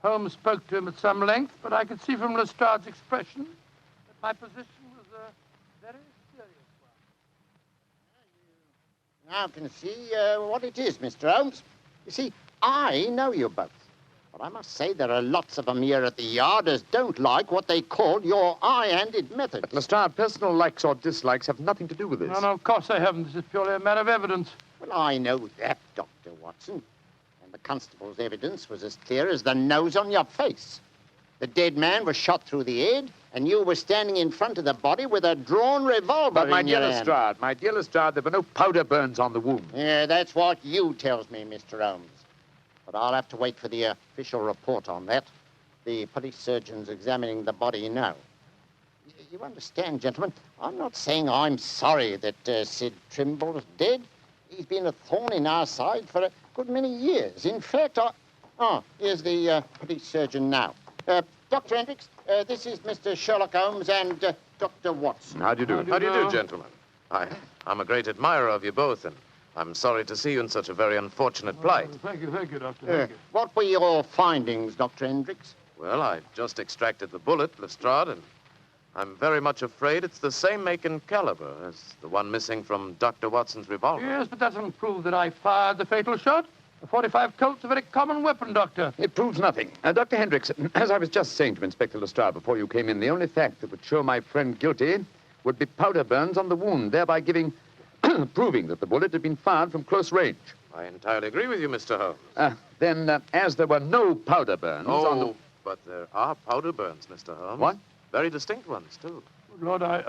Holmes spoke to him at some length, but I could see from Lestrade's expression that my position was a very serious one. Now I can see what it is, Mr. Holmes. You see, I know you both. But I must say there are lots of them here at the Yard as don't like what they call your high-handed methods. But, Lestrade, personal likes or dislikes have nothing to do with this. No, of course they haven't. This is purely a matter of evidence. Well, I know that, Dr. Watson. And the constable's evidence was as clear as the nose on your face. The dead man was shot through the head, and you were standing in front of the body with a drawn revolver in your hand. My dear Lestrade, there were no powder burns on the wound. Yeah, that's what you tells me, Mr. Holmes. But I'll have to wait for the official report on that. The police surgeon's examining the body now. You understand, gentlemen, I'm not saying I'm sorry that Sid Trimble's dead. He's been a thorn in our side for a good many years. In fact, here's the police surgeon now. Dr. Hendricks, this is Mr. Sherlock Holmes and Dr. Watson. How do you do? How do you do, gentlemen? I'm a great admirer of you both, and I'm sorry to see you in such a very unfortunate plight. Thank you, Doctor. Thank you. What were your findings, Dr. Hendricks? Well, I just extracted the bullet, Lestrade, and I'm very much afraid it's the same make and caliber as the one missing from Dr. Watson's revolver. Yes, but that doesn't prove that I fired the fatal shot. A .45 Colt's a very common weapon, Doctor. It proves nothing. Dr. Hendricks, as I was just saying to Inspector Lestrade before you came in, the only fact that would show my friend guilty would be powder burns on the wound, thereby proving that the bullet had been fired from close range. I entirely agree with you, Mr. Holmes. Then, as there were no powder burns on the... but there are powder burns, Mr. Holmes. What? Very distinct ones, too. Lord, I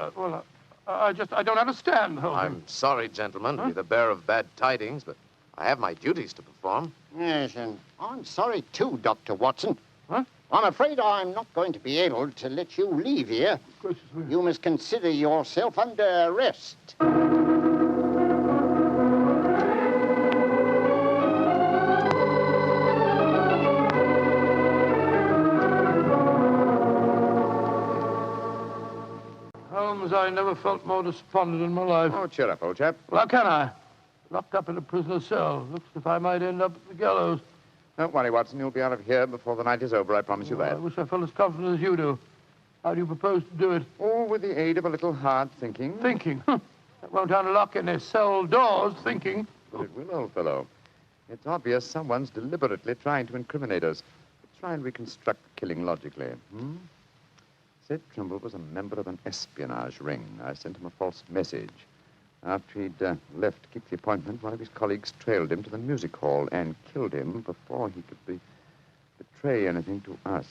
don't understand, Holmes. I'm sorry, gentlemen, to be the bearer of bad tidings, but I have my duties to perform. Yes, and I'm sorry, too, Dr. Watson. Huh? I'm afraid I'm not going to be able to let you leave here. You must consider yourself under arrest. Holmes, I never felt more despondent in my life. Oh, cheer up, old chap. Well, how can I? Locked up in a prisoner's cell. Looks as if I might end up at the gallows. Don't worry, Watson. You'll be out of here before the night is over. I promise you that. I wish I felt as confident as you do. How do you propose to do it? Oh, with the aid of a little hard thinking. Thinking? That won't unlock any cell doors, thinking. But it will, old fellow. It's obvious someone's deliberately trying to incriminate us. Let's try and reconstruct the killing logically. Sid Trimble was a member of an espionage ring. I sent him a false message. After he'd left to keep the appointment, one of his colleagues trailed him to the music hall and killed him before he could betray anything to us.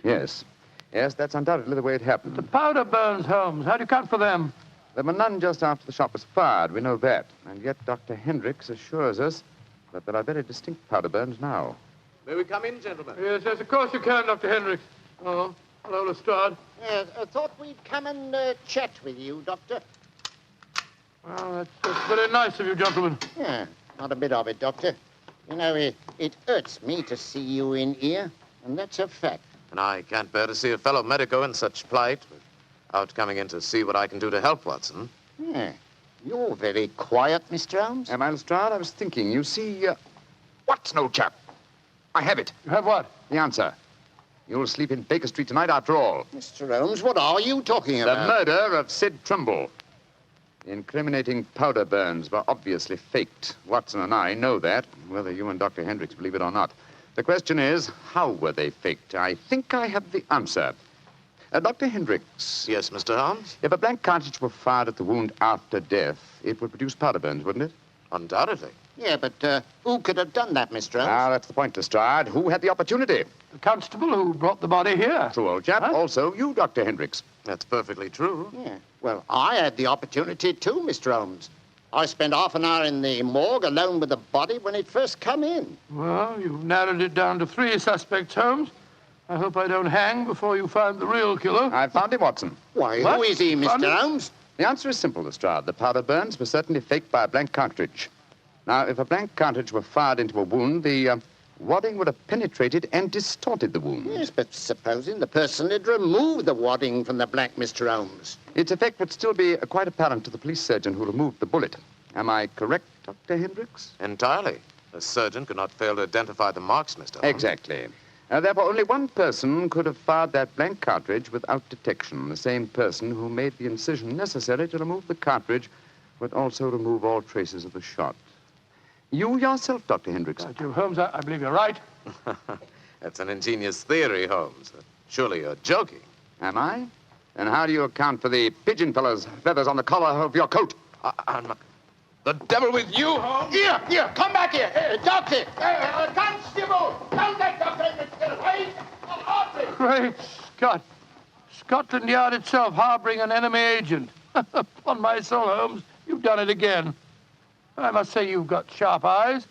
Yes. Yes, that's undoubtedly the way it happened. The powder burns, Holmes. How do you account for them? There were none just after the shot was fired. We know that. And yet Dr. Hendricks assures us that there are very distinct powder burns now. May we come in, gentlemen? Yes, of course you can, Dr. Hendricks. Oh, hello, Lestrade. I thought we'd come and chat with you, Doctor. Well, that's very nice of you, gentlemen. Yeah, not a bit of it, Doctor. You know, it hurts me to see you in here, and that's a fact. And I can't bear to see a fellow medico in such plight without coming in to see what I can do to help Watson. Yeah. You're very quiet, Mr. Holmes. Am I, Lestrade? I was thinking. You see, Watson, old chap. I have it. You have what? The answer. You'll sleep in Baker Street tonight after all. Mr. Holmes, what are you talking about? The murder of Sid Trimble. The incriminating powder burns were obviously faked. Watson and I know that, whether you and Dr. Hendricks believe it or not. The question is, how were they faked? I think I have the answer. Dr. Hendricks. Yes, Mr. Holmes? If a blank cartridge were fired at the wound after death, it would produce powder burns, wouldn't it? Undoubtedly. Yeah, but who could have done that, Mr. Holmes? Ah, that's the point, Lestrade. Who had the opportunity? The constable who brought the body here. True, old chap. Huh? Also, you, Dr. Hendricks. That's perfectly true. Yeah. Well, I had the opportunity too, Mr. Holmes. I spent half an hour in the morgue alone with the body when it first come in. Well, you've narrowed it down to 3 suspects, Holmes. I hope I don't hang before you find the real killer. I found him, Watson. Why, who is he, Mr. Holmes? The answer is simple, Lestrade. The powder burns were certainly faked by a blank cartridge. Now, if a blank cartridge were fired into a wound, the wadding would have penetrated and distorted the wound. Yes, but supposing the person had removed the wadding from the blank, Mr. Holmes. Its effect would still be quite apparent to the police surgeon who removed the bullet. Am I correct, Dr. Hendricks? Entirely. The surgeon could not fail to identify the marks, Mr. Holmes. Exactly. Therefore, only one person could have fired that blank cartridge without detection. The same person who made the incision necessary to remove the cartridge would also remove all traces of the shot. You yourself, Dr. Hendricks. Holmes, I believe you're right. That's an ingenious theory, Holmes. Surely you're joking. Am I? And how do you account for the pigeon feathers on the collar of your coat? I'm not... The devil with you, Holmes? Here, come back here. Doctor, constable, don't let Dr. Hendricks get away. Great Scott. Scotland Yard itself harboring an enemy agent. Upon my soul, Holmes, you've done it again. I must say you've got sharp eyes.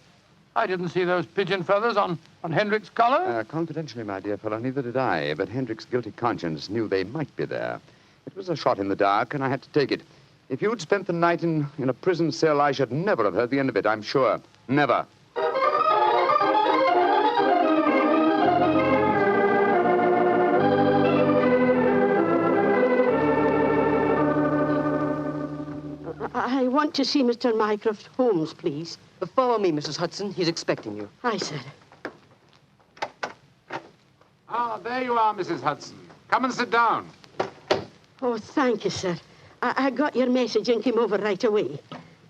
I didn't see those pigeon feathers on Hendricks' collar. Confidentially, my dear fellow, neither did I. But Hendricks' guilty conscience knew they might be there. It was a shot in the dark, and I had to take it. If you'd spent the night in a prison cell, I should never have heard the end of it, I'm sure. Never. I want to see Mr. Mycroft Holmes, please. Follow me, Mrs. Hudson. He's expecting you. Aye, sir. Ah, there you are, Mrs. Hudson. Come and sit down. Oh, thank you, sir. I got your message and came over right away.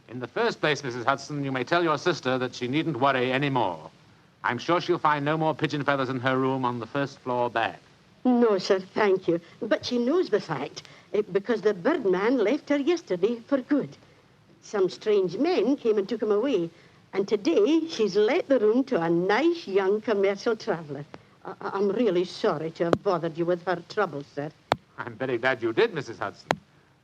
In the first place, Mrs. Hudson, you may tell your sister that she needn't worry any more. I'm sure she'll find no more pigeon feathers in her room on the first floor back. No, sir, thank you. But she knows the fact, because the birdman left her yesterday for good. Some strange men came and took him away, and today she's let the room to a nice young commercial traveller. I'm really sorry to have bothered you with her troubles, sir. I'm very glad you did, Mrs. Hudson.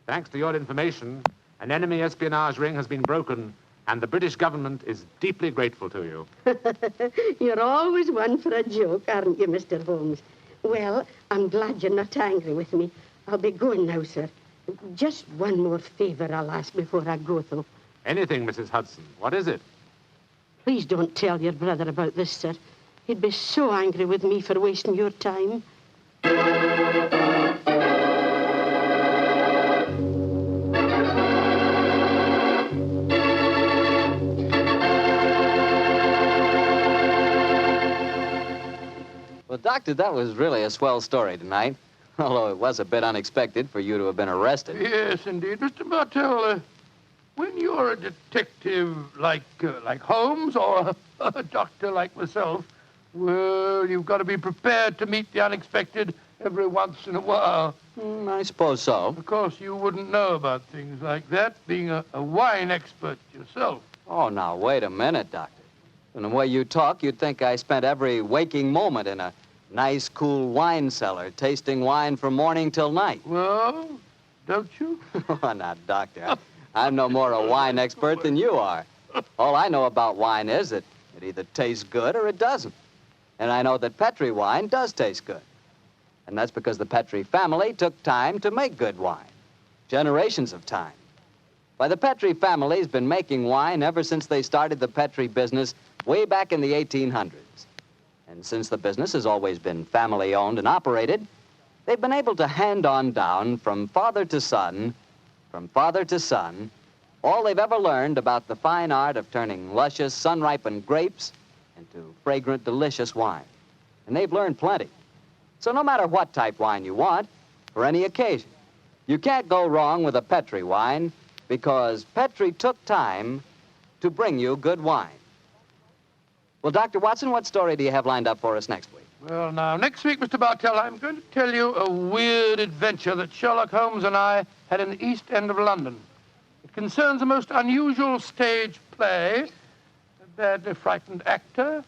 Thanks to your information, an enemy espionage ring has been broken, and the British government is deeply grateful to you. You're always one for a joke, aren't you, Mr. Holmes? Well, I'm glad you're not angry with me. I'll be going now, sir. Just one more favor I'll ask before I go, though. Anything, Mrs. Hudson. What is it? Please don't tell your brother about this, sir. He'd be so angry with me for wasting your time. Well, Doctor, that was really a swell story tonight. Although it was a bit unexpected for you to have been arrested. Yes, indeed. Mr. Martell, when you're a detective like Holmes or a doctor like myself, well, you've got to be prepared to meet the unexpected every once in a while. I suppose so. Of course, you wouldn't know about things like that, being a wine expert yourself. Oh, now, wait a minute, Doctor. From the way you talk, you'd think I spent every waking moment in a nice, cool wine cellar, tasting wine from morning till night. Well, don't you? Oh, now, Doctor, I'm no more a wine expert than you are. All I know about wine is that it either tastes good or it doesn't. And I know that Petri wine does taste good. And that's because the Petri family took time to make good wine. Generations of time. Why, the Petri family's been making wine ever since they started the Petri business way back in the 1800s. And since the business has always been family-owned and operated, they've been able to hand on down from father to son, all they've ever learned about the fine art of turning luscious, sun-ripened grapes into fragrant, delicious wine. And they've learned plenty. So no matter what type wine you want, for any occasion, you can't go wrong with a Petri wine because Petri took time to bring you good wine. Well, Dr. Watson, what story do you have lined up for us next week? Well, now, next week, Mr. Bartell, I'm going to tell you a weird adventure that Sherlock Holmes and I had in the East End of London. It concerns a most unusual stage play, a badly frightened actor,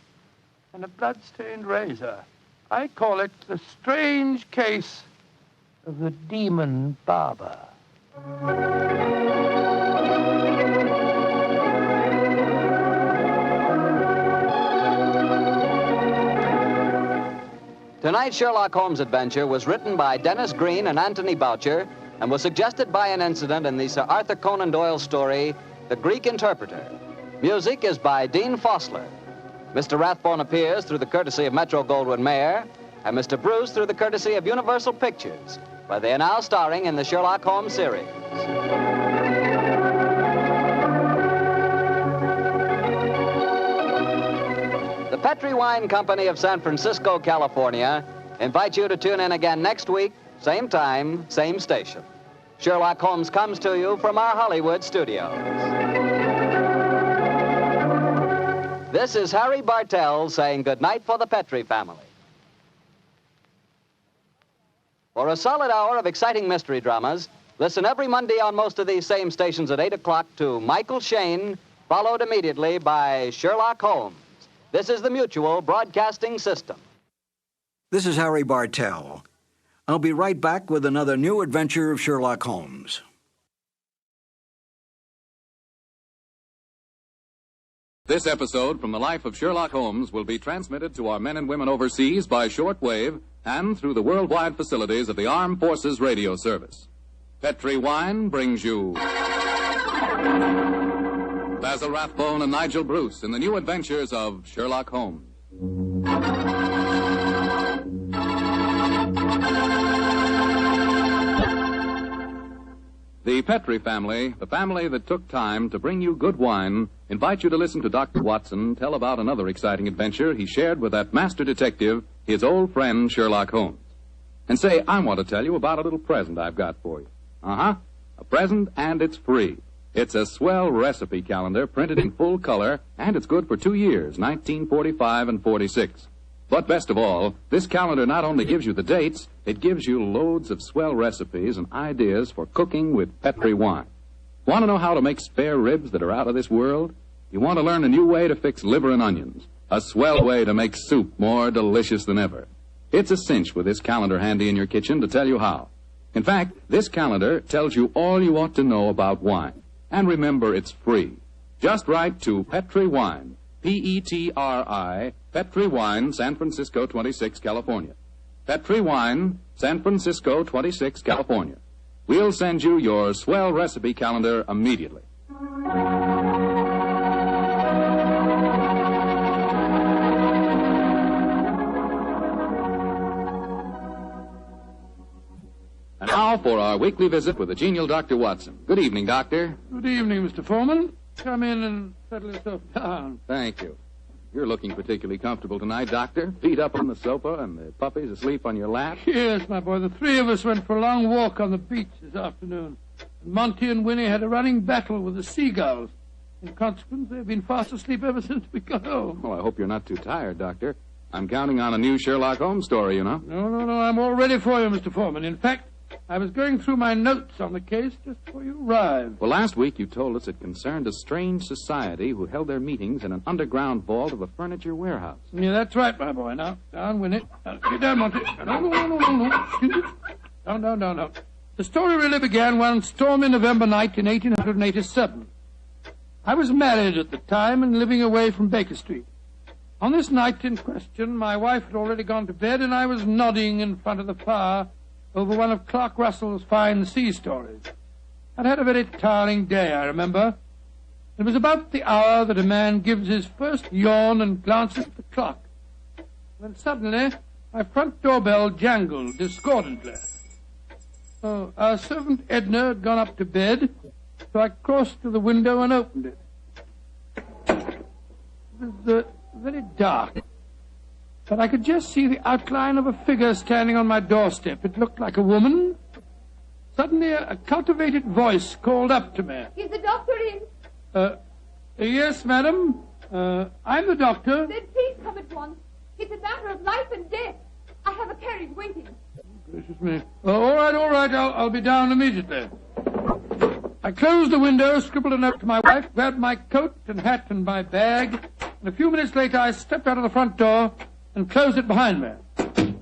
and a blood-stained razor. I call it The Strange Case of the Demon Barber. Tonight's Sherlock Holmes adventure was written by Dennis Green and Anthony Boucher and was suggested by an incident in the Sir Arthur Conan Doyle story, The Greek Interpreter. Music is by Dean Fossler. Mr. Rathbone appears through the courtesy of Metro-Goldwyn-Mayer and Mr. Bruce through the courtesy of Universal Pictures, where they are now starring in the Sherlock Holmes series. The Petri Wine Company of San Francisco, California, invites you to tune in again next week, same time, same station. Sherlock Holmes comes to you from our Hollywood studios. This is Harry Bartell saying goodnight for the Petri family. For a solid hour of exciting mystery dramas, listen every Monday on most of these same stations at 8 o'clock to Michael Shayne, followed immediately by Sherlock Holmes. This is the Mutual Broadcasting System. This is Harry Bartell. I'll be right back with another new adventure of Sherlock Holmes. This episode from the life of Sherlock Holmes will be transmitted to our men and women overseas by shortwave and through the worldwide facilities of the Armed Forces Radio Service. Petri Wine brings you Basil Rathbone and Nigel Bruce in the new adventures of Sherlock Holmes. The Petri family, the family that took time to bring you good wine, invite you to listen to Dr. Watson tell about another exciting adventure he shared with that master detective, his old friend Sherlock Holmes. And say, I want to tell you about a little present I've got for you. A present, and it's free. It's a swell recipe calendar printed in full color, and it's good for 2 years, 1945 and 46. But best of all, this calendar not only gives you the dates, it gives you loads of swell recipes and ideas for cooking with Petri wine. Want to know how to make spare ribs that are out of this world? You want to learn a new way to fix liver and onions, a swell way to make soup more delicious than ever. It's a cinch with this calendar handy in your kitchen to tell you how. In fact, this calendar tells you all you ought to know about wine. And remember, it's free. Just write to Petri Wine, P-E-T-R-I, Petri Wine, San Francisco 26, California. Petri Wine, San Francisco 26, California. We'll send you your swell recipe calendar immediately. And now for our weekly visit with the genial Dr. Watson. Good evening, Doctor. Good evening, Mr. Foreman. Come in and settle yourself down. Thank you. You're looking particularly comfortable tonight, Doctor. Feet up on the sofa and the puppies asleep on your lap. Yes, my boy. The three of us went for a long walk on the beach this afternoon. And Monty and Winnie had a running battle with the seagulls. In consequence, they've been fast asleep ever since we got home. Well, I hope you're not too tired, Doctor. I'm counting on a new Sherlock Holmes story, you know. No, I'm all ready for you, Mr. Foreman. In fact, I was going through my notes on the case just before you arrived. Well, last week you told us it concerned a strange society who held their meetings in an underground vault of a furniture warehouse. Yeah, that's right, my boy. Now, down with it. Get down, Monty. No. Excuse me. Down. The story really began one stormy November night in 1887. I was married at the time and living away from Baker Street. On this night in question, my wife had already gone to bed, and I was nodding in front of the fire over one of Clark Russell's fine sea stories. I'd had a very tiring day, I remember. It was about the hour that a man gives his first yawn and glances at the clock. When suddenly, my front doorbell jangled discordantly. Our servant Edna had gone up to bed, so I crossed to the window and opened it. It was very dark, but I could just see the outline of a figure standing on my doorstep. It looked like a woman. Suddenly, a cultivated voice called up to me. Is the doctor in? Yes, madam. I'm the doctor. Then please come at once. It's a matter of life and death. I have a carriage waiting. Gracious me. All right. I'll be down immediately. I closed the window, scribbled a note to my wife, grabbed my coat and hat and my bag, and a few minutes later I stepped out of the front door and closed it behind me. The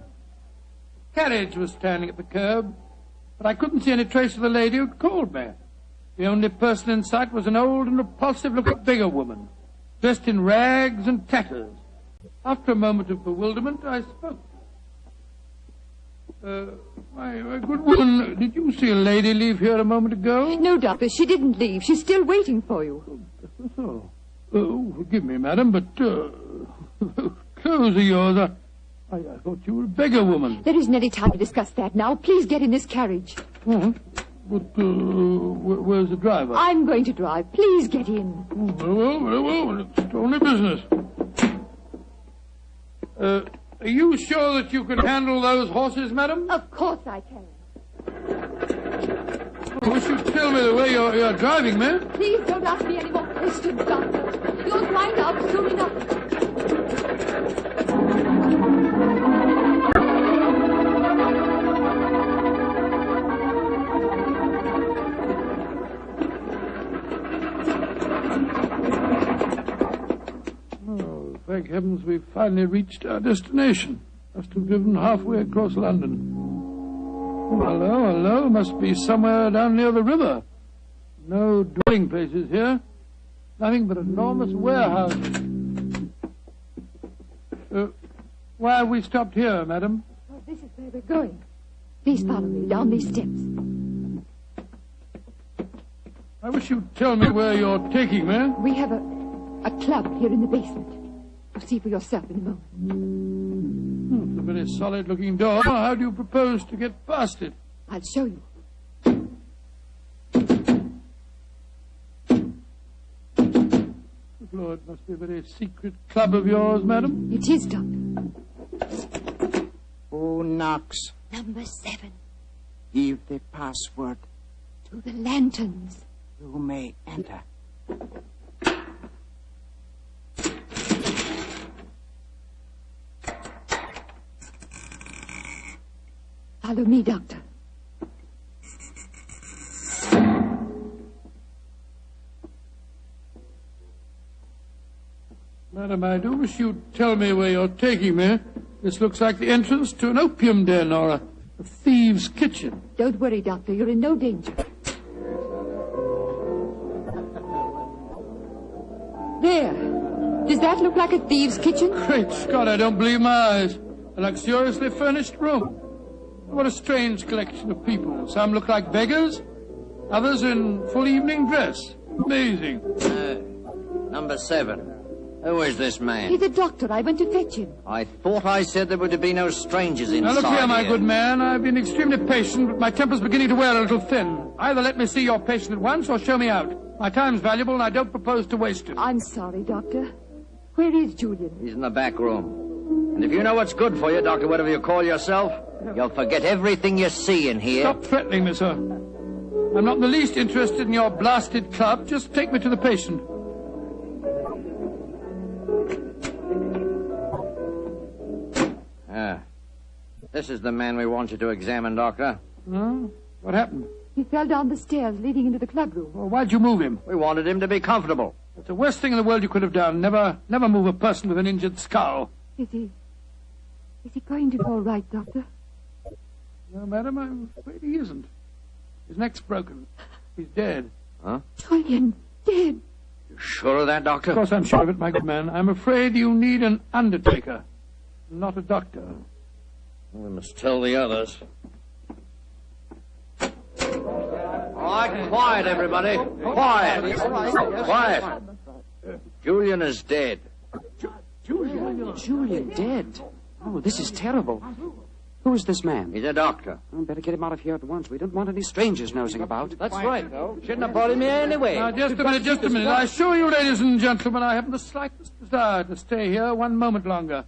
carriage was standing at the curb, but I couldn't see any trace of the lady who'd called me. The only person in sight was an old and repulsive-looking bigger woman, dressed in rags and tatters. After a moment of bewilderment, I spoke. My good woman, did you see a lady leave here a moment ago? No, Doctor, she didn't leave. She's still waiting for you. Forgive me, madam, but clothes of yours, I thought you were a beggar woman. There isn't any time to discuss that now. Please get in this carriage. But where's the driver? I'm going to drive. Please get in. Very well. It's only business. Are you sure that you can handle those horses, madam? Of course I can. I wish you'd tell me the way you're driving, ma'am. Please don't ask me any more questions, Doctor. You'll find out soon enough. Thank heavens we've finally reached our destination. Must have driven halfway across London. Oh, hello. Must be somewhere down near the river. No dwelling places here. Nothing but enormous warehouses. Why have we stopped here, madam? Well, this is where we're going. Please follow me down these steps. I wish you'd tell me where you're taking me. We have a club here in the basement. You'll see for yourself in a moment. It's a very solid-looking door. How do you propose to get past it? I'll show you. Good Lord, it must be a very secret club of yours, madam. It is, Doctor. Who knocks? Number 7. Give the password. To the lanterns. You may enter. Follow me, Doctor. Madam, I do wish you'd tell me where you're taking me. This looks like the entrance to an opium den or a thieves' kitchen. Don't worry, Doctor. You're in no danger. There. Does that look like a thieves' kitchen? Great Scott, I don't believe my eyes. A luxuriously furnished room. What a strange collection of people. Some look like beggars, others in full evening dress. Amazing. Number 7. Who is this man? He's a doctor. I went to fetch him. I thought I said there were to be no strangers inside. Now look here, my good man. I've been extremely patient, but my temper's beginning to wear a little thin. Either let me see your patient at once or show me out. My time's valuable and I don't propose to waste it. I'm sorry, Doctor. Where is Julian? He's in the back room. And if you know what's good for you, Doctor, whatever you call yourself, you'll forget everything you see in here. Stop threatening me, sir. I'm not in the least interested in your blasted club. Just take me to the patient. This is the man we want you to examine, Doctor. Huh? What happened? He fell down the stairs leading into the clubroom. Well, why'd you move him? We wanted him to be comfortable. It's the worst thing in the world you could have done. Never move a person with an injured skull. Is he going to be all right, Doctor? No, madam, I'm afraid he isn't. His neck's broken. He's dead. Huh? Julian, dead. You sure of that, Doctor? Of course I'm sure of it, my good man. I'm afraid you need an undertaker, not a doctor. We must tell the others. All right, quiet, everybody. Quiet. Quiet. Julian is dead. Julian dead? Oh, this is terrible. Who is this man? He's a doctor. Well, better get him out of here at once. We don't want any strangers nosing about. That's right, though. Shouldn't have brought him here anyway. Now, just a minute. I assure you, ladies and gentlemen, I haven't the slightest desire to stay here one moment longer.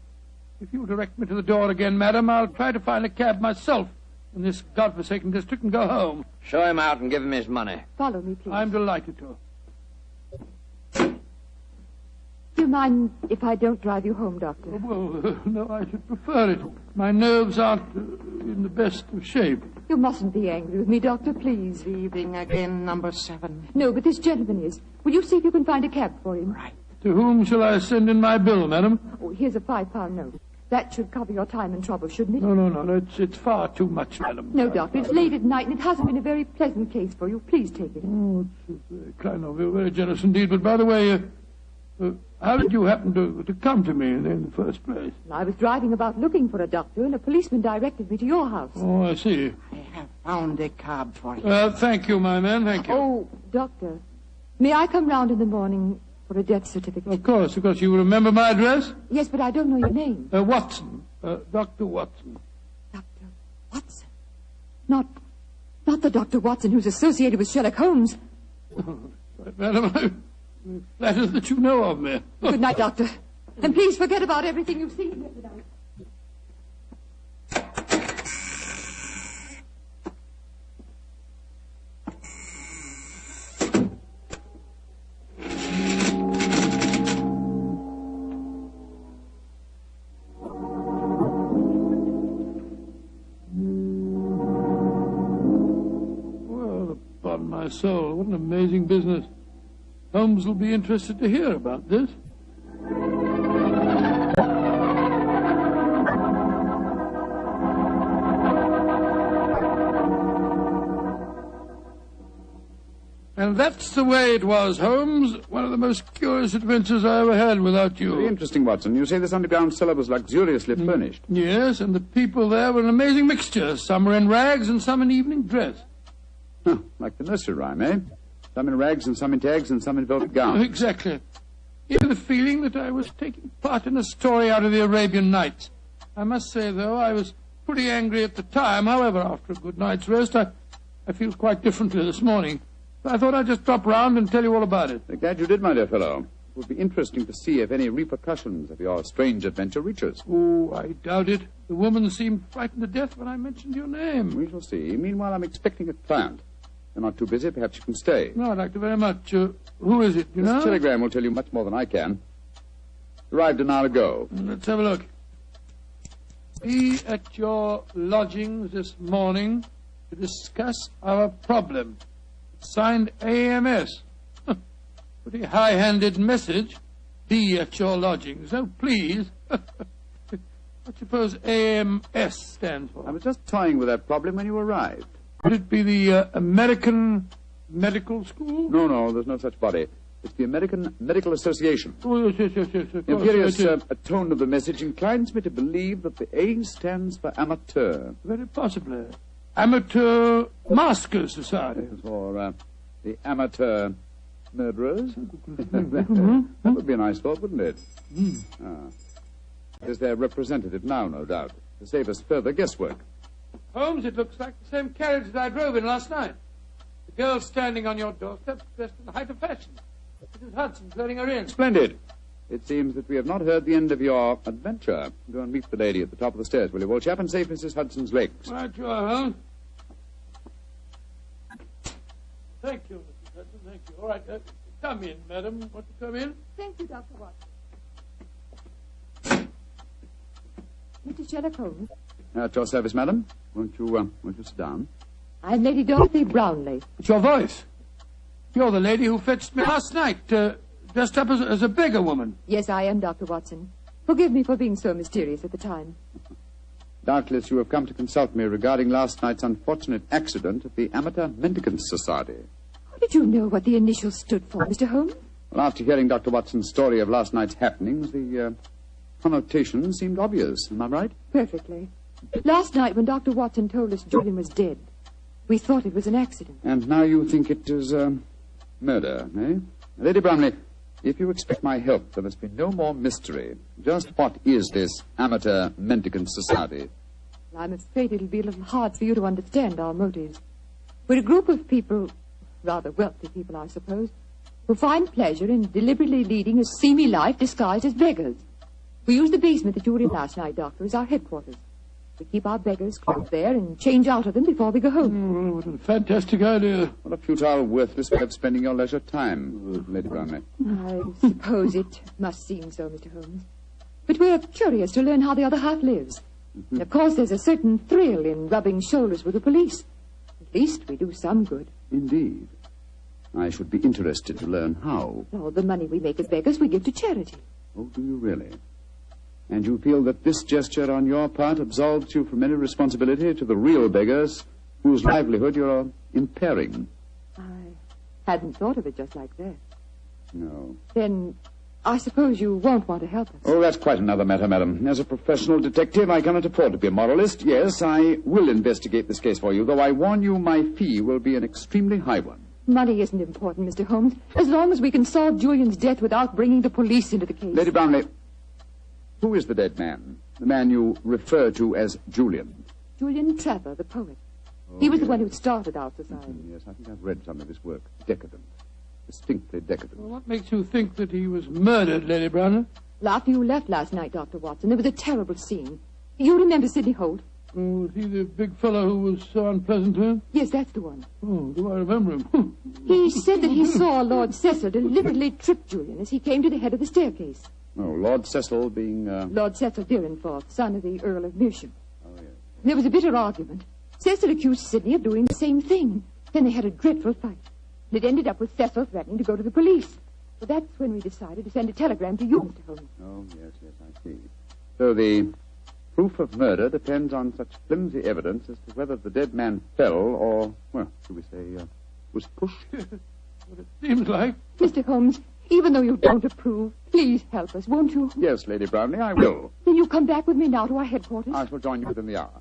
If you'll direct me to the door again, madam, I'll try to find a cab myself in this godforsaken district and go home. Show him out and give him his money. Follow me, please. I'm delighted to. Do you mind if I don't drive you home, Doctor? Oh, well, no, I should prefer it. My nerves aren't in the best of shape. You mustn't be angry with me, Doctor, please. Leaving again, number 7. No, but this gentleman is. Will you see if you can find a cab for him? Right. To whom shall I send in my bill, madam? Oh, here's a £5 note. That should cover your time and trouble, shouldn't it? No. It's far too much, madam. No, Doctor, it's late at night, and it hasn't been a very pleasant case for you. Please take it. Oh, it's very kind of you, very generous indeed. But by the way, how did you happen to come to me in the first place? I was driving about looking for a doctor, and a policeman directed me to your house. Oh, I see. I have found a cab for you. Thank you, my man, thank you. Oh, Doctor, may I come round in the morning for a death certificate? Of course. You remember my address? Yes, but I don't know your name. Watson. Dr. Watson. Dr. Watson? Not the Dr. Watson who's associated with Sherlock Holmes. Right, madam, I'm flattered that you know of me. Good night, Doctor. And please forget about everything you've seen here tonight. Well, upon my soul, what an amazing business. Holmes will be interested to hear about this. And that's the way it was, Holmes. One of the most curious adventures I ever had without you. Very interesting, Watson. You say this underground cellar was luxuriously furnished. Yes, and the people there were an amazing mixture. Some were in rags and some in evening dress. Huh, like the nursery rhyme, eh? Some in rags and some in tags and some in velvet gowns. Exactly. Even the feeling that I was taking part in a story out of the Arabian Nights. I must say, though, I was pretty angry at the time. However, after a good night's rest, I feel quite differently this morning. I thought I'd just drop round and tell you all about it. Glad you did, my dear fellow. It would be interesting to see if any repercussions of your strange adventure reach us. Oh, I doubt it. The woman seemed frightened to death when I mentioned your name. We shall see. Meanwhile, I'm expecting a client. You're not too busy. Perhaps you can stay. No, I'd like to very much. Who is it, you know? This telegram will tell you much more than I can. Arrived an hour ago. Let's have a look. Be at your lodgings this morning to discuss our problem. Signed AMS. Pretty high-handed message. Be at your lodgings. Oh, please. What do you suppose AMS stands for? I was just toying with that problem when you arrived. Would it be the American Medical School? No, there's no such body. It's the American Medical Association. Oh, yes. The imperious tone of the message inclines me to believe that the A stands for amateur. Very possibly. Amateur Maskers Society. Or the amateur murderers. That would be a nice thought, wouldn't it? There's their representative now, no doubt, to save us further guesswork. Holmes, it looks like the same carriage that I drove in last night. The girl standing on your doorstep, dressed in the height of fashion. Mrs. Hudson's letting her in. Splendid. It seems that we have not heard the end of your adventure. Go and meet the lady at the top of the stairs, will you, old chap, and save Mrs. Hudson's legs. Right you are, Holmes. Thank you, Mrs. Hudson, thank you. All right, come in, madam. Want to come in? Thank you, Dr. Watson. Mr. Sherlock Holmes, At your service, madam. Won't you sit down? I'm Lady Dorothy Brownlee. It's your voice. You're the lady who fetched me last night, dressed up as a beggar woman. Yes, I am, Dr. Watson. Forgive me for being so mysterious at the time. Doubtless you have come to consult me regarding last night's unfortunate accident at the Amateur Mendicants Society. How did you know what the initials stood for, Mr. Holmes? Well, after hearing Dr. Watson's story of last night's happenings, the connotation seemed obvious. Am I right? Perfectly. Last night, when Dr. Watson told us Julian was dead, we thought it was an accident. And now you think it is murder, eh? Lady Bromley, if you expect my help, there must be no more mystery. Just what is this Amateur Mendicant Society? I'm afraid it'll be a little hard for you to understand our motives. We're a group of people, rather wealthy people, I suppose, who find pleasure in deliberately leading a seamy life disguised as beggars. We use the basement that you were in last night, Doctor, as our headquarters. We keep our beggars clothed there and change out of them before we go home. What a fantastic idea. What a futile, worthless way of spending your leisure time, Lady Bromley. I suppose it must seem so, Mr. Holmes. But we're curious to learn how the other half lives. And of course, there's a certain thrill in rubbing shoulders with the police. At least we do some good. Indeed. I should be interested to learn how. All the money we make as beggars we give to charity. Oh, do you really? And you feel that this gesture on your part absolves you from any responsibility to the real beggars whose livelihood you're impairing? I hadn't thought of it just like that. No. Then I suppose you won't want to help us. Oh, that's quite another matter, madam. As a professional detective, I cannot afford to be a moralist. Yes, I will investigate this case for you, though I warn you my fee will be an extremely high one. Money isn't important, Mr. Holmes, as long as we can solve Julian's death without bringing the police into the case. Lady Brownlee, who is the dead man? The man you refer to as Julian? Julian Trevor, the poet. He was the one who started our society. Yes, I think I've read some of his work. Decadent. Distinctly decadent. Well, what makes you think that he was murdered, Lady Brownlee? Well, after you left last night, Dr. Watson, there was a terrible scene. You remember Sidney Holt? Oh, was he the big fellow who was so unpleasant to him? Yes, that's the one. Oh, do I remember him? He said that he saw Lord Cecil deliberately trip Julian as he came to the head of the staircase. Oh, Lord Cecil being... Lord Cecil Dyrenforth, son of the Earl of Mersham. Oh, yes. There was a bitter argument. Cecil accused Sidney of doing the same thing. Then they had a dreadful fight. It ended up with Cecil threatening to go to the police. So that's when we decided to send a telegram to you, Mr. Holmes. Oh, yes, I see. So the proof of murder depends on such flimsy evidence as to whether the dead man fell or, well, should we say, was pushed? What it seems like. Mr. Holmes, even though you don't approve, please help us, won't you? Yes, Lady Brownlee, I will. Then you come back with me now to our headquarters? I shall join you within the hour.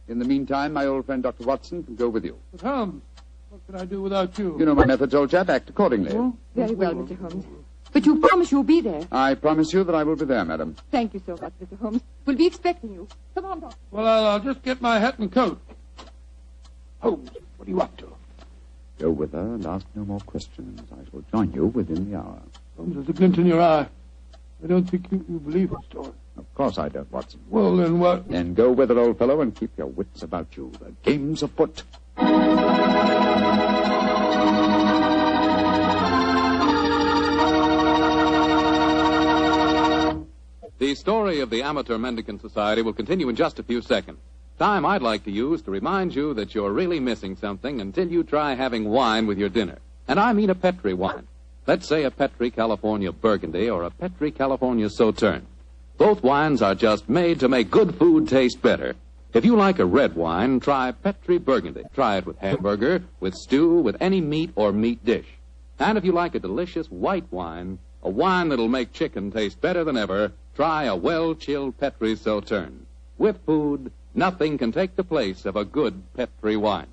In the meantime, my old friend Dr. Watson can go with you. But Holmes, what can I do without you? You know my methods, old chap. Act accordingly. Oh, very well, Mr. Holmes. But you promise you'll be there. I promise you that I will be there, madam. Thank you so much, Mr. Holmes. We'll be expecting you. Come on, Doctor. Well, I'll just get my hat and coat. Holmes, what are you up to? Go with her and ask no more questions. I shall join you within the hour. Holmes, there's a glint in your eye. I don't think you believe the story. Of course I don't, Watson. Well, then what? Then go with her, old fellow, and keep your wits about you. The game's afoot. The story of the Amateur Mendicant Society will continue in just a few seconds. Time I'd like to use to remind you that you're really missing something until you try having wine with your dinner. And I mean a Petri wine. Let's say a Petri California Burgundy or a Petri California Sauterne. Both wines are just made to make good food taste better. If you like a red wine, try Petri Burgundy. Try it with hamburger, with stew, with any meat or meat dish. And if you like a delicious white wine, a wine that'll make chicken taste better than ever, try a well-chilled Petri Sauterne. With food, nothing can take the place of a good Petri wine.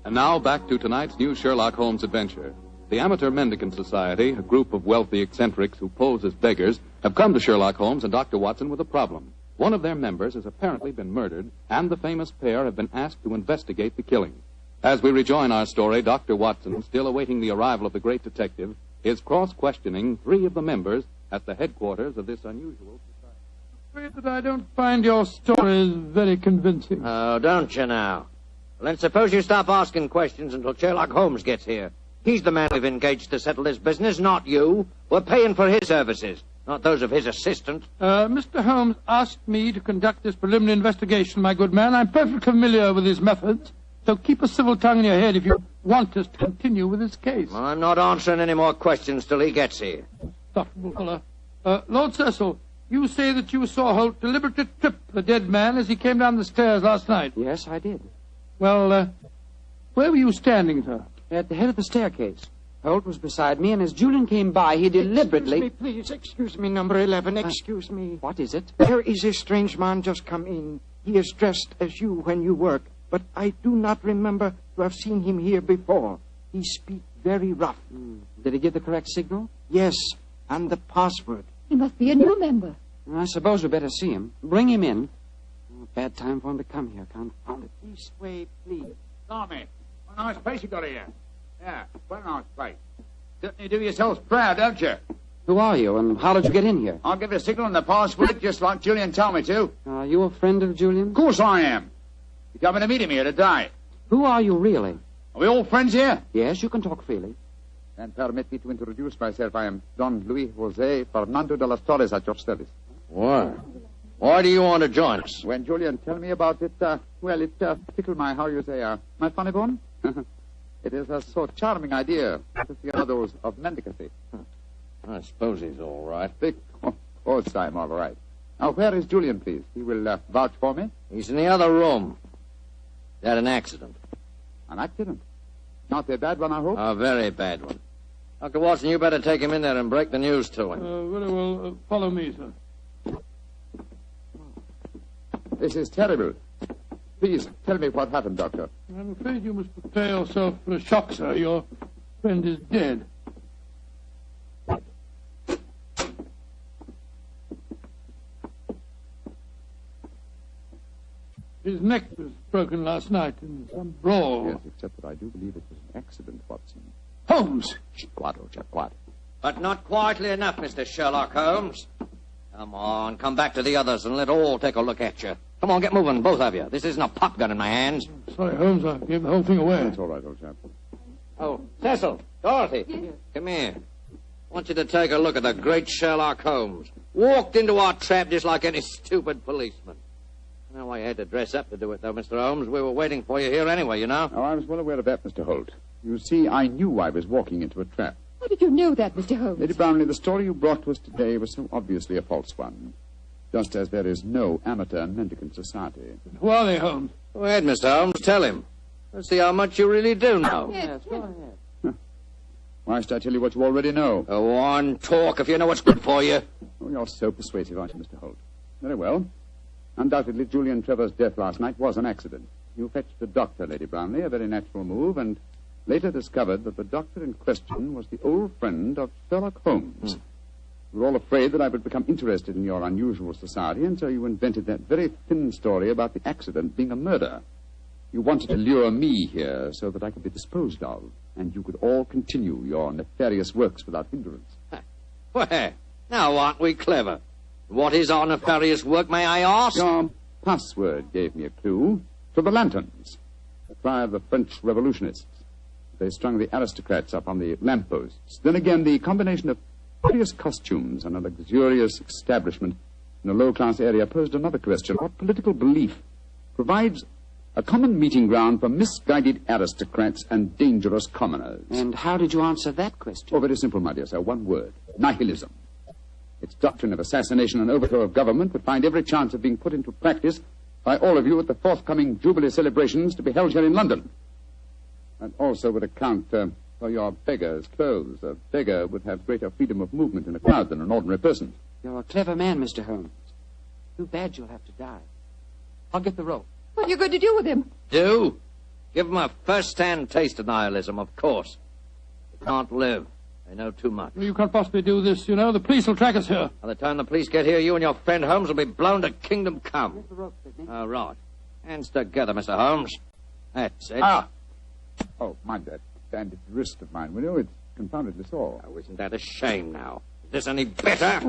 And now back to tonight's new Sherlock Holmes adventure. The Amateur Mendicant Society, a group of wealthy eccentrics who pose as beggars, have come to Sherlock Holmes and Dr. Watson with a problem. One of their members has apparently been murdered, and the famous pair have been asked to investigate the killing. As we rejoin our story, Dr. Watson, still awaiting the arrival of the great detective, is cross-questioning three of the members at the headquarters of this unusual society. I'm afraid that I don't find your stories very convincing. Oh, don't you now? Well, then suppose you stop asking questions until Sherlock Holmes gets here. He's the man we've engaged to settle this business, not you. We're paying for his services, not those of his assistant. Mr. Holmes asked me to conduct this preliminary investigation, my good man. I'm perfectly familiar with his methods, so keep a civil tongue in your head if you want us to continue with this case. I'm not answering any more questions till he gets here. Insufferable fellow. Lord Cecil, you say that you saw Holt deliberately trip the dead man as he came down the stairs last night. Yes, I did. Well, where were you standing, sir? At the head of the staircase. Holt was beside me, and as Julian came by, he deliberately... Excuse me, number 11, excuse me. What is it? There is a strange man just come in. He is dressed as you when you work, but I do not remember to have seen him here before. He speaks very rough. Did he give the correct signal? Yes, and the password. He must be a new member. I suppose we better see him. Bring him in. Bad time for him to come here, confound it. This way, please. Tommy, what a nice place you got here. Yeah, quite a nice place. Certainly do yourselves proud, don't you? Who are you, and how did you get in here? I'll give it a signal and the password just like Julian told me to. Are you a friend of Julian? Of course I am. You coming to meet him here today? Who are you, really? Are we all friends here? Yes, you can talk freely. Then permit me to introduce myself. I am Don Luis Jose Fernando de las Torres at your service. Why? Why do you want to join us? When Julian tell me about it, it tickled my, how you say, my funny bone. It is a so charming idea to see others of mendicancy. I suppose he's all right. Of course I'm all right. Now, where is Julian, please? He will vouch for me. He's in the other room. He had an accident. An accident? Not a bad one, I hope? A very bad one. Dr. Watson, you better take him in there and break the news to him. Very well. Follow me, sir. This is terrible. Please, tell me what happened, Doctor. I'm afraid you must prepare yourself for a shock, sir. Your friend is dead. His neck was broken last night in some brawl. Yes, except that I do believe it was an accident, Watson. Holmes! Quiet. But not quietly enough, Mr. Sherlock Holmes. Come on, come back to the others and let all take a look at you. Come on, get moving, both of you. This isn't a pop gun in my hands. Sorry, Holmes, I gave the whole thing away. That's all right, old chap. Oh, Cecil, Dorothy, come here. I want you to take a look at the great Sherlock Holmes. Walked into our trap just like any stupid policeman. I know why you had to dress up to do it, though, Mr. Holmes. We were waiting for you here anyway, you know. Oh, I was well aware of that, Mr. Holt. You see, I knew I was walking into a trap. How did you know that, Mr. Holmes? Lady Blarney, the story you brought to us today was so obviously a false one. Just as there is no amateur mendicant society. Who are they, Holmes? Go ahead, Mr. Holmes. Tell him. Let's see how much you really do know. Yes, go ahead. Why should I tell you what you already know? Go on, talk if you know what's good for you. Oh, you're so persuasive, aren't you, Mr. Holt? Very well. Undoubtedly, Julian Trevor's death last night was an accident. You fetched the doctor, Lady Blarney, a very natural move, and later discovered that the doctor in question was the old friend of Sherlock Holmes. You were all afraid that I would become interested in your unusual society, and so you invented that very thin story about the accident being a murder. You wanted to lure me here so that I could be disposed of, and you could all continue your nefarious works without hindrance. Well, now aren't we clever? What is our nefarious work, may I ask? Your password gave me a clue to the lanterns, the cry of the French revolutionists. They strung the aristocrats up on the lampposts. Then again, the combination of various costumes and a luxurious establishment in a low-class area posed another question. What political belief provides a common meeting ground for misguided aristocrats and dangerous commoners? And how did you answer that question? Oh, very simple, my dear sir. One word. Nihilism. Its doctrine of assassination and overthrow of government would find every chance of being put into practice by all of you at the forthcoming Jubilee celebrations to be held here in London. And also would account for your beggar's clothes. A beggar would have greater freedom of movement in a crowd than an ordinary person. You're a clever man, Mr. Holmes. Too bad you'll have to die. I'll get the rope. What are you going to do with him? Do? Give him a first-hand taste of nihilism, of course. He can't live. They know too much. You can't possibly do this, you know. The police will track us here. By the time the police get here, you and your friend Holmes will be blown to kingdom come. Get the rope, Sidney. Oh, right. Hands together, Mr. Holmes. That's it. Ah! Oh, mind that bandaged wrist of mine, will you? It's confoundedly sore. Oh, isn't that a shame now? Is this any better?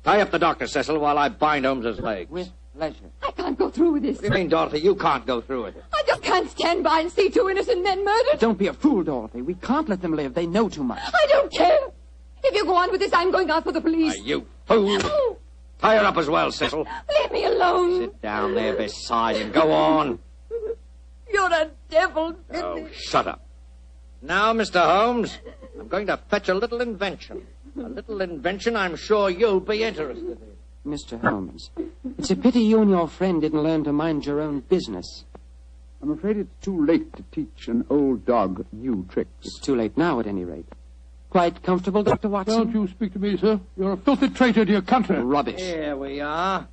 Tie up the doctor, Cecil, while I bind Holmes's legs. With pleasure. I can't can't go through with this. What do you mean, Dorothy? You can't go through with it. I just can't stand by and see two innocent men murdered. Don't be a fool, Dorothy. We can't let them live. They know too much. I don't care. If you go on with this, I'm going out for the police. You fool. Tie her up as well, Cecil. Leave me alone. Sit down there beside him. Go on. You're a devil. Oh, shut up. Now, Mr. Holmes, I'm going to fetch a little invention. A little invention I'm sure you'll be interested in. Mr. Holmes, it's a pity you and your friend didn't learn to mind your own business. I'm afraid it's too late to teach an old dog new tricks. It's too late now, at any rate. Quite comfortable, Dr. Watson? Don't you speak to me, sir. You're a filthy traitor to your country. Rubbish. Here we are.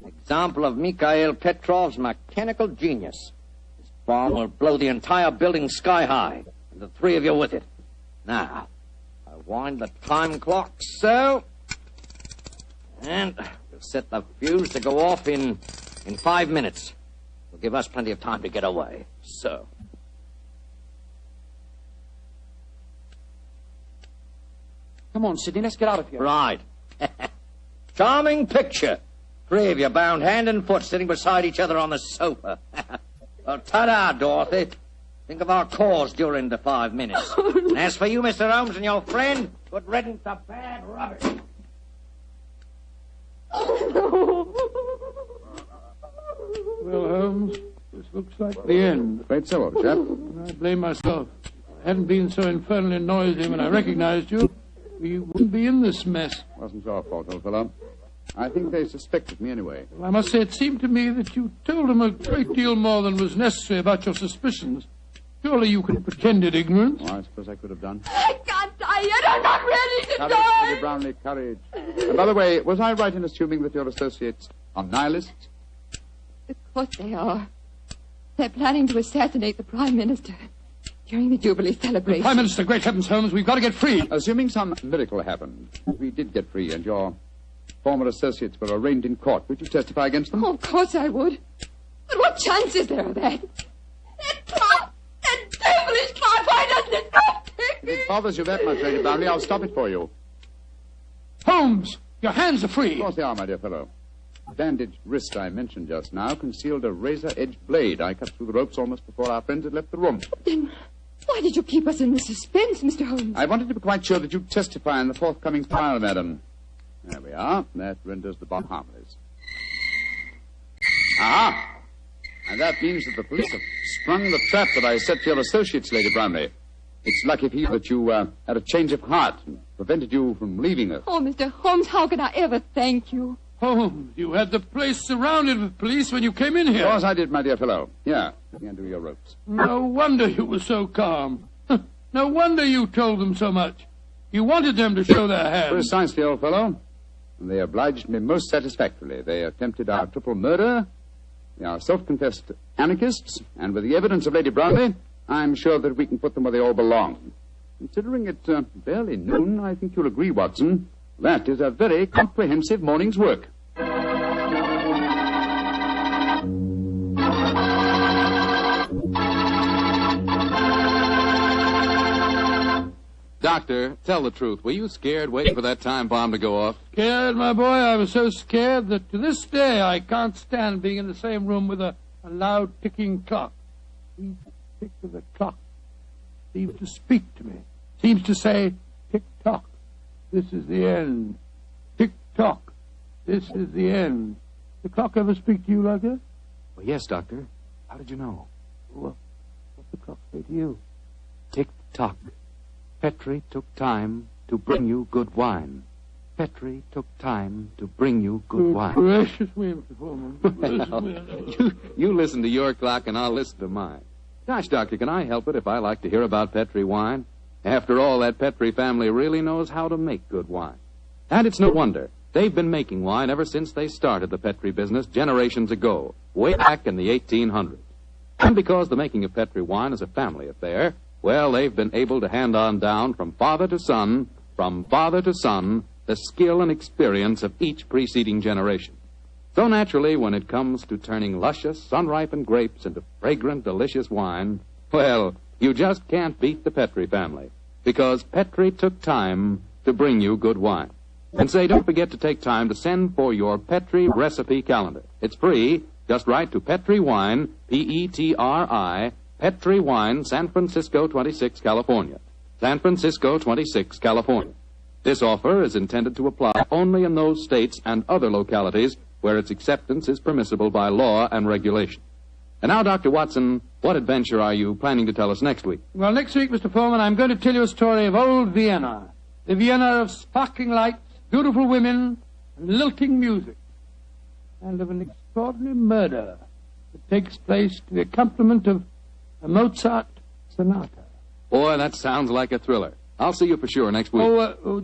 An example of Mikhail Petrov's mechanical genius. This bomb will blow the entire building sky high, and the three of you with it. Now, I wind the time clock so, and we'll set the fuse to go off in 5 minutes. It'll give us plenty of time to get away. So. Come on, Sidney, let's get out of here. Right. Charming picture. Three of you bound hand and foot sitting beside each other on the sofa. Well, ta-da, Dorothy. Think of our cause during the 5 minutes. And as for you, Mr. Holmes, and your friend, good riddance to bad rubbish. Well, Holmes, this looks like the end. Afraid so, old chap. I blame myself. If I hadn't been so infernally noisy when I recognized you, we wouldn't be in this mess. Wasn't your fault, old fellow. I think they suspected me anyway. Well, I must say it seemed to me that you told them a great deal more than was necessary about your suspicions. Surely you could have pretended ignorance. Oh, I suppose I could have done. I can't die yet. I'm not ready to Courage, die. Lady Brownlee, courage. And by the way, was I right in assuming that your associates are nihilists? Of course they are. They're planning to assassinate the Prime Minister during the Jubilee celebration. Prime Minister, great heavens, Holmes, we've got to get free. Assuming some miracle happened, we did get free and your former associates were arraigned in court, would you testify against them? Oh, of course I would. But what chance is there of that? That devilish clock, why doesn't it stop? If it bothers you that much, Lady Brownlee, I'll stop it for you. Holmes, your hands are free. Of course they are, my dear fellow. The bandaged wrist I mentioned just now concealed a razor-edged blade. I cut through the ropes almost before our friends had left the room. Then why did you keep us in this suspense, Mr. Holmes? I wanted to be quite sure that you'd testify in the forthcoming trial, madam. There we are. That renders the bomb harmless. Ah! And that means that the police have sprung the trap that I set for your associates, Lady Brownlee. It's lucky for you that you had a change of heart and prevented you from leaving us. Oh, Mr. Holmes, how can I ever thank you? Holmes, you had the place surrounded with police when you came in here. Of course I did, my dear fellow. Here, you can do your ropes. No wonder you were so calm. No wonder you told them so much. You wanted them to show their hands. Precisely, old fellow. And they obliged me most satisfactorily. They attempted our triple murder. They are self-confessed anarchists. And with the evidence of Lady Brownlee, I'm sure that we can put them where they all belong. Considering it's barely noon, I think you'll agree, Watson, that is a very comprehensive morning's work. Doctor, tell the truth. Were you scared waiting for that time bomb to go off? Scared, my boy? I was so scared that to this day I can't stand being in the same room with a loud ticking clock. Each tick of the clock seems to speak to me. Seems to say, tick-tock, this is the end. Tick-tock, this is the end. The clock ever speak to you like that? Well, yes, Doctor. How did you know? Well, what's the clock say to you? Tick-tock. Petri took time to bring you good wine. Petri took time to bring you good wine. Precious me, Mr. Foreman. Well, you listen to your clock and I'll listen to mine. Gosh, Doctor, can I help it if I like to hear about Petri wine? After all, that Petri family really knows how to make good wine. And it's no wonder. They've been making wine ever since they started the Petri business generations ago, way back in the 1800s. And because the making of Petri wine is a family affair, well, they've been able to hand on down from father to son, the skill and experience of each preceding generation. So naturally, when it comes to turning luscious, sun-ripened grapes into fragrant, delicious wine, well, you just can't beat the Petri family, because Petri took time to bring you good wine. And say, don't forget to take time to send for your Petri recipe calendar. It's free. Just write to Petri Wine, Petri, Petri Wine, San Francisco 26, California. San Francisco 26, California. This offer is intended to apply only in those states and other localities where its acceptance is permissible by law and regulation. And now, Dr. Watson, what adventure are you planning to tell us next week? Well, next week, Mr. Foreman, I'm going to tell you a story of old Vienna. The Vienna of sparkling lights, beautiful women, and lilting music. And of an extraordinary murder that takes place to the accompaniment of a Mozart sonata. Boy, that sounds like a thriller. I'll see you for sure next week.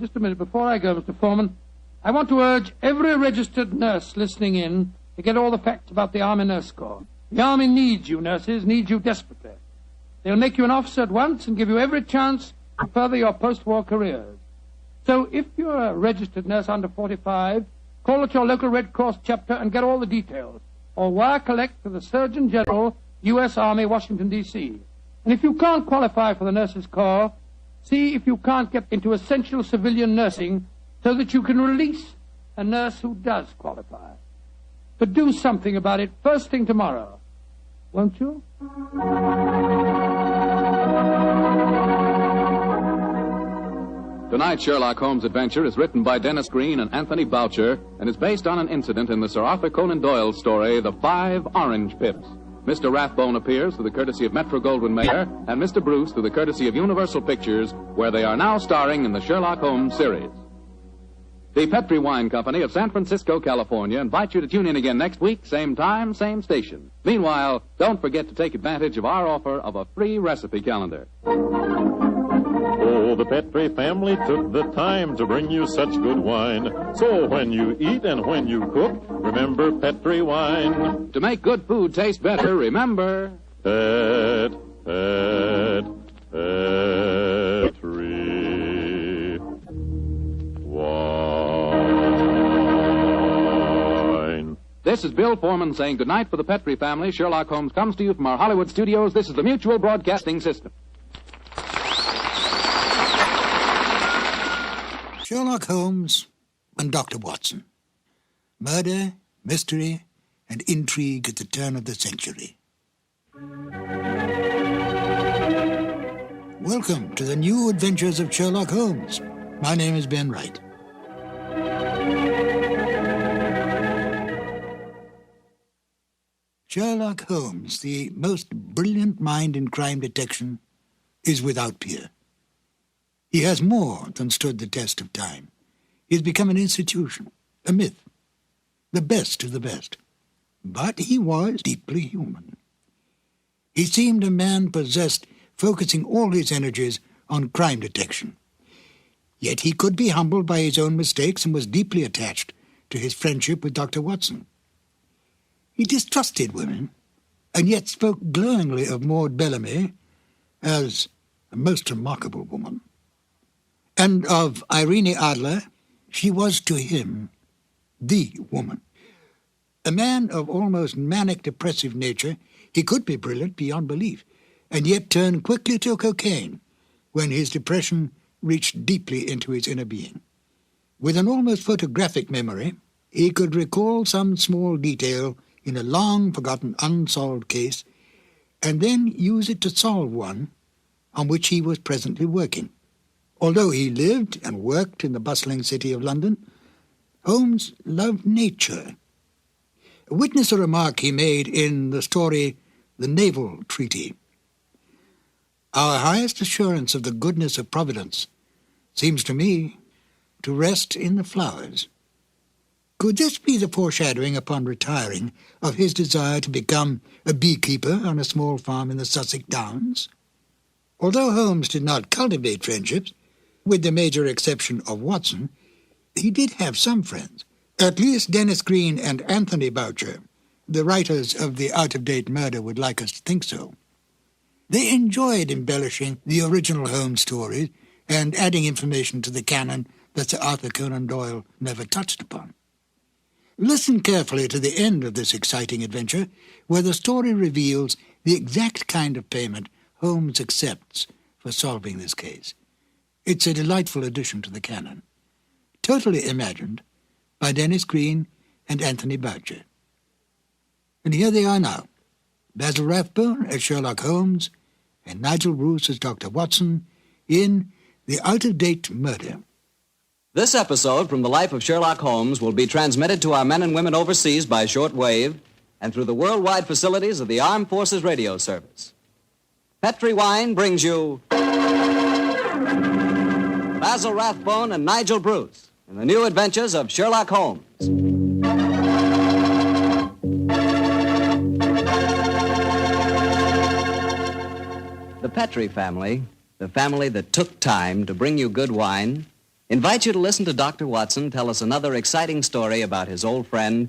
Just a minute. Before I go, Mr. Foreman, I want to urge every registered nurse listening in to get all the facts about the Army Nurse Corps. The Army needs you, nurses, needs you desperately. They'll make you an officer at once and give you every chance to further your post-war careers. So if you're a registered nurse under 45, call at your local Red Cross chapter and get all the details. Or wire collect to the Surgeon General, U.S. Army, Washington, D.C. And if you can't qualify for the Nurses Corps, see if you can't get into essential civilian nursing so that you can release a nurse who does qualify. But do something about it first thing tomorrow, won't you? Tonight's Sherlock Holmes adventure is written by Dennis Green and Anthony Boucher and is based on an incident in the Sir Arthur Conan Doyle story, The 5 Orange Pips. Mr. Rathbone appears through the courtesy of Metro-Goldwyn-Mayer and Mr. Bruce through the courtesy of Universal Pictures, where they are now starring in the Sherlock Holmes series. The Petri Wine Company of San Francisco, California, invites you to tune in again next week, same time, same station. Meanwhile, don't forget to take advantage of our offer of a free recipe calendar. Oh, the Petri family took the time to bring you such good wine. So when you eat and when you cook, remember Petri wine. To make good food taste better, remember... Petri wine. This is Bill Foreman saying goodnight for the Petri family. Sherlock Holmes comes to you from our Hollywood studios. This is the Mutual Broadcasting System. Sherlock Holmes and Dr. Watson. Murder, mystery, and intrigue at the turn of the century. Welcome to the new adventures of Sherlock Holmes. My name is Ben Wright. Sherlock Holmes, the most brilliant mind in crime detection, is without peer. He has more than stood the test of time. He has become an institution, a myth, the best of the best. But he was deeply human. He seemed a man possessed, focusing all his energies on crime detection. Yet he could be humbled by his own mistakes and was deeply attached to his friendship with Dr. Watson. He distrusted women, and yet spoke glowingly of Maud Bellamy as a most remarkable woman. And of Irene Adler, she was to him the woman. A man of almost manic depressive nature, he could be brilliant beyond belief, and yet turn quickly to cocaine when his depression reached deeply into his inner being. With an almost photographic memory, he could recall some small detail in a long-forgotten unsolved case, and then use it to solve one on which he was presently working. Although he lived and worked in the bustling city of London, Holmes loved nature. Witness a remark he made in the story The Naval Treaty. Our highest assurance of the goodness of Providence seems to me to rest in the flowers. Could this be the foreshadowing upon retiring of his desire to become a beekeeper on a small farm in the Sussex Downs? Although Holmes did not cultivate friendships, with the major exception of Watson, he did have some friends. At least Dennis Green and Anthony Boucher, the writers of The Out-of-Date Murder, would like us to think so. They enjoyed embellishing the original Holmes stories and adding information to the canon that Sir Arthur Conan Doyle never touched upon. Listen carefully to the end of this exciting adventure, where the story reveals the exact kind of payment Holmes accepts for solving this case. It's a delightful addition to the canon, totally imagined by Dennis Green and Anthony Boucher. And here they are now. Basil Rathbone as Sherlock Holmes and Nigel Bruce as Dr. Watson in The Out-of-Date Murder. This episode from the life of Sherlock Holmes will be transmitted to our men and women overseas by shortwave and through the worldwide facilities of the Armed Forces Radio Service. Petri Wine brings you Basil Rathbone and Nigel Bruce in the new adventures of Sherlock Holmes. The Petri family, the family that took time to bring you good wine, invites you to listen to Dr. Watson tell us another exciting story about his old friend,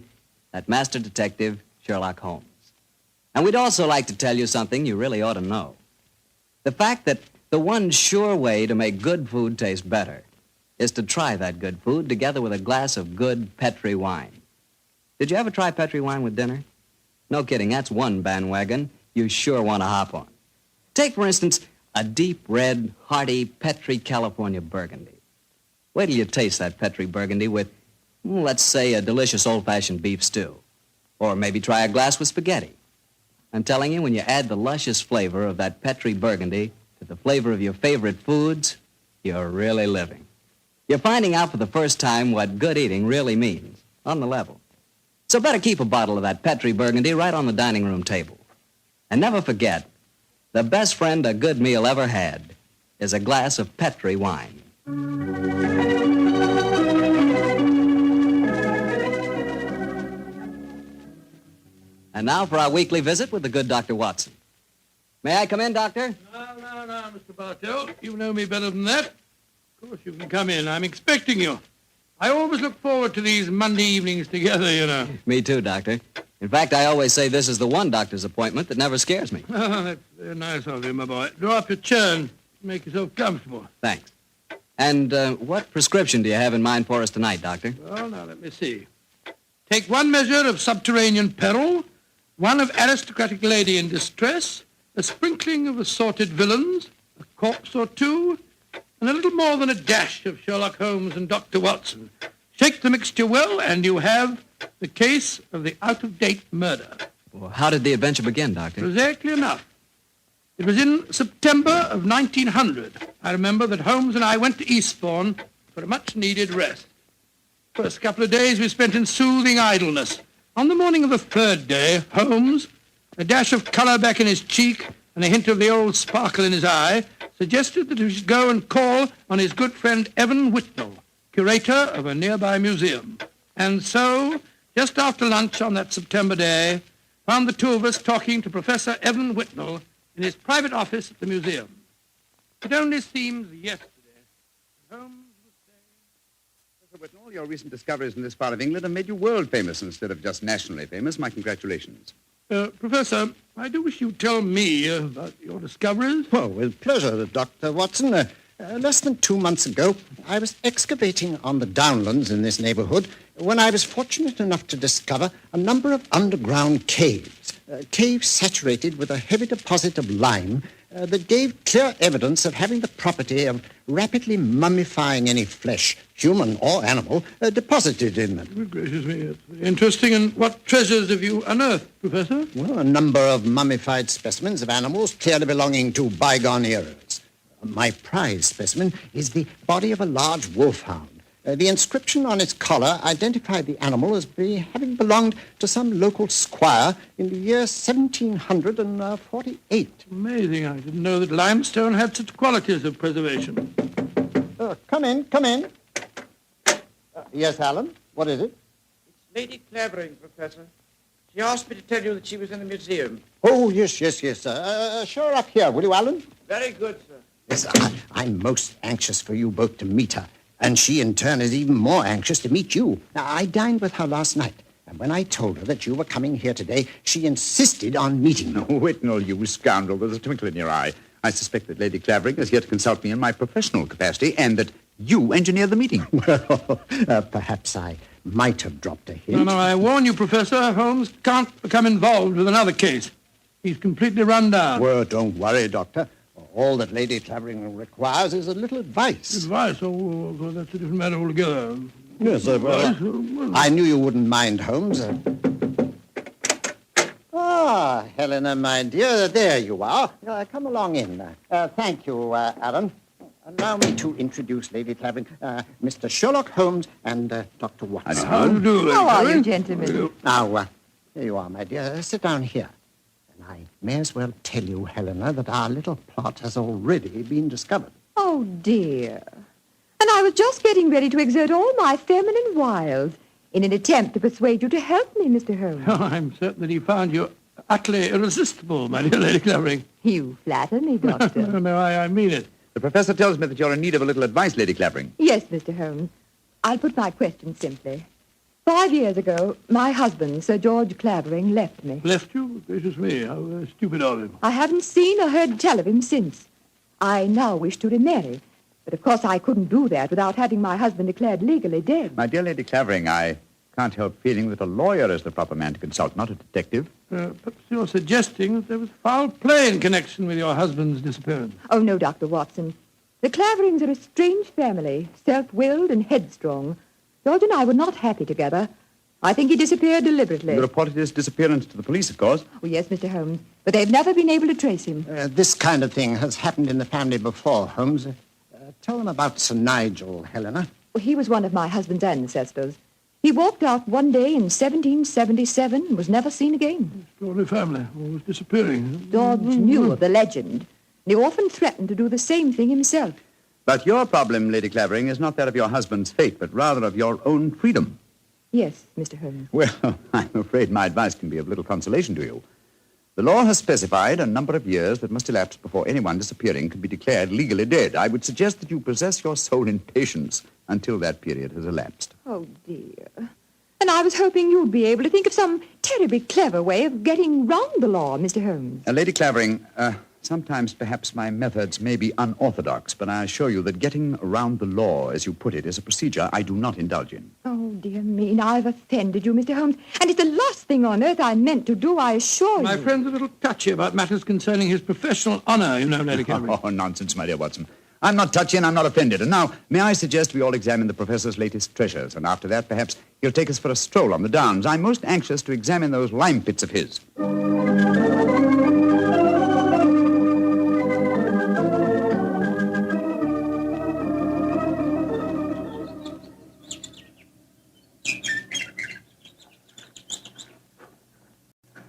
that master detective, Sherlock Holmes. And we'd also like to tell you something you really ought to know. The fact that the one sure way to make good food taste better is to try that good food together with a glass of good Petri wine. Did you ever try Petri wine with dinner? No kidding, that's one bandwagon you sure want to hop on. Take, for instance, a deep red, hearty Petri California Burgundy. Wait till you taste that Petri Burgundy with, let's say, a delicious old-fashioned beef stew. Or maybe try a glass with spaghetti. I'm telling you, when you add the luscious flavor of that Petri Burgundy to the flavor of your favorite foods, you're really living. You're finding out for the first time what good eating really means, on the level. So better keep a bottle of that Petri Burgundy right on the dining room table. And never forget, the best friend a good meal ever had is a glass of Petri wine. And now for our weekly visit with the good Dr. Watson. May I come in, Doctor? No, Mr. Bartell. You know me better than that. Of course you can come in. I'm expecting you. I always look forward to these Monday evenings together, you know. Me too, Doctor. In fact, I always say this is the one doctor's appointment that never scares me. Oh, that's very nice of you, my boy. Draw up your chair and make yourself comfortable. Thanks. And what prescription do you have in mind for us tonight, Doctor? Well, now, let me see. Take one measure of subterranean peril, one of aristocratic lady in distress, a sprinkling of assorted villains, a corpse or two, and a little more than a dash of Sherlock Holmes and Dr. Watson. Shake the mixture well, and you have the case of the out-of-date murder. Well, how did the adventure begin, Doctor? Exactly enough. It was in September of 1900. I remember that Holmes and I went to Eastbourne for a much-needed rest. First couple of days we spent in soothing idleness. On the morning of the third day, Holmes, a dash of colour back in his cheek and a hint of the old sparkle in his eye, suggested that we should go and call on his good friend Evan Whitnell, curator of a nearby museum. And so, just after lunch on that September day, found the two of us talking to Professor Evan Whitnell in his private office at the museum. It only seems yesterday that Holmes was saying... Professor Whitnell, your recent discoveries in this part of England have made you world famous instead of just nationally famous. My congratulations. Professor, I do wish you'd tell me about your discoveries. Oh, with pleasure, Dr. Watson. Less than 2 months ago, I was excavating on the downlands in this neighborhood when I was fortunate enough to discover a number of underground caves. Caves saturated with a heavy deposit of lime that gave clear evidence of having the property of rapidly mummifying any flesh, human or animal, deposited in them. Good gracious me, it's interesting. And what treasures have you unearthed, Professor? Well, a number of mummified specimens of animals clearly belonging to bygone eras. My prize specimen is the body of a large wolfhound. The inscription on its collar identified the animal as having belonged to some local squire in the year 1748. Amazing. I didn't know that limestone had such qualities of preservation. Come in. Yes, Alan? What is it? It's Lady Clavering, Professor. She asked me to tell you that she was in the museum. Oh, yes. Show her up here, will you, Alan? Very good, sir. Yes, I'm most anxious for you both to meet her. And she, in turn, is even more anxious to meet you. Now, I dined with her last night, and when I told her that you were coming here today, she insisted on meeting you. Oh, Whitnell, you scoundrel. There's a twinkle in your eye. I suspect that Lady Clavering is here to consult me in my professional capacity, and that you engineer the meeting. Well, perhaps I might have dropped a hint. No, I warn you, Professor, Holmes can't become involved with another case. He's completely run down. Well, don't worry, Doctor. All that Lady Clavering requires is a little advice. Advice? Oh, that's a different matter altogether. Yes, sir. I knew you wouldn't mind, Holmes. Ah, Helena, my dear, there you are. Come along in. Thank you, Aaron. Allow me to introduce Lady Clavering, Mr. Sherlock Holmes and Dr. Watson. How do you do, Lady How are you, Clavering? gentlemen? Now, here you are, my dear. Sit down here. And I may as well tell you, Helena, that our little plot has already been discovered. Oh, dear. And I was just getting ready to exert all my feminine wiles in an attempt to persuade you to help me, Mr. Holmes. Oh, I'm certain that he found you utterly irresistible, my dear Lady Clavering. You flatter me, Doctor. No, I mean it. The professor tells me that you're in need of a little advice, Lady Clavering. Yes, Mr. Holmes. I'll put my question simply. 5 years ago, my husband, Sir George Clavering, left me. Left you? Gracious me, how stupid of him. I haven't seen or heard tell of him since. I now wish to remarry. But of course I couldn't do that without having my husband declared legally dead. My dear Lady Clavering, I can't help feeling that a lawyer is the proper man to consult, not a detective. Perhaps you're suggesting that there was foul play in connection with your husband's disappearance. Oh, no, Dr. Watson. The Claverings are a strange family, self-willed and headstrong. George and I were not happy together. I think he disappeared deliberately. You reported his disappearance to the police, of course. Oh, yes, Mr. Holmes. But they've never been able to trace him. This kind of thing has happened in the family before, Holmes. Tell them about Sir Nigel, Helena. He was one of my husband's ancestors. He walked out one day in 1777 and was never seen again. Extraordinary family, always disappearing. George knew of the legend. He often threatened to do the same thing himself. But your problem, Lady Clavering, is not that of your husband's fate, but rather of your own freedom. Yes, Mr. Holmes. Well, I'm afraid my advice can be of little consolation to you. The law has specified a number of years that must elapse before anyone disappearing can be declared legally dead. I would suggest that you possess your soul in patience until that period has elapsed. Oh, dear. And I was hoping you'd be able to think of some terribly clever way of getting round the law, Mr. Holmes. Lady Clavering, sometimes perhaps my methods may be unorthodox, but I assure you that getting around the law, as you put it, is a procedure I do not indulge in. Oh, dear me, now I've offended you, Mr. Holmes. And it's the last thing on earth I meant to do, I assure you. My friend's a little touchy about matters concerning his professional honor, you know, Lady Clavering. Oh, nonsense, my dear Watson. I'm not touchy and I'm not offended. And now, may I suggest we all examine the professor's latest treasures, and after that, perhaps he'll take us for a stroll on the downs. I'm most anxious to examine those lime pits of his.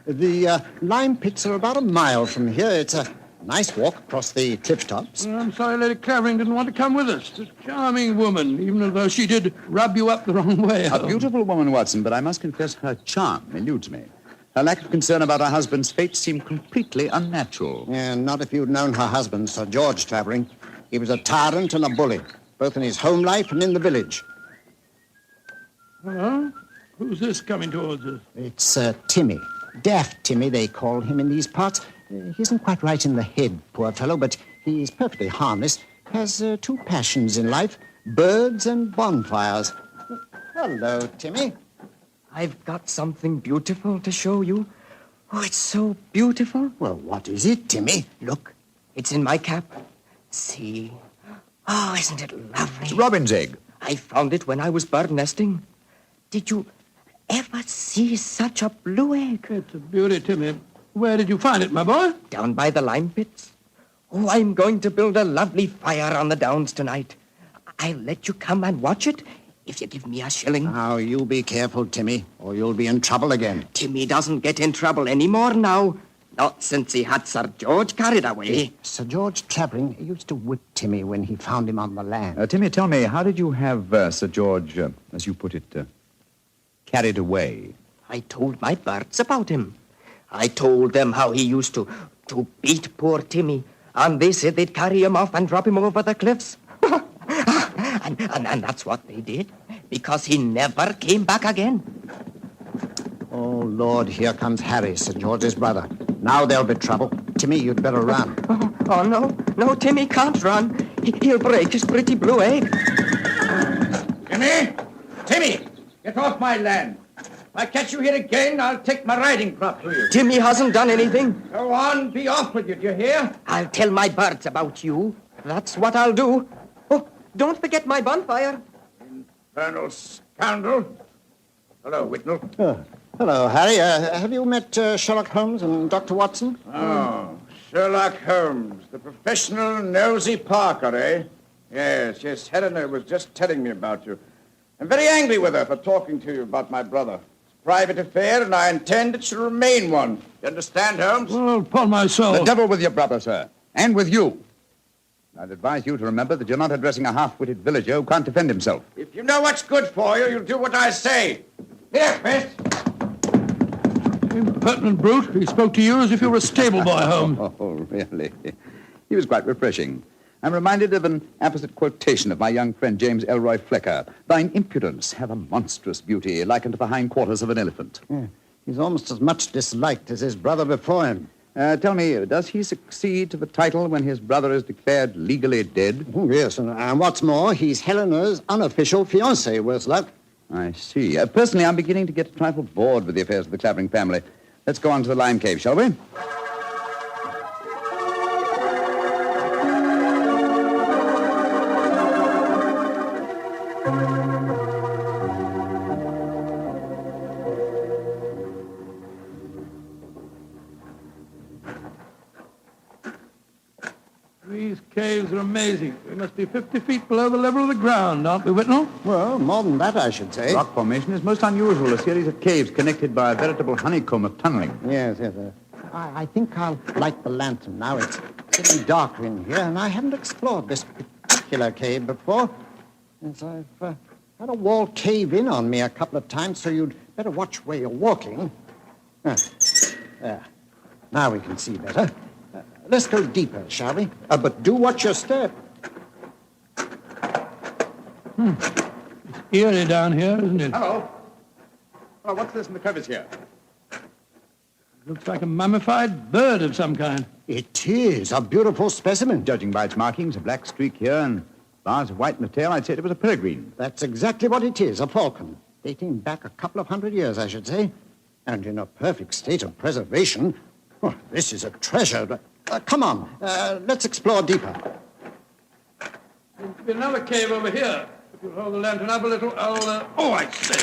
The lime pits are about a mile from here. It's a nice walk across the cliff tops. I'm sorry Lady Clavering didn't want to come with us. A charming woman, even though she did rub you up the wrong way. A beautiful woman, Watson, but I must confess her charm eludes me. Her lack of concern about her husband's fate seemed completely unnatural. Yeah, not if you'd known her husband, Sir George Clavering. He was a tyrant and a bully, both in his home life and in the village. Hello? Who's this coming towards us? It's Timmy. Daft Timmy, they call him in these parts. He isn't quite right in the head, poor fellow, but he's perfectly harmless. Has two passions in life, birds and bonfires. Hello, Timmy. I've got something beautiful to show you. Oh, it's so beautiful. Well, what is it, Timmy? Look, it's in my cap. See? Oh, isn't it lovely? It's a robin's egg. I found it when I was bird nesting. Did you ever see such a blue egg? It's a beauty, Timmy. Where did you find it, my boy? Down by the lime pits. Oh, I'm going to build a lovely fire on the downs tonight. I'll let you come and watch it if you give me a shilling. Now, you be careful, Timmy, or you'll be in trouble again. Timmy doesn't get in trouble anymore now. Not since he had Sir George carried away. Sir George Clavering used to whip Timmy when he found him on the land. Timmy, tell me, how did you have Sir George, as you put it, carried away? I told my birds about him. I told them how he used to beat poor Timmy, and they said they'd carry him off and drop him over the cliffs. and that's what they did, because he never came back again. Oh, Lord, here comes Harry, Sir George's brother. Now there'll be trouble. Timmy, you'd better run. Oh, no, Timmy can't run. He'll break his pretty blue egg. Timmy, get off my land. If I catch you here again, I'll take my riding crop to you. Timmy hasn't done anything. Go on, be off with you, do you hear? I'll tell my birds about you. That's what I'll do. Oh, don't forget my bonfire. Infernal scoundrel. Hello, Whitnell. Hello, Harry. Have you met Sherlock Holmes and Dr. Watson? Oh, Sherlock Holmes, the professional nosy Parker, eh? Yes, Helena was just telling me about you. I'm very angry with her for talking to you about my brother. It's a private affair, and I intend it should remain one. You understand, Holmes? Well, upon my soul. The devil with your brother, sir. And with you. I'd advise you to remember that you're not addressing a half-witted villager who can't defend himself. If you know what's good for you, you'll do what I say. Here, miss. Impertinent brute. He spoke to you as if you were a stable boy, Holmes. Oh, really? He was quite refreshing. I'm reminded of an apposite quotation of my young friend James Elroy Flecker. Thine impudence have a monstrous beauty, like unto the hindquarters of an elephant. Yeah, he's almost as much disliked as his brother before him. Tell me, does he succeed to the title when his brother is declared legally dead? Oh, yes, and what's more, he's Helena's unofficial fiancé, worse luck. I see. Personally, I'm beginning to get a trifle bored with the affairs of the Clavering family. Let's go on to the lime cave, shall we? These caves are amazing. We must be 50 feet below the level of the ground, aren't we, Whitnell? Well, more than that, I should say. Rock formation is most unusual, a series of caves connected by a veritable honeycomb of tunneling. Yes. I think I'll light the lantern now. It's getting darker in here, and I haven't explored this particular cave before. As I've had a wall cave in on me a couple of times, so you'd better watch where you're walking. There. Now we can see better. Let's go deeper, shall we? But do watch your step. It's eerie down here, isn't it? Hello. Well, what's this in the crevice here? Looks like a mummified bird of some kind. It is a beautiful specimen. Judging by its markings, a black streak here and bars of white in the tail, I'd say it was a peregrine. That's exactly what it is, a falcon. Dating back a couple of 100 years, I should say. And in a perfect state of preservation. Oh, this is a treasure. Come on, let's explore deeper. Seems to be another cave over here. If you'll hold the lantern up a little, I'll... Oh, I say.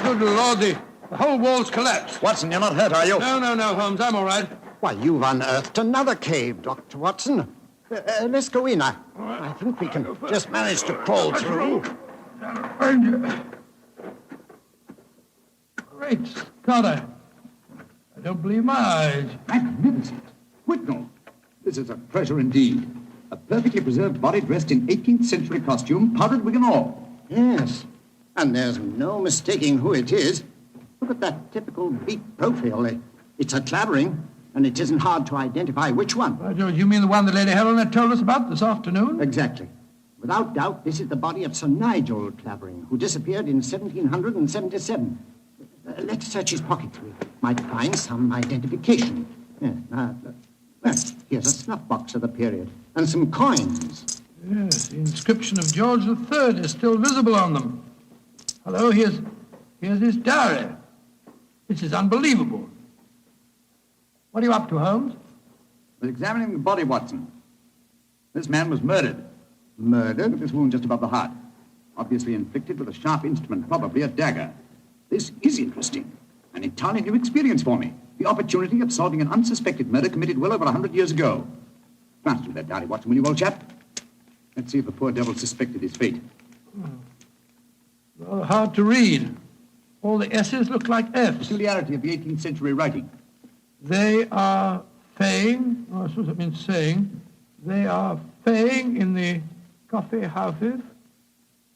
Good lordy. The whole wall's collapsed. Watson, you're not hurt, are you? No, Holmes. I'm all right. Why, you've unearthed another cave, Dr. Watson. Let's go in. I think we can just manage to crawl through. Great Scott, I don't believe my eyes. Magnificent. Whitnell, this is a treasure indeed. A perfectly preserved body dressed in 18th century costume, powdered wig and all. Yes, and there's no mistaking who it is. Look at that typical beak profile. It's a Clavering, and it isn't hard to identify which one. By George, you mean the one that Lady Helena told us about this afternoon? Exactly. Without doubt, this is the body of Sir Nigel Clavering, who disappeared in 1777. Let's search his pockets. We might find some identification. Here's a snuff box of the period and some coins. Yes, the inscription of George III is still visible on them. Hello, here's his diary. This is unbelievable. What are you up to, Holmes? I was examining the body, Watson. This man was murdered. Murdered? With this wound just above the heart. Obviously inflicted with a sharp instrument, probably a dagger. This is interesting. An entirely new experience for me. The opportunity of solving an unsuspected murder committed well over 100 years ago. Glance through that diary, Watson, will you, old chap? Let's see if the poor devil suspected his fate. Rather hard to read. All the S's look like F's. Peculiarity of the 18th century writing. They are saying, I suppose that means saying, they are saying in the coffee houses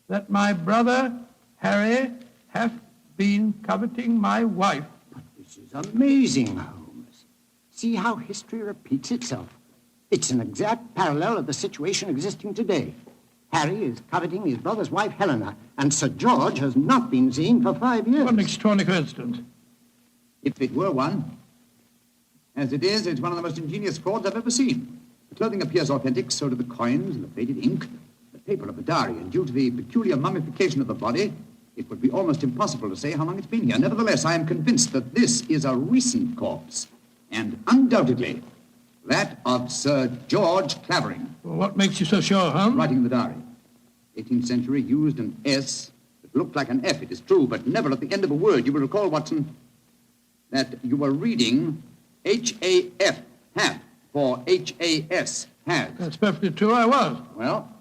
that my brother, Harry, hath been coveting my wife. But this is amazing, Holmes. See how history repeats itself. It's an exact parallel of the situation existing today. Harry is coveting his brother's wife, Helena, and Sir George has not been seen for 5 years. What an extraordinary coincidence. If it were one. As it is, it's one of the most ingenious frauds I've ever seen. The clothing appears authentic, so do the coins and the faded ink, the paper of the diary, and due to the peculiar mummification of the body, it would be almost impossible to say how long it's been here. Nevertheless, I am convinced that this is a recent corpse, and undoubtedly that of Sir George Clavering. Well, what makes you so sure, Holmes? Writing in the diary. It 18th century used an S that looked like an F, it is true, but never at the end of a word. You will recall, Watson, that you were reading H-A-F, have, for H-A-S, has. That's perfectly true, I was. Well,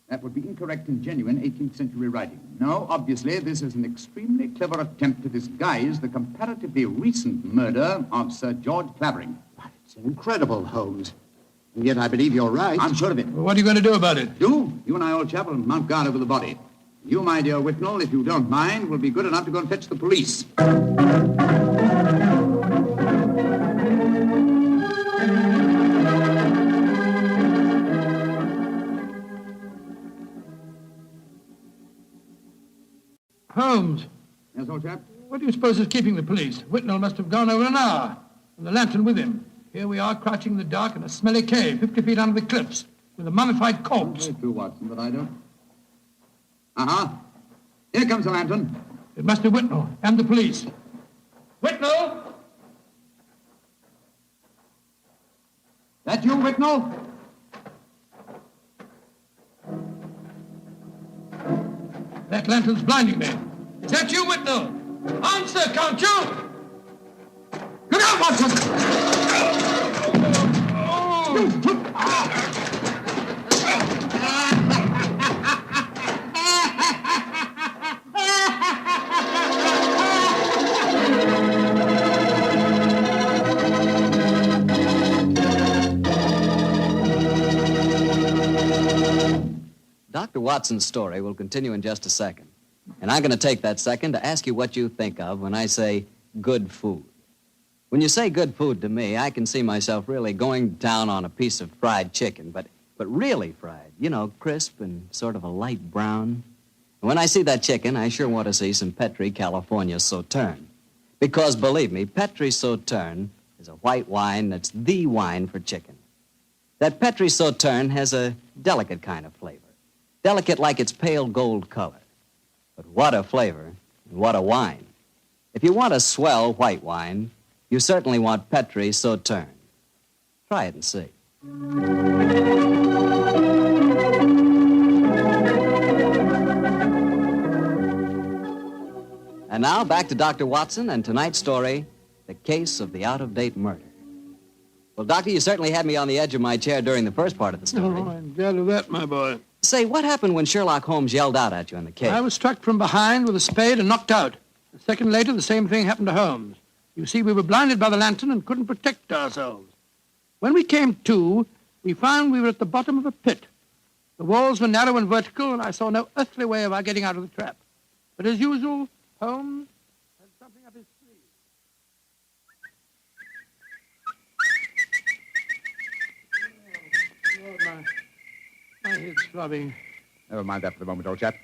that would be incorrect in genuine 18th century writing. No, obviously, this is an extremely clever attempt to disguise the comparatively recent murder of Sir George Clavering. It's incredible, Holmes. And yet I believe you're right. I'm sure of it. Well, what are you going to do about it? You and I, old chap, will mount guard over the body. You, my dear Whitnall, if you don't mind, will be good enough to go and fetch the police. Holmes. Yes, old chap? What do you suppose is keeping the police? Whitnall must have gone over an hour, and the lantern with him. Here we are, crouching in the dark in a smelly cave, 50 feet under the cliffs, with a mummified corpse. Very true, Watson, but I don't... Uh-huh. Here comes the lantern. It must be Whitnall and the police. Whitnall! That you, Whitnall? That lantern's blinding me. Is that you, Whitnall? Answer, can't you? Look out, Watson! Dr. Watson's story will continue in just a second. And I'm going to take that second to ask you what you think of when I say good food. When you say good food to me, I can see myself really going down on a piece of fried chicken, but really fried, you know, crisp and sort of a light brown. And when I see that chicken, I sure want to see some Petri California Sauterne. Because, believe me, Petri Sauterne is a white wine that's the wine for chicken. That Petri Sauterne has a delicate kind of flavor. Delicate like its pale gold color. But what a flavor, and what a wine. If you want a swell white wine, you certainly want Petri Sauterne. Try it and see. And now back to Dr. Watson and tonight's story, The Case of the Out-of-Date Murder. Well, Doctor, you certainly had me on the edge of my chair during the first part of the story. Oh, I'm glad of that, my boy. Say, what happened when Sherlock Holmes yelled out at you in the cave? I was struck from behind with a spade and knocked out. A second later, the same thing happened to Holmes. You see, we were blinded by the lantern and couldn't protect ourselves. When we came to, we found we were at the bottom of a pit. The walls were narrow and vertical, and I saw no earthly way of our getting out of the trap. But as usual, Holmes had something up his sleeve. Oh, my head's throbbing. Never mind that for the moment, old chap.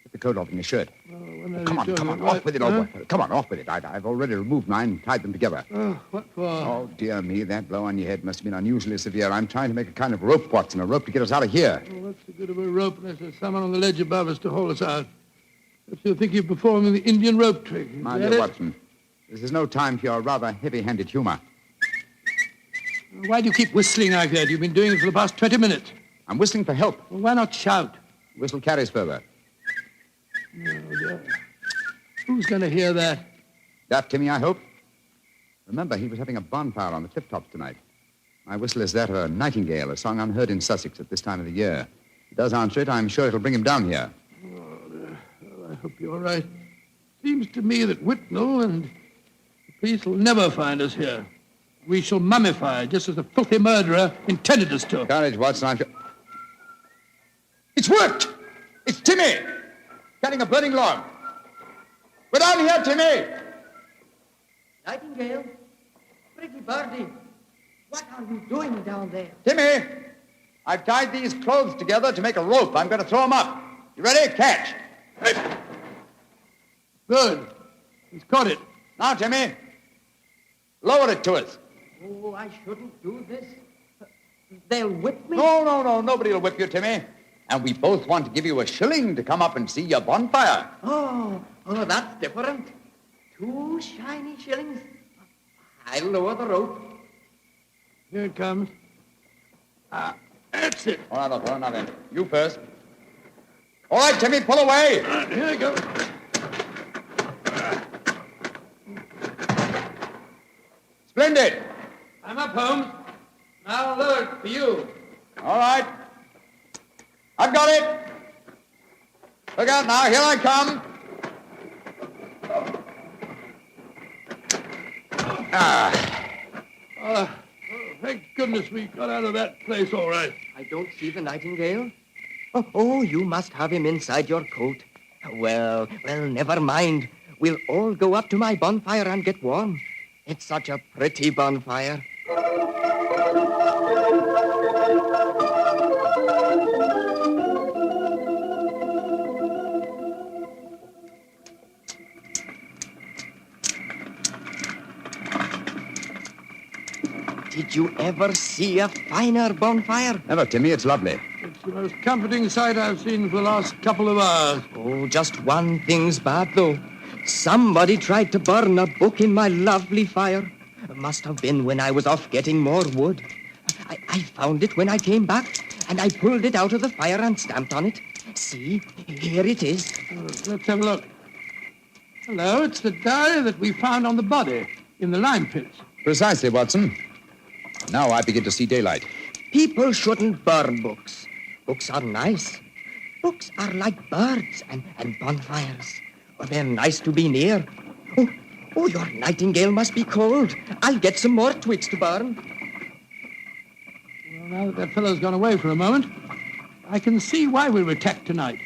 Get the coat off in your shirt. Oh, Come on, off with it, old boy. Come on, off with it. I've already removed mine and tied them together. Oh, what for? Oh, dear me, that blow on your head must have been unusually severe. I'm trying to make a kind of rope, Watson, a rope to get us out of here. Oh, what's the good of a rope unless there's someone on the ledge above us to haul us out? If you think you're performing the Indian rope trick. My dear Watson, this is no time for your rather heavy-handed humor. Why do you keep whistling like that? You've been doing it for the past 20 minutes. I'm whistling for help. Well, why not shout? Whistle carries further. No. Who's going to hear that? Daft Timmy, I hope. Remember, he was having a bonfire on the cliff tops tonight. My whistle is that of a nightingale, a song unheard in Sussex at this time of the year. If he does answer it, I'm sure it'll bring him down here. I hope you're right. Seems to me that Whitnall and the police will never find us here. We shall mummify, just as the filthy murderer intended us to. Courage, Watson. I'm sure... It's worked! It's Timmy! Carrying a burning log. We're down here, Timmy! Nightingale? Pretty birdie, what are you doing down there? Timmy! I've tied these clothes together to make a rope. I'm going to throw them up. You ready? Catch. Good. He's caught it. Now, Timmy, lower it to us. Oh, I shouldn't do this. They'll whip me? No. Nobody will whip you, Timmy. And we both want to give you a shilling to come up and see your bonfire. Oh, that's different. 2 shiny shillings. I'll lower the rope. Here it comes. That's it. All right, now then. You first. All right, Timmy, pull away. Here you go. Splendid. I'm up, Holmes. Now lower it for you. All right. I've got it. Look out now. Here I come. Thank goodness we got out of that place all right. I don't see the Nightingale. Oh, you must have him inside your coat. Well, never mind. We'll all go up to my bonfire and get warm. It's such a pretty bonfire. Did you ever see a finer bonfire? Never, Timmy. It's lovely. It's the most comforting sight I've seen for the last couple of hours. Oh, just one thing's bad, though. Somebody tried to burn a book in my lovely fire. It must have been when I was off getting more wood. I found it when I came back, and I pulled it out of the fire and stamped on it. See, here it is. Let's have a look. Hello, it's the diary that we found on the body in the lime pits. Precisely, Watson. Now I begin to see daylight. People shouldn't burn books. Books are nice. Books are like birds and bonfires. Well, they're nice to be near. Oh, your nightingale must be cold. I'll get some more twigs to burn. Well, now that fellow's gone away for a moment, I can see why we were attacked tonight.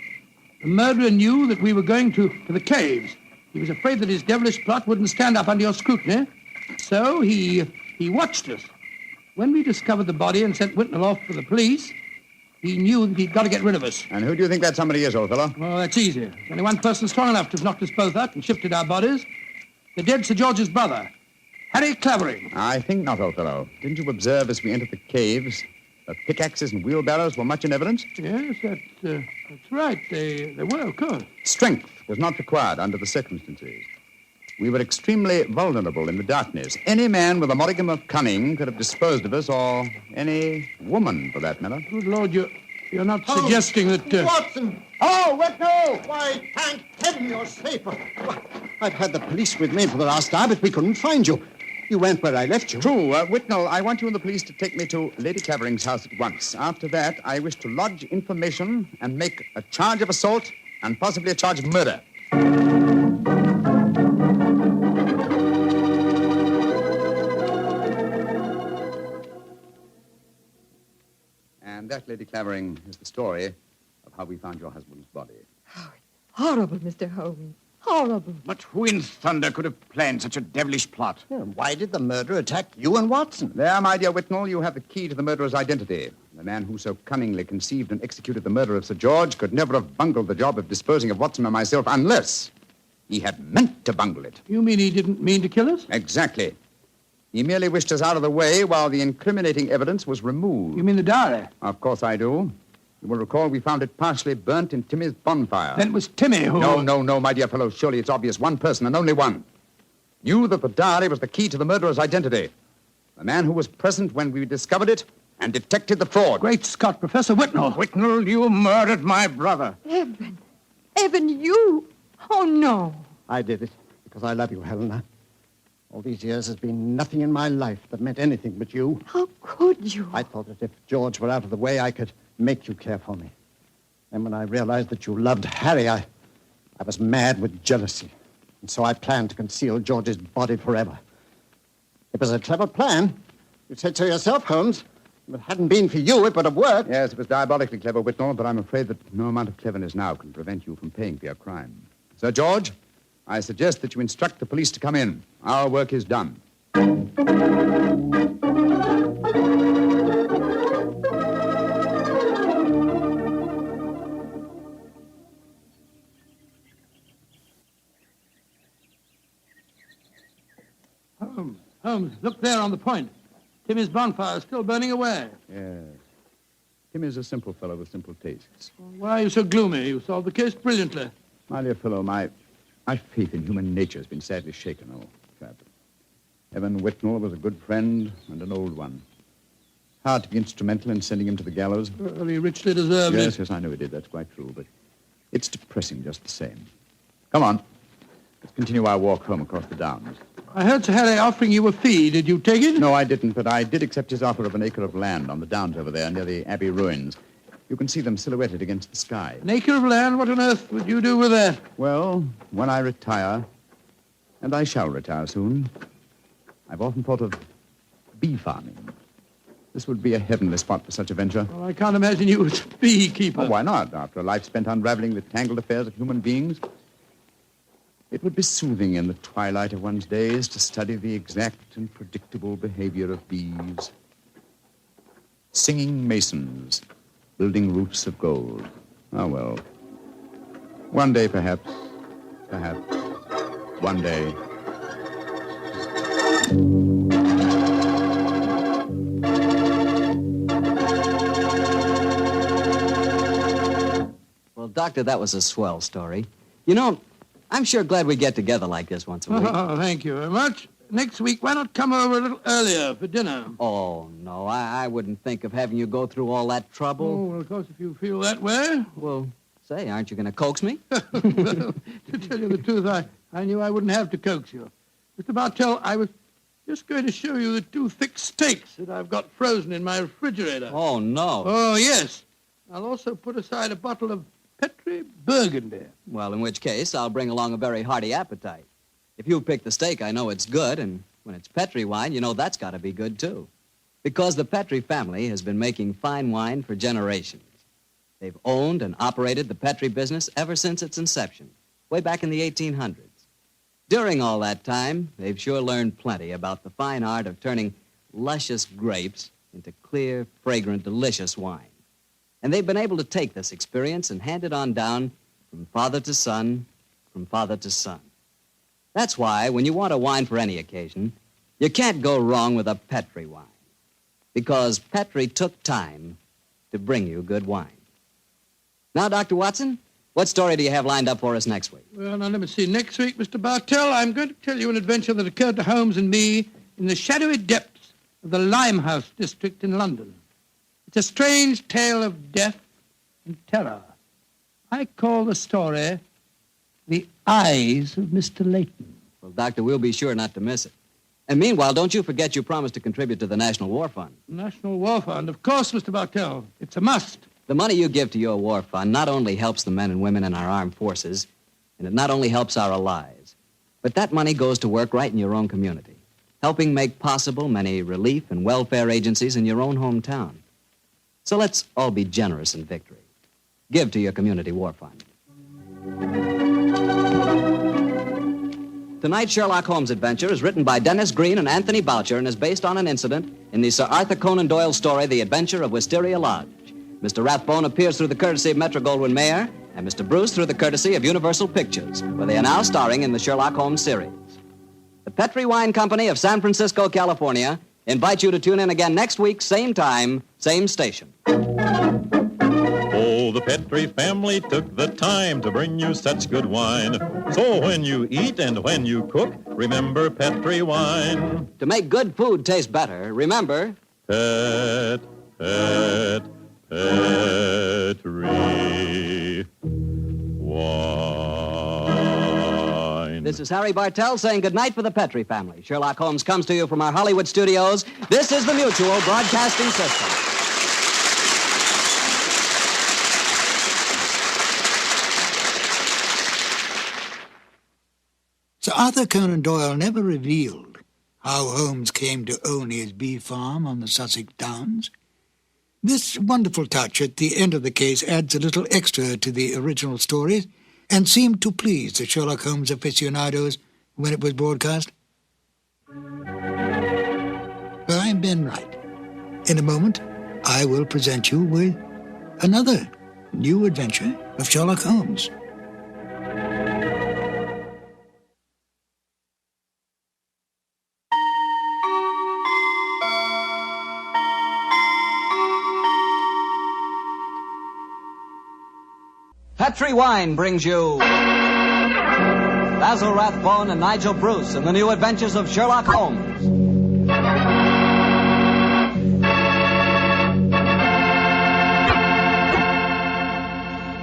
The murderer knew that we were going to the caves. He was afraid that his devilish plot wouldn't stand up under your scrutiny. So he watched us. When we discovered the body and sent Whitnell off for the police, he knew that he'd got to get rid of us. And who do you think that somebody is, old fellow? Well, that's easy. There's only one person strong enough to have knocked us both out and shifted our bodies. The dead Sir George's brother, Harry Clavering. I think not, old fellow. Didn't you observe as we entered the caves that pickaxes and wheelbarrows were much in evidence? Yes, that's right. They were, of course. Strength was not required under the circumstances. We were extremely vulnerable in the darkness. Any man with a modicum of cunning could have disposed of us, or any woman, for that matter. Good Lord, you're not suggesting that... Watson! Oh, Whitnell! Why, thank heaven you're safe. I've had the police with me for the last hour, but we couldn't find you. You went where I left you. True. Whitnell, I want you and the police to take me to Lady Clavering's house at once. After that, I wish to lodge information and make a charge of assault and possibly a charge of murder. And that, Lady Clavering, is the story of how we found your husband's body. Horrible, Mr. Holmes. Horrible. But who in thunder could have planned such a devilish plot? Why did the murderer attack you and Watson? There, my dear Whitnell, you have the key to the murderer's identity. The man who so cunningly conceived and executed the murder of Sir George could never have bungled the job of disposing of Watson and myself unless he had meant to bungle it. You mean he didn't mean to kill us? Exactly. He merely wished us out of the way while the incriminating evidence was removed. You mean the diary? Of course I do. You will recall we found it partially burnt in Timmy's bonfire. Then it was Timmy who... No, my dear fellow. Surely it's obvious one person and only one knew that the diary was the key to the murderer's identity. The man who was present when we discovered it and detected the fraud. Great Scott, Professor Whitnell. Whitnell, you murdered my brother. Evan. Evan, you... Oh, no. I did it because I love you, Helena. All these years has been nothing in my life that meant anything but you. How could you? I thought that if George were out of the way, I could make you care for me. Then when I realized that you loved Harry, I was mad with jealousy. And so I planned to conceal George's body forever. It was a clever plan. You said so yourself, Holmes. If it hadn't been for you, it would have worked. Yes, it was diabolically clever, Whitnell, but I'm afraid that no amount of cleverness now can prevent you from paying for your crime. Sir George, I suggest that you instruct the police to come in. Our work is done. Holmes, look there on the point. Timmy's bonfire is still burning away. Yes. Tim is a simple fellow with simple tastes. Why are you so gloomy? You solved the case brilliantly. My dear fellow, my faith in human nature has been sadly shaken, old chap. Evan Whitnell was a good friend and an old one. Hard to be instrumental in sending him to the gallows. Well, he richly deserved it. Yes, I know he did. That's quite true. But It's depressing just the same. Come on. Let's continue our walk home across the downs. I heard Sir Harry offering you a fee. Did you take it? No, I didn't, but I did accept his offer of an acre of land on the downs over there near the Abbey ruins. You can see them silhouetted against the sky. An acre of land? What on earth would you do with that? Well, when I retire, and I shall retire soon, I've often thought of bee farming. This would be a heavenly spot for such a venture. Well, I can't imagine you as a beekeeper. Oh, why not? After a life spent unraveling the tangled affairs of human beings, it would be soothing in the twilight of one's days to study the exact and predictable behavior of bees. Singing masons, building roofs of gold. Ah, well. One day, perhaps. One day. Well, Doctor, that was a swell story. You know, I'm sure glad we get together like this once a week. Oh, thank you very much. Next week, why not come over a little earlier for dinner? Oh, no, I wouldn't think of having you go through all that trouble. Oh, well, of course, if you feel that way. Well, say, aren't you going to coax me? Well, to tell you the truth, I knew I wouldn't have to coax you. Mr. Bartell, I was just going to show you the 2 thick steaks that I've got frozen in my refrigerator. Oh, no. Oh, yes. I'll also put aside a bottle of Petri Burgundy. Well, in which case, I'll bring along a very hearty appetite. If you pick the steak, I know it's good, and when it's Petri wine, you know that's got to be good, too. Because the Petri family has been making fine wine for generations. They've owned and operated the Petri business ever since its inception, way back in the 1800s. During all that time, they've sure learned plenty about the fine art of turning luscious grapes into clear, fragrant, delicious wine. And they've been able to take this experience and hand it on down from father to son, from father to son. That's why, when you want a wine for any occasion, you can't go wrong with a Petri wine. Because Petri took time to bring you good wine. Now, Dr. Watson, what story do you have lined up for us next week? Well, now, let me see. Next week, Mr. Bartell, I'm going to tell you an adventure that occurred to Holmes and me in the shadowy depths of the Limehouse district in London. It's a strange tale of death and terror. I call the story The Eyes of Mr. Layton. Well, Doctor, we'll be sure not to miss it. And meanwhile, don't you forget you promised to contribute to the National War Fund. National War Fund, of course, Mr. Bartell. It's a must. The money you give to your war fund not only helps the men and women in our armed forces, and it not only helps our allies, but that money goes to work right in your own community, helping make possible many relief and welfare agencies in your own hometown. So let's all be generous in victory. Give to your community war fund. Tonight's Sherlock Holmes adventure is written by Dennis Green and Anthony Boucher and is based on an incident in the Sir Arthur Conan Doyle story, The Adventure of Wisteria Lodge. Mr. Rathbone appears through the courtesy of Metro-Goldwyn-Mayer and Mr. Bruce through the courtesy of Universal Pictures, where they are now starring in the Sherlock Holmes series. The Petri Wine Company of San Francisco, California, invites you to tune in again next week, same time, same station. Oh, the Petri family took the time to bring you such good wine. So when you eat and when you cook, remember Petri wine. To make good food taste better, remember... Petri wine. This is Harry Bartell saying goodnight for the Petri family. Sherlock Holmes comes to you from our Hollywood studios. This is the Mutual Broadcasting System. Sir Arthur Conan Doyle never revealed how Holmes came to own his bee farm on the Sussex Downs. This wonderful touch at the end of the case adds a little extra to the original stories and seemed to please the Sherlock Holmes aficionados when it was broadcast. But I'm Ben Wright. In a moment, I will present you with another new adventure of Sherlock Holmes. Petri Wine brings you Basil Rathbone and Nigel Bruce in the new adventures of Sherlock Holmes.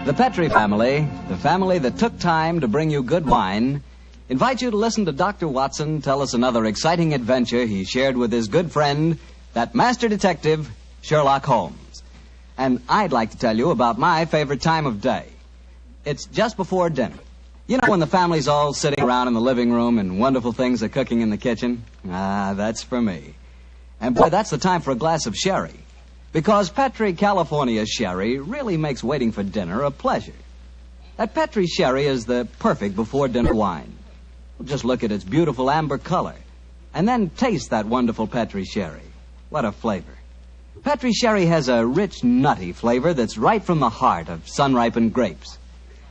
The Petrie family, the family that took time to bring you good wine, invite you to listen to Dr. Watson tell us another exciting adventure he shared with his good friend, that master detective, Sherlock Holmes. And I'd like to tell you about my favorite time of day. It's just before dinner. You know, when the family's all sitting around in the living room and wonderful things are cooking in the kitchen? Ah, that's for me. And boy, that's the time for a glass of sherry. Because Petrie, California sherry really makes waiting for dinner a pleasure. That Petrie sherry is the perfect before-dinner wine. Just look at its beautiful amber color. And then taste that wonderful Petrie sherry. What a flavor. Petrie sherry has a rich, nutty flavor that's right from the heart of sun-ripened grapes.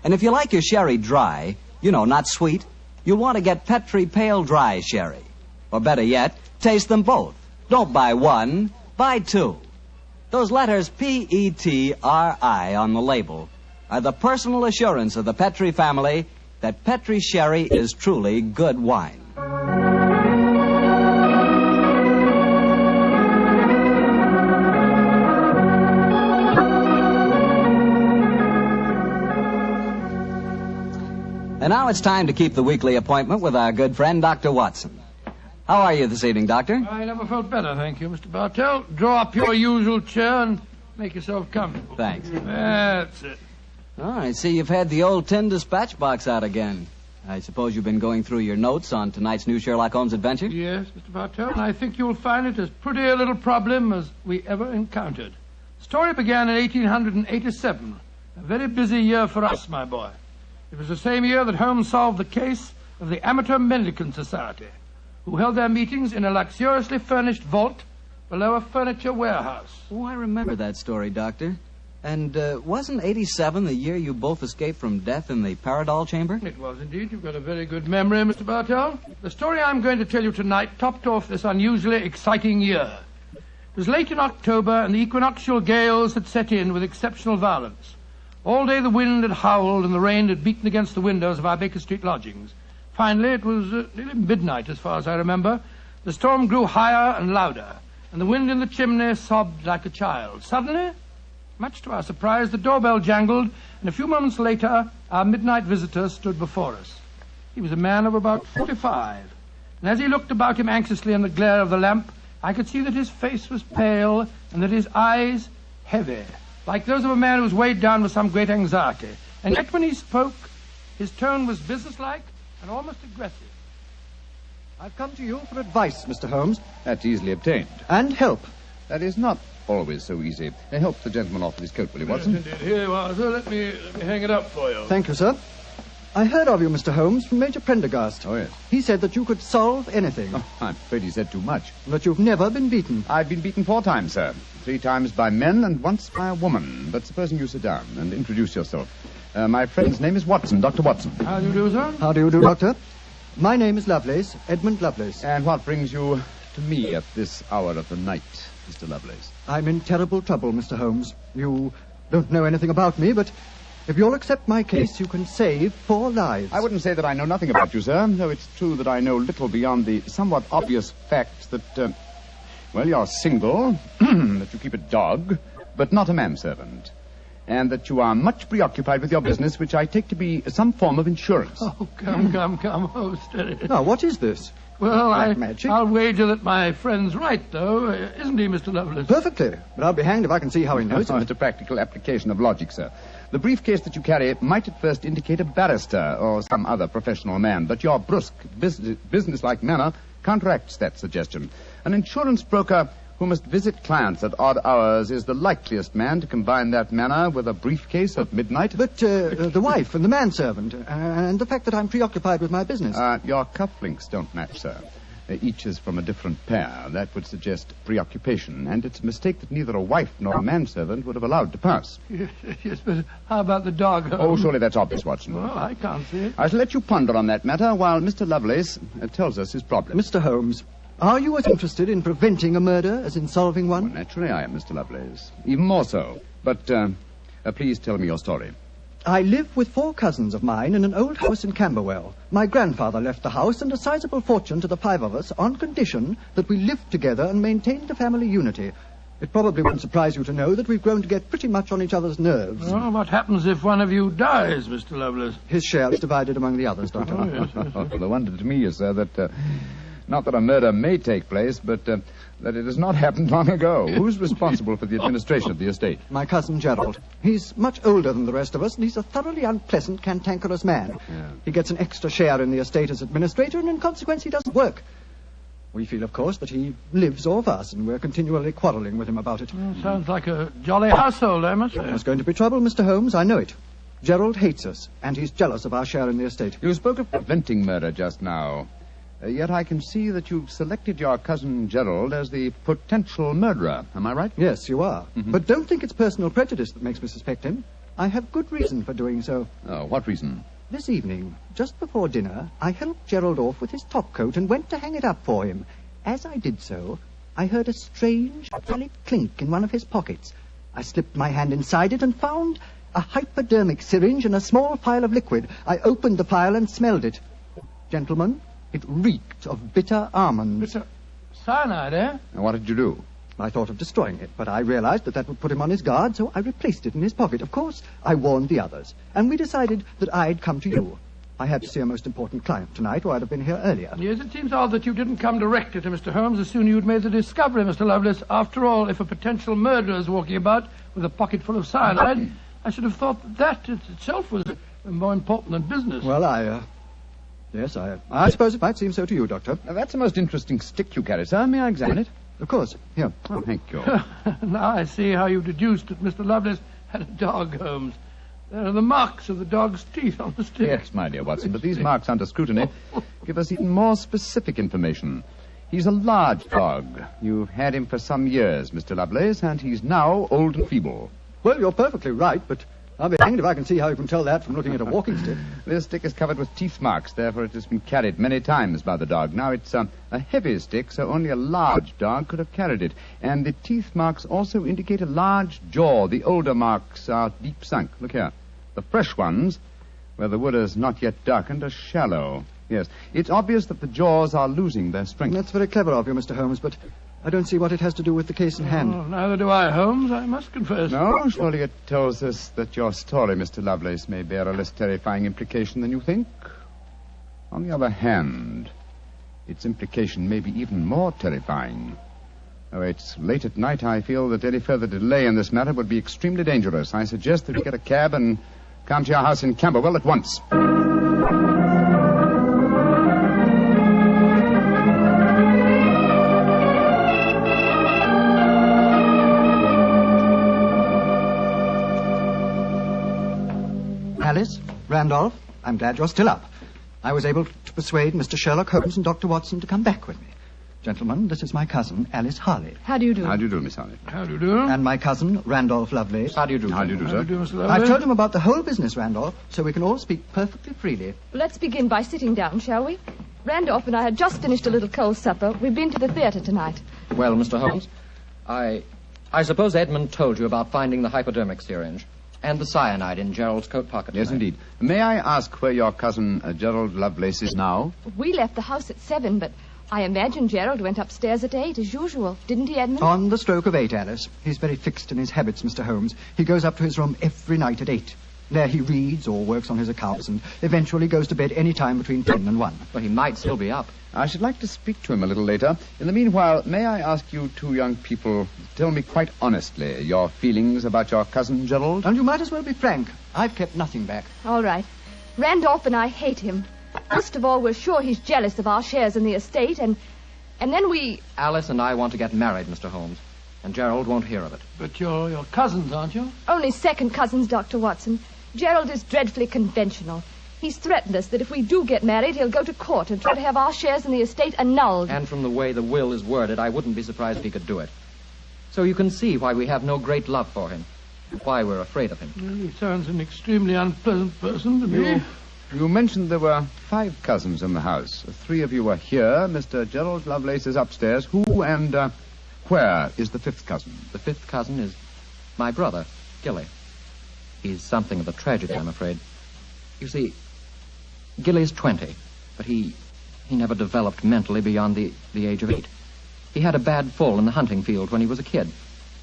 And if you like your sherry dry, you know, not sweet, you'll want to get Petrie Pale Dry Sherry. Or better yet, taste them both. Don't buy one, buy two. Those letters P-E-T-R-I on the label are the personal assurance of the Petrie family that Petrie sherry is truly good wine. And now it's time to keep the weekly appointment with our good friend, Dr. Watson. How are you this evening, Doctor? I never felt better, thank you, Mr. Bartell. Draw up your usual chair and make yourself comfortable. Thanks. That's it. Oh, I see you've had the old tin dispatch box out again. I suppose you've been going through your notes on tonight's new Sherlock Holmes adventure? Yes, Mr. Bartell, and I think you'll find it as pretty a little problem as we ever encountered. The story began in 1887, a very busy year for us, my boy. It was the same year that Holmes solved the case of the Amateur Mendicant Society, who held their meetings in a luxuriously furnished vault below a furniture warehouse. Oh, I remember that story, Doctor. And wasn't 87 the year you both escaped from death in the Paradol chamber? It was indeed. You've got a very good memory, Mr. Bartell. The story I'm going to tell you tonight topped off this unusually exciting year. It was late in October, and the equinoctial gales had set in with exceptional violence. All day the wind had howled and the rain had beaten against the windows of our Baker Street lodgings. Finally, it was nearly midnight, as far as I remember. The storm grew higher and louder, and the wind in the chimney sobbed like a child. Suddenly, much to our surprise, the doorbell jangled, and a few moments later, our midnight visitor stood before us. He was a man of about 45, and as he looked about him anxiously in the glare of the lamp, I could see that his face was pale and that his eyes heavy, like those of a man who was weighed down with some great anxiety. And yet when he spoke, his tone was businesslike and almost aggressive. I've come to you for advice, Mr. Holmes. That's easily obtained. And help. That is not always so easy. Help the gentleman off with his coat, will you, Watson? Yes, indeed. Here you are, sir. Let me hang it up for you. Thank you, sir. I heard of you, Mr. Holmes, from Major Prendergast. Oh, yes. He said that you could solve anything. Oh, I'm afraid he said too much. But you've never been beaten. I've been beaten 4 times, sir. 3 times by men and once by a woman. But supposing you sit down and introduce yourself. My friend's name is Watson, Dr. Watson. How do you do, sir? How do you do, Doctor? My name is Lovelace, Edmund Lovelace. And what brings you to me at this hour of the night, Mr. Lovelace? I'm in terrible trouble, Mr. Holmes. You don't know anything about me, but if you'll accept my case, you can save 4 lives. I wouldn't say that I know nothing about you, sir, though it's true that I know little beyond the somewhat obvious fact that, you're single, that you keep a dog, but not a manservant, and that you are much preoccupied with your business, which I take to be some form of insurance. Oh, come. Oh, steady. Now, what is this? Well, magic? I'll wager that my friend's right, though. Isn't he, Mr. Lovelace? Perfectly. But I'll be hanged if I can see how he knows it. It's a practical application of logic, sir. The briefcase that you carry might at first indicate a barrister or some other professional man, but your brusque, businesslike manner counteracts that suggestion. An insurance broker who must visit clients at odd hours is the likeliest man to combine that manner with a briefcase at midnight. But the wife and the manservant, and the fact that I'm preoccupied with my business. Your cufflinks don't match, sir. Each is from a different pair. That would suggest preoccupation, and it's a mistake that neither a wife nor a manservant would have allowed to pass. Yes, but how about the dog? Oh, surely that's obvious, Watson. Well, I can't see it. I shall let you ponder on that matter while Mr. Lovelace tells us his problem. Mr. Holmes, are you as interested in preventing a murder as in solving one? Well, naturally I am, Mr. Lovelace. Even more so. But please tell me your story. I live with 4 cousins of mine in an old house in Camberwell. My grandfather left the house and a sizable fortune to the 5 of us on condition that we lived together and maintained the family unity. It probably won't surprise you to know that we've grown to get pretty much on each other's nerves. Well, what happens if one of you dies, Mr. Lovelace? His share is divided among the others, Doctor. Oh, yes, yes, yes. The wonder to me is, sir, that not that a murder may take place, but that it has not happened long ago. Who's responsible for the administration of the estate? My cousin Gerald. He's much older than the rest of us, and he's a thoroughly unpleasant, cantankerous man. Yeah. He gets an extra share in the estate as administrator, and in consequence he doesn't work. We feel, of course, that he lives off us, and we're continually quarrelling with him about it. Sounds like a jolly household, I must say. There's going to be trouble, Mr. Holmes, I know it. Gerald hates us, and he's jealous of our share in the estate. You spoke of preventing murder just now. Yet I can see that you've selected your cousin Gerald as the potential murderer. Am I right? Yes, you are. Mm-hmm. But don't think it's personal prejudice that makes me suspect him. I have good reason for doing so. Oh, what reason? This evening, just before dinner, I helped Gerald off with his top coat and went to hang it up for him. As I did so, I heard a strange, metallic clink in one of his pockets. I slipped my hand inside it and found a hypodermic syringe and a small phial of liquid. I opened the phial and smelled it. Gentlemen, it reeked of bitter almonds. Bitter cyanide, eh? And what did you do? I thought of destroying it, but I realized that would put him on his guard, so I replaced it in his pocket. Of course, I warned the others, and we decided that I'd come to you. I had to see a most important client tonight, or I'd have been here earlier. Yes, it seems odd that you didn't come directly to Mr. Holmes as soon as you'd made the discovery, Mr. Lovelace. After all, if a potential murderer is walking about with a pocket full of cyanide, I should have thought that itself was more important than business. Well, Yes, I suppose it might seem so to you, Doctor. Now, that's a most interesting stick you carry, sir. May I examine it? Of course. Here. Oh, thank you. Now I see how you deduced that Mr. Lovelace had a dog, Holmes. There are the marks of the dog's teeth on the stick. Yes, my dear Watson, but these marks under scrutiny give us even more specific information. He's a large dog. You've had him for some years, Mr. Lovelace, and he's now old and feeble. Well, you're perfectly right, but I'll be hanged if I can see how you can tell that from looking at a walking stick. This stick is covered with teeth marks, therefore it has been carried many times by the dog. Now, it's a heavy stick, so only a large dog could have carried it. And the teeth marks also indicate a large jaw. The older marks are deep sunk. Look here. The fresh ones, where the wood is not yet darkened, are shallow. Yes, it's obvious that the jaws are losing their strength. That's very clever of you, Mr. Holmes, but I don't see what it has to do with the case in hand. Oh, neither do I, Holmes, I must confess. No, surely it tells us that your story, Mr. Lovelace, may bear a less terrifying implication than you think. On the other hand, its implication may be even more terrifying. Oh, it's late at night. I feel that any further delay in this matter would be extremely dangerous. I suggest that you get a cab and come to your house in Camberwell at once. Alice, Randolph, I'm glad you're still up. I was able to persuade Mr. Sherlock Holmes and Dr. Watson to come back with me. Gentlemen, this is my cousin, Alice Harley. How do you do? How do you do, Miss Harley? How do you do? And my cousin, Randolph Lovelace. How do you do? How do you do, sir? How do you do, Mr. Lovelace? I've told him about the whole business, Randolph, so we can all speak perfectly freely. Let's begin by sitting down, shall we? Randolph and I had just finished a little cold supper. We've been to the theater tonight. Well, Mr. Holmes, I suppose Edmund told you about finding the hypodermic syringe and the cyanide in Gerald's coat pocket. Yes, tonight. indeed. May I ask where your cousin Gerald Lovelace is now? We left the house at 7, but I imagine Gerald went upstairs at 8, as usual. Didn't he, Edmund? On the stroke of 8, Alice. He's very fixed in his habits, Mr. Holmes. He goes up to his room every night at 8. There he reads or works on his accounts and eventually goes to bed any time between 10 and 1. Well, he might still be up. I should like to speak to him a little later. In the meanwhile, may I ask you two young people to tell me quite honestly your feelings about your cousin Gerald? And you might as well be frank. I've kept nothing back. All right. Randolph and I hate him. First of all, we're sure he's jealous of our shares in the estate, and then we... Alice and I want to get married, Mr. Holmes, and Gerald won't hear of it. But you're your cousins, aren't you? Only second cousins, Dr. Watson. Gerald is dreadfully conventional. He's threatened us that if we do get married, he'll go to court and try to have our shares in the estate annulled. And from the way the will is worded, I wouldn't be surprised if he could do it. So you can see why we have no great love for him, and why we're afraid of him. Well, he sounds an extremely unpleasant person to me. You mentioned there were 5 cousins in the house. 3 of you are here. Mr. Gerald Lovelace is upstairs. Who and where is the 5th cousin? The 5th cousin is my brother, Gilly. He's something of a tragedy, I'm afraid. You see, Gilly's 20, but he never developed mentally beyond the age of 8. He had a bad fall in the hunting field when he was a kid.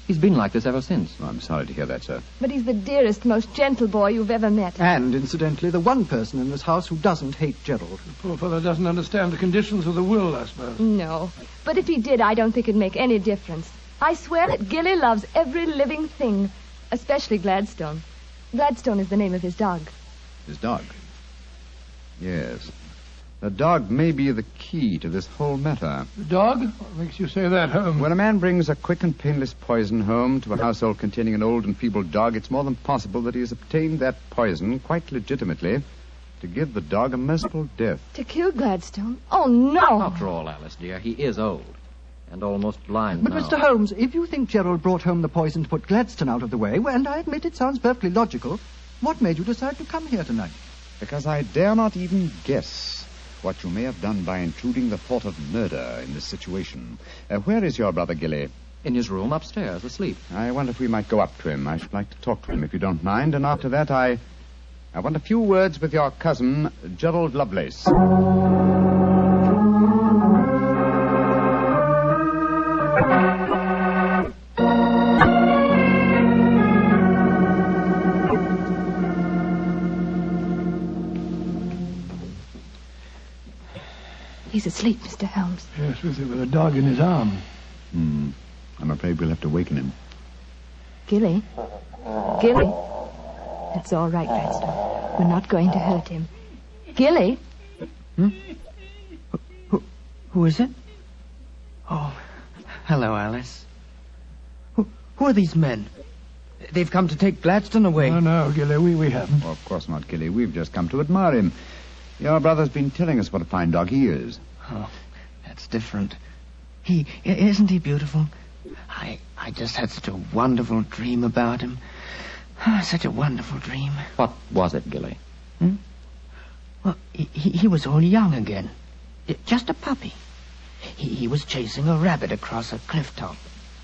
He's been like this ever since. Oh, I'm sorry to hear that, sir. But he's the dearest, most gentle boy you've ever met. And, incidentally, the one person in this house who doesn't hate Gerald. The poor fellow doesn't understand the conditions of the will, I suppose. No. But if he did, I don't think it'd make any difference. I swear that Gilly loves every living thing, especially Gladstone. Gladstone is the name of his dog. His dog? Yes. The dog may be the key to this whole matter. The dog? What makes you say that, Holmes? When a man brings a quick and painless poison home to a household containing an old and feeble dog, it's more than possible that he has obtained that poison, quite legitimately, to give the dog a merciful death. To kill Gladstone? Oh, no! After all, Alice, dear, he is old. And almost blind But, now. Mr. Holmes, if you think Gerald brought home the poison to put Gladstone out of the way, well, and I admit it sounds perfectly logical, what made you decide to come here tonight? Because I dare not even guess what you may have done by intruding the thought of murder in this situation. Where is your brother Gilly? In his room upstairs, asleep. I wonder if we might go up to him. I should like to talk to him, if you don't mind. And after that, I want a few words with your cousin, Gerald Lovelace. He's asleep, Mr. Holmes. Yes, with a dog in his arm. I'm afraid we'll have to waken him. Gilly? Gilly? It's all right, Gladstone. We're not going to hurt him. Gilly? Who is it? Oh, hello, Alice. Who are these men? They've come to take Gladstone away. No, Gilly, we haven't. Oh, of course not, Gilly. We've just come to admire him. Your brother's been telling us what a fine dog he is. Oh, that's different. Isn't he beautiful? I just had such a wonderful dream about him. Such a wonderful dream. What was it, Gilly? Well, he was all young again. Just a puppy. He was chasing a rabbit across a cliff top.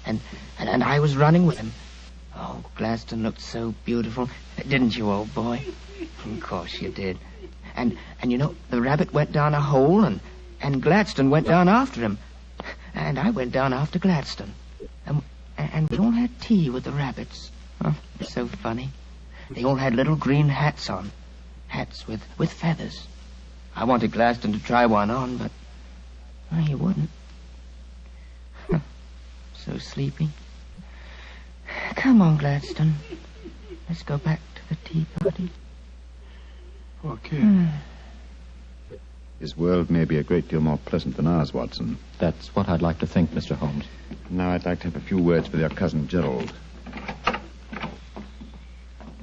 And I was running with him. Oh, Gladstone looked so beautiful. Didn't you, old boy? Of course you did. And you know, the rabbit went down a hole, and Gladstone went down after him. And I went down after Gladstone. And we all had tea with the rabbits. Oh, it's so funny. They all had little green hats on. Hats with feathers. I wanted Gladstone to try one on, but he wouldn't. So sleepy. Come on, Gladstone. Let's go back to the tea party. Poor kid. His world may be a great deal more pleasant than ours, Watson. That's what I'd like to think, Mr. Holmes. Now I'd like to have a few words with your cousin Gerald.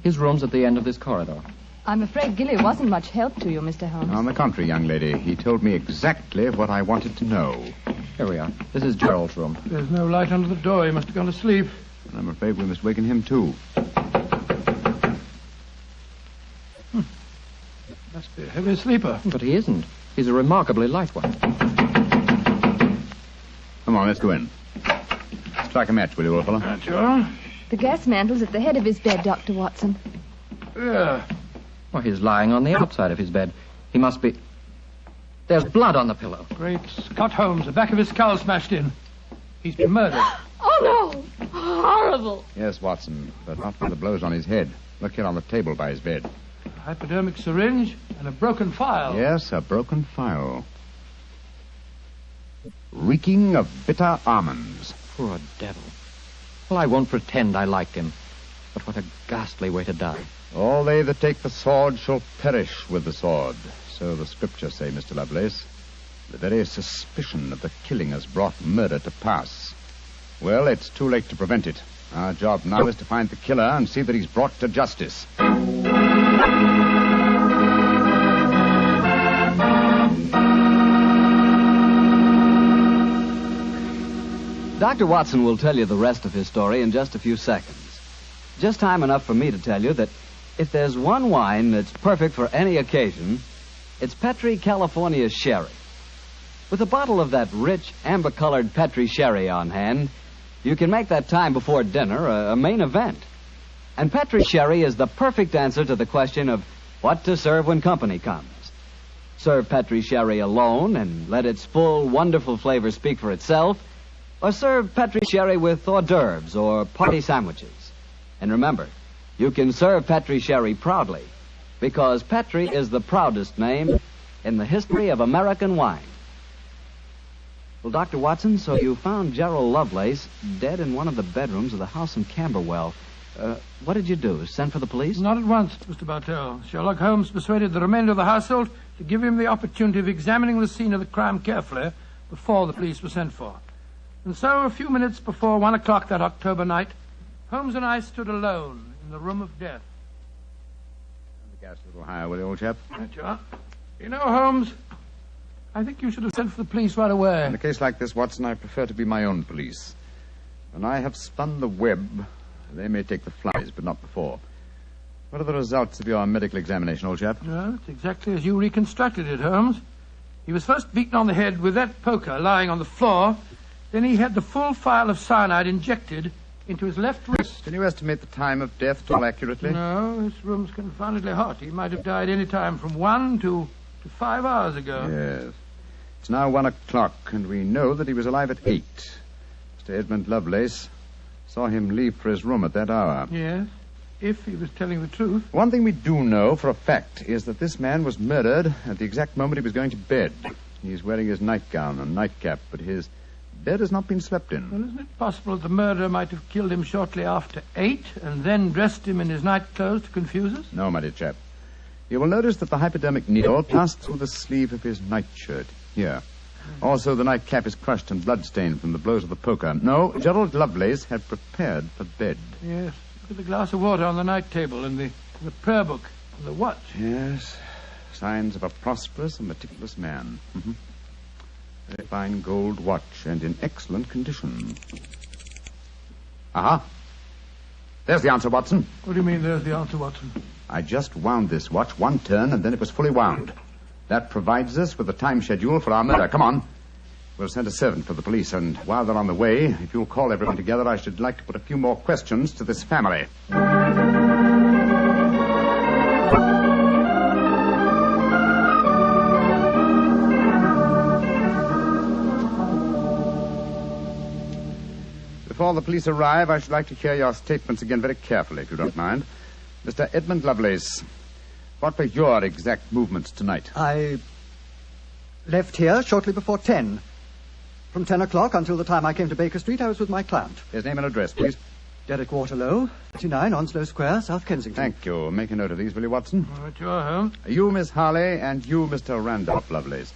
His room's at the end of this corridor. I'm afraid Gilly wasn't much help to you, Mr. Holmes. On the contrary, young lady, he told me exactly what I wanted to know. Here we are. This is Gerald's room. There's no light under the door. He must have gone to sleep. And I'm afraid we must waken him, too. Must be a heavy sleeper. But he isn't. He's a remarkably light one. Come on, let's go in. Strike a match, will you, old fellow? Sure. The gas mantle's at the head of his bed, Dr. Watson. Yeah. Well, he's lying on the outside of his bed. He must be... There's blood on the pillow. Great Scott, Holmes. The back of his skull smashed in. He's been murdered. Oh, no! Horrible! Yes, Watson, but not for the blows on his head. Look here on the table by his bed. A hypodermic syringe and a broken file. Yes, a broken file. Reeking of bitter almonds. Poor devil. Well, I won't pretend I liked him. But what a ghastly way to die. All they that take the sword shall perish with the sword. So the scriptures say, Mr. Lovelace. The very suspicion of the killing has brought murder to pass. Well, it's too late to prevent it. Our job now is to find the killer and see that he's brought to justice. Dr. Watson will tell you the rest of his story in just a few seconds. Just time enough for me to tell you that if there's one wine that's perfect for any occasion, it's Petri California Sherry. With a bottle of that rich, amber-colored Petri Sherry on hand, you can make that time before dinner a main event. And Petri Sherry is the perfect answer to the question of what to serve when company comes. Serve Petri Sherry alone and let its full, wonderful flavor speak for itself, Or serve Petri sherry with hors d'oeuvres or party sandwiches. And remember, you can serve Petri sherry proudly, because Petri is the proudest name in the history of American wine. Well, Dr. Watson, so you found Gerald Lovelace dead in one of the bedrooms of the house in Camberwell. What did you do? Send for the police? Not at once, Mr. Bartell. Sherlock Holmes persuaded the remainder of the household to give him the opportunity of examining the scene of the crime carefully before the police were sent for. And so, a few minutes before 1 o'clock that October night, Holmes and I stood alone in the room of death. Turn the gas a little higher, will you, old chap? Right you are. You know, Holmes, I think you should have sent for the police right away. In a case like this, Watson, I prefer to be my own police. When I have spun the web, they may take the flies, but not before. What are the results of your medical examination, old chap? Well, it's exactly as you reconstructed it, Holmes. He was first beaten on the head with that poker lying on the floor. Then he had the full phial of cyanide injected into his left wrist. Can you estimate the time of death at all accurately? No, this room's confoundedly hot. He might have died any time from 1 to 5 hours ago. Yes. It's now 1 o'clock, and we know that he was alive at 8. Mr. Edmund Lovelace saw him leave for his room at that hour. Yes, if he was telling the truth. One thing we do know for a fact is that this man was murdered at the exact moment he was going to bed. He's wearing his nightgown and nightcap, but his bed has not been slept in. Well, isn't it possible that the murderer might have killed him shortly after 8 and then dressed him in his nightclothes to confuse us? No, my dear chap. You will notice that the hypodermic needle passed through the sleeve of his nightshirt. Here. Also, the nightcap is crushed and bloodstained from the blows of the poker. No, Gerald Lovelace had prepared for bed. Yes. Look at the glass of water on the night table and the prayer book and the watch. Yes. Signs of a prosperous and meticulous man. Mm-hmm. A fine gold watch and in excellent condition. Aha. There's the answer, Watson. What do you mean, there's the answer, Watson? I just wound this watch one turn, and then it was fully wound. That provides us with a time schedule for our murder. Come on. We'll send a servant for the police, and while they're on the way, if you'll call everyone together, I should like to put a few more questions to this family. Before the police arrive, I should like to hear your statements again very carefully, if you don't mind. Mr. Edmund Lovelace, what were your exact movements tonight? I left here shortly before 10. From 10 o'clock until the time I came to Baker Street, I was with my client. His name and address, please. Derek Waterlow, 39 Onslow Square, South Kensington. Thank you. Make a note of these, will you, Watson? All right, you are, Holmes. You, Miss Harley, and you, Mr. Randolph Lovelace,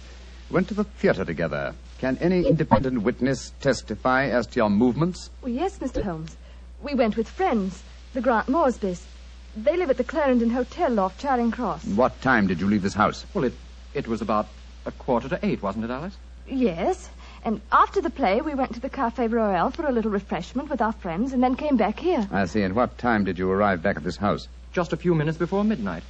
went to the theater together. Can any independent witness testify as to your movements? Well, yes, Mr. Holmes. We went with friends, the Grant Moresbys. They live at the Clarendon Hotel off Charing Cross. What time did you leave this house? Well, it was about 7:45, wasn't it, Alice? Yes. And after the play, we went to the Café Royal for a little refreshment with our friends and then came back here. I see. And what time did you arrive back at this house? Just a few minutes before midnight.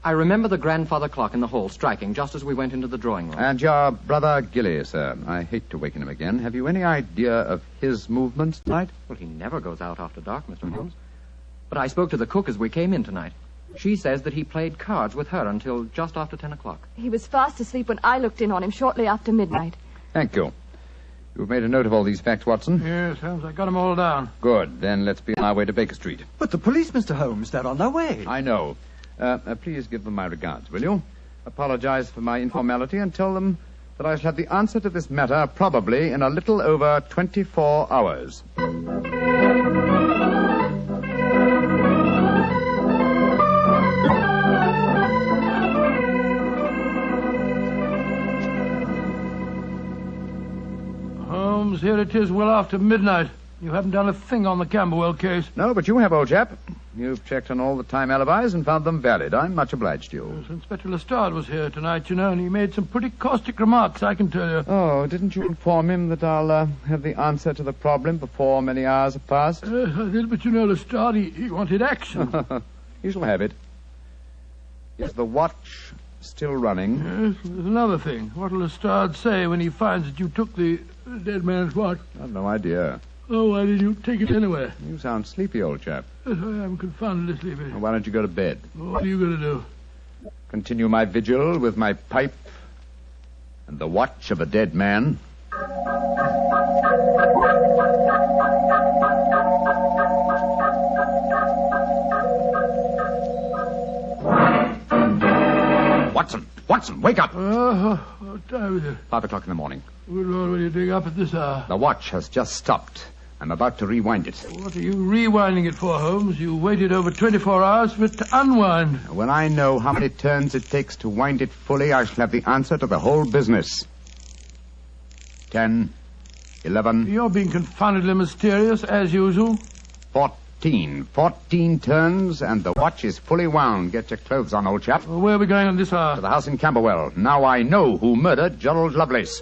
I remember the grandfather clock in the hall striking just as we went into the drawing room. And your brother Gilly, sir. I hate to waken him again. Have you any idea of his movements tonight? Well, he never goes out after dark, Mr. Holmes. But I spoke to the cook as we came in tonight. She says that he played cards with her until just after 10 o'clock. He was fast asleep when I looked in on him shortly after midnight. Thank you. You've made a note of all these facts, Watson? Yes, Holmes, I got them all down. Good. Then let's be on our way to Baker Street. But the police, Mr. Holmes, they're on their way. I know. Please give them my regards, will you? Apologize for my informality and tell them that I shall have the answer to this matter probably in a little over 24 hours. Holmes, here it is well after midnight. You haven't done a thing on the Camberwell case. No, but you have, old chap. You've checked on all the time alibis and found them valid. I'm much obliged to you. Yes, Inspector Lestrade was here tonight, you know, and he made some pretty caustic remarks, I can tell you. Oh, didn't you inform him that I'll have the answer to the problem before many hours have passed? Yes, I did, but you know, Lestrade, he wanted action. You shall have it. Is the watch still running? Yes, there's another thing. What'll Lestrade say when he finds that you took the dead man's watch? I've no idea. Oh, why did you take it anyway? You sound sleepy, old chap. Yes, I am confoundedly sleepy. Well, why don't you go to bed? What are you going to do? Continue my vigil with my pipe and the watch of a dead man. Watson! Watson, wake up! What time is it? 5 o'clock in the morning. Good Lord, what are you doing up at this hour? The watch has just stopped. I'm about to rewind it. What are you rewinding it for, Holmes? You waited over 24 hours for it to unwind. When I know how many turns it takes to wind it fully, I shall have the answer to the whole business. 10, 11... You're being confoundedly mysterious, as usual. 14 turns, and the watch is fully wound. Get your clothes on, old chap. Well, where are we going on this hour? To the house in Camberwell. Now I know who murdered Gerald Lovelace.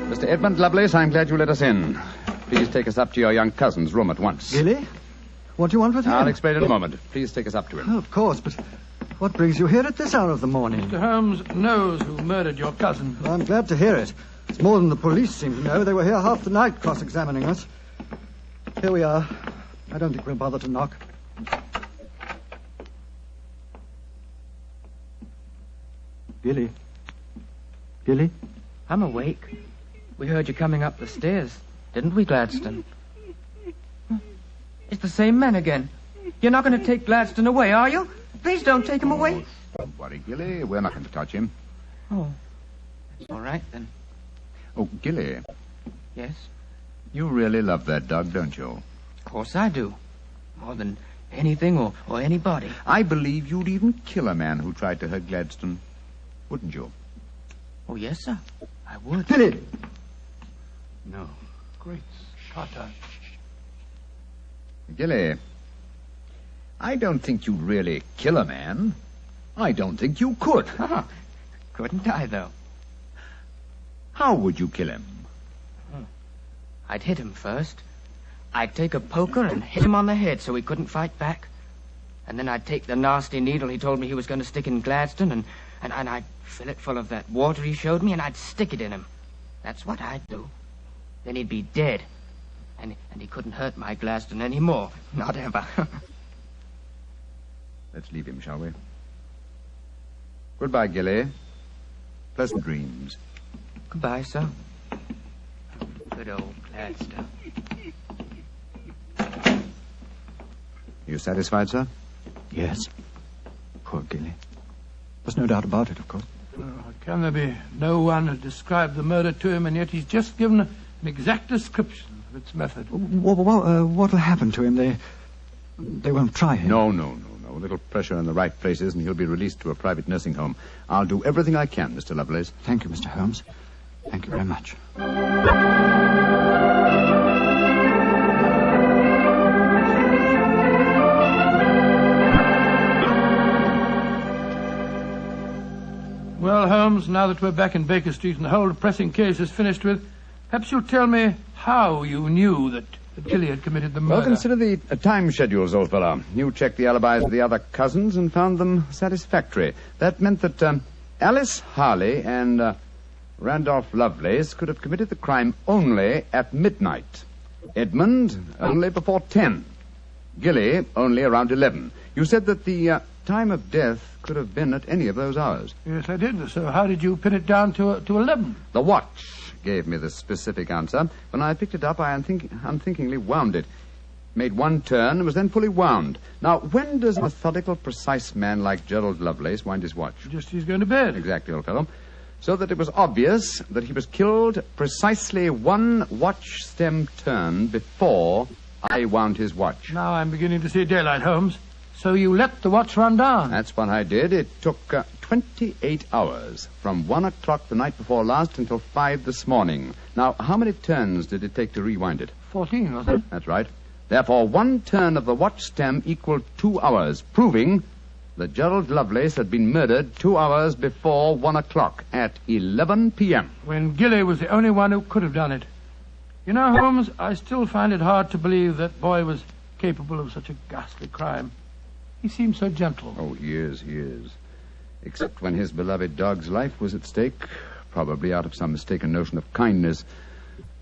Mr. Edmund Lovelace, I'm glad you let us in. Please take us up to your young cousin's room at once. Gilly? What do you want with him? I'll explain in a moment. Please take us up to him. Oh, of course, but what brings you here at this hour of the morning? Mr. Holmes knows who murdered your cousin. Well, I'm glad to hear it. It's more than the police seem to know. They were here half the night cross-examining us. Here we are. I don't think we'll bother to knock. Gilly? Gilly? I'm awake. We heard you coming up the stairs, didn't we, Gladstone? It's the same man again. You're not going to take Gladstone away, are you? Please don't take him away. Don't worry, Gilly. We're not going to touch him. Oh, that's all right, then. Oh, Gilly. Yes? You really love that dog, don't you? Of course I do. More than anything or anybody. I believe you'd even kill a man who tried to hurt Gladstone. Wouldn't you? Oh, yes, sir. I would. Gilly! No. Great Scott. Gilly, I don't think you'd really kill a man. I don't think you could. Couldn't I, though? How would you kill him? I'd hit him first. I'd take a poker and hit him on the head so he couldn't fight back. And then I'd take the nasty needle he told me he was going to stick in Gladstone, and I'd fill it full of that water he showed me, and I'd stick it in him. That's what I'd do. Then he'd be dead. And he couldn't hurt my Gladstone anymore. Not ever. Let's leave him, shall we? Goodbye, Gilly. Pleasant dreams. Goodbye, sir. Good old Gladstone. You satisfied, sir? Yes. Poor Gilly. There's no doubt about it, of course. Can there be no one who described the murder to him, and yet he's just given an exact description of its method? What'll happen to him? They won't try him. No. A little pressure in the right places, and he'll be released to a private nursing home. I'll do everything I can, Mr. Lovelace. Thank you, Mr. Holmes. Thank you very much. Well, Holmes, now that we're back in Baker Street and the whole depressing case is finished with, perhaps you'll tell me how you knew that Gilly had committed the murder. Well, consider the time schedules, old fellow. You checked the alibis of the other cousins and found them satisfactory. That meant that Alice Harley and Randolph Lovelace could have committed the crime only at midnight. Edmund only before 10. Gilly only around 11. You said that the time of death could have been at any of those hours. Yes, I did. So how did you pin it down to 11? The watch gave me the specific answer. When I picked it up, I unthinkingly wound it. Made one turn and was then fully wound. Now, when does a methodical, precise man like Gerald Lovelace wind his watch? Just as he's going to bed. Exactly, old fellow. So that it was obvious that he was killed precisely one watch stem turn before I wound his watch. Now I'm beginning to see daylight, Holmes. So you let the watch run down? That's what I did. It took 28 hours, from 1 o'clock the night before last until 5 this morning. Now, how many turns did it take to rewind it? 14, wasn't it? That's right. Therefore, one turn of the watch stem equaled 2 hours, proving that Gerald Lovelace had been murdered 2 hours before 1 o'clock at 11 p.m. When Gilly was the only one who could have done it. You know, Holmes, I still find it hard to believe that boy was capable of such a ghastly crime. He seemed so gentle. Oh, he is. Except when his beloved dog's life was at stake, probably out of some mistaken notion of kindness.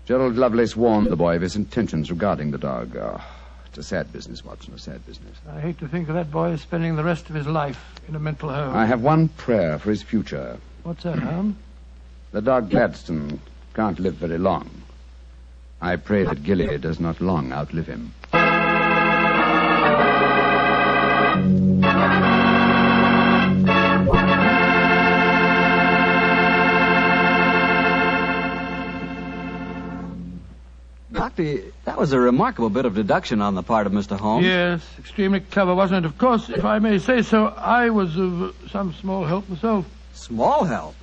Gerald Lovelace warned the boy of his intentions regarding the dog. Oh, it's a sad business, Watson, a sad business. I hate to think of that boy spending the rest of his life in a mental home. I have one prayer for his future. What's that, Holmes? The dog Gladstone can't live very long. I pray that Gilly does not long outlive him. Doctor, that was a remarkable bit of deduction on the part of Mr. Holmes. Yes, extremely clever, wasn't it? Of course, if I may say so, I was of some small help myself. Small help?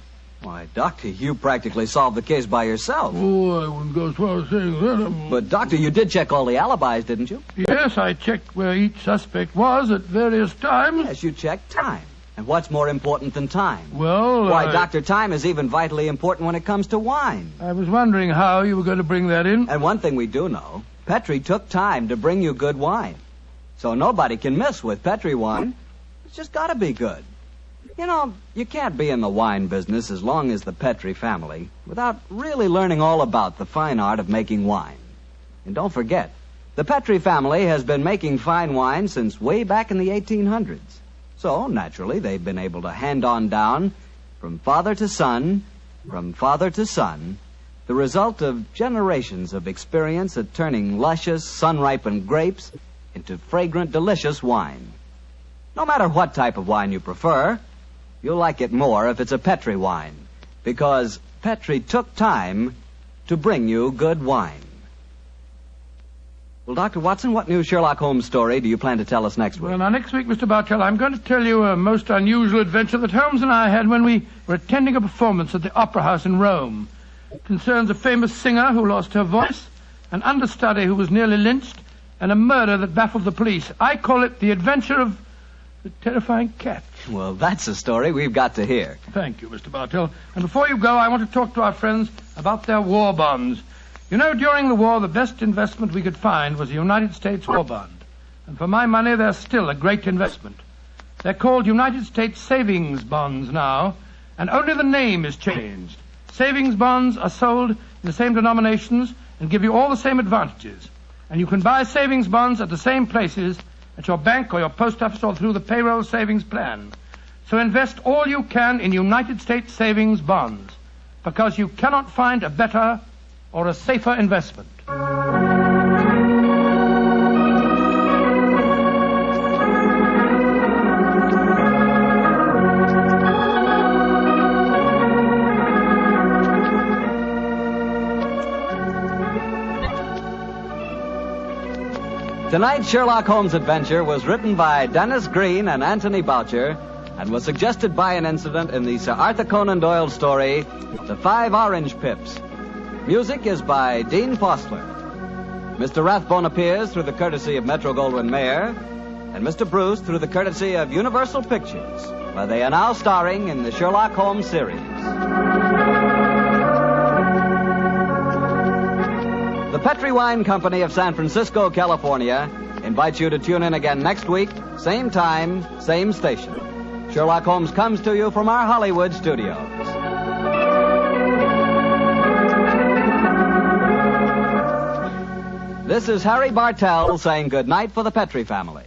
Why, Doctor, you practically solved the case by yourself. Oh, I wouldn't go as far as saying that. But, Doctor, you did check all the alibis, didn't you? Yes, I checked where each suspect was at various times. Yes, you checked time. And what's more important than time? Well, Why, Doctor, time is even vitally important when it comes to wine. I was wondering how you were going to bring that in. And one thing we do know, Petrie took time to bring you good wine. So nobody can miss with Petrie wine. It's just got to be good. You know, you can't be in the wine business as long as the Petrie family without really learning all about the fine art of making wine. And don't forget, the Petrie family has been making fine wine since way back in the 1800s. So, naturally, they've been able to hand on down, from father to son, the result of generations of experience at turning luscious, sun-ripened grapes into fragrant, delicious wine. No matter what type of wine you prefer, you'll like it more if it's a Petrie wine, because Petrie took time to bring you good wine. Well, Dr. Watson, what new Sherlock Holmes story do you plan to tell us next week? Well, now, next week, Mr. Bartell, I'm going to tell you a most unusual adventure that Holmes and I had when we were attending a performance at the Opera House in Rome. It concerns a famous singer who lost her voice, an understudy who was nearly lynched, and a murder that baffled the police. I call it The Adventure of the Terrifying Cat. Well, that's a story we've got to hear. Thank you, Mr. Bartell. And before you go, I want to talk to our friends about their war bonds. You know, during the war, the best investment we could find was a United States war bond. And for my money, they're still a great investment. They're called United States Savings Bonds now, and only the name is changed. Savings bonds are sold in the same denominations and give you all the same advantages. And you can buy savings bonds at the same places, at your bank or your post office or through the payroll savings plan. So invest all you can in United States Savings Bonds, because you cannot find a better or a safer investment. Tonight's Sherlock Holmes adventure was written by Dennis Green and Anthony Boucher and was suggested by an incident in the Sir Arthur Conan Doyle story, The 5 Orange Pips. Music is by Dean Fostler. Mr. Rathbone appears through the courtesy of Metro-Goldwyn-Mayer, and Mr. Bruce through the courtesy of Universal Pictures, where they are now starring in the Sherlock Holmes series. The Petrie Wine Company of San Francisco, California, invites you to tune in again next week, same time, same station. Sherlock Holmes comes to you from our Hollywood studios. This is Harry Bartell saying good night for the Petrie family.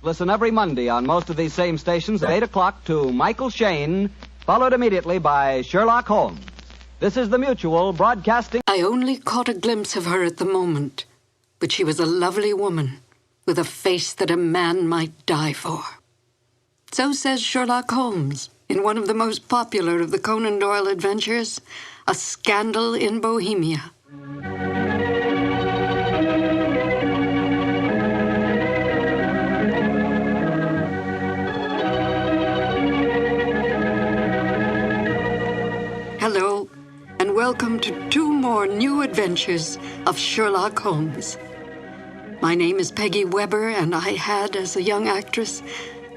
Listen every Monday on most of these same stations at 8 o'clock to Michael Shayne, followed immediately by Sherlock Holmes. This is the Mutual Broadcasting. I only caught a glimpse of her at the moment, but she was a lovely woman with a face that a man might die for. So says Sherlock Holmes in one of the most popular of the Conan Doyle adventures, A Scandal in Bohemia. Hello, and welcome to 2 more new adventures of Sherlock Holmes. My name is Peggy Weber, and I had, as a young actress,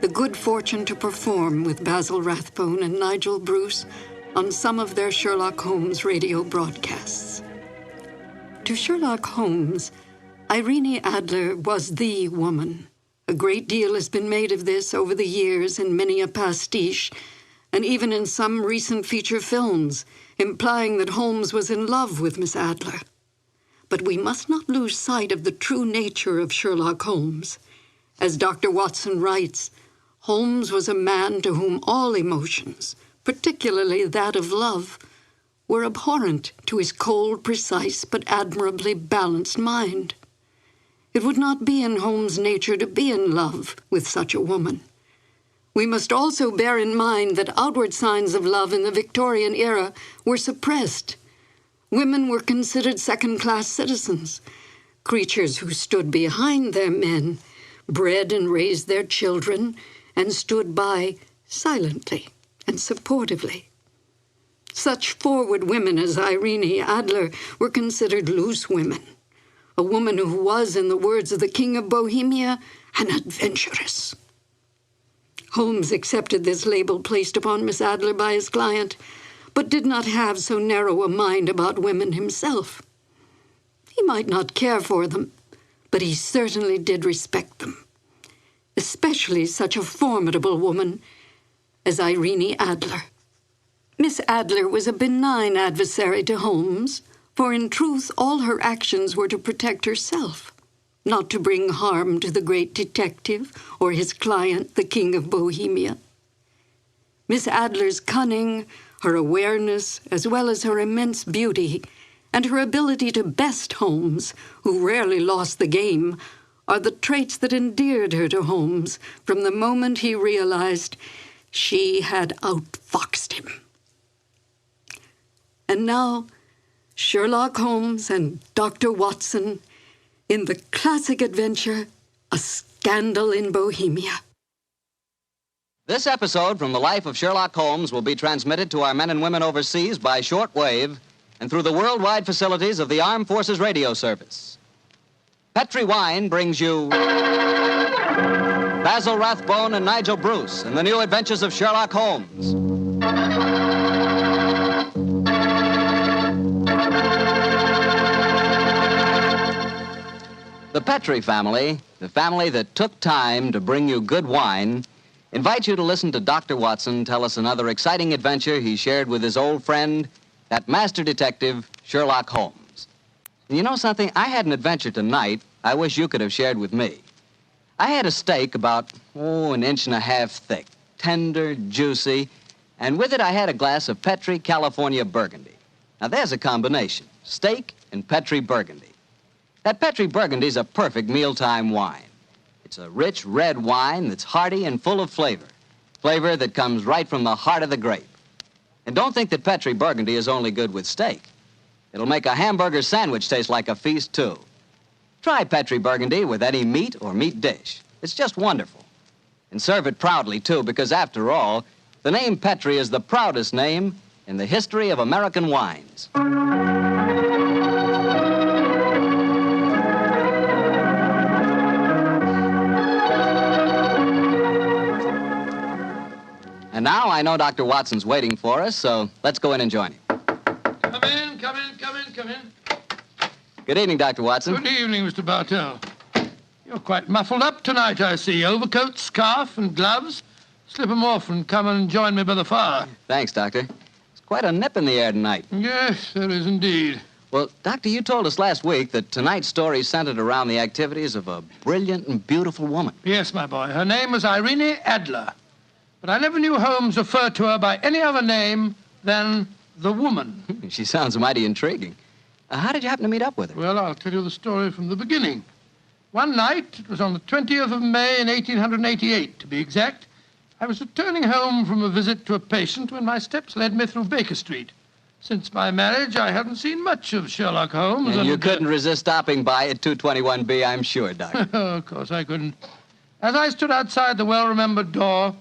the good fortune to perform with Basil Rathbone and Nigel Bruce on some of their Sherlock Holmes radio broadcasts. To Sherlock Holmes, Irene Adler was the woman. A great deal has been made of this over the years in many a pastiche, and even in some recent feature films, implying that Holmes was in love with Miss Adler. But we must not lose sight of the true nature of Sherlock Holmes. As Dr. Watson writes, Holmes was a man to whom all emotions, particularly that of love, were abhorrent to his cold, precise, but admirably balanced mind. It would not be in Holmes' nature to be in love with such a woman. We must also bear in mind that outward signs of love in the Victorian era were suppressed. Women were considered second-class citizens, creatures who stood behind their men, bred and raised their children, and stood by silently and supportively. Such forward women as Irene Adler were considered loose women, a woman who was, in the words of the King of Bohemia, an adventuress. Holmes accepted this label placed upon Miss Adler by his client, but did not have so narrow a mind about women himself. He might not care for them, but he certainly did respect them, especially such a formidable woman as Irene Adler. Miss Adler was a benign adversary to Holmes, for in truth all her actions were to protect herself, not to bring harm to the great detective or his client, the King of Bohemia. Miss Adler's cunning, her awareness, as well as her immense beauty, and her ability to best Holmes, who rarely lost the game, are the traits that endeared her to Holmes from the moment he realized she had outfoxed him. And now, Sherlock Holmes and Dr. Watson in the classic adventure, A Scandal in Bohemia. This episode from the life of Sherlock Holmes will be transmitted to our men and women overseas by shortwave and through the worldwide facilities of the Armed Forces Radio Service. Petri Wine brings you Basil Rathbone and Nigel Bruce in the new adventures of Sherlock Holmes. The Petri family, the family that took time to bring you good wine, invite you to listen to Dr. Watson tell us another exciting adventure he shared with his old friend, that master detective, Sherlock Holmes. And you know something? I had an adventure tonight I wish you could have shared with me. I had a steak about, an inch and a half thick, tender, juicy, and with it I had a glass of Petri California Burgundy. Now there's a combination, steak and Petri Burgundy. That Petri Burgundy's a perfect mealtime wine. It's a rich red wine that's hearty and full of flavor. Flavor that comes right from the heart of the grape. And don't think that Petri Burgundy is only good with steak. It'll make a hamburger sandwich taste like a feast, too. Try Petri Burgundy with any meat or meat dish. It's just wonderful. And serve it proudly, too, because after all, the name Petri is the proudest name in the history of American wines. And now I know Dr. Watson's waiting for us, so let's go in and join him. Come in, come in, come in, come in. Good evening, Dr. Watson. Good evening, Mr. Bartell. You're quite muffled up tonight, I see. Overcoat, scarf, and gloves. Slip 'em off and come and join me by the fire. Thanks, Doctor. It's quite a nip in the air tonight. Yes, there is indeed. Well, Doctor, you told us last week that tonight's story centered around the activities of a brilliant and beautiful woman. Yes, my boy. Her name was Irene Adler. But I never knew Holmes refer to her by any other name than the woman. She sounds mighty intriguing. How did you happen to meet up with her? Well, I'll tell you the story from the beginning. One night, it was on the 20th of May in 1888, to be exact, I was returning home from a visit to a patient when my steps led me through Baker Street. Since my marriage, I hadn't seen much of Sherlock Holmes. And you couldn't resist stopping by at 221B, I'm sure, Doctor. Of course I couldn't. As I stood outside the well-remembered door,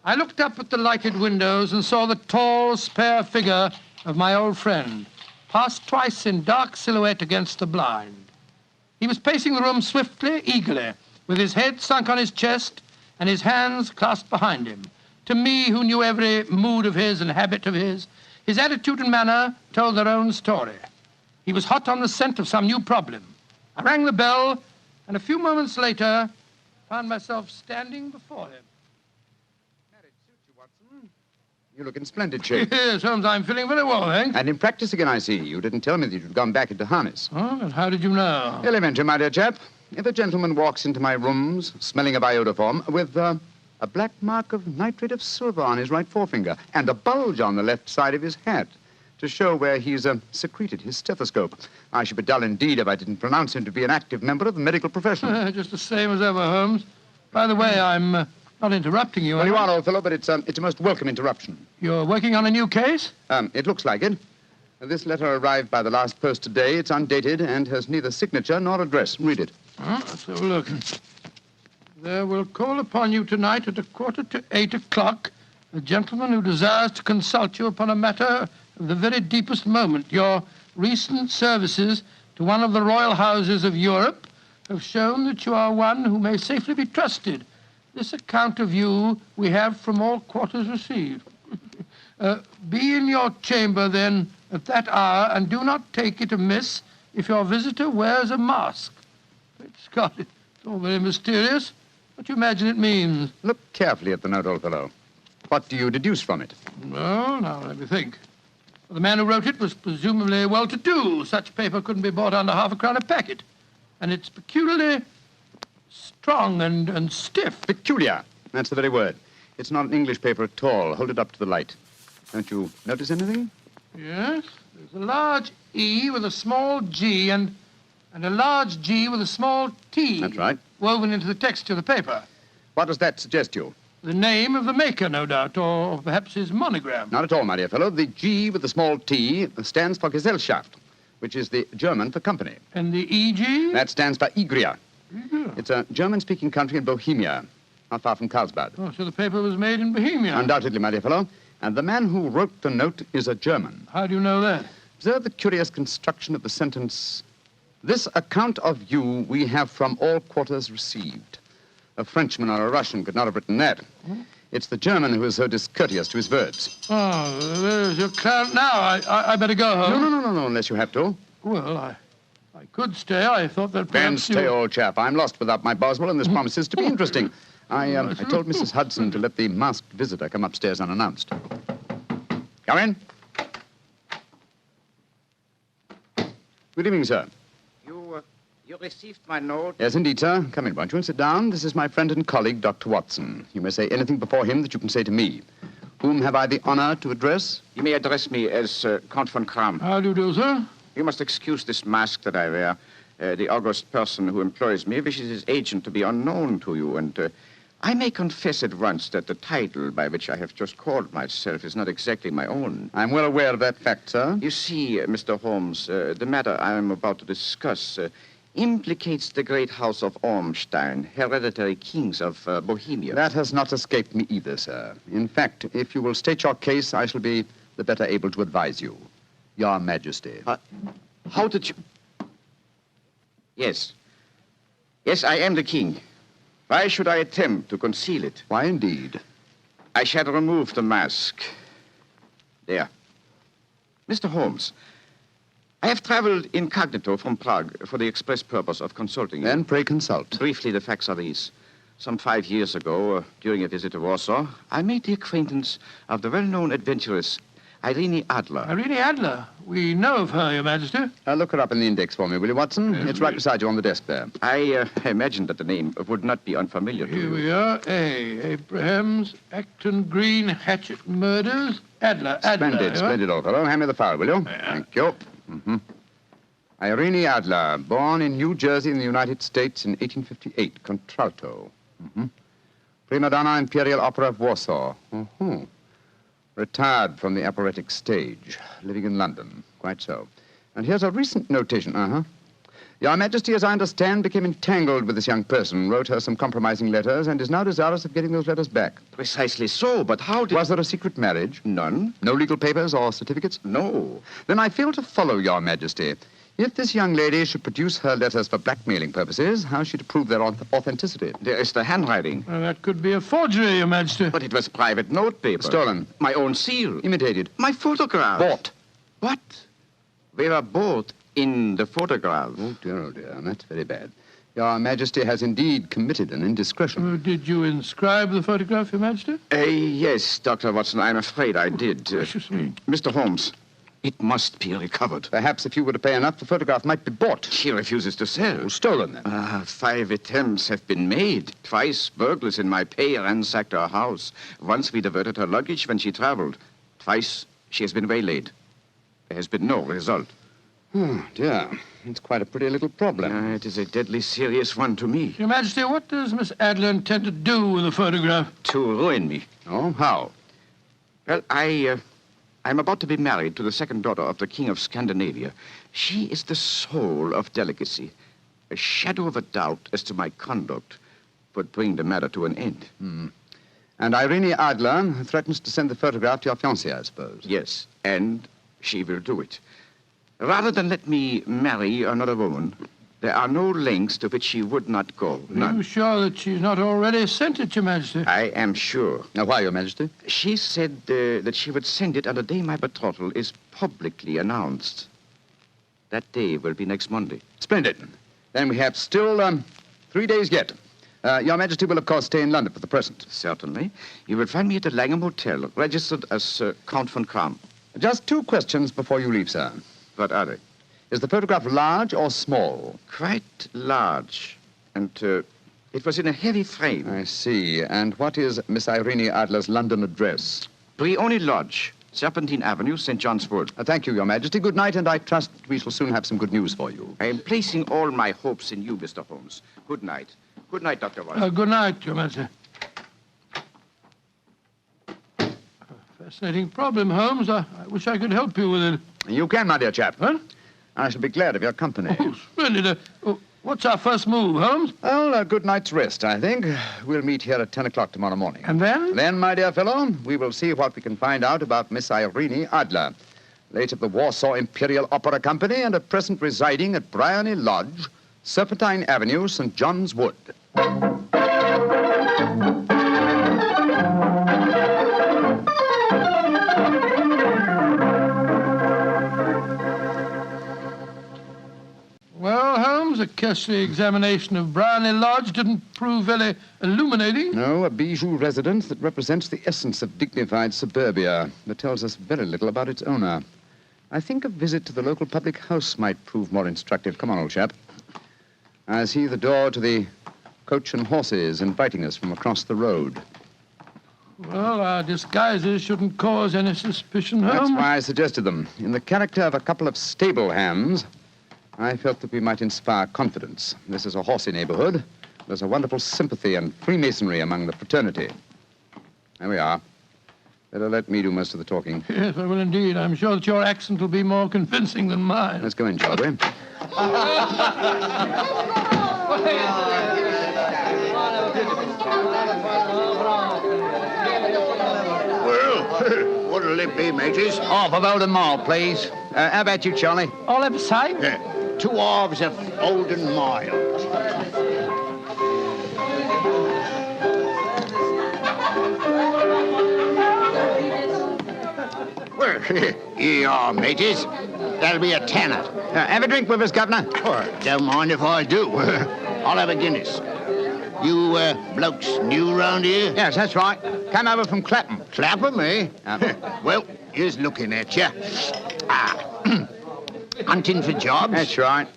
I looked up at the lighted windows and saw the tall, spare figure of my old friend, pass twice in dark silhouette against the blind. He was pacing the room swiftly, eagerly, with his head sunk on his chest and his hands clasped behind him. To me, who knew every mood of his and habit of his attitude and manner told their own story. He was hot on the scent of some new problem. I rang the bell, and a few moments later, found myself standing before him. You look in splendid shape. Yes, Holmes, I'm feeling very well, thanks. And in practice again, I see. You didn't tell me that you'd gone back into harness. Oh, and how did you know? Elementary, my dear chap. If a gentleman walks into my rooms smelling of iodoform with a black mark of nitrate of silver on his right forefinger and a bulge on the left side of his hat, to show where he's secreted his stethoscope. I should be dull indeed if I didn't pronounce him to be an active member of the medical profession. Just the same as ever, Holmes. By the way, I'm not interrupting you. Well, you are, old fellow, but it's a most welcome interruption. You're working on a new case? It looks like it. This letter arrived by the last post today. It's undated and has neither signature nor address. Read it. Let's have a look. There will call upon you tonight at 7:45 a gentleman who desires to consult you upon a matter of the very deepest moment. Your recent services to one of the royal houses of Europe have shown that you are one who may safely be trusted. This account of you we have from all quarters received. Be in your chamber, then, at that hour, and do not take it amiss if your visitor wears a mask. Great Scott, it's all very mysterious. What do you imagine it means? Look carefully at the note, old fellow. What do you deduce from it? Well, now, let me think. The man who wrote it was presumably well-to-do. Such paper couldn't be bought under £0.50 a packet. And it's peculiarly strong and stiff. Peculiar. That's the very word. It's not an English paper at all. Hold it up to the light. Don't you notice anything? Yes. There's a large E with a small G and a large G with a small T. That's right. Woven into the texture of the paper. What does that suggest to you? The name of the maker, no doubt, or perhaps his monogram. Not at all, my dear fellow. The G with the small T stands for Gesellschaft, which is the German for company. And the EG? That stands for Igria. It's a German-speaking country in Bohemia, not far from Carlsbad. Oh, so the paper was made in Bohemia? Undoubtedly, my dear fellow. And the man who wrote the note is a German. How do you know that? Observe the curious construction of the sentence. This account of you we have from all quarters received. A Frenchman or a Russian could not have written that. It's the German who is so discourteous to his verbs. Oh, there's your client now. I better go home. No, unless you have to. Well, I could stay. I thought that Then perhaps stay, old chap. I'm lost without my Boswell, and this promises to be interesting. I told Mrs. Hudson to let the masked visitor come upstairs unannounced. Come in. Good evening, sir. You received my note? Yes, indeed, sir. Come in, won't you, and sit down. This is my friend and colleague, Dr. Watson. You may say anything before him that you can say to me. Whom have I the honor to address? You may address me as Count von Kram. How do you do, sir? You must excuse this mask that I wear. The august person who employs me wishes his agent to be unknown to you, and I may confess at once that the title by which I have just called myself is not exactly my own. I'm well aware of that fact, sir. You see, Mr. Holmes, the matter I am about to discuss implicates the great house of Ormstein, hereditary kings of Bohemia. That has not escaped me either, sir. In fact, if you will state your case, I shall be the better able to advise you. Your Majesty. How did you... Yes. Yes, I am the king. Why should I attempt to conceal it? Why, indeed? I shall remove the mask. There. Mr. Holmes, I have traveled incognito from Prague for the express purpose of consulting you. Then pray consult. Briefly, the facts are these. Some 5 years ago, during a visit to Warsaw, I made the acquaintance of the well-known adventuress Irene Adler. Irene Adler? We know of her, Your Majesty. Look her up in the index for me, will you, Watson? It's right beside you on the desk there. I imagined that the name would not be unfamiliar to you. Here we are. Abrahams, Acton Green, Hatchet Murders, Adler. Splendid, old fellow. Hand me the file, will you? Yeah. Thank you. Irene Adler, born in New Jersey in the United States in 1858, contralto. Prima donna Imperial Opera of Warsaw. Retired from the operatic stage, living in London. Quite so. And here's a recent notation. Your Majesty, as I understand, became entangled with this young person, wrote her some compromising letters, and is now desirous of getting those letters back. Precisely so, but how did... Was there a secret marriage? None. No legal papers or certificates? No. Then I fail to follow, Your Majesty. If this young lady should produce her letters for blackmailing purposes, how is she to prove their authenticity? There is the handwriting. Well, that could be a forgery, Your Majesty. But it was private note paper. Stolen. My own seal. Imitated. My photograph. Bought. What? We were both in the photograph. Oh, dear, that's very bad. Your Majesty has indeed committed an indiscretion. Did you inscribe the photograph, Your Majesty? Yes, Dr. Watson, I'm afraid I did. Precious me. Mr. Holmes, it must be recovered. Perhaps if you were to pay enough, the photograph might be bought. She refuses to sell. Stolen, then. 5 attempts have been made. Twice burglars in my pay ransacked her house. Once we diverted her luggage when she traveled. Twice she has been waylaid. There has been no result. Oh, dear. It's quite a pretty little problem. It is a deadly serious one to me. Your Majesty, what does Miss Adler intend to do with the photograph? To ruin me. Oh, how? Well, I'm about to be married to the second daughter of the King of Scandinavia. She is the soul of delicacy. A shadow of a doubt as to my conduct would bring the matter to an end. And Irene Adler threatens to send the photograph to your fiancé, I suppose. Yes, and she will do it. Rather than let me marry another woman, there are no lengths to which she would not go. Are you sure that she's not already sent it, Your Majesty? I am sure. Now, why, Your Majesty? She said that she would send it on the day my betrothal is publicly announced. That day will be next Monday. Splendid. Then we have still 3 days yet. Your Majesty will, of course, stay in London for the present. Certainly. You will find me at the Langham Hotel, registered as Count von Kram. Just 2 questions before you leave, sir. What are they? Is the photograph large or small? Quite large. And it was in a heavy frame. I see. And what is Miss Irene Adler's London address? Brioni Lodge, Serpentine Avenue, St. John's Wood. Thank you, Your Majesty. Good night, and I trust we shall soon have some good news for you. I am placing all my hopes in you, Mr. Holmes. Good night. Good night, Dr. Watson. Good night, Your Majesty. Fascinating problem, Holmes. I wish I could help you with it. You can, my dear chap. Huh? I shall be glad of your company. Oh, splendid. What's our first move, Holmes? Well, a good night's rest, I think. We'll meet here at 10 o'clock tomorrow morning. And then? Then, my dear fellow, we will see what we can find out about Miss Irene Adler, late of the Warsaw Imperial Opera Company and at present residing at Briony Lodge, Serpentine Avenue, St. John's Wood. Well, Holmes, a cursory examination of Briony Lodge didn't prove very illuminating. No, a bijou residence that represents the essence of dignified suburbia, but tells us very little about its owner. I think a visit to the local public house might prove more instructive. Come on, old chap. I see the door to the Coach and Horses inviting us from across the road. Well, our disguises shouldn't cause any suspicion, Holmes. That's why I suggested them. In the character of a couple of stable hands, I felt that we might inspire confidence. This is a horsey neighborhood. There's a wonderful sympathy and Freemasonry among the fraternity. There we are. Better let me do most of the talking. Yes, I will indeed. I'm sure that your accent will be more convincing than mine. Let's go in, shall we? Well, what'll it be, mateys? Half of Old Mile, please. How about you, Charlie? All of the same? Yeah. 2 halves of Old and Mild. Well, here you are, mateys. That'll be a tenner. Have a drink with us, Governor. Oh, don't mind if I do. I'll have a Guinness. You blokes new round here? Yes, that's right. Came over from Clapham. Clapham, eh? Well, here's looking at you. Hunting for jobs? That's right.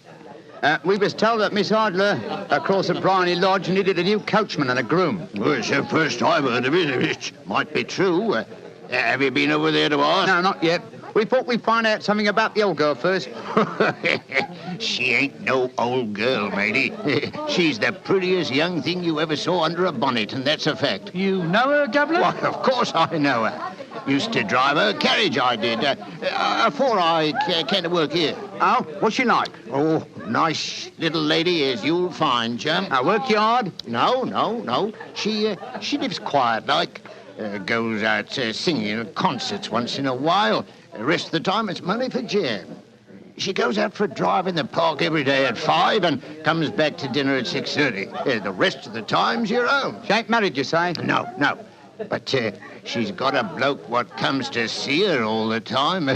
We was told that Miss Adler across at Briony Lodge needed a new coachman and a groom. Well, it's the first I've heard of it. It might be true. Have you been over there to ask? No, not yet. We thought we'd find out something about the old girl first. She ain't no old girl, matey. She's the prettiest young thing you ever saw under a bonnet, and that's a fact. You know her, Governor? Why, of course I know her. Used to drive her carriage, I did. Afore I came to work here. Oh, what's she like? Oh, nice little lady, as you'll find, chum. Work hard? No. She lives quiet like. Goes out singing at concerts once in a while. The rest of the time, it's money for jam. She goes out for a drive in the park every day at 5 and comes back to dinner at 6:30. The rest of the time's your own. She ain't married, you say? No. But she's got a bloke what comes to see her all the time.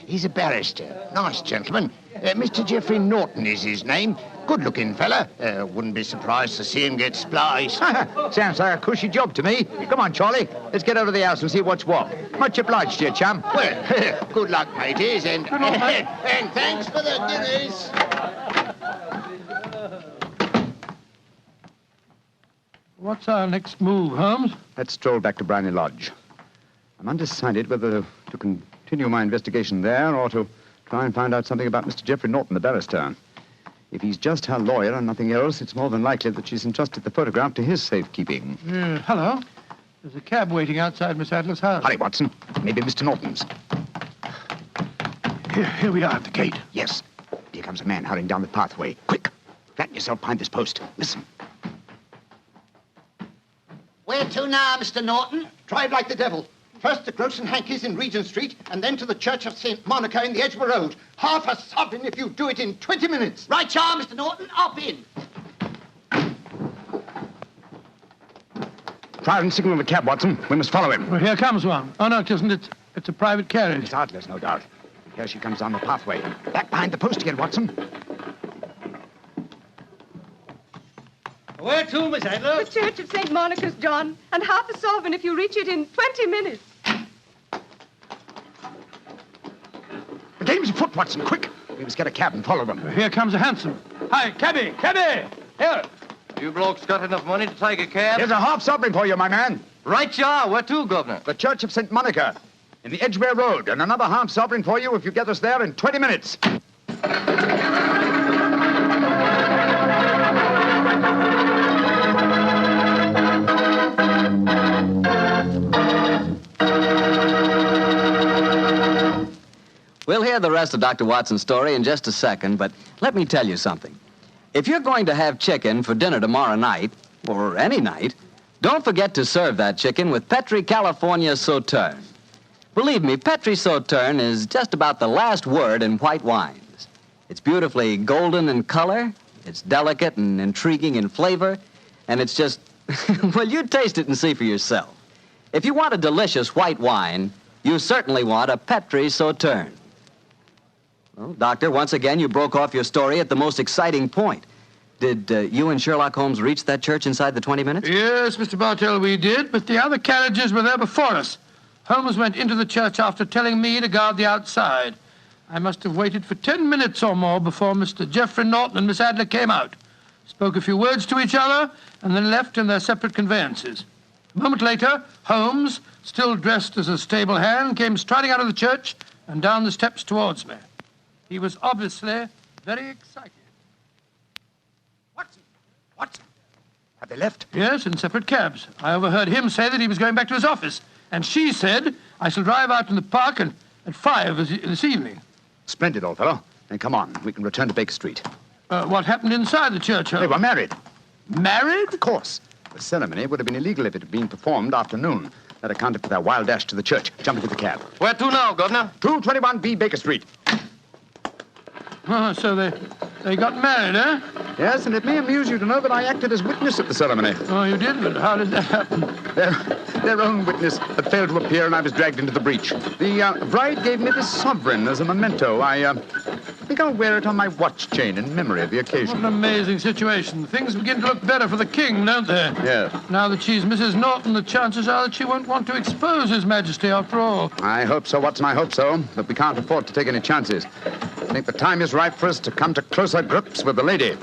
He's a barrister. Nice gentleman. Mr. Geoffrey Norton is his name. Good-looking fella. Wouldn't be surprised to see him get spliced. Sounds like a cushy job to me. Come on, Charlie. Let's get over to the house and see what's what. Much obliged to you, chum. Well, good luck, mateys, and thanks for the Guinness. What's our next move, Holmes? Let's stroll back to Briony Lodge. I'm undecided whether to continue my investigation there or to Try and find out something about Mr. Geoffrey Norton, the barrister. If he's just her lawyer and nothing else, it's more than likely that she's entrusted the photograph to his safekeeping. Hello. There's a cab waiting outside Miss Adler's house. Hurry, Watson. Maybe Mr. Norton's. Here we are at the gate. Yes. Here comes a man hurrying down the pathway. Quick. Flatten yourself behind this post. Listen. Where to now, Mr. Norton? Drive like the devil. First to Gross and Hankey's in Regent Street, and then to the Church of St. Monica in the Edgware Road. Half a sovereign if you do it in 20 minutes. Right, you are, Mr. Norton. Up in. Try and signal the cab, Watson. We must follow him. Well, here comes one. Oh, no, it isn't. It's a private carriage. Miss Adler's, no doubt. Here she comes down the pathway. Back behind the post again, Watson. Where to, Miss Adler? The Church of St. Monica's, John, and half a sovereign if you reach it in 20 minutes. The game's afoot, Watson. Quick. We must get a cab and follow them. Here comes a hansom. Hi, cabby, cabby! Here. You blokes got enough money to take a cab? Here's a half sovereign for you, my man. Right you are. Where to, Governor? The Church of St. Monica in the Edgware Road, and another half sovereign for you if you get us there in 20 minutes. We'll hear the rest of Dr. Watson's story in just a second, but let me tell you something. If you're going to have chicken for dinner tomorrow night, or any night, don't forget to serve that chicken with Petri California Sauterne. Believe me, Petri Sauterne is just about the last word in white wines. It's beautifully golden in color, it's delicate and intriguing in flavor, and it's just, well, you taste it and see for yourself. If you want a delicious white wine, you certainly want a Petri Sauterne. Well, Doctor, once again, you broke off your story at the most exciting point. Did you and Sherlock Holmes reach that church inside the 20 minutes? Yes, Mr. Bartell, we did, but the other carriages were there before us. Holmes went into the church after telling me to guard the outside. I must have waited for 10 minutes or more before Mr. Geoffrey Norton and Miss Adler came out, spoke a few words to each other, and then left in their separate conveyances. A moment later, Holmes, still dressed as a stable hand, came striding out of the church and down the steps towards me. He was obviously very excited. Watson. Have they left? Yes, in separate cabs. I overheard him say that he was going back to his office. And she said, I shall drive out in the park at 5 this evening. Splendid, old fellow. Then come on. We can return to Baker Street. What happened inside the church, Holmes? They were married. Married? Of course. The ceremony would have been illegal if it had been performed after noon. That accounted for their wild dash to the church. Jump into the cab. Where to now, Governor? 221B Baker Street. Oh, so they got married, eh? Yes, and it may amuse you to know that I acted as witness at the ceremony. Oh, you did? But how did that happen? Their own witness had failed to appear, and I was dragged into the breach. The bride gave me this sovereign as a memento. I think I'll wear it on my watch chain in memory of the occasion. What an amazing situation. Things begin to look better for the king, don't they? Yes. Now that she's Mrs. Norton, the chances are that she won't want to expose His Majesty after all. I hope so, Watson, I hope so. But we can't afford to take any chances. I think the time is ripe for us to come to closer grips with the lady.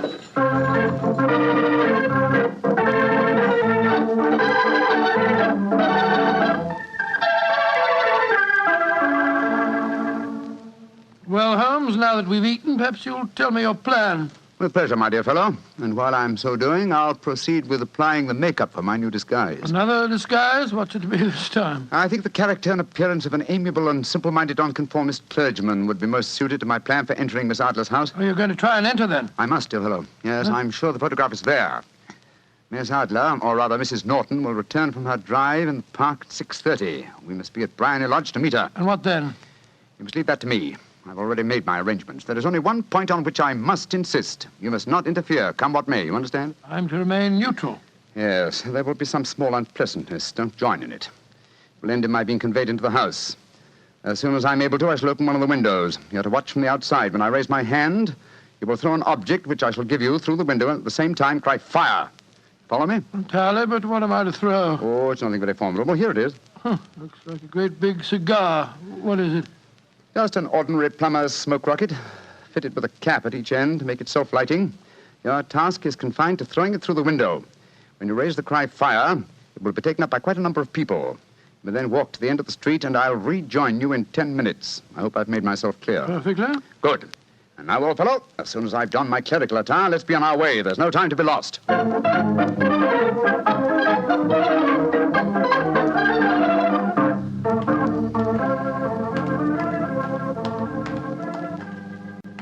Well, Holmes, now that we've eaten, perhaps you'll tell me your plan. With pleasure, my dear fellow. And while I'm so doing, I'll proceed with applying the makeup for my new disguise. Another disguise? What's it to be this time? I think the character and appearance of an amiable and simple-minded nonconformist clergyman would be most suited to my plan for entering Miss Adler's house. Oh, you're going to try and enter, then? I must, dear fellow. Yes, I'm sure the photograph is there. Miss Adler, or rather Mrs. Norton, will return from her drive in the park at 6:30. We must be at Blarney Lodge to meet her. And what then? You must leave that to me. I've already made my arrangements. There is only one point on which I must insist. You must not interfere, come what may. You understand? I'm to remain neutral. Yes, there will be some small unpleasantness. Don't join in it. It will end in my being conveyed into the house. As soon as I'm able to, I shall open one of the windows. You're to watch from the outside. When I raise my hand, you will throw an object which I shall give you through the window and at the same time cry, fire. Follow me? Entirely, but what am I to throw? Oh, it's nothing very formidable. Here it is. Huh, looks like a great big cigar. What is it? Just an ordinary plumber's smoke rocket, fitted with a cap at each end to make it self-lighting. Your task is confined to throwing it through the window. When you raise the cry, fire, it will be taken up by quite a number of people. We'll then walk to the end of the street, and I'll rejoin you in 10 minutes. I hope I've made myself clear. Perfectly. Good. And now, old fellow, as soon as I've donned my clerical attire, let's be on our way. There's no time to be lost.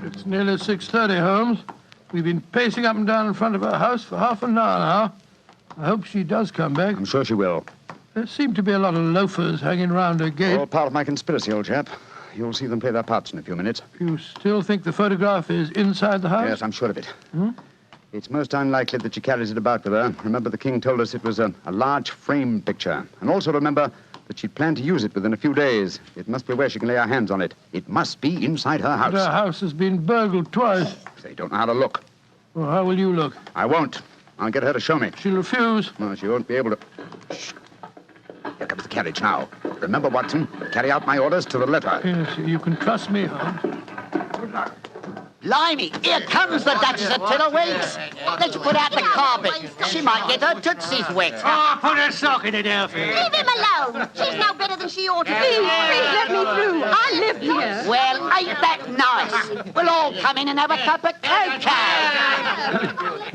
It's nearly 6:30, Holmes. We've been pacing up and down in front of her house for half an hour now. I hope she does come back. I'm sure she will. There seem to be a lot of loafers hanging round her gate. All part of my conspiracy, old chap. You'll see them play their parts in a few minutes. You still think the photograph is inside the house? Yes, I'm sure of it. Hmm? It's most unlikely that she carries it about with her. Remember, the king told us it was a large frame picture. And also remember that she'd planned to use it within a few days. It must be where she can lay her hands on it. It must be inside her house. But her house has been burgled twice. They don't know how to look. Well, how will you look? I won't. I'll get her to show me. She'll refuse. No, she won't be able to. Shh. Here comes the carriage now. Remember, Watson, carry out my orders to the letter. Yes, you can trust me, Holmes. Blimey, here comes the Duchess of Tiddlewigs. Let's put out the carpet. She might get her tootsies wet. Oh, put her sock in it, Alfie. Leave him alone. She's no better than she ought to be. Please let me through. I live here. Well, ain't that nice? We'll all come in and have a cup of cocoa.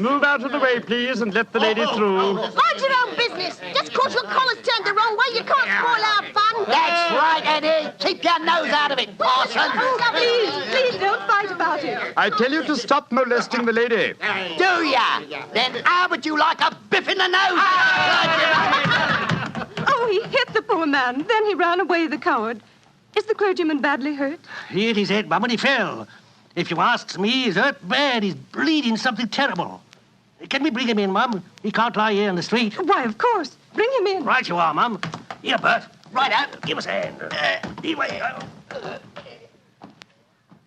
Move out of the way, please, and let the lady through. Mind your own business. Just 'cause your collar's turned the wrong way, you can't spoil our fun. That's right, Eddie. Keep your nose out of it, parson. Please don't fight about it. I tell you to stop molesting the lady. Do ya? Then how would you like a biff in the nose? Oh, he hit the poor man. Then he ran away, the coward. Is the clergyman badly hurt? He hit his head, Mum, and he fell. If you asks me, he's hurt bad. He's bleeding something terrible. Can we bring him in, Mum? He can't lie here in the street. Why, of course. Bring him in. Right you are, Mum. Here, Bert. Right out. Give us a hand. Anyway.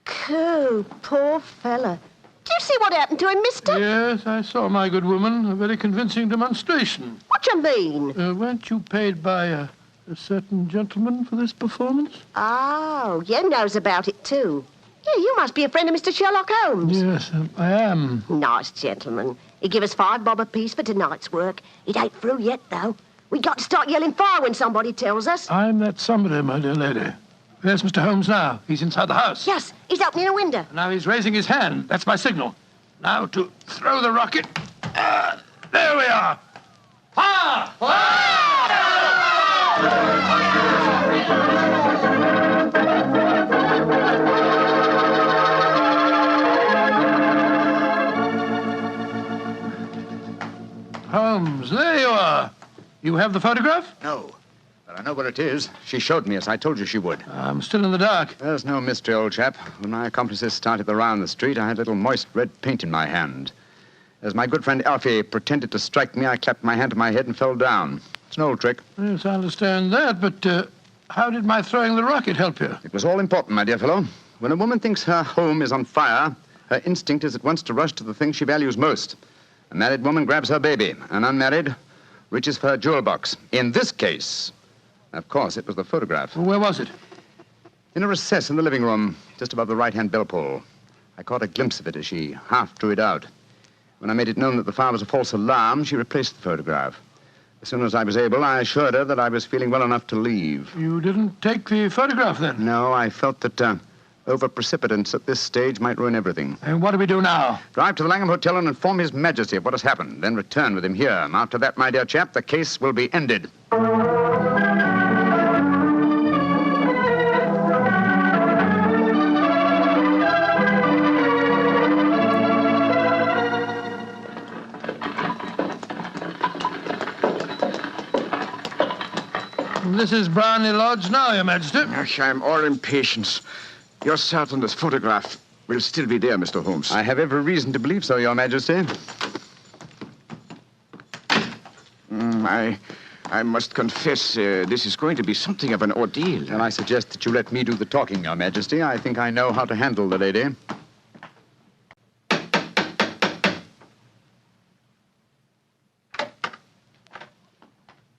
Coo, poor fella. Do you see what happened to him, mister? Yes, I saw, my good woman. A very convincing demonstration. What you mean? Weren't you paid by a certain gentleman for this performance? Oh, you knows about it, too. Yeah, you must be a friend of Mr. Sherlock Holmes. Yes, I am. Nice gentleman. He give us $5 bob apiece for tonight's work. It ain't through yet, though. We got to start yelling fire when somebody tells us. I'm that somebody, my dear lady. There's Mr. Holmes now. He's inside the house. Yes, he's opening a window. Now he's raising his hand. That's my signal. Now to throw the rocket. There we are. Fire! Holmes, there you are. You have the photograph? No. But I know where it is. She showed me, as I told you she would. I'm still in the dark. There's no mystery, old chap. When my accomplices started the round the street, I had a little moist red paint in my hand. As my good friend Alfie pretended to strike me, I clapped my hand to my head and fell down. It's an old trick. Yes, I understand that, but how did my throwing the rocket help you? It was all important, my dear fellow. When a woman thinks her home is on fire, her instinct is at once to rush to the thing she values most. A married woman grabs her baby. An unmarried reaches for her jewel box. In this case, of course, it was the photograph. Where was it? In a recess in the living room, just above the right-hand bell pull. I caught a glimpse of it as she half drew it out. When I made it known that the fire was a false alarm, she replaced the photograph. As soon as I was able, I assured her that I was feeling well enough to leave. You didn't take the photograph, then? No, I felt that over-precipitance at this stage might ruin everything. And what do we do now? Drive to the Langham Hotel and inform His Majesty of what has happened. Then return with him here. After that, my dear chap, the case will be ended. This is Blarney Lodge now, Your Majesty. Yes, I'm all impatience. You're certain this photograph will still be there, Mr. Holmes? I have every reason to believe so, Your Majesty. I must confess, this is going to be something of an ordeal. Then I suggest that you let me do the talking, Your Majesty. I think I know how to handle the lady.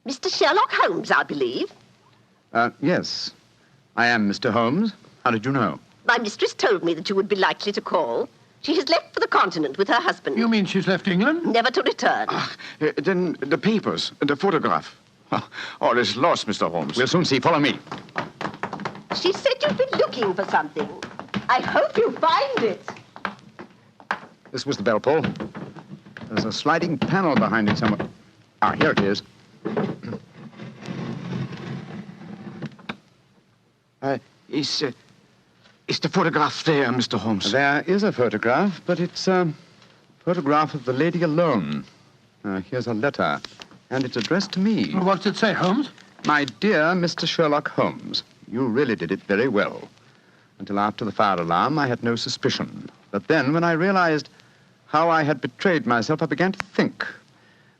Mr. Sherlock Holmes, I believe. Yes. I am Mr. Holmes. How did you know? My mistress told me that you would be likely to call. She has left for the continent with her husband. You mean she's left England? Never to return. Then the papers, the photograph. All is lost, Mr. Holmes. We'll soon see. Follow me. She said you've been looking for something. I hope you find it. This was the bell pull. There's a sliding panel behind it somewhere. Ah, here it is. Is the photograph there, Mr. Holmes? There is a photograph, but it's a photograph of the lady alone. Here's a letter, and it's addressed to me. What's it say, Holmes? My dear Mr. Sherlock Holmes, you really did it very well. Until after the fire alarm, I had no suspicion. But then, when I realized how I had betrayed myself, I began to think.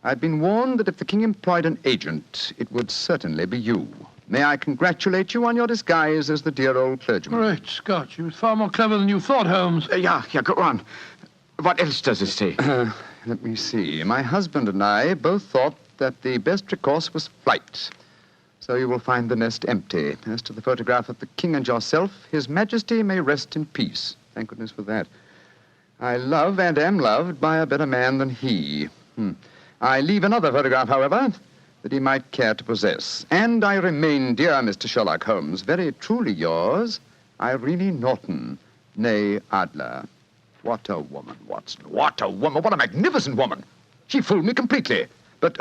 I'd been warned that if the king employed an agent, it would certainly be you. May I congratulate you on your disguise as the dear old clergyman? Great Scott, you was far more clever than you thought, Holmes. Yeah, go on. What else does it say? Let me see. My husband and I both thought that the best recourse was flight. So you will find the nest empty. As to the photograph of the king and yourself, His Majesty may rest in peace. Thank goodness for that. I love and am loved by a better man than he. I leave another photograph, however, that he might care to possess. And I remain, dear Mr. Sherlock Holmes, very truly yours, Irene Norton, née Adler. What a woman, Watson. What a woman. What a magnificent woman. She fooled me completely. But,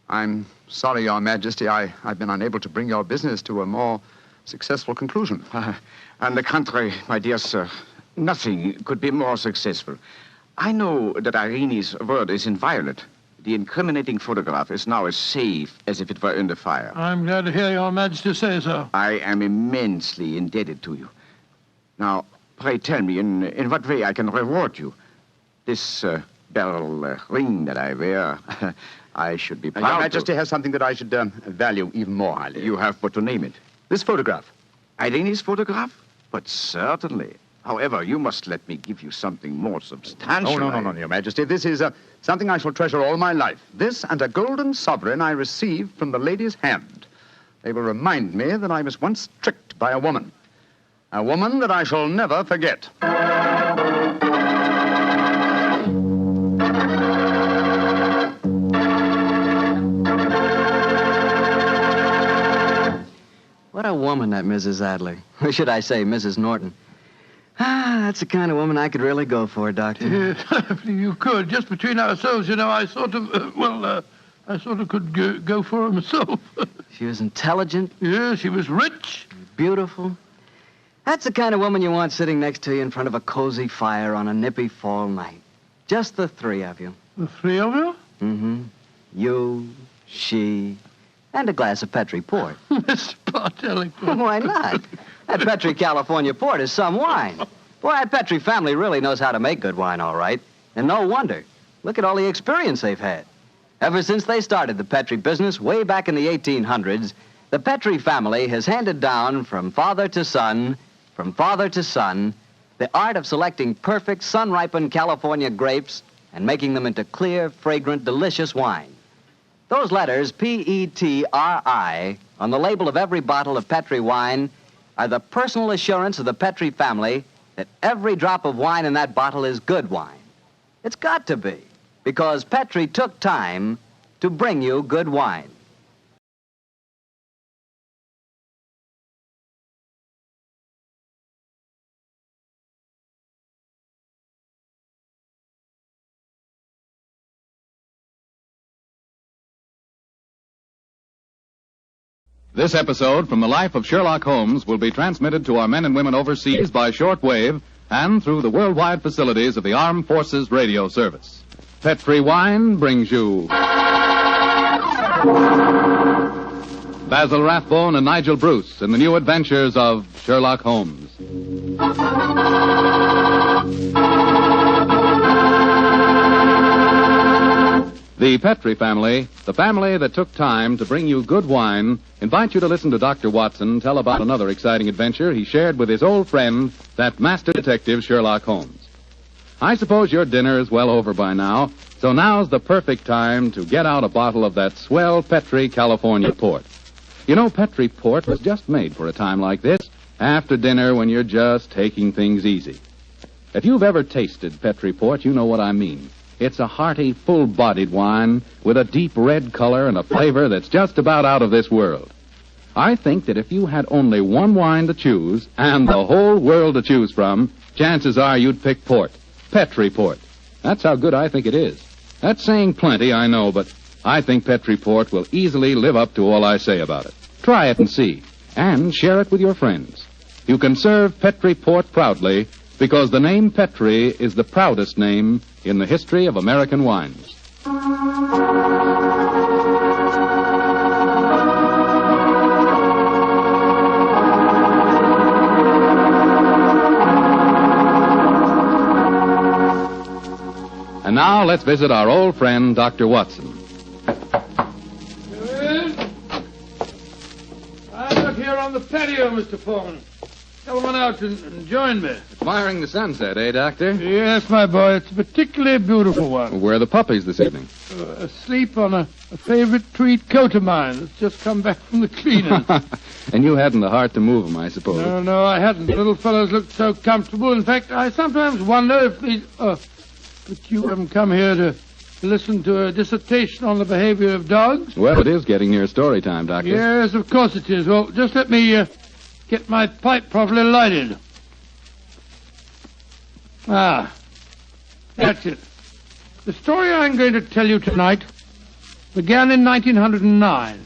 I'm sorry, Your Majesty. I've been unable to bring your business to a more successful conclusion. On the contrary, my dear sir, nothing could be more successful. I know that Irene's word is inviolate. The incriminating photograph is now as safe as if it were in the fire. I'm glad to hear Your Majesty say so. I am immensely indebted to you. Now, pray tell me in what way I can reward you. This beryl ring that I wear, I should be proud Your Majesty has something that I should value even more highly. You have but to name it. This photograph. Irene's photograph? But certainly. However, you must let me give you something more substantial. Oh, no, Your Majesty. This is something I shall treasure all my life. This and a golden sovereign I received from the lady's hand. They will remind me that I was once tricked by a woman. A woman that I shall never forget. What a woman, that Mrs. Adler. Or should I say, Mrs. Norton. That's the kind of woman I could really go for, Doctor. Yes, you could. Just between ourselves, you know, I sort of, I sort of could go for her myself. She was intelligent. Yeah, she was rich. Beautiful. That's the kind of woman you want sitting next to you in front of a cozy fire on a nippy fall night. Just the three of you. The three of you? Mm-hmm. You, she, and a glass of Petri port. Miss Bartelli. Why not? That Petri California port is some wine. Boy, that Petri family really knows how to make good wine, all right. And no wonder. Look at all the experience they've had. Ever since they started the Petri business way back in the 1800s, the Petri family has handed down from father to son, the art of selecting perfect sun-ripened California grapes and making them into clear, fragrant, delicious wine. Those letters, P-E-T-R-I, on the label of every bottle of Petri wine are the personal assurance of the Petri family that every drop of wine in that bottle is good wine. It's got to be, because Petri took time to bring you good wine. This episode from the life of Sherlock Holmes will be transmitted to our men and women overseas by shortwave and through the worldwide facilities of the Armed Forces Radio Service. Petri Wine brings you Basil Rathbone and Nigel Bruce in the new adventures of Sherlock Holmes. The Petri family, the family that took time to bring you good wine, invite you to listen to Dr. Watson tell about another exciting adventure he shared with his old friend, that master detective Sherlock Holmes. I suppose your dinner is well over by now, so now's the perfect time to get out a bottle of that swell Petri California port. You know, Petri port was just made for a time like this, after dinner when you're just taking things easy. If you've ever tasted Petri port, you know what I mean. It's a hearty, full-bodied wine with a deep red color and a flavor that's just about out of this world. I think that if you had only one wine to choose and the whole world to choose from, chances are you'd pick port. Petri Port. That's how good I think it is. That's saying plenty, I know, but I think Petri Port will easily live up to all I say about it. Try it and see. And share it with your friends. You can serve Petri Port proudly because the name Petri is the proudest name in the history of American wines. And now let's visit our old friend, Dr. Watson. I'm out here on the patio, Mr. Foreman. Come on out and join me. Admiring the sunset, eh, Doctor? Yes, my boy. It's a particularly beautiful one. Where are the puppies this evening? Asleep on a favorite tweed coat of mine that's just come back from the cleaners. And you hadn't the heart to move them, I suppose. No, I hadn't. The little fellows looked so comfortable. In fact, I sometimes wonder if these... But you haven't come here to listen to a dissertation on the behavior of dogs? Well, it is getting near story time, Doctor. Yes, of course it is. Well, just let me get my pipe properly lighted. That's it. The story I'm going to tell you tonight began in 1909.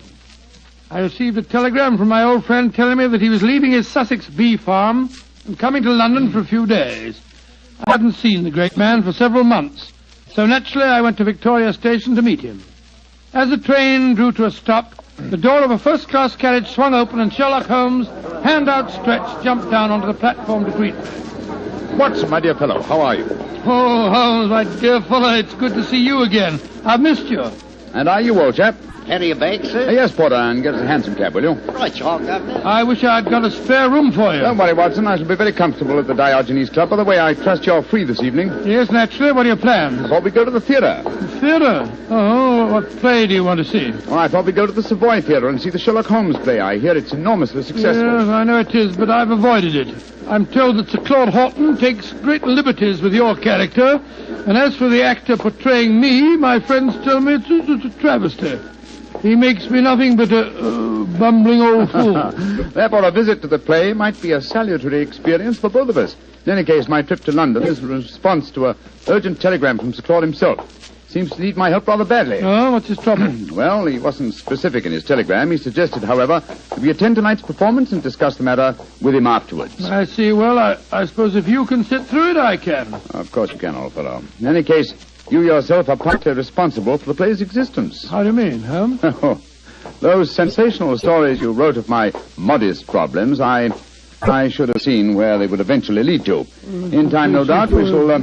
I received a telegram from my old friend telling me that he was leaving his Sussex bee farm and coming to London for a few days. I hadn't seen the great man for several months, so naturally I went to Victoria Station to meet him. As the train drew to a stop, the door of a first-class carriage swung open and Sherlock Holmes, hand outstretched, jumped down onto the platform to greet me. Watson, my dear fellow, how are you? Oh, Holmes, my dear fellow, it's good to see you again. I've missed you. And are you, old chap? Carry your bag, sir? Yes, Porter, and get us a hansom cab, will you? Right, you are, Governor. I wish I'd got a spare room for you. Don't worry, Watson. I shall be very comfortable at the Diogenes Club. By the way, I trust you're free this evening. Yes, naturally. What are your plans? I thought we'd go to the theatre. The theatre? Oh, what play do you want to see? Oh, I thought we'd go to the Savoy Theatre and see the Sherlock Holmes play. I hear it's enormously successful. Yes, I know it is, but I've avoided it. I'm told that Sir Claude Horton takes great liberties with your character, and as for the actor portraying me, my friends tell me it's a travesty. He makes me nothing but a bumbling old fool. Therefore, a visit to the play might be a salutary experience for both of us. In any case, my trip to London is a response to an urgent telegram from Sir Claude himself. Seems to need my help rather badly. Oh, what's his trouble? Well, he wasn't specific in his telegram. He suggested, however, that we attend tonight's performance and discuss the matter with him afterwards. I see. Well, I suppose if you can sit through it, I can. Of course you can, old fellow. In any case, you yourself are partly responsible for the play's existence. How do you mean, Holmes? Oh, those sensational stories you wrote of my modest problems, I should have seen where they would eventually lead to. In time, no doubt, we shall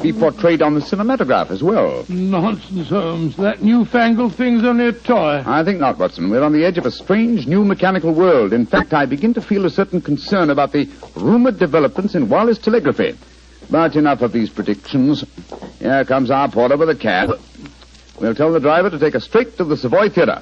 be portrayed on the cinematograph as well. Nonsense, Holmes. That newfangled thing's only a toy. I think not, Watson. We're on the edge of a strange new mechanical world. In fact, I begin to feel a certain concern about the rumored developments in wireless telegraphy. But enough of these predictions. Here comes our porter with a cab. We'll tell the driver to take us straight to the Savoy Theatre.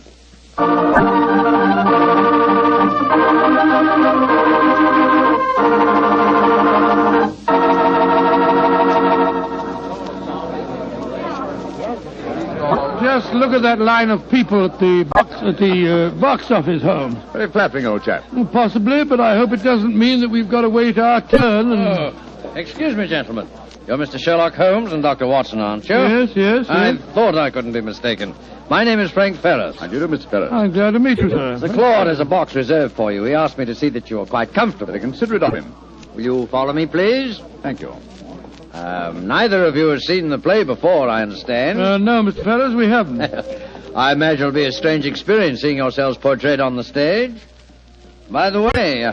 Just look at that line of people at the box office, Holmes. Very flattering, old chap. Well, possibly, but I hope it doesn't mean that we've got to wait our turn and... Excuse me, gentlemen. You're Mr. Sherlock Holmes and Dr. Watson, aren't you? Yes. I thought I couldn't be mistaken. My name is Frank Ferris. How do you do, Mr. Ferris? I'm glad to meet you, sir. Sir Claude has a box reserved for you. He asked me to see that you're quite comfortable. Consider it of him. Will you follow me, please? Thank you. Neither of you has seen the play before, I understand. No, Mr. Ferris, we haven't. I imagine it'll be a strange experience seeing yourselves portrayed on the stage. By the way,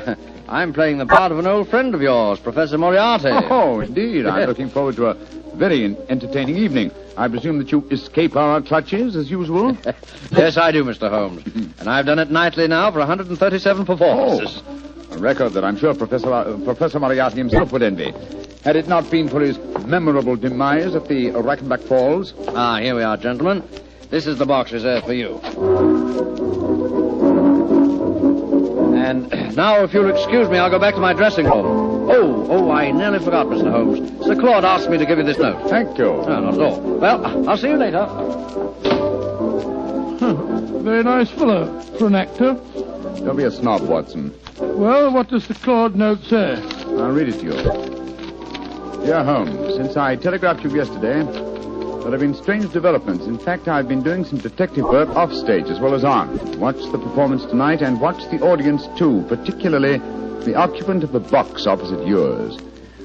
I'm playing the part of an old friend of yours, Professor Moriarty. Oh, indeed. I'm looking forward to a very entertaining evening. I presume that you escape our clutches, as usual? Yes, I do, Mr. Holmes. And I've done it nightly now for 137 performances. A record that I'm sure Professor Moriarty himself would envy. Had it not been for his memorable demise at the Rackenback Falls. Here we are, gentlemen. This is the box reserved for you. And now, if you'll excuse me, I'll go back to my dressing room. Oh, I nearly forgot, Mr. Holmes. Sir Claude asked me to give you this note. Thank you. No, not at all. Well, I'll see you later. Very nice fellow for an actor. Don't be a snob, Watson. Well, what does the Claude note say? I'll read it to you. Dear Holmes, since I telegraphed you yesterday, there have been strange developments. In fact, I've been doing some detective work off stage as well as on. Watch the performance tonight and watch the audience, too, particularly the occupant of the box opposite yours.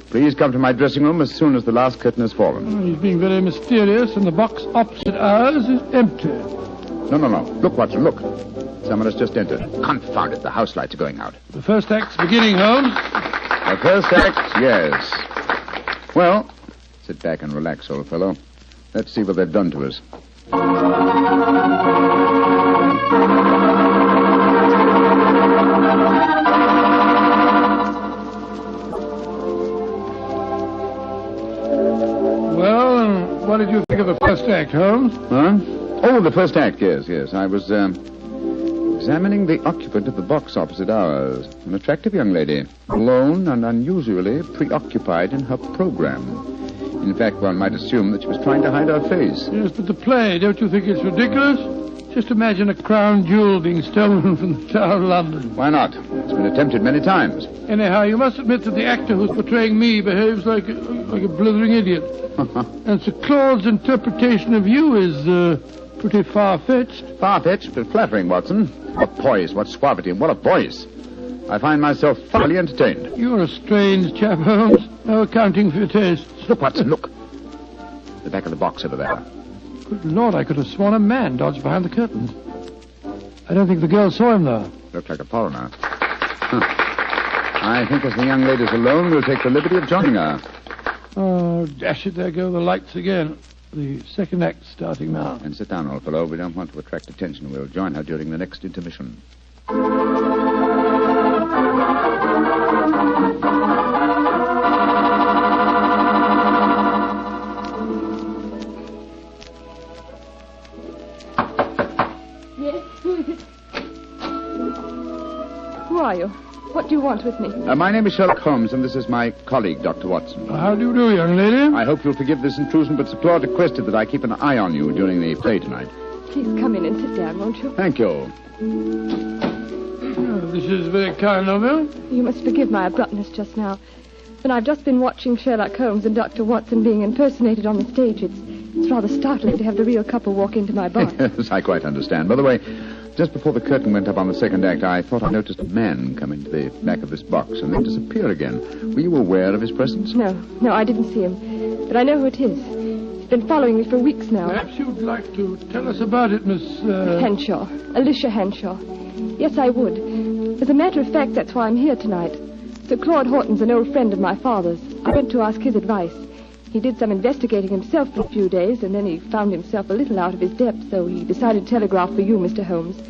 Please come to my dressing room as soon as the last curtain has fallen. He's being very mysterious, and the box opposite ours is empty. No. Look, Watson, look. Someone has just entered. Confound it, the house lights are going out. The first act's beginning, Holmes. The first act, yes. Well, sit back and relax, old fellow. Let's see what they've done to us. Well, what did you think of the first act, Holmes? Huh? Oh, the first act, yes. I was, examining the occupant of the box opposite ours. An attractive young lady, alone and unusually preoccupied in her program. In fact, one might assume that she was trying to hide her face. Yes, but the play, don't you think it's ridiculous? Just imagine a crown jewel being stolen from the Tower of London. Why not? It's been attempted many times. Anyhow, you must admit that the actor who's portraying me behaves like a blithering idiot. And Sir Claude's interpretation of you is pretty far-fetched. Far-fetched, but flattering, Watson. What poise, what suavity, what a voice. I find myself thoroughly entertained. You're a strange chap, Holmes. No accounting for your tastes. Look, Watson, look. The back of the box over there. Good Lord, I could have sworn a man dodged behind the curtains. I don't think the girl saw him, though. Looked like a foreigner. I think as the young lady's alone, we'll take the liberty of joining her. Oh, dash it, there go the lights again. The second act starting now. And sit down, old fellow. We don't want to attract attention. We'll join her during the next intermission. Yes, who is it? Who are you? What do you want with me? My name is Sherlock Holmes, and this is my colleague, Dr. Watson. How do you do, young lady? I hope you'll forgive this intrusion, but Sir Claude requested that I keep an eye on you during the play tonight. Please come in and sit down, won't you? Thank you. Oh, this is very kind of you. You must forgive my abruptness just now. But I've just been watching Sherlock Holmes and Dr. Watson being impersonated on the stage. It's rather startling to have the real couple walk into my bar. Yes, I quite understand. By the way, just before the curtain went up on the second act, I thought I noticed a man come into the back of this box and then disappear again. Were you aware of his presence? No, I didn't see him. But I know who it is. He's been following me for weeks now. Perhaps you'd like to tell us about it, Miss... Henshaw. Alicia Henshaw. Yes, I would. As a matter of fact, that's why I'm here tonight. Sir Claude Horton's an old friend of my father's. I went to ask his advice. He did some investigating himself for a few days, and then he found himself a little out of his depth, so he decided to telegraph for you, Mr. Holmes.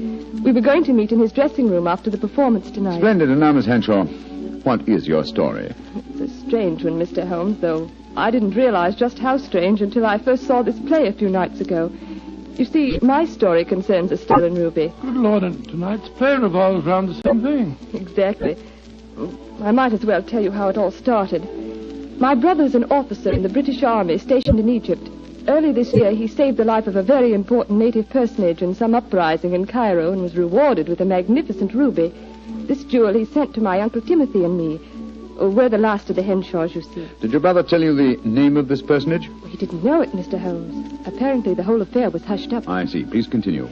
We were going to meet in his dressing room after the performance tonight. Splendid. And now, Miss Henshaw, what is your story? It's a strange one, Mr. Holmes, though I didn't realize just how strange until I first saw this play a few nights ago. You see, my story concerns a stolen ruby. Good Lord, and tonight's play revolves around the same thing. Exactly. I might as well tell you how it all started. My brother's an officer in the British Army stationed in Egypt. Early this year, he saved the life of a very important native personage in some uprising in Cairo and was rewarded with a magnificent ruby. This jewel he sent to my Uncle Timothy and me. We're the last of the Henshaws, you see. Did your brother tell you the name of this personage? He didn't know it, Mr. Holmes. Apparently, the whole affair was hushed up. I see. Please continue.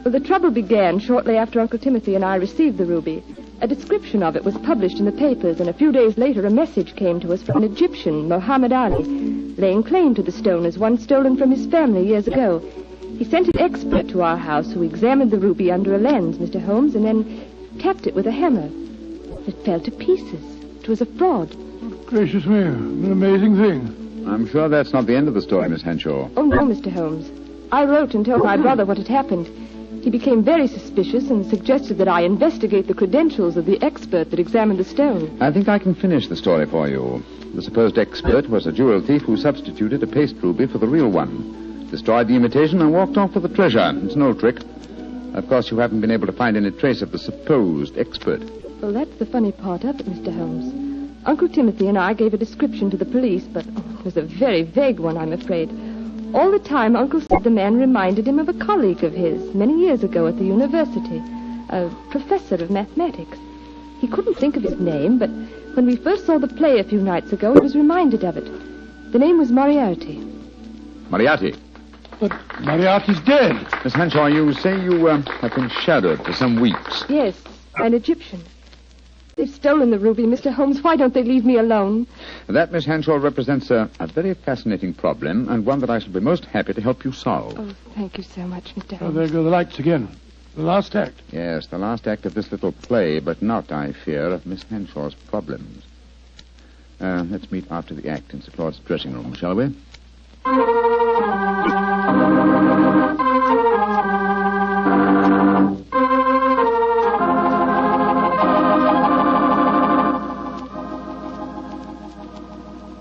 Well, the trouble began shortly after Uncle Timothy and I received the ruby. A description of it was published in the papers, and a few days later a message came to us from an Egyptian, Muhammad Ali, laying claim to the stone as one stolen from his family years ago. He sent an expert to our house who examined the ruby under a lens, Mr. Holmes, and then tapped it with a hammer. It fell to pieces. It was a fraud. Gracious me, an amazing thing. I'm sure that's not the end of the story, Miss Henshaw. Oh, no, Mr. Holmes. I wrote and told my brother what had happened. He became very suspicious and suggested that I investigate the credentials of the expert that examined the stone. I think I can finish the story for you. The supposed expert was a jewel thief who substituted a paste ruby for the real one, destroyed the imitation, and walked off with the treasure. It's an old trick. Of course, you haven't been able to find any trace of the supposed expert. Well, that's the funny part of it, Mr. Holmes. Uncle Timothy and I gave a description to the police, but it was a very vague one, I'm afraid. All the time, Uncle said the man reminded him of a colleague of his many years ago at the university, a professor of mathematics. He couldn't think of his name, but when we first saw the play a few nights ago, he was reminded of it. The name was Moriarty. Moriarty? But Moriarty's dead. Miss Henshaw, you say you have been shadowed for some weeks. Yes, by an Egyptian. They've stolen the ruby, Mr. Holmes. Why don't they leave me alone? That, Miss Henshaw, represents a very fascinating problem, and one that I shall be most happy to help you solve. Oh, thank you so much, Mr. Oh, Holmes. there go the lights again. The last act. Yes, the last act of this little play, but not, I fear, of Miss Henshaw's problems. Let's meet after the act in Sir Claude's dressing room, shall we?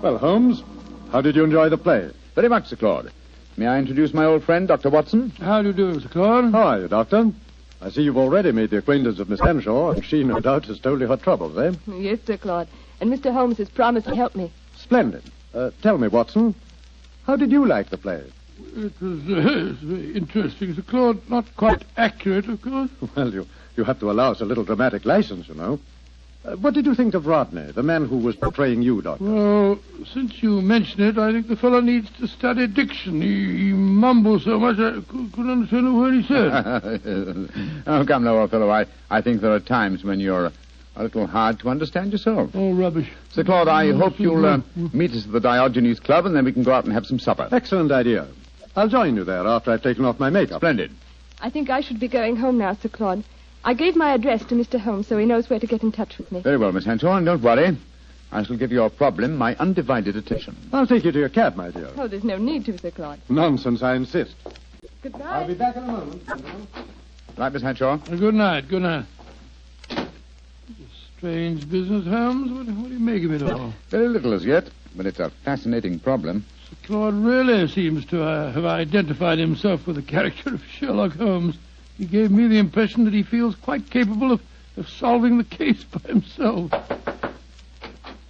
Well, Holmes, how did you enjoy the play? Very much, Sir Claude. May I introduce my old friend, Dr. Watson? How do you do, Sir Claude? How are you, Doctor? I see you've already made the acquaintance of Miss Henshaw, and she, no doubt, has told you her troubles, eh? Yes, Sir Claude. And Mr. Holmes has promised to help me. Splendid. Tell me, Watson, how did you like the play? It was very interesting, Sir Claude. Not quite accurate, of course. Well, you have to allow us a little dramatic license, you know. What did you think of Rodney, the man who was portraying you, Doctor? Well, since you mention it, I think the fellow needs to study diction. He mumbles so much I couldn't understand a word he said. Oh, come now, old fellow. I think there are times when you're a little hard to understand yourself. Oh, rubbish. Sir Claude, I hope you'll meet us at the Diogenes Club, and then we can go out and have some supper. Excellent idea. I'll join you there after I've taken off my makeup. Splendid. I think I should be going home now, Sir Claude. I gave my address to Mr. Holmes so he knows where to get in touch with me. Very well, Miss Henshaw, and don't worry. I shall give your problem my undivided attention. I'll take you to your cab, my dear. Oh, there's no need to, Sir Claude. Nonsense, I insist. Goodbye. I'll be back in a moment. Right, Miss Henshaw? Good night, good night. Strange business, Holmes. What do you make of it all? Very little as yet, but it's a fascinating problem. Sir Claude really seems to have identified himself with the character of Sherlock Holmes. He gave me the impression that he feels quite capable of solving the case by himself. Oh,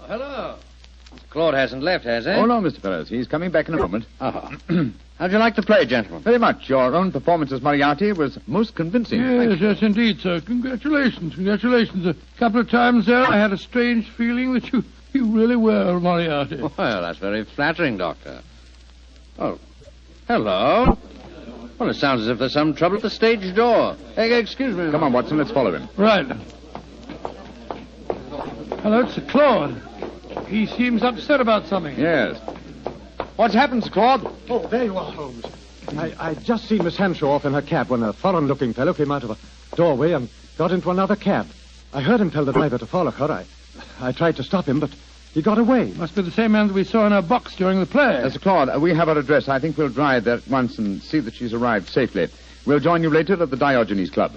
hello. Claude hasn't left, has he? Oh, no, Mr. Ferris. He's coming back in a moment. How'd you like the play, gentlemen? Very much. Your own performance as Moriarty was most convincing. Yes, indeed, sir. Congratulations. A couple of times there, I had a strange feeling that you really were Moriarty. Well, that's very flattering, Doctor. Oh, hello. Well, it sounds as if there's some trouble at the stage door. Excuse me. Come on, Watson, let's follow him. Right. Hello, it's Sir Claude. He seems upset about something. Yes. What's happened, Sir Claude? Oh, there you are, Holmes. I'd just seen Miss Henshaw off in her cab when a foreign-looking fellow came out of a doorway and got into another cab. I heard him tell the driver to follow her. I tried to stop him, but he got away. Must be the same man that we saw in our box during the play. Sir Claude, we have her address. I think we'll drive there at once and see that she's arrived safely. We'll join you later at the Diogenes Club.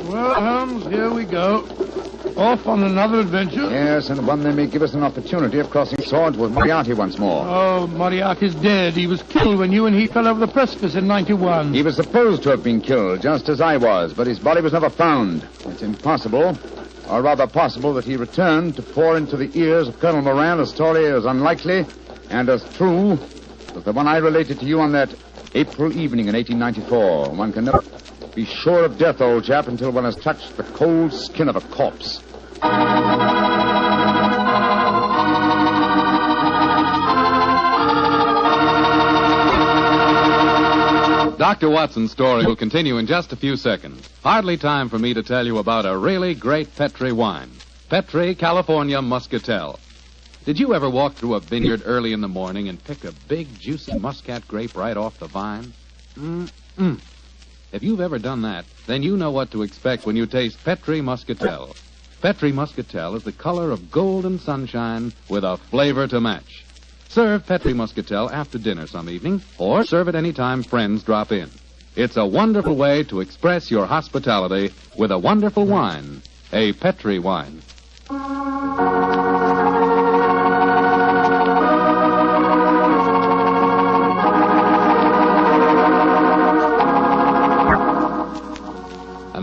Well, Holmes, here we go. Off on another adventure? Yes, and one that may give us an opportunity of crossing swords with Moriarty once more. Oh, Moriarty's dead. He was killed when you and he fell over the precipice in 91. He was supposed to have been killed, just as I was, but his body was never found. It's impossible, or rather possible, that he returned to pour into the ears of Colonel Moran a story as unlikely and as true as the one I related to you on that April evening in 1894. One can never be sure of death, old chap, until one has touched the cold skin of a corpse. Dr. Watson's story will continue in just a few seconds. Hardly time for me to tell you about a really great Petri wine. Petri California Muscatel. Did you ever walk through a vineyard early in the morning and pick a big, juicy muscat grape right off the vine? If you've ever done that, then you know what to expect when you taste Petri Muscatel. Petri Muscatel is the color of golden sunshine with a flavor to match. Serve Petri Muscatel after dinner some evening, or serve it any time friends drop in. It's a wonderful way to express your hospitality with a wonderful wine, a Petri wine.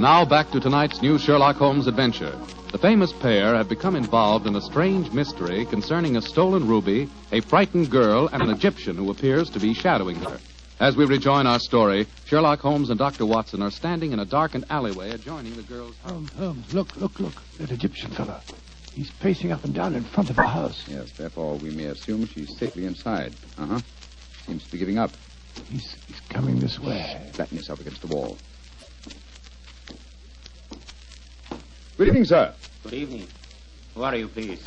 And now back to tonight's new Sherlock Holmes adventure. The famous pair have become involved in a strange mystery concerning a stolen ruby, a frightened girl, and an Egyptian who appears to be shadowing her. As we rejoin our story, Sherlock Holmes and Dr. Watson are standing in a darkened alleyway adjoining the girl's house. Holmes, look. That Egyptian fellow. He's pacing up and down in front of our house. Yes, therefore we may assume she's safely inside. Seems to be giving up. He's coming this way. Flatten yourself against the wall. Good evening, sir. Good evening. Who are you, please?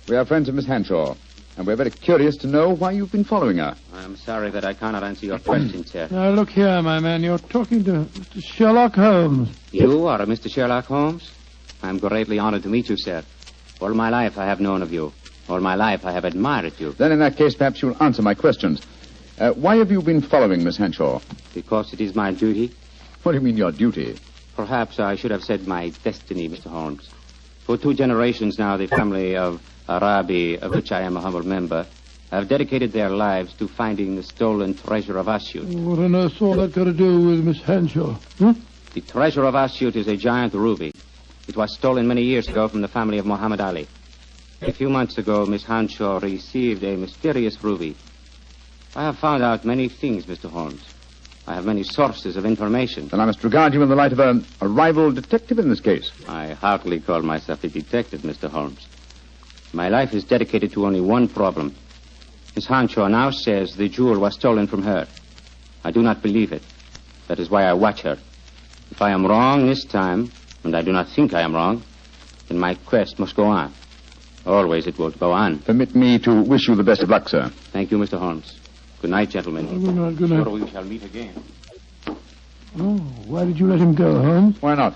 We are friends of Miss Hanshaw, and we're very curious to know why you've been following her. I'm sorry that I cannot answer your question, sir. Now, look here, my man. You're talking to Mr. Sherlock Holmes. You are Mr. Sherlock Holmes? I'm greatly honored to meet you, sir. All my life I have known of you. All my life I have admired you. Then in that case, perhaps you'll answer my questions. Why have you been following Miss Hanshaw? Because it is my duty. What do you mean, your duty? Perhaps I should have said my destiny, Mr. Holmes. For 2 generations now, the family of Arabi, of which I am a humble member, have dedicated their lives to finding the stolen treasure of Asyut. What on earth's all that got to do with Miss Hanshaw? The treasure of Asyut is a giant ruby. It was stolen many years ago from the family of Muhammad Ali. A few months ago, Miss Hanshaw received a mysterious ruby. I have found out many things, Mr. Holmes. I have many sources of information. Then I must regard you in the light of a rival detective in this case. I hardly call myself a detective, Mr. Holmes. My life is dedicated to only one problem. Miss Hanshaw now says the jewel was stolen from her. I do not believe it. That is why I watch her. If I am wrong this time, and I do not think I am wrong, then my quest must go on. Always it will go on. Permit me to wish you the best of luck, sir. Thank you, Mr. Holmes. Good night, gentlemen. Good night. Sure we shall meet again. Oh, why did you let him go, Holmes? Why not?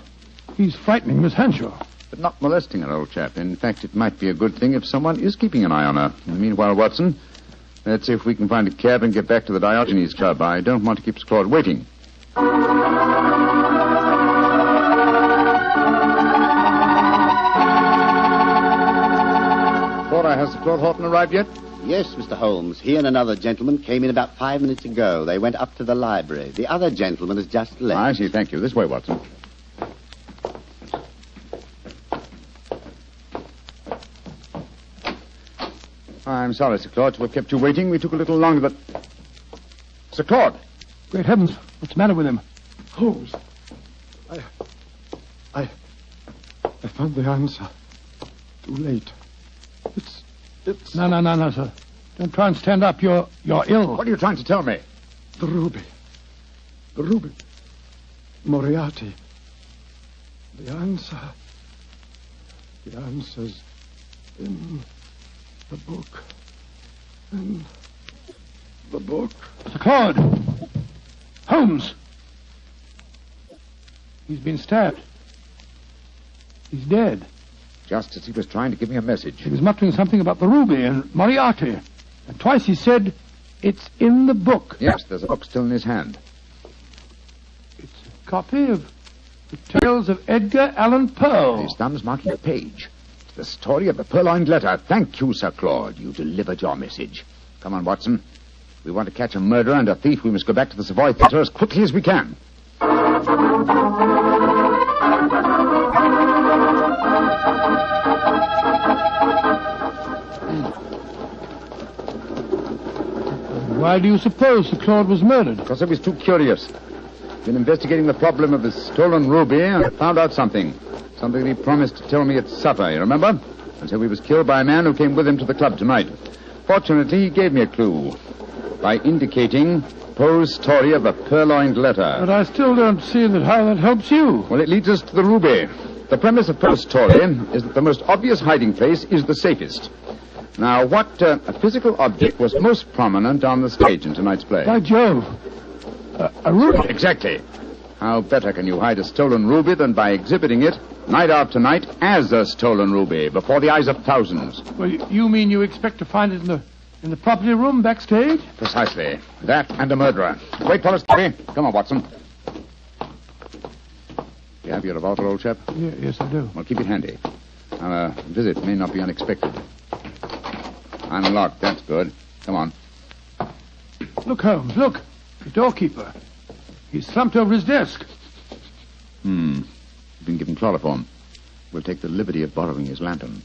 He's frightening Miss Hanshaw. But not molesting her, old chap. In fact, it might be a good thing if someone is keeping an eye on her. In the meanwhile, Watson, let's see if we can find a cab and get back to the Diogenes Club. I don't want to keep Claude waiting. Cora, has Claude Horton arrived yet? Yes, Mr. Holmes. He and another gentleman came in about 5 minutes ago. They went up to the library. The other gentleman has just left. I see. Thank you. This way, Watson. I'm sorry, Sir Claude, to have kept you waiting. We took a little longer, but... Sir Claude! Great heavens, what's the matter with him? Holmes, I found the answer. Too late. It's... No, sir. Don't try and stand up. You're ill. What are you trying to tell me? The ruby. Moriarty. The answer's in the book. In the book. Sir Claude! Holmes! He's been stabbed. He's dead. Just as he was trying to give me a message. He was muttering something about the ruby and Moriarty. And twice he said, it's in the book. Yes, there's a book still in his hand. It's a copy of the Tales of Edgar Allan Poe. His thumb's marking the page. It's the story of the purloined letter. Thank you, Sir Claude. You delivered your message. Come on, Watson. If we want to catch a murderer and a thief, we must go back to the Savoy Theatre as quickly as we can. Why do you suppose Sir Claude was murdered? Because I was too curious. Been investigating the problem of the stolen ruby and I found out something. Something he promised to tell me at supper, you remember? And so he was killed by a man who came with him to the club tonight. Fortunately, he gave me a clue by indicating Poe's story of a purloined letter. But I still don't see how that helps you. Well, it leads us to the ruby. The premise of Poe's story is that the most obvious hiding place is the safest. Now, what physical object was most prominent on the stage in tonight's play? By Jove. A ruby. Exactly. How better can you hide a stolen ruby than by exhibiting it night after night as a stolen ruby before the eyes of thousands? Well, you mean you expect to find it in the property room backstage? Precisely. That and a murderer. Wait for us, Terry. Come on, Watson. You have your revolver, old chap? Yes, I do. Well, keep it handy. Our visit may not be unexpected. Unlocked. That's good. Come on. Look, Holmes, look. The doorkeeper. He's slumped over his desk. He's been given chloroform. We'll take the liberty of borrowing his lantern.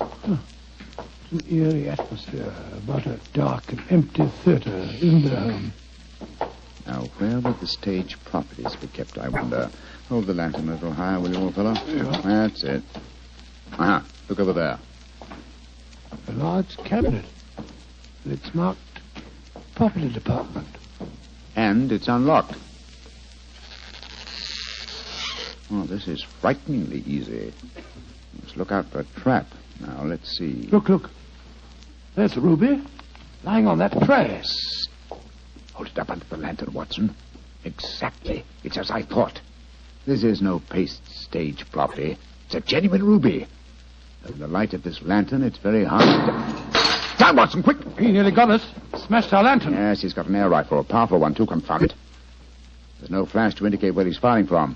It's an eerie atmosphere about a dark and empty theatre, isn't there, Holmes? Now, where would the stage properties be kept, I wonder? Hold the lantern a little higher, will you, old fellow? Yeah. That's it. Aha, look over there. A large cabinet. And it's marked Property Department. And it's unlocked. Oh, this is frighteningly easy. Let's look out for a trap. Now, let's see. Look. There's a ruby lying on that tray. Hold it up under the lantern, Watson. Exactly. It's as I thought. This is no paste stage property. It's a genuine ruby. In the light of this lantern, it's very hard to... Down, Watson, quick! He nearly got us. Smashed our lantern. Yes, he's got an air rifle, a powerful one, too, confound it. There's no flash to indicate where he's firing from.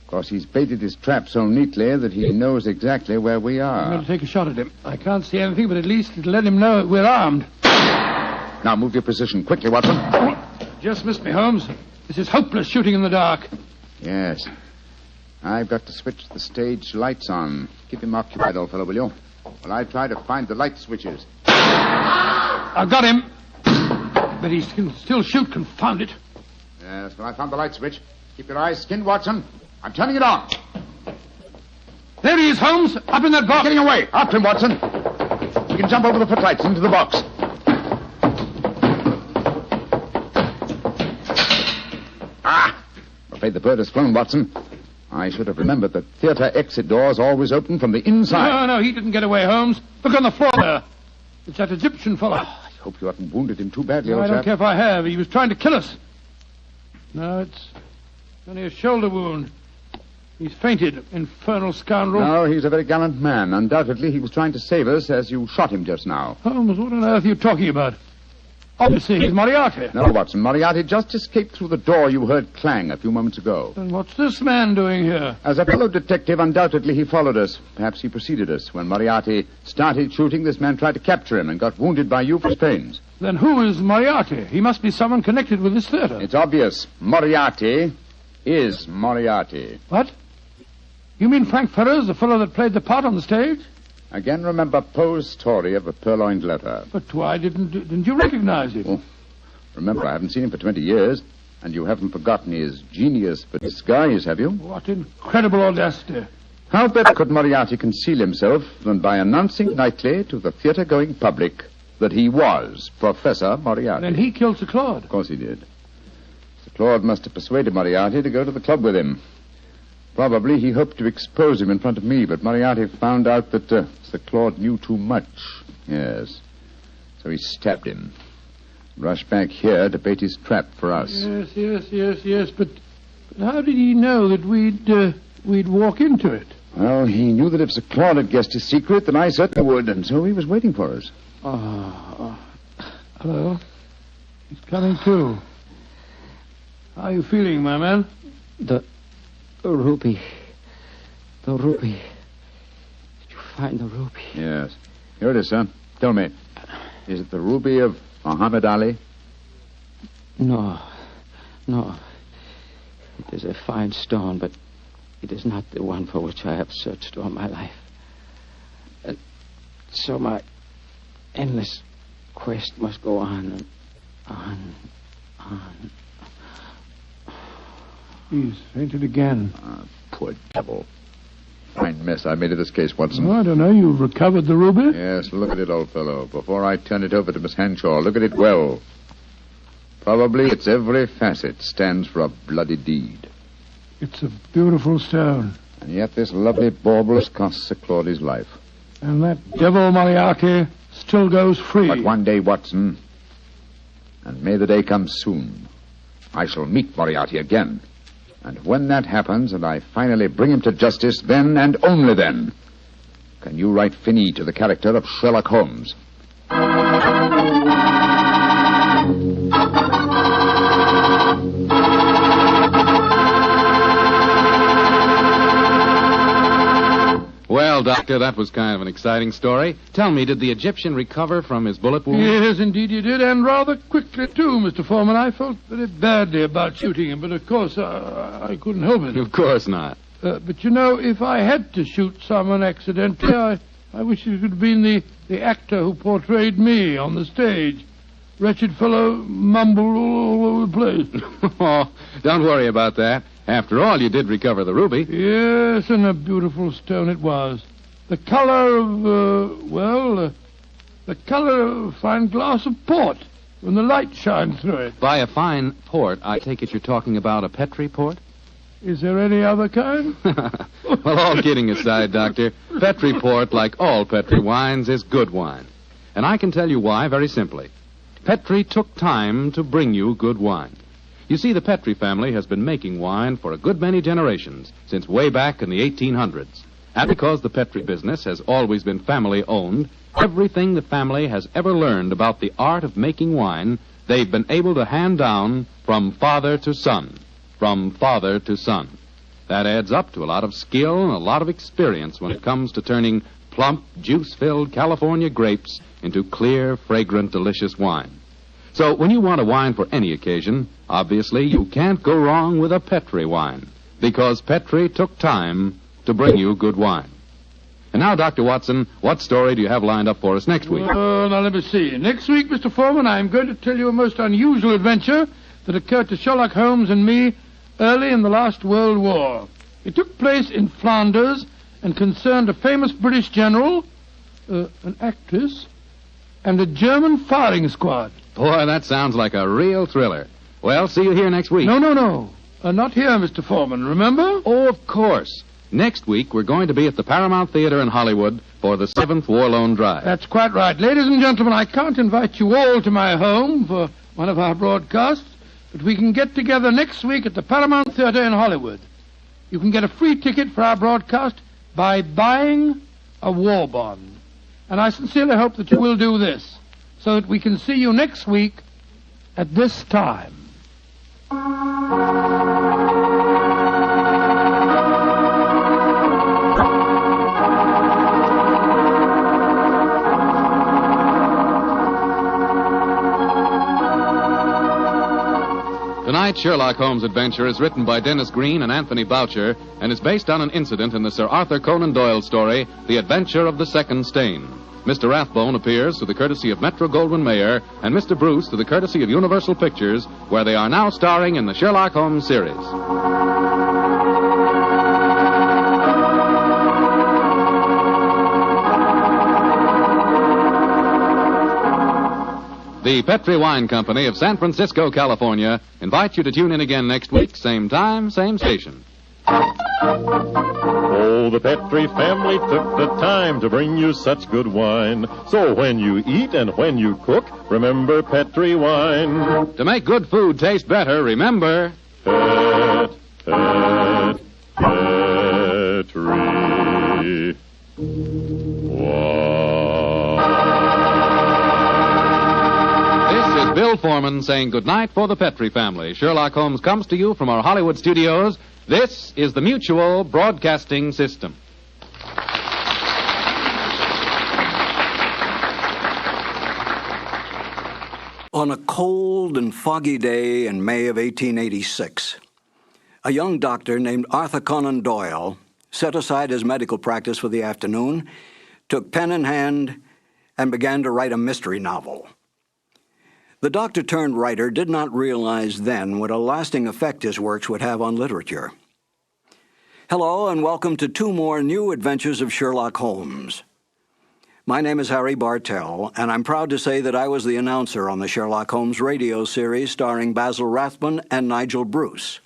Of course, he's baited his trap so neatly that he knows exactly where we are. I'm going to take a shot at him. I can't see anything, but at least it'll let him know we're armed. Now, move your position quickly, Watson. Just missed me, Holmes. This is hopeless shooting in the dark. Yes. I've got to switch the stage lights on. Keep him occupied, old fellow, will you? While I try to find the light switches. I've got him. But he can still shoot, confound it. Yes, well, I found the light switch. Keep your eyes skinned, Watson. I'm turning it on. There he is, Holmes. Up in that box. Getting away. After him, Watson. You can jump over the footlights into the box. I'm afraid the bird has flown, Watson. I should have remembered that theatre exit doors always open from the inside. No, he didn't get away, Holmes. Look on the floor there. It's that Egyptian fellow. I hope you haven't wounded him too badly, No, old I don't chap. care if I have. He was trying to kill us. No, it's only a shoulder wound. He's fainted, infernal scoundrel. No, he's a very gallant man. Undoubtedly, he was trying to save us as you shot him just now. Holmes, what on earth are you talking about? Obviously, he's Moriarty. No, Watson. Moriarty just escaped through the door you heard clang a few moments ago. Then what's this man doing here? As a fellow detective, undoubtedly he followed us. Perhaps he preceded us. When Moriarty started shooting, this man tried to capture him and got wounded by you for his pains. Then who is Moriarty? He must be someone connected with this theatre. It's obvious. Moriarty is Moriarty. What? You mean Frank Ferrers, the fellow that played the part on the stage? Again, remember Poe's story of the purloined letter. But why didn't you recognize him? Oh, remember, I haven't seen him for 20 years, and you haven't forgotten his genius for disguise, have you? What incredible audacity. How better could Moriarty conceal himself than by announcing nightly to the theatre-going public that he was Professor Moriarty? Then he killed Sir Claude. Of course he did. Sir Claude must have persuaded Moriarty to go to the club with him. Probably he hoped to expose him in front of me, but Moriarty found out that Sir Claude knew too much. Yes. So he stabbed him. Rushed back here to bait his trap for us. Yes. But how did he know that we'd walk into it? Well, he knew that if Sir Claude had guessed his secret, then I certainly would, and so he was waiting for us. Hello. He's coming too. How are you feeling, my man? The ruby. The ruby. Did you find the ruby? Yes. Here it is, sir. Tell me, is it the ruby of Muhammad Ali? No. It is a fine stone, but it is not the one for which I have searched all my life. And so my endless quest must go on and on. He's fainted again. Poor devil. Fine mess I made of this case, Watson. Oh, I don't know. You've recovered the ruby? Yes, look at it, old fellow. Before I turn it over to Miss Hanshaw, look at it well. Probably its every facet stands for a bloody deed. It's a beautiful stone. And yet this lovely bauble has cost Sir Claude his life. And that devil Moriarty still goes free. But one day, Watson, and may the day come soon, I shall meet Moriarty again. And when that happens and I finally bring him to justice, then and only then can you write fini to the character of Sherlock Holmes. Well, Well, Doctor, that was kind of an exciting story. Tell me, did the Egyptian recover from his bullet wound? Yes, indeed he did, and rather quickly, too, Mr. Foreman. I felt very badly about shooting him, but of course I couldn't help it. Of course not. But, you know, if I had to shoot someone accidentally, I wish it could have been the actor who portrayed me on the stage. Wretched fellow mumbled all over the place. Oh, don't worry about that. After all, you did recover the ruby. Yes, and a beautiful stone it was. The color of, the color of a fine glass of port when the light shines through it. By a fine port, I take it you're talking about a Petri port? Is there any other kind? Well, all kidding aside, Doctor, Petri port, like all Petri wines, is good wine. And I can tell you why very simply. Petri took time to bring you good wine. You see, the Petri family has been making wine for a good many generations, since way back in the 1800s. And because the Petri business has always been family-owned, everything the family has ever learned about the art of making wine, they've been able to hand down from father to son. From father to son. That adds up to a lot of skill and a lot of experience when it comes to turning plump, juice-filled California grapes into clear, fragrant, delicious wine. So when you want a wine for any occasion, obviously you can't go wrong with a Petri wine, because Petri took time to bring you good wine. And now, Dr. Watson, what story do you have lined up for us next week? Now let me see. Next week, Mr. Foreman, I'm going to tell you a most unusual adventure that occurred to Sherlock Holmes and me early in the last World War. It took place in Flanders and concerned a famous British general, an actress, and a German firing squad. Boy, that sounds like a real thriller. Well, see you here next week. No. Not here, Mr. Foreman, remember? Oh, of course. Next week, we're going to be at the Paramount Theater in Hollywood for the 7th War Loan Drive. That's quite right. Ladies and gentlemen, I can't invite you all to my home for one of our broadcasts, but we can get together next week at the Paramount Theater in Hollywood. You can get a free ticket for our broadcast by buying a war bond. And I sincerely hope that you will do this, so that we can see you next week at this time. Tonight's Sherlock Holmes adventure is written by Dennis Green and Anthony Boucher and is based on an incident in the Sir Arthur Conan Doyle story, The Adventure of the Second Stain. Mr. Rathbone appears through the courtesy of Metro-Goldwyn-Mayer and Mr. Bruce through the courtesy of Universal Pictures, where they are now starring in the Sherlock Holmes series. The Petri Wine Company of San Francisco, California, invites you to tune in again next week, same time, same station. Oh, the Petri family took the time to bring you such good wine. So when you eat and when you cook, remember Petri wine. To make good food taste better, remember... Petri. Bill Foreman saying goodnight for the Petri family. Sherlock Holmes comes to you from our Hollywood studios. This is the Mutual Broadcasting System. On a cold and foggy day in May of 1886, a young doctor named Arthur Conan Doyle set aside his medical practice for the afternoon, took pen in hand, and began to write a mystery novel. The doctor-turned-writer did not realize then what a lasting effect his works would have on literature. Hello, and welcome to 2 more new adventures of Sherlock Holmes. My name is Harry Bartell, and I'm proud to say that I was the announcer on the Sherlock Holmes radio series starring Basil Rathbone and Nigel Bruce.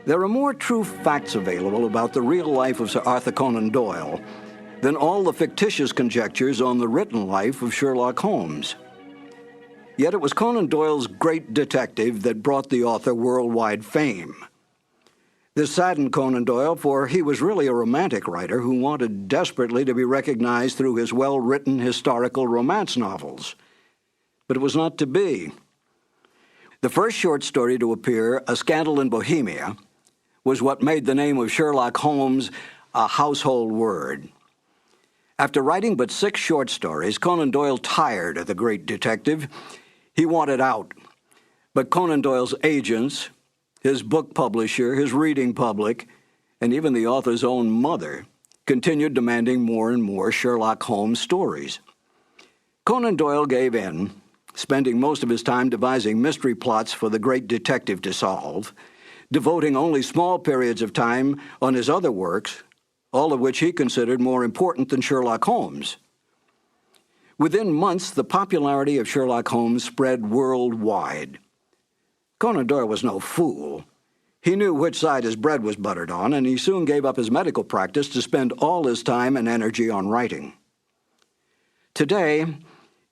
There are more true facts available about the real life of Sir Arthur Conan Doyle than all the fictitious conjectures on the written life of Sherlock Holmes. Yet it was Conan Doyle's great detective that brought the author worldwide fame. This saddened Conan Doyle, for he was really a romantic writer who wanted desperately to be recognized through his well-written historical romance novels. But it was not to be. The first short story to appear, A Scandal in Bohemia, was what made the name of Sherlock Holmes a household word. After writing but 6 short stories, Conan Doyle tired of the great detective. He wanted out. But Conan Doyle's agents, his book publisher, his reading public, and even the author's own mother continued demanding more and more Sherlock Holmes stories. Conan Doyle gave in, spending most of his time devising mystery plots for the great detective to solve, devoting only small periods of time on his other works, all of which he considered more important than Sherlock Holmes. Within months, the popularity of Sherlock Holmes spread worldwide. Conan Doyle was no fool. He knew which side his bread was buttered on, and he soon gave up his medical practice to spend all his time and energy on writing. Today,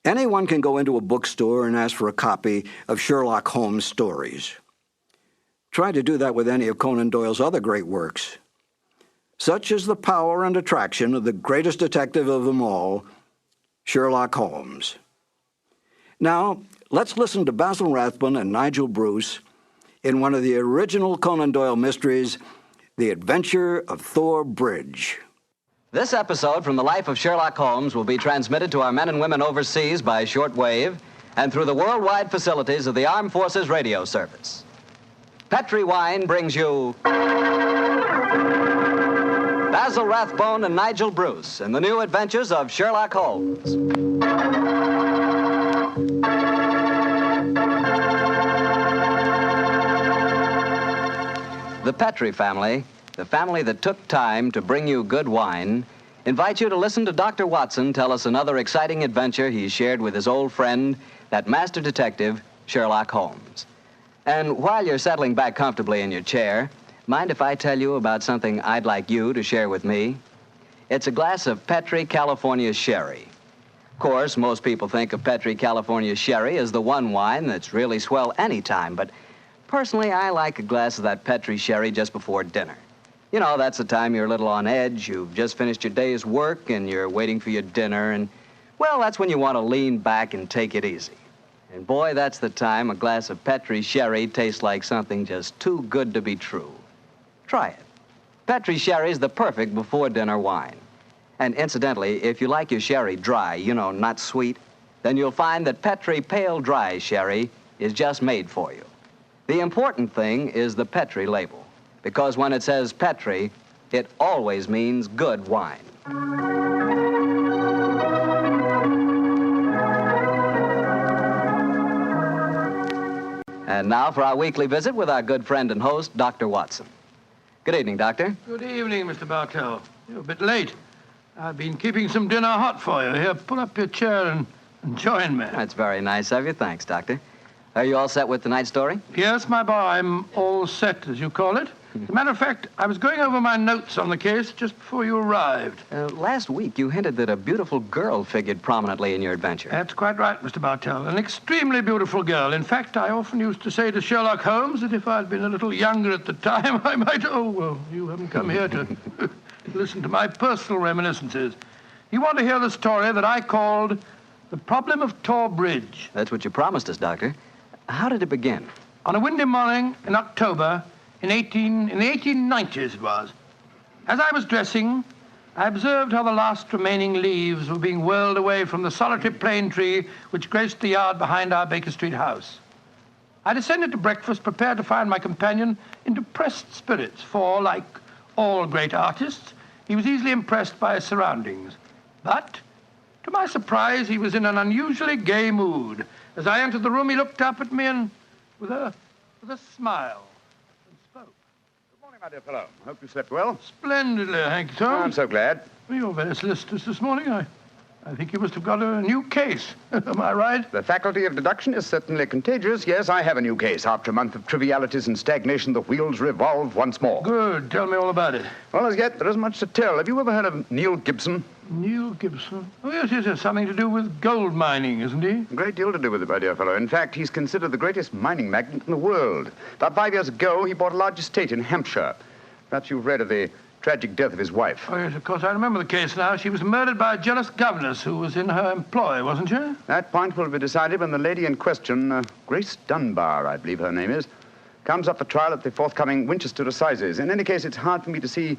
anyone can go into a bookstore and ask for a copy of Sherlock Holmes stories. Try to do that with any of Conan Doyle's other great works. Such is the power and attraction of the greatest detective of them all, Sherlock Holmes. Now, let's listen to Basil Rathbone and Nigel Bruce in one of the original Conan Doyle mysteries, The Adventure of Thor Bridge. This episode from the life of Sherlock Holmes will be transmitted to our men and women overseas by shortwave and through the worldwide facilities of the Armed Forces Radio Service. Petri Wine brings you Basil Rathbone and Nigel Bruce in the new adventures of Sherlock Holmes. The Petri family, the family that took time to bring you good wine, invites you to listen to Dr. Watson tell us another exciting adventure he shared with his old friend, that master detective, Sherlock Holmes. And while you're settling back comfortably in your chair, mind if I tell you about something I'd like you to share with me? It's a glass of Petri California Sherry. Of course, most people think of Petri California Sherry as the one wine that's really swell any time, but personally, I like a glass of that Petri Sherry just before dinner. You know, that's the time you're a little on edge, you've just finished your day's work, and you're waiting for your dinner, and, well, that's when you want to lean back and take it easy. And boy, that's the time a glass of Petri Sherry tastes like something just too good to be true. Try it. Petri Sherry's the perfect before-dinner wine. And incidentally, if you like your sherry dry, you know, not sweet, then you'll find that Petri Pale Dry Sherry is just made for you. The important thing is the Petri label, because when it says Petri, it always means good wine. And now for our weekly visit with our good friend and host, Dr. Watson. Good evening, Doctor. Good evening, Mr. Bartell. You're a bit late. I've been keeping some dinner hot for you. Here, pull up your chair and join me. That's very nice of you. Thanks, Doctor. Are you all set with tonight's story? Yes, my boy, I'm all set, as you call it. As a matter of fact, I was going over my notes on the case just before you arrived. Last week, you hinted that a beautiful girl figured prominently in your adventure. That's quite right, Mr. Bartell. An extremely beautiful girl. In fact, I often used to say to Sherlock Holmes that if I'd been a little younger at the time, I might... Oh, well, you haven't come here to listen to my personal reminiscences. You want to hear the story that I called The Problem of Tor Bridge. That's what you promised us, Doctor. How did it begin? On a windy morning in October, in the 1890s it was. As I was dressing, I observed how the last remaining leaves were being whirled away from the solitary plane tree which graced the yard behind our Baker Street house. I descended to breakfast, prepared to find my companion in depressed spirits, for, like all great artists, he was easily impressed by his surroundings. But, to my surprise, he was in an unusually gay mood. As I entered the room, he looked up at me and, with a smile, and spoke. Good morning, my dear fellow. Hope you slept well. Splendidly, thank you, Tom. I'm so glad. Well, you're very solicitous this morning. I think you must have got a new case. Am I right? The faculty of deduction is certainly contagious. Yes, I have a new case. After a month of trivialities and stagnation, the wheels revolve once more. Good. Tell me all about it. Well, as yet, there isn't much to tell. Have you ever heard of Neil Gibson? Neil Gibson? Oh, yes. Something to do with gold mining, isn't he? A great deal to do with it, my dear fellow. In fact, he's considered the greatest mining magnate in the world. About 5 years ago, he bought a large estate in Hampshire. Perhaps you've read of the tragic death of his wife. Oh, yes, of course, I remember the case now. She was murdered by a jealous governess who was in her employ, wasn't she? That point will be decided when the lady in question, Grace Dunbar, I believe her name is, comes up for trial at the forthcoming Winchester Assizes. In any case, it's hard for me to see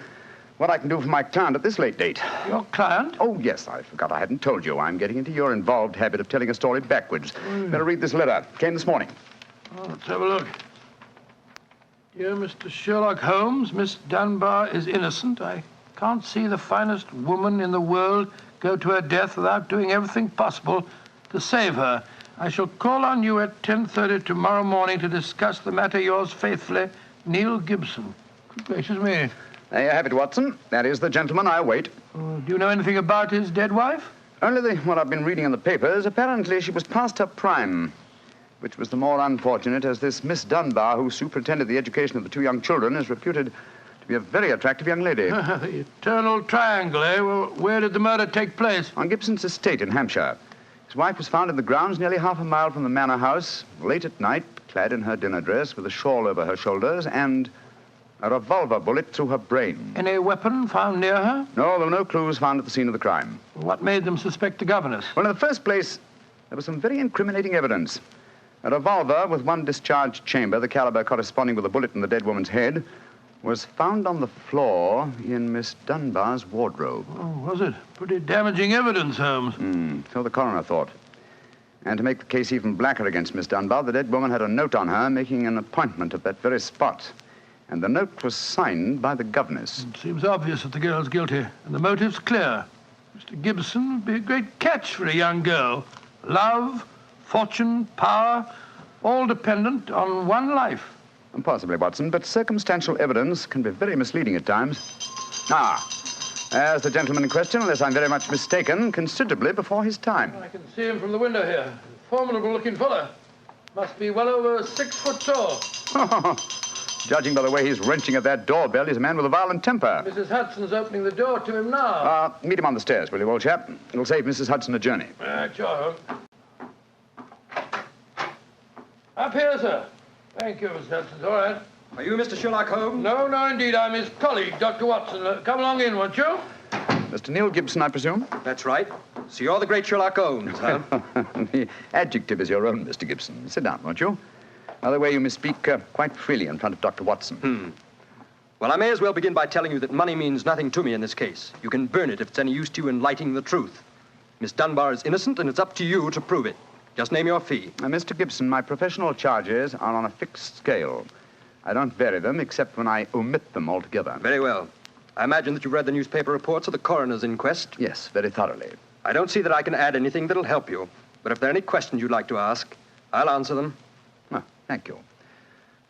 what I can do for my client at this late date. Your client? Oh, yes, I forgot I hadn't told you. I'm getting into your involved habit of telling a story backwards. Better read this letter. Came this morning. Oh, let's have a look. Dear Mr. Sherlock Holmes, Miss Dunbar is innocent. I can't see the finest woman in the world go to her death without doing everything possible to save her. I shall call on you at 10:30 tomorrow morning to discuss the matter. Yours faithfully, Neil Gibson. Good gracious me. There you have it, Watson. That is the gentleman I await. Do you know anything about his dead wife? Only what I've been reading in the papers. Apparently she was past her prime, which was the more unfortunate as this Miss Dunbar, who superintended the education of the two young children, is reputed to be a very attractive young lady. The eternal triangle, eh? Well, where did the murder take place? On Gibson's estate in Hampshire. His wife was found in the grounds nearly half a mile from the manor house, late at night, clad in her dinner dress, with a shawl over her shoulders, and a revolver bullet through her brain. Any weapon found near her? No, there were no clues found at the scene of the crime. What made them suspect the governess? Well, in the first place, there was some very incriminating evidence. A revolver with one discharged chamber, the caliber corresponding with a bullet in the dead woman's head, was found on the floor in Miss Dunbar's wardrobe. Oh, was it? Pretty damaging evidence, Holmes. So the coroner thought. And to make the case even blacker against Miss Dunbar, the dead woman had a note on her making an appointment at that very spot. And the note was signed by the governess. It seems obvious that the girl's guilty, and the motive's clear. Mr. Gibson would be a great catch for a young girl. Love, fortune, power, all dependent on one life. Possibly, Watson, but circumstantial evidence can be very misleading at times. There's the gentleman in question, unless I'm very much mistaken, considerably before his time. I can see him from the window here. Formidable-looking fellow. Must be well over 6 foot tall. Judging by the way he's wrenching at that doorbell, he's a man with a violent temper. Mrs. Hudson's opening the door to him now. Meet him on the stairs, will you, old chap? It'll save Mrs. Hudson a journey. Sure, Holmes. Up here, sir. Thank you, Mr. Hudson. All right. Are you Mr. Sherlock Holmes? No, indeed. I'm his colleague, Dr. Watson. Come along in, won't you? Mr. Neil Gibson, I presume? That's right. So you're the great Sherlock Holmes, huh? The adjective is your own, Mr. Gibson. Sit down, won't you? By the way, you may speak quite freely in front of Dr. Watson. Well, I may as well begin by telling you that money means nothing to me in this case. You can burn it if it's any use to you in lighting the truth. Miss Dunbar is innocent, and it's up to you to prove it. Just name your fee. Mr. Gibson, my professional charges are on a fixed scale. I don't vary them except when I omit them altogether. Very well. I imagine that you've read the newspaper reports of the coroner's inquest? Yes, very thoroughly. I don't see that I can add anything that'll help you. But if there are any questions you'd like to ask, I'll answer them. Thank you.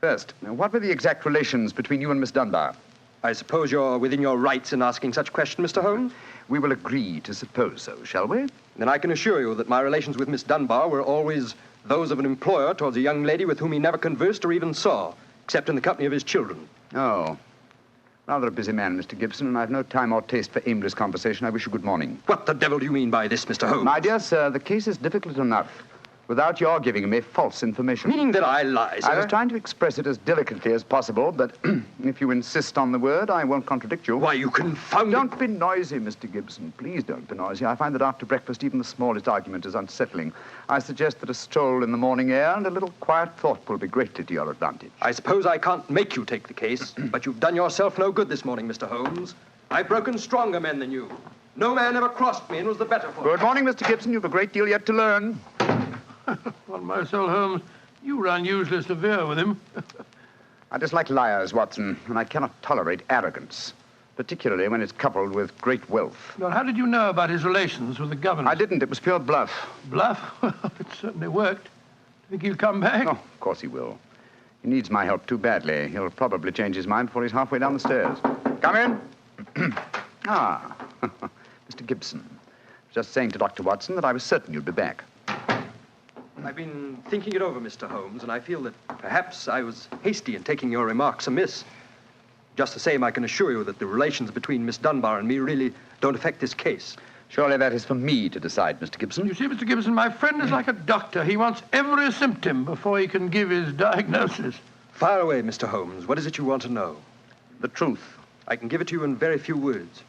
First, what were the exact relations between you and Miss Dunbar? I suppose you're within your rights in asking such a question, Mr. Holmes? We will agree to suppose so, shall we? Then I can assure you that my relations with Miss Dunbar were always those of an employer towards a young lady with whom he never conversed or even saw, except in the company of his children. Oh. Rather a busy man, Mr. Gibson, and I've no time or taste for aimless conversation. I wish you good morning. What the devil do you mean by this, Mr. Holmes? My dear sir, the case is difficult enough without your giving me false information. Meaning that I lie, sir? I was trying to express it as delicately as possible, but if you insist on the word, I won't contradict you. Why, you confounded... Don't be noisy, Mr. Gibson. Please don't be noisy. I find that after breakfast, even the smallest argument is unsettling. I suggest that a stroll in the morning air and a little quiet thought will be greatly to your advantage. I suppose I can't make you take the case, but you've done yourself no good this morning, Mr. Holmes. I've broken stronger men than you. No man ever crossed me and was the better for it. Good morning, Mr. Gibson. You've a great deal yet to learn. On my soul, Holmes, you were unusually severe with him. I dislike liars, Watson, and I cannot tolerate arrogance, particularly when it's coupled with great wealth. Well, how did you know about his relations with the governor? I didn't. It was pure bluff. Bluff? It certainly worked. Think he'll come back? Oh, of course he will. He needs my help too badly. He'll probably change his mind before he's halfway down the stairs. Come in. Mr. Gibson. Just saying to Dr. Watson that I was certain you'd be back. I've been thinking it over, Mr. Holmes, and I feel that perhaps I was hasty in taking your remarks amiss. Just the same, I can assure you that the relations between Miss Dunbar and me really don't affect this case. Surely that is for me to decide, Mr. Gibson. You see, Mr. Gibson, my friend is like a doctor. He wants every symptom before he can give his diagnosis. Fire away, Mr. Holmes. What is it you want to know? The truth. I can give it to you in very few words.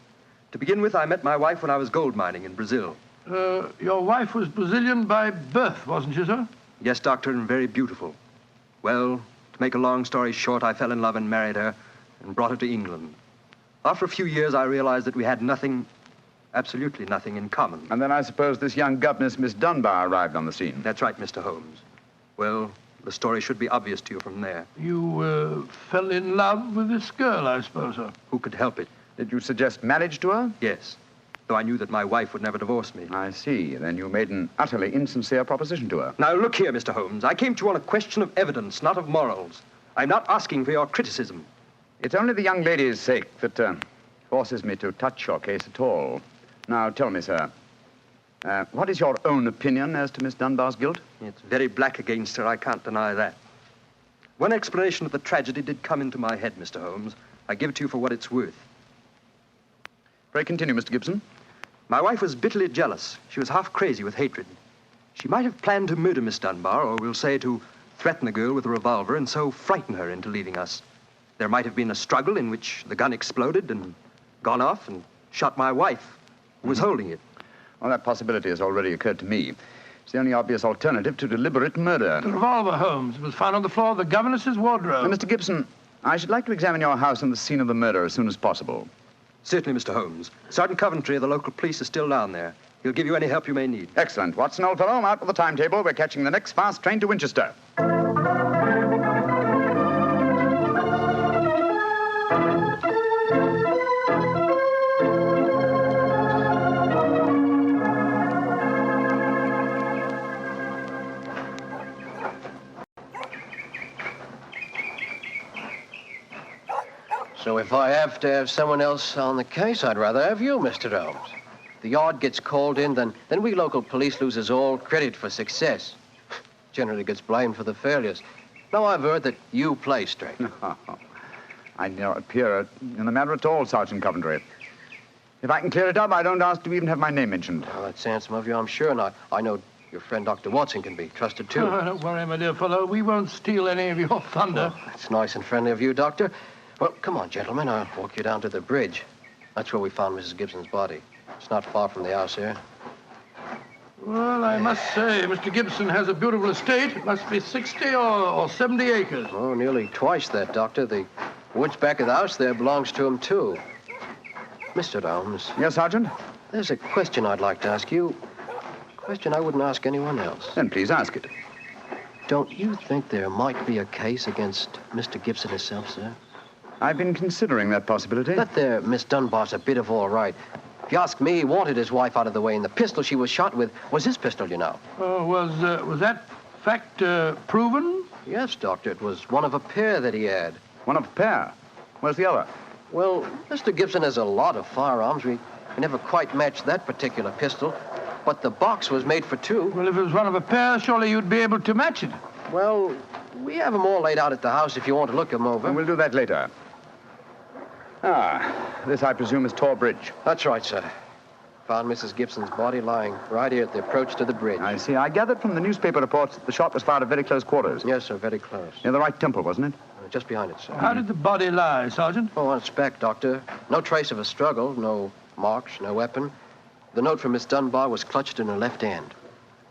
To begin with, I met my wife when I was gold mining in Brazil. Your wife was Brazilian by birth, wasn't she, sir? Yes, Doctor, and very beautiful. Well, to make a long story short, I fell in love and married her and brought her to England. After a few years, I realized that we had nothing, absolutely nothing in common. And then I suppose this young governess, Miss Dunbar, arrived on the scene. That's right, Mr. Holmes. Well, the story should be obvious to you from there. You fell in love with this girl, I suppose, sir? Who could help it? Did you suggest marriage to her? Yes, though I knew that my wife would never divorce me. I see. Then you made an utterly insincere proposition to her. Now, look here, Mr. Holmes. I came to you on a question of evidence, not of morals. I'm not asking for your criticism. It's only the young lady's sake that forces me to touch your case at all. Now, tell me, sir, what is your own opinion as to Miss Dunbar's guilt? It's very black against her, I can't deny that. One explanation of the tragedy did come into my head, Mr. Holmes. I give it to you for what it's worth. Pray continue, Mr. Gibson. My wife was bitterly jealous. She was half crazy with hatred. She might have planned to murder Miss Dunbar, or we'll say to threaten the girl with a revolver and so frighten her into leaving us. There might have been a struggle in which the gun exploded and gone off and shot my wife, who was holding it. Well, that possibility has already occurred to me. It's the only obvious alternative to deliberate murder. The revolver, Holmes, was found on the floor of the governess's wardrobe. Now, Mr. Gibson, I should like to examine your house and the scene of the murder as soon as possible. Certainly, Mr. Holmes. Sergeant Coventry of the local police is still down there. He'll give you any help you may need. Excellent. Watson, old fellow, I'm out with the timetable. We're catching the next fast train to Winchester. So if I have to have someone else on the case, I'd rather have you, Mr. Holmes. If the yard gets called in, then we local police loses all credit for success. Generally gets blamed for the failures. Now I've heard that you play straight. I do not appear in the matter at all, Sergeant Coventry. If I can clear it up, I don't ask to even have my name mentioned. Well, that's handsome of you, I'm sure. And I know your friend Dr. Watson can be trusted, too. Oh, don't worry, my dear fellow. We won't steal any of your thunder. Well, that's nice and friendly of you, Doctor. Well, come on, gentlemen. I'll walk you down to the bridge. That's where we found Mrs. Gibson's body. It's not far from the house here. Well, I must say, Mr. Gibson has a beautiful estate. It must be 60 or 70 acres. Oh, nearly twice that, Doctor. The woods back of the house there belongs to him, too. Mr. Holmes. Yes, Sergeant? There's a question I'd like to ask you. A question I wouldn't ask anyone else. Then please ask it. Don't you think there might be a case against Mr. Gibson himself, sir? I've been considering that possibility. That there Miss Dunbar's a bit of all right. If you ask me, he wanted his wife out of the way, and the pistol she was shot with was his pistol, you know. Oh, was that fact proven? Yes, Doctor. It was one of a pair that he had. One of a pair? Where's the other? Well, Mr. Gibson has a lot of firearms. We never quite matched that particular pistol, but the box was made for two. Well, if it was one of a pair, surely you'd be able to match it. Well, we have them all laid out at the house if you want to look them over. And we'll do that later. This, I presume, is Tor Bridge. That's right, sir. Found Mrs. Gibson's body lying right here at the approach to the bridge. I see. I gathered from the newspaper reports that the shot was fired at very close quarters. Yes, sir, very close. Near the right temple, wasn't it? Just behind it, sir. How did the body lie, Sergeant? Oh, on its back, Doctor. No trace of a struggle, no marks, no weapon. The note from Miss Dunbar was clutched in her left hand.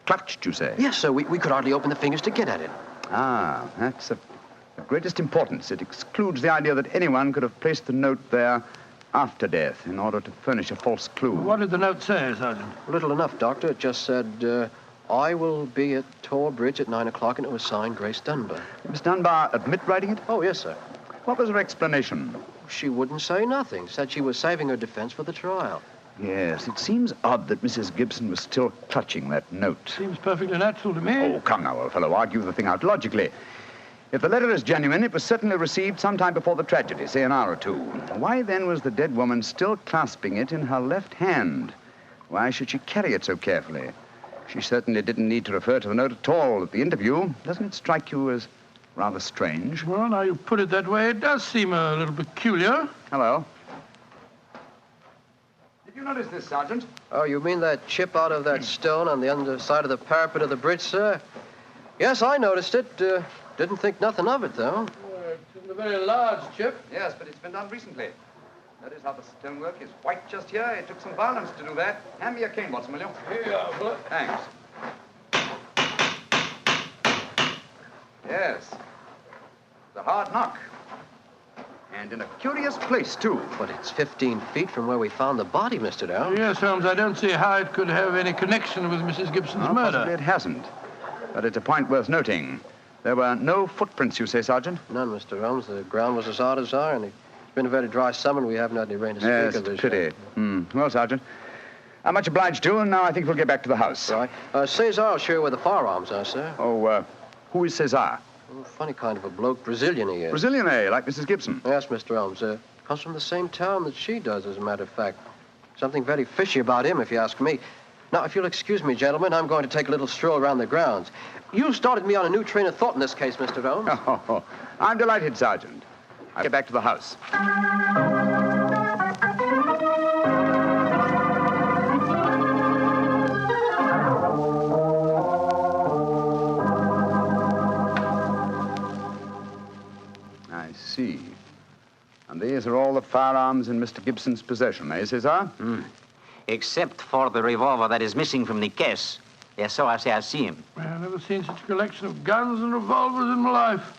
Clutched, you say? Yes, sir. We could hardly open the fingers to get at it. That's of greatest importance. It excludes the idea that anyone could have placed the note there after death in order to furnish a false clue. What did the note say, Sergeant? Little enough, Doctor. It just said, I will be at Tor Bridge at 9 o'clock, and it was signed Grace Dunbar. Did Miss Dunbar admit writing it? Oh, yes, sir. What was her explanation? She wouldn't say nothing. Said she was saving her defense for the trial. Yes, it seems odd that Mrs. Gibson was still clutching that note. Seems perfectly natural to me. Oh, come now, old fellow. Argue the thing out logically. If the letter is genuine, it was certainly received sometime before the tragedy, say an hour or two. Why then was the dead woman still clasping it in her left hand? Why should she carry it so carefully? She certainly didn't need to refer to the note at all at the interview. Doesn't it strike you as rather strange? Well, now you put it that way, it does seem a little peculiar. Hello. Did you notice this, Sergeant? Oh, you mean that chip out of that stone on the underside of the parapet of the bridge, sir? Yes, I noticed it. Didn't think nothing of it, though. It's in the a very large chip. Yes, but it's been done recently. Notice how the stonework is white just here. It took some violence to do that. Hand me your cane, Watson, will you? Here you are, Philip. Thanks. Yes. It's a hard knock. And in a curious place, too. But it's 15 feet from where we found the body, Mr. Holmes. Yes, Holmes, I don't see how it could have any connection with Mrs. Gibson's murder. Possibly it hasn't. But it's a point worth noting. There were no footprints, you say, Sergeant? None, Mr. Holmes. The ground was as hard as iron. It's been a very dry summer, and we haven't had any rain to speak Yes, of. it's pity. Well, Sergeant, I'm much obliged to you, and now I think we'll get back to the house. Right. Cesar will show you where the firearms are, sir. Oh, who is Cesar? Oh, funny kind of a bloke. Brazilian he is. Brazilian, eh? Like Mrs. Gibson? Yes, Mr. Holmes. Comes from the same town that she does, as a matter of fact. Something very fishy about him, if you ask me. Now, if you'll excuse me, gentlemen, I'm going to take a little stroll around the grounds. You started me on a new train of thought in this case, Mr. Holmes. Oh, I'm delighted, Sergeant. I'll get back to the house. I see. And these are all the firearms in Mr. Gibson's possession, eh, Cesar? Except for the revolver that is missing from the case. Yes, so I say I see him. I've never seen such a collection of guns and revolvers in my life.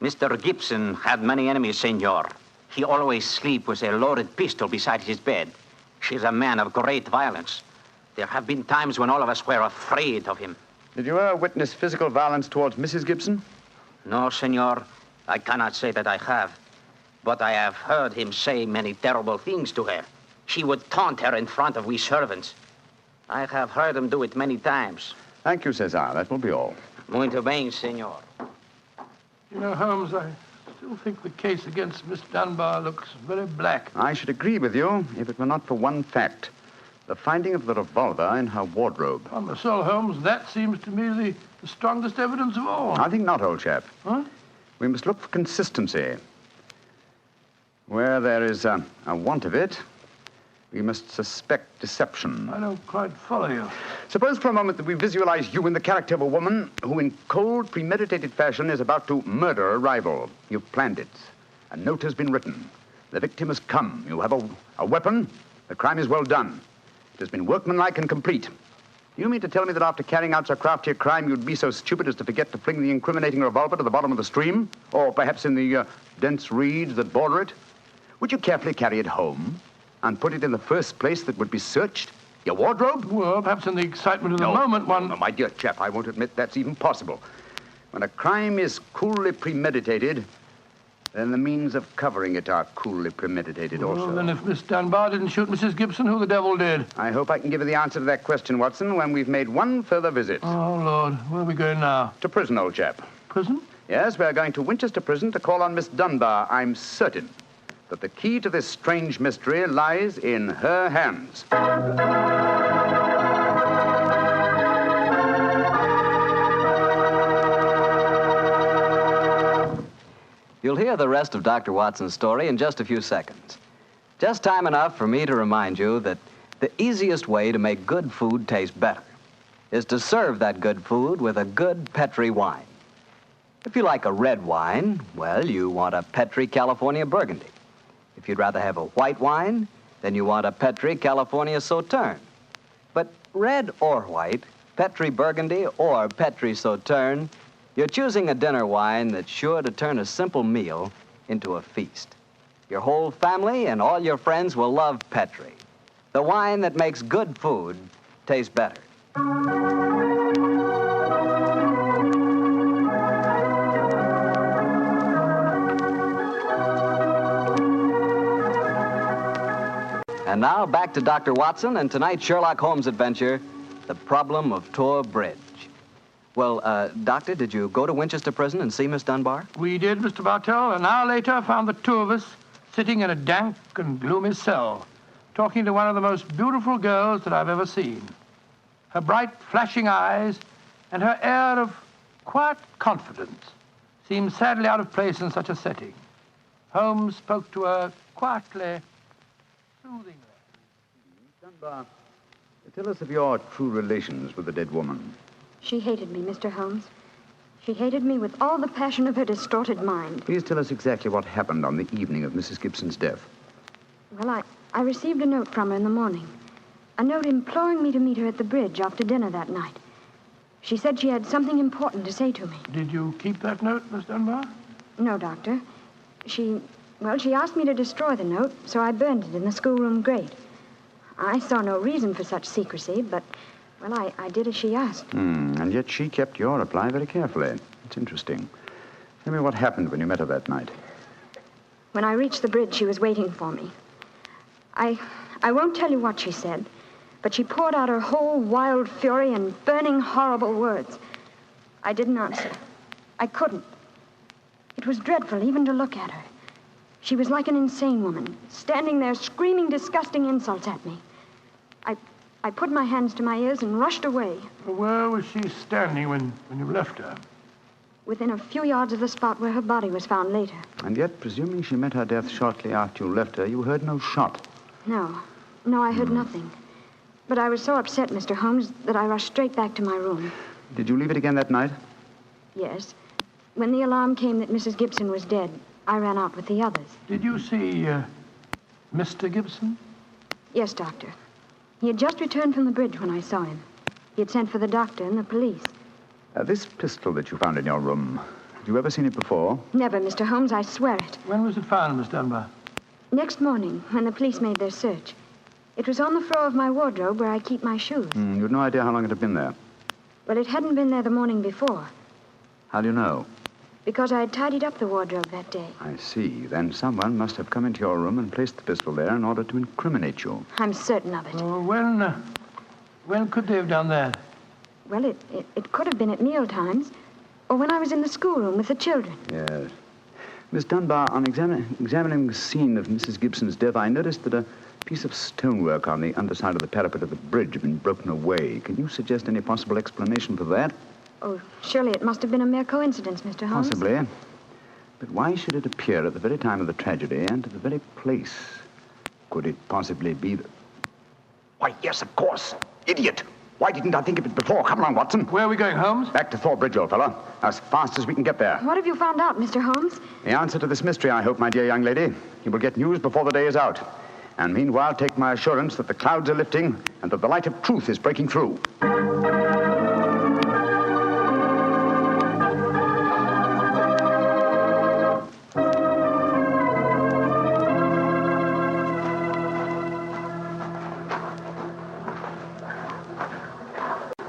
Mr. Gibson had many enemies, senor. He always sleep with a loaded pistol beside his bed. She's a man of great violence. There have been times when all of us were afraid of him. Did you ever witness physical violence towards Mrs. Gibson? No, senor. I cannot say that I have. But I have heard him say many terrible things to her. She would taunt her in front of we servants. I have heard him do it many times. Thank you, Cesar. That will be all. Muito bem, senor. You know, Holmes, I still think the case against Miss Dunbar looks very black. I should agree with you if it were not for one fact. The finding of the revolver in her wardrobe. On the soul, Holmes, that seems to me the strongest evidence of all. I think not, old chap. Huh? We must look for consistency. Where there is a want of it, we must suspect deception. I don't quite follow you. Suppose for a moment that we visualize you in the character of a woman who in cold, premeditated fashion is about to murder a rival. You've planned it. A note has been written. The victim has come. You have a weapon. The crime is well done. It has been workmanlike and complete. You mean to tell me that after carrying out so crafty a crime, you'd be so stupid as to forget to fling the incriminating revolver to the bottom of the stream? Or perhaps in the dense reeds that border it? Would you carefully carry it home and put it in the first place that would be searched? Your wardrobe? Well, perhaps in the excitement of the moment, one... No, my dear chap, I won't admit that's even possible. When a crime is coolly premeditated, then the means of covering it are coolly premeditated also. Well, then if Miss Dunbar didn't shoot Mrs. Gibson, who the devil did? I hope I can give you the answer to that question, Watson, when we've made one further visit. Oh, Lord. Where are we going now? To prison, old chap. Prison? Yes, we're going to Winchester Prison to call on Miss Dunbar. I'm certain that the key to this strange mystery lies in her hands. You'll hear the rest of Dr. Watson's story in just a few seconds. Just time enough for me to remind you that the easiest way to make good food taste better is to serve that good food with a good Petri wine. If you like a red wine, well, you want a Petri California Burgundy. If you'd rather have a white wine, then you want a Petri California Sauterne. But red or white, Petri Burgundy or Petri Sauterne, you're choosing a dinner wine that's sure to turn a simple meal into a feast. Your whole family and all your friends will love Petri, the wine that makes good food taste better. And now back to Dr. Watson and tonight's Sherlock Holmes adventure, The Problem of Tor Bridge. Well, Doctor, did you go to Winchester Prison and see Miss Dunbar? We did, Mr. Bartell. An hour later, found the two of us sitting in a dank and gloomy cell, talking to one of the most beautiful girls that I've ever seen. Her bright, flashing eyes and her air of quiet confidence seemed sadly out of place in such a setting. Holmes spoke to her quietly, soothingly. Dunbar, tell us of your true relations with the dead woman. She hated me, Mr. Holmes. She hated me with all the passion of her distorted mind. Please tell us exactly what happened on the evening of Mrs. Gibson's death. Well, I received a note from her in the morning. A note imploring me to meet her at the bridge after dinner that night. She said she had something important to say to me. Did you keep that note, Miss Dunbar? No, Doctor. She asked me to destroy the note, so I burned it in the schoolroom grate. I saw no reason for such secrecy, but, well, I did as she asked. And yet she kept your reply very carefully. It's interesting. Tell me what happened when you met her that night. When I reached the bridge, she was waiting for me. I won't tell you what she said, but she poured out her whole wild fury in burning, horrible words. I didn't answer. I couldn't. It was dreadful even to look at her. She was like an insane woman, standing there screaming disgusting insults at me. I put my hands to my ears and rushed away. Where was she standing when you left her? Within a few yards of the spot where her body was found later. And yet, presuming she met her death shortly after you left her, you heard no shot. No, I heard nothing. But I was so upset, Mr. Holmes, that I rushed straight back to my room. Did you leave it again that night? Yes. When the alarm came that Mrs. Gibson was dead, I ran out with the others. Did you see Mr. Gibson? Yes, Doctor. He had just returned from the bridge when I saw him. He had sent for the doctor and the police. This pistol that you found in your room, have you ever seen it before? Never, Mr. Holmes, I swear it. When was it found, Miss Dunbar? Next morning, when the police made their search. It was on the floor of my wardrobe where I keep my shoes. You had no idea how long it had been there? Well, it hadn't been there the morning before. How do you know? Because I had tidied up the wardrobe that day. I see. Then someone must have come into your room and placed the pistol there in order to incriminate you. I'm certain of it. When could they have done that? Well, it could have been at meal times, or when I was in the schoolroom with the children. Yes. Miss Dunbar, on examining the scene of Mrs. Gibson's death, I noticed that a piece of stonework on the underside of the parapet of the bridge had been broken away. Can you suggest any possible explanation for that? Oh, surely it must have been a mere coincidence, Mr. Holmes. Possibly. But why should it appear at the very time of the tragedy and at the very place? Could it possibly be that... Why, yes, of course. Idiot. Why didn't I think of it before? Come along, Watson. Where are we going, Holmes? Back to Thorpe Bridge, old fellow. As fast as we can get there. What have you found out, Mr. Holmes? The answer to this mystery, I hope, my dear young lady. You will get news before the day is out. And meanwhile, take my assurance that the clouds are lifting and that the light of truth is breaking through.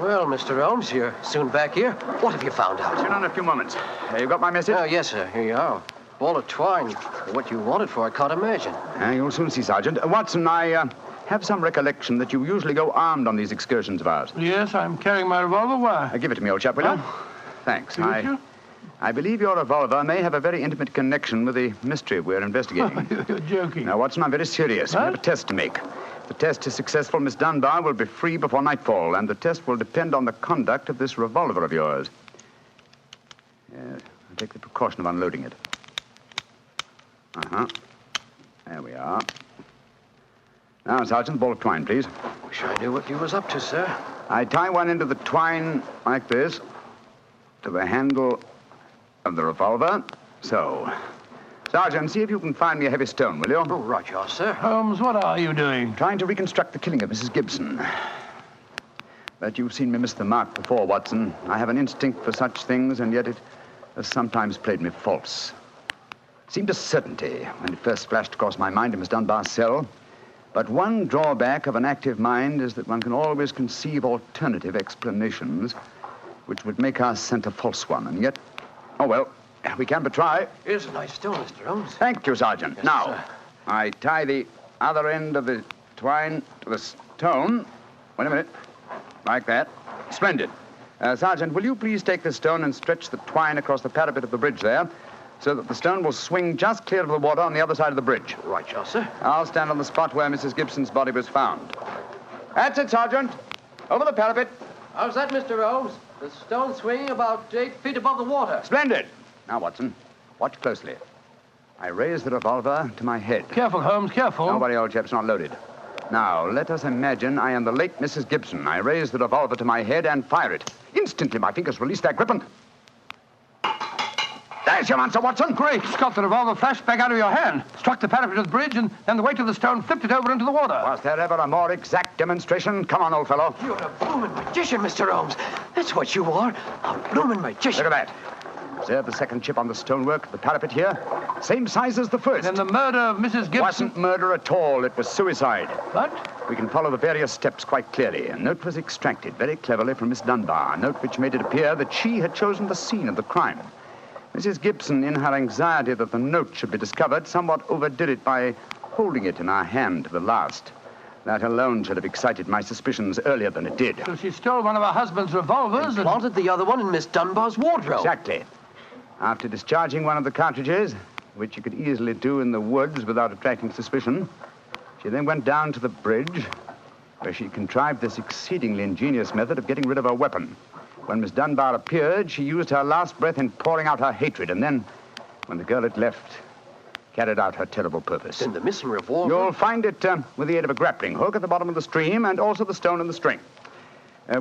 Well, Mr. Holmes, you're soon back here. What have you found out? Soon in a few moments. You got my message? Oh, yes, sir. Here you are. Ball of twine. What you wanted for, I can't imagine. You'll soon see, Sergeant. Watson, I have some recollection that you usually go armed on these excursions of ours. Yes, I'm carrying my revolver. Why? Give it to me, old chap, will you? Thanks. I believe your revolver may have a very intimate connection with the mystery we're investigating. You're joking. Now, Watson, I'm very serious. We have a test to make. If the test is successful, Miss Dunbar will be free before nightfall, and the test will depend on the conduct of this revolver of yours. Yes, I'll take the precaution of unloading it. There we are. Now, Sergeant, ball of twine, please. Wish I knew what you was up to, sir. I tie one end of the twine like this to the handle of the revolver. So. Sergeant, see if you can find me a heavy stone, will you? Oh, right, yes, sir. Holmes, what are you doing? Trying to reconstruct the killing of Mrs. Gibson. But you've seen me miss the mark before, Watson. I have an instinct for such things, and yet it has sometimes played me false. It seemed a certainty when it first flashed across my mind in Miss Dunbar's cell. But one drawback of an active mind is that one can always conceive alternative explanations which would make our scent a false one. And yet, oh well, we can but try. Here's a nice stone, Mr. Holmes. Thank you, Sergeant. Yes, now, sir. I tie the other end of the twine to the stone. Wait a minute. Like that. Splendid. Sergeant, will you please take this stone and stretch the twine across the parapet of the bridge there, so that the stone will swing just clear of the water on the other side of the bridge. Right, yes, sir. I'll stand on the spot where Mrs. Gibson's body was found. That's it, Sergeant. Over the parapet. How's that, Mr. Holmes? The stone swinging about 8 feet above the water. Splendid. Now, Watson, watch closely. I raise the revolver to my head. Careful, Holmes, careful. Don't worry, old chap's not loaded. Now, let us imagine I am the late Mrs. Gibson. I raise the revolver to my head and fire it. Instantly, my fingers release their grip and... There's your answer, Watson. Great Scott, the revolver flashed back out of your hand, struck the parapet of the bridge, and then the weight of the stone flipped it over into the water. Was there ever a more exact demonstration? Come on, old fellow. You're a bloomin' magician, Mr. Holmes. That's what you are. A bloomin' magician. Look at that. Observe the second chip on the stonework, the parapet here. Same size as the first. And the murder of Mrs. Gibson? Wasn't murder at all. It was suicide. What? We can follow the various steps quite clearly. A note was extracted very cleverly from Miss Dunbar, a note which made it appear that she had chosen the scene of the crime. Mrs. Gibson, in her anxiety that the note should be discovered, somewhat overdid it by holding it in her hand to the last. That alone should have excited my suspicions earlier than it did. So she stole one of her husband's revolvers and planted the other one in Miss Dunbar's wardrobe. Exactly. After discharging one of the cartridges, which you could easily do in the woods without attracting suspicion, she then went down to the bridge, where she contrived this exceedingly ingenious method of getting rid of her weapon. When Miss Dunbar appeared, she used her last breath in pouring out her hatred, and then, when the girl had left, carried out her terrible purpose. Then the missing revolver? You'll find it with the aid of a grappling hook at the bottom of the stream, and also the stone and the string,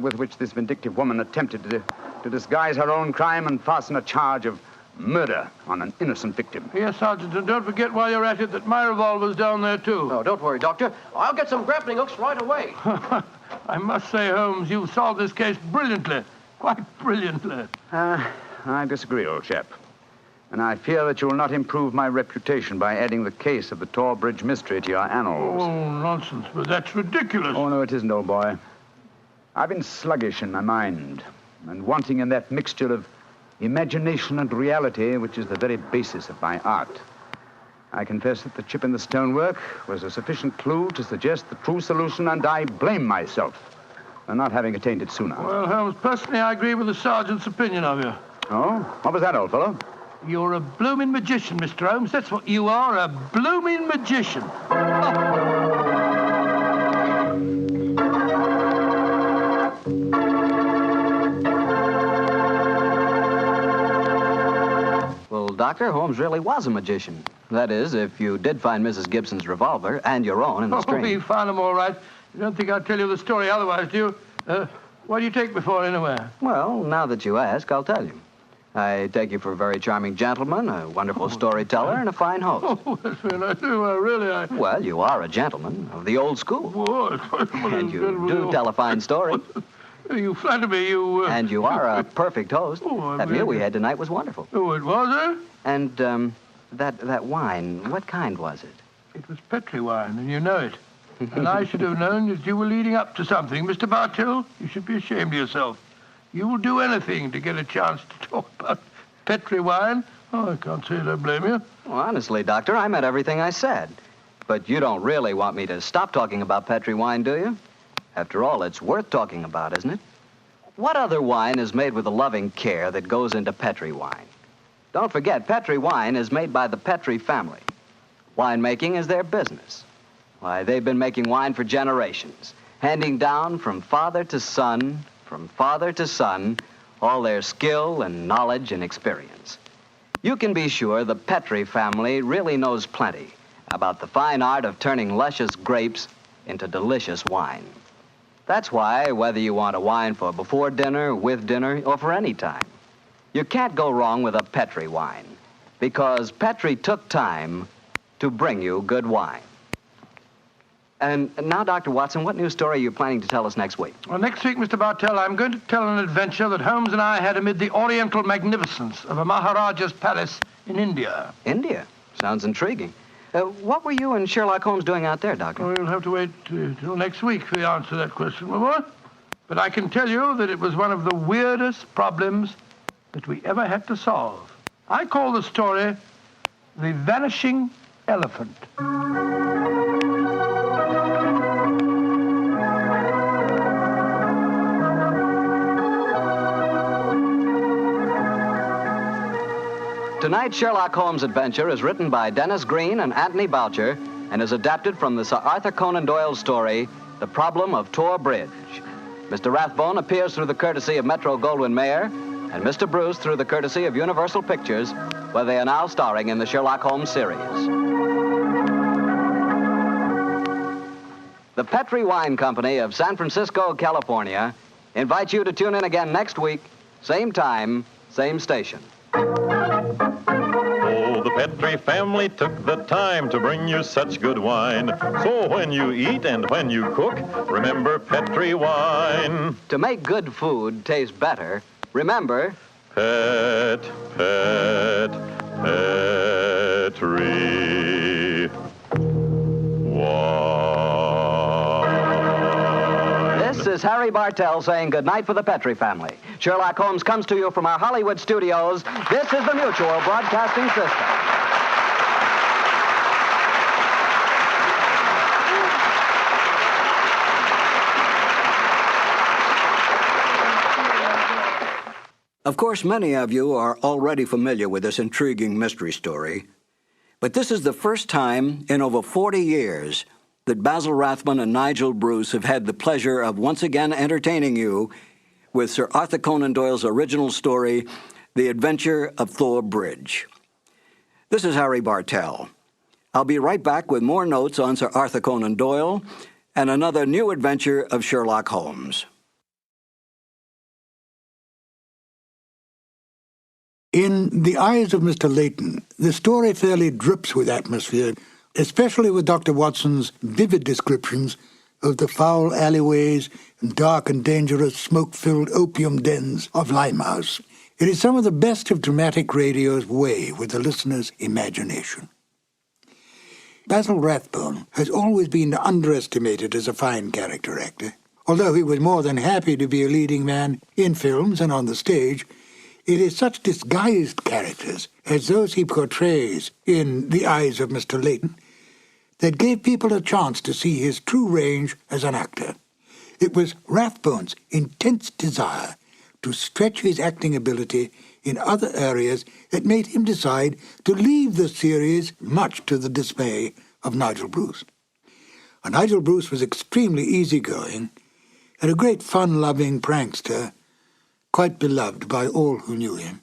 with which this vindictive woman attempted to disguise her own crime and fasten a charge of murder on an innocent victim. Yes, Sergeant, and don't forget while you're at it that my revolver's down there, too. Oh, don't worry, Doctor. I'll get some grappling hooks right away. I must say, Holmes, you've solved this case brilliantly. Quite brilliantly. I disagree, old chap. And I fear that you will not improve my reputation by adding the case of the Tor Bridge mystery to your annals. Oh, nonsense, but that's ridiculous. Oh, no, it isn't, old boy. I've been sluggish in my mind and wanting in that mixture of imagination and reality, which is the very basis of my art. I confess that the chip in the stonework was a sufficient clue to suggest the true solution, and I blame myself for not having attained it sooner. Well, Holmes, personally, I agree with the sergeant's opinion of you. Oh? What was that, old fellow? You're a blooming magician, Mr. Holmes. That's what you are, a blooming magician. Well, Doctor, Holmes really was a magician. That is, if you did find Mrs. Gibson's revolver and your own in the stream. Oh, we found them all right. You don't think I'd tell you the story otherwise, do you? What do you take me for, anyway? Well, now that you ask, I'll tell you. I take you for a very charming gentleman, a wonderful storyteller, and a fine host. Oh, that's very nice. Really, Well, you are a gentleman of the old school. Oh, and you do tell a fine story. You flatter me, you... And you are a perfect host. That meal we had tonight was wonderful. Oh, it was, eh? And, that wine, what kind was it? It was Petri wine, and you know it. And I should have known that you were leading up to something. Mr. Bartell, you should be ashamed of yourself. You will do anything to get a chance to talk about Petri wine. Oh, I can't say I don't blame you. Well, honestly, Doctor, I meant everything I said. But you don't really want me to stop talking about Petri wine, do you? After all, it's worth talking about, isn't it? What other wine is made with the loving care that goes into Petri wine? Don't forget, Petri wine is made by the Petri family. Winemaking is their business. Why, they've been making wine for generations, handing down from father to son, all their skill and knowledge and experience. You can be sure the Petri family really knows plenty about the fine art of turning luscious grapes into delicious wine. That's why, whether you want a wine for before dinner, with dinner, or for any time, you can't go wrong with a Petri wine, because Petri took time to bring you good wine. And now, Dr. Watson, what new story are you planning to tell us next week? Well, next week, Mr. Bartell, I'm going to tell an adventure that Holmes and I had amid the oriental magnificence of a Maharaja's palace in India. India? Sounds intriguing. What were you and Sherlock Holmes doing out there, Doctor? Well, we'll have to wait till next week for the answer to that question, my boy. But I can tell you that it was one of the weirdest problems that we ever had to solve. I call the story The Vanishing Elephant. Tonight's Sherlock Holmes adventure is written by Dennis Green and Anthony Boucher and is adapted from the Sir Arthur Conan Doyle story, The Problem of Tor Bridge. Mr. Rathbone appears through the courtesy of Metro-Goldwyn-Mayer and Mr. Bruce through the courtesy of Universal Pictures, where they are now starring in the Sherlock Holmes series. The Petri Wine Company of San Francisco, California, invites you to tune in again next week, same time, same station. Petri family took the time to bring you such good wine. So when you eat and when you cook, remember Petri wine. To make good food taste better, remember... Petri wine. This is Harry Bartell saying goodnight for the Petri family. Sherlock Holmes comes to you from our Hollywood studios. This is the Mutual Broadcasting System. Of course, many of you are already familiar with this intriguing mystery story, but this is the first time in over 40 years that Basil Rathbone and Nigel Bruce have had the pleasure of once again entertaining you with Sir Arthur Conan Doyle's original story, The Adventure of Thor Bridge. This is Harry Bartell. I'll be right back with more notes on Sir Arthur Conan Doyle and another new adventure of Sherlock Holmes. In The Eyes of Mr. Layton, the story fairly drips with atmosphere, especially with Dr. Watson's vivid descriptions of the foul alleyways and dark and dangerous smoke-filled opium dens of Limehouse. It is some of the best of dramatic radio's way with the listener's imagination. Basil Rathbone has always been underestimated as a fine character actor. Although he was more than happy to be a leading man in films and on the stage, it is such disguised characters as those he portrays in The Eyes of Mr. Layton that gave people a chance to see his true range as an actor. It was Rathbone's intense desire to stretch his acting ability in other areas that made him decide to leave the series, much to the dismay of Nigel Bruce. Nigel Bruce was extremely easygoing and a great fun-loving prankster, quite beloved by all who knew him.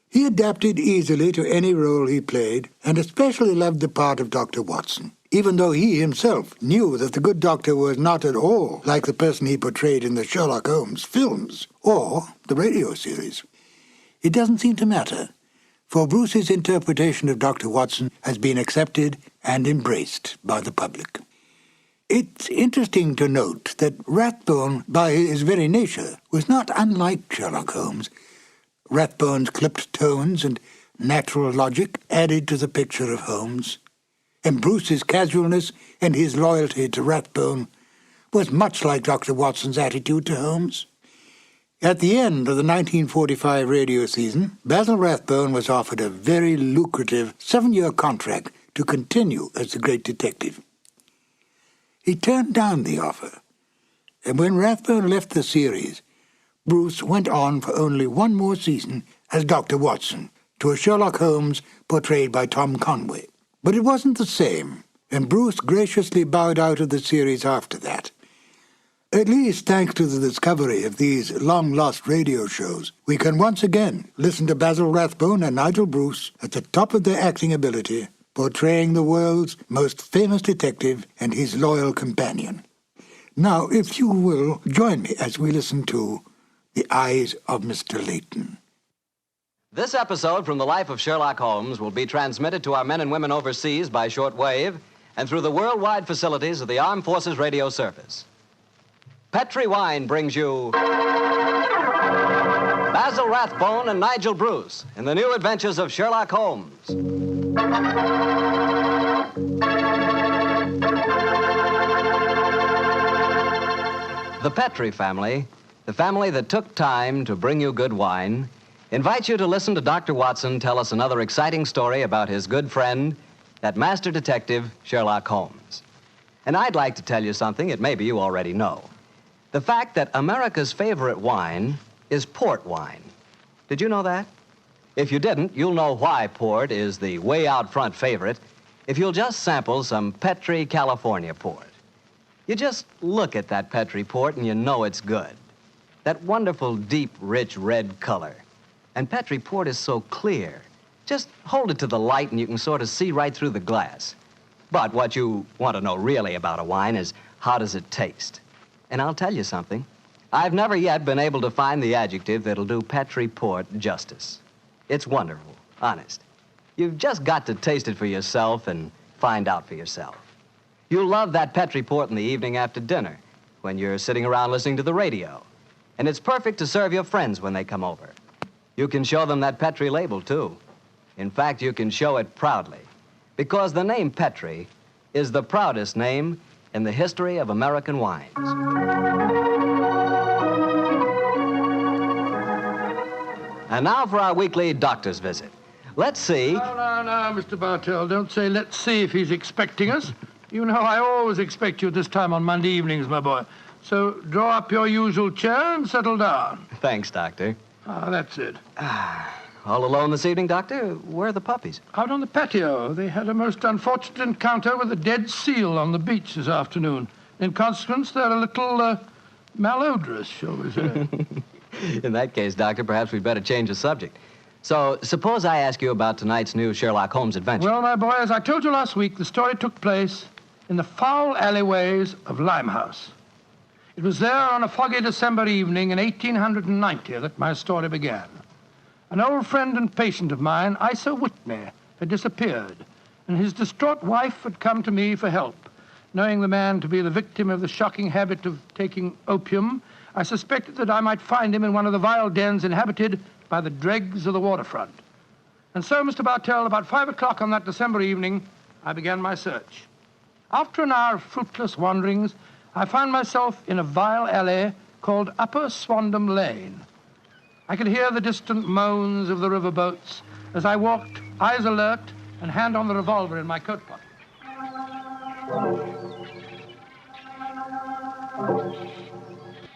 He adapted easily to any role he played, and especially loved the part of Dr. Watson, even though he himself knew that the good doctor was not at all like the person he portrayed in the Sherlock Holmes films or the radio series. It doesn't seem to matter, for Bruce's interpretation of Dr. Watson has been accepted and embraced by the public. It's interesting to note that Rathbone, by his very nature, was not unlike Sherlock Holmes. Rathbone's clipped tones and natural logic added to the picture of Holmes, and Bruce's casualness and his loyalty to Rathbone was much like Dr. Watson's attitude to Holmes. At the end of the 1945 radio season, Basil Rathbone was offered a very lucrative 7-year contract to continue as the great detective. He turned down the offer, and when Rathbone left the series, Bruce went on for only one more season as Dr. Watson to a Sherlock Holmes portrayed by Tom Conway. But it wasn't the same, and Bruce graciously bowed out of the series after that. At least thanks to the discovery of these long-lost radio shows, we can once again listen to Basil Rathbone and Nigel Bruce at the top of their acting ability, portraying the world's most famous detective and his loyal companion. Now, if you will, join me as we listen to The Eyes of Mr. Layton. This episode from the life of Sherlock Holmes will be transmitted to our men and women overseas by shortwave and through the worldwide facilities of the Armed Forces Radio Service. Petri Wine brings you Basil Rathbone and Nigel Bruce in the new adventures of Sherlock Holmes. The Petri family, the family that took time to bring you good wine, invites you to listen to Dr. Watson tell us another exciting story about his good friend, that master detective, Sherlock Holmes. And I'd like to tell you something that maybe you already know. The fact that America's favorite wine is port wine. Did you know that? If you didn't, you'll know why port is the way out front favorite if you'll just sample some Petri California port. You just look at that Petri port and you know it's good. That wonderful, deep, rich red color. And Petri port is so clear. Just hold it to the light and you can sort of see right through the glass. But what you want to know really about a wine is how does it taste? And I'll tell you something. I've never yet been able to find the adjective that'll do Petri port justice. It's wonderful, honest. You've just got to taste it for yourself and find out for yourself. You'll love that pet report in the evening after dinner when you're sitting around listening to the radio. And it's perfect to serve your friends when they come over. You can show them that Petri label, too. In fact, you can show it proudly, because the name Petri is the proudest name in the history of American wines. And now for our weekly doctor's visit. Let's see. No, Mr. Bartell. Don't say let's see if he's expecting us. You know I always expect you at this time on Monday evenings, my boy. So draw up your usual chair and settle down. Thanks, Doctor. That's it. All alone this evening, Doctor? Where are the puppies? Out on the patio. They had a most unfortunate encounter with a dead seal on the beach this afternoon. In consequence, they're a little malodorous, shall we say. In that case, Doctor, perhaps we'd better change the subject. So, suppose I ask you about tonight's new Sherlock Holmes adventure. Well, my boy, as I told you last week, the story took place in the foul alleyways of Limehouse. It was there on a foggy December evening in 1890 that my story began. An old friend and patient of mine, Isa Whitney, had disappeared, and his distraught wife had come to me for help. Knowing the man to be the victim of the shocking habit of taking opium, I suspected that I might find him in one of the vile dens inhabited by the dregs of the waterfront. And so, Mr. Bartell, about 5 o'clock on that December evening, I began my search. After an hour of fruitless wanderings, I found myself in a vile alley called Upper Swandam Lane. I could hear the distant moans of the riverboats as I walked, eyes alert, and hand on the revolver in my coat pocket.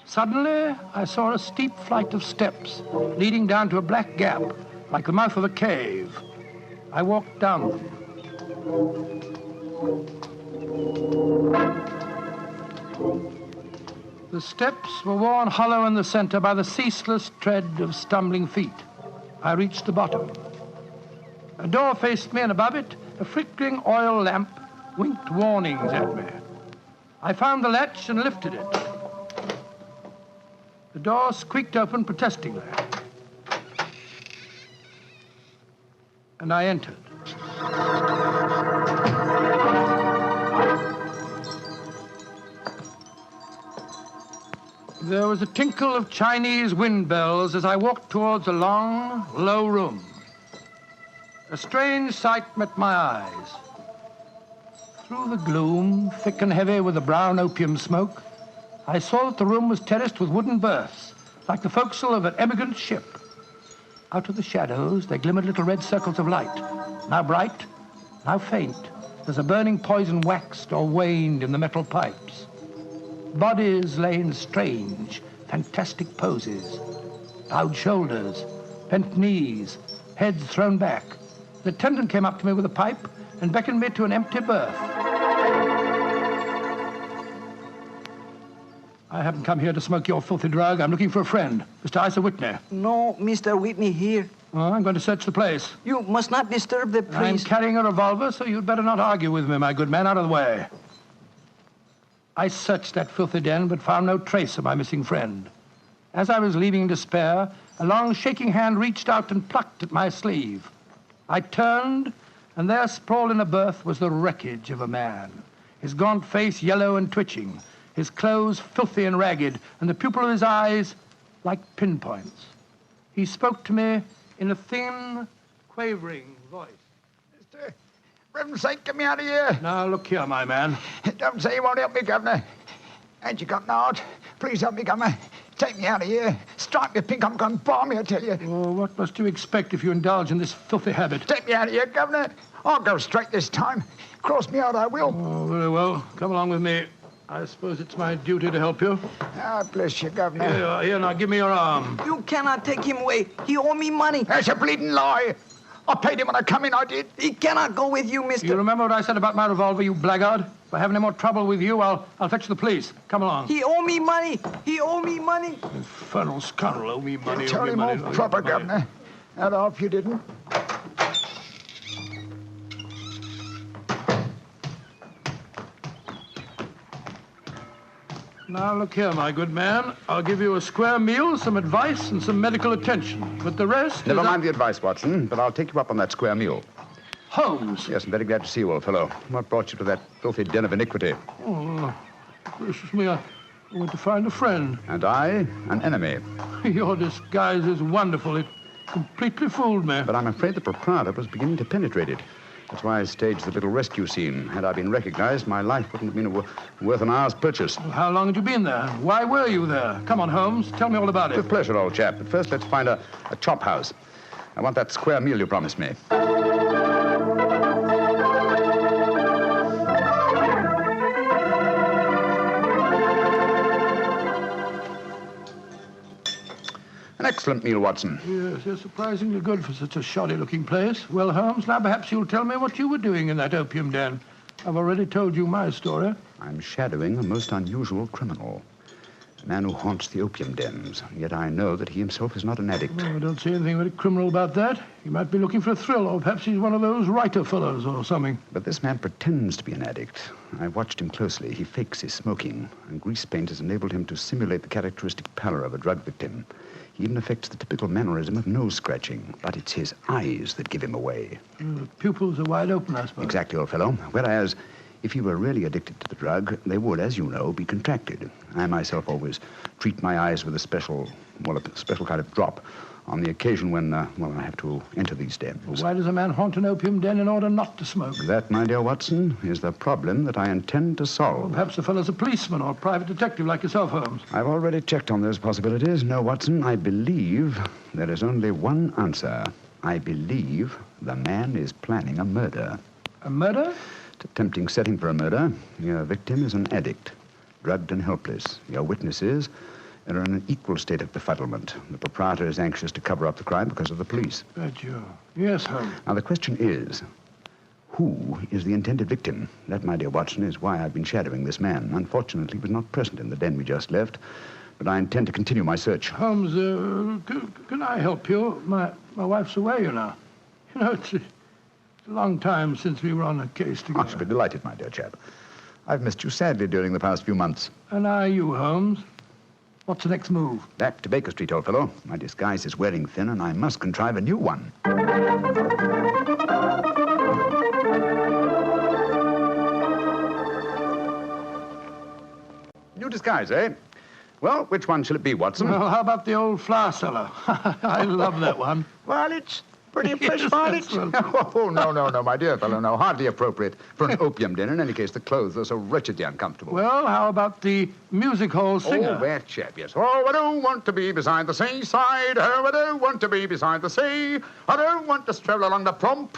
Suddenly, I saw a steep flight of steps leading down to a black gap, like the mouth of a cave. I walked down them. The steps were worn hollow in the center by the ceaseless tread of stumbling feet. I reached the bottom. A door faced me, and above it, a flickering oil lamp winked warnings at me. I found the latch and lifted it. The door squeaked open protestingly. And I entered. There was a tinkle of Chinese wind bells as I walked towards a long, low room. A strange sight met my eyes. Through the gloom, thick and heavy with the brown opium smoke, I saw that the room was terraced with wooden berths, like the forecastle of an emigrant ship. Out of the shadows, there glimmered little red circles of light, now bright, now faint, as the burning poison waxed or waned in the metal pipes. Bodies lay in strange, fantastic poses. Bowed shoulders, bent knees, heads thrown back. The attendant came up to me with a pipe and beckoned me to an empty berth. I haven't come here to smoke your filthy drug. I'm looking for a friend, Mr. Isa Whitney. No, Mr. Whitney here. Oh, I'm going to search the place. You must not disturb the priest. I'm carrying a revolver, so you'd better not argue with me, my good man. Out of the way. I searched that filthy den, but found no trace of my missing friend. As I was leaving in despair, a long, shaking hand reached out and plucked at my sleeve. I turned, and there, sprawled in a berth, was the wreckage of a man, his gaunt face yellow and twitching, his clothes filthy and ragged, and the pupil of his eyes like pinpoints. He spoke to me in a thin, quavering voice. For heaven's sake, get me out of here. Now, look here, my man. Don't say you won't help me, Governor. Ain't you got an heart? Please help me, Governor. Take me out of here. Strike me pink, I'm going balmy, I tell you. Oh, what must you expect if you indulge in this filthy habit? Take me out of here, Governor. I'll go straight this time. Cross me out, I will. Oh, very well. Come along with me. I suppose it's my duty to help you. Ah, bless you, Governor. Here you are. Here, now, give me your arm. You cannot take him away. He owe me money. That's a bleeding lie. I paid him when I come in, I did. He cannot go with you, mister. You remember what I said about my revolver, you blackguard? If I have any more trouble with you, I'll fetch the police. Come along. He owe me money. He owe me money. Infernal scoundrel, owe me money. You tell him all proper, Governor. That off you didn't. Now, look here, my good man. I'll give you a square meal, some advice, and some medical attention. But the rest Never mind the advice, Watson, but I'll take you up on that square meal. Holmes. Yes, I'm very glad to see you, old fellow. What brought you to that filthy den of iniquity? Oh, gracious me, I went to find a friend. And I, an enemy. Your disguise is wonderful. It completely fooled me. But I'm afraid the proprietor was beginning to penetrate it. That's why I staged the little rescue scene. Had I been recognized, my life wouldn't have been worth an hour's purchase. Well, how long had you been there? Why were you there? Come on, Holmes. Tell me all about it. With pleasure, old chap. But first, let's find a chop house. I want that square meal you promised me. An excellent meal, Watson. Yes, they're surprisingly good for such a shoddy-looking place. Well, Holmes, now perhaps you'll tell me what you were doing in that opium den. I've already told you my story. I'm shadowing a most unusual criminal. A man who haunts the opium dens. Yet I know that he himself is not an addict. Well, I don't see anything very criminal about that. He might be looking for a thrill, or perhaps he's one of those writer fellows or something. But this man pretends to be an addict. I watched him closely. He fakes his smoking, and grease paint has enabled him to simulate the characteristic pallor of a drug victim. He even affects the typical mannerism of nose scratching, but it's his eyes that give him away. The pupils are wide open, I suppose. Exactly, old fellow. Whereas, if he were really addicted to the drug, they would, as you know, be contracted. I myself always treat my eyes with a special kind of drop on the occasion when, I have to enter these dens. Why does a man haunt an opium den in order not to smoke? That, my dear Watson, is the problem that I intend to solve. Well, perhaps the fellow's a policeman or a private detective like yourself, Holmes. I've already checked on those possibilities. No, Watson, I believe there is only one answer. I believe the man is planning a murder. A murder? It's a tempting setting for a murder. Your victim is an addict, drugged and helpless. Your witnesses are in an equal state of befuddlement. The proprietor is anxious to cover up the crime because of the police. But you... Yes, Holmes. Now, the question is, who is the intended victim? That, my dear Watson, is why I've been shadowing this man. Unfortunately, he was not present in the den we just left, but I intend to continue my search. Holmes, can I help you? My wife's away, you know. You know, it's a long time since we were on a case together. I shall be delighted, my dear chap. I've missed you sadly during the past few months. And are you, Holmes? What's the next move? Back to Baker Street, old fellow. My disguise is wearing thin, and I must contrive a new one. New disguise, eh? Well, which one shall it be, Watson? Well, how about the old flour cellar? I love that one. Well, it's pretty fresh, Barney. Oh, no, my dear fellow, no. Hardly appropriate for an opium den. In any case, the clothes are so wretchedly uncomfortable. Well, how about the music hall singer? Oh, that chap, yes. Oh, I don't want to be beside the seaside. Oh, I don't want to be beside the sea. I don't want to stroll along the prom,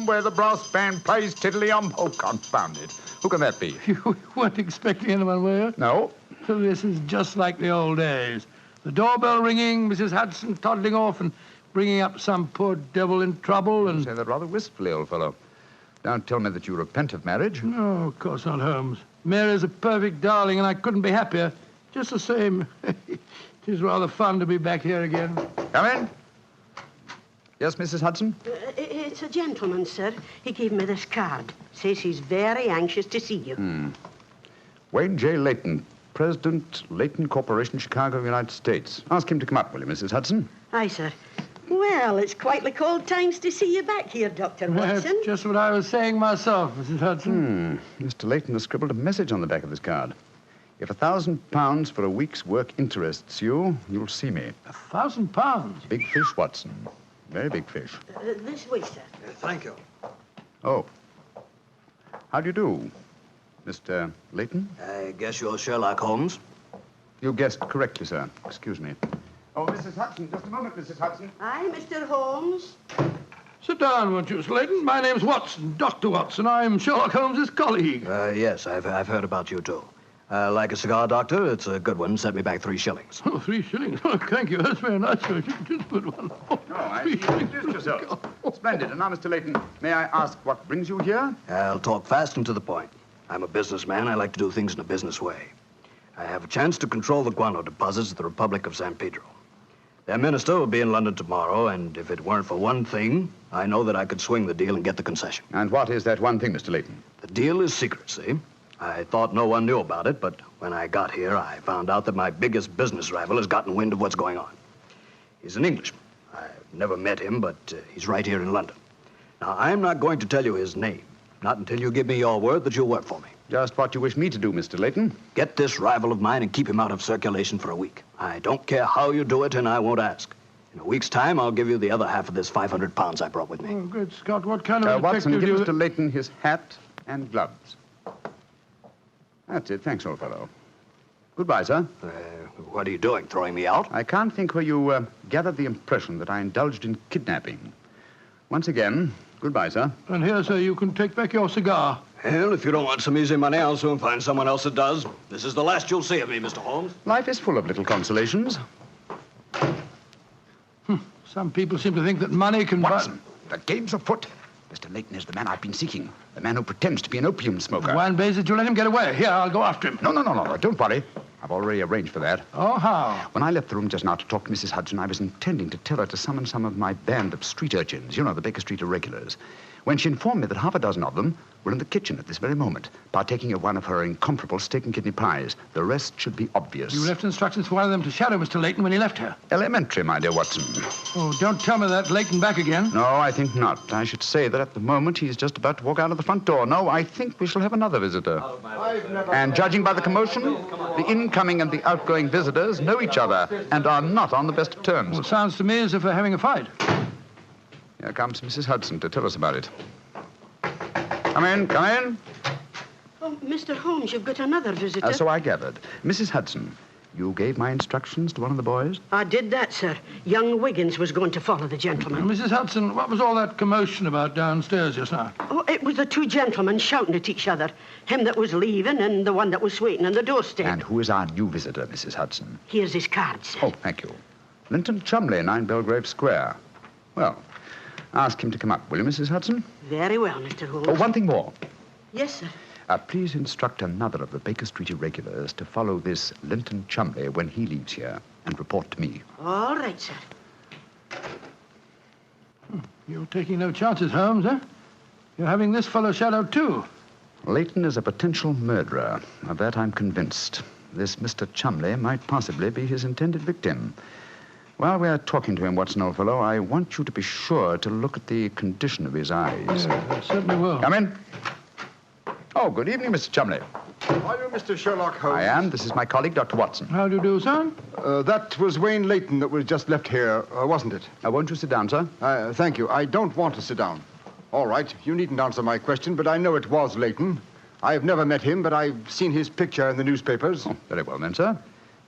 where the brass band plays tiddly-um. Oh, confound it. Who can that be? You weren't expecting anyone, were you? No. So this is just like the old days. The doorbell ringing, Mrs. Hudson toddling off and bringing up some poor devil in trouble and... You say that rather wistfully, old fellow. Don't tell me that you repent of marriage. No, of course not, Holmes. Mary's a perfect darling, and I couldn't be happier. Just the same, it is rather fun to be back here again. Come in. Yes, Mrs. Hudson? It's a gentleman, sir. He gave me this card. Says he's very anxious to see you. Wayne J. Layton, President, Layton Corporation, Chicago, United States. Ask him to come up, will you, Mrs. Hudson? Aye, sir. Well, it's quite like old times to see you back here, Dr. Watson. Just what I was saying myself, Mrs. Hudson. Mr. Layton has scribbled a message on the back of this card. If £1,000 for a week's work interests you, you'll see me. £1,000? Big fish, Watson. Very big fish. This way, sir. Thank you. Oh. How do you do, Mr. Layton? I guess you're Sherlock Holmes. You guessed correctly, sir. Excuse me. Oh, Mrs. Hudson, just a moment, Mrs. Hudson. Aye, Mr. Holmes. Sit down, won't you, Mr. Layton? My name's Watson, Dr. Watson. I'm Sherlock Holmes' colleague. Yes, I've heard about you, too. Like a cigar, Doctor? It's a good one. Set me back 3 shillings. Oh, 3 shillings? Oh, thank you. That's very nice, sir. Just put one. Oh, no, I see you introduced yourself. Splendid. And now, Mr. Layton, may I ask what brings you here? I'll talk fast and to the point. I'm a businessman. I like to do things in a business way. I have a chance to control the guano deposits of the Republic of San Pedro. Their minister will be in London tomorrow, and if it weren't for one thing, I know that I could swing the deal and get the concession. And what is that one thing, Mr. Layton? The deal is secret, see? I thought no one knew about it, but when I got here, I found out that my biggest business rival has gotten wind of what's going on. He's an Englishman. I've never met him, but he's right here in London. Now, I'm not going to tell you his name. Not until you give me your word that you'll work for me. Just what you wish me to do, Mr. Layton. Get this rival of mine and keep him out of circulation for a week. I don't care how you do it, and I won't ask. In a week's time, I'll give you the other half of this 500 pounds I brought with me. Oh, good Scott, what kind of Watson, detective give do you... Mr. Layton his hat and gloves. That's it. Thanks, old fellow. Goodbye, sir. What are you doing, throwing me out? I can't think where you gathered the impression that I indulged in kidnapping. Once again, goodbye, sir. And here, sir, you can take back your cigar. Well, if you don't want some easy money, I'll soon find someone else that does. This is the last you'll see of me, Mr. Holmes. Life is full of little consolations. Some people seem to think that money can Watson, the game's afoot. Mr. Layton is the man I've been seeking. The man who pretends to be an opium smoker. Why in blazes you let him get away? Here, I'll go after him. No. Don't worry. I've already arranged for that. Oh, how? When I left the room just now to talk to Mrs. Hudson, I was intending to tell her to summon some of my band of street urchins. You know, the Baker Street irregulars. When she informed me that half a dozen of them were in the kitchen at this very moment, partaking of one of her incomparable steak and kidney pies. The rest should be obvious. You left instructions for one of them to shadow Mr. Layton when he left here. Elementary, my dear Watson. Oh, don't tell me that Layton back again. No, I think not. I should say that at the moment he's just about to walk out of the front door. No, I think we shall have another visitor. And judging by the commotion, the incoming and the outgoing visitors know each other and are not on the best of terms. Well, it sounds to me as if they're having a fight. Here comes Mrs. Hudson to tell us about it. Come in. Oh, Mr. Holmes, you've got another visitor. So I gathered. Mrs. Hudson, you gave my instructions to one of the boys? I did that, sir. Young Wiggins was going to follow the gentleman. Mrs. Hudson, what was all that commotion about downstairs just now? Oh, it was the two gentlemen shouting at each other. Him that was leaving and the one that was waiting on the doorstep. And who is our new visitor, Mrs. Hudson? Here's his card, sir. Oh, thank you. Linton Chumley, 9 Belgrave Square. Well, ask him to come up, will you, Mrs. Hudson? Very well, Mr. Holmes. Oh, one thing more. Yes, sir. Please instruct another of the Baker Street irregulars to follow this Linton Chumley when he leaves here and report to me. All right, sir. You're taking no chances, Holmes, eh? You're having this fellow shadowed, too. Layton is a potential murderer. Of that I'm convinced. This Mr. Chumley might possibly be his intended victim. While we're talking to him, Watson, old fellow, I want you to be sure to look at the condition of his eyes. Yeah, I certainly will. Come in. Oh, good evening, Mr. Chumley. Are you Mr. Sherlock Holmes? I am. This is my colleague, Dr. Watson. How do you do, sir? That was Wayne Layton that was just left here, wasn't it? Won't you sit down, sir? Thank you. I don't want to sit down. All right, you needn't answer my question, but I know it was Layton. I've never met him, but I've seen his picture in the newspapers. Oh, very well then, sir.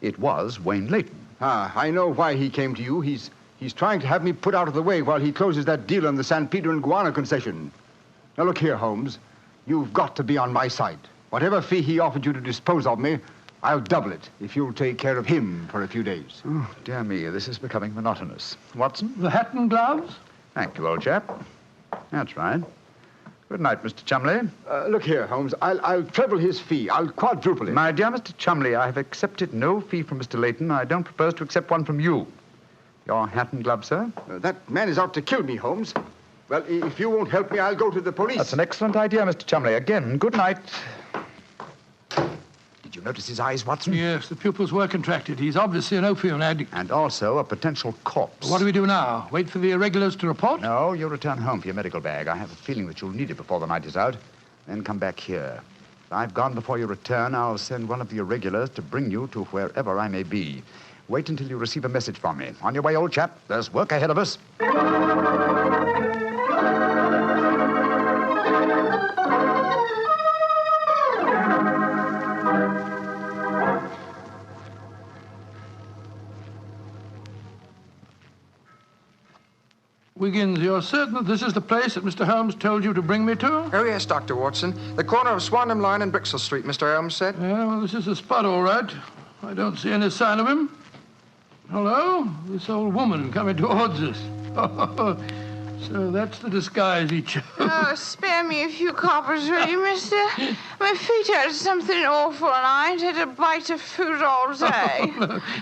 It was Wayne Layton. I know why he came to you. He's trying to have me put out of the way while he closes that deal on the San Pedro and Guana concession. Now, look here, Holmes. You've got to be on my side. Whatever fee he offered you to dispose of me, I'll double it if you'll take care of him for a few days. Oh, dear me, this is becoming monotonous. Watson? The hat and gloves? Thank you, old chap. That's right. Good night, Mr. Chumley. Look here, Holmes. I'll treble his fee. I'll quadruple it. My dear Mr. Chumley, I have accepted no fee from Mr. Layton. I don't propose to accept one from you. Your hat and gloves, sir? That man is out to kill me, Holmes. Well, if you won't help me, I'll go to the police. That's an excellent idea, Mr. Chumley. Again, good night. Did you notice his eyes, Watson? Yes, the pupils were contracted. He's obviously an opium addict. And also a potential corpse. What do we do now? Wait for the irregulars to report? No, you'll return home for your medical bag. I have a feeling that you'll need it before the night is out. Then come back here. If I've gone before you return, I'll send one of the irregulars to bring you to wherever I may be. Wait until you receive a message from me. On your way, old chap. There's work ahead of us. Wiggins, you're certain that this is the place that Mr. Holmes told you to bring me to? Oh, yes, Dr. Watson. The corner of Swanham Line and Brixell Street, Mr. Holmes said. Yeah, well, this is the spot, all right. I don't see any sign of him. Hello? This old woman coming towards us. So that's the disguise he chose. Oh, spare me a few coppers, will you, mister? My feet hurt something awful, and I ain't had a bite of food all day.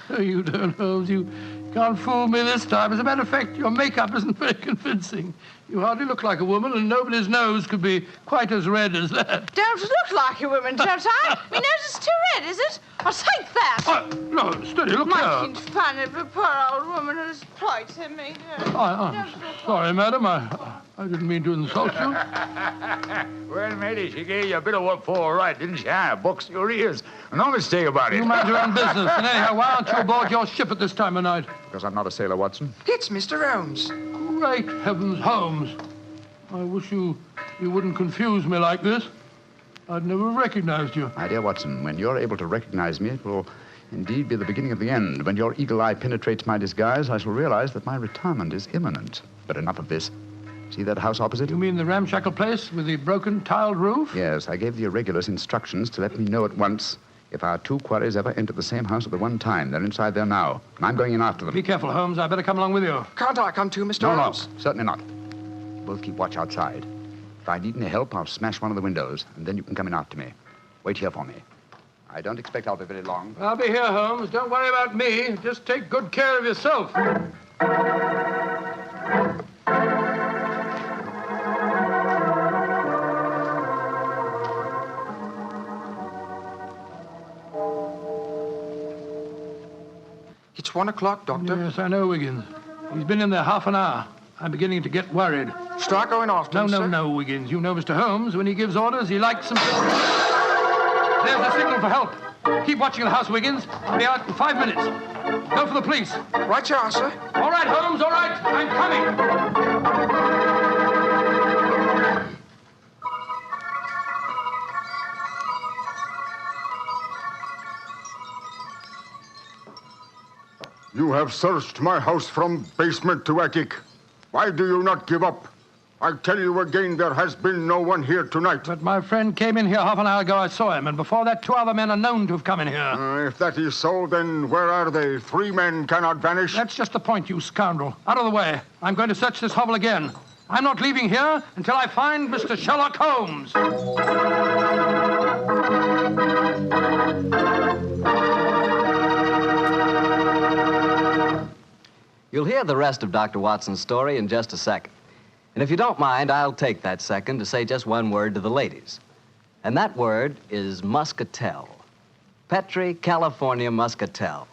No, you don't, Holmes. You can't fool me this time. As a matter of fact, your makeup isn't very convincing. You hardly look like a woman, and nobody's nose could be quite as red as that. Don't look like a woman, don't I? My nose is too red, is it? I'll take that. No, steady, look here. Making fun of a poor old woman who's plight I made her. I'm sorry, madam. I didn't mean to insult you. Well, matey, she gave you a bit of what for, all right, didn't she? Box your ears. No mistake about it. You mind your own business. And anyhow, why aren't you aboard your ship at this time of night? Because I'm not a sailor, Watson. It's Mr. Holmes. Great heavens, Holmes. I wish you wouldn't confuse me like this. I'd never recognized you. My dear Watson, when you're able to recognize me, it will indeed be the beginning of the end. When your eagle eye penetrates my disguise, I shall realize that my retirement is imminent. But enough of this. See that house opposite? You mean the ramshackle place with the broken tiled roof? Yes, I gave the irregulars instructions to let me know at once if our two quarries ever enter the same house at the one time. They're inside there now, and I'm going in after them. Be careful, Holmes. I better come along with you. Can't I come too, Mr. Holmes? No, certainly not. Both keep watch outside. If I need any help, I'll smash one of the windows, and then you can come in after me. Wait here for me. I don't expect I'll be very long. I'll be here, Holmes. Don't worry about me. Just take good care of yourself. It's 1 o'clock, Doctor. Yes, I know, Wiggins. He's been in there half an hour. I'm beginning to get worried. Start going after him, sir? No, Wiggins. You know Mr. Holmes. When he gives orders, he likes them. There's the signal for help. Keep watching the house, Wiggins. I'll be out in 5 minutes. Go for the police. Right you are, sir. All right, Holmes, all right. I'm coming. You have searched my house from basement to attic. Why do you not give up? I tell you again, there has been no one here tonight. But my friend came in here half an hour ago. I saw him, and before that, 2 other men are known to have come in here. If that is so, then where are they? 3 men cannot vanish. That's just the point, you scoundrel. Out of the way. I'm going to search this hovel again. I'm not leaving here until I find Mr. Sherlock Holmes. You'll hear the rest of Dr. Watson's story in just a second. And if you don't mind, I'll take that second to say just one word to the ladies. And that word is muscatel. Petri California Muscatel.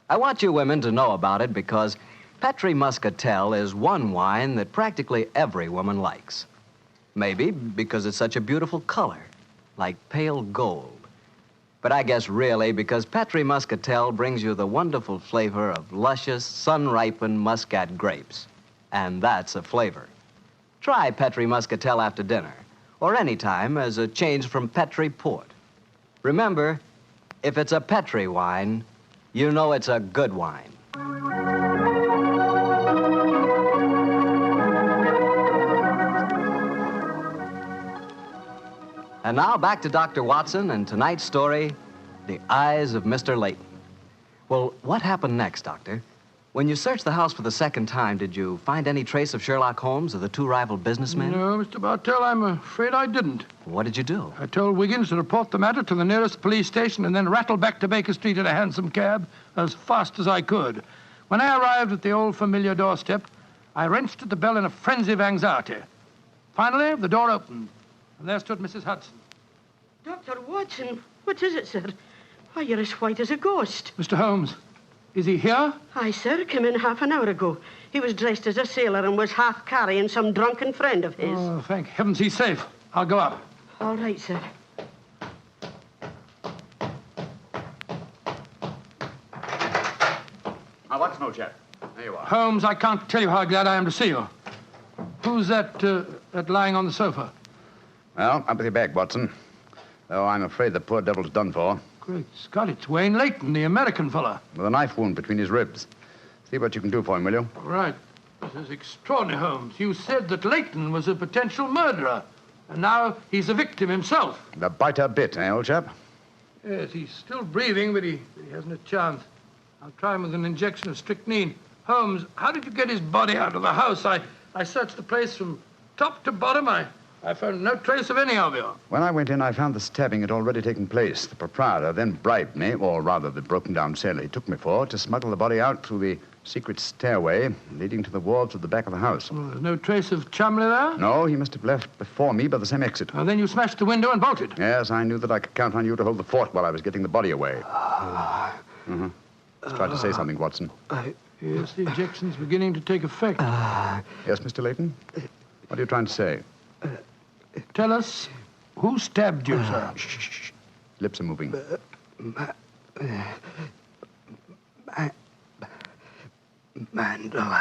I want you women to know about it because Petri Muscatel is one wine that practically every woman likes. Maybe because it's such a beautiful color, like pale gold. But I guess really because Petri Muscatel brings you the wonderful flavor of luscious, sun-ripened muscat grapes. And that's a flavor. Try Petri Muscatel after dinner, or any time as a change from Petri Port. Remember, if it's a Petri wine, you know it's a good wine. And now back to Dr. Watson and tonight's story, The Eyes of Mr. Layton. Well, what happened next, Doctor? When you searched the house for the second time, did you find any trace of Sherlock Holmes or the 2 rival businessmen? No, Mr. Bartell, I'm afraid I didn't. What did you do? I told Wiggins to report the matter to the nearest police station and then rattle back to Baker Street in a hansom cab as fast as I could. When I arrived at the old familiar doorstep, I wrenched at the bell in a frenzy of anxiety. Finally, the door opened, and there stood Mrs. Hudson. Dr. Watson, what is it, sir? Why, you're as white as a ghost. Mr. Holmes, is he here? Aye, sir, came in half an hour ago. He was dressed as a sailor and was half carrying some drunken friend of his. Oh, thank heavens he's safe. I'll go up. All right, sir. Now, Watson, old chap. There you are. Holmes, I can't tell you how glad I am to see you. Who's that lying on the sofa? Well, up with your bag, Watson. Though I'm afraid the poor devil's done for. Great Scott, it's Wayne Layton, the American fella. With a knife wound between his ribs. See what you can do for him, will you? All right. This is extraordinary, Holmes. You said that Layton was a potential murderer, and now he's a victim himself. The biter bit, eh, old chap? Yes, he's still breathing, but he hasn't a chance. I'll try him with an injection of strychnine. Holmes, how did you get his body out of the house? I searched the place from top to bottom. I I found no trace of any of you. When I went in, I found the stabbing had already taken place. The proprietor then bribed me, or rather the broken-down sailor he took me for, to smuggle the body out through the secret stairway leading to the wharves at the back of the house. Well, there's no trace of Chumley there? No, he must have left before me by the same exit. Well, then you smashed the window and bolted. Yes, I knew that I could count on you to hold the fort while I was getting the body away. Just tried to say something, Watson. Yes, the injection's beginning to take effect. Yes, Mr. Layton? What are you trying to say? Tell us, who stabbed you, sir? Shh. Lips are moving. Mandalay.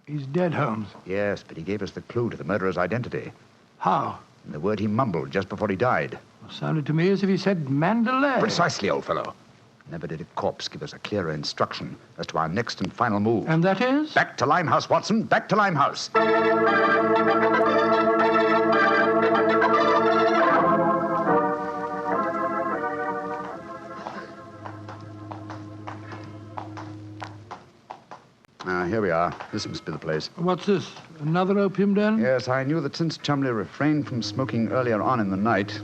He's dead, Holmes. Yes, but he gave us the clue to the murderer's identity. How? And the word he mumbled just before he died. Well, sounded to me as if he said Mandalay. Precisely, old fellow. Never did a corpse give us a clearer instruction as to our next and final move. And that is? Back to Limehouse, Watson. Back to Limehouse. Here we are. This must be the place. What's this? Another opium den? Yes, I knew that since Chumley refrained from smoking earlier on in the night,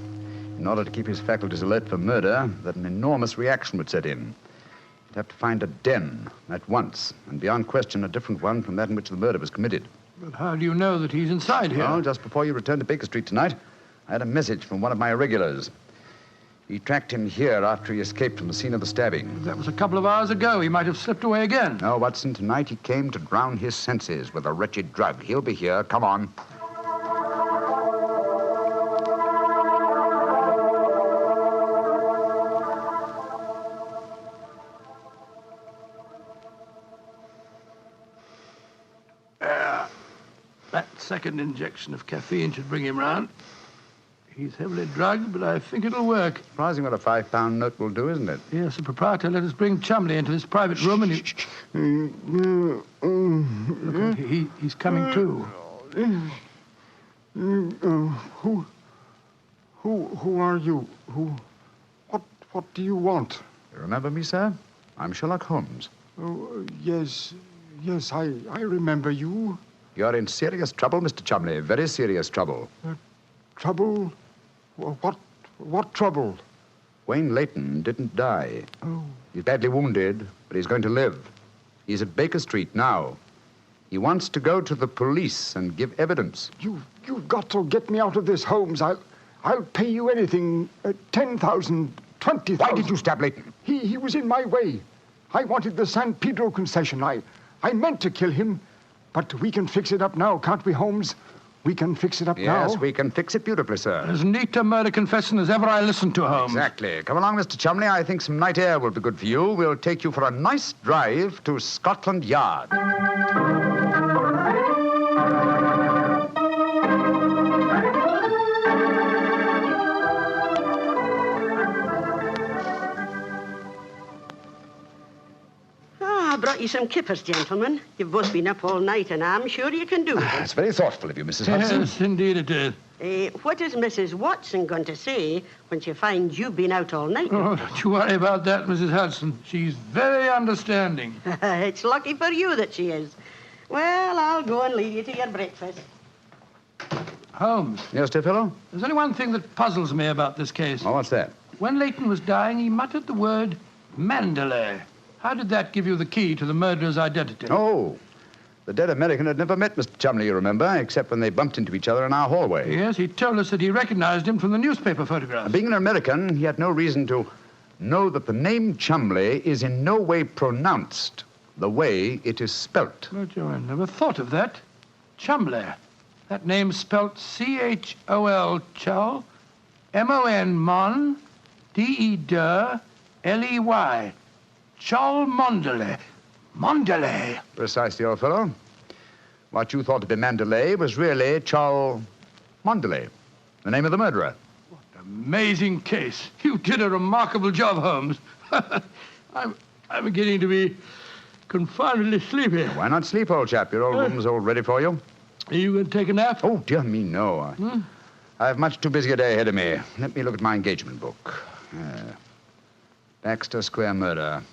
in order to keep his faculties alert for murder, that an enormous reaction would set in. You'd have to find a den at once, and beyond question a different one from that in which the murder was committed. But how do you know that he's inside here? Well, just before you returned to Baker Street tonight, I had a message from one of my irregulars. He tracked him here after he escaped from the scene of the stabbing. That was a couple of hours ago. He might have slipped away again. No, Watson, tonight he came to drown his senses with a wretched drug. He'll be here. Come on. That second injection of caffeine should bring him round. He's heavily drugged, but I think it'll work. Surprising what a £5 note will do, isn't it? Yes, the proprietor let us bring Chumley into this private room and Look, he's coming too. Who are you? What do you want? You remember me, sir? I'm Sherlock Holmes. Oh, yes, I remember you. You're in serious trouble, Mr. Chumley. Very serious trouble. Trouble? What trouble? Wayne Layton didn't die. Oh. He's badly wounded, but he's going to live. He's at Baker Street now. He wants to go to the police and give evidence. You've got to get me out of this, Holmes. I'll pay you anything. 10,000, 20,000. Why did you stab Layton? He was in my way. I wanted the San Pedro concession. I meant to kill him. But we can fix it up now, can't we, Holmes? We can fix it up now. Yes, we can fix it beautifully, sir. As neat a murder confession as ever I listened to, Holmes. Exactly. Come along, Mr. Chumley. I think some night air will be good for you. We'll take you for a nice drive to Scotland Yard. I brought you some kippers, gentlemen. You've both been up all night, and I'm sure you can do it. It's very thoughtful of you, Mrs. Hudson. Yes, indeed it is. What is Mrs. Watson going to say when she finds you've been out all night? Oh, don't you worry about that, Mrs. Hudson. She's very understanding. It's lucky for you that she is. Well, I'll go and leave you to your breakfast. Holmes. Yes, dear fellow? There's only one thing that puzzles me about this case. Oh, what's that? When Layton was dying, he muttered the word Mandalay. How did that give you the key to the murderer's identity? Oh, the dead American had never met Mr. Chumley, you remember, except when they bumped into each other in our hallway. Yes, he told us that he recognized him from the newspaper photographs. Being an American, he had no reason to know that the name Chumley is in no way pronounced the way it is spelt. But I never thought of that. Chumley. That name's spelt C-H-O-L, Chol, M-O-N, Mon, D-E-D, L-E-Y. Chol Mondele. Mondele. Precisely, old fellow. What you thought to be Mandalay was really Chol Mondele, the name of the murderer. Amazing case. You did a remarkable job, Holmes. I'm beginning to be confoundedly sleepy. Why not sleep, old chap? Your old room's all ready for you. Are you going to take a nap? Oh, dear me, no. I have much too busy a day ahead of me. Let me look at my engagement book. Baxter Square murder.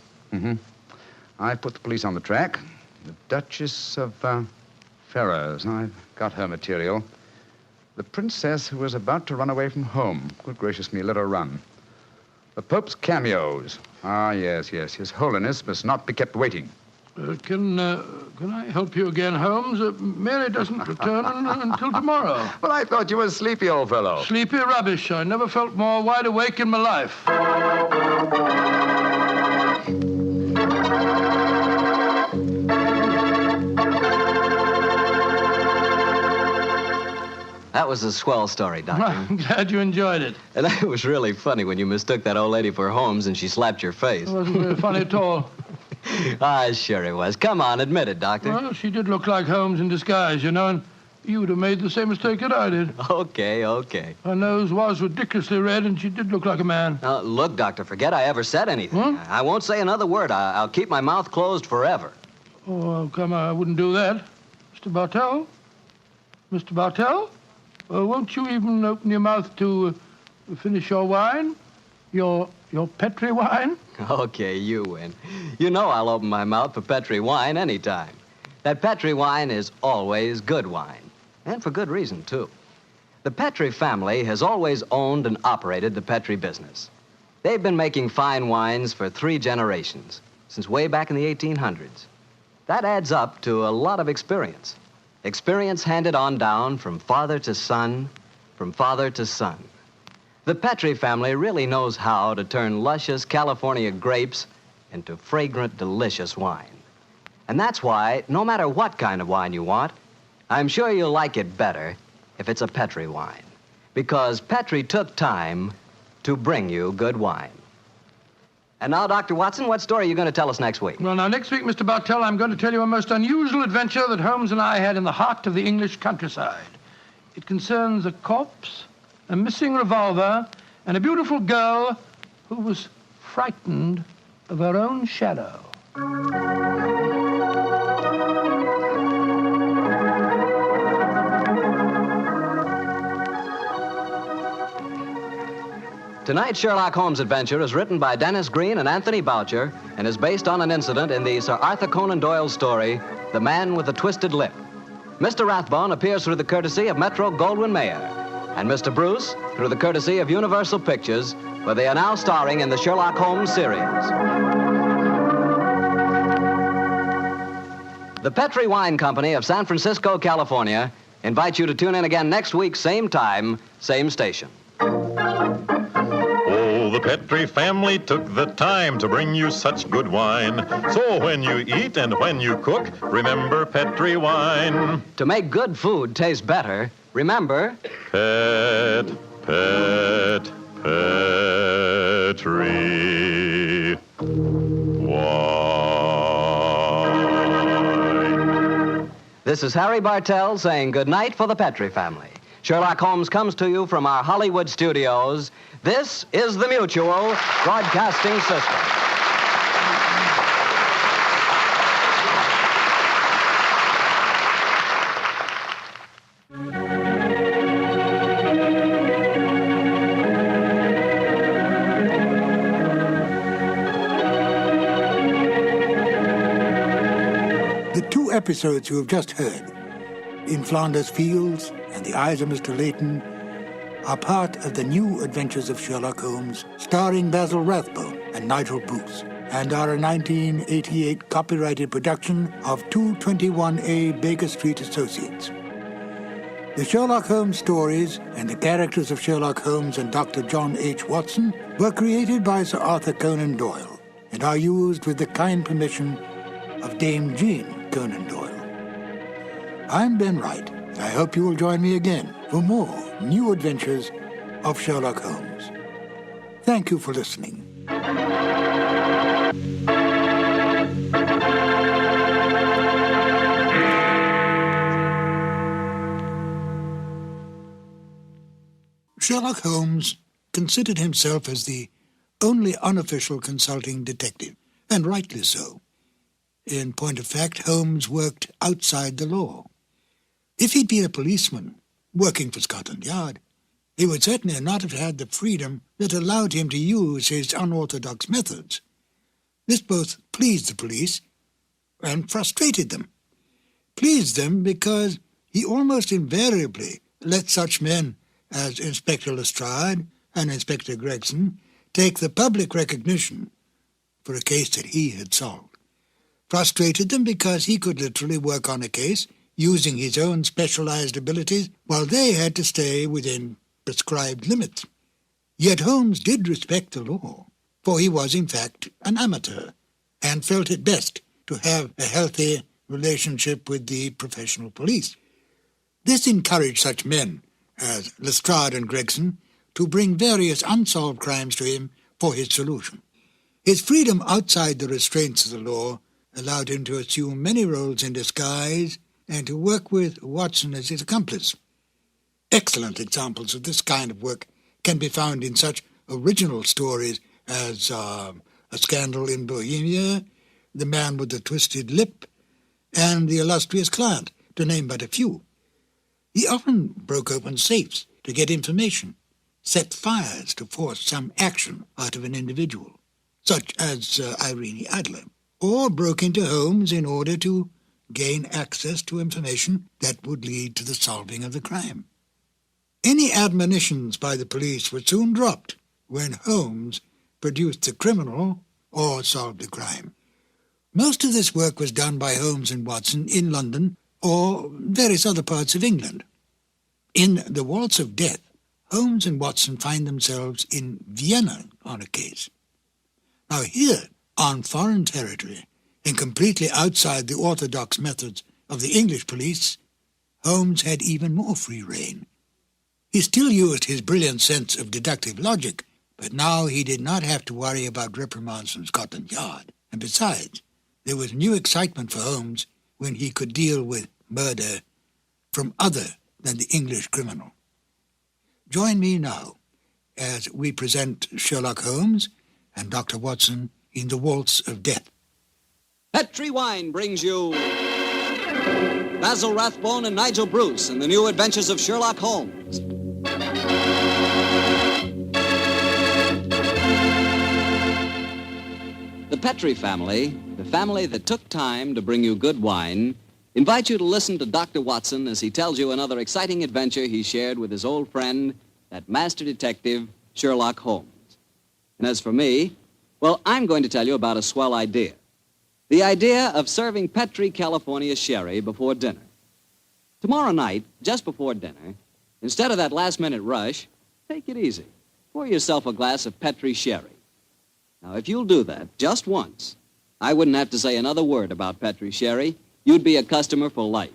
I've put the police on the track. The Duchess of Ferrers. I've got her material. The princess who was about to run away from home. Good gracious me, let her run. The Pope's cameos. Ah, yes. His Holiness must not be kept waiting. Can I help you again, Holmes? Mary doesn't return until tomorrow. Well, I thought you were sleepy, old fellow. Sleepy rubbish. I never felt more wide awake in my life. That was a swell story, Doctor. I'm glad you enjoyed it. And it was really funny when you mistook that old lady for Holmes and she slapped your face. It wasn't very funny at all. Sure it was. Come on, admit it, Doctor. Well, she did look like Holmes in disguise, you know, and you would have made the same mistake that I did. Okay. Her nose was ridiculously red, and she did look like a man. Now, look, Doctor, forget I ever said anything. I won't say another word. I'll keep my mouth closed forever. Oh, come on, I wouldn't do that. Mr. Bartell? Mr. Bartell? Won't you even open your mouth to finish your wine? Your Petri wine? Okay, you win. You know I'll open my mouth for Petri wine anytime. That Petri wine is always good wine. And for good reason, too. The Petri family has always owned and operated the Petri business. They've been making fine wines for 3 generations, since way back in the 1800s. That adds up to a lot of experience. Experience handed on down from father to son, from father to son. The Petri family really knows how to turn luscious California grapes into fragrant, delicious wine. And that's why, no matter what kind of wine you want, I'm sure you'll like it better if it's a Petri wine. Because Petri took time to bring you good wine. And now, Dr. Watson, what story are you going to tell us next week? Well, now, next week, Mr. Bartell, I'm going to tell you a most unusual adventure that Holmes and I had in the heart of the English countryside. It concerns a corpse, a missing revolver, and a beautiful girl who was frightened of her own shadow. Tonight's Sherlock Holmes adventure is written by Dennis Green and Anthony Boucher and is based on an incident in the Sir Arthur Conan Doyle story, The Man with the Twisted Lip. Mr. Rathbone appears through the courtesy of Metro-Goldwyn-Mayer, and Mr. Bruce through the courtesy of Universal Pictures, where they are now starring in the Sherlock Holmes series. The Petri Wine Company of San Francisco, California, invites you to tune in again next week, same time, same station. The Petri family took the time to bring you such good wine. So when you eat and when you cook, remember Petri wine. To make good food taste better, remember... Petri wine. This is Harry Bartell saying good night for the Petri family. Sherlock Holmes comes to you from our Hollywood studios. This is the Mutual Broadcasting System. The 2 episodes you have just heard, In Flanders Fields and The Eyes of Mr. Layton, are part of the new adventures of Sherlock Holmes, starring Basil Rathbone and Nigel Bruce, and are a 1988 copyrighted production of 221A Baker Street Associates. The Sherlock Holmes stories and the characters of Sherlock Holmes and Dr. John H. Watson were created by Sir Arthur Conan Doyle and are used with the kind permission of Dame Jean Conan Doyle. I'm Ben Wright. I hope you will join me again for more new adventures of Sherlock Holmes. Thank you for listening. Sherlock Holmes considered himself as the only unofficial consulting detective, and rightly so. In point of fact, Holmes worked outside the law. If he'd been a policeman working for Scotland Yard, he would certainly not have had the freedom that allowed him to use his unorthodox methods. This both pleased the police and frustrated them. Pleased them because he almost invariably let such men as Inspector Lestrade and Inspector Gregson take the public recognition for a case that he had solved. Frustrated them because he could literally work on a case using his own specialized abilities while they had to stay within prescribed limits. Yet Holmes did respect the law, for he was in fact an amateur and felt it best to have a healthy relationship with the professional police. This encouraged such men as Lestrade and Gregson to bring various unsolved crimes to him for his solution. His freedom outside the restraints of the law allowed him to assume many roles in disguise and to work with Watson as his accomplice. Excellent examples of this kind of work can be found in such original stories as A Scandal in Bohemia, The Man with the Twisted Lip, and The Illustrious Client, to name but a few. He often broke open safes to get information, set fires to force some action out of an individual, such as Irene Adler, or broke into homes in order to gain access to information that would lead to the solving of the crime. Any admonitions by the police were soon dropped when Holmes produced the criminal or solved the crime. Most of this work was done by Holmes and Watson in London or various other parts of England. In The Waltz of Death, Holmes and Watson find themselves in Vienna on a case. Now here, on foreign territory, and completely outside the orthodox methods of the English police, Holmes had even more free rein. He still used his brilliant sense of deductive logic, but now he did not have to worry about reprimands from Scotland Yard. And besides, there was new excitement for Holmes when he could deal with murder from other than the English criminal. Join me now as we present Sherlock Holmes and Dr. Watson in The Waltz of Death. Petri Wine brings you Basil Rathbone and Nigel Bruce in the new adventures of Sherlock Holmes. The Petri family, the family that took time to bring you good wine, invite you to listen to Dr. Watson as he tells you another exciting adventure he shared with his old friend, that master detective, Sherlock Holmes. And as for me, well, I'm going to tell you about a swell idea. The idea of serving Petri California sherry before dinner. Tomorrow night, just before dinner, instead of that last-minute rush, take it easy. Pour yourself a glass of Petri sherry. Now, if you'll do that just once, I wouldn't have to say another word about Petri sherry. You'd be a customer for life.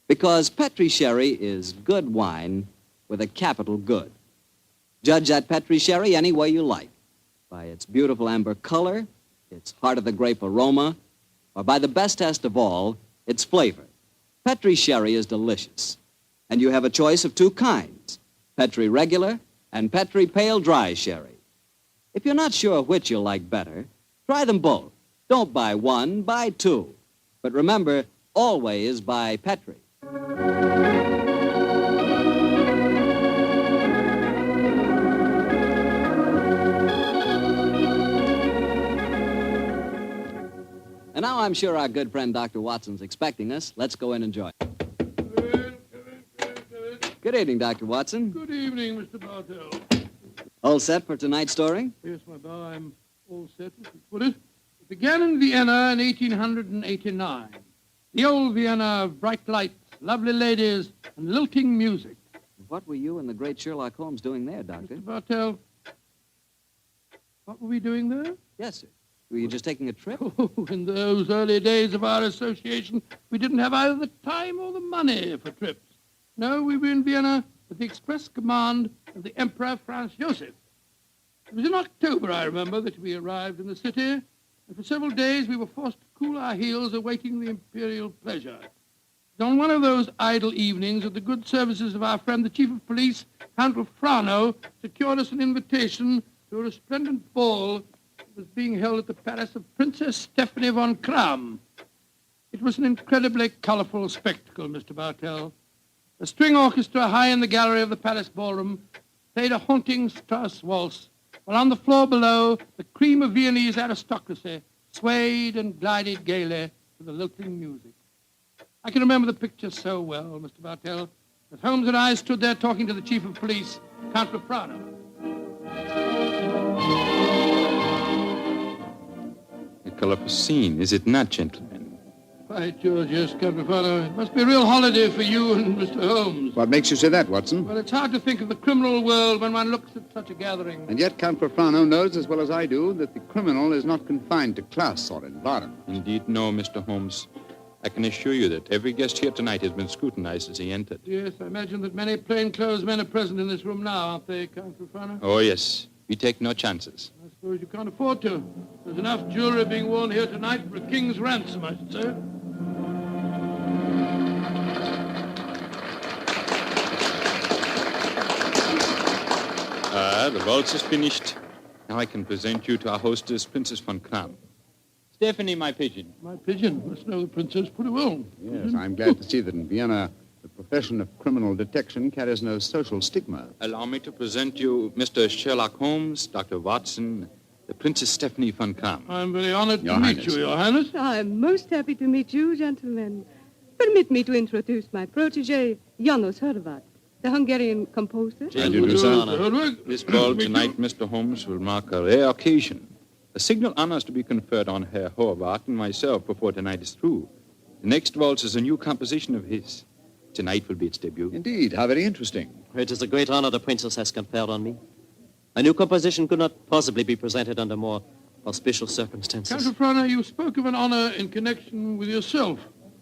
Because Petri sherry is good wine with a capital good. Judge that Petri sherry any way you like. By its beautiful amber color, its heart-of-the-grape aroma, or by the best test of all, its flavor. Petri sherry is delicious. And you have a choice of two kinds, Petri regular and Petri pale dry sherry. If you're not sure which you'll like better, try them both. Don't buy one, buy two. But remember, always buy Petri. And now I'm sure our good friend Dr. Watson's expecting us. Let's go in and join. Good evening, Dr. Watson. Good evening, Mr. Bartell. All set for tonight's story? Yes, my boy, I'm all set, as you put it. It began in Vienna in 1889. The old Vienna of bright lights, lovely ladies, and lilting music. What were you and the great Sherlock Holmes doing there, Doctor? Mr. Bartell, what were we doing there? Yes, sir. Were you just taking a trip? Oh, in those early days of our association, we didn't have either the time or the money for trips. No, we were in Vienna with the express command of the Emperor Franz Joseph. It was in October, I remember, that we arrived in the city, and for several days we were forced to cool our heels awaiting the imperial pleasure. On one of those idle evenings that the good services of our friend, the Chief of Police, Count Frano, secured us an invitation to a resplendent ball that was being held at the palace of Princess Stephanie von Kram. It was an incredibly colorful spectacle, Mr. Bartell. A string orchestra high in the gallery of the palace ballroom played a haunting Strauss waltz, while on the floor below, the cream of Viennese aristocracy swayed and glided gaily to the lilting music. I can remember the picture so well, Mr. Bartell, that Holmes and I stood there talking to the chief of police, Count Refrano. A colorful scene, is it not, gentlemen? By George, yes, Count Refrano. It must be a real holiday for you and Mr. Holmes. What makes you say that, Watson? Well, it's hard to think of the criminal world when one looks at such a gathering. And yet Count Profano knows as well as I do that the criminal is not confined to class or environment. Indeed, no, Mr. Holmes. I can assure you that every guest here tonight has been scrutinized as he entered. Yes, I imagine that many plainclothes men are present in this room now, aren't they, Count Refrano? Oh, yes. We take no chances. I suppose you can't afford to. There's enough jewelry being worn here tonight for a king's ransom, I should say. The waltz is finished. Now I can present you to our hostess, Princess von Kram. Stephanie, my pigeon. My pigeon? Must know the princess pretty well. Yes, I'm glad to see that in Vienna the profession of criminal detection carries no social stigma. Allow me to present you Mr. Sherlock Holmes, Dr. Watson, the Princess Stephanie von Kram. I'm very honored to meet you, Your Highness. I'm most happy to meet you, gentlemen. Permit me to introduce my protege, Janos Horvat, the Hungarian composer. This ball tonight, Mr. Holmes, will mark a rare occasion. A signal honor is to be conferred on Herr Horvath and myself before tonight is through. The next waltz is a new composition of his. Tonight will be its debut. Indeed, how very interesting. It is a great honor the princess has conferred on me. A new composition could not possibly be presented under more auspicious circumstances. Count Refrano, you spoke of an honor in connection with yourself.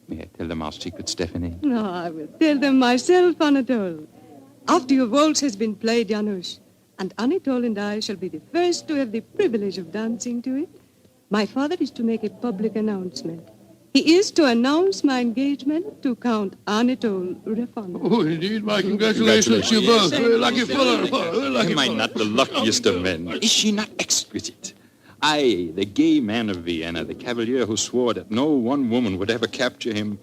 May I tell them our secret, Stephanie? No, I will tell them myself, Anatole. After your waltz has been played, Janusz, and Anatole and I shall be the first to have the privilege of dancing to it, my father is to make a public announcement. He is to announce my engagement to Count Anatole Refrano. Oh, indeed, my congratulations to you both. Very lucky fellow. Am I not the luckiest of men? Is she not exquisite? I, the gay man of Vienna, the cavalier who swore that no one woman would ever capture him.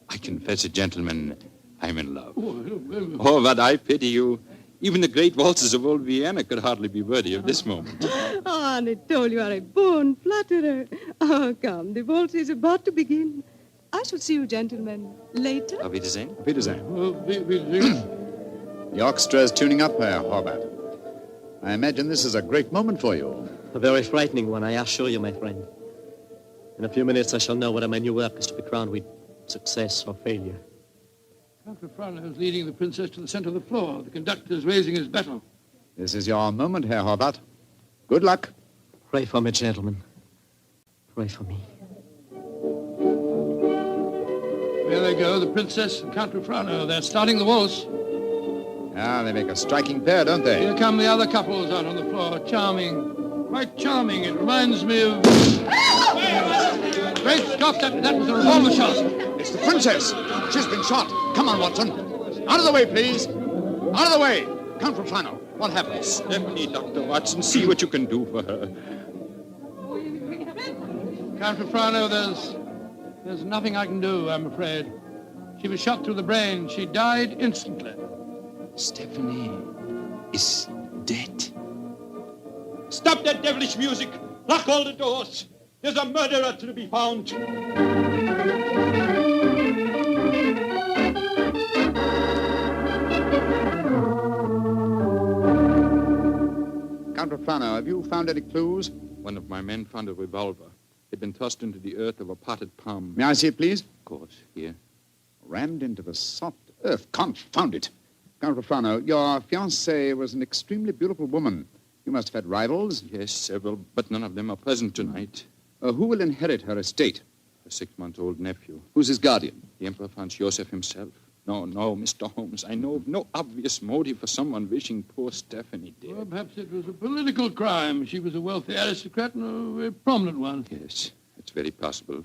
I confess it, gentlemen, I'm in love. Oh, but I pity you. Even the great waltzes of old Vienna could hardly be worthy of this moment. Oh, Anatole, you are a born flatterer. Oh, come, the waltz is about to begin. I shall see you gentlemen later. Auf Wiedersehen. Auf Wiedersehen. The orchestra is tuning up, Herr Horvath. I imagine this is a great moment for you. A very frightening one, I assure you, my friend. In a few minutes, I shall know whether my new work is to be crowned with success or failure. Count Refrano is leading the princess to the center of the floor. The conductor is raising his bottle. This is your moment, Herr Horvath. Good luck. Pray for me, gentlemen. Pray for me. There they go, the princess and Count Refrano. They're starting the waltz. Ah, they make a striking pair, don't they? Here come the other couples out on the floor. Charming. Quite charming. It reminds me of... Great Scott, that was a revolver shot. It's the princess. She's been shot. Come on, Watson. Out of the way, please. Out of the way. Count Refrano, what happened? Stephanie, Dr. Watson, see what you can do for her. Count Refrano, there's nothing I can do, I'm afraid. She was shot through the brain. She died instantly. Stephanie is dead. Stop that devilish music! Lock all the doors! There's a murderer to be found! Count Refrano, have you found any clues? One of my men found a revolver. It had been thrust into the earth of a potted palm. May I see it, please? Of course, here. Rammed into the soft earth. Confound it. Count Refrano, your fiancée was an extremely beautiful woman. You must have had rivals? Yes, several, but none of them are present tonight. Who will inherit her estate? Her 6-month-old nephew. Who's his guardian? The Emperor Franz Joseph himself. No, Mr. Holmes. I know of no obvious motive for someone wishing poor Stephanie dead. Well, perhaps it was a political crime. She was a wealthy aristocrat and a very prominent one. Yes, it's very possible.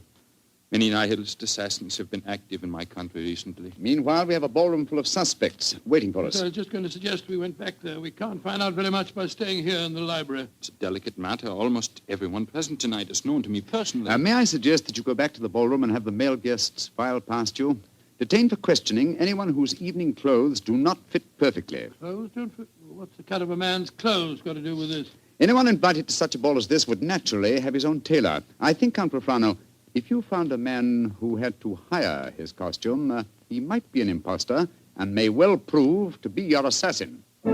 Many nihilist assassins have been active in my country recently. Meanwhile, we have a ballroom full of suspects waiting for us. So I was just going to suggest we went back there. We can't find out very much by staying here in the library. It's a delicate matter. Almost everyone present tonight is known to me personally. May I suggest that you go back to the ballroom and have the male guests file past you? Detain for questioning anyone whose evening clothes do not fit perfectly. Clothes don't fit? What's the cut of a man's clothes got to do with this? Anyone invited to such a ball as this would naturally have his own tailor. I think, Count Refrano, If you found a man who had to hire his costume, he might be an imposter and may well prove to be your assassin. Well,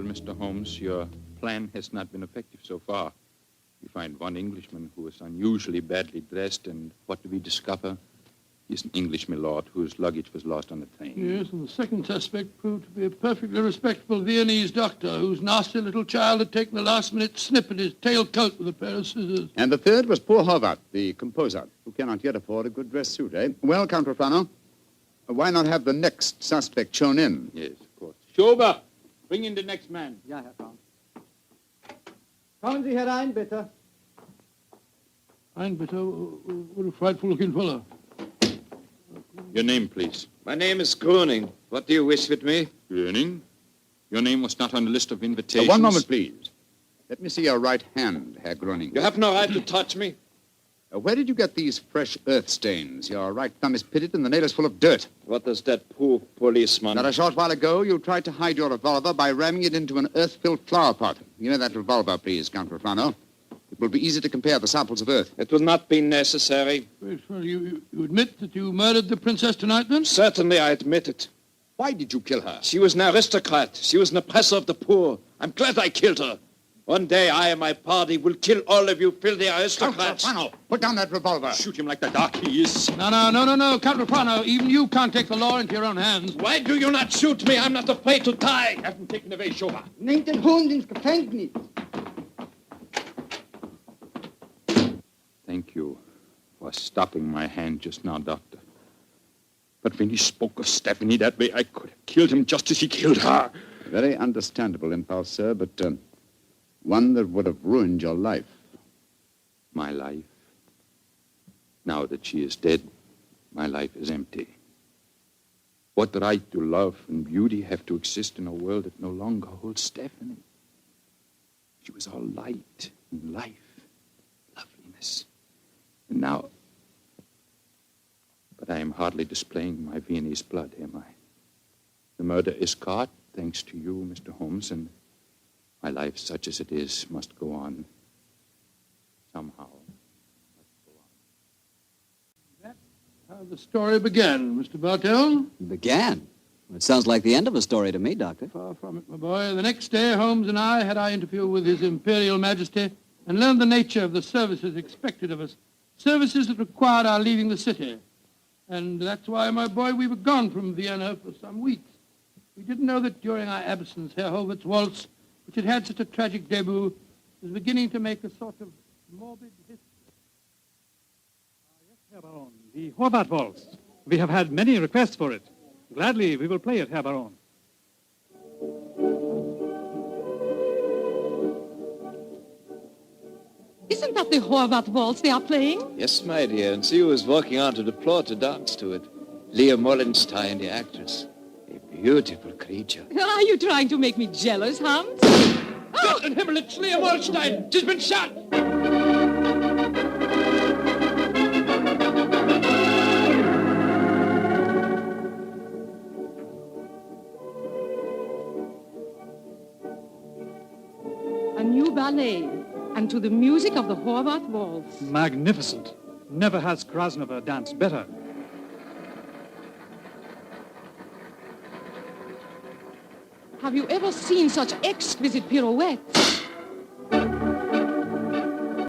Mr. Holmes, your plan has not been effective so far. You find one Englishman who is unusually badly dressed, and what do we discover? He's an English milord whose luggage was lost on the train. Yes, and the second suspect proved to be a perfectly respectable Viennese doctor whose nasty little child had taken a last-minute snip at his tail coat with a pair of scissors. And the third was poor Horvath, the composer, who cannot yet afford a good dress suit, eh? Well, Count Rufano, why not have the next suspect shown in? Yes, of course. Schober, bring in the next man. Ja, Herr Count. Kommen Sie herein, bitte. Ein bitte, what a frightful-looking fellow. Your name, please. My name is Gruning. What do you wish with me? Gruning? Your name was not on the list of invitations. One moment, please. Let me see your right hand, Herr Gruning. You have no right to touch me. Where did you get these fresh earth stains? Your right thumb is pitted and the nail is full of dirt. What does that poor policeman... Not a short while ago, you tried to hide your revolver by ramming it into an earth-filled flower pot. Give me that revolver, please, Count Rufano. It will be easy to compare the samples of earth. It will not be necessary. Wait, well, you admit that you murdered the princess tonight, then? Certainly, I admit it. Why did you kill her? She was an aristocrat. She was an oppressor of the poor. I'm glad I killed her. One day, I and my party will kill all of you filthy aristocrats. Count Rufano, put down that revolver. Shoot him like the dark he is. No, Count Rufano. Even you can't take the law into your own hands. Why do you not shoot me? I'm not afraid to die. Have him taken away, Schober. Nehmt den Hund ins Gefängnis. Thank you for stopping my hand just now, Doctor. But when he spoke of Stephanie that way, I could have killed him just as he killed her. Very understandable impulse, sir, but one that would have ruined your life. My life? Now that she is dead, my life is empty. What right do love and beauty have to exist in a world that no longer holds Stephanie? She was all light and life, loveliness. And now... But I am hardly displaying my Viennese blood, am I? The murder is caught, thanks to you, Mr. Holmes, and my life, such as it is, must go on. Somehow. That's how the story began, Mr. Bartell. Began? It sounds like the end of a story to me, Doctor. Far from it, my boy. The next day, Holmes and I had our interview with His Imperial Majesty and learned the nature of the services expected of us. Services that required our leaving the city. And that's why, my boy, we were gone from Vienna for some weeks. We didn't know that during our absence, Herr Holbert's waltz, which had had such a tragic debut, was beginning to make a sort of morbid history. Yes, Herr Baron, the Horvath waltz. We have had many requests for it. Gladly, we will play it, Herr Baron. Isn't that the Horvath waltz they are playing? Yes, my dear, and see who is walking onto the floor to dance to it. Leah Mollenstein, the actress. A beautiful creature. Are you trying to make me jealous, Hans? Gott in Himmel, it's Leah Mollenstein! She's been shot! A new ballet, and to the music of the Horvath waltz. Magnificent. Never has Krasnova danced better. Have you ever seen such exquisite pirouettes?